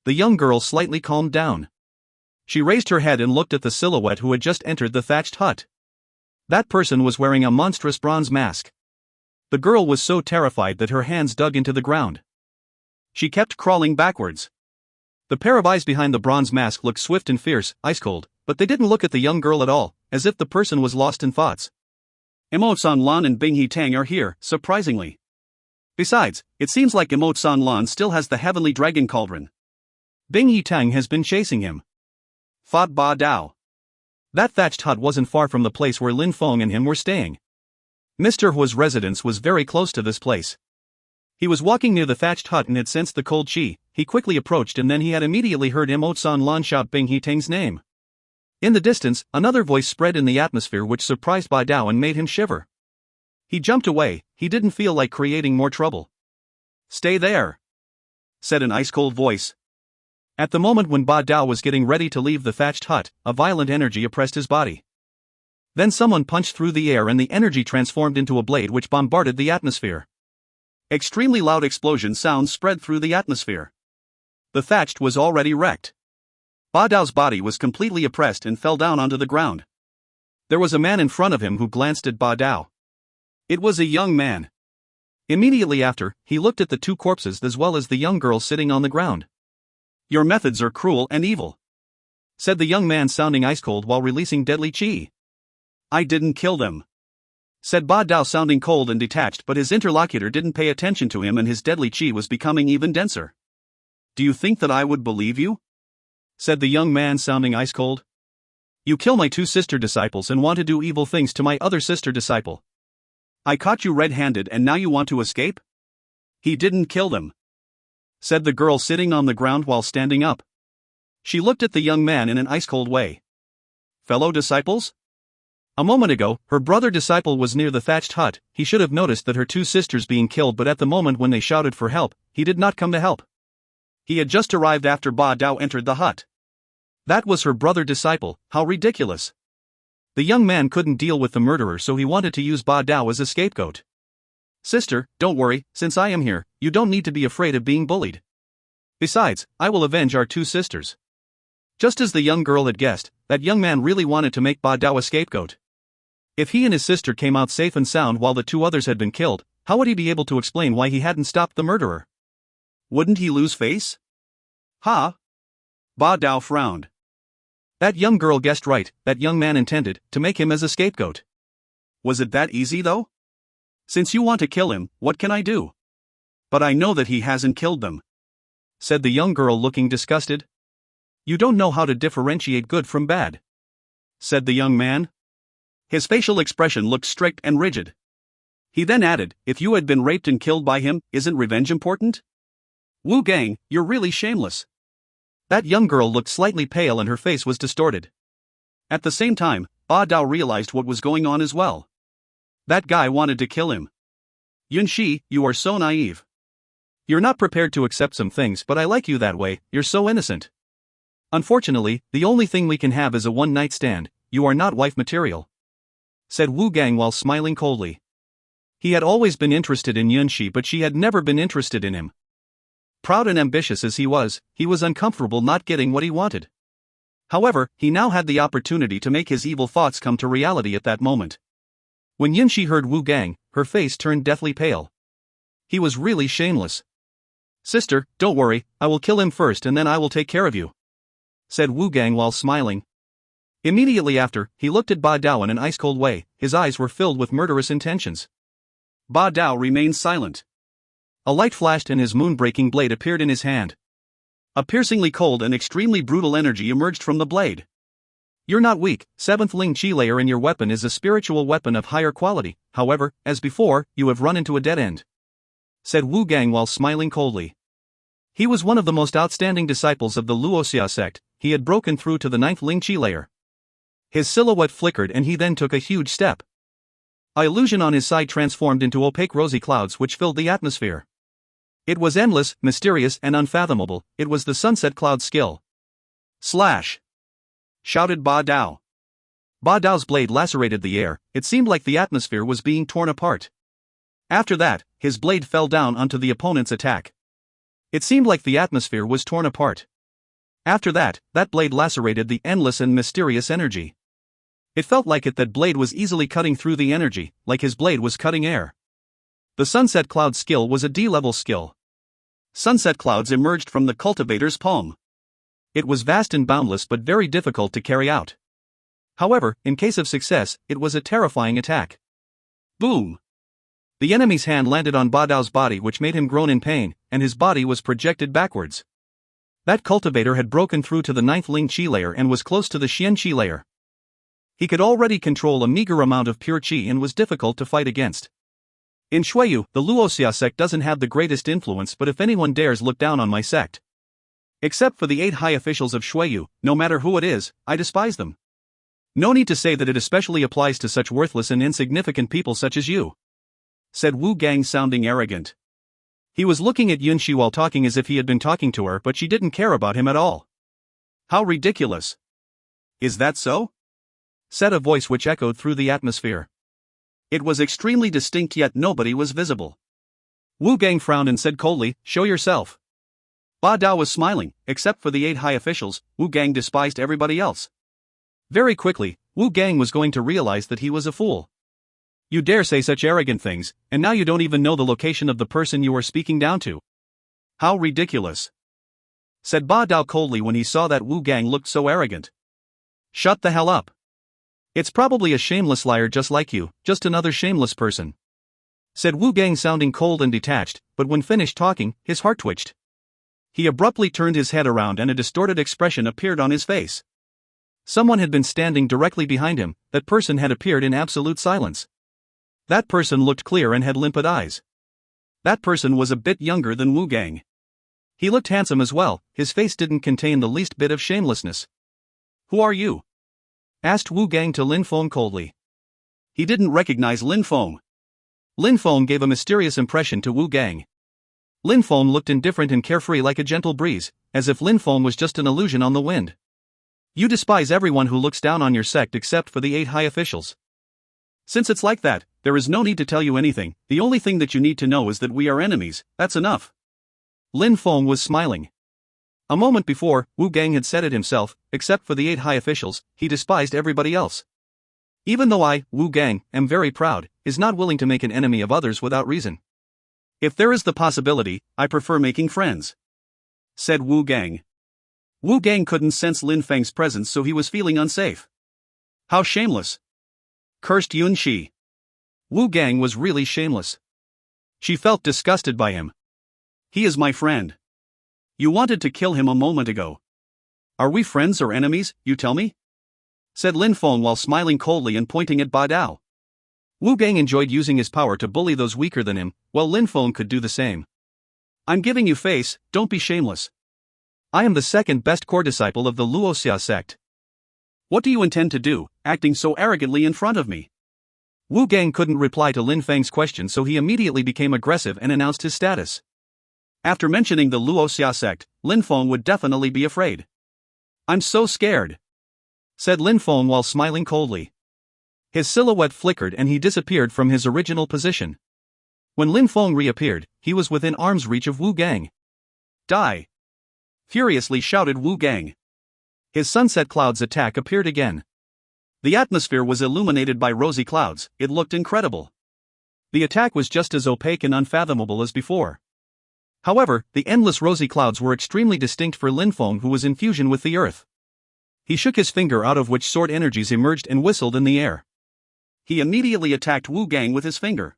The young girl slightly calmed down. She raised her head and looked at the silhouette who had just entered the thatched hut. That person was wearing a monstrous bronze mask. The girl was so terrified that her hands dug into the ground. She kept crawling backwards. The pair of eyes behind the bronze mask looked swift and fierce, ice-cold, but they didn't look at the young girl at all, as if the person was lost in thoughts. Emote-san-lan and Bing He-tang are here, surprisingly. Besides, it seems like Emote-san-lan still has the heavenly dragon cauldron. Bing He-tang has been chasing him, thought Ba Dao. That thatched hut wasn't far from the place where Lin Feng and him were staying. Mr. Hua's residence was very close to this place. He was walking near the thatched hut and had sensed the cold chi. He quickly approached and then he had immediately heard Emote-san-lan shout Bing He-tang's name. In the distance, another voice spread in the atmosphere which surprised Ba Dao and made him shiver. He jumped away, he didn't feel like creating more trouble. "Stay there," said an ice-cold voice. At the moment when Ba Dao was getting ready to leave the thatched hut, a violent energy oppressed his body. Then someone punched through the air and the energy transformed into a blade which bombarded the atmosphere. Extremely loud explosion sounds spread through the atmosphere. The thatched was already wrecked. Ba Dao's body was completely oppressed and fell down onto the ground. There was a man in front of him who glanced at Ba Dao. It was a young man. Immediately after, he looked at the 2 corpses as well as the young girl sitting on the ground. "Your methods are cruel and evil," said the young man sounding ice-cold while releasing deadly chi. "I didn't kill them," said Ba Dao sounding cold and detached, but his interlocutor didn't pay attention to him and his deadly chi was becoming even denser. "Do you think that I would believe you?" said the young man sounding ice-cold. "You kill my 2 sister disciples and want to do evil things to my other sister disciple. I caught you red-handed and now you want to escape?" "He didn't kill them," said the girl sitting on the ground while standing up. She looked at the young man in an ice-cold way. "Fellow disciples?" A moment ago, her brother disciple was near the thatched hut. He should have noticed that her 2 sisters being killed, but at the moment when they shouted for help, he did not come to help. He had just arrived after Ba Dao entered the hut. That was her brother disciple, how ridiculous. The young man couldn't deal with the murderer, so he wanted to use Ba Dao as a scapegoat. Sister, don't worry, since I am here, you don't need to be afraid of being bullied. Besides, I will avenge our two sisters. Just as the young girl had guessed, that young man really wanted to make Ba Dao a scapegoat. If he and his sister came out safe and sound while the two others had been killed, how would he be able to explain why he hadn't stopped the murderer? Wouldn't he lose face? Ha! Ba Dao frowned. That young girl guessed right, that young man intended to make him as a scapegoat. Was it that easy though? Since you want to kill him, what can I do? But I know that he hasn't killed them, said the young girl looking disgusted. You don't know how to differentiate good from bad, said the young man. His facial expression looked strict and rigid. He then added, if you had been raped and killed by him, isn't revenge important? Wu Gang, you're really shameless. That young girl looked slightly pale and her face was distorted. At the same time, Ba Dao realized what was going on as well. That guy wanted to kill him. Yunxi, you are so naive. You're not prepared to accept some things, but I like you that way, you're so innocent. Unfortunately, the only thing we can have is a one-night stand, you are not wife material, said Wu Gang while smiling coldly. He had always been interested in Yunxi, but she had never been interested in him. Proud and ambitious as he was uncomfortable not getting what he wanted. However, he now had the opportunity to make his evil thoughts come to reality at that moment. When Yunxi heard Wu Gang, her face turned deathly pale. He was really shameless. Sister, don't worry, I will kill him first and then I will take care of you, said Wu Gang while smiling. Immediately after, he looked at Ba Dao in an ice-cold way, his eyes were filled with murderous intentions. Ba Dao remained silent. A light flashed and his moon-breaking blade appeared in his hand. A piercingly cold and extremely brutal energy emerged from the blade. You're not weak, 7th Ling Qi layer in your weapon is a spiritual weapon of higher quality, however, as before, you have run into a dead end, said Wu Gang while smiling coldly. He was one of the most outstanding disciples of the Luoxia sect, he had broken through to the 9th Ling Qi layer. His silhouette flickered and he then took a huge step. A illusion on his side transformed into opaque rosy clouds which filled the atmosphere. It was endless, mysterious and unfathomable, it was the sunset cloud skill. Slash! Shouted Ba Dao. Ba Dao's blade lacerated the air, it seemed like the atmosphere was being torn apart. After that, his blade fell down onto the opponent's attack. It seemed like the atmosphere was torn apart. After that, that blade lacerated the endless and mysterious energy. It felt like that blade was easily cutting through the energy, like his blade was cutting air. The sunset cloud skill was a D-level skill. Sunset clouds emerged from the cultivator's palm. It was vast and boundless but very difficult to carry out. However, in case of success, it was a terrifying attack. Boom! The enemy's hand landed on Ba Dao's body which made him groan in pain, and his body was projected backwards. That cultivator had broken through to the 9th Ling Qi layer and was close to the Xian Qi layer. He could already control a meager amount of pure qi and was difficult to fight against. In Xueyu, the Luoxia sect doesn't have the greatest influence, but if anyone dares look down on my sect, except for the 8 high officials of Xueyu, no matter who it is, I despise them. No need to say that it especially applies to such worthless and insignificant people such as you, said Wu Gang sounding arrogant. He was looking at Yunxi while talking as if he had been talking to her, but she didn't care about him at all. How ridiculous. Is that so? Said a voice which echoed through the atmosphere. It was extremely distinct yet nobody was visible. Wu Gang frowned and said coldly, show yourself. Ba Dao was smiling, except for the 8 high officials, Wu Gang despised everybody else. Very quickly, Wu Gang was going to realize that he was a fool. You dare say such arrogant things, and now you don't even know the location of the person you are speaking down to. How ridiculous. Said Ba Dao coldly when he saw that Wu Gang looked so arrogant. Shut the hell up. It's probably a shameless liar just like you, just another shameless person, said Wu Gang sounding cold and detached, but when finished talking, his heart twitched. He abruptly turned his head around and a distorted expression appeared on his face. Someone had been standing directly behind him, that person had appeared in absolute silence. That person looked clear and had limpid eyes. That person was a bit younger than Wu Gang. He looked handsome as well, his face didn't contain the least bit of shamelessness. Who are you? Asked Wu Gang to Lin Feng coldly. He didn't recognize Lin Feng. Lin Feng gave a mysterious impression to Wu Gang. Lin Feng looked indifferent and carefree like a gentle breeze, as if Lin Feng was just an illusion on the wind. You despise everyone who looks down on your sect except for the 8 high officials. Since it's like that, there is no need to tell you anything, the only thing that you need to know is that we are enemies, that's enough. Lin Feng was smiling. A moment before, Wu Gang had said it himself, except for the 8 high officials, he despised everybody else. Even though I, Wu Gang, am very proud, is not willing to make an enemy of others without reason. If there is the possibility, I prefer making friends, said Wu Gang. Wu Gang couldn't sense Lin Feng's presence, so he was feeling unsafe. How shameless! Cursed Yun Shi. Wu Gang was really shameless. She felt disgusted by him. He is my friend. You wanted to kill him a moment ago. Are we friends or enemies, you tell me? Said Lin Feng while smiling coldly and pointing at Ba Dao. Wu Gang enjoyed using his power to bully those weaker than him, while Lin Feng could do the same. I'm giving you face, don't be shameless. I am the second best core disciple of the Luoxia sect. What do you intend to do, acting so arrogantly in front of me? Wu Gang couldn't reply to Lin Feng's question, so he immediately became aggressive and announced his status. After mentioning the Luoxia sect, Lin Feng would definitely be afraid. I'm so scared, said Lin Feng while smiling coldly. His silhouette flickered and he disappeared from his original position. When Lin Feng reappeared, he was within arm's reach of Wu Gang. Die! Furiously shouted Wu Gang. His sunset clouds attack appeared again. The atmosphere was illuminated by rosy clouds, it looked incredible. The attack was just as opaque and unfathomable as before. However, the endless rosy clouds were extremely distinct for Lin Feng, who was in fusion with the earth. He shook his finger, out of which sword energies emerged and whistled in the air. He immediately attacked Wu Gang with his finger.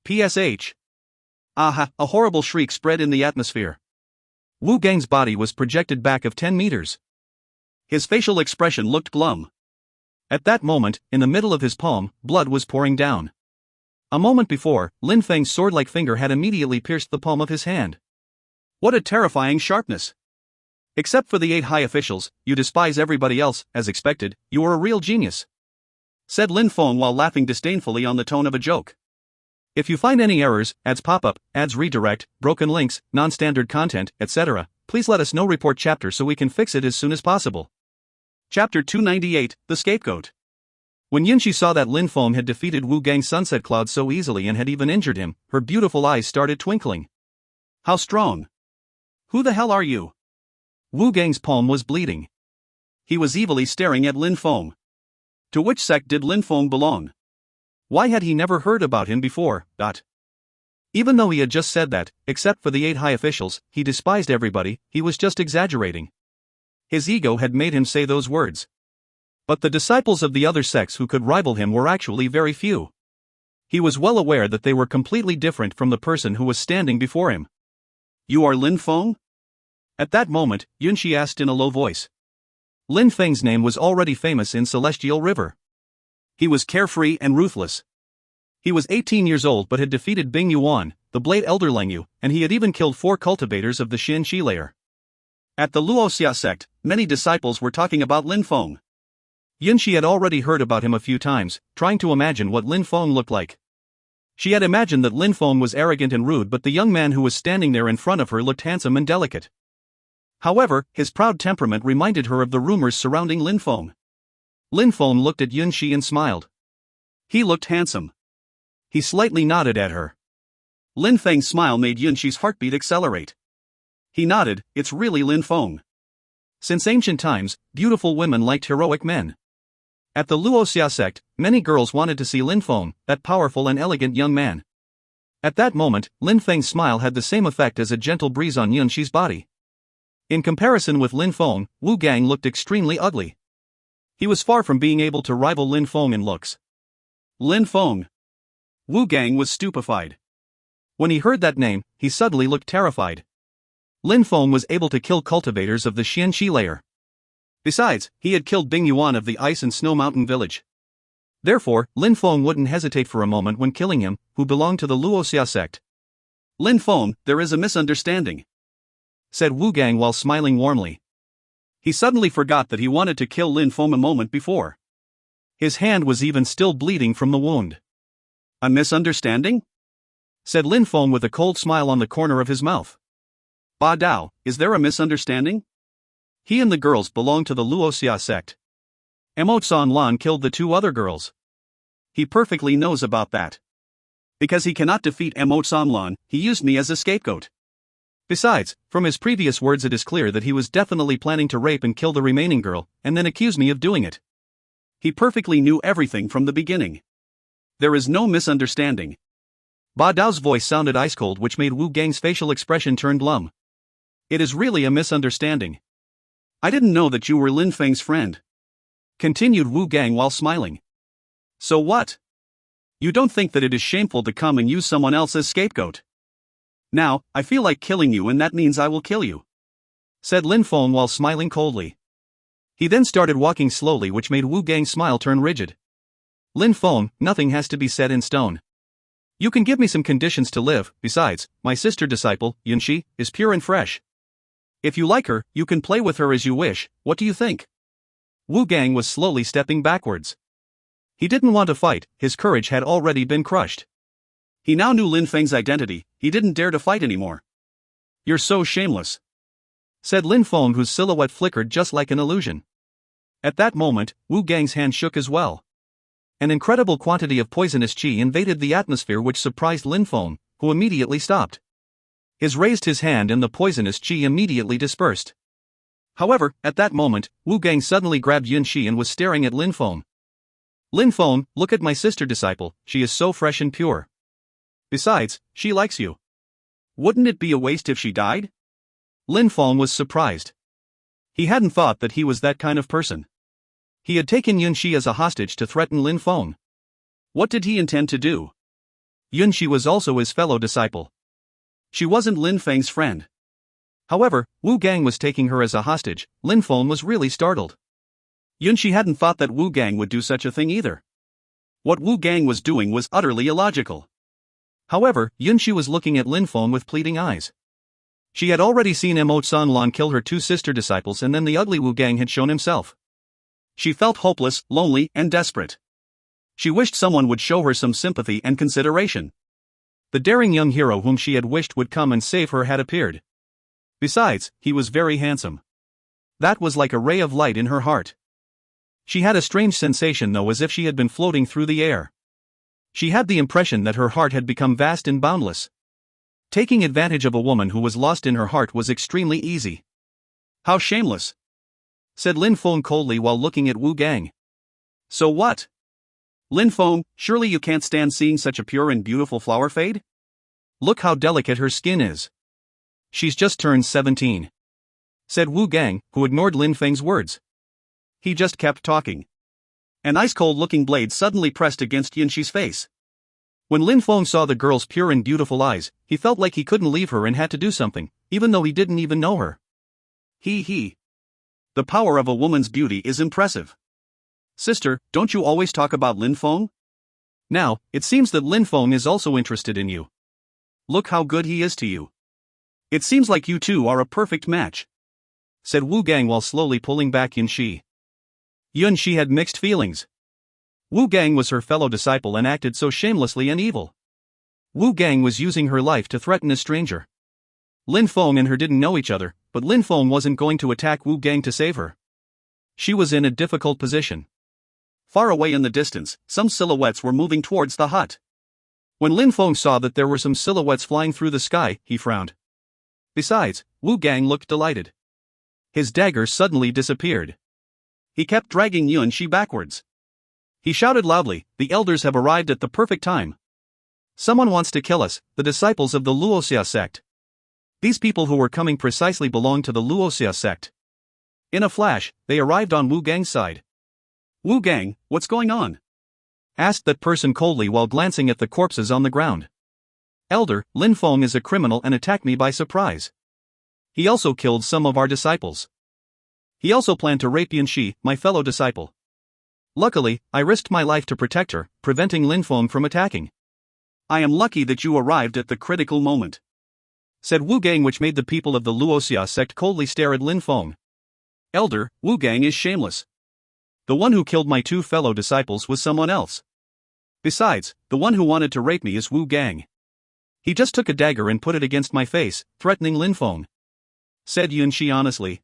PSH. Aha! A horrible shriek spread in the atmosphere. Wu Gang's body was projected back of 10 meters. His facial expression looked glum. At that moment, in the middle of his palm, blood was pouring down. A moment before, Lin Feng's sword-like finger had immediately pierced the palm of his hand. What a terrifying sharpness! Except for the 8 high officials, you despise everybody else, as expected, you are a real genius, said Lin Feng while laughing disdainfully on the tone of a joke. If you find any errors, ads pop up, ads redirect, broken links, non-standard content, etc., please let us know. Report chapter so we can fix it as soon as possible. Chapter 298, The Scapegoat. When Yunxi saw that Lin Feng had defeated Wu Gang's sunset cloud so easily and had even injured him, her beautiful eyes started twinkling. How strong! Who the hell are you? Wu Gang's palm was bleeding. He was evilly staring at Lin Feng. To which sect did Lin Feng belong? Why had he never heard about him before? Even though he had just said that, except for the 8 high officials, he despised everybody, he was just exaggerating. His ego had made him say those words. But the disciples of the other sects who could rival him were actually very few. He was well aware that they were completely different from the person who was standing before him. You are Lin Feng? At that moment, Yunxi asked in a low voice. Lin Feng's name was already famous in Celestial River. He was carefree and ruthless. He was 18 years old but had defeated Bing Yuan, the Blade Elder Lengyu, and he had even killed 4 cultivators of the Xin Shi layer. At the Luoxia sect, many disciples were talking about Lin Feng. Yunxi had already heard about him a few times, trying to imagine what Lin Feng looked like. She had imagined that Lin Feng was arrogant and rude, but the young man who was standing there in front of her looked handsome and delicate. However, his proud temperament reminded her of the rumors surrounding Lin Feng. Lin Feng looked at Yunxi and smiled. He looked handsome. He slightly nodded at her. Lin Feng's smile made Yunxi's heartbeat accelerate. He nodded, it's really Lin Feng. Since ancient times, beautiful women liked heroic men. At the Luoxia sect, many girls wanted to see Lin Feng, that powerful and elegant young man. At that moment, Lin Feng's smile had the same effect as a gentle breeze on Yunxi's body. In comparison with Lin Feng, Wu Gang looked extremely ugly. He was far from being able to rival Lin Feng in looks. Lin Feng. Wu Gang was stupefied. When he heard that name, he suddenly looked terrified. Lin Feng was able to kill cultivators of the Xian Shi layer. Besides, he had killed Bing Yuan of the Ice and Snow Mountain village. Therefore, Lin Feng wouldn't hesitate for a moment when killing him, who belonged to the Luoxia sect. Lin Feng, there is a misunderstanding, said Wu Gang while smiling warmly. He suddenly forgot that he wanted to kill Lin Feng a moment before. His hand was even still bleeding from the wound. A misunderstanding? said Lin Feng with a cold smile on the corner of his mouth. Ba Dao, is there a misunderstanding? He and the girls belong to the Luoxia sect. Mo San Lan killed the two other girls. He perfectly knows about that. Because he cannot defeat Mo San Lan, he used me as a scapegoat. Besides, from his previous words it is clear that he was definitely planning to rape and kill the remaining girl, and then accuse me of doing it. He perfectly knew everything from the beginning. There is no misunderstanding. Ba Dao's voice sounded ice cold, which made Wu Gang's facial expression turn glum. It is really a misunderstanding. I didn't know that you were Lin Feng's friend. Continued Wu Gang while smiling. So what? You don't think that it is shameful to come and use someone else as scapegoat? Now, I feel like killing you, and that means I will kill you, said Lin Feng while smiling coldly. He then started walking slowly, which made Wu Gang's smile turn rigid. Lin Feng, nothing has to be set in stone. You can give me some conditions to live. Besides, my sister disciple, Yunxi, is pure and fresh. If you like her, you can play with her as you wish. What do you think? Wu Gang was slowly stepping backwards. He didn't want to fight, his courage had already been crushed. He now knew Lin Feng's identity, he didn't dare to fight anymore. You're so shameless, said Lin Feng, whose silhouette flickered just like an illusion. At that moment, Wu Gang's hand shook as well. An incredible quantity of poisonous qi invaded the atmosphere, which surprised Lin Feng, who immediately stopped. He raised his hand and the poisonous qi immediately dispersed. However, at that moment, Wu Gang suddenly grabbed Yunxi and was staring at Lin Feng. Lin Feng, look at my sister disciple, she is so fresh and pure. Besides, she likes you. Wouldn't it be a waste if she died? Lin Feng was surprised. He hadn't thought that he was that kind of person. He had taken Yunxi as a hostage to threaten Lin Feng. What did he intend to do? Yunxi was also his fellow disciple. She wasn't Lin Feng's friend. However, Wu Gang was taking her as a hostage. Lin Feng was really startled. Yunxi hadn't thought that Wu Gang would do such a thing either. What Wu Gang was doing was utterly illogical. However, Yunxi was looking at Lin Feng with pleading eyes. She had already seen Mo San Lan kill her two sister disciples, and then the ugly Wu Gang had shown himself. She felt hopeless, lonely, and desperate. She wished someone would show her some sympathy and consideration. The daring young hero whom she had wished would come and save her had appeared. Besides, he was very handsome. That was like a ray of light in her heart. She had a strange sensation though, as if she had been floating through the air. She had the impression that her heart had become vast and boundless. Taking advantage of a woman who was lost in her heart was extremely easy. How shameless, said Lin Feng coldly while looking at Wu Gang. So what? Lin Feng, surely you can't stand seeing such a pure and beautiful flower fade? Look how delicate her skin is. She's just turned 17, said Wu Gang, who ignored Lin Feng's words. He just kept talking. An ice-cold-looking blade suddenly pressed against Yunxi's face. When Lin Feng saw the girl's pure and beautiful eyes, he felt like he couldn't leave her and had to do something, even though he didn't even know her. The power of a woman's beauty is impressive. Sister, don't you always talk about Lin Feng? Now, it seems that Lin Feng is also interested in you. Look how good he is to you. It seems like you two are a perfect match, said Wu Gang while slowly pulling back Yunxi. Yunxi had mixed feelings. Wu Gang was her fellow disciple and acted so shamelessly and evil. Wu Gang was using her life to threaten a stranger. Lin Feng and her didn't know each other, but Lin Feng wasn't going to attack Wu Gang to save her. She was in a difficult position. Far away in the distance, some silhouettes were moving towards the hut. When Lin Feng saw that there were some silhouettes flying through the sky, he frowned. Besides, Wu Gang looked delighted. His dagger suddenly disappeared. He kept dragging Yunxi backwards. He shouted loudly, "The elders have arrived at the perfect time. Someone wants to kill us, the disciples of the Luoxia sect." These people who were coming precisely belonged to the Luoxia sect. In a flash, they arrived on Wu Gang's side. "Wu Gang, what's going on?" asked that person coldly while glancing at the corpses on the ground. "Elder, Lin Feng is a criminal and attacked me by surprise. He also killed some of our disciples. He also planned to rape Yunxi, my fellow disciple. Luckily, I risked my life to protect her, preventing Lin Feng from attacking. I am lucky that you arrived at the critical moment," said Wu Gang, which made the people of the Luoxia sect coldly stare at Lin Feng. "Elder, Wu Gang is shameless. The one who killed my two fellow disciples was someone else. Besides, the one who wanted to rape me is Wu Gang. He just took a dagger and put it against my face, threatening Lin Feng. Said Yunxi honestly.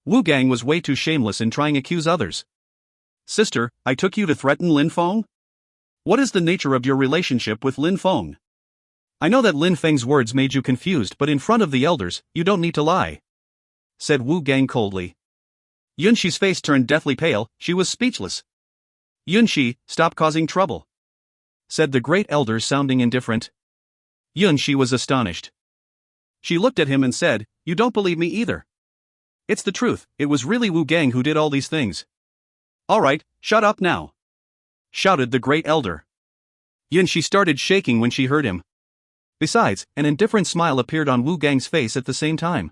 Wu Gang was way too shameless in trying to accuse others. Sister, I took you to threaten Lin Feng? What is the nature of your relationship with Lin Feng? I know that Lin Feng's words made you confused, but in front of the elders, you don't need to lie. Said Wu Gang coldly. Yunxi's face turned deathly pale, she was speechless. Yunxi, stop causing trouble. Said the great elders, sounding indifferent. Yunxi was astonished. She looked at him and said, You don't believe me either. It's the truth, it was really Wu Gang who did all these things. Alright, shut up now. Shouted the great elder. Yunxi started shaking when she heard him. Besides, an indifferent smile appeared on Wu Gang's face at the same time.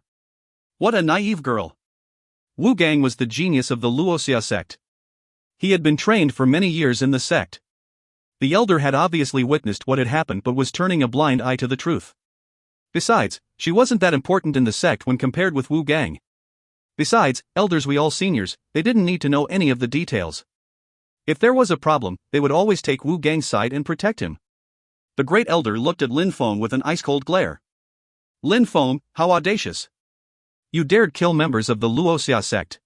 What a naive girl. Wu Gang was the genius of the Luoxia sect. He had been trained for many years in the sect. The elder had obviously witnessed what had happened but was turning a blind eye to the truth. Besides, she wasn't that important in the sect when compared with Wu Gang. Besides, elders we all seniors, they didn't need to know any of the details. If there was a problem, they would always take Wu Gang's side and protect him. The great elder looked at Lin Feng with an ice-cold glare. Lin Feng, how audacious. You dared kill members of the Luoxia sect.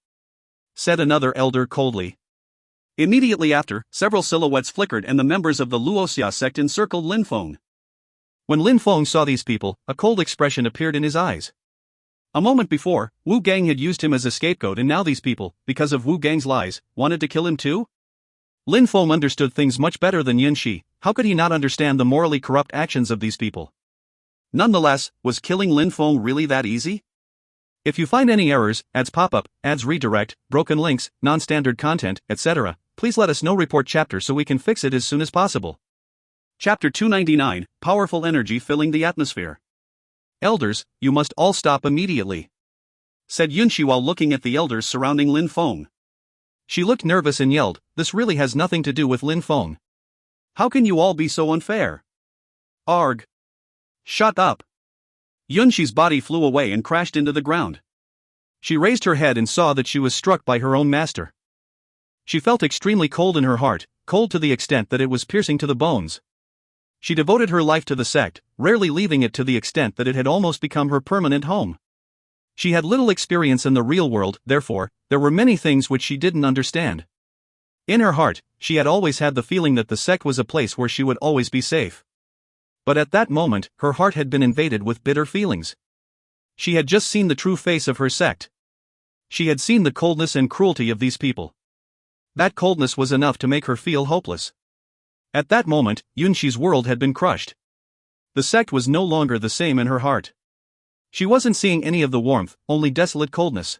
Said another elder coldly. Immediately after, several silhouettes flickered and the members of the Luoxia sect encircled Lin Feng. When Lin Feng saw these people, a cold expression appeared in his eyes. A moment before, Wu Gang had used him as a scapegoat, and now these people, because of Wu Gang's lies, wanted to kill him too? Lin Feng understood things much better than Yunxi. How could he not understand the morally corrupt actions of these people? Nonetheless, was killing Lin Feng really that easy? If you find any errors, ads pop up, ads redirect, broken links, non-standard content, etc., please let us know. Report chapter so we can fix it as soon as possible. Chapter 299, Powerful Energy Filling the Atmosphere. Elders, you must all stop immediately. Said Yunxi while looking at the elders surrounding Lin Feng. She looked nervous and yelled, This really has nothing to do with Lin Feng. How can you all be so unfair? Arg. Shut up. Yunxi's body flew away and crashed into the ground. She raised her head and saw that she was struck by her own master. She felt extremely cold in her heart, cold to the extent that it was piercing to the bones. She devoted her life to the sect, rarely leaving it to the extent that it had almost become her permanent home. She had little experience in the real world, therefore, there were many things which she didn't understand. In her heart, she had always had the feeling that the sect was a place where she would always be safe. But at that moment, her heart had been invaded with bitter feelings. She had just seen the true face of her sect. She had seen the coldness and cruelty of these people. That coldness was enough to make her feel hopeless. At that moment, Yunxi's world had been crushed. The sect was no longer the same in her heart. She wasn't seeing any of the warmth, only desolate coldness.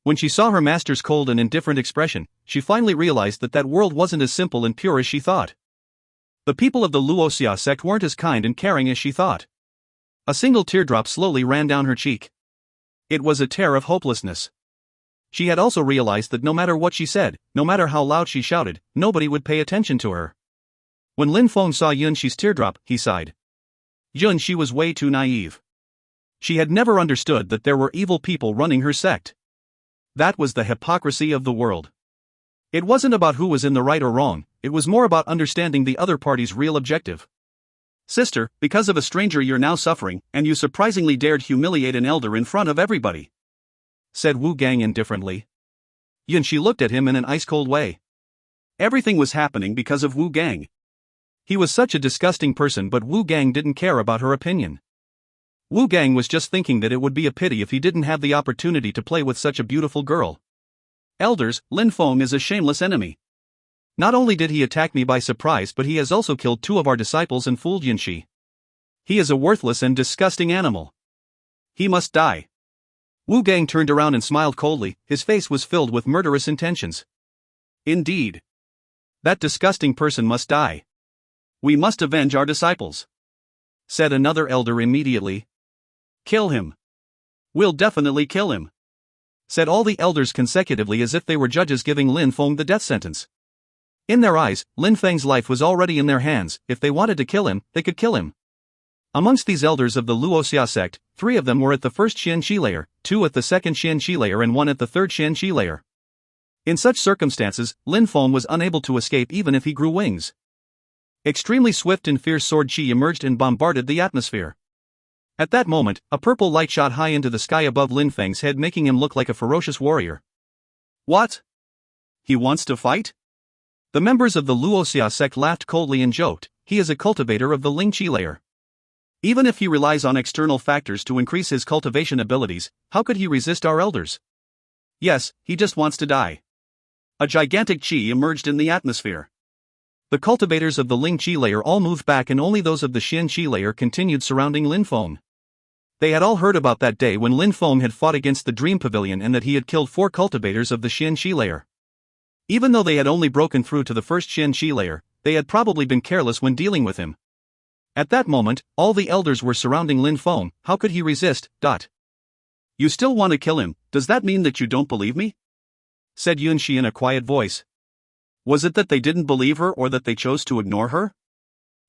When she saw her master's cold and indifferent expression, she finally realized that that world wasn't as simple and pure as she thought. The people of the Luoxia sect weren't as kind and caring as she thought. A single teardrop slowly ran down her cheek. It was a tear of hopelessness. She had also realized that no matter what she said, no matter how loud she shouted, nobody would pay attention to her. When Lin Feng saw Yunxi's teardrop, he sighed. Yunxi was way too naive. She had never understood that there were evil people running her sect. That was the hypocrisy of the world. It wasn't about who was in the right or wrong, it was more about understanding the other party's real objective. Sister, because of a stranger you're now suffering, and you surprisingly dared humiliate an elder in front of everybody. Said Wu Gang indifferently. Yunxi looked at him in an ice-cold way. Everything was happening because of Wu Gang. He was such a disgusting person, but Wu Gang didn't care about her opinion. Wu Gang was just thinking that it would be a pity if he didn't have the opportunity to play with such a beautiful girl. Elders, Lin Feng is a shameless enemy. Not only did he attack me by surprise, but he has also killed 2 of our disciples and fooled Yunxi. He is a worthless and disgusting animal. He must die. Wu Gang turned around and smiled coldly, his face was filled with murderous intentions. Indeed. That disgusting person must die. We must avenge our disciples. Said another elder immediately. Kill him. We'll definitely kill him. Said all the elders consecutively as if they were judges giving Lin Feng the death sentence. In their eyes, Lin Feng's life was already in their hands. If they wanted to kill him, they could kill him. Amongst these elders of the Luoxia sect, 3 of them were at the first Xianxi layer, 2 at the second Xianxi layer and 1 at the third Xianxi layer. In such circumstances, Lin Feng was unable to escape even if he grew wings. Extremely swift and fierce sword chi emerged and bombarded the atmosphere. At that moment, a purple light shot high into the sky above Lin Feng's head, making him look like a ferocious warrior. What? He wants to fight? The members of the Luoxia sect laughed coldly and joked, he is a cultivator of the Ling Qi layer. Even if he relies on external factors to increase his cultivation abilities, how could he resist our elders? Yes, he just wants to die. A gigantic qi emerged in the atmosphere. The cultivators of the Ling Qi layer all moved back and only those of the Xin Qi layer continued surrounding Lin Feng. They had all heard about that day when Lin Feng had fought against the Dream Pavilion and that he had killed 4 cultivators of the Xin Qi layer. Even though they had only broken through to the first Xin Qi layer, they had probably been careless when dealing with him. At that moment, all the elders were surrounding Lin Feng. How could he resist? You still want to kill him, does that mean that you don't believe me? Said Yunxi in a quiet voice. Was it that they didn't believe her or that they chose to ignore her?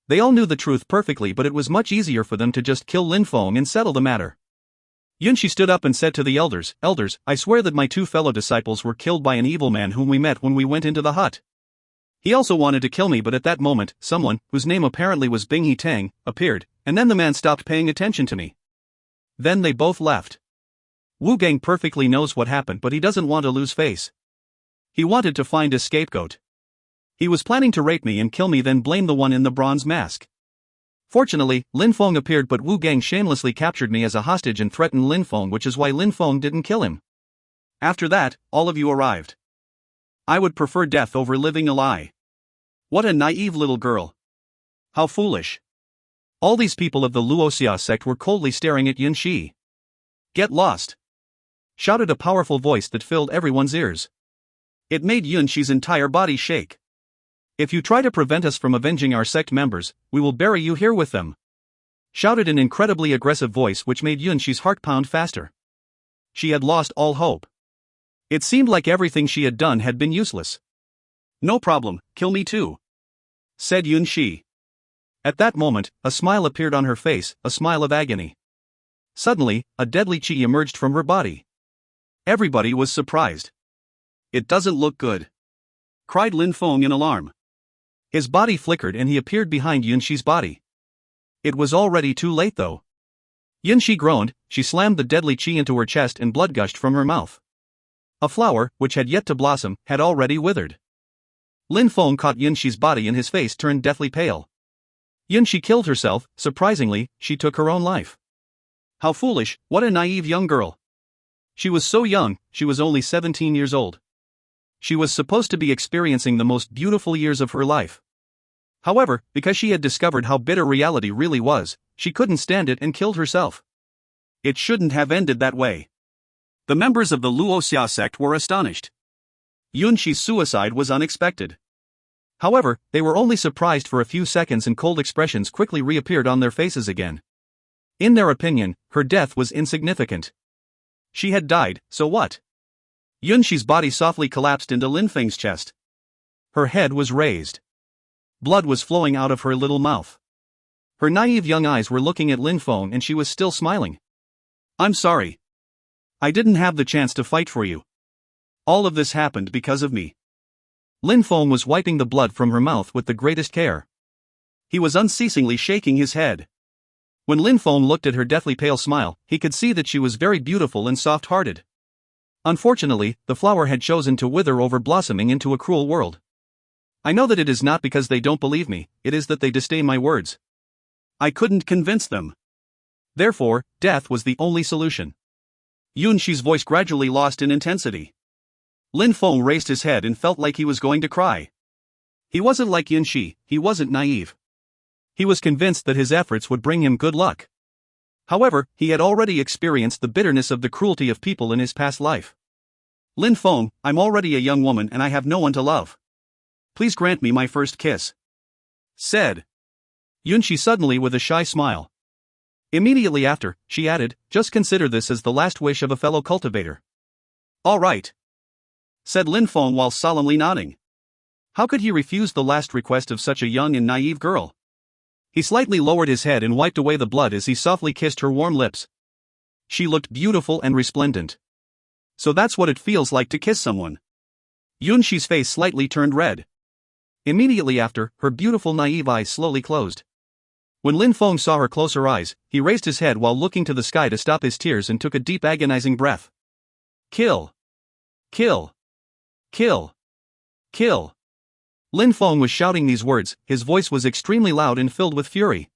They all knew the truth perfectly, but it was much easier for them to just kill Lin Feng and settle the matter. Yunxi stood up and said to the elders, Elders, I swear that my 2 fellow disciples were killed by an evil man whom we met when we went into the hut. He also wanted to kill me, but at that moment, someone, whose name apparently was Binghe Tang, appeared, and then the man stopped paying attention to me. Then they both left. Wu Gang perfectly knows what happened, but he doesn't want to lose face. He wanted to find a scapegoat. He was planning to rape me and kill me, then blame the one in the bronze mask. Fortunately, Lin Feng appeared, but Wu Gang shamelessly captured me as a hostage and threatened Lin Feng, which is why Lin Feng didn't kill him. After that, all of you arrived. I would prefer death over living a lie. What a naive little girl. How foolish. All these people of the Luoxia sect were coldly staring at Yunxi. Get lost! Shouted a powerful voice that filled everyone's ears. It made Yunxi's entire body shake. If you try to prevent us from avenging our sect members, we will bury you here with them. Shouted an incredibly aggressive voice which made Yunxi's heart pound faster. She had lost all hope. It seemed like everything she had done had been useless. No problem, kill me too. Said Yunxi. At that moment, a smile appeared on her face, a smile of agony. Suddenly, a deadly qi emerged from her body. Everybody was surprised. It doesn't look good. Cried Lin Feng in alarm. His body flickered and he appeared behind Yunxi's body. It was already too late though. Yunxi groaned, she slammed the deadly qi into her chest and blood gushed from her mouth. A flower, which had yet to blossom, had already withered. Lin Feng caught Yunxi's body and his face turned deathly pale. Yunxi killed herself. Surprisingly, she took her own life. How foolish, what a naive young girl. She was so young, she was only 17 years old. She was supposed to be experiencing the most beautiful years of her life. However, because she had discovered how bitter reality really was, she couldn't stand it and killed herself. It shouldn't have ended that way. The members of the Luoxia sect were astonished. Yunxi's suicide was unexpected. However, they were only surprised for a few seconds and cold expressions quickly reappeared on their faces again. In their opinion, her death was insignificant. She had died, so what? Yunxi's body softly collapsed into Lin Feng's chest. Her head was raised. Blood was flowing out of her little mouth. Her naive young eyes were looking at Lin Feng and she was still smiling. I'm sorry. I didn't have the chance to fight for you. All of this happened because of me. Lin Feng was wiping the blood from her mouth with the greatest care. He was unceasingly shaking his head. When Lin Feng looked at her deathly pale smile, he could see that she was very beautiful and soft-hearted. Unfortunately, the flower had chosen to wither over blossoming into a cruel world. I know that it is not because they don't believe me, it is that they disdain my words. I couldn't convince them. Therefore, death was the only solution. Yunxi's voice gradually lost in intensity. Lin Feng raised his head and felt like he was going to cry. He wasn't like Yunxi, he wasn't naive. He was convinced that his efforts would bring him good luck. However, he had already experienced the bitterness of the cruelty of people in his past life. Lin Feng, I'm already a young woman and I have no one to love. Please grant me my first kiss. Said Yunxi suddenly with a shy smile. Immediately after, she added, just consider this as the last wish of a fellow cultivator. All right. Said Lin Feng while solemnly nodding. How could he refuse the last request of such a young and naive girl? He slightly lowered his head and wiped away the blood as he softly kissed her warm lips. She looked beautiful and resplendent. So that's what it feels like to kiss someone. Yunxi's face slightly turned red. Immediately after, her beautiful naive eyes slowly closed. When Lin Feng saw her close her eyes, he raised his head while looking to the sky to stop his tears and took a deep agonizing breath. Kill! Kill! Kill! Kill! Lin Feng was shouting these words, his voice was extremely loud and filled with fury.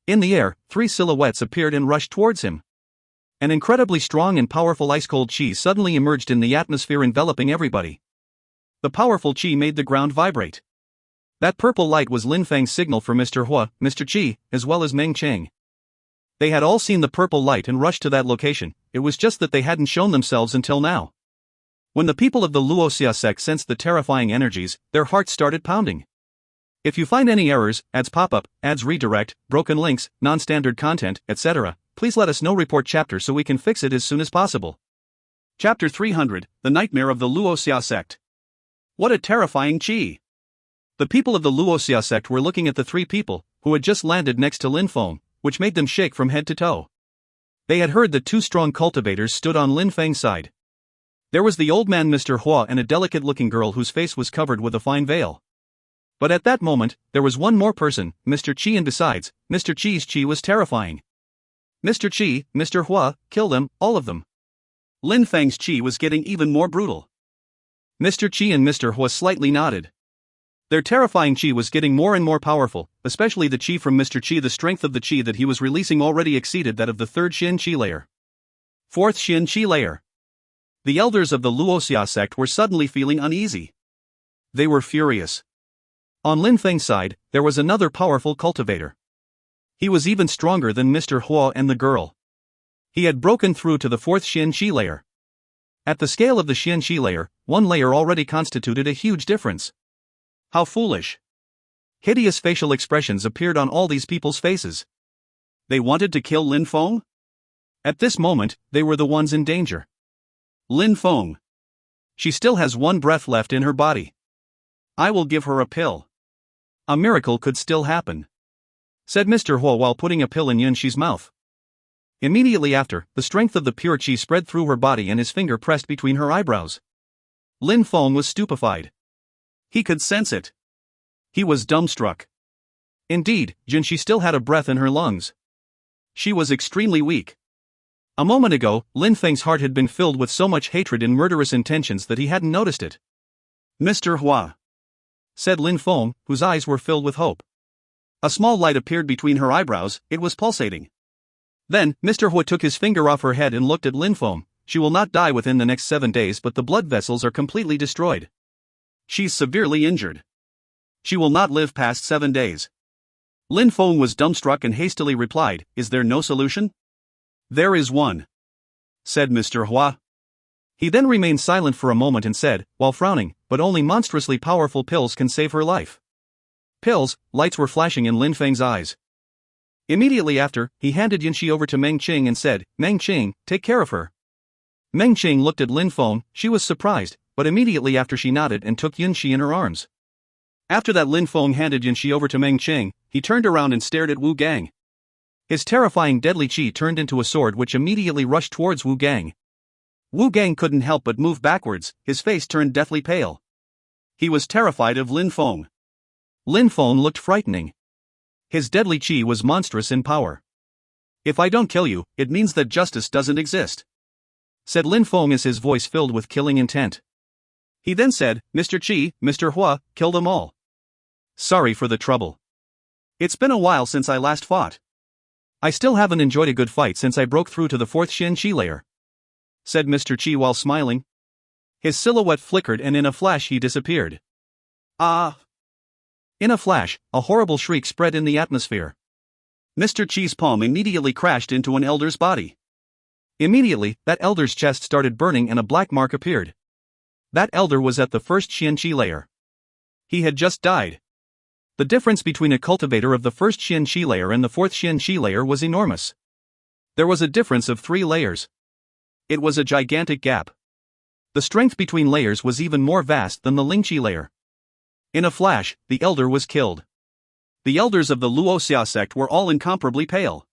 In the air, 3 silhouettes appeared and rushed towards him. An incredibly strong and powerful ice-cold chi suddenly emerged in the atmosphere enveloping everybody. The powerful chi made the ground vibrate. That purple light was Lin Feng's signal for Mr. Hua, Mr. Qi, as well as Meng Qing. They had all seen the purple light and rushed to that location, it was just that they hadn't shown themselves until now. When the people of the Luoxia sect sensed the terrifying energies, their hearts started pounding. If you find any errors, ads pop up, ads redirect, broken links, non-standard content, etc., please let us know. Report chapter so we can fix it as soon as possible. Chapter 300, The Nightmare of the Luoxia Sect. What a terrifying chi! The people of the Luoxia sect were looking at the 3 people, who had just landed next to Lin Feng, which made them shake from head to toe. They had heard that 2 strong cultivators stood on Lin Feng's side. There was the old man Mr. Hua and a delicate-looking girl whose face was covered with a fine veil. But at that moment, there was one more person, Mr. Qi, and besides, Mr. Qi's chi was terrifying. Mr. Qi, Mr. Hua, kill them, all of them. Lin Feng's chi was getting even more brutal. Mr. Qi and Mr. Hua slightly nodded. Their terrifying chi was getting more and more powerful, especially the chi from Mr. Qi. The strength of the chi that he was releasing already exceeded that of the 3rd Xin Chi layer. 4th Xin Chi layer. The elders of the Luoxia sect were suddenly feeling uneasy. They were furious. On Lin Feng's side, there was another powerful cultivator. He was even stronger than Mr. Hua and the girl. He had broken through to the 4th Xin Chi layer. At the scale of the Xin Chi layer, 1 layer already constituted a huge difference. How foolish! Hideous facial expressions appeared on all these people's faces. They wanted to kill Lin Feng? At this moment, they were the ones in danger. Lin Feng. She still has 1 breath left in her body. I will give her a pill. A miracle could still happen, said Mr. Hua while putting a pill in Yunshi's mouth. Immediately after, the strength of the pure chi spread through her body and his finger pressed between her eyebrows. Lin Feng was stupefied. He could sense it. He was dumbstruck. Indeed, Junshi still had a breath in her lungs. She was extremely weak. A moment ago, Lin Feng's heart had been filled with so much hatred and murderous intentions that he hadn't noticed it. Mr. Hua, said Lin Feng, whose eyes were filled with hope. A small light appeared between her eyebrows, it was pulsating. Then, Mr. Hua took his finger off her head and looked at Lin Feng. She will not die within the next 7 days, but the blood vessels are completely destroyed. She's severely injured. She will not live past 7 days. Lin Feng was dumbstruck and hastily replied, Is there no solution? There is one, said Mr. Hua. He then remained silent for a moment and said, while frowning, but only monstrously powerful pills can save her life. Pills, lights were flashing in Lin Feng's eyes. Immediately after, he handed Yunshi over to Meng Qing and said, Meng Qing, take care of her. Meng Qing looked at Lin Feng, she was surprised, but immediately after she nodded and took Yunshi in her arms. After that, Lin Feng handed Yunshi over to Meng Qing. He turned around and stared at Wu Gang. His terrifying deadly chi turned into a sword which immediately rushed towards Wu Gang. Wu Gang couldn't help but move backwards, his face turned deathly pale. He was terrified of Lin Feng. Lin Feng looked frightening. His deadly chi was monstrous in power. If I don't kill you, it means that justice doesn't exist, said Lin Feng as his voice filled with killing intent. He then said, Mr. Qi, Mr. Hua, kill them all. Sorry for the trouble. It's been a while since I last fought. I still haven't enjoyed a good fight since I broke through to the 4th Xin Chi layer, said Mr. Qi while smiling. His silhouette flickered and in a flash he disappeared. Ah! In a flash, a horrible shriek spread in the atmosphere. Mr. Qi's palm immediately crashed into an elder's body. Immediately, that elder's chest started burning and a black mark appeared. That elder was at the 1st Xin Chi layer. He had just died. The difference between a cultivator of the 1st Xin Chi layer and the 4th Xin Chi layer was enormous. There was a difference of 3 layers. It was a gigantic gap. The strength between layers was even more vast than the Ling Chi layer. In a flash, the elder was killed. The elders of the Luoxia sect were all incomparably pale.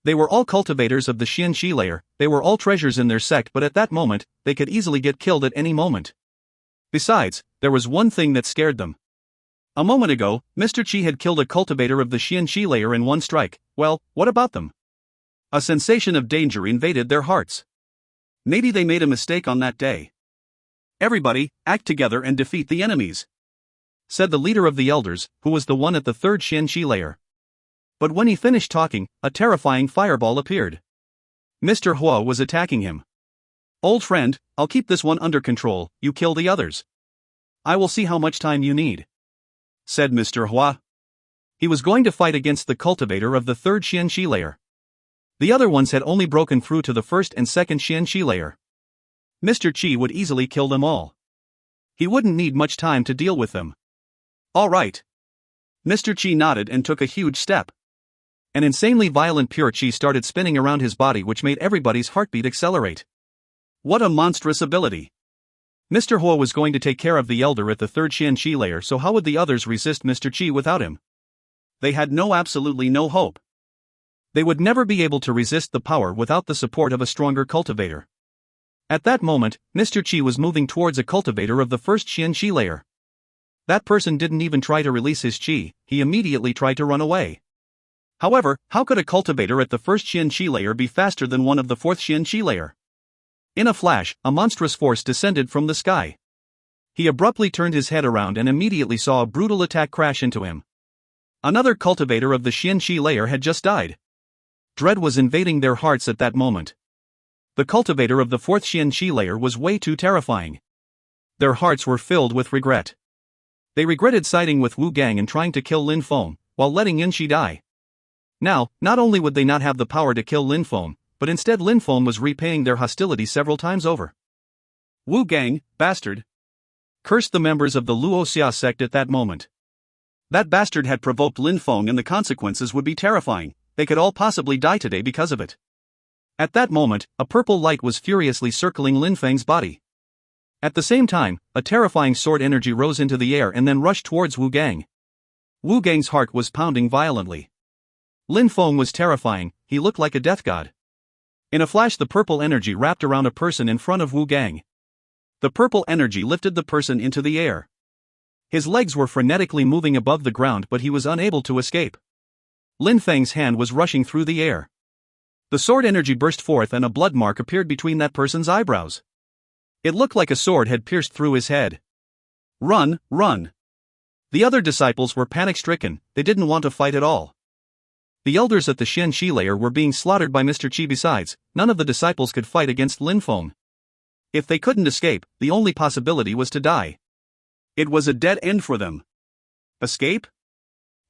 They were all cultivators of the Xin Chi layer, they were all treasures in their sect, but at that moment, they could easily get killed at any moment. Besides, there was one thing that scared them. A moment ago, Mr. Qi had killed a cultivator of the Xianxi layer in one strike. Well, what about them? A sensation of danger invaded their hearts. Maybe they made a mistake on that day. Everybody, act together and defeat the enemies, said the leader of the elders, who was the one at the third Xianxi layer. But when he finished talking, a terrifying fireball appeared. Mr. Hua was attacking him. Old friend, I'll keep this one under control, you kill the others. I will see how much time you need, said Mr. Hua. He was going to fight against the cultivator of the third Xianxi layer. The other ones had only broken through to the first and second Xianxi layer. Mr. Qi would easily kill them all. He wouldn't need much time to deal with them. All right. Mr. Qi nodded and took a huge step. An insanely violent pure Qi started spinning around his body, which made everybody's heartbeat accelerate. What a monstrous ability! Mr. Hua was going to take care of the elder at the third Xianxi layer, so how would the others resist Mr. Qi without him? They had absolutely no hope. They would never be able to resist the power without the support of a stronger cultivator. At that moment, Mr. Qi was moving towards a cultivator of the first Xianxi layer. That person didn't even try to release his Qi, he immediately tried to run away. However, how could a cultivator at the first Xianxi layer be faster than one of the fourth Xianxi layer? In a flash, a monstrous force descended from the sky. He abruptly turned his head around and immediately saw a brutal attack crash into him. Another cultivator of the Xianxi layer had just died. Dread was invading their hearts at that moment. The cultivator of the fourth Xianxi layer was way too terrifying. Their hearts were filled with regret. They regretted siding with Wu Gang and trying to kill Lin Feng, while letting Yunxi die. Now, not only would they not have the power to kill Lin Feng, but instead Lin Feng was repaying their hostility several times over. Wu Gang, bastard! Cursed the members of the Luoxia sect at that moment. That bastard had provoked Lin Feng, and the consequences would be terrifying. They could all possibly die today because of it. At that moment, a purple light was furiously circling Lin Feng's body. At the same time, a terrifying sword energy rose into the air and then rushed towards Wu Gang. Wu Gang's heart was pounding violently. Lin Feng was terrifying, he looked like a death god. In a flash, the purple energy wrapped around a person in front of Wu Gang. The purple energy lifted the person into the air. His legs were frenetically moving above the ground, but he was unable to escape. Lin Feng's hand was rushing through the air. The sword energy burst forth and a blood mark appeared between that person's eyebrows. It looked like a sword had pierced through his head. Run, run! The other disciples were panic-stricken, they didn't want to fight at all. The elders at the Xianxi layer were being slaughtered by Mr. Qi. Besides, none of the disciples could fight against Lin Feng. If they couldn't escape, the only possibility was to die. It was a dead end for them. Escape?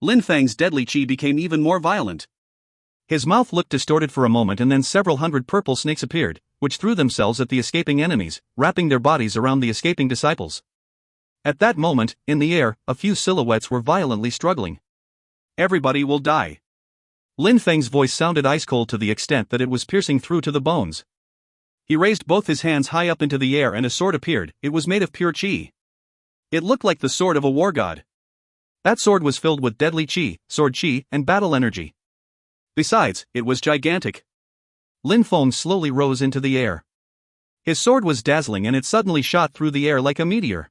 Lin Feng's deadly Qi became even more violent. His mouth looked distorted for a moment, and then several hundred purple snakes appeared, which threw themselves at the escaping enemies, wrapping their bodies around the escaping disciples. At that moment, in the air, a few silhouettes were violently struggling. Everybody will die. Lin Feng's voice sounded ice-cold to the extent that it was piercing through to the bones. He raised both his hands high up into the air and a sword appeared. It was made of pure Qi. It looked like the sword of a war god. That sword was filled with deadly Qi, sword Qi, and battle energy. Besides, it was gigantic. Lin Feng slowly rose into the air. His sword was dazzling and it suddenly shot through the air like a meteor.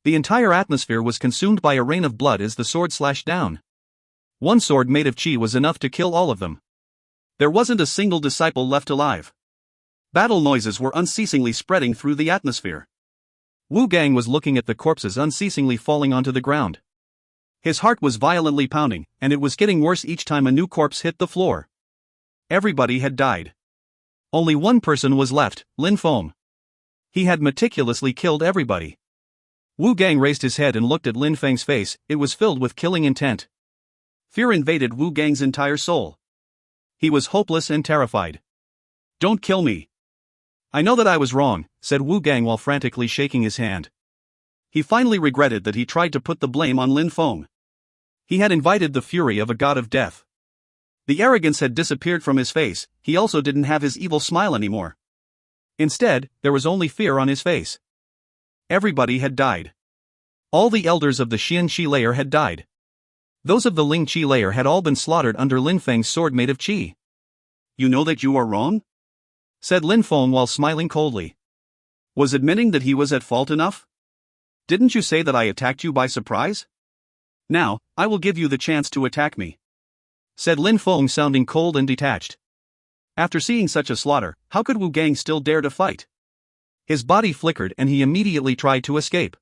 The entire atmosphere was consumed by a rain of blood as the sword slashed down. One sword made of Qi was enough to kill all of them. There wasn't a single disciple left alive. Battle noises were unceasingly spreading through the atmosphere. Wu Gang was looking at the corpses unceasingly falling onto the ground. His heart was violently pounding, and it was getting worse each time a new corpse hit the floor. Everybody had died. Only one person was left, Lin Feng. He had meticulously killed everybody. Wu Gang raised his head and looked at Lin Feng's face. It was filled with killing intent. Fear invaded Wu Gang's entire soul. He was hopeless and terrified. Don't kill me. I know that I was wrong, said Wu Gang while frantically shaking his hand. He finally regretted that he tried to put the blame on Lin Feng. He had invited the fury of a god of death. The arrogance had disappeared from his face. He also didn't have his evil smile anymore. Instead, there was only fear on his face. Everybody had died. All the elders of the Xianxi layer had died. Those of the Ling Qi layer had all been slaughtered under Lin Feng's sword made of Qi. You know that you are wrong? Said Lin Feng while smiling coldly. Was admitting that he was at fault enough? Didn't you say that I attacked you by surprise? Now, I will give you the chance to attack me," said Lin Feng, sounding cold and detached. After seeing such a slaughter, how could Wu Gang still dare to fight? His body flickered and he immediately tried to escape.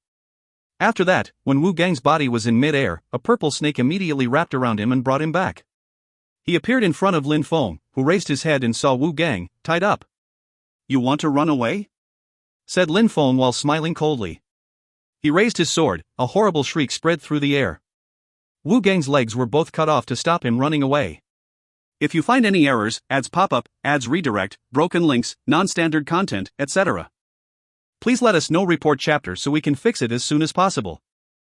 After that, when Wu Gang's body was in mid-air, a purple snake immediately wrapped around him and brought him back. He appeared in front of Lin Feng, who raised his head and saw Wu Gang, tied up. "You want to run away?" said Lin Feng while smiling coldly. He raised his sword, a horrible shriek spread through the air. Wu Gang's legs were both cut off to stop him running away. If you find any errors, ads pop up, ads redirect, broken links, non-standard content, etc., please let us know. Report chapter so we can fix it as soon as possible.